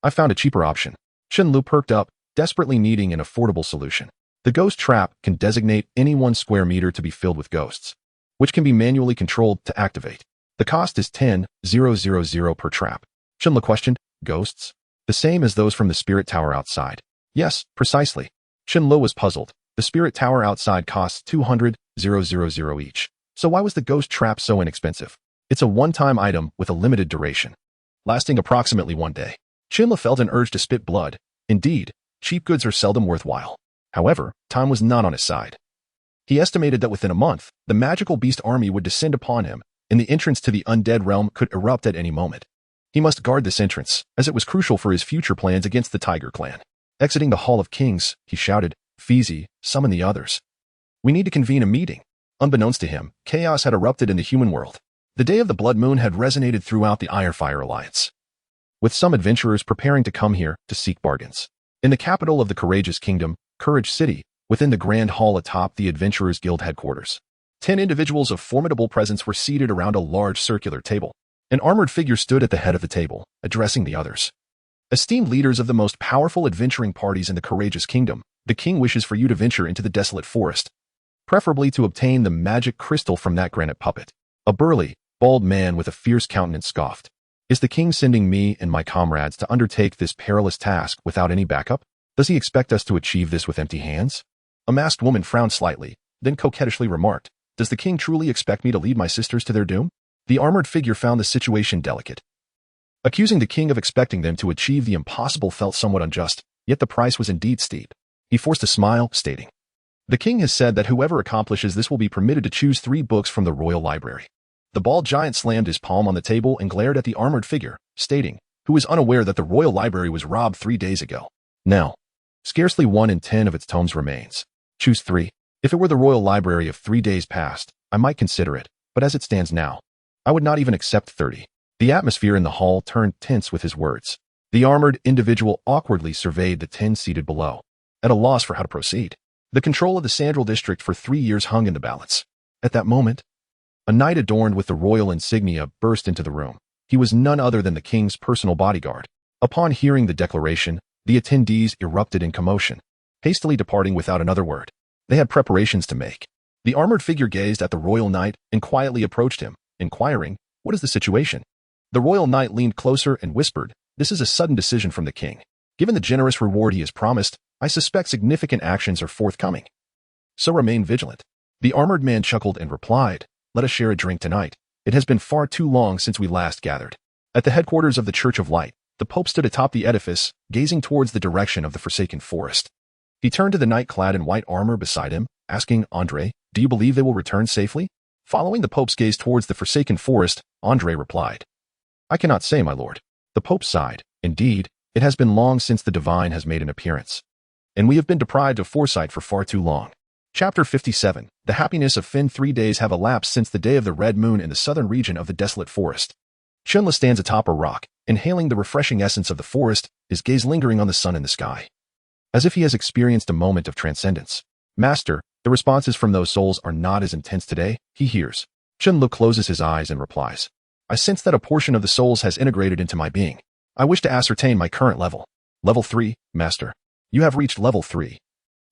I found a cheaper option. Chen Lu perked up, desperately needing an affordable solution. The ghost trap can designate any 1 square meter to be filled with ghosts, which can be manually controlled to activate. The cost is 10,000 per trap. Chen Lu questioned. Ghosts? The same as those from the spirit tower outside. Yes, precisely. Chen Lu was puzzled. The spirit tower outside costs 200,000 each. So why was the ghost trap so inexpensive? It's a one-time item with a limited duration, lasting approximately 1 day. Chen Lu felt an urge to spit blood. Indeed, cheap goods are seldom worthwhile. However, time was not on his side. He estimated that within a month, the magical beast army would descend upon him, and the entrance to the undead realm could erupt at any moment. He must guard this entrance, as it was crucial for his future plans against the Tiger clan. Exiting the Hall of Kings, he shouted, Fizi, summon the others. We need to convene a meeting. Unbeknownst to him, chaos had erupted in the human world. The day of the blood moon had resonated throughout the Irefire Alliance, with some adventurers preparing to come here to seek bargains. In the capital of the Courageous Kingdom, Courage City, within the Grand Hall atop the Adventurers Guild headquarters, 10 individuals of formidable presence were seated around a large circular table. An armored figure stood at the head of the table, addressing the others. Esteemed leaders of the most powerful adventuring parties in the Courageous Kingdom, the king wishes for you to venture into the desolate forest, preferably to obtain the magic crystal from that granite puppet. A burly, bald man with a fierce countenance scoffed. Is the king sending me and my comrades to undertake this perilous task without any backup? Does he expect us to achieve this with empty hands? A masked woman frowned slightly, then coquettishly remarked, Does the king truly expect me to lead my sisters to their doom? The armored figure found the situation delicate. Accusing the king of expecting them to achieve the impossible felt somewhat unjust, yet the price was indeed steep. He forced a smile, stating, The king has said that whoever accomplishes this will be permitted to choose 3 books from the royal library. The bald giant slammed his palm on the table and glared at the armored figure, stating, who was unaware that the royal library was robbed 3 days ago. Now, scarcely 1 in 10 of its tomes remains. Choose 3. If it were the royal library of 3 days past, I might consider it, but as it stands now, I would not even accept 30. The atmosphere in the hall turned tense with his words. The armored individual awkwardly surveyed the 10 seated below, at a loss for how to proceed. The control of the Sandral district for 3 years hung in the balance. At that moment, a knight adorned with the royal insignia burst into the room. He was none other than the king's personal bodyguard. Upon hearing the declaration, the attendees erupted in commotion, hastily departing without another word. They had preparations to make. The armored figure gazed at the royal knight and quietly approached him, inquiring, What is the situation? The royal knight leaned closer and whispered, This is a sudden decision from the king. Given the generous reward he has promised, I suspect significant actions are forthcoming. So remain vigilant. The armored man chuckled and replied, Let us share a drink tonight. It has been far too long since we last gathered. At the headquarters of the Church of Light, the Pope stood atop the edifice, gazing towards the direction of the forsaken forest. He turned to the knight clad in white armor beside him, asking, Andre, do you believe they will return safely? Following the Pope's gaze towards the forsaken forest, Andre replied, I cannot say, my lord. The Pope sighed. Indeed, it has been long since the divine has made an appearance, and we have been deprived of foresight for far too long. Chapter 57. The happiness of Finn. 3 days have elapsed since the day of the red moon in the southern region of the desolate forest. Chen Lu stands atop a rock, inhaling the refreshing essence of the forest, his gaze lingering on the sun in the sky, as if he has experienced a moment of transcendence. Master, the responses from those souls are not as intense today, he hears. Chen Lu closes his eyes and replies, I sense that a portion of the souls has integrated into my being. I wish to ascertain my current level. Level 3, Master. You have reached level 3.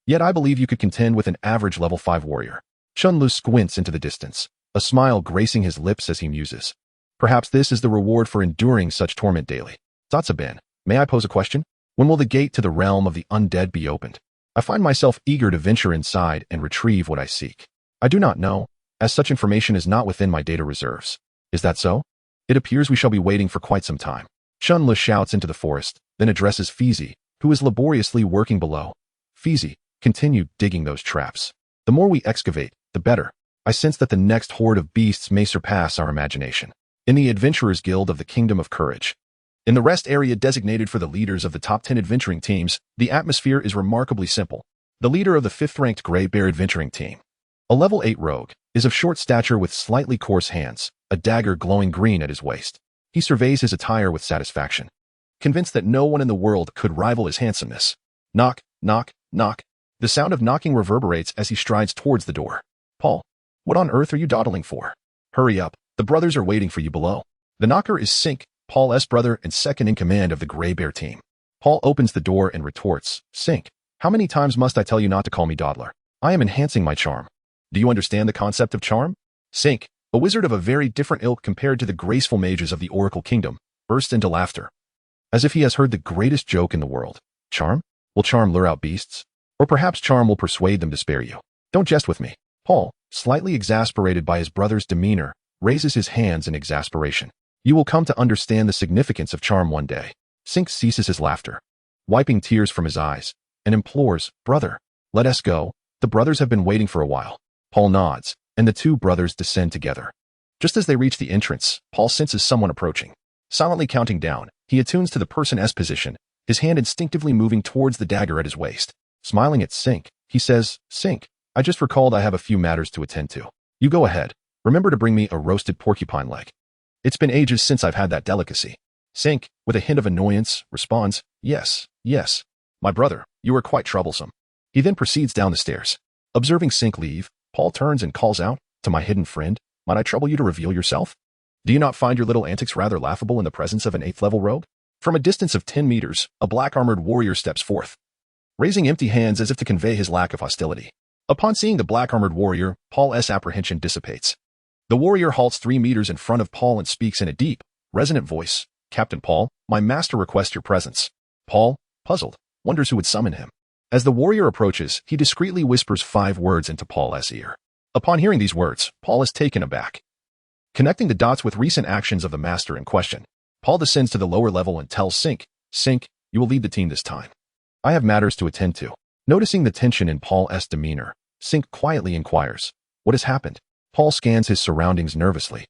Yet I believe you could contend with an average level 5 warrior. Chen Lu squints into the distance, a smile gracing his lips as he muses. Perhaps this is the reward for enduring such torment daily. Zatsa-ben, may I pose a question? When will the gate to the realm of the undead be opened? I find myself eager to venture inside and retrieve what I seek. I do not know, as such information is not within my data reserves. Is that so? It appears we shall be waiting for quite some time. Chen Lu shouts into the forest, then addresses Fizi, who is laboriously working below. Fizi, continue digging those traps. The more we excavate, the better. I sense that the next horde of beasts may surpass our imagination. In the Adventurers Guild of the Kingdom of Courage. In the rest area designated for the leaders of the top 10 adventuring teams, the atmosphere is remarkably simple. The leader of the 5th-ranked Grey Bear adventuring team, a level 8 rogue, is of short stature with slightly coarse hands, a dagger glowing green at his waist. He surveys his attire with satisfaction, convinced that no one in the world could rival his handsomeness. Knock, knock, knock. The sound of knocking reverberates as he strides towards the door. Paul, what on earth are you dawdling for? Hurry up, the brothers are waiting for you below. The knocker is Sink, Paul's brother and second in command of the Grey Bear team. Paul opens the door and retorts, Sink, how many times must I tell you not to call me dawdler? I am enhancing my charm. Do you understand the concept of charm? Sink, a wizard of a very different ilk compared to the graceful mages of the Oracle Kingdom, burst into laughter, as if he has heard the greatest joke in the world. Charm? Will charm lure out beasts? Or perhaps charm will persuade them to spare you. Don't jest with me. Paul, slightly exasperated by his brother's demeanor, raises his hands in exasperation. You will come to understand the significance of charm one day. Sink ceases his laughter, wiping tears from his eyes, and implores, Brother, let us go. The brothers have been waiting for a while. Paul nods, and the two brothers descend together. Just as they reach the entrance, Paul senses someone approaching. Silently counting down, he attunes to the person's position, his hand instinctively moving towards the dagger at his waist. Smiling at Sink, he says, Sink, I just recalled I have a few matters to attend to. You go ahead. Remember to bring me a roasted porcupine leg. It's been ages since I've had that delicacy. Sink, with a hint of annoyance, responds, Yes, yes. My brother, you are quite troublesome. He then proceeds down the stairs. Observing Sink leave, Paul turns and calls out, To my hidden friend, might I trouble you to reveal yourself? Do you not find your little antics rather laughable in the presence of an 8th-level rogue? From a distance of 10 meters, a black-armored warrior steps forth, raising empty hands as if to convey his lack of hostility. Upon seeing the black-armored warrior, Paul's apprehension dissipates. The warrior halts 3 meters in front of Paul and speaks in a deep, resonant voice. Captain Paul, my master requests your presence. Paul, puzzled, wonders who would summon him. As the warrior approaches, he discreetly whispers 5 words into Paul's ear. Upon hearing these words, Paul is taken aback. Connecting the dots with recent actions of the master in question, Paul descends to the lower level and tells Sink, Sink, you will lead the team this time. I have matters to attend to. Noticing the tension in Paul's demeanor, Sink quietly inquires, What has happened? Paul scans his surroundings nervously,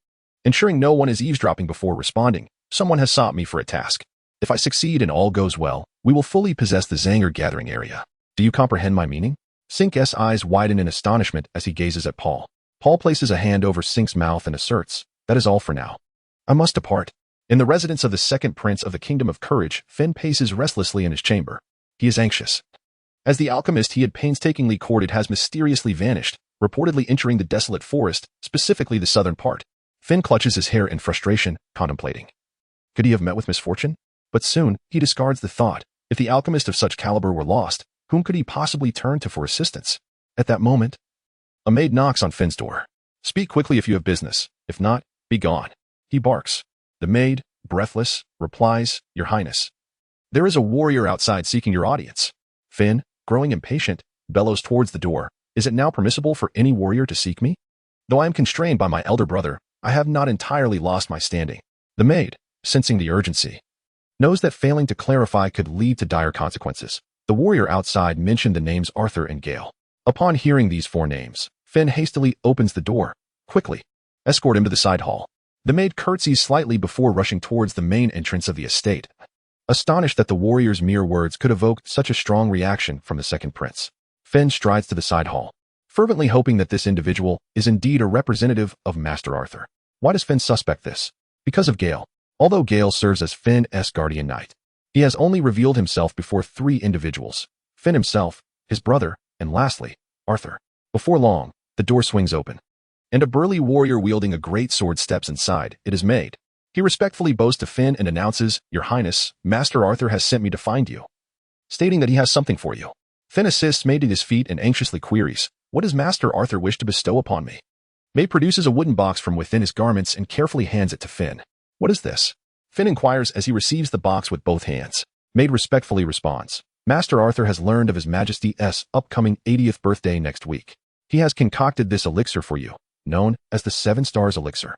ensuring no one is eavesdropping before responding. Someone has sought me for a task. If I succeed and all goes well, we will fully possess the Zanger gathering area. Do you comprehend my meaning? Sink's eyes widen in astonishment as he gazes at Paul. Paul places a hand over Sink's mouth and asserts, That is all for now. I must depart. In the residence of the second prince of the Kingdom of Courage, Finn paces restlessly in his chamber. He is anxious, as the alchemist he had painstakingly courted has mysteriously vanished, reportedly entering the desolate forest, specifically the southern part. Finn clutches his hair in frustration, contemplating. Could he have met with misfortune? But soon, he discards the thought. If the alchemist of such caliber were lost, whom could he possibly turn to for assistance? At that moment, a maid knocks on Finn's door. Speak quickly if you have business. If not, be gone. He barks. The maid, breathless, replies, Your Highness. There is a warrior outside seeking your audience. Finn, growing impatient, bellows towards the door. Is it now permissible for any warrior to seek me? Though I am constrained by my elder brother, I have not entirely lost my standing. The maid, sensing the urgency, knows that failing to clarify could lead to dire consequences. The warrior outside mentioned the names Arthur and Gale. Upon hearing these 4 names, Finn hastily opens the door. Quickly, escort him to the side hall. The maid curtsies slightly before rushing towards the main entrance of the estate, astonished that the warrior's mere words could evoke such a strong reaction from the second prince. Finn strides to the side hall, fervently hoping that this individual is indeed a representative of Master Arthur. Why does Finn suspect this? Because of Gale. Although Gale serves as Finn's guardian knight, he has only revealed himself before 3 individuals, Finn himself, his brother, and lastly, Arthur. Before long, the door swings open, and a burly warrior wielding a great sword steps inside. It is Maid. He respectfully bows to Finn and announces, Your Highness, Master Arthur has sent me to find you, stating that he has something for you. Finn assists Maid to his feet and anxiously queries, What does Master Arthur wish to bestow upon me? Maid produces a wooden box from within his garments and carefully hands it to Finn. What is this? Finn inquires as he receives the box with both hands. Maid respectfully responds, Master Arthur has learned of His Majesty's upcoming 80th birthday next week. He has concocted this elixir for you, known as the 7 Stars Elixir.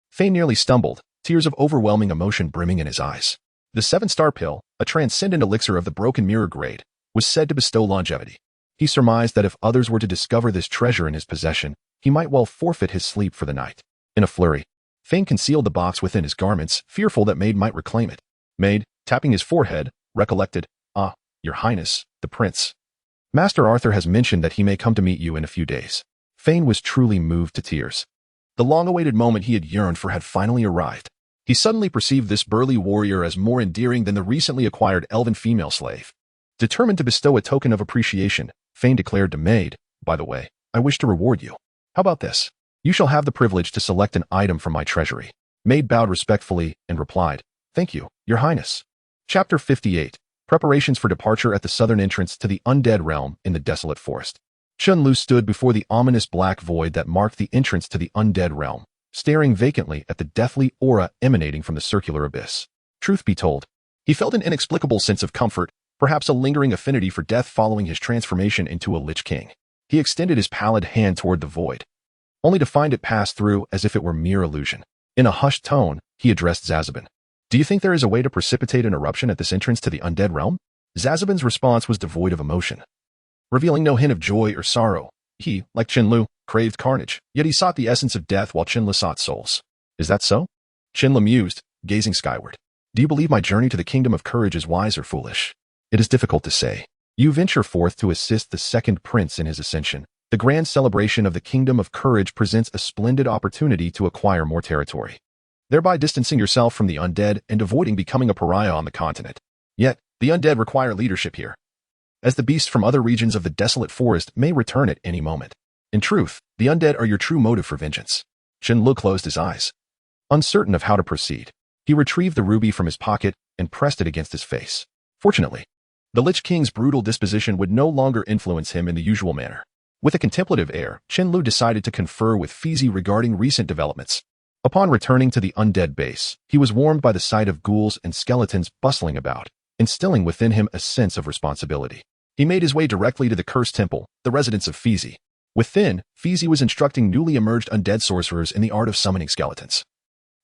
Fane nearly stumbled, tears of overwhelming emotion brimming in his eyes. The 7-star pill, a transcendent elixir of the broken mirror grade, was said to bestow longevity. He surmised that if others were to discover this treasure in his possession, he might well forfeit his sleep for the night. In a flurry, Fane concealed the box within his garments, fearful that Maid might reclaim it. Maid, tapping his forehead, recollected, Ah, Your Highness, the Prince. Master Arthur has mentioned that he may come to meet you in a few days. Fane was truly moved to tears. The long-awaited moment he had yearned for had finally arrived. He suddenly perceived this burly warrior as more endearing than the recently acquired elven female slave. Determined to bestow a token of appreciation, Fane declared to Maid, By the way, I wish to reward you. How about this? You shall have the privilege to select an item from my treasury. Maid bowed respectfully and replied, Thank you, Your Highness. Chapter 58. Preparations for departure at the southern entrance to the undead realm in the desolate forest. Chen Lu stood before the ominous black void that marked the entrance to the undead realm, staring vacantly at the deathly aura emanating from the circular abyss. Truth be told, he felt an inexplicable sense of comfort, perhaps a lingering affinity for death following his transformation into a Lich King. He extended his pallid hand toward the void, only to find it pass through as if it were mere illusion. In a hushed tone, he addressed Zazabin. Do you think there is a way to precipitate an eruption at this entrance to the undead realm? Zazabin's response was devoid of emotion. Revealing no hint of joy or sorrow, he, like Chen Lu, craved carnage, yet he sought the essence of death while Chen Lu sought souls. Is that so? Chen Lu mused, gazing skyward. Do you believe my journey to the kingdom of courage is wise or foolish? It is difficult to say. You venture forth to assist the second prince in his ascension. The grand celebration of the kingdom of courage presents a splendid opportunity to acquire more territory, thereby distancing yourself from the undead and avoiding becoming a pariah on the continent. Yet, the undead require leadership here, as the beasts from other regions of the desolate forest may return at any moment. In truth, the undead are your true motive for vengeance. Chen Lu closed his eyes, uncertain of how to proceed. He retrieved the ruby from his pocket and pressed it against his face. Fortunately, the Lich King's brutal disposition would no longer influence him in the usual manner. With a contemplative air, Chen Lu decided to confer with Fizi regarding recent developments. Upon returning to the undead base, he was warmed by the sight of ghouls and skeletons bustling about, instilling within him a sense of responsibility. He made his way directly to the Cursed Temple, the residence of Fizi. Within, Fizi was instructing newly emerged undead sorcerers in the art of summoning skeletons,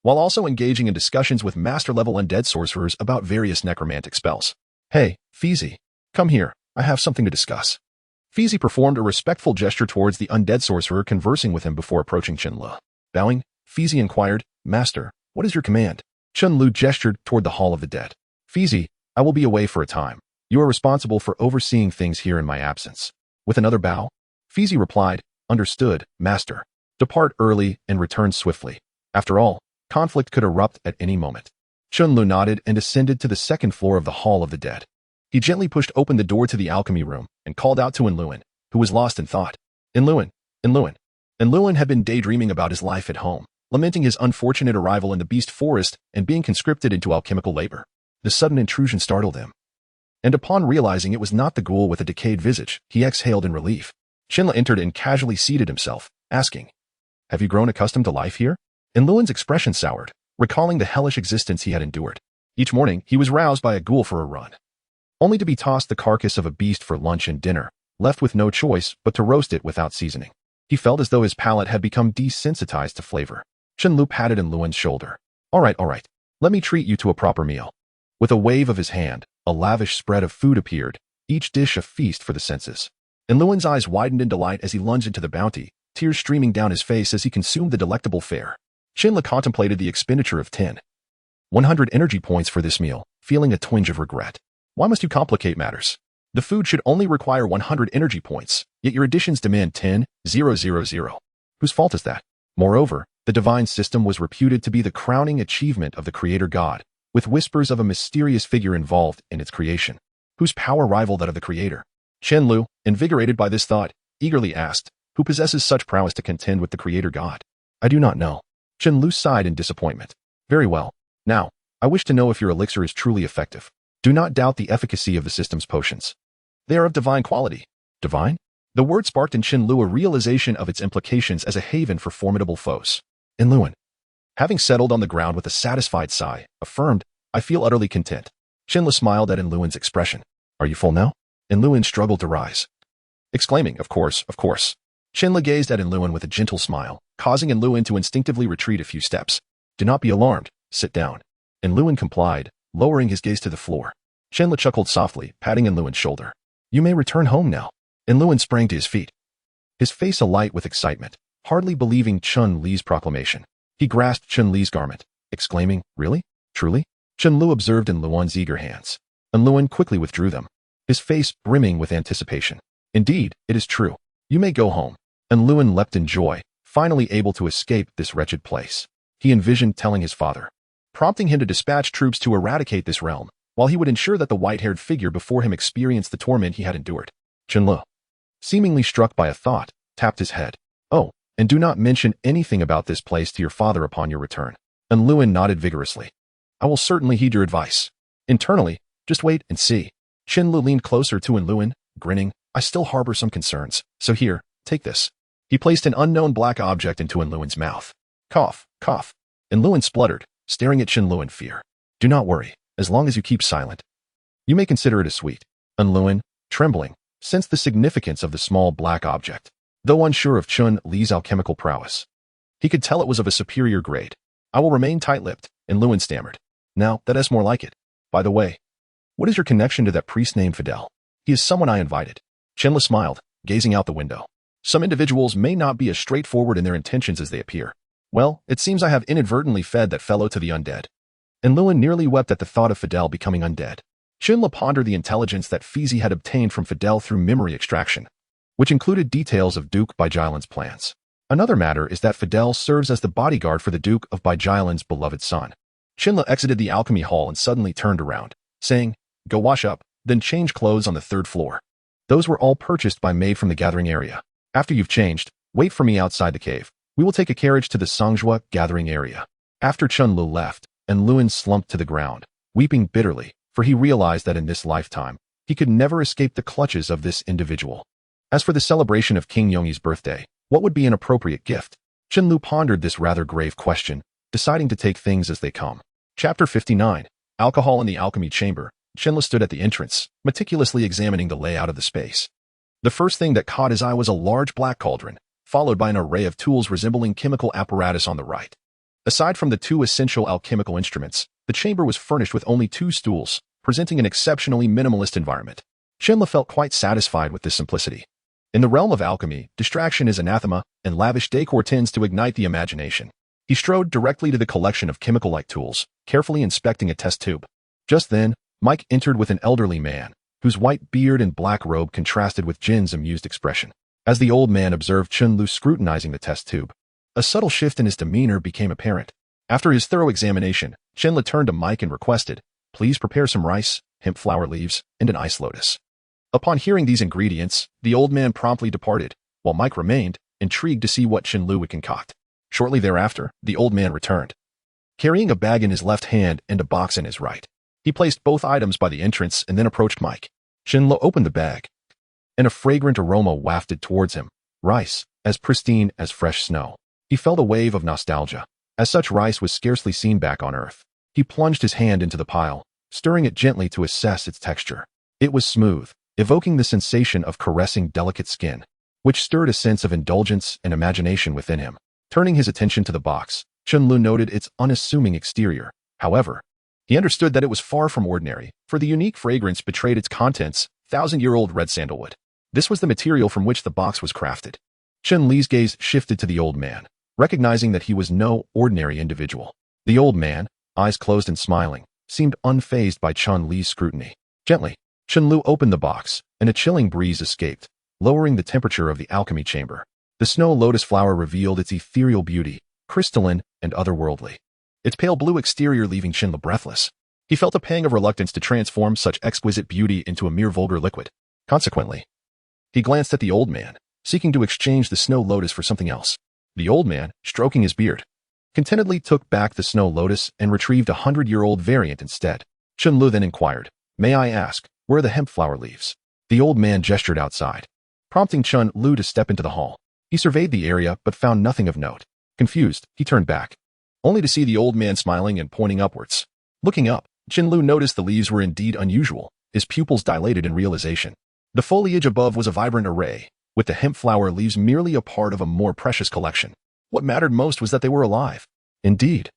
while also engaging in discussions with master-level undead sorcerers about various necromantic spells. Hey, Fizi, come here, I have something to discuss. Fizi performed a respectful gesture towards the undead sorcerer conversing with him before approaching Chen Lu. Bowing, Fizi inquired, Master, what is your command? Chen Lu gestured toward the Hall of the Dead. Fizi, I will be away for a time. You are responsible for overseeing things here in my absence. With another bow, Fizi replied, Understood, Master. Depart early and return swiftly. After all, conflict could erupt at any moment. Chen Lu nodded and ascended to the second floor of the Hall of the Dead. He gently pushed open the door to the alchemy room and called out to Enluin, who was lost in thought. Enluin. Enluin had been daydreaming about his life at home, lamenting his unfortunate arrival in the beast forest and being conscripted into alchemical labor. The sudden intrusion startled him, and upon realizing it was not the ghoul with a decayed visage, he exhaled in relief. Chen Lu entered and casually seated himself, asking, Have you grown accustomed to life here? Enluin's expression soured, recalling the hellish existence he had endured. Each morning, he was roused by a ghoul for a run, only to be tossed the carcass of a beast for lunch and dinner, left with no choice but to roast it without seasoning. He felt as though his palate had become desensitized to flavor. Chen Lu patted Enluin's shoulder. All right. Let me treat you to a proper meal. With a wave of his hand, a lavish spread of food appeared, each dish a feast for the senses. Enluin's eyes widened in delight as he lunged into the bounty, tears streaming down his face as he consumed the delectable fare. Chen Lu contemplated the expenditure of 100 energy points for this meal, feeling a twinge of regret. Why must you complicate matters? The food should only require 100 energy points, yet your additions demand 10,000. Whose fault is that? Moreover, the divine system was reputed to be the crowning achievement of the creator god, with whispers of a mysterious figure involved in its creation, whose power rivaled that of the creator. Chen Lu, invigorated by this thought, eagerly asked, Who possesses such prowess to contend with the creator god? I do not know. Chen Lu sighed in disappointment. Very well. Now, I wish to know if your elixir is truly effective. Do not doubt the efficacy of the system's potions. They are of divine quality. Divine? The word sparked in Chen Lu a realization of its implications as a haven for formidable foes. Enluin, having settled on the ground with a satisfied sigh, affirmed, I feel utterly content. Chen Lu smiled at Enluin's expression. Are you full now? Enluin struggled to rise, exclaiming, of course, of course. Chen Lu gazed at Enluin with a gentle smile, causing Enluin to instinctively retreat a few steps. Do not be alarmed. Sit down. Enluin complied, lowering his gaze to the floor. Chen Lu chuckled softly, patting Enluin's shoulder. You may return home now. Enluin sprang to his feet, his face alight with excitement, hardly believing Chun Li's proclamation. He grasped Chun Li's garment, exclaiming, Really? Truly? Chen Lu observed Enluin's eager hands. Enluin quickly withdrew them, his face brimming with anticipation. Indeed, it is true. You may go home. Enluin leapt in joy, finally able to escape this wretched place. He envisioned telling his father, prompting him to dispatch troops to eradicate this realm, while he would ensure that the white-haired figure before him experienced the torment he had endured. Chen Lu, seemingly struck by a thought, tapped his head. Oh, and do not mention anything about this place to your father upon your return. Enluin nodded vigorously. I will certainly heed your advice. Internally, just wait and see. Chen Lu leaned closer to Enluin, grinning. I still harbor some concerns, so here, take this. He placed an unknown black object into Enluin's mouth. Cough, cough. Enluin spluttered, staring at Chen Lu in fear. Do not worry, as long as you keep silent. You may consider it a sweet. Enluin, trembling, sensed the significance of the small black object, though unsure of Chun Li's alchemical prowess. He could tell it was of a superior grade. I will remain tight-lipped, Enluin stammered. Now, that is more like it. By the way, what is your connection to that priest named Fidel? He is someone I invited. Chen Lu smiled, gazing out the window. Some individuals may not be as straightforward in their intentions as they appear. Well, it seems I have inadvertently fed that fellow to the undead. Enluin nearly wept at the thought of Fidel becoming undead. Chen Lu pondered the intelligence that Fizi had obtained from Fidel through memory extraction, which included details of Duke Baijilan's plans. Another matter is that Fidel serves as the bodyguard for the Duke of Baijilan's beloved son. Chen Lu exited the alchemy hall and suddenly turned around, saying, Go wash up, then change clothes on the 3rd floor. Those were all purchased by maid from the gathering area. After you've changed, wait for me outside the cave. We will take a carriage to the Songjua gathering area. After Chen Lu left, Enluin slumped to the ground, weeping bitterly, for he realized that in this lifetime, he could never escape the clutches of this individual. As for the celebration of King Yongyi's birthday, what would be an appropriate gift? Chen Lu pondered this rather grave question, deciding to take things as they come. Chapter 59. Alcohol in the Alchemy Chamber. Chen Lu stood at the entrance, meticulously examining the layout of the space. The first thing that caught his eye was a large black cauldron, followed by an array of tools resembling chemical apparatus on the right. Aside from the 2 essential alchemical instruments, the chamber was furnished with only 2 stools, presenting an exceptionally minimalist environment. Chen Lu felt quite satisfied with this simplicity. In the realm of alchemy, distraction is anathema, and lavish decor tends to ignite the imagination. He strode directly to the collection of chemical-like tools, carefully inspecting a test tube. Just then, Mike entered with an elderly man, whose white beard and black robe contrasted with Jin's amused expression. As the old man observed Chen Lu scrutinizing the test tube, a subtle shift in his demeanor became apparent. After his thorough examination, Chen Lu turned to Mike and requested, Please prepare some rice, hemp flower leaves, and an ice lotus. Upon hearing these ingredients, the old man promptly departed, while Mike remained, intrigued to see what Chen Lu would concoct. Shortly thereafter, the old man returned, carrying a bag in his left hand and a box in his right. He placed both items by the entrance and then approached Mike. Chen Lu opened the bag, and a fragrant aroma wafted towards him. Rice, as pristine as fresh snow. He felt a wave of nostalgia, as such rice was scarcely seen back on Earth. He plunged his hand into the pile, stirring it gently to assess its texture. It was smooth, evoking the sensation of caressing delicate skin, which stirred a sense of indulgence and imagination within him. Turning his attention to the box, Chen Lu noted its unassuming exterior. However, he understood that it was far from ordinary, for the unique fragrance betrayed its contents, 1,000-year-old red sandalwood. This was the material from which the box was crafted. Chen Li's gaze shifted to the old man, recognizing that he was no ordinary individual. The old man, eyes closed and smiling, seemed unfazed by Chen Li's scrutiny. Gently, Chen Lu opened the box, and a chilling breeze escaped, lowering the temperature of the alchemy chamber. The snow lotus flower revealed its ethereal beauty, crystalline and otherworldly, its pale blue exterior leaving Chen Lu breathless. He felt a pang of reluctance to transform such exquisite beauty into a mere vulgar liquid. Consequently, he glanced at the old man, seeking to exchange the snow lotus for something else. The old man, stroking his beard, contentedly took back the snow lotus and retrieved a 100-year-old variant instead. Chen Lu then inquired, May I ask, where are the hemp flower leaves? The old man gestured outside, prompting Chen Lu to step into the hall. He surveyed the area but found nothing of note. Confused, he turned back, only to see the old man smiling and pointing upwards. Looking up, Chen Lu noticed the leaves were indeed unusual, his pupils dilated in realization. The foliage above was a vibrant array, with the hemp flower leaves merely a part of a more precious collection. What mattered most was that they were alive. Indeed.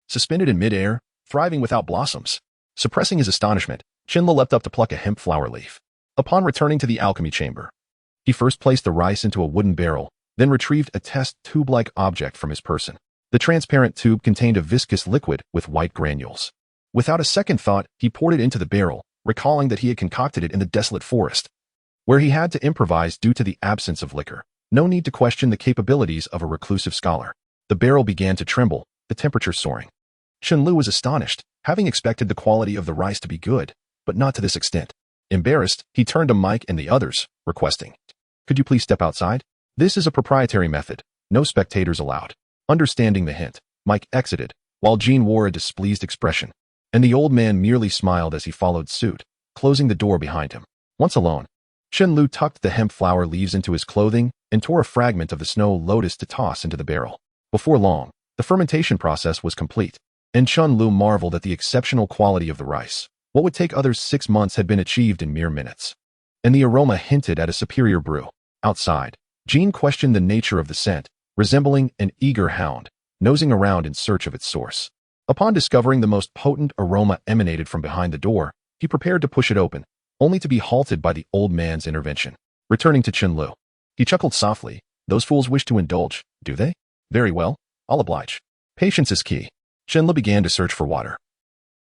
Suspended in midair, thriving without blossoms. Suppressing his astonishment, Chen Lu leapt up to pluck a hemp flower leaf. Upon returning to the alchemy chamber, he first placed the rice into a wooden barrel, then retrieved a test tube-like object from his person. The transparent tube contained a viscous liquid with white granules. Without a second thought, he poured it into the barrel, recalling that he had concocted it in the desolate forest, where he had to improvise due to the absence of liquor. No need to question the capabilities of a reclusive scholar. The barrel began to tremble, the temperature soaring. Chen Lu was astonished, having expected the quality of the rice to be good, but not to this extent. Embarrassed, he turned to Mike and the others, requesting, "Could you please step outside? This is a proprietary method. No spectators allowed." Understanding the hint, Mike exited, while Jean wore a displeased expression, and the old man merely smiled as he followed suit, closing the door behind him. Once alone, Chen Lu tucked the hemp flower leaves into his clothing and tore a fragment of the snow lotus to toss into the barrel. Before long, the fermentation process was complete, and Chen Lu marveled at the exceptional quality of the rice. What would take others 6 months had been achieved in mere minutes, and the aroma hinted at a superior brew. Outside, Jean questioned the nature of the scent, resembling an eager hound, nosing around in search of its source. Upon discovering the most potent aroma emanated from behind the door, he prepared to push it open, only to be halted by the old man's intervention. Returning to Chen Lu, he chuckled softly. "Those fools wish to indulge, do they? Very well, I'll oblige." Patience is key. Chen Lu began to search for water,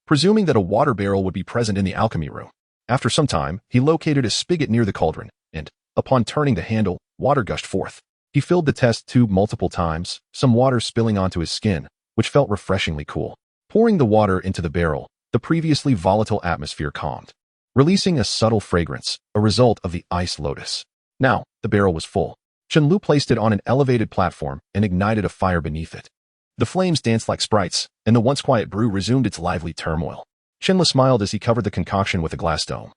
presuming that a water barrel would be present in the alchemy room. After some time, he located a spigot near the cauldron, and, upon turning the handle, water gushed forth. He filled the test tube multiple times, some water spilling onto his skin, which felt refreshingly cool. Pouring the water into the barrel, the previously volatile atmosphere calmed, releasing a subtle fragrance, a result of the ice lotus. Now, the barrel was full. Chen Lu placed it on an elevated platform and ignited a fire beneath it. The flames danced like sprites, and the once quiet brew resumed its lively turmoil. Chen Lu smiled as he covered the concoction with a glass dome,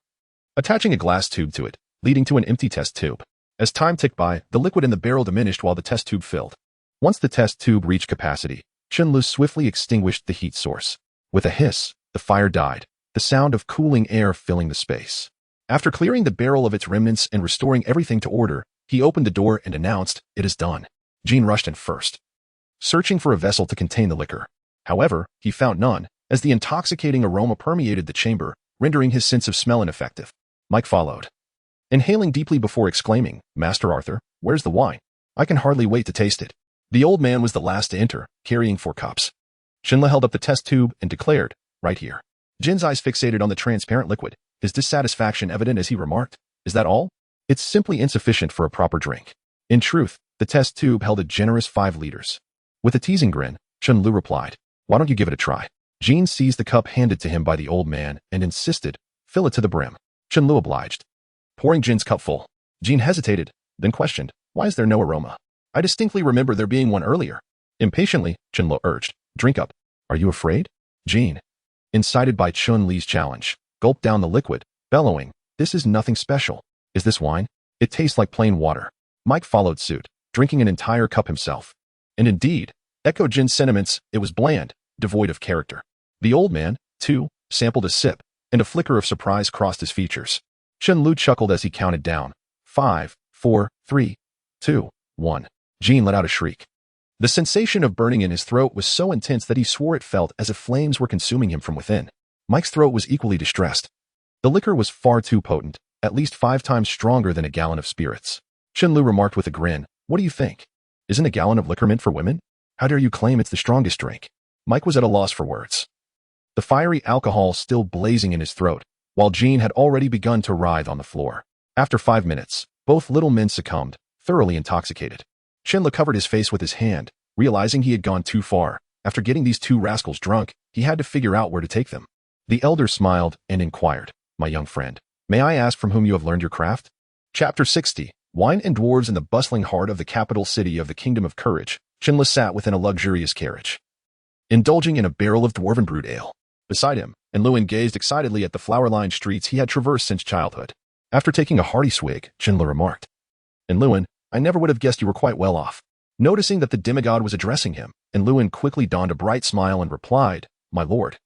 attaching a glass tube to it, leading to an empty test tube. As time ticked by, the liquid in the barrel diminished while the test tube filled. Once the test tube reached capacity, Chen Lu swiftly extinguished the heat source. With a hiss, the fire died, the sound of cooling air filling the space. After clearing the barrel of its remnants and restoring everything to order, he opened the door and announced, "It is done." Jean rushed in first, searching for a vessel to contain the liquor. However, he found none, as the intoxicating aroma permeated the chamber, rendering his sense of smell ineffective. Mike followed, inhaling deeply before exclaiming, "Master Arthur, where's the wine? I can hardly wait to taste it." The old man was the last to enter, carrying 4 cups. Chen Lu held up the test tube and declared, "Right here." Jin's eyes fixated on the transparent liquid, his dissatisfaction evident as he remarked, "Is that all? It's simply insufficient for a proper drink." In truth, the test tube held a generous 5 liters. With a teasing grin, Chen Lu replied, "Why don't you give it a try?" Jean seized the cup handed to him by the old man and insisted, "Fill it to the brim." Chen Lu obliged, pouring Jin's cup full. Jean hesitated, then questioned, "Why is there no aroma? I distinctly remember there being one earlier." Impatiently, Chen Lu urged, "Drink up." "Are you afraid?" Jean, incited by Chun Li's challenge, gulped down the liquid, bellowing, "This is nothing special. Is this wine? It tastes like plain water." Mike followed suit, drinking an entire cup himself. And indeed, echoed Jin's sentiments, it was bland, devoid of character. The old man, too, sampled a sip, and a flicker of surprise crossed his features. Chen Lu chuckled as he counted down. 5, 4, 3, 2, 1. Jean let out a shriek. The sensation of burning in his throat was so intense that he swore it felt as if flames were consuming him from within. Mike's throat was equally distressed. The liquor was far too potent, at least 5 times stronger than a gallon of spirits. Chen Lu remarked with a grin, "What do you think? Isn't a gallon of liquor meant for women? How dare you claim it's the strongest drink?" Mike was at a loss for words, the fiery alcohol still blazing in his throat, while Jean had already begun to writhe on the floor. After 5 minutes, both little men succumbed, thoroughly intoxicated. Chen Lu covered his face with his hand, realizing he had gone too far. After getting these 2 rascals drunk, he had to figure out where to take them. The elder smiled and inquired, "My young friend, may I ask from whom you have learned your craft?" Chapter 60. Wine and dwarves. In the bustling heart of the capital city of the Kingdom of Courage, Chen Lu sat within a luxurious carriage, indulging in a barrel of dwarven brewed ale. Beside him, and Lewin gazed excitedly at the flower-lined streets he had traversed since childhood. After taking a hearty swig, Chen Lu remarked, "And Lewin, I never would have guessed you were quite well off." Noticing that the demigod was addressing him, and Lewin quickly donned a bright smile and replied, "My lord,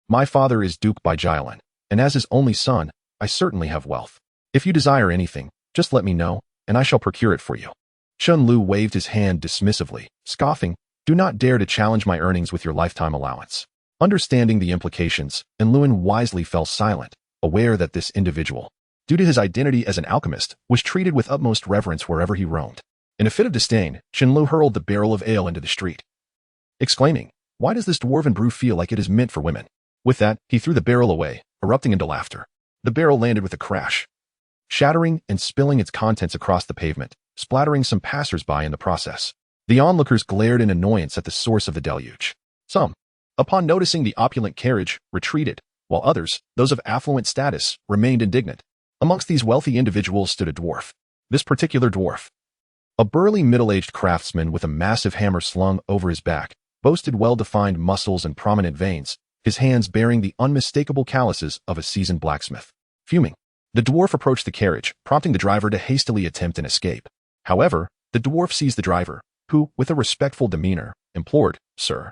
My father is Duke by Jylin, and as his only son, I certainly have wealth. If you desire anything, just let me know, and I shall procure it for you. Chen Lu waved his hand dismissively, scoffing, do not dare to challenge my earnings with your lifetime allowance. Understanding the implications, Enluen wisely fell silent, aware that this individual, due to his identity as an alchemist, was treated with utmost reverence wherever he roamed. In a fit of disdain, Chen Lu hurled the barrel of ale into the street, exclaiming, why does this dwarven brew feel like it is meant for women? With that, he threw the barrel away, erupting into laughter. The barrel landed with a crash, shattering and spilling its contents across the pavement, splattering some passers-by in the process. The onlookers glared in annoyance at the source of the deluge. Some, upon noticing the opulent carriage, retreated, while others, those of affluent status, remained indignant. Amongst these wealthy individuals stood a dwarf. This particular dwarf, a burly middle-aged craftsman with a massive hammer slung over his back, boasted well-defined muscles and prominent veins, his hands bearing the unmistakable calluses of a seasoned blacksmith. Fuming, the dwarf approached the carriage, prompting the driver to hastily attempt an escape. However, the dwarf seized the driver, who, with a respectful demeanor, implored, Sir,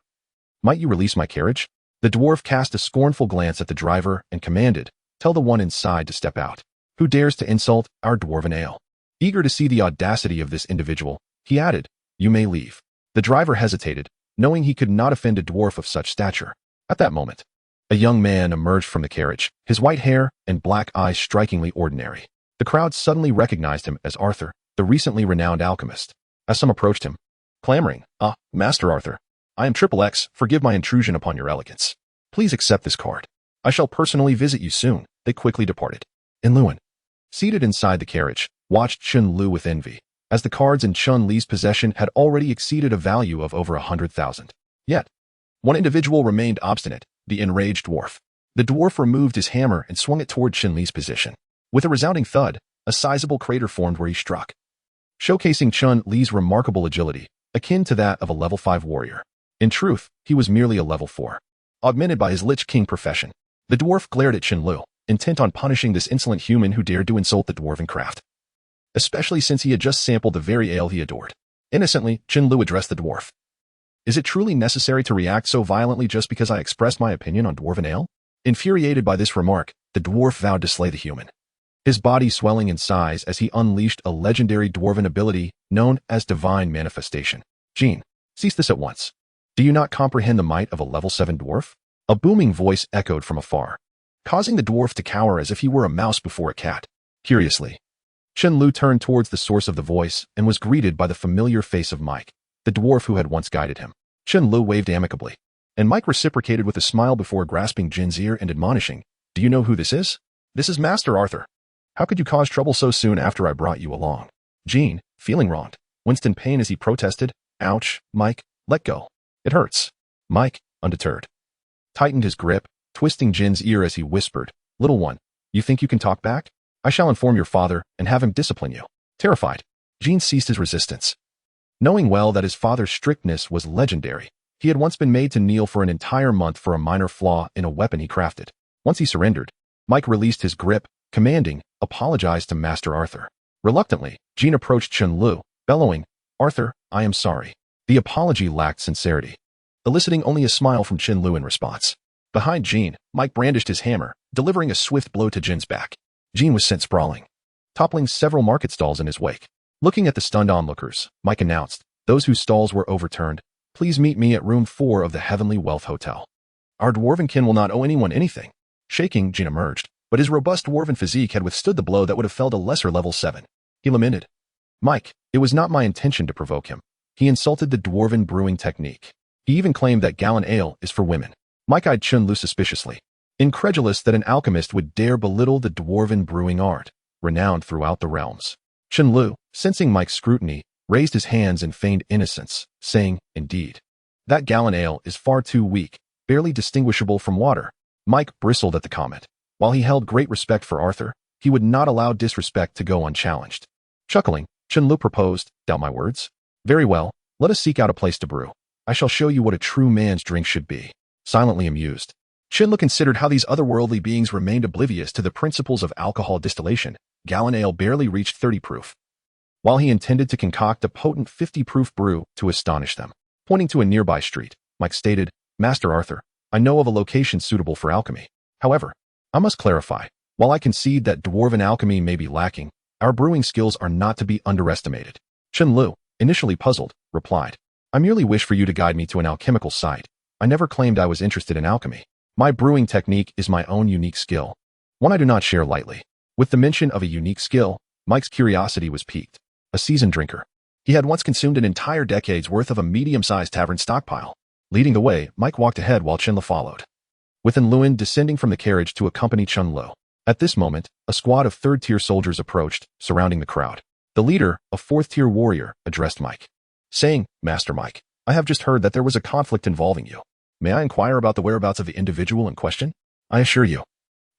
might you release my carriage? The dwarf cast a scornful glance at the driver and commanded, tell the one inside to step out. Who dares to insult our dwarven ale? Eager to see the audacity of this individual, he added, you may leave. The driver hesitated, knowing he could not offend a dwarf of such stature. At that moment, a young man emerged from the carriage, his white hair and black eyes strikingly ordinary. The crowd suddenly recognized him as Arthur, the recently renowned alchemist. As some approached him, clamoring, Master Arthur, I am Triple X, forgive my intrusion upon your elegance. Please accept this card. I shall personally visit you soon. They quickly departed. Enluen, seated inside the carriage, watched Chen Lu with envy, as the cards in Chun Li's possession had already exceeded a value of over 100,000. Yet, one individual remained obstinate, the enraged dwarf. The dwarf removed his hammer and swung it toward Chen Li's position. With a resounding thud, a sizable crater formed where he struck, showcasing Chun Li's remarkable agility, akin to that of a level 5 warrior. In truth, he was merely a level 4, augmented by his Lich King profession. The dwarf glared at Chen Lu, intent on punishing this insolent human who dared to insult the dwarven craft, especially since he had just sampled the very ale he adored. Innocently, Chen Lu addressed the dwarf. Is it truly necessary to react so violently just because I expressed my opinion on dwarven ale? Infuriated by this remark, the dwarf vowed to slay the human, his body swelling in size as he unleashed a legendary dwarven ability known as Divine Manifestation. Jean, cease this at once. Do you not comprehend the might of a level 7 dwarf? A booming voice echoed from afar, causing the dwarf to cower as if he were a mouse before a cat. Curiously, Chen Lu turned towards the source of the voice and was greeted by the familiar face of Mike, the dwarf who had once guided him. Chen Lu waved amicably, and Mike reciprocated with a smile before grasping Jin's ear and admonishing, do you know who this is? This is Master Arthur. How could you cause trouble so soon after I brought you along? Jean, feeling wronged, winced in pain as he protested, ouch, Mike, let go. It hurts. Mike, undeterred, tightened his grip, twisting Jin's ear as he whispered, little one, you think you can talk back? I shall inform your father and have him discipline you. Terrified, Jean ceased his resistance. Knowing well that his father's strictness was legendary, he had once been made to kneel for an entire month for a minor flaw in a weapon he crafted. Once he surrendered, Mike released his grip, commanding, apologize to Master Arthur. Reluctantly, Jean approached Chen Lu, bellowing, Arthur, I am sorry. The apology lacked sincerity, eliciting only a smile from Chen Lu in response. Behind Jean, Mike brandished his hammer, delivering a swift blow to Jin's back. Jean was sent sprawling, toppling several market stalls in his wake. Looking at the stunned onlookers, Mike announced, those whose stalls were overturned, please meet me at room 4 of the Heavenly Wealth Hotel. Our dwarven kin will not owe anyone anything. Shaking, Jean emerged, but his robust dwarven physique had withstood the blow that would have felled a lesser level 7. He lamented, Mike, it was not my intention to provoke him. He insulted the dwarven brewing technique. He even claimed that gallon ale is for women. Mike eyed Chen Lu suspiciously, incredulous that an alchemist would dare belittle the dwarven brewing art, renowned throughout the realms. Chen Lu, sensing Mike's scrutiny, raised his hands in feigned innocence, saying, indeed, that gallon ale is far too weak, barely distinguishable from water. Mike bristled at the comment. While he held great respect for Arthur, he would not allow disrespect to go unchallenged. Chuckling, Chen Lu proposed, doubt my words? Very well, let us seek out a place to brew. I shall show you what a true man's drink should be. Silently amused, Chen Lu considered how these otherworldly beings remained oblivious to the principles of alcohol distillation. Gallon ale barely reached 30 proof, while he intended to concoct a potent 50 proof brew to astonish them. Pointing to a nearby street, Mike stated, Master Arthur, I know of a location suitable for alchemy. However, I must clarify, while I concede that dwarven alchemy may be lacking, our brewing skills are not to be underestimated. Chen Lu, initially puzzled, replied, I merely wish for you to guide me to an alchemical site. I never claimed I was interested in alchemy. My brewing technique is my own unique skill, one I do not share lightly. With the mention of a unique skill, Mike's curiosity was piqued. A seasoned drinker, he had once consumed an entire decade's worth of a medium-sized tavern stockpile. Leading the way, Mike walked ahead while Chen Lu followed, with Luin descending from the carriage to accompany Chen Lu. At this moment, a squad of third-tier soldiers approached, surrounding the crowd. The leader, a fourth-tier warrior, addressed Mike, saying, Master Mike, I have just heard that there was a conflict involving you. May I inquire about the whereabouts of the individual in question? I assure you,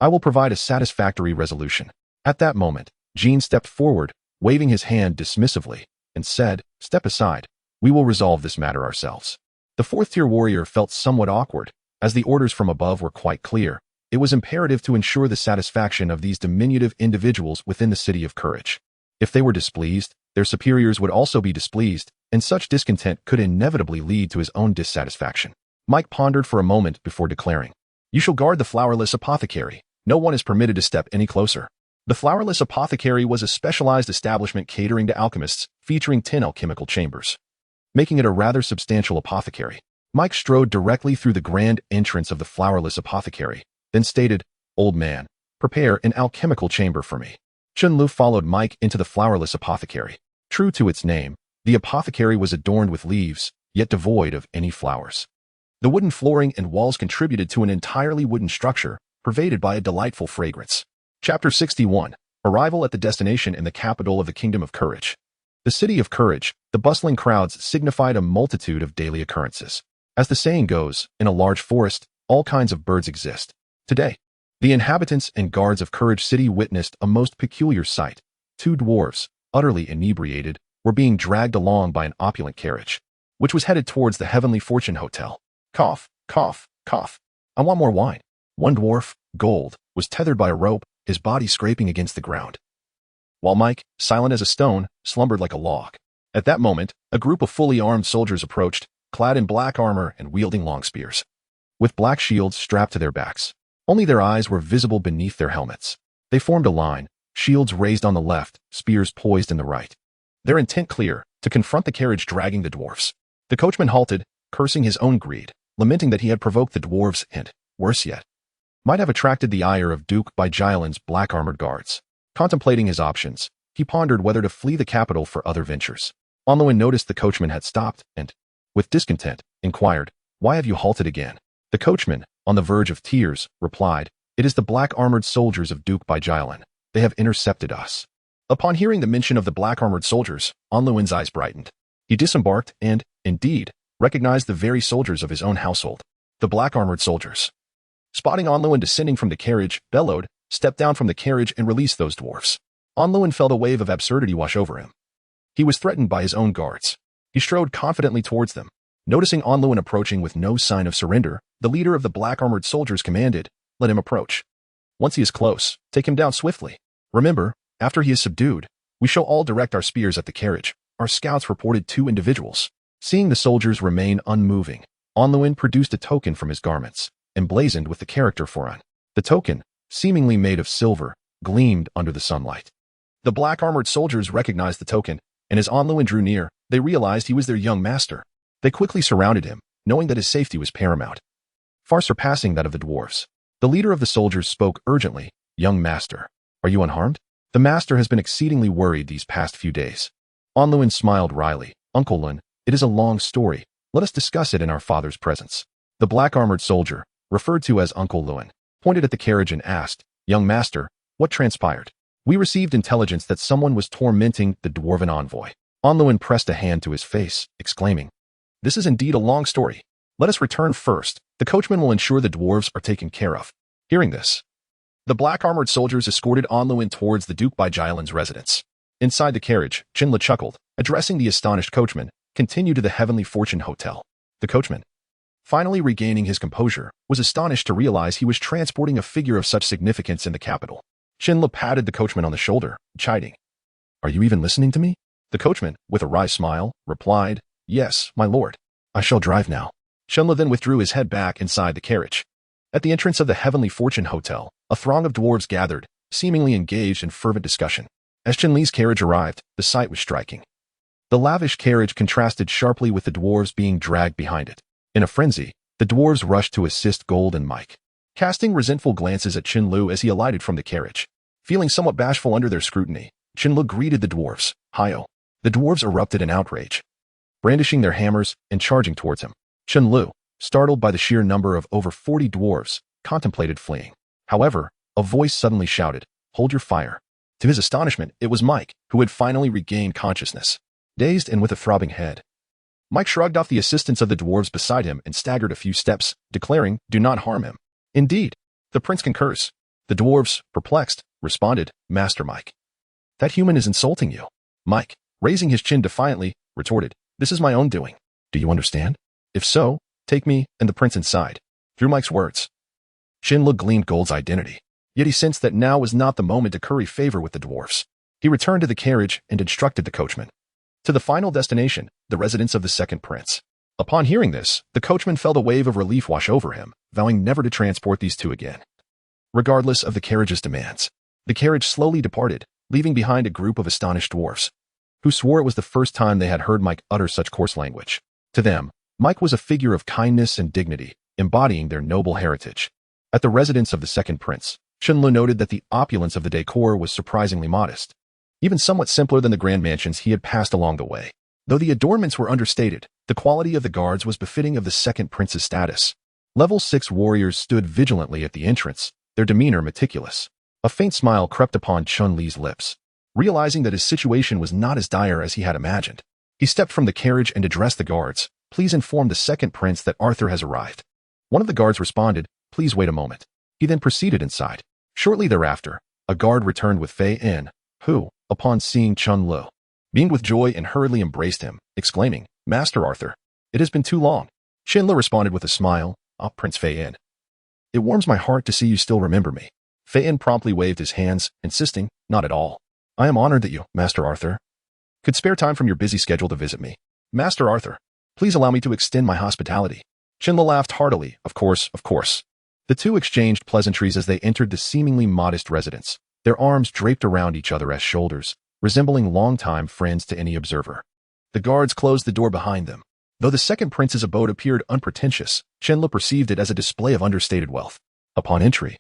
I will provide a satisfactory resolution. At that moment, Jean stepped forward, waving his hand dismissively, and said, Step aside. We will resolve this matter ourselves. The fourth-tier warrior felt somewhat awkward, as the orders from above were quite clear. It was imperative to ensure the satisfaction of these diminutive individuals within the city of courage. If they were displeased, their superiors would also be displeased, and such discontent could inevitably lead to his own dissatisfaction. Mike pondered for a moment before declaring, You shall guard the flowerless apothecary. No one is permitted to step any closer. The flowerless apothecary was a specialized establishment catering to alchemists, featuring 10 alchemical chambers, making it a rather substantial apothecary. Mike strode directly through the grand entrance of the flowerless apothecary, then stated, Old man, prepare an alchemical chamber for me. Chen Lu followed Mike into the flowerless apothecary. True to its name, the apothecary was adorned with leaves, yet devoid of any flowers. The wooden flooring and walls contributed to an entirely wooden structure, pervaded by a delightful fragrance. Chapter 61. Arrival at the destination in the capital of the Kingdom of Courage. The city of Courage, the bustling crowds signified a multitude of daily occurrences. As the saying goes, in a large forest, all kinds of birds exist. Today, the inhabitants and guards of Courage City witnessed a most peculiar sight. 2 dwarves, utterly inebriated, were being dragged along by an opulent carriage, which was headed towards the Heavenly Fortune Hotel. Cough, cough, cough. I want more wine. One dwarf, Gold, was tethered by a rope, his body scraping against the ground, while Mike, silent as a stone, slumbered like a log. At that moment, a group of fully armed soldiers approached, clad in black armor and wielding long spears, with black shields strapped to their backs. Only their eyes were visible beneath their helmets. They formed a line, shields raised on the left, spears poised in the right. Their intent clear, to confront the carriage dragging the dwarfs. The coachman halted, cursing his own greed, lamenting that he had provoked the dwarves and, worse yet, might have attracted the ire of Duke by Gilen's black-armored guards. Contemplating his options, he pondered whether to flee the capital for other ventures. Onluin noticed the coachman had stopped and, with discontent, inquired, Why have you halted again? The coachman, on the verge of tears, replied, It is the black-armored soldiers of Duke by Gilen. They have intercepted us. Upon hearing the mention of the black-armored soldiers, Onluin's eyes brightened. He disembarked and, indeed, recognized the very soldiers of his own household. The black-armored soldiers. Spotting Onluin descending from the carriage, Bellowed, stepped down from the carriage and released those dwarfs. Onluin felt a wave of absurdity wash over him. He was threatened by his own guards. He strode confidently towards them. Noticing Onluin approaching with no sign of surrender, the leader of the black-armored soldiers commanded, Let him approach. Once he is close, take him down swiftly. Remember, after he is subdued, we shall all direct our spears at the carriage. Our scouts reported 2 individuals. Seeing the soldiers remain unmoving, Onluin produced a token from his garments, emblazoned with the character Foran. The token, seemingly made of silver, gleamed under the sunlight. The black-armored soldiers recognized the token, and as Onluin drew near, they realized he was their young master. They quickly surrounded him, knowing that his safety was paramount, far surpassing that of the dwarfs. The leader of the soldiers spoke urgently, Young master, are you unharmed? The master has been exceedingly worried these past few days. Onluin smiled wryly. Uncle Lun, it is a long story. Let us discuss it in our father's presence. The black-armored soldier, referred to as Uncle Lun, pointed at the carriage and asked, Young master, what transpired? We received intelligence that someone was tormenting the dwarven envoy. Onluin pressed a hand to his face, exclaiming, This is indeed a long story. Let us return first. The coachman will ensure the dwarves are taken care of. Hearing this, the black-armored soldiers escorted Onluin towards the Duke by Gilen's residence. Inside the carriage, Chen Lu chuckled, addressing the astonished coachman, continued to the Heavenly Fortune Hotel. The coachman, finally regaining his composure, was astonished to realize he was transporting a figure of such significance in the capital. Chen Lu patted the coachman on the shoulder, chiding, Are you even listening to me? The coachman, with a wry smile, replied, Yes, my lord. I shall drive now. Chen Lu then withdrew his head back inside the carriage. At the entrance of the Heavenly Fortune Hotel, a throng of dwarves gathered, seemingly engaged in fervent discussion. As Chen Li's carriage arrived, the sight was striking. The lavish carriage contrasted sharply with the dwarves being dragged behind it. In a frenzy, the dwarves rushed to assist Gold and Mike, casting resentful glances at Chen Lu as he alighted from the carriage. Feeling somewhat bashful under their scrutiny, Chen Lu greeted the dwarves. Hi-yo. The dwarves erupted in outrage, brandishing their hammers and charging towards him. Chen Lu, startled by the sheer number of over 40 dwarves, contemplated fleeing. However, a voice suddenly shouted, "Hold your fire." To his astonishment, it was Mike, who had finally regained consciousness. Dazed and with a throbbing head, Mike shrugged off the assistance of the dwarves beside him and staggered a few steps, declaring, "Do not harm him." Indeed, the prince concurs. The dwarves, perplexed, responded, "Master Mike, that human is insulting you." Mike, raising his chin defiantly, retorted, "This is my own doing. Do you understand? If so, take me and the prince inside." Through Mike's words, Chen Lu gleaned Gold's identity, yet he sensed that now was not the moment to curry favor with the dwarves. He returned to the carriage and instructed the coachman. To the final destination, the residence of the second prince. Upon hearing this, the coachman felt a wave of relief wash over him, vowing never to transport these two again. Regardless of the carriage's demands, the carriage slowly departed, leaving behind a group of astonished dwarves, who swore it was the first time they had heard Mike utter such coarse language. To them, Mike was a figure of kindness and dignity, embodying their noble heritage. At the residence of the second prince, Chen Lu noted that the opulence of the decor was surprisingly modest, even somewhat simpler than the grand mansions he had passed along the way. Though the adornments were understated, the quality of the guards was befitting of the second prince's status. Level 6 warriors stood vigilantly at the entrance, their demeanor meticulous. A faint smile crept upon Chen Li's lips. Realizing that his situation was not as dire as he had imagined, he stepped from the carriage and addressed the guards. "Please inform the second prince that Arthur has arrived." One of the guards responded, "Please wait a moment." He then proceeded inside. Shortly thereafter, a guard returned with Fei In, who, upon seeing Chen Lu, beamed with joy and hurriedly embraced him, exclaiming, "Master Arthur, it has been too long." Chen Lu responded with a smile, "Ah, Prince Fei In. It warms my heart to see you still remember me." Fei In promptly waved his hands, insisting, "Not at all. I am honored that you, Master Arthur, could spare time from your busy schedule to visit me. Master Arthur, please allow me to extend my hospitality." Chen Lu laughed heartily. Of course, of course." The two exchanged pleasantries as they entered the seemingly modest residence, their arms draped around each other as shoulders, resembling longtime friends to any observer. The guards closed the door behind them. Though the second prince's abode appeared unpretentious, Chen Lu perceived it as a display of understated wealth. Upon entry,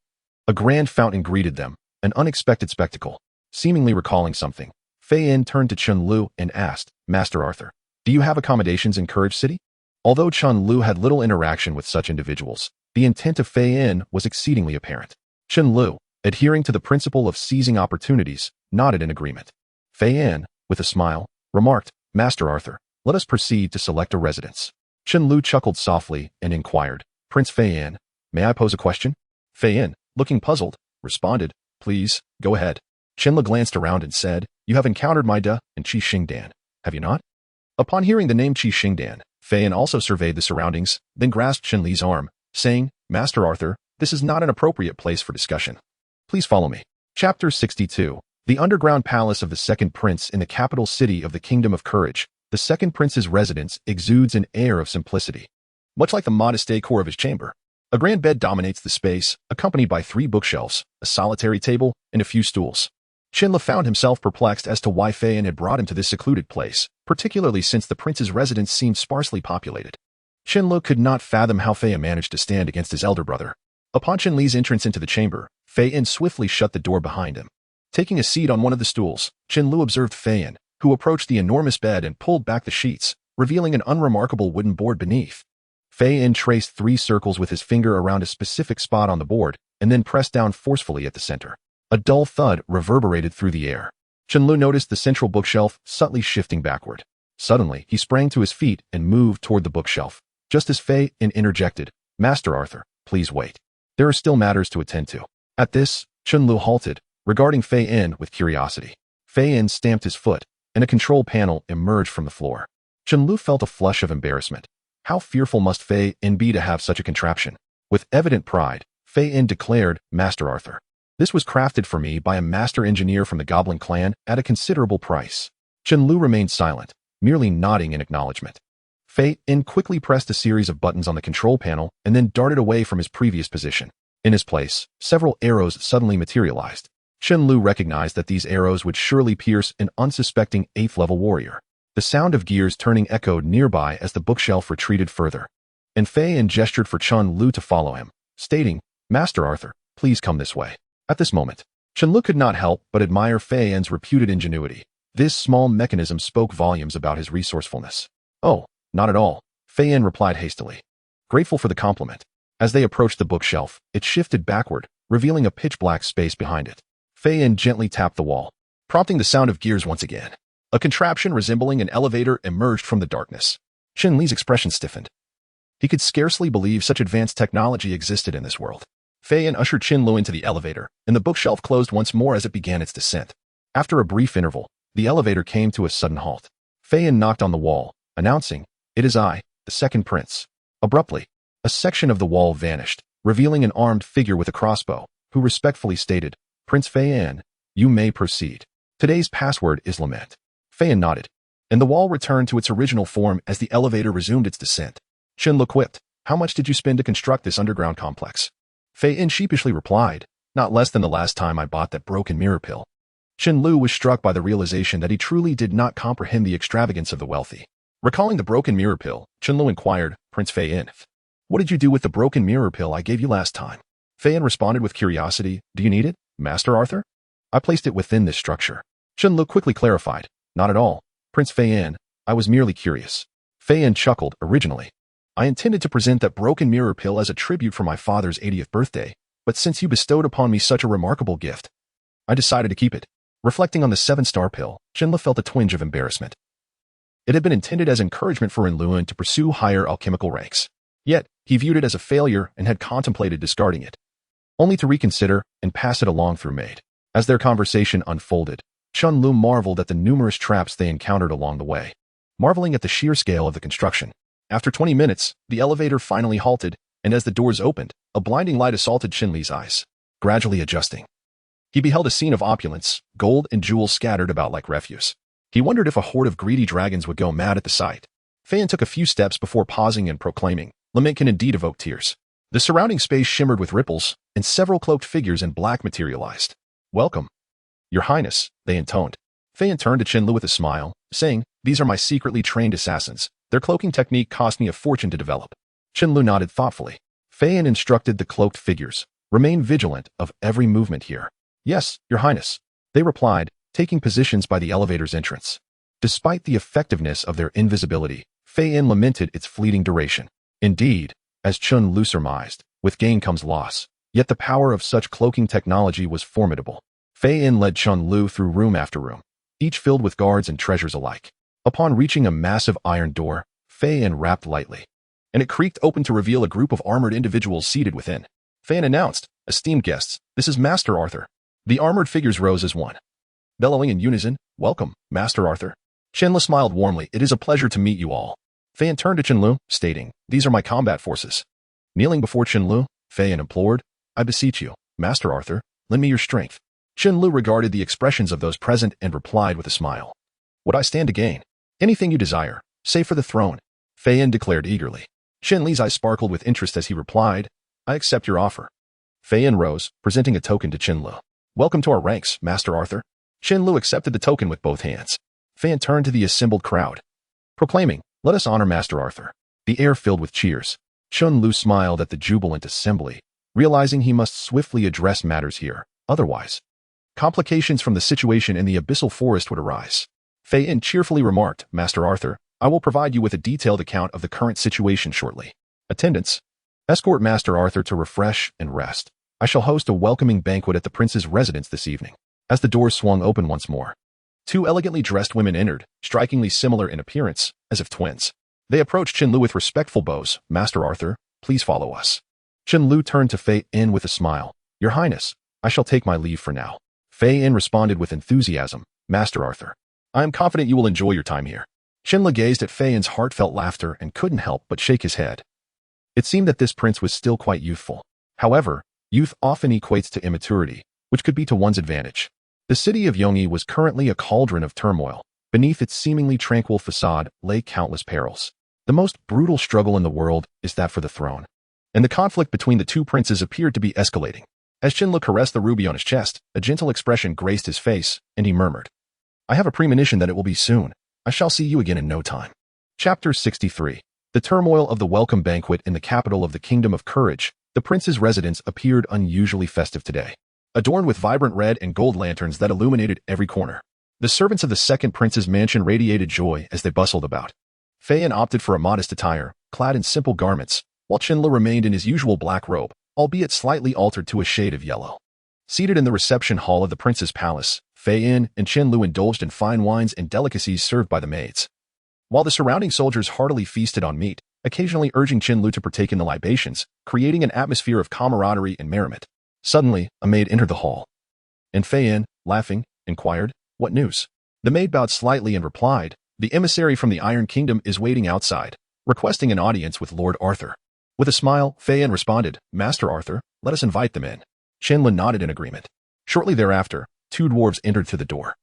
a grand fountain greeted them, an unexpected spectacle. Seemingly recalling something, Fei In turned to Chen Lu and asked, "Master Arthur, do you have accommodations in Courage City?" Although Chen Lu had little interaction with such individuals, the intent of Fei In was exceedingly apparent. Chen Lu, adhering to the principle of seizing opportunities, nodded in agreement. Fei In, with a smile, remarked, "Master Arthur, let us proceed to select a residence." Chen Lu chuckled softly and inquired, "Prince Fei In, may I pose a question?" Fei In, looking puzzled, responded, "Please, go ahead." Chen Lu glanced around and said, "You have encountered my Da and Qi Xingdan, have you not?" Upon hearing the name Qi Xingdan, Fei In also surveyed the surroundings, then grasped Chen Li's arm, saying, "Master Arthur, this is not an appropriate place for discussion. Please follow me." Chapter 62. The underground palace of the second prince in the capital city of the Kingdom of Courage. The second prince's residence exudes an air of simplicity. Much like the modest decor of his chamber, a grand bed dominates the space, accompanied by 3 bookshelves, a solitary table, and a few stools. Chen Lu found himself perplexed as to why Fei In had brought him to this secluded place, particularly since the prince's residence seemed sparsely populated. Chen Lu could not fathom how Fei In managed to stand against his elder brother. Upon Chen Li's entrance into the chamber, Fei In swiftly shut the door behind him. Taking a seat on one of the stools, Chen Lu observed Fei In, who approached the enormous bed and pulled back the sheets, revealing an unremarkable wooden board beneath. Fei In traced 3 circles with his finger around a specific spot on the board, and then pressed down forcefully at the center. A dull thud reverberated through the air. Chen Lu noticed the central bookshelf subtly shifting backward. Suddenly, he sprang to his feet and moved toward the bookshelf. Just as Fei In interjected, "Master Arthur, please wait. There are still matters to attend to." At this, Chen Lu halted, regarding Fei In with curiosity. Fei In stamped his foot, and a control panel emerged from the floor. Chen Lu felt a flush of embarrassment. How fearful must Fei In be to have such a contraption? With evident pride, Fei In declared, "Master Arthur, this was crafted for me by a master engineer from the Goblin clan at a considerable price." Chen Lu remained silent, merely nodding in acknowledgement. Fei In quickly pressed a series of buttons on the control panel and then darted away from his previous position. In his place, several arrows suddenly materialized. Chen Lu recognized that these arrows would surely pierce an unsuspecting 8th-level warrior. The sound of gears turning echoed nearby as the bookshelf retreated further, and Fei In gestured for Chen Lu to follow him, stating, "Master Arthur, please come this way." At this moment, Chen Lu could not help but admire Fei In's reputed ingenuity. This small mechanism spoke volumes about his resourcefulness. "Oh, not at all," Fei In replied hastily, grateful for the compliment. As they approached the bookshelf, it shifted backward, revealing a pitch-black space behind it. Fei In gently tapped the wall, prompting the sound of gears once again. A contraption resembling an elevator emerged from the darkness. Chen Li's expression stiffened. He could scarcely believe such advanced technology existed in this world. Fei In ushered Chen Lu into the elevator, and the bookshelf closed once more as it began its descent. After a brief interval, the elevator came to a sudden halt. Fei In knocked on the wall, announcing, "It is I, the second prince." Abruptly, a section of the wall vanished, revealing an armed figure with a crossbow, who respectfully stated, "Prince Fei In, you may proceed. Today's password is lament." Fei In nodded, and the wall returned to its original form as the elevator resumed its descent. Chen Lu quipped, "How much did you spend to construct this underground complex?" Fei In sheepishly replied, "Not less than the last time I bought that broken mirror pill." Chen Lu was struck by the realization that he truly did not comprehend the extravagance of the wealthy. Recalling the broken mirror pill, Chen Lu inquired, "Prince Fei In, what did you do with the broken mirror pill I gave you last time?" Fei In responded with curiosity, "Do you need it, Master Arthur?" "I placed it within this structure." Chen Lu quickly clarified, "Not at all, Prince Fei In, I was merely curious." Fei In chuckled. "Originally, I intended to present that broken mirror pill as a tribute for my father's 80th birthday, but since you bestowed upon me such a remarkable gift, I decided to keep it." Reflecting on the 7-star pill, Chen Lu felt a twinge of embarrassment. It had been intended as encouragement for Ren Luan to pursue higher alchemical ranks. Yet, he viewed it as a failure and had contemplated discarding it, only to reconsider and pass it along through maid. As their conversation unfolded, Chen Lu marveled at the numerous traps they encountered along the way, marveling at the sheer scale of the construction. After 20 minutes, the elevator finally halted, and as the doors opened, a blinding light assaulted Chen Li's eyes. Gradually adjusting, he beheld a scene of opulence, gold and jewels scattered about like refuse. He wondered if a horde of greedy dragons would go mad at the sight. Fei In took a few steps before pausing and proclaiming, "Lament can indeed evoke tears." The surrounding space shimmered with ripples, and several cloaked figures in black materialized. "Welcome, Your Highness," they intoned. Fei In turned to Chen Lu with a smile, saying, "These are my secretly trained assassins. Their cloaking technique cost me a fortune to develop." Chen Lu nodded thoughtfully. Fei In instructed the cloaked figures, "Remain vigilant of every movement here." "Yes, Your Highness," they replied, taking positions by the elevator's entrance. Despite the effectiveness of their invisibility, Fei In lamented its fleeting duration. Indeed, as Chen Lu surmised, with gain comes loss, yet the power of such cloaking technology was formidable. Fei In led Chen Lu through room after room, each filled with guards and treasures alike. Upon reaching a massive iron door, Fei In rapped lightly, and it creaked open to reveal a group of armored individuals seated within. Fei In announced, "Esteemed guests, this is Master Arthur." The armored figures rose as one, bellowing in unison, "Welcome, Master Arthur." Chen Lu smiled warmly, "It is a pleasure to meet you all." Fei In turned to Chen Lu, stating, "These are my combat forces." Kneeling before Chen Lu, Fei In implored, "I beseech you, Master Arthur, lend me your strength." Chen Lu regarded the expressions of those present and replied with a smile, "What I stand to gain? Anything you desire, save for the throne," Fei In declared eagerly. Chen Li's eyes sparkled with interest as he replied, "I accept your offer." Fei In rose, presenting a token to Chen Lu. "Welcome to our ranks, Master Arthur." Chen Lu accepted the token with both hands. Fei In turned to the assembled crowd, proclaiming, "Let us honor Master Arthur." The air filled with cheers. Chen Lu smiled at the jubilant assembly, realizing he must swiftly address matters here. Otherwise, complications from the situation in the abyssal forest would arise. Fei In cheerfully remarked, "Master Arthur, I will provide you with a detailed account of the current situation shortly. Attendants, escort Master Arthur to refresh and rest. I shall host a welcoming banquet at the prince's residence this evening." As the doors swung open once more, 2 elegantly dressed women entered, strikingly similar in appearance, as if twins. They approached Chen Lu with respectful bows. "Master Arthur, please follow us." Chen Lu turned to Fei In with a smile. "Your Highness, I shall take my leave for now." Fei In responded with enthusiasm, "Master Arthur, I am confident you will enjoy your time here." Chen Lu gazed at Fei In's heartfelt laughter and couldn't help but shake his head. It seemed that this prince was still quite youthful. However, youth often equates to immaturity, which could be to one's advantage. The city of Yongyi was currently a cauldron of turmoil. Beneath its seemingly tranquil facade lay countless perils. The most brutal struggle in the world is that for the throne. And the conflict between the two princes appeared to be escalating. As Chen Lu caressed the ruby on his chest, a gentle expression graced his face, and he murmured, "I have a premonition that it will be soon. I shall see you again in no time." Chapter 63. The turmoil of the welcome banquet in the capital of the Kingdom of Courage. The prince's residence appeared unusually festive today, adorned with vibrant red and gold lanterns that illuminated every corner. The servants of the second prince's mansion radiated joy as they bustled about. Fei Yan opted for a modest attire, clad in simple garments, while Chen Lu remained in his usual black robe, albeit slightly altered to a shade of yellow. Seated in the reception hall of the prince's palace, Fei Yan and Chen Lu indulged in fine wines and delicacies served by the maids, while the surrounding soldiers heartily feasted on meat, occasionally urging Chen Lu to partake in the libations, creating an atmosphere of camaraderie and merriment. Suddenly, a maid entered the hall, and Fei Yan, laughing, inquired, "What news?" The maid bowed slightly and replied, "The emissary from the Iron Kingdom is waiting outside, requesting an audience with Lord Arthur." With a smile, Fei Yan responded, "Master Arthur, let us invite them in." Chen Lu nodded in agreement. Shortly thereafter, two dwarves entered through the door,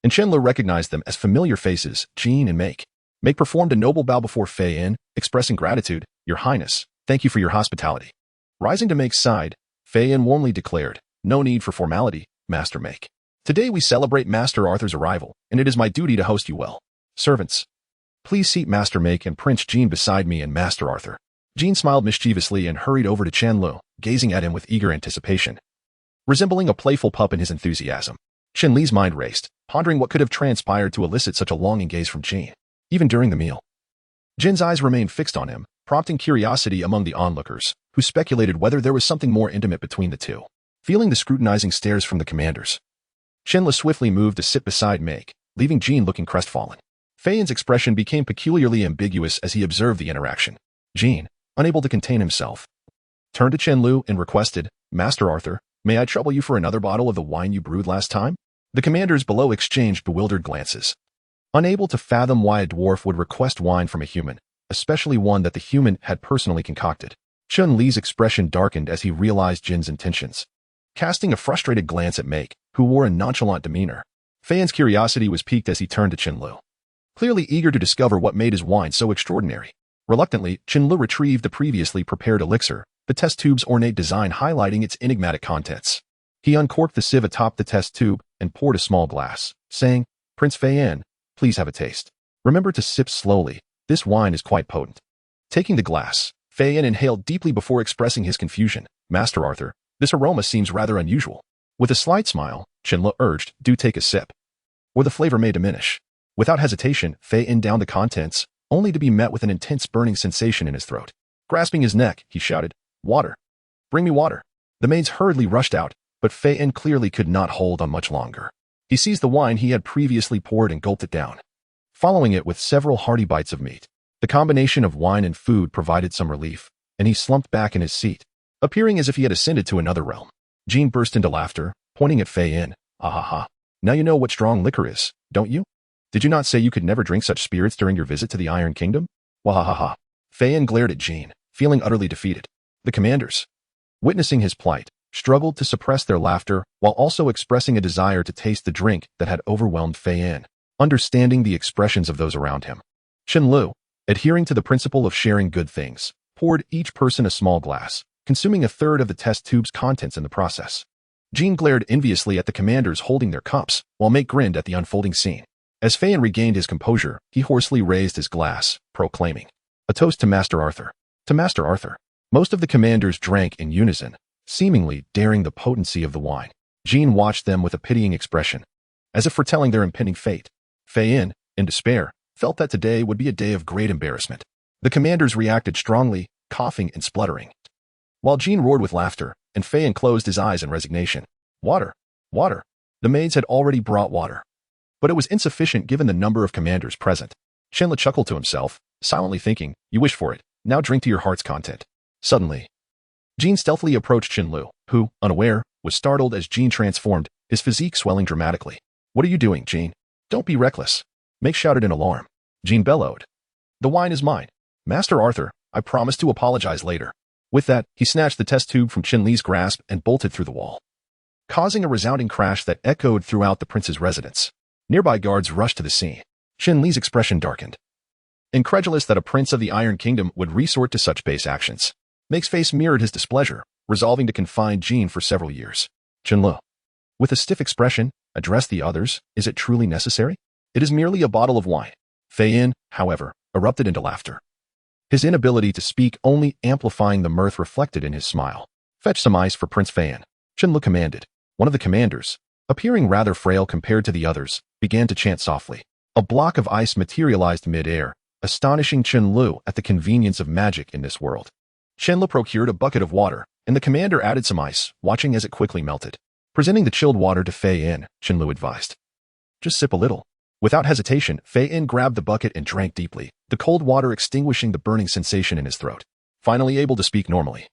and Chen Lu recognized them as familiar faces, Jean and Make. Make performed a noble bow before Fei Yan, expressing gratitude. "Your Highness, thank you for your hospitality." Rising to Make's side, Fei Yan warmly declared, "No need for formality, Master Make. Today we celebrate Master Arthur's arrival, and it is my duty to host you well. Servants, please seat Master Make and Prince Jean beside me and Master Arthur." Jean smiled mischievously and hurried over to Chen Lu, gazing at him with eager anticipation, resembling a playful pup in his enthusiasm. Chen Li's mind raced, pondering what could have transpired to elicit such a longing gaze from Jean. Even during the meal, Jin's eyes remained fixed on him, prompting curiosity among the onlookers, who speculated whether there was something more intimate between the two. Feeling the scrutinizing stares from the commanders, Chen Lu swiftly moved to sit beside Make, leaving Jean looking crestfallen. Fei Yan's expression became peculiarly ambiguous as he observed the interaction. Jean, unable to contain himself, turned to Chen Lu and requested, "Master Arthur, may I trouble you for another bottle of the wine you brewed last time?" The commanders below exchanged bewildered glances, unable to fathom why a dwarf would request wine from a human, especially one that the human had personally concocted. Chen Li's expression darkened as he realized Jin's intentions. Casting a frustrated glance at Make, who wore a nonchalant demeanor, Fei Yan's curiosity was piqued as he turned to Chen Lu, clearly eager to discover what made his wine so extraordinary. Reluctantly, Chen Lu retrieved the previously prepared elixir, the test tube's ornate design highlighting its enigmatic contents. He uncorked the sieve atop the test tube and poured a small glass, saying, "Prince Fei Yan, please have a taste. Remember to sip slowly, this wine is quite potent." Taking the glass, Fei Yan inhaled deeply before expressing his confusion. "Master Arthur, this aroma seems rather unusual." With a slight smile, Chen Lu urged, "Do take a sip, or the flavor may diminish." Without hesitation, Fei Yan downed the contents, only to be met with an intense burning sensation in his throat. Grasping his neck, he shouted, "Water! Bring me water!" The maids hurriedly rushed out, but Fei Yan clearly could not hold on much longer. He seized the wine he had previously poured and gulped it down, following it with several hearty bites of meat. The combination of wine and food provided some relief, and he slumped back in his seat, appearing as if he had ascended to another realm. Jean burst into laughter, pointing at Fei Yan. "Ah ha ha. Now you know what strong liquor is, don't you? Did you not say you could never drink such spirits during your visit to the Iron Kingdom?" Wahahaha. Fei Yan glared at Jean, feeling utterly defeated. The commanders, witnessing his plight, struggled to suppress their laughter while also expressing a desire to taste the drink that had overwhelmed Fei Yan, understanding the expressions of those around him. Chen Lu, adhering to the principle of sharing good things, poured each person a small glass, consuming a third of the test tube's contents in the process. Jean glared enviously at the commanders holding their cups, while Make grinned at the unfolding scene. As Fei Yan regained his composure, he hoarsely raised his glass, proclaiming, "A toast to Master Arthur." To Master Arthur. Most of the commanders drank in unison, seemingly daring the potency of the wine. Jean watched them with a pitying expression, as if foretelling their impending fate. Fei Yan, in despair, felt that today would be a day of great embarrassment. The commanders reacted strongly, coughing and spluttering, while Jean roared with laughter, and Fei Yan closed his eyes in resignation. Water! Water! The maids had already brought water, but it was insufficient given the number of commanders present. Chen Lu chuckled to himself, silently thinking, "You wish for it, now drink to your heart's content." Suddenly, Jean stealthily approached Chen Lu, who, unaware, was startled as Jean transformed, his physique swelling dramatically. "What are you doing, Jean? Don't be reckless." Make shouted in alarm. Jean bellowed, "The wine is mine. Master Arthur, I promise to apologize later." With that, he snatched the test tube from Chen Li's grasp and bolted through the wall, causing a resounding crash that echoed throughout the prince's residence. Nearby guards rushed to the scene. Chen Li's expression darkened, incredulous that a prince of the Iron Kingdom would resort to such base actions. Make's face mirrored his displeasure, resolving to confine Jean for several years. Chen Lu, with a stiff expression, addressed the others. Is it truly necessary? It is merely a bottle of wine. Fei Yin, however, erupted into laughter, his inability to speak only amplifying the mirth reflected in his smile. Fetch some ice for Prince Fei Yin, Chen Lu commanded. One of the commanders, appearing rather frail compared to the others, began to chant softly. A block of ice materialized mid-air, astonishing Chen Lu at the convenience of magic in this world. Chen Lu procured a bucket of water, and the commander added some ice, watching as it quickly melted. Presenting the chilled water to Fei Yin, Chen Lu advised, just sip a little. Without hesitation, Fei Yin grabbed the bucket and drank deeply, the cold water extinguishing the burning sensation in his throat. Finally able to speak normally,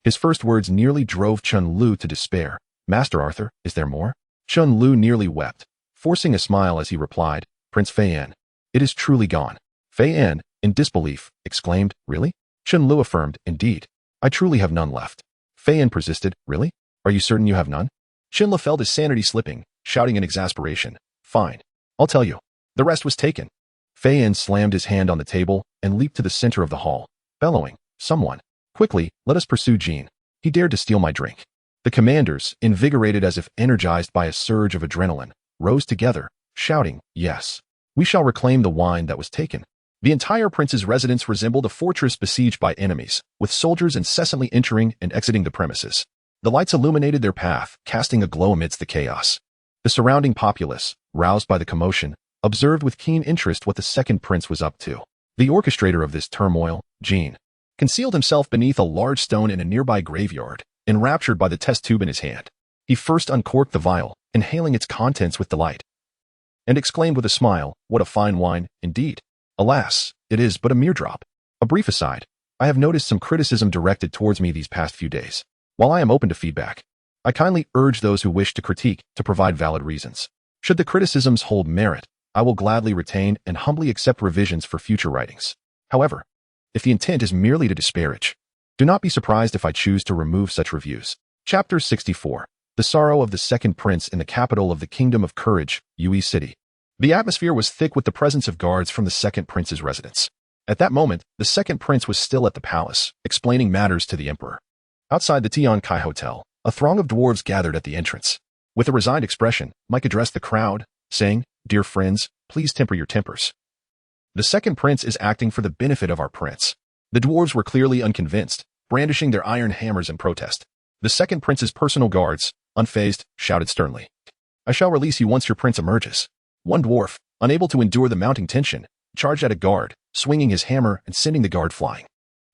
his first words nearly drove Chen Lu to despair. Master Arthur, is there more? Chen Lu nearly wept, forcing a smile as he replied, Prince Fei Yin, it is truly gone. Fei Yin, in disbelief, exclaimed, really? Chen Lu affirmed, indeed. I truly have none left. Fei Yin persisted, really? Are you certain you have none? Chen Lu felt his sanity slipping, shouting in exasperation, fine. I'll tell you. The rest was taken. Fei Yin slammed his hand on the table and leaped to the center of the hall, bellowing, someone, quickly, let us pursue Jean. He dared to steal my drink. The commanders, invigorated as if energized by a surge of adrenaline, rose together, shouting, yes. We shall reclaim the wine that was taken. The entire prince's residence resembled a fortress besieged by enemies, with soldiers incessantly entering and exiting the premises. The lights illuminated their path, casting a glow amidst the chaos. The surrounding populace, roused by the commotion, observed with keen interest what the second prince was up to. The orchestrator of this turmoil, Jean, concealed himself beneath a large stone in a nearby graveyard, enraptured by the test tube in his hand. He first uncorked the vial, inhaling its contents with delight, and exclaimed with a smile, what a fine wine, indeed. Alas, it is but a mere drop. A brief aside, I have noticed some criticism directed towards me these past few days. While I am open to feedback, I kindly urge those who wish to critique to provide valid reasons. Should the criticisms hold merit, I will gladly retain and humbly accept revisions for future writings. However, if the intent is merely to disparage, do not be surprised if I choose to remove such reviews. Chapter 64. The Sorrow of the Second Prince in the capital of the Kingdom of Courage, Yue City. The atmosphere was thick with the presence of guards from the second prince's residence. At that moment, the second prince was still at the palace, explaining matters to the emperor. Outside the Tian Kai Hotel, a throng of dwarves gathered at the entrance. With a resigned expression, Mike addressed the crowd, saying, Dear friends, please temper your tempers. The second prince is acting for the benefit of our prince. The dwarves were clearly unconvinced, brandishing their iron hammers in protest. The second prince's personal guards, unfazed, shouted sternly, I shall release you once your prince emerges. One dwarf, unable to endure the mounting tension, charged at a guard, swinging his hammer and sending the guard flying.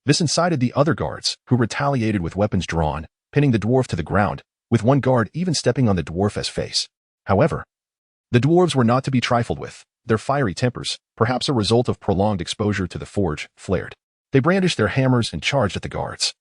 This incited the other guards, who retaliated with weapons drawn, pinning the dwarf to the ground, with one guard even stepping on the dwarf as face. However, the dwarves were not to be trifled with. Their fiery tempers, perhaps a result of prolonged exposure to the forge, flared. They brandished their hammers and charged at the guards,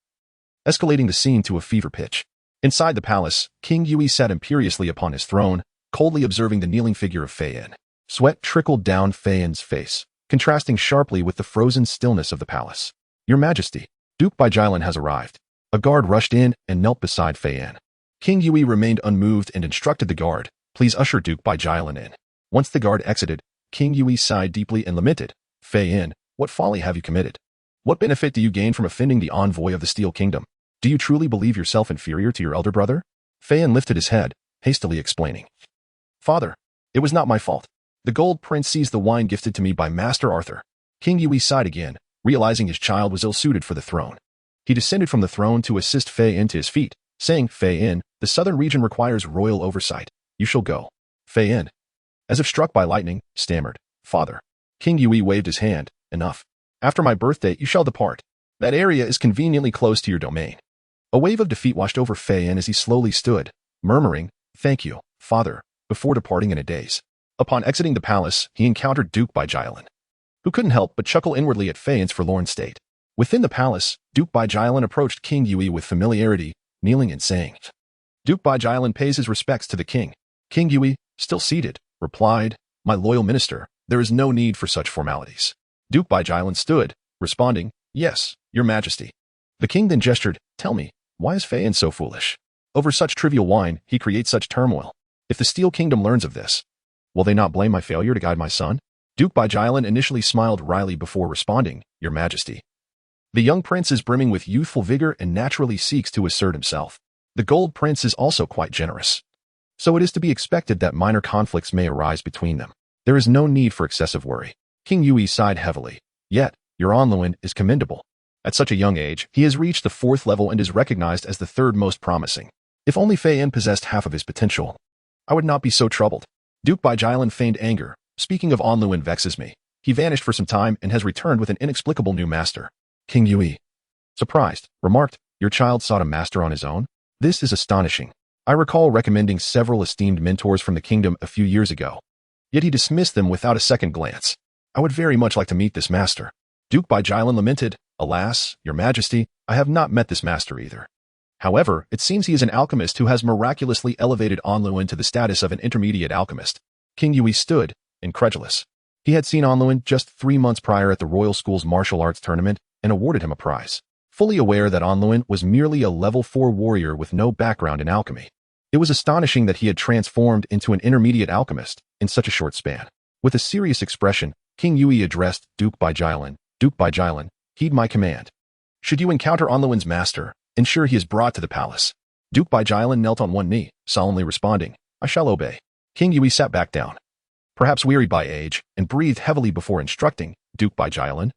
escalating the scene to a fever pitch. Inside the palace, King Yue sat imperiously upon his throne, coldly observing the kneeling figure of Fei Yin. Sweat trickled down Fei Yin's face, contrasting sharply with the frozen stillness of the palace. Your Majesty, Duke Baijilan has arrived. A guard rushed in and knelt beside Fei Yin. King Yue remained unmoved and instructed the guard, please usher Duke Baijilan in. Once the guard exited, King Yue sighed deeply and lamented, Fei Yin, what folly have you committed? What benefit do you gain from offending the envoy of the Steel Kingdom? Do you truly believe yourself inferior to your elder brother? Fei Yin lifted his head, hastily explaining. Father, it was not my fault. The gold prince seized the wine gifted to me by Master Arthur. King Yue sighed again, realizing his child was ill-suited for the throne. He descended from the throne to assist Fei Yin to his feet, saying, Fei Yin, the southern region requires royal oversight. You shall go. Fei Yin, as if struck by lightning, stammered, Father. King Yue waved his hand, enough. After my birthday, you shall depart. That area is conveniently close to your domain. A wave of defeat washed over Fei Yin as he slowly stood, murmuring, Thank you, Father, before departing in a daze. Upon exiting the palace, he encountered Duke Baijilan, who couldn't help but chuckle inwardly at Fei Yin's forlorn state. Within the palace, Duke Baijilan approached King Yue with familiarity, kneeling and saying, Duke Baijilan pays his respects to the king. King Yue, still seated, replied, My loyal minister, there is no need for such formalities. Duke Baijilan stood, responding, Yes, your majesty. The king then gestured, Tell me, why is Fei Yin so foolish? Over such trivial wine, he creates such turmoil. If the Steel Kingdom learns of this, will they not blame my failure to guide my son? Duke Baijilan initially smiled wryly before responding, Your Majesty. The young prince is brimming with youthful vigor and naturally seeks to assert himself. The gold prince is also quite generous. So it is to be expected that minor conflicts may arise between them. There is no need for excessive worry. King Yui sighed heavily. Yet, your Onluin is commendable. At such a young age, he has reached the 4th level and is recognized as the 3rd most promising. If only Fei Yin possessed half of his potential, I would not be so troubled. Duke Baijilan feigned anger. Speaking of Onluin vexes me. He vanished for some time and has returned with an inexplicable new master. King Yui, surprised, remarked, Your child sought a master on his own? This is astonishing. I recall recommending several esteemed mentors from the kingdom a few years ago. Yet he dismissed them without a second glance. I would very much like to meet this master. Duke Baijilan lamented, Alas, Your Majesty, I have not met this master either. However, it seems he is an alchemist who has miraculously elevated Onluin to the status of an intermediate alchemist. King Yui stood, incredulous. He had seen Onluin just 3 months prior at the Royal School's martial arts tournament and awarded him a prize, fully aware that Onluin was merely a level 4 warrior with no background in alchemy. It was astonishing that he had transformed into an intermediate alchemist in such a short span. With a serious expression, King Yui addressed Duke Baijilan. Duke Baijilan, heed my command. Should you encounter Onluin's master, ensure he is brought to the palace. Duke Baijilan knelt on one knee, solemnly responding, I shall obey. King Yui sat back down, perhaps wearied by age, and breathed heavily before instructing, Duke Baijilan.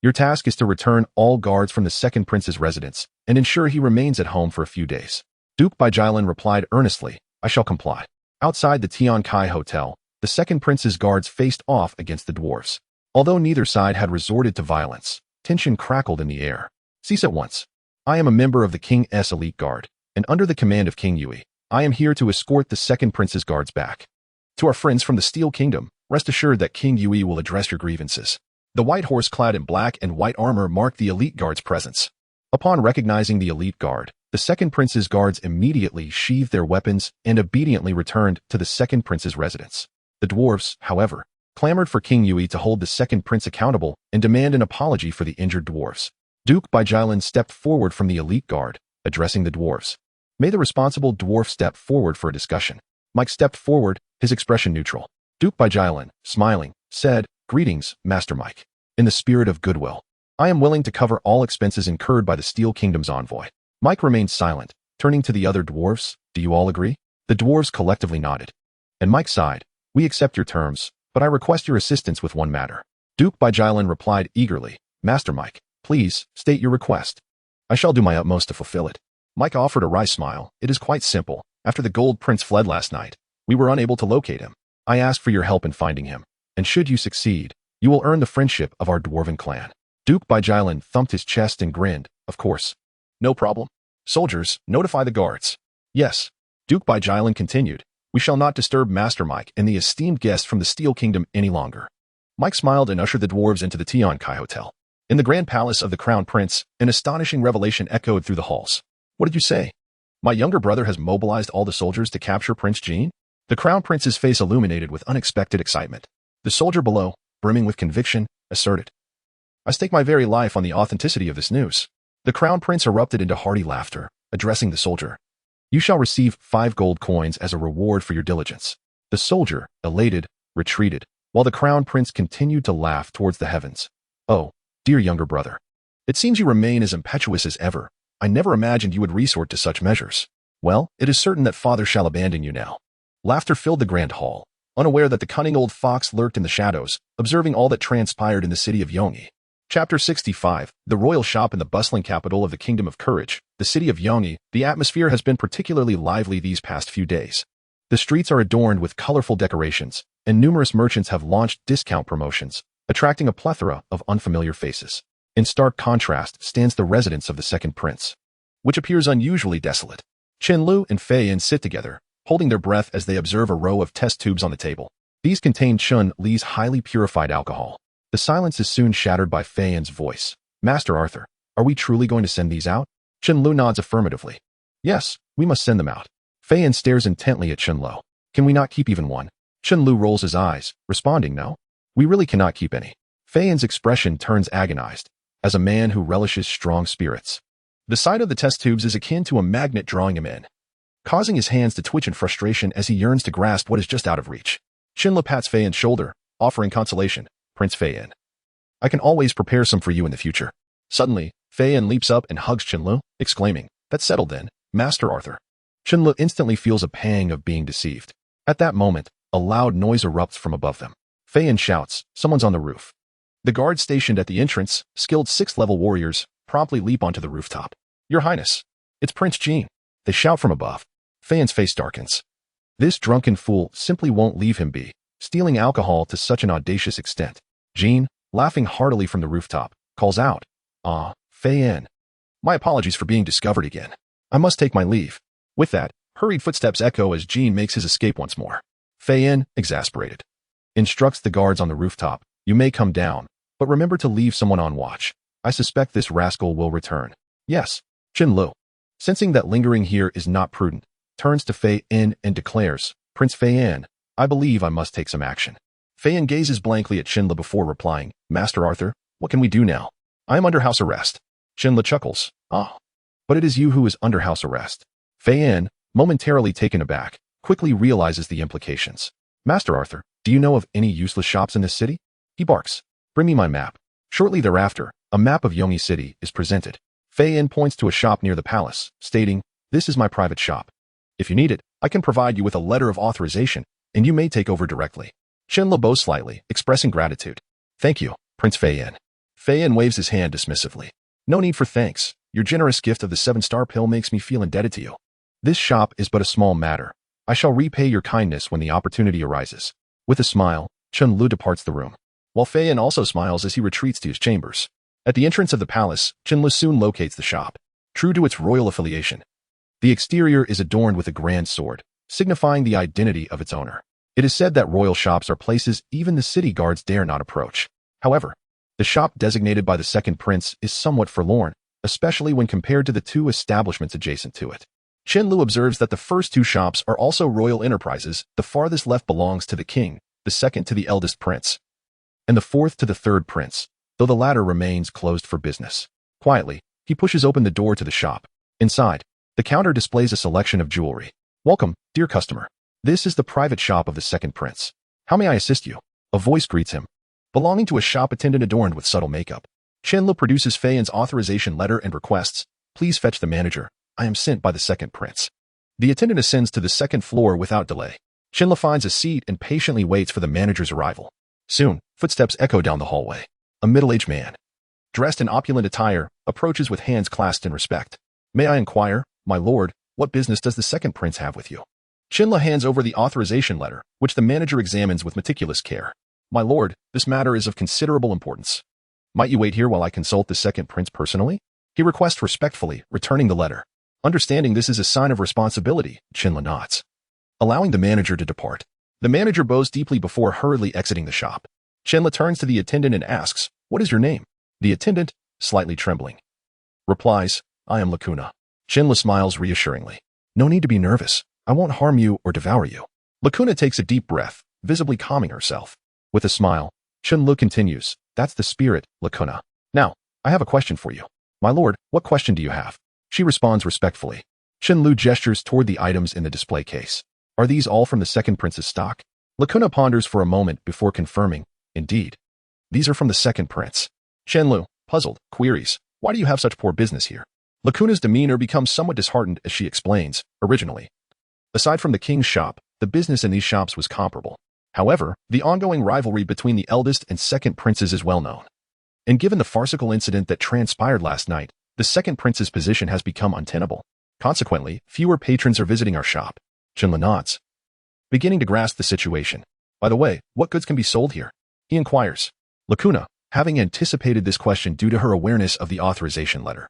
Your task is to return all guards from the second prince's residence and ensure he remains at home for a few days. Duke Baijilan replied earnestly, I shall comply. Outside the Tian Kai Hotel, the second prince's guards faced off against the dwarves. Although neither side had resorted to violence, tension crackled in the air. Cease at once. I am a member of the King's elite guard, and under the command of King Yui, I am here to escort the second prince's guards back. To our friends from the Steel Kingdom, rest assured that King Yui will address your grievances. The white horse clad in black and white armor marked the elite guard's presence. Upon recognizing the elite guard, the second prince's guards immediately sheathed their weapons and obediently returned to the second prince's residence. The dwarves, however, clamored for King Yui to hold the second prince accountable and demand an apology for the injured dwarves. Duke Baijilan stepped forward from the elite guard, addressing the dwarves. May the responsible dwarf step forward for a discussion. Mike stepped forward, his expression neutral. Duke Baijilan, smiling, said, Greetings, Master Mike. In the spirit of goodwill, I am willing to cover all expenses incurred by the Steel Kingdom's envoy. Mike remained silent, turning to the other dwarves. Do you all agree? The dwarves collectively nodded. And Mike sighed. We accept your terms, but I request your assistance with one matter. Duke Baijilan replied eagerly, Master Mike, please, state your request. I shall do my utmost to fulfill it. Mike offered a wry smile. It is quite simple. After the Gold Prince fled last night, we were unable to locate him. I ask for your help in finding him, and should you succeed, you will earn the friendship of our dwarven clan. Duke Baijilan thumped his chest and grinned, Of course. No problem. Soldiers, notify the guards. Yes. Duke Baijilan continued, We shall not disturb Master Mike and the esteemed guests from the Steel Kingdom any longer. Mike smiled and ushered the dwarves into the Tian Kai Hotel. In the grand palace of the Crown Prince, an astonishing revelation echoed through the halls. What did you say? My younger brother has mobilized all the soldiers to capture Prince Jean? The Crown Prince's face illuminated with unexpected excitement. The soldier below, brimming with conviction, asserted, I stake my very life on the authenticity of this news. The Crown Prince erupted into hearty laughter, addressing the soldier. You shall receive 5 gold coins as a reward for your diligence. The soldier, elated, retreated, while the Crown Prince continued to laugh towards the heavens. Oh, dear younger brother. It seems you remain as impetuous as ever. I never imagined you would resort to such measures. Well, it is certain that father shall abandon you now. Laughter filled the grand hall, unaware that the cunning old fox lurked in the shadows, observing all that transpired in the city of Yongyi. Chapter 65, The Royal Shop in the bustling capital of the Kingdom of Courage, the city of Yongyi. The atmosphere has been particularly lively these past few days. The streets are adorned with colorful decorations, and numerous merchants have launched discount promotions, attracting a plethora of unfamiliar faces. In stark contrast stands the residence of the second prince, which appears unusually desolate. Chen Lu and Fei Yin sit together, holding their breath as they observe a row of test tubes on the table. These contain Chen Li's highly purified alcohol. The silence is soon shattered by Fei Yin's voice. Master Arthur, are we truly going to send these out? Chen Lu nods affirmatively. Yes, we must send them out. Fei Yin stares intently at Chen Lu. Can we not keep even one? Chen Lu rolls his eyes, responding no. We really cannot keep any. Fei Yin's expression turns agonized, as a man who relishes strong spirits. The sight of the test tubes is akin to a magnet drawing him in, causing his hands to twitch in frustration as he yearns to grasp what is just out of reach. Chen Lu pats Fei Yin's shoulder. offering consolation, Prince Fei-yin. I can always prepare some for you in the future. Suddenly, Fei-yin leaps up and hugs Chen-lu, exclaiming, "That's settled then, Master Arthur." Chen-lu instantly feels a pang of being deceived. At that moment, a loud noise erupts from above them. Fei-yin shouts, "Someone's on the roof." The guards stationed at the entrance, skilled 6th-level warriors, promptly leap onto the rooftop. "Your Highness, it's Prince Jean," they shout from above. Fei-yin's face darkens. This drunken fool simply won't leave him be, stealing alcohol to such an audacious extent. Jean, laughing heartily from the rooftop, calls out, "Ah, Fei-yin. My apologies for being discovered again. I must take my leave." With that, hurried footsteps echo as Jean makes his escape once more. Fei-yin, exasperated, instructs the guards on the rooftop, "You may come down, but remember to leave someone on watch. I suspect this rascal will return." "Yes." Chen-lu, sensing that lingering here is not prudent, turns to Fei-yin and declares, "Prince Fei-yin, I believe I must take some action." Fei-yin gazes blankly at Chen-lu before replying, "Master Arthur, what can we do now? I am under house arrest." Chen-lu chuckles, "Ah, but it is you who is under house arrest." Fei-yin, momentarily taken aback, quickly realizes the implications. "Master Arthur, do you know of any useless shops in this city?" He barks, "Bring me my map." Shortly thereafter, a map of Yongyi City is presented. Fei-yin points to a shop near the palace, stating, "This is my private shop. If you need it, I can provide you with a letter of authorization, and you may take over directly." Chen-lu bows slightly, expressing gratitude. "Thank you, Prince Fei-yin." Fei-yin waves his hand dismissively. "No need for thanks. Your generous gift of the 7-star pill makes me feel indebted to you. This shop is but a small matter. I shall repay your kindness when the opportunity arises." With a smile, Chen-lu departs the room, while Fei-yin also smiles as he retreats to his chambers. At the entrance of the palace, Chen-lu soon locates the shop. True to its royal affiliation, the exterior is adorned with a grand sword, signifying the identity of its owner. It is said that royal shops are places even the city guards dare not approach. However, the shop designated by the second prince is somewhat forlorn, especially when compared to the 2 establishments adjacent to it. Chen-lu observes that the first 2 shops are also royal enterprises, the farthest left belongs to the king, the second to the eldest prince, and the fourth to the 3rd prince, though the latter remains closed for business. Quietly, he pushes open the door to the shop. Inside, the counter displays a selection of jewelry. "Welcome, dear customer. This is the private shop of the second prince. How may I assist you?" A voice greets him, belonging to a shop attendant adorned with subtle makeup. Chen-lu produces Fei-yin's authorization letter and requests, "Please fetch the manager. I am sent by the second prince." The attendant ascends to the 2nd floor without delay. Chen-lu finds a seat and patiently waits for the manager's arrival. Soon, footsteps echo down the hallway. A middle-aged man, dressed in opulent attire, approaches with hands clasped in respect. "May I inquire, my lord, what business does the second prince have with you?" Chen-lu hands over the authorization letter, which the manager examines with meticulous care. "My lord, this matter is of considerable importance. Might you wait here while I consult the second prince personally?" He requests respectfully, returning the letter. Understanding this is a sign of responsibility, Chen-lu nods, allowing the manager to depart. The manager bows deeply before hurriedly exiting the shop. Chen-lu turns to the attendant and asks, "What is your name?" The attendant, slightly trembling, replies, "I am Lacuna." Chen-lu smiles reassuringly. "No need to be nervous. I won't harm you or devour you." Lacuna takes a deep breath, visibly calming herself. With a smile, Chen-lu continues, "That's the spirit, Lacuna. Now, I have a question for you." "My lord, what question do you have?" She responds respectfully. Chen-lu gestures toward the items in the display case. "Are these all from the second prince's stock?" Lacuna ponders for a moment before confirming, "Indeed. These are from the second prince." Chen-lu, puzzled, queries, "Why do you have such poor business here?" Lacuna's demeanor becomes somewhat disheartened as she explains, "Originally, aside from the king's shop, the business in these shops was comparable. However, the ongoing rivalry between the eldest and second princes is well known. And given the farcical incident that transpired last night, the second prince's position has become untenable. Consequently, fewer patrons are visiting our shop." Chen-lu nods, beginning to grasp the situation. "By the way, what goods can be sold here?" he inquires. Lacuna, having anticipated this question due to her awareness of the authorization letter,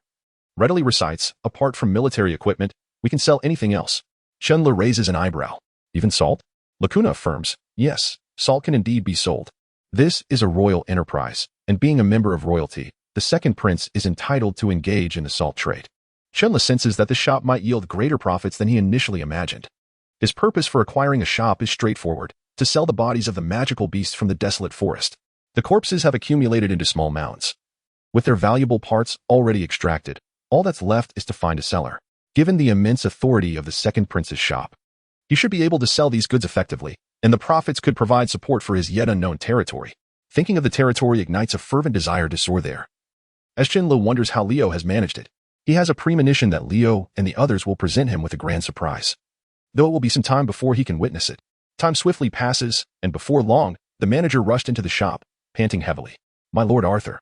readily recites, "Apart from military equipment, we can sell anything else." Chen-lu raises an eyebrow. "Even salt?" Lacuna affirms, "Yes, salt can indeed be sold. This is a royal enterprise, and being a member of royalty, the second prince is entitled to engage in the salt trade." Chen-lu senses that the shop might yield greater profits than he initially imagined. His purpose for acquiring a shop is straightforward, to sell the bodies of the magical beasts from the desolate forest. The corpses have accumulated into small mounds. With their valuable parts already extracted, all that's left is to find a seller. Given the immense authority of the second prince's shop, he should be able to sell these goods effectively, and the prophets could provide support for his yet unknown territory. Thinking of the territory ignites a fervent desire to soar there. As Chen Lu wonders how Leo has managed it, he has a premonition that Leo and the others will present him with a grand surprise. Though it will be some time before he can witness it. Time swiftly passes, and before long, the manager rushed into the shop, panting heavily. "My Lord Arthur,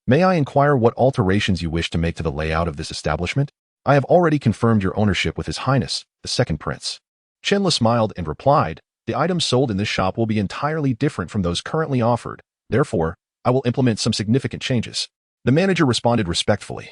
may I inquire what alterations you wish to make to the layout of this establishment? I have already confirmed your ownership with His Highness, the Second Prince." Chen Lu smiled and replied, "The items sold in this shop will be entirely different from those currently offered. Therefore, I will implement some significant changes." The manager responded respectfully.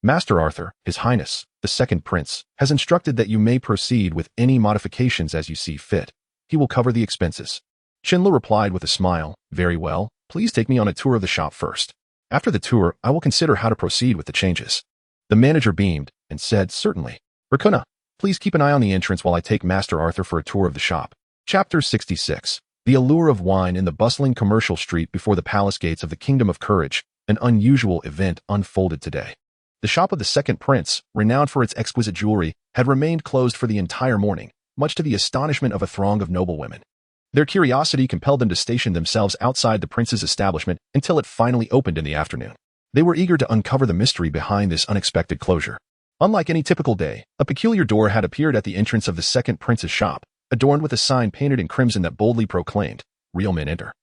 "Master Arthur, His Highness, the Second Prince, has instructed that you may proceed with any modifications as you see fit. He will cover the expenses." Chen Lu replied with a smile, "Very well, please take me on a tour of the shop first. After the tour, I will consider how to proceed with the changes." The manager beamed and said, "Certainly. Rakuna, please keep an eye on the entrance while I take Master Arthur for a tour of the shop." Chapter 66. The allure of wine in the bustling commercial street before the palace gates of the Kingdom of Courage. An unusual event unfolded today. The shop of the Second Prince, renowned for its exquisite jewelry, had remained closed for the entire morning, much to the astonishment of a throng of noblewomen. Their curiosity compelled them to station themselves outside the prince's establishment until it finally opened in the afternoon. They were eager to uncover the mystery behind this unexpected closure. Unlike any typical day, a peculiar door had appeared at the entrance of the Second Prince's shop, adorned with a sign painted in crimson that boldly proclaimed, "Real men enter."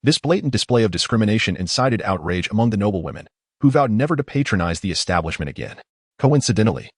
This blatant display of discrimination incited outrage among the noblewomen, who vowed never to patronize the establishment again. Coincidentally,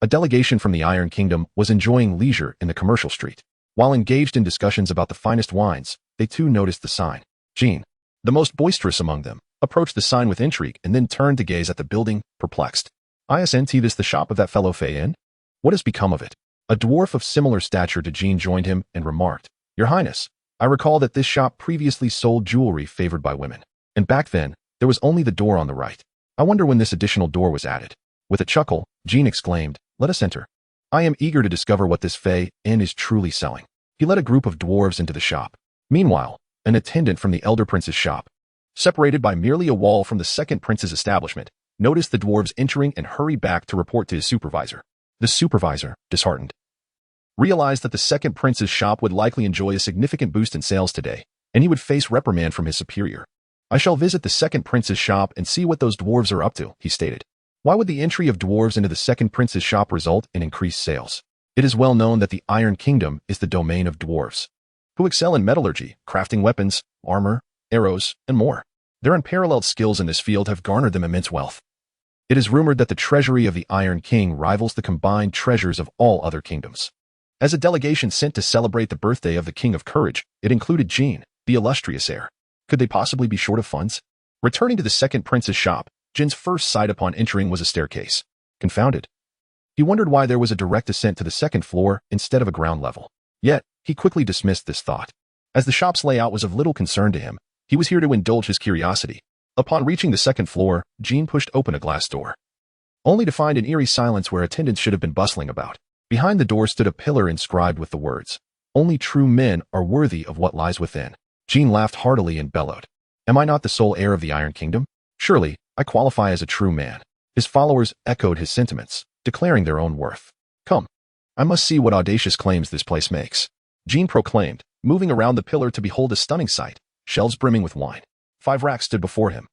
a delegation from the Iron Kingdom was enjoying leisure in the commercial street. While engaged in discussions about the finest wines, they too noticed the sign. Jean, the most boisterous among them, approached the sign with intrigue and then turned to gaze at the building, perplexed. "Isn't this the shop of that fellow Fei Yin? What has become of it?" A dwarf of similar stature to Jean joined him and remarked, "Your Highness, I recall that this shop previously sold jewelry favored by women. And back then, there was only the door on the right. I wonder when this additional door was added." With a chuckle, Jean exclaimed, "Let us enter. I am eager to discover what this Fei Yin is truly selling." He led a group of dwarves into the shop. Meanwhile, an attendant from the Elder Prince's shop, separated by merely a wall from the Second Prince's establishment, noticed the dwarves entering and hurried back to report to his supervisor. The supervisor, disheartened, realized that the Second Prince's shop would likely enjoy a significant boost in sales today, and he would face reprimand from his superior. "I shall visit the Second Prince's shop and see what those dwarves are up to," he stated. Why would the entry of dwarves into the Second Prince's shop result in increased sales? It is well known that the Iron Kingdom is the domain of dwarves, who excel in metallurgy, crafting weapons, armor, arrows, and more. Their unparalleled skills in this field have garnered them immense wealth. It is rumored that the treasury of the Iron King rivals the combined treasures of all other kingdoms. As a delegation sent to celebrate the birthday of the King of Courage, it included Jean, the illustrious heir. Could they possibly be short of funds? Returning to the Second Prince's shop, Jin's first sight upon entering was a staircase. Confounded, he wondered why there was a direct ascent to the second floor instead of a ground level. Yet, he quickly dismissed this thought. As the shop's layout was of little concern to him, he was here to indulge his curiosity. Upon reaching the second floor, Jean pushed open a glass door, only to find an eerie silence where attendants should have been bustling about. Behind the door stood a pillar inscribed with the words, "Only true men are worthy of what lies within." Jean laughed heartily and bellowed, "Am I not the sole heir of the Iron Kingdom? Surely, I qualify as a true man." His followers echoed his sentiments, declaring their own worth. "Come, I must see what audacious claims this place makes," Jean proclaimed, moving around the pillar to behold a stunning sight, shelves brimming with wine. 5 racks stood before him,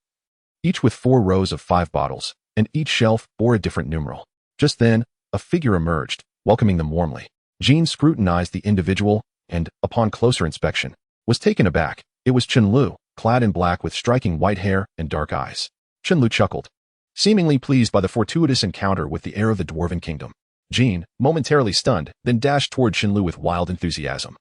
each with 4 rows of 5 bottles, and each shelf bore a different numeral. Just then, a figure emerged, welcoming them warmly. Jean scrutinized the individual and, upon closer inspection, was taken aback. It was Chen Lu, clad in black with striking white hair and dark eyes. Chen Lu chuckled, seemingly pleased by the fortuitous encounter with the heir of the Dwarven Kingdom. Jean, momentarily stunned, then dashed toward Chen Lu with wild enthusiasm,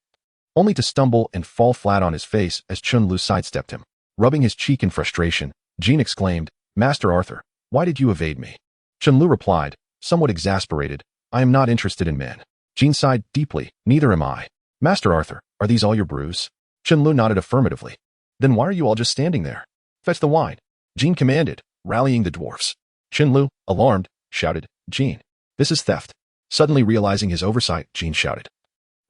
only to stumble and fall flat on his face as Chen Lu sidestepped him. Rubbing his cheek in frustration, Jean exclaimed, "Master Arthur, why did you evade me?" Chen Lu replied, somewhat exasperated, "I am not interested in men." Jean sighed deeply, "Neither am I." "Master Arthur, are these all your brews?" Chen Lu nodded affirmatively. "Then why are you all just standing there? Fetch the wine," Jean commanded, rallying the dwarfs. Chen Lu, alarmed, shouted, "Jean, this is theft." Suddenly realizing his oversight, Jean shouted,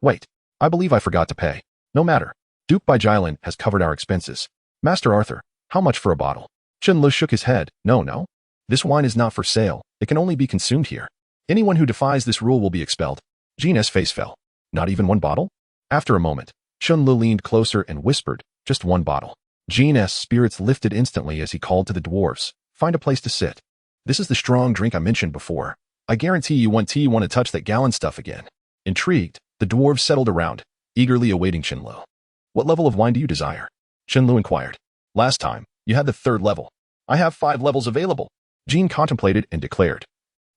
"Wait, I believe I forgot to pay." "No matter. Duke Baijilan has covered our expenses." "Master Arthur, how much for a bottle?" Chen Lu shook his head. No. This wine is not for sale. It can only be consumed here. Anyone who defies this rule will be expelled." Jean's face fell. "Not even 1 bottle?" After a moment, Chen Lu leaned closer and whispered, "Just one bottle." Jean's spirits lifted instantly as he called to the dwarves, "Find a place to sit. This is the strong drink I mentioned before. I guarantee you want to touch that gallon stuff again." Intrigued, the dwarves settled around, eagerly awaiting Chen Lu. "What level of wine do you desire?" Chen Lu inquired. "Last time, you had the 3rd level. I have 5 levels available." Jean contemplated and declared,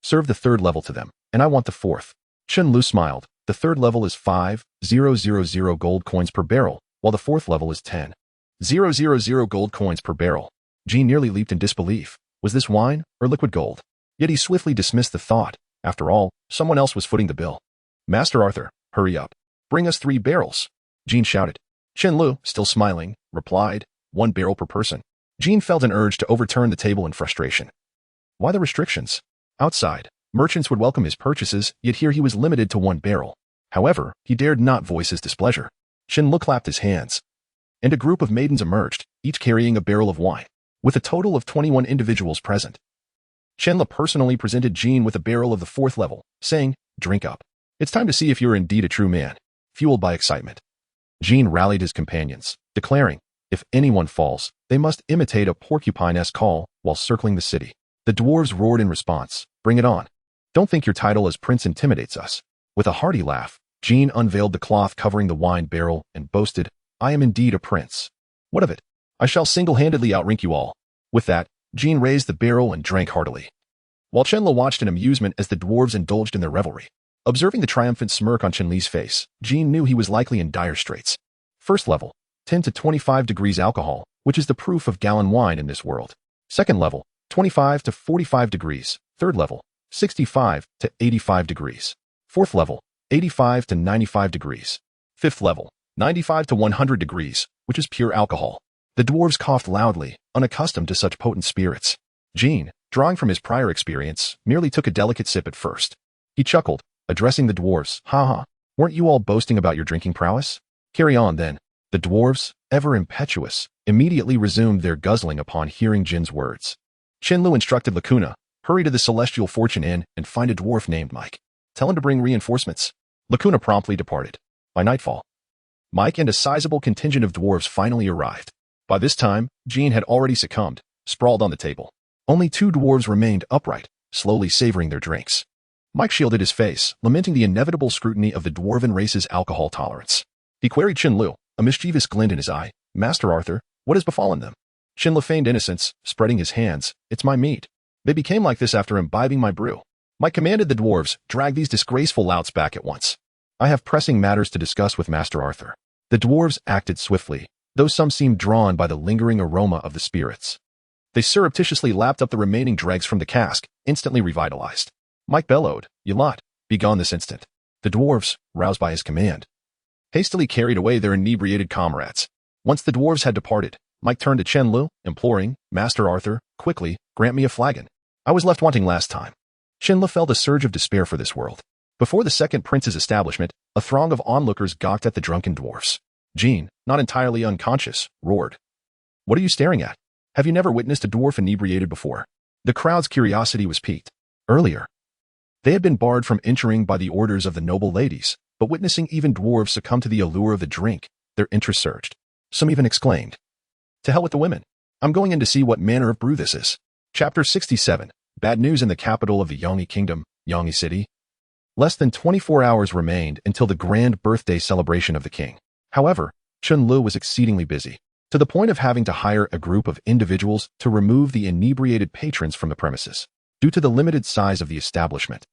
"Serve the 3rd level to them, and I want the 4th. Chen Lu smiled. "The 3rd level is 5,000 gold coins per barrel, while the 4th level is 10,000 gold coins per barrel." Jean nearly leaped in disbelief. Was this wine or liquid gold? Yet he swiftly dismissed the thought. After all, someone else was footing the bill. "Master Arthur, hurry up. Bring us 3 barrels." Jean shouted. Chen Lu, still smiling, replied, 1 barrel per person. Jean felt an urge to overturn the table in frustration. Why the restrictions? Outside, merchants would welcome his purchases, yet here he was limited to 1 barrel. However, he dared not voice his displeasure. Chen Lu clapped his hands, and a group of maidens emerged, each carrying a barrel of wine. With a total of 21 individuals present, Chen Lu personally presented Jean with a barrel of the 4th level, saying, "Drink up. It's time to see if you're indeed a true man." Fueled by excitement, Jean rallied his companions, declaring, "If anyone falls, they must imitate a porcupine-esque call while circling the city." The dwarves roared in response, "Bring it on. Don't think your title as prince intimidates us." With a hearty laugh, Jean unveiled the cloth covering the wine barrel and boasted, "I am indeed a prince. What of it? I shall single-handedly outrink you all." With that, Jean raised the barrel and drank heartily, while Chen Lu watched in amusement as the dwarves indulged in their revelry. Observing the triumphant smirk on Chen Li's face, Jean knew he was likely in dire straits. 1st level, 10 to 25 degrees alcohol, which is the proof of gallon wine in this world. 2nd level, 25 to 45 degrees. 3rd level, 65 to 85 degrees. 4th level, 85 to 95 degrees. 5th level, 95 to 100 degrees, which is pure alcohol. The dwarves coughed loudly, unaccustomed to such potent spirits. Jean, drawing from his prior experience, merely took a delicate sip at first. He chuckled, addressing the dwarves, "Ha ha, weren't you all boasting about your drinking prowess? Carry on then." The dwarves, ever impetuous, immediately resumed their guzzling upon hearing Jin's words. Chen Lu instructed Lacuna, "Hurry to the Celestial Fortune Inn and find a dwarf named Mike. Tell him to bring reinforcements." Lacuna promptly departed. By nightfall, Mike and a sizable contingent of dwarves finally arrived. By this time, Jean had already succumbed, sprawled on the table. Only 2 dwarves remained upright, slowly savoring their drinks. Mike shielded his face, lamenting the inevitable scrutiny of the dwarven race's alcohol tolerance. He queried Chen Lu, a mischievous glint in his eye, "Master Arthur, what has befallen them?" Chen Lu feigned innocence, spreading his hands, "It's my meat. They became like this after imbibing my brew." Mike commanded the dwarves, "Drag these disgraceful louts back at once. I have pressing matters to discuss with Master Arthur." The dwarves acted swiftly, though some seemed drawn by the lingering aroma of the spirits. They surreptitiously lapped up the remaining dregs from the cask, instantly revitalized. Mike bellowed, "You lot, be gone this instant." The dwarves, roused by his command, hastily carried away their inebriated comrades. Once the dwarves had departed, Mike turned to Chen Lu, imploring, "Master Arthur, quickly, grant me a flagon. I was left wanting last time." Chen Lu felt a surge of despair for this world. Before the 2nd prince's establishment, a throng of onlookers gawked at the drunken dwarfs. Jean, not entirely unconscious, roared, "What are you staring at? Have you never witnessed a dwarf inebriated before?" The crowd's curiosity was piqued. Earlier, they had been barred from entering by the orders of the noble ladies, but witnessing even dwarves succumb to the allure of the drink, their interest surged. Some even exclaimed, "To hell with the women. I'm going in to see what manner of brew this is." Chapter 67. Bad news in the capital of the Yangyi Kingdom, Yangyi City. Less than 24 hours remained until the grand birthday celebration of the king. However, Chen Lu was exceedingly busy, to the point of having to hire a group of individuals to remove the inebriated patrons from the premises. Due to the limited size of the establishment,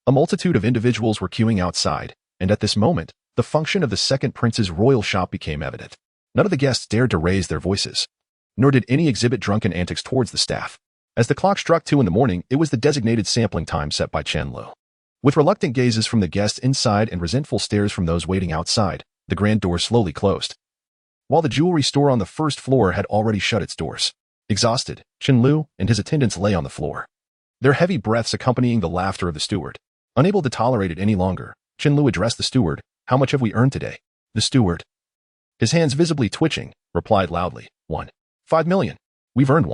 a multitude of individuals were queuing outside, and at this moment, the function of the 2nd prince's royal shop became evident. None of the guests dared to raise their voices, nor did any exhibit drunken antics towards the staff. As the clock struck 2 in the morning, it was the designated sampling time set by Chen Lu. With reluctant gazes from the guests inside and resentful stares from those waiting outside, the grand door slowly closed, while the jewelry store on the 1st floor had already shut its doors. Exhausted, Chen Lu and his attendants lay on the floor, their heavy breaths accompanying the laughter of the steward. Unable to tolerate it any longer, Chen Lu addressed the steward, "How much have we earned today?" The steward, his hands visibly twitching, replied loudly, 5 million. We've earned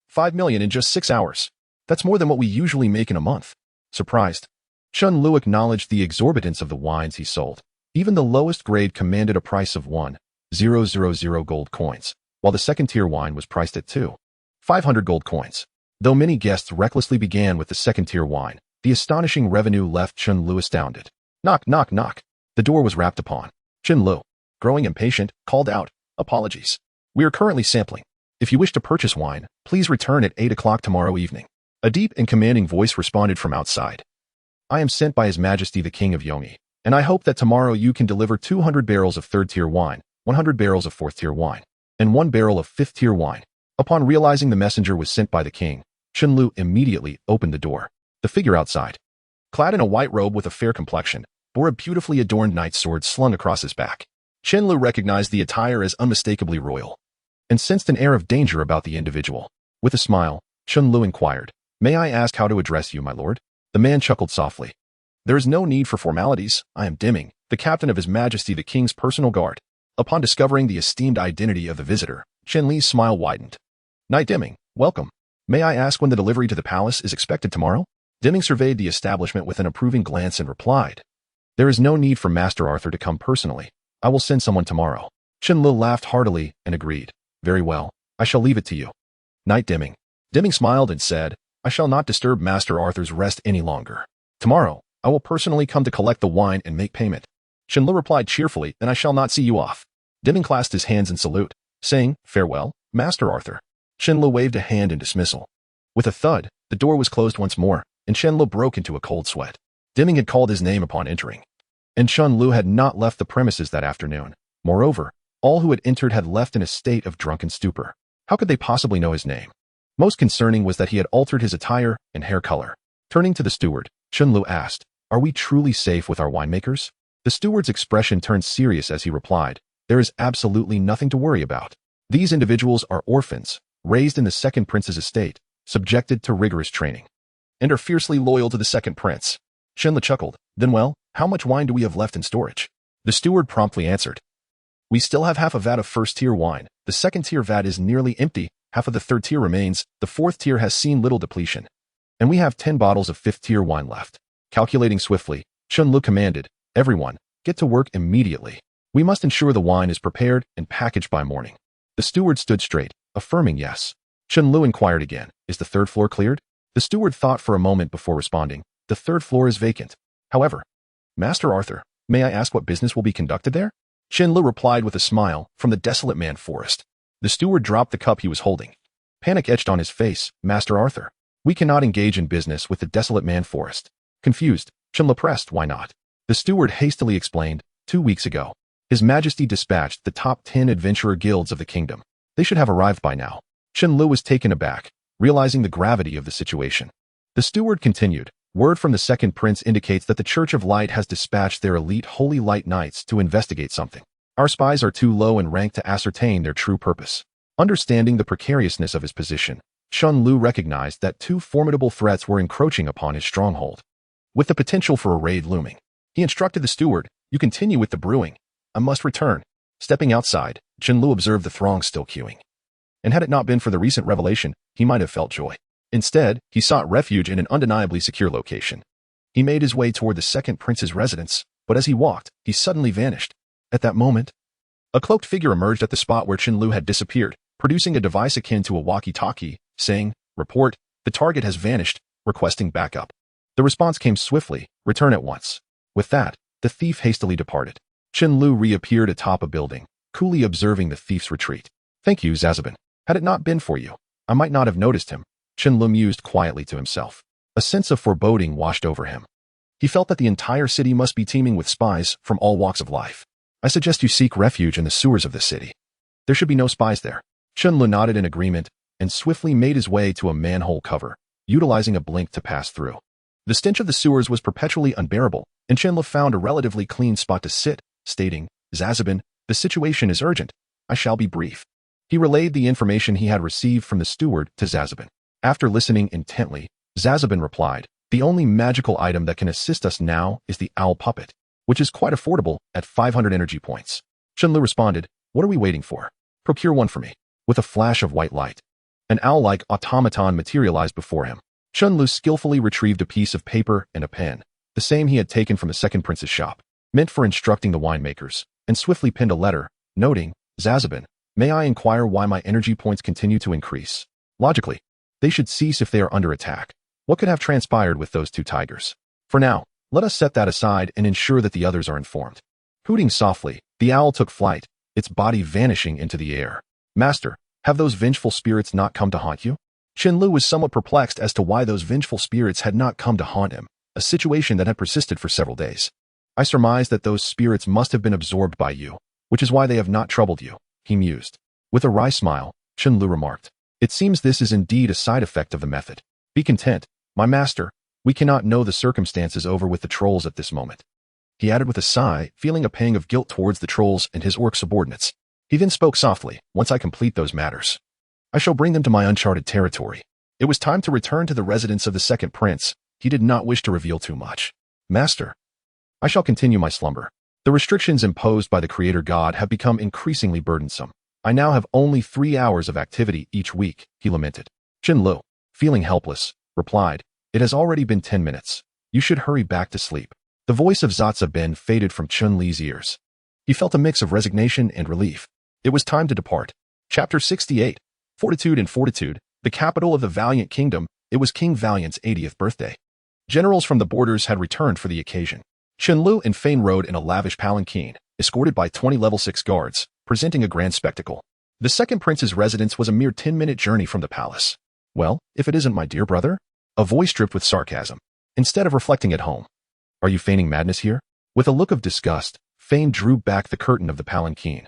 5 million in just 6 hours. That's more than what we usually make in a month." Surprised, Chen Lu acknowledged the exorbitance of the wines he sold. Even the lowest grade commanded a price of 1,000 gold coins, while the second-tier wine was priced at 2,500 gold coins. Though many guests recklessly began with the second-tier wine, the astonishing revenue left Chen Lu astounded. Knock, knock, knock. The door was rapped upon. Chen Lu, growing impatient, called out, "Apologies. We are currently sampling. If you wish to purchase wine, please return at 8 o'clock tomorrow evening." A deep and commanding voice responded from outside. "I am sent by His Majesty the King of Yomi, and I hope that tomorrow you can deliver 200 barrels of third-tier wine, 100 barrels of fourth-tier wine, and 1 barrel of fifth-tier wine." Upon realizing the messenger was sent by the king, Chen Lu immediately opened the door. The figure outside, clad in a white robe with a fair complexion, bore a beautifully adorned knight's sword slung across his back. Chen Lu recognized the attire as unmistakably royal, and sensed an air of danger about the individual. With a smile, Chen Lu inquired, "May I ask how to address you, my lord?" The man chuckled softly. "There is no need for formalities. I am Dimming, the captain of His Majesty the King's personal guard." Upon discovering the esteemed identity of the visitor, Chen Li's smile widened. "Knight Dimming, welcome. May I ask when the delivery to the palace is expected tomorrow?" Dimming surveyed the establishment with an approving glance and replied, "There is no need for Master Arthur to come personally. I will send someone tomorrow." Chen Lu laughed heartily and agreed, "Very well, I shall leave it to you." Knight Dimming. Dimming smiled and said, "I shall not disturb Master Arthur's rest any longer. Tomorrow, I will personally come to collect the wine and make payment." Chen Lu replied cheerfully, "Then I shall not see you off." Dimming clasped his hands in salute, saying, "Farewell, Master Arthur." Chen Lu waved a hand in dismissal. With a thud, the door was closed once more, and Chen Lu broke into a cold sweat. Dimming had called his name upon entering, and Chen Lu had not left the premises that afternoon. Moreover, all who had entered had left in a state of drunken stupor. How could they possibly know his name? Most concerning was that he had altered his attire and hair color. Turning to the steward, Chen Lu asked, "Are we truly safe with our winemakers?" The steward's expression turned serious as he replied, "There is absolutely nothing to worry about. These individuals are orphans, raised in the second prince's estate, subjected to rigorous training, and are fiercely loyal to the second prince." Chen Lu chuckled. "Then well, how much wine do we have left in storage?" The steward promptly answered, "We still have half a vat of first-tier wine. The second-tier vat is nearly empty. Half of the third tier remains. The fourth tier has seen little depletion. And we have 10 bottles of fifth-tier wine left." Calculating swiftly, Chen Lu commanded, "Everyone, get to work immediately. We must ensure the wine is prepared and packaged by morning." The steward stood straight, affirming yes. Chen Lu inquired again, "Is the third floor cleared?" The steward thought for a moment before responding, "The third floor is vacant. However, Master Arthur, may I ask what business will be conducted there?" Chen Lu replied with a smile, "From the Desolate Man Forest." The steward dropped the cup he was holding. Panic etched on his face. "Master Arthur, we cannot engage in business with the Desolate Man Forest." Confused, Chen Lu pressed, "Why not?" The steward hastily explained, 2 weeks ago, His Majesty dispatched the top 10 adventurer guilds of the kingdom. They should have arrived by now." Chen Lu was taken aback, realizing the gravity of the situation. The steward continued, "Word from the second prince indicates that the Church of Light has dispatched their elite Holy Light Knights to investigate something. Our spies are too low in rank to ascertain their true purpose." Understanding the precariousness of his position, Chen Lu recognized that 2 formidable threats were encroaching upon his stronghold, with the potential for a raid looming. He instructed the steward, "You continue with the brewing. I must return." Stepping outside, Chen Lu observed the throng still queuing. And had it not been for the recent revelation, he might have felt joy. Instead, he sought refuge in an undeniably secure location. He made his way toward the second prince's residence, but as he walked, he suddenly vanished. At that moment, a cloaked figure emerged at the spot where Chen Lu had disappeared, producing a device akin to a walkie-talkie, saying, "Report, the target has vanished, requesting backup." The response came swiftly, "Return at once." With that, the thief hastily departed. Chen Lu reappeared atop a building, coolly observing the thief's retreat. "Thank you, Zazabin. Had it not been for you, I might not have noticed him." Chen Lu mused quietly to himself. A sense of foreboding washed over him. He felt that the entire city must be teeming with spies from all walks of life. "I suggest you seek refuge in the sewers of the city. There should be no spies there." Chen Lu nodded in agreement and swiftly made his way to a manhole cover, utilizing a blink to pass through. The stench of the sewers was perpetually unbearable, and Chen Lu found a relatively clean spot to sit, stating, "Zazabin, the situation is urgent. I shall be brief." He relayed the information he had received from the steward to Zazabin. After listening intently, Zazabin replied, "The only magical item that can assist us now is the owl puppet, which is quite affordable at 500 energy points." Chen Lu responded, "What are we waiting for? Procure one for me." With a flash of white light, an owl-like automaton materialized before him. Chen Lu skillfully retrieved a piece of paper and a pen, the same he had taken from the second prince's shop. meant for instructing the winemakers, and swiftly pinned a letter, noting, Zazabin, may I inquire why my energy points continue to increase? Logically, they should cease if they are under attack. What could have transpired with those two tigers? For now, let us set that aside and ensure that the others are informed. Hooting softly, the owl took flight, its body vanishing into the air. Master, have those vengeful spirits not come to haunt you? Chen Lu was somewhat perplexed as to why those vengeful spirits had not come to haunt him, a situation that had persisted for several days. I surmise that those spirits must have been absorbed by you, which is why they have not troubled you, he mused. With a wry smile, Chen Lu remarked, It seems this is indeed a side effect of the method. Be content, my master, we cannot know the circumstances over with the trolls at this moment. He added with a sigh, feeling a pang of guilt towards the trolls and his orc subordinates. He then spoke softly, Once I complete those matters, I shall bring them to my uncharted territory. It was time to return to the residence of the second prince. He did not wish to reveal too much. Master, I shall continue my slumber. The restrictions imposed by the creator god have become increasingly burdensome. I now have only 3 hours of activity each week, he lamented. Chen Lu, feeling helpless, replied, It has already been 10 minutes. You should hurry back to sleep. The voice of Zazabin faded from Chun Li's ears. He felt a mix of resignation and relief. It was time to depart. Chapter 68. Fortitude and Fortitude, the capital of the Valiant Kingdom. It was King Valiant's 80th birthday. Generals from the borders had returned for the occasion. Chen Lu and Fein rode in a lavish palanquin, escorted by 20 level 6 guards, presenting a grand spectacle. The second prince's residence was a mere 10-minute journey from the palace. Well, if it isn't my dear brother? A voice dripped with sarcasm. Instead of reflecting at home. Are you feigning madness here? With a look of disgust, Fein drew back the curtain of the palanquin.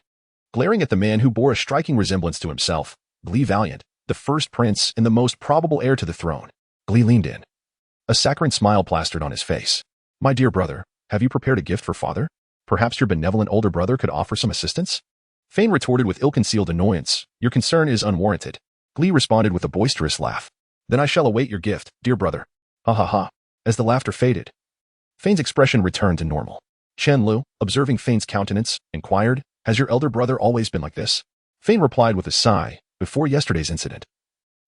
Glaring at the man who bore a striking resemblance to himself, Gli Valiant, the first prince and the most probable heir to the throne. Gli leaned in. A saccharine smile plastered on his face. My dear brother, have you prepared a gift for father? Perhaps your benevolent older brother could offer some assistance? Fein retorted with ill-concealed annoyance. Your concern is unwarranted. Gli responded with a boisterous laugh. Then I shall await your gift, dear brother. Ha ha ha. As the laughter faded, Fein's expression returned to normal. Chen Lu, observing Fein's countenance, inquired, Has your elder brother always been like this? Fein replied with a sigh, Before yesterday's incident,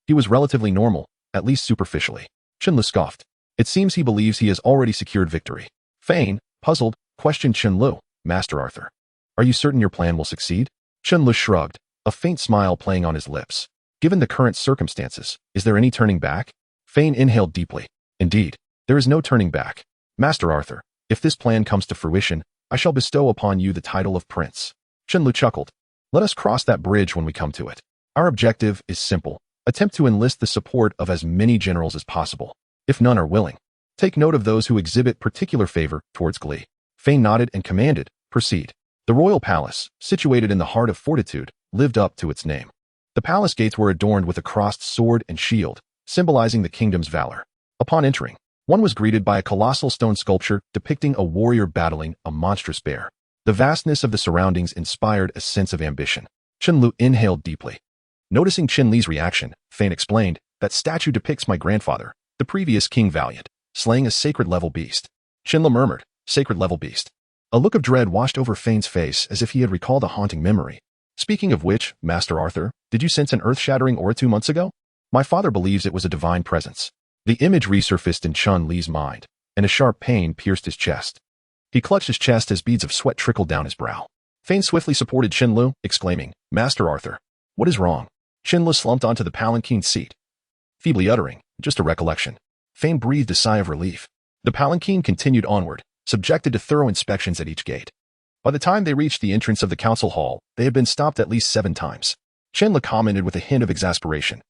he was relatively normal, at least superficially. Chen Lu scoffed. It seems he believes he has already secured victory. Fein, puzzled, questioned Chen Lu, Master Arthur. Are you certain your plan will succeed? Chen Lu shrugged, a faint smile playing on his lips. Given the current circumstances, is there any turning back? Fein inhaled deeply. Indeed, there is no turning back. Master Arthur, if this plan comes to fruition, I shall bestow upon you the title of prince. Chen Lu chuckled. Let us cross that bridge when we come to it. Our objective is simple. Attempt to enlist the support of as many generals as possible. If none are willing, take note of those who exhibit particular favor towards Gli. Fein nodded and commanded, Proceed. The royal palace, situated in the heart of Fortitude, lived up to its name. The palace gates were adorned with a crossed sword and shield, symbolizing the kingdom's valor. Upon entering, one was greeted by a colossal stone sculpture depicting a warrior battling a monstrous bear. The vastness of the surroundings inspired a sense of ambition. Chen Lu inhaled deeply. Noticing Chen Li's reaction, Fein explained, That statue depicts my grandfather, the previous King Valiant, slaying a sacred-level beast. Chen Lu murmured, Sacred-level beast. A look of dread washed over Fein's face as if he had recalled a haunting memory. Speaking of which, Master Arthur, did you sense an earth-shattering aura 2 months ago? My father believes it was a divine presence. The image resurfaced in Chen Li's mind, and a sharp pain pierced his chest. He clutched his chest as beads of sweat trickled down his brow. Fein swiftly supported Chen Lu, exclaiming, Master Arthur, what is wrong? Chen Lu slumped onto the palanquin seat, feebly uttering, Just a recollection. Fein breathed a sigh of relief. The palanquin continued onward, subjected to thorough inspections at each gate. By the time they reached the entrance of the council hall, they had been stopped at least 7 times. Chen Lu commented with a hint of exasperation.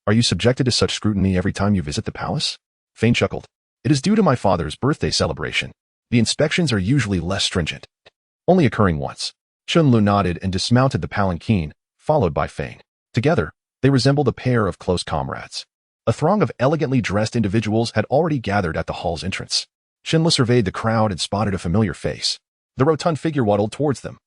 Are you subjected to such scrutiny every time you visit the palace? Fein chuckled. It is due to my father's birthday celebration. The inspections are usually less stringent, only occurring once. Chen Lu nodded and dismounted the palanquin, followed by Fein. Together, they resembled a pair of close comrades. A throng of elegantly dressed individuals had already gathered at the hall's entrance. Chen Lu surveyed the crowd and spotted a familiar face. The rotund figure waddled towards them,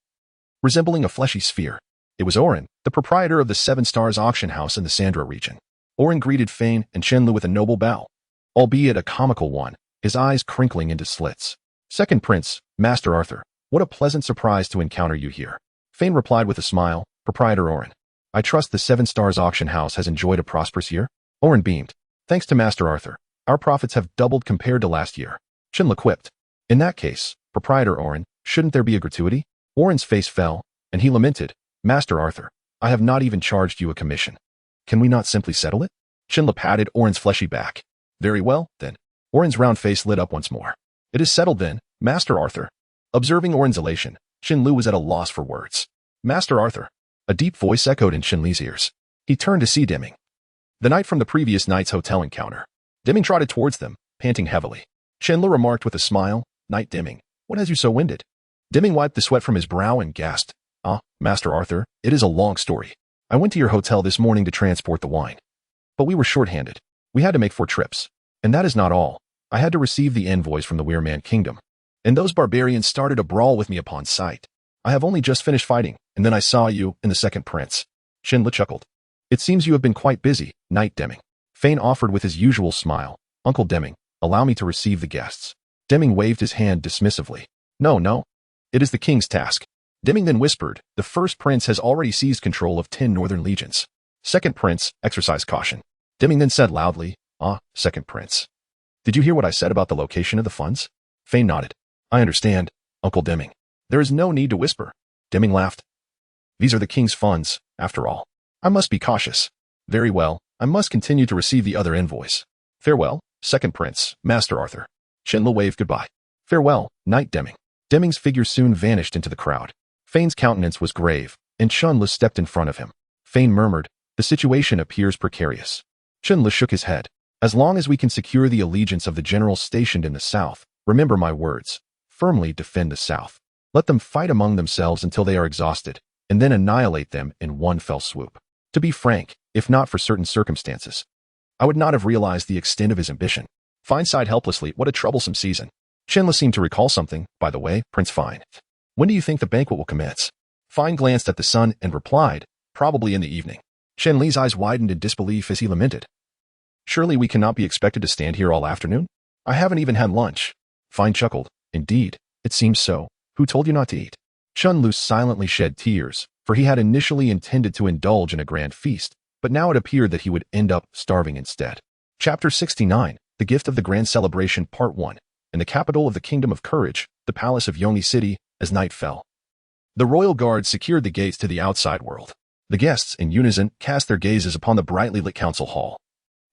resembling a fleshy sphere. It was Oren, the proprietor of the 7 Stars auction house in the Sandra region. Oren greeted Fein and Chen Lu with a noble bow, albeit a comical one, his eyes crinkling into slits. Second Prince, Master Arthur, what a pleasant surprise to encounter you here. Fein replied with a smile, Proprietor Oren. I trust the 7 Stars auction house has enjoyed a prosperous year? Oren beamed. Thanks to Master Arthur, our profits have doubled compared to last year. Chen Lu quipped. In that case, Proprietor Oren, shouldn't there be a gratuity? Oren's face fell, and he lamented, Master Arthur, I have not even charged you a commission. Can we not simply settle it? Chen patted Oren's fleshy back. Very well, then. Oren's round face lit up once more. It is settled then, Master Arthur. Observing Oren's elation, Chen Lu was at a loss for words. Master Arthur. A deep voice echoed in Chen Li's ears. He turned to see Deming. The knight from the previous night's hotel encounter. Deming trotted towards them, panting heavily. Chen Lu remarked with a smile, Knight Deming, what has you so winded? Deming wiped the sweat from his brow and gasped, Master Arthur, it is a long story. I went to your hotel this morning to transport the wine. But we were short-handed. We had to make 4 trips. And that is not all. I had to receive the envoys from the Weirman Kingdom. And those barbarians started a brawl with me upon sight. I have only just finished fighting, and then I saw you and the second prince. Chen Li chuckled. It seems you have been quite busy, Knight Deming. Fane offered with his usual smile. Uncle Deming, allow me to receive the guests. Deming waved his hand dismissively. No. It is the king's task. Deming then whispered, the first prince has already seized control of 10 northern legions. Second prince, exercise caution. Deming then said loudly, second prince. Did you hear what I said about the location of the funds? Fane nodded. I understand, Uncle Deming. There is no need to whisper. Deming laughed. These are the king's funds, after all. I must be cautious. Very well, I must continue to receive the other envoys. Farewell, second prince, Master Arthur. Chen Li waved goodbye. Farewell, Knight Deming. Deming's figure soon vanished into the crowd. Fane's countenance was grave, and Chen Li stepped in front of him. Fane murmured, the situation appears precarious. Chen Li shook his head. As long as we can secure the allegiance of the generals stationed in the south, remember my words, firmly defend the south. Let them fight among themselves until they are exhausted, and then annihilate them in one fell swoop. To be frank, if not for certain circumstances, I would not have realized the extent of his ambition. Fine sighed helplessly, what a troublesome season. Chen Li seemed to recall something, by the way, Prince Fine. When do you think the banquet will commence? Fine glanced at the sun and replied, probably in the evening. Chen Li's eyes widened in disbelief as he lamented. Surely we cannot be expected to stand here all afternoon? I haven't even had lunch. Fine chuckled. Indeed, it seems so. Who told you not to eat? Chen Lu silently shed tears, for he had initially intended to indulge in a grand feast, but now it appeared that he would end up starving instead. Chapter 69, The Gift of the Grand Celebration, Part 1. In the capital of the Kingdom of Courage, the palace of Yongni City, as night fell. The royal guard secured the gates to the outside world. The guests, in unison, cast their gazes upon the brightly lit council hall,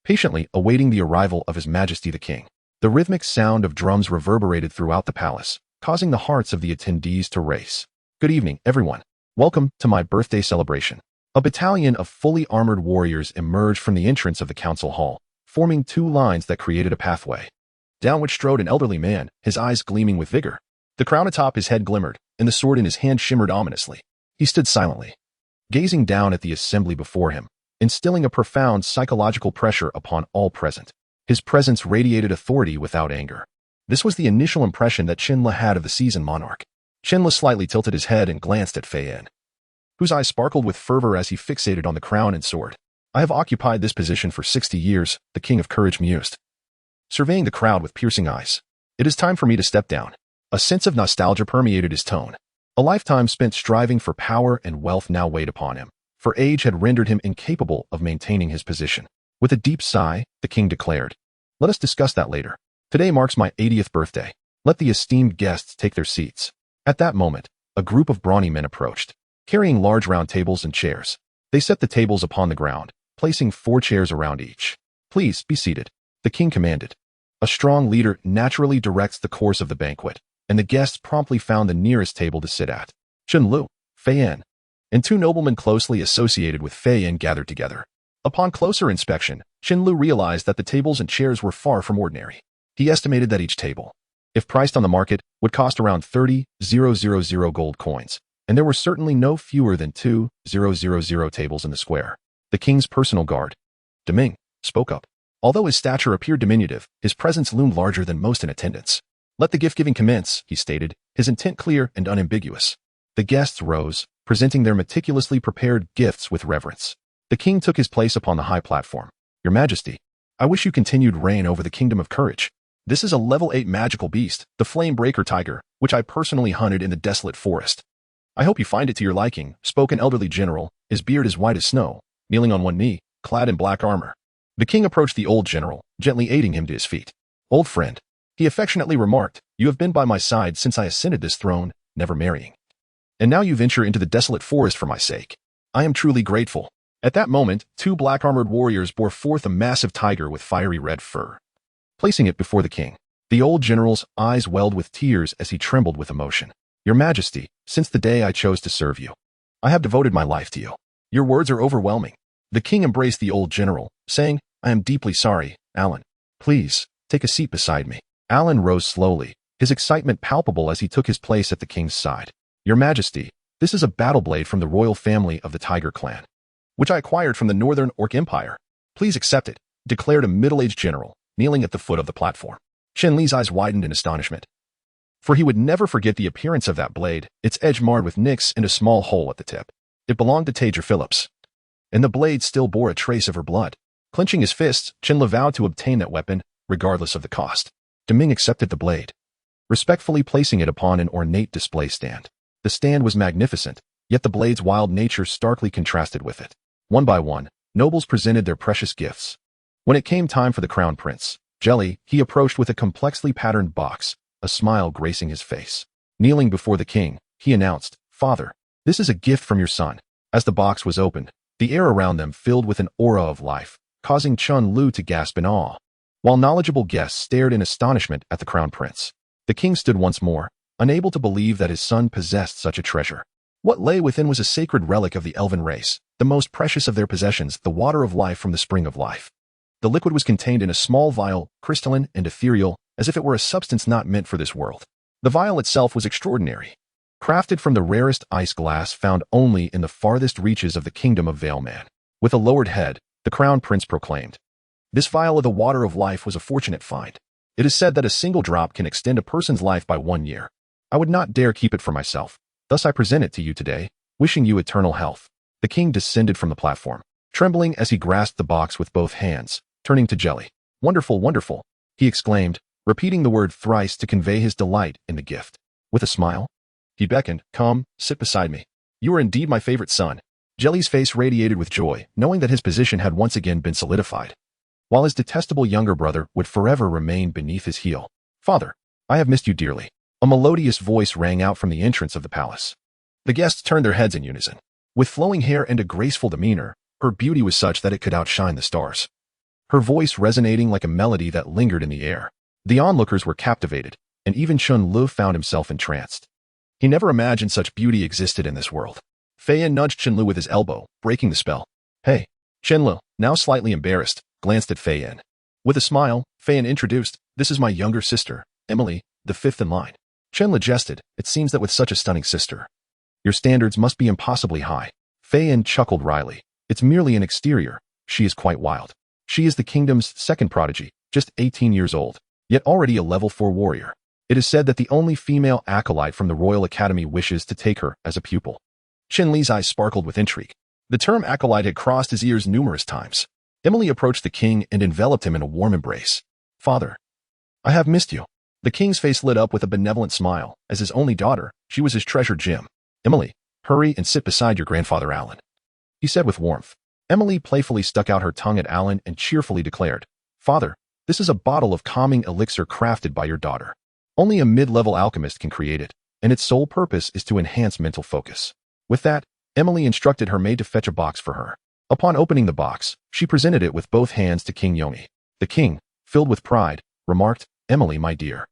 patiently awaiting the arrival of His Majesty the King. The rhythmic sound of drums reverberated throughout the palace, causing the hearts of the attendees to race. Good evening, everyone. Welcome to my birthday celebration. A battalion of fully armored warriors emerged from the entrance of the council hall, forming 2 lines that created a pathway, down which strode an elderly man, his eyes gleaming with vigor. The crown atop his head glimmered, and the sword in his hand shimmered ominously. He stood silently, gazing down at the assembly before him, instilling a profound psychological pressure upon all present. His presence radiated authority without anger. This was the initial impression that Chen Li had of the seasoned monarch. Chen Li slightly tilted his head and glanced at Fei Yan, whose eyes sparkled with fervor as he fixated on the crown and sword. I have occupied this position for 60 years, the King of Courage mused, surveying the crowd with piercing eyes. It is time for me to step down. A sense of nostalgia permeated his tone. A lifetime spent striving for power and wealth now weighed upon him, for age had rendered him incapable of maintaining his position. With a deep sigh, the king declared, let us discuss that later. Today marks my 80th birthday. Let the esteemed guests take their seats. At that moment, a group of brawny men approached, carrying large round tables and chairs. They set the tables upon the ground, placing 4 chairs around each. Please be seated, the king commanded. A strong leader naturally directs the course of the banquet, and the guests promptly found the nearest table to sit at. Chen Lu, Fei Yan, and 2 noblemen closely associated with Fei Yan gathered together. Upon closer inspection, Chen Lu realized that the tables and chairs were far from ordinary. He estimated that each table, if priced on the market, would cost around 30,000 gold coins, and there were certainly no fewer than 2,000 tables in the square. The king's personal guard, Deming, spoke up. Although his stature appeared diminutive, his presence loomed larger than most in attendance. Let the gift-giving commence, he stated, his intent clear and unambiguous. The guests rose, presenting their meticulously prepared gifts with reverence. The king took his place upon the high platform. Your Majesty, I wish you continued reign over the Kingdom of Courage. This is a level 8 magical beast, the Flame Breaker Tiger, which I personally hunted in the desolate forest. I hope you find it to your liking, spoke an elderly general, his beard as white as snow, kneeling on one knee, clad in black armor. The king approached the old general, gently aiding him to his feet. Old friend, he affectionately remarked, You have been by my side since I ascended this throne, never marrying. And now you venture into the desolate forest for my sake. I am truly grateful." At that moment, two black-armored warriors bore forth a massive tiger with fiery red fur. Placing it before the king, the old general's eyes welled with tears as he trembled with emotion. "Your Majesty, since the day I chose to serve you, I have devoted my life to you. Your words are overwhelming." The king embraced the old general, saying, "I am deeply sorry, Alan. Please, take a seat beside me." Alan rose slowly, his excitement palpable as he took his place at the king's side. "Your Majesty, this is a battle blade from the royal family of the Tiger clan, which I acquired from the Northern Orc Empire. Please accept it," declared a middle-aged general, kneeling at the foot of the platform. Chen Li's eyes widened in astonishment, for he would never forget the appearance of that blade, its edge marred with nicks and a small hole at the tip. It belonged to Tajer Phillips, and the blade still bore a trace of her blood. Clenching his fists, Chen Li vowed to obtain that weapon, regardless of the cost. Deming accepted the blade, respectfully placing it upon an ornate display stand. The stand was magnificent, yet the blade's wild nature starkly contrasted with it. One by one, nobles presented their precious gifts. When it came time for the crown prince, Jelly, he approached with a complexly patterned box, a smile gracing his face. Kneeling before the king, he announced, "Father, this is a gift from your son." As the box was opened, the air around them filled with an aura of life, causing Chen Lu to gasp in awe, while knowledgeable guests stared in astonishment at the crown prince. The king stood once more, unable to believe that his son possessed such a treasure. What lay within was a sacred relic of the elven race, the most precious of their possessions, the water of life from the spring of life. The liquid was contained in a small vial, crystalline and ethereal, as if it were a substance not meant for this world. The vial itself was extraordinary, crafted from the rarest ice glass found only in the farthest reaches of the kingdom of Valeman. With a lowered head, the crown prince proclaimed, "This vial of the water of life was a fortunate find. It is said that a single drop can extend a person's life by 1 year. I would not dare keep it for myself. Thus I present it to you today, wishing you eternal health." The king descended from the platform, trembling as he grasped the box with both hands, turning to Jelly. "Wonderful, wonderful," he exclaimed, repeating the word thrice to convey his delight in the gift. With a smile, he beckoned, "Come, sit beside me. You are indeed my favorite son." Jelly's face radiated with joy, knowing that his position had once again been solidified, while his detestable younger brother would forever remain beneath his heel. "Father, I have missed you dearly." A melodious voice rang out from the entrance of the palace. The guests turned their heads in unison. With flowing hair and a graceful demeanor, her beauty was such that it could outshine the stars, her voice resonating like a melody that lingered in the air. The onlookers were captivated, and even Chen Lu found himself entranced. He never imagined such beauty existed in this world. Fei Yan nudged Chen Lu with his elbow, breaking the spell. "Hey." Chen Lu, now slightly embarrassed, glanced at Fei Yan. With a smile, Fei Yan introduced, "This is my younger sister, Emily, the fifth in line." Chen Lu jested, "It seems that with such a stunning sister, your standards must be impossibly high." Fei Yan chuckled wryly. "It's merely an exterior. She is quite wild. She is the kingdom's second prodigy, just 18 years old, yet already a level 4 warrior. It is said that the only female acolyte from the Royal Academy wishes to take her as a pupil." Chen Li's eyes sparkled with intrigue. The term acolyte had crossed his ears numerous times. Emily approached the king and enveloped him in a warm embrace. "Father, I have missed you." The king's face lit up with a benevolent smile. As his only daughter, she was his treasured gem. "Emily, hurry and sit beside your grandfather Alan," he said with warmth. Emily playfully stuck out her tongue at Alan and cheerfully declared, "Father, this is a bottle of calming elixir crafted by your daughter. Only a mid-level alchemist can create it, and its sole purpose is to enhance mental focus." With that, Emily instructed her maid to fetch a box for her. Upon opening the box, she presented it with both hands to King Yongi. The king, filled with pride, remarked, "Emily, my dear,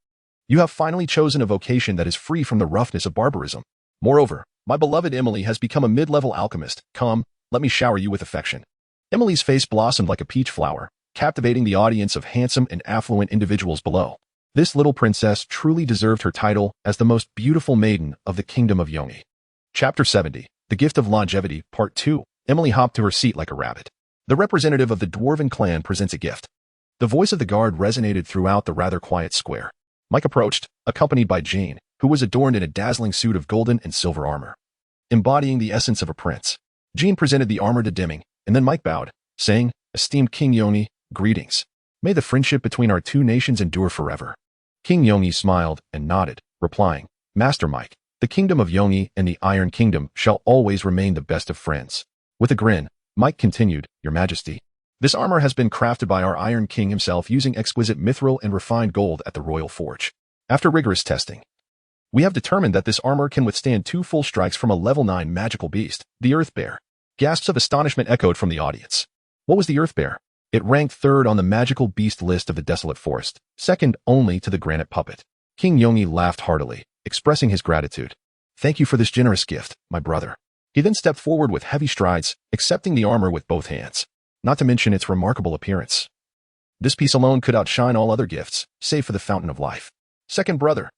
you have finally chosen a vocation that is free from the roughness of barbarism. Moreover, my beloved Emily has become a mid-level alchemist. Come, let me shower you with affection." Emily's face blossomed like a peach flower, captivating the audience of handsome and affluent individuals below. This little princess truly deserved her title as the most beautiful maiden of the kingdom of Yongi. Chapter 70, The Gift of Longevity, Part 2. Emily hopped to her seat like a rabbit. The representative of the dwarven clan presents a gift. The voice of the guard resonated throughout the rather quiet square. Mike approached, accompanied by Jane, who was adorned in a dazzling suit of golden and silver armor, embodying the essence of a prince. Jean presented the armor to Deming, and then Mike bowed, saying, "Esteemed King Yongi, greetings. May the friendship between our two nations endure forever." King Yongi smiled and nodded, replying, "Master Mike, the kingdom of Yongi and the Iron Kingdom shall always remain the best of friends." With a grin, Mike continued, "Your Majesty, this armor has been crafted by our Iron King himself using exquisite mithril and refined gold at the Royal Forge. After rigorous testing, we have determined that this armor can withstand 2 full strikes from a level 9 magical beast, the Earth Bear. Gasps of astonishment echoed from the audience. What was the Earth Bear? It ranked 3rd on the magical beast list of the Desolate Forest, 2nd only to the Granite Puppet. King Yongi laughed heartily, expressing his gratitude. Thank you for this generous gift, my brother. He then stepped forward with heavy strides, accepting the armor with both hands, not to mention its remarkable appearance. This piece alone could outshine all other gifts, save for the Fountain of Life. Second brother.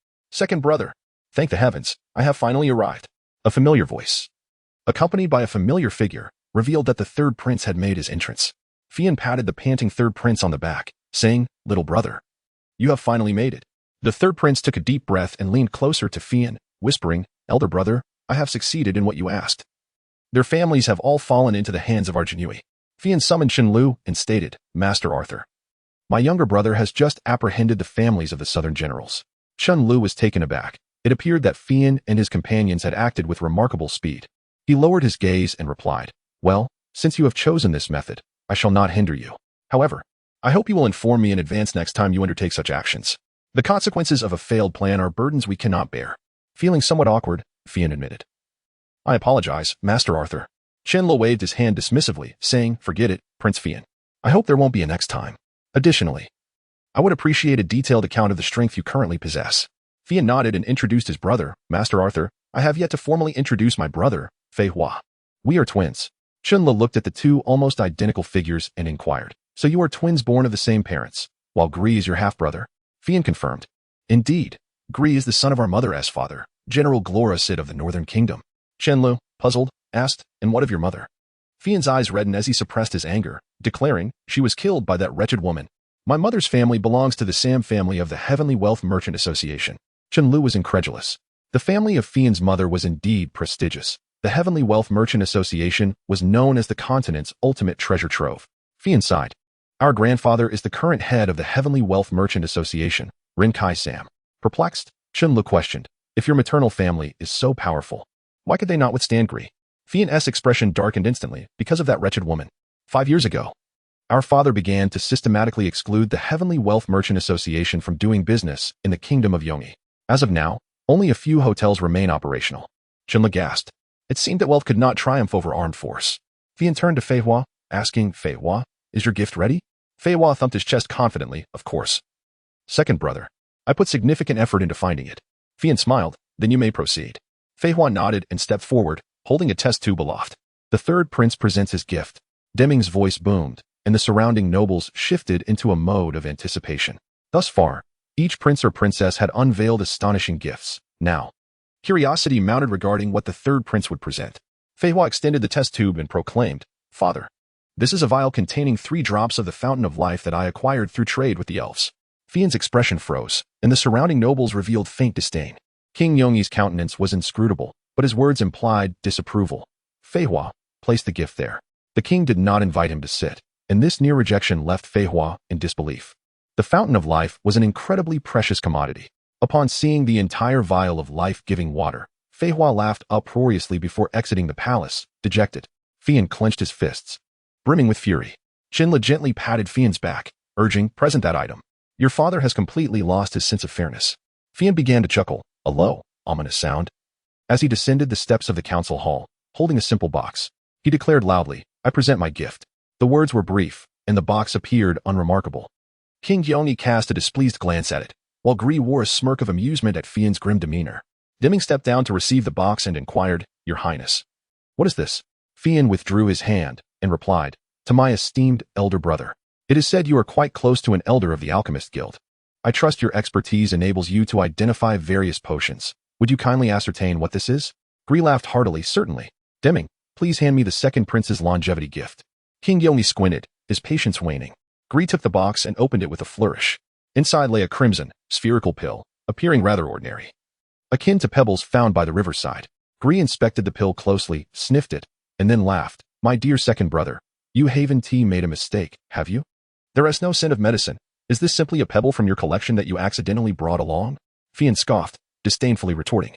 Thank the heavens, I have finally arrived. A familiar voice, accompanied by a familiar figure, revealed that the 3rd prince had made his entrance. Fian patted the panting 3rd prince on the back, saying, Little brother, you have finally made it. The 3rd prince took a deep breath and leaned closer to Fian, whispering, Elder brother, I have succeeded in what you asked. Their families have all fallen into the hands of our Jinui. Fian summoned Chen Lu and stated, Master Arthur, my younger brother has just apprehended the families of the southern generals. Chen Lu was taken aback. It appeared that Fian and his companions had acted with remarkable speed. He lowered his gaze and replied, Well, since you have chosen this method, I shall not hinder you. However, I hope you will inform me in advance next time you undertake such actions. The consequences of a failed plan are burdens we cannot bear. Feeling somewhat awkward, Fian admitted. I apologize, Master Arthur. Chen Lu waved his hand dismissively, saying, Forget it, Prince Fian. I hope there won't be a next time. Additionally, I would appreciate a detailed account of the strength you currently possess. Fian nodded and introduced his brother, Master Arthur. I have yet to formally introduce my brother, Fei Hua. We are twins. Chen Lu looked at the 2 almost identical figures and inquired, So you are twins born of the same parents, while Gri is your half-brother? Fian confirmed. Indeed, Gri is the son of our mother's father, General Glorisid of the Northern Kingdom. Chen Lu, puzzled, asked, And what of your mother? Fian's eyes reddened as he suppressed his anger, declaring, She was killed by that wretched woman. My mother's family belongs to the Sam family of the Heavenly Wealth Merchant Association. Chen Lu was incredulous. The family of Fian's mother was indeed prestigious. The Heavenly Wealth Merchant Association was known as the continent's ultimate treasure trove. Fian sighed. Our grandfather is the current head of the Heavenly Wealth Merchant Association, Rinkai Sam. Perplexed, Chen Lu questioned, If your maternal family is so powerful, why could they not withstand Gri? Fian's expression darkened instantly because of that wretched woman. 5 years ago, our father began to systematically exclude the Heavenly Wealth Merchant Association from doing business in the Kingdom of Yongi. As of now, only a few hotels remain operational. Chen Lu gasped. It seemed that wealth could not triumph over armed force. Fian turned to Fei Hua, asking, Fei Hua, is your gift ready? Fei Hua thumped his chest confidently, Of course. Second brother, I put significant effort into finding it. Fian smiled, Then you may proceed. Fei Hua nodded and stepped forward, holding a test tube aloft. The 3rd prince presents his gift. Deming's voice boomed, and the surrounding nobles shifted into a mode of anticipation. Thus far, each prince or princess had unveiled astonishing gifts. Now, curiosity mounted regarding what the 3rd prince would present. Fei Hua extended the test tube and proclaimed, Father, this is a vial containing 3 drops of the Fountain of Life that I acquired through trade with the elves. Fian's expression froze, and the surrounding nobles revealed faint disdain. King Yongi's countenance was inscrutable, but his words implied disapproval. Fei Hua placed the gift there. The king did not invite him to sit, and this near rejection left Fei Hua in disbelief. The Fountain of Life was an incredibly precious commodity. Upon seeing the entire vial of life-giving water, Fei Hua laughed uproariously before exiting the palace, dejected. Fian clenched his fists, brimming with fury. Chen Lu gently patted Fian's back, urging, Present that item. Your father has completely lost his sense of fairness. Fian began to chuckle, a low, ominous sound. As he descended the steps of the council hall, holding a simple box, he declared loudly, I present my gift. The words were brief, and the box appeared unremarkable. King Yongi cast a displeased glance at it, while Gri wore a smirk of amusement at Fian's grim demeanor. Deming stepped down to receive the box and inquired, Your Highness, what is this? Fian withdrew his hand and replied, To my esteemed elder brother. It is said you are quite close to an elder of the Alchemist Guild. I trust your expertise enables you to identify various potions. Would you kindly ascertain what this is? Gri laughed heartily, Certainly. Deming, please hand me the 2nd prince's longevity gift. King Yongi squinted, his patience waning. Gri took the box and opened it with a flourish. Inside lay a crimson, spherical pill, appearing rather ordinary, akin to pebbles found by the riverside. Gri inspected the pill closely, sniffed it, and then laughed. My dear second brother, you Haven Tea made a mistake, have you? There is no scent of medicine. Is this simply a pebble from your collection that you accidentally brought along? Fian scoffed, disdainfully retorting.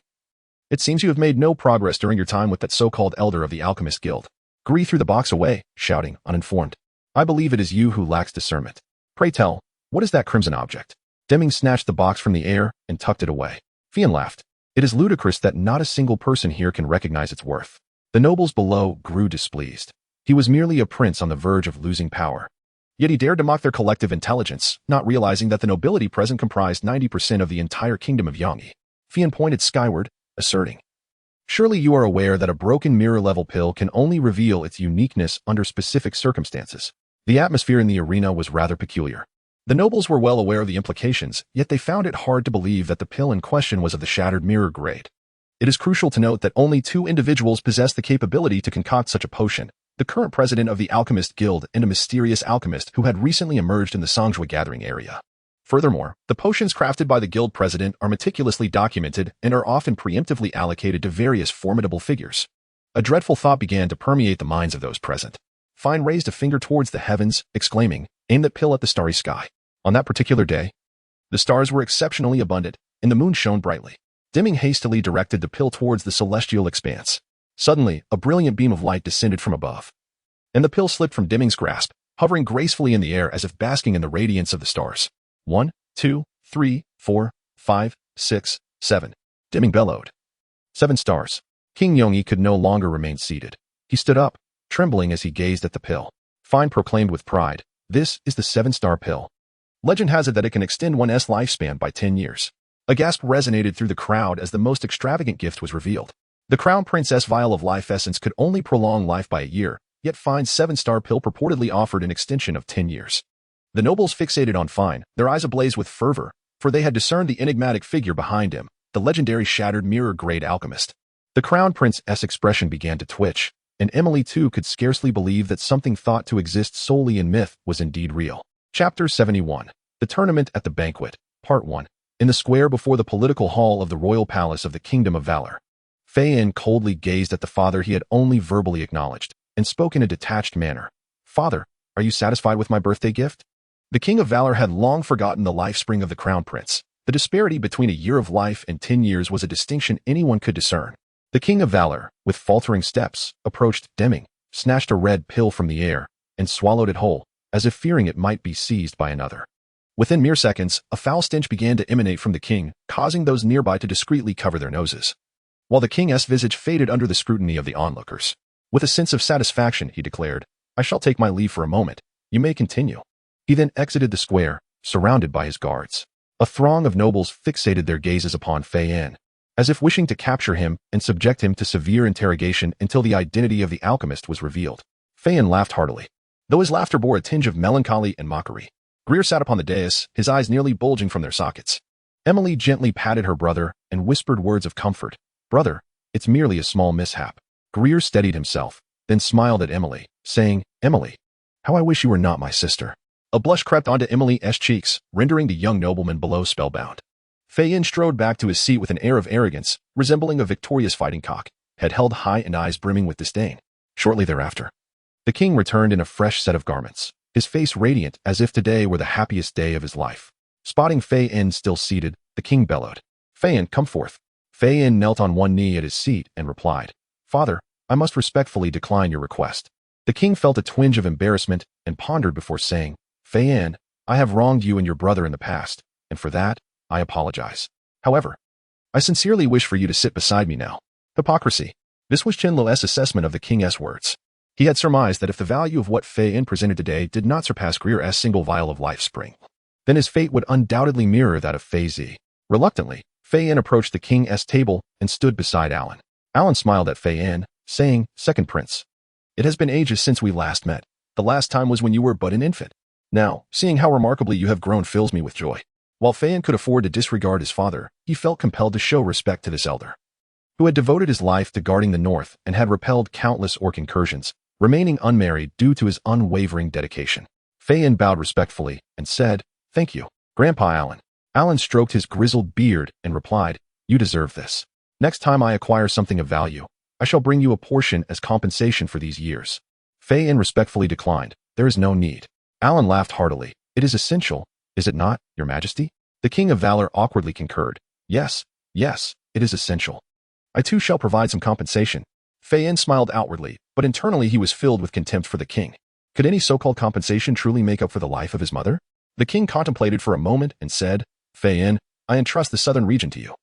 It seems you have made no progress during your time with that so-called elder of the Alchemist Guild. Gri threw the box away, shouting, uninformed. I believe it is you who lacks discernment. Pray tell, what is that crimson object? Deming snatched the box from the air and tucked it away. Fian laughed. It is ludicrous that not a single person here can recognize its worth. The nobles below grew displeased. He was merely a prince on the verge of losing power. Yet he dared to mock their collective intelligence, not realizing that the nobility present comprised 90% of the entire kingdom of Yangyi. Fian pointed skyward, asserting, "Surely you are aware that a broken mirror-level pill can only reveal its uniqueness under specific circumstances." The atmosphere in the arena was rather peculiar. The nobles were well aware of the implications, yet they found it hard to believe that the pill in question was of the shattered mirror grade. It is crucial to note that only 2 individuals possess the capability to concoct such a potion: the current president of the Alchemist Guild and a mysterious alchemist who had recently emerged in the Songjue gathering area. Furthermore, the potions crafted by the guild president are meticulously documented and are often preemptively allocated to various formidable figures. A dreadful thought began to permeate the minds of those present. Fine raised a finger towards the heavens, exclaiming, "Aim that pill at the starry sky." On that particular day, the stars were exceptionally abundant, and the moon shone brightly. Deming hastily directed the pill towards the celestial expanse. Suddenly, a brilliant beam of light descended from above, and the pill slipped from Deming's grasp, hovering gracefully in the air as if basking in the radiance of the stars. 1, 2, 3, 4, 5, 6, 7. Deming bellowed. 7 stars. King Yongyi could no longer remain seated. He stood up, trembling as he gazed at the pill. Fine proclaimed with pride, "This is the 7-star pill. Legend has it that it can extend one's lifespan by 10 years. A gasp resonated through the crowd as the most extravagant gift was revealed. The Crown Princess vial of life essence could only prolong life by a year, yet Fine's 7-star pill purportedly offered an extension of 10 years. The nobles fixated on Fine, their eyes ablaze with fervor, for they had discerned the enigmatic figure behind him, the legendary shattered mirror-grade alchemist. The Crown Prince's expression began to twitch, and Emily too could scarcely believe that something thought to exist solely in myth was indeed real. Chapter 71. The Tournament at the Banquet, Part 1. In the square before the political hall of the royal palace of the Kingdom of Valor, Fei Yin coldly gazed at the father he had only verbally acknowledged, and spoke in a detached manner. "Father, are you satisfied with my birthday gift?" The King of Valor had long forgotten the lifespring of the Crown Prince. The disparity between a year of life and 10 years was a distinction anyone could discern. The King of Valor, with faltering steps, approached Deming, snatched a red pill from the air, and swallowed it whole, as if fearing it might be seized by another. Within mere seconds, a foul stench began to emanate from the king, causing those nearby to discreetly cover their noses, while the king's visage faded under the scrutiny of the onlookers. With a sense of satisfaction, he declared, "I shall take my leave for a moment. You may continue." He then exited the square, surrounded by his guards. A throng of nobles fixated their gazes upon Fei Yin, as if wishing to capture him and subject him to severe interrogation until the identity of the alchemist was revealed. Fei Yin laughed heartily, though his laughter bore a tinge of melancholy and mockery. Greer sat upon the dais, his eyes nearly bulging from their sockets. Emily gently patted her brother and whispered words of comfort. "Brother, it's merely a small mishap." Greer steadied himself, then smiled at Emily, saying, "Emily, how I wish you were not my sister." A blush crept onto Emily's cheeks, rendering the young nobleman below spellbound. Fei Yin strode back to his seat with an air of arrogance, resembling a victorious fighting cock, head held high and eyes brimming with disdain. Shortly thereafter, the king returned in a fresh set of garments, his face radiant as if today were the happiest day of his life. Spotting Fei Yin still seated, the king bellowed, "Fei Yin, come forth." Fei Yin knelt on one knee at his seat and replied, "Father, I must respectfully decline your request." The king felt a twinge of embarrassment and pondered before saying, "Fei Yin, I have wronged you and your brother in the past, and for that, I apologize. However, I sincerely wish for you to sit beside me now." Hypocrisy. This was Chen Lu's assessment of the king's words. He had surmised that if the value of what Fei Yin presented today did not surpass Greer's single vial of life spring, then his fate would undoubtedly mirror that of Fei Zi. Reluctantly, Fei Yin approached the king's table and stood beside Alan. Alan smiled at Fei Yin, saying, "Second prince, it has been ages since we last met. The last time was when you were but an infant. Now, seeing how remarkably you have grown fills me with joy." While Fei Yin could afford to disregard his father, he felt compelled to show respect to this elder, who had devoted his life to guarding the north and had repelled countless orc incursions, remaining unmarried due to his unwavering dedication. Fei Yin bowed respectfully and said, "Thank you, Grandpa Alan." Alan stroked his grizzled beard and replied, "You deserve this. Next time I acquire something of value, I shall bring you a portion as compensation for these years." Fei Yin respectfully declined, "There is no need." Alan laughed heartily. "It is essential, is it not, Your Majesty?" The King of Valor awkwardly concurred. Yes, it is essential. I too shall provide some compensation." Fei Yin smiled outwardly, but internally he was filled with contempt for the king. Could any so-called compensation truly make up for the life of his mother? The king contemplated for a moment and said, Fei Yin, I entrust the southern region to you.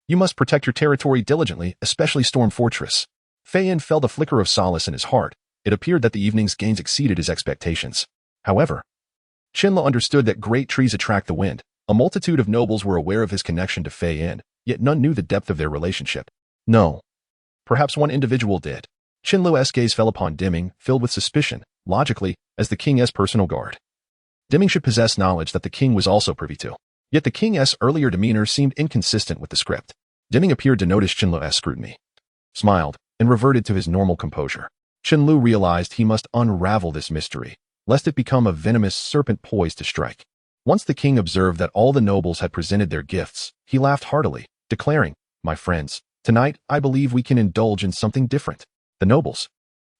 You must protect your territory diligently, especially Storm Fortress. Fei Yin felt a flicker of solace in his heart. It appeared that the evening's gains exceeded his expectations. However, Chen Lu understood that great trees attract the wind. A multitude of nobles were aware of his connection to Fei Yin, yet none knew the depth of their relationship. No. Perhaps one individual did. Chen Lu's gaze fell upon Dimming, filled with suspicion, logically, as the king's personal guard. Dimming should possess knowledge that the king was also privy to. Yet the king's earlier demeanor seemed inconsistent with the script. Dimming appeared to notice Chen Lu's scrutiny, smiled, and reverted to his normal composure. Chen Lu realized he must unravel this mystery, lest it become a venomous serpent poised to strike. Once the king observed that all the nobles had presented their gifts, he laughed heartily, declaring, "My friends, tonight I believe we can indulge in something different." The nobles,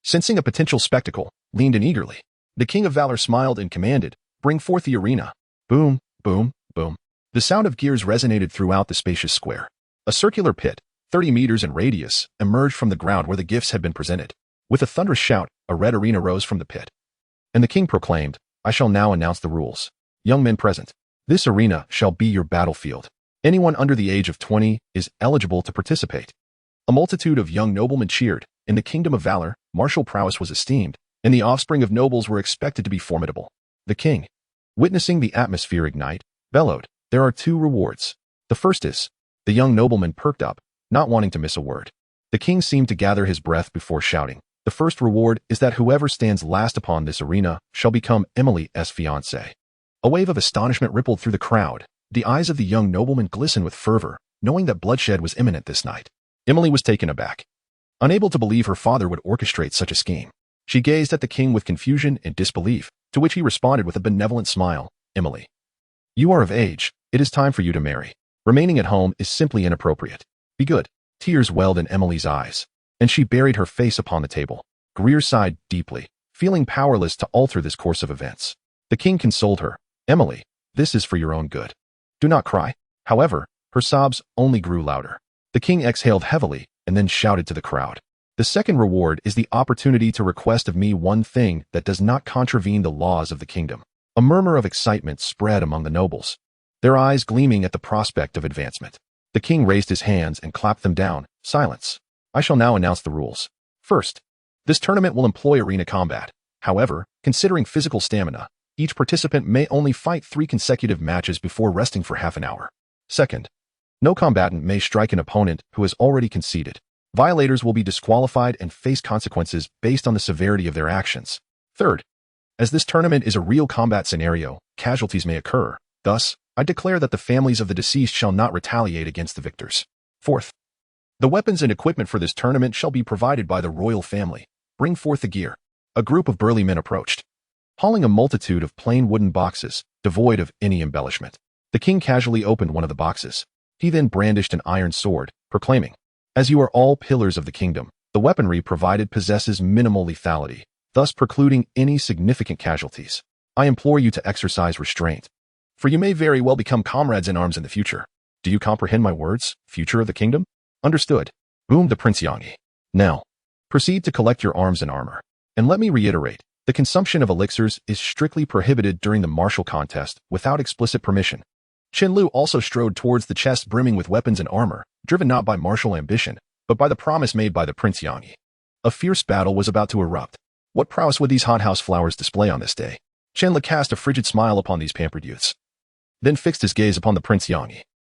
sensing a potential spectacle, leaned in eagerly. The king of valor smiled and commanded, "Bring forth the arena." Boom, boom, boom. The sound of gears resonated throughout the spacious square. A circular pit, 30 meters in radius, emerged from the ground where the gifts had been presented. With a thunderous shout, a red arena rose from the pit. And the king proclaimed, "I shall now announce the rules. Young men present, this arena shall be your battlefield. Anyone under the age of 20 is eligible to participate." A multitude of young noblemen cheered. In the kingdom of valor, martial prowess was esteemed, and the offspring of nobles were expected to be formidable. The king, witnessing the atmosphere ignite, bellowed, "There are 2 rewards. The first is..." The young nobleman perked up, not wanting to miss a word. The king seemed to gather his breath before shouting, "The first reward is that whoever stands last upon this arena shall become Emily's fiancé." A wave of astonishment rippled through the crowd. The eyes of the young nobleman glistened with fervor, knowing that bloodshed was imminent this night. Emily was taken aback. Unable to believe her father would orchestrate such a scheme, she gazed at the king with confusion and disbelief, to which he responded with a benevolent smile, "Emily, you are of age. It is time for you to marry. Remaining at home is simply inappropriate. Be good." Tears welled in Emily's eyes, and she buried her face upon the table. Greer sighed deeply, feeling powerless to alter this course of events. The king consoled her, "Emily, this is for your own good. Do not cry." However, her sobs only grew louder. The king exhaled heavily and then shouted to the crowd, "The second reward is the opportunity to request of me one thing that does not contravene the laws of the kingdom." A murmur of excitement spread among the nobles, their eyes gleaming at the prospect of advancement. The king raised his hands and clapped them down. "Silence. I shall now announce the rules. First, this tournament will employ arena combat. However, considering physical stamina, each participant may only fight 3 consecutive matches before resting for half an hour. Second, no combatant may strike an opponent who has already conceded. Violators will be disqualified and face consequences based on the severity of their actions. Third, as this tournament is a real combat scenario, casualties may occur. Thus, I declare that the families of the deceased shall not retaliate against the victors. Fourth, the weapons and equipment for this tournament shall be provided by the royal family. Bring forth the gear." A group of burly men approached, hauling a multitude of plain wooden boxes, devoid of any embellishment. The king casually opened one of the boxes. He then brandished an iron sword, proclaiming, "As you are all pillars of the kingdom, the weaponry provided possesses minimal lethality, thus precluding any significant casualties. I implore you to exercise restraint, for you may very well become comrades in arms in the future. Do you comprehend my words, future of the kingdom?" "Understood," boomed the Prince Yangi. "Now, proceed to collect your arms and armor. And let me reiterate, the consumption of elixirs is strictly prohibited during the martial contest without explicit permission." Chen Lu also strode towards the chest brimming with weapons and armor, driven not by martial ambition, but by the promise made by the Prince Yangi. A fierce battle was about to erupt. What prowess would these hothouse flowers display on this day? Chen Lu cast a frigid smile upon these pampered youths, then fixed his gaze upon the Prince Yangi.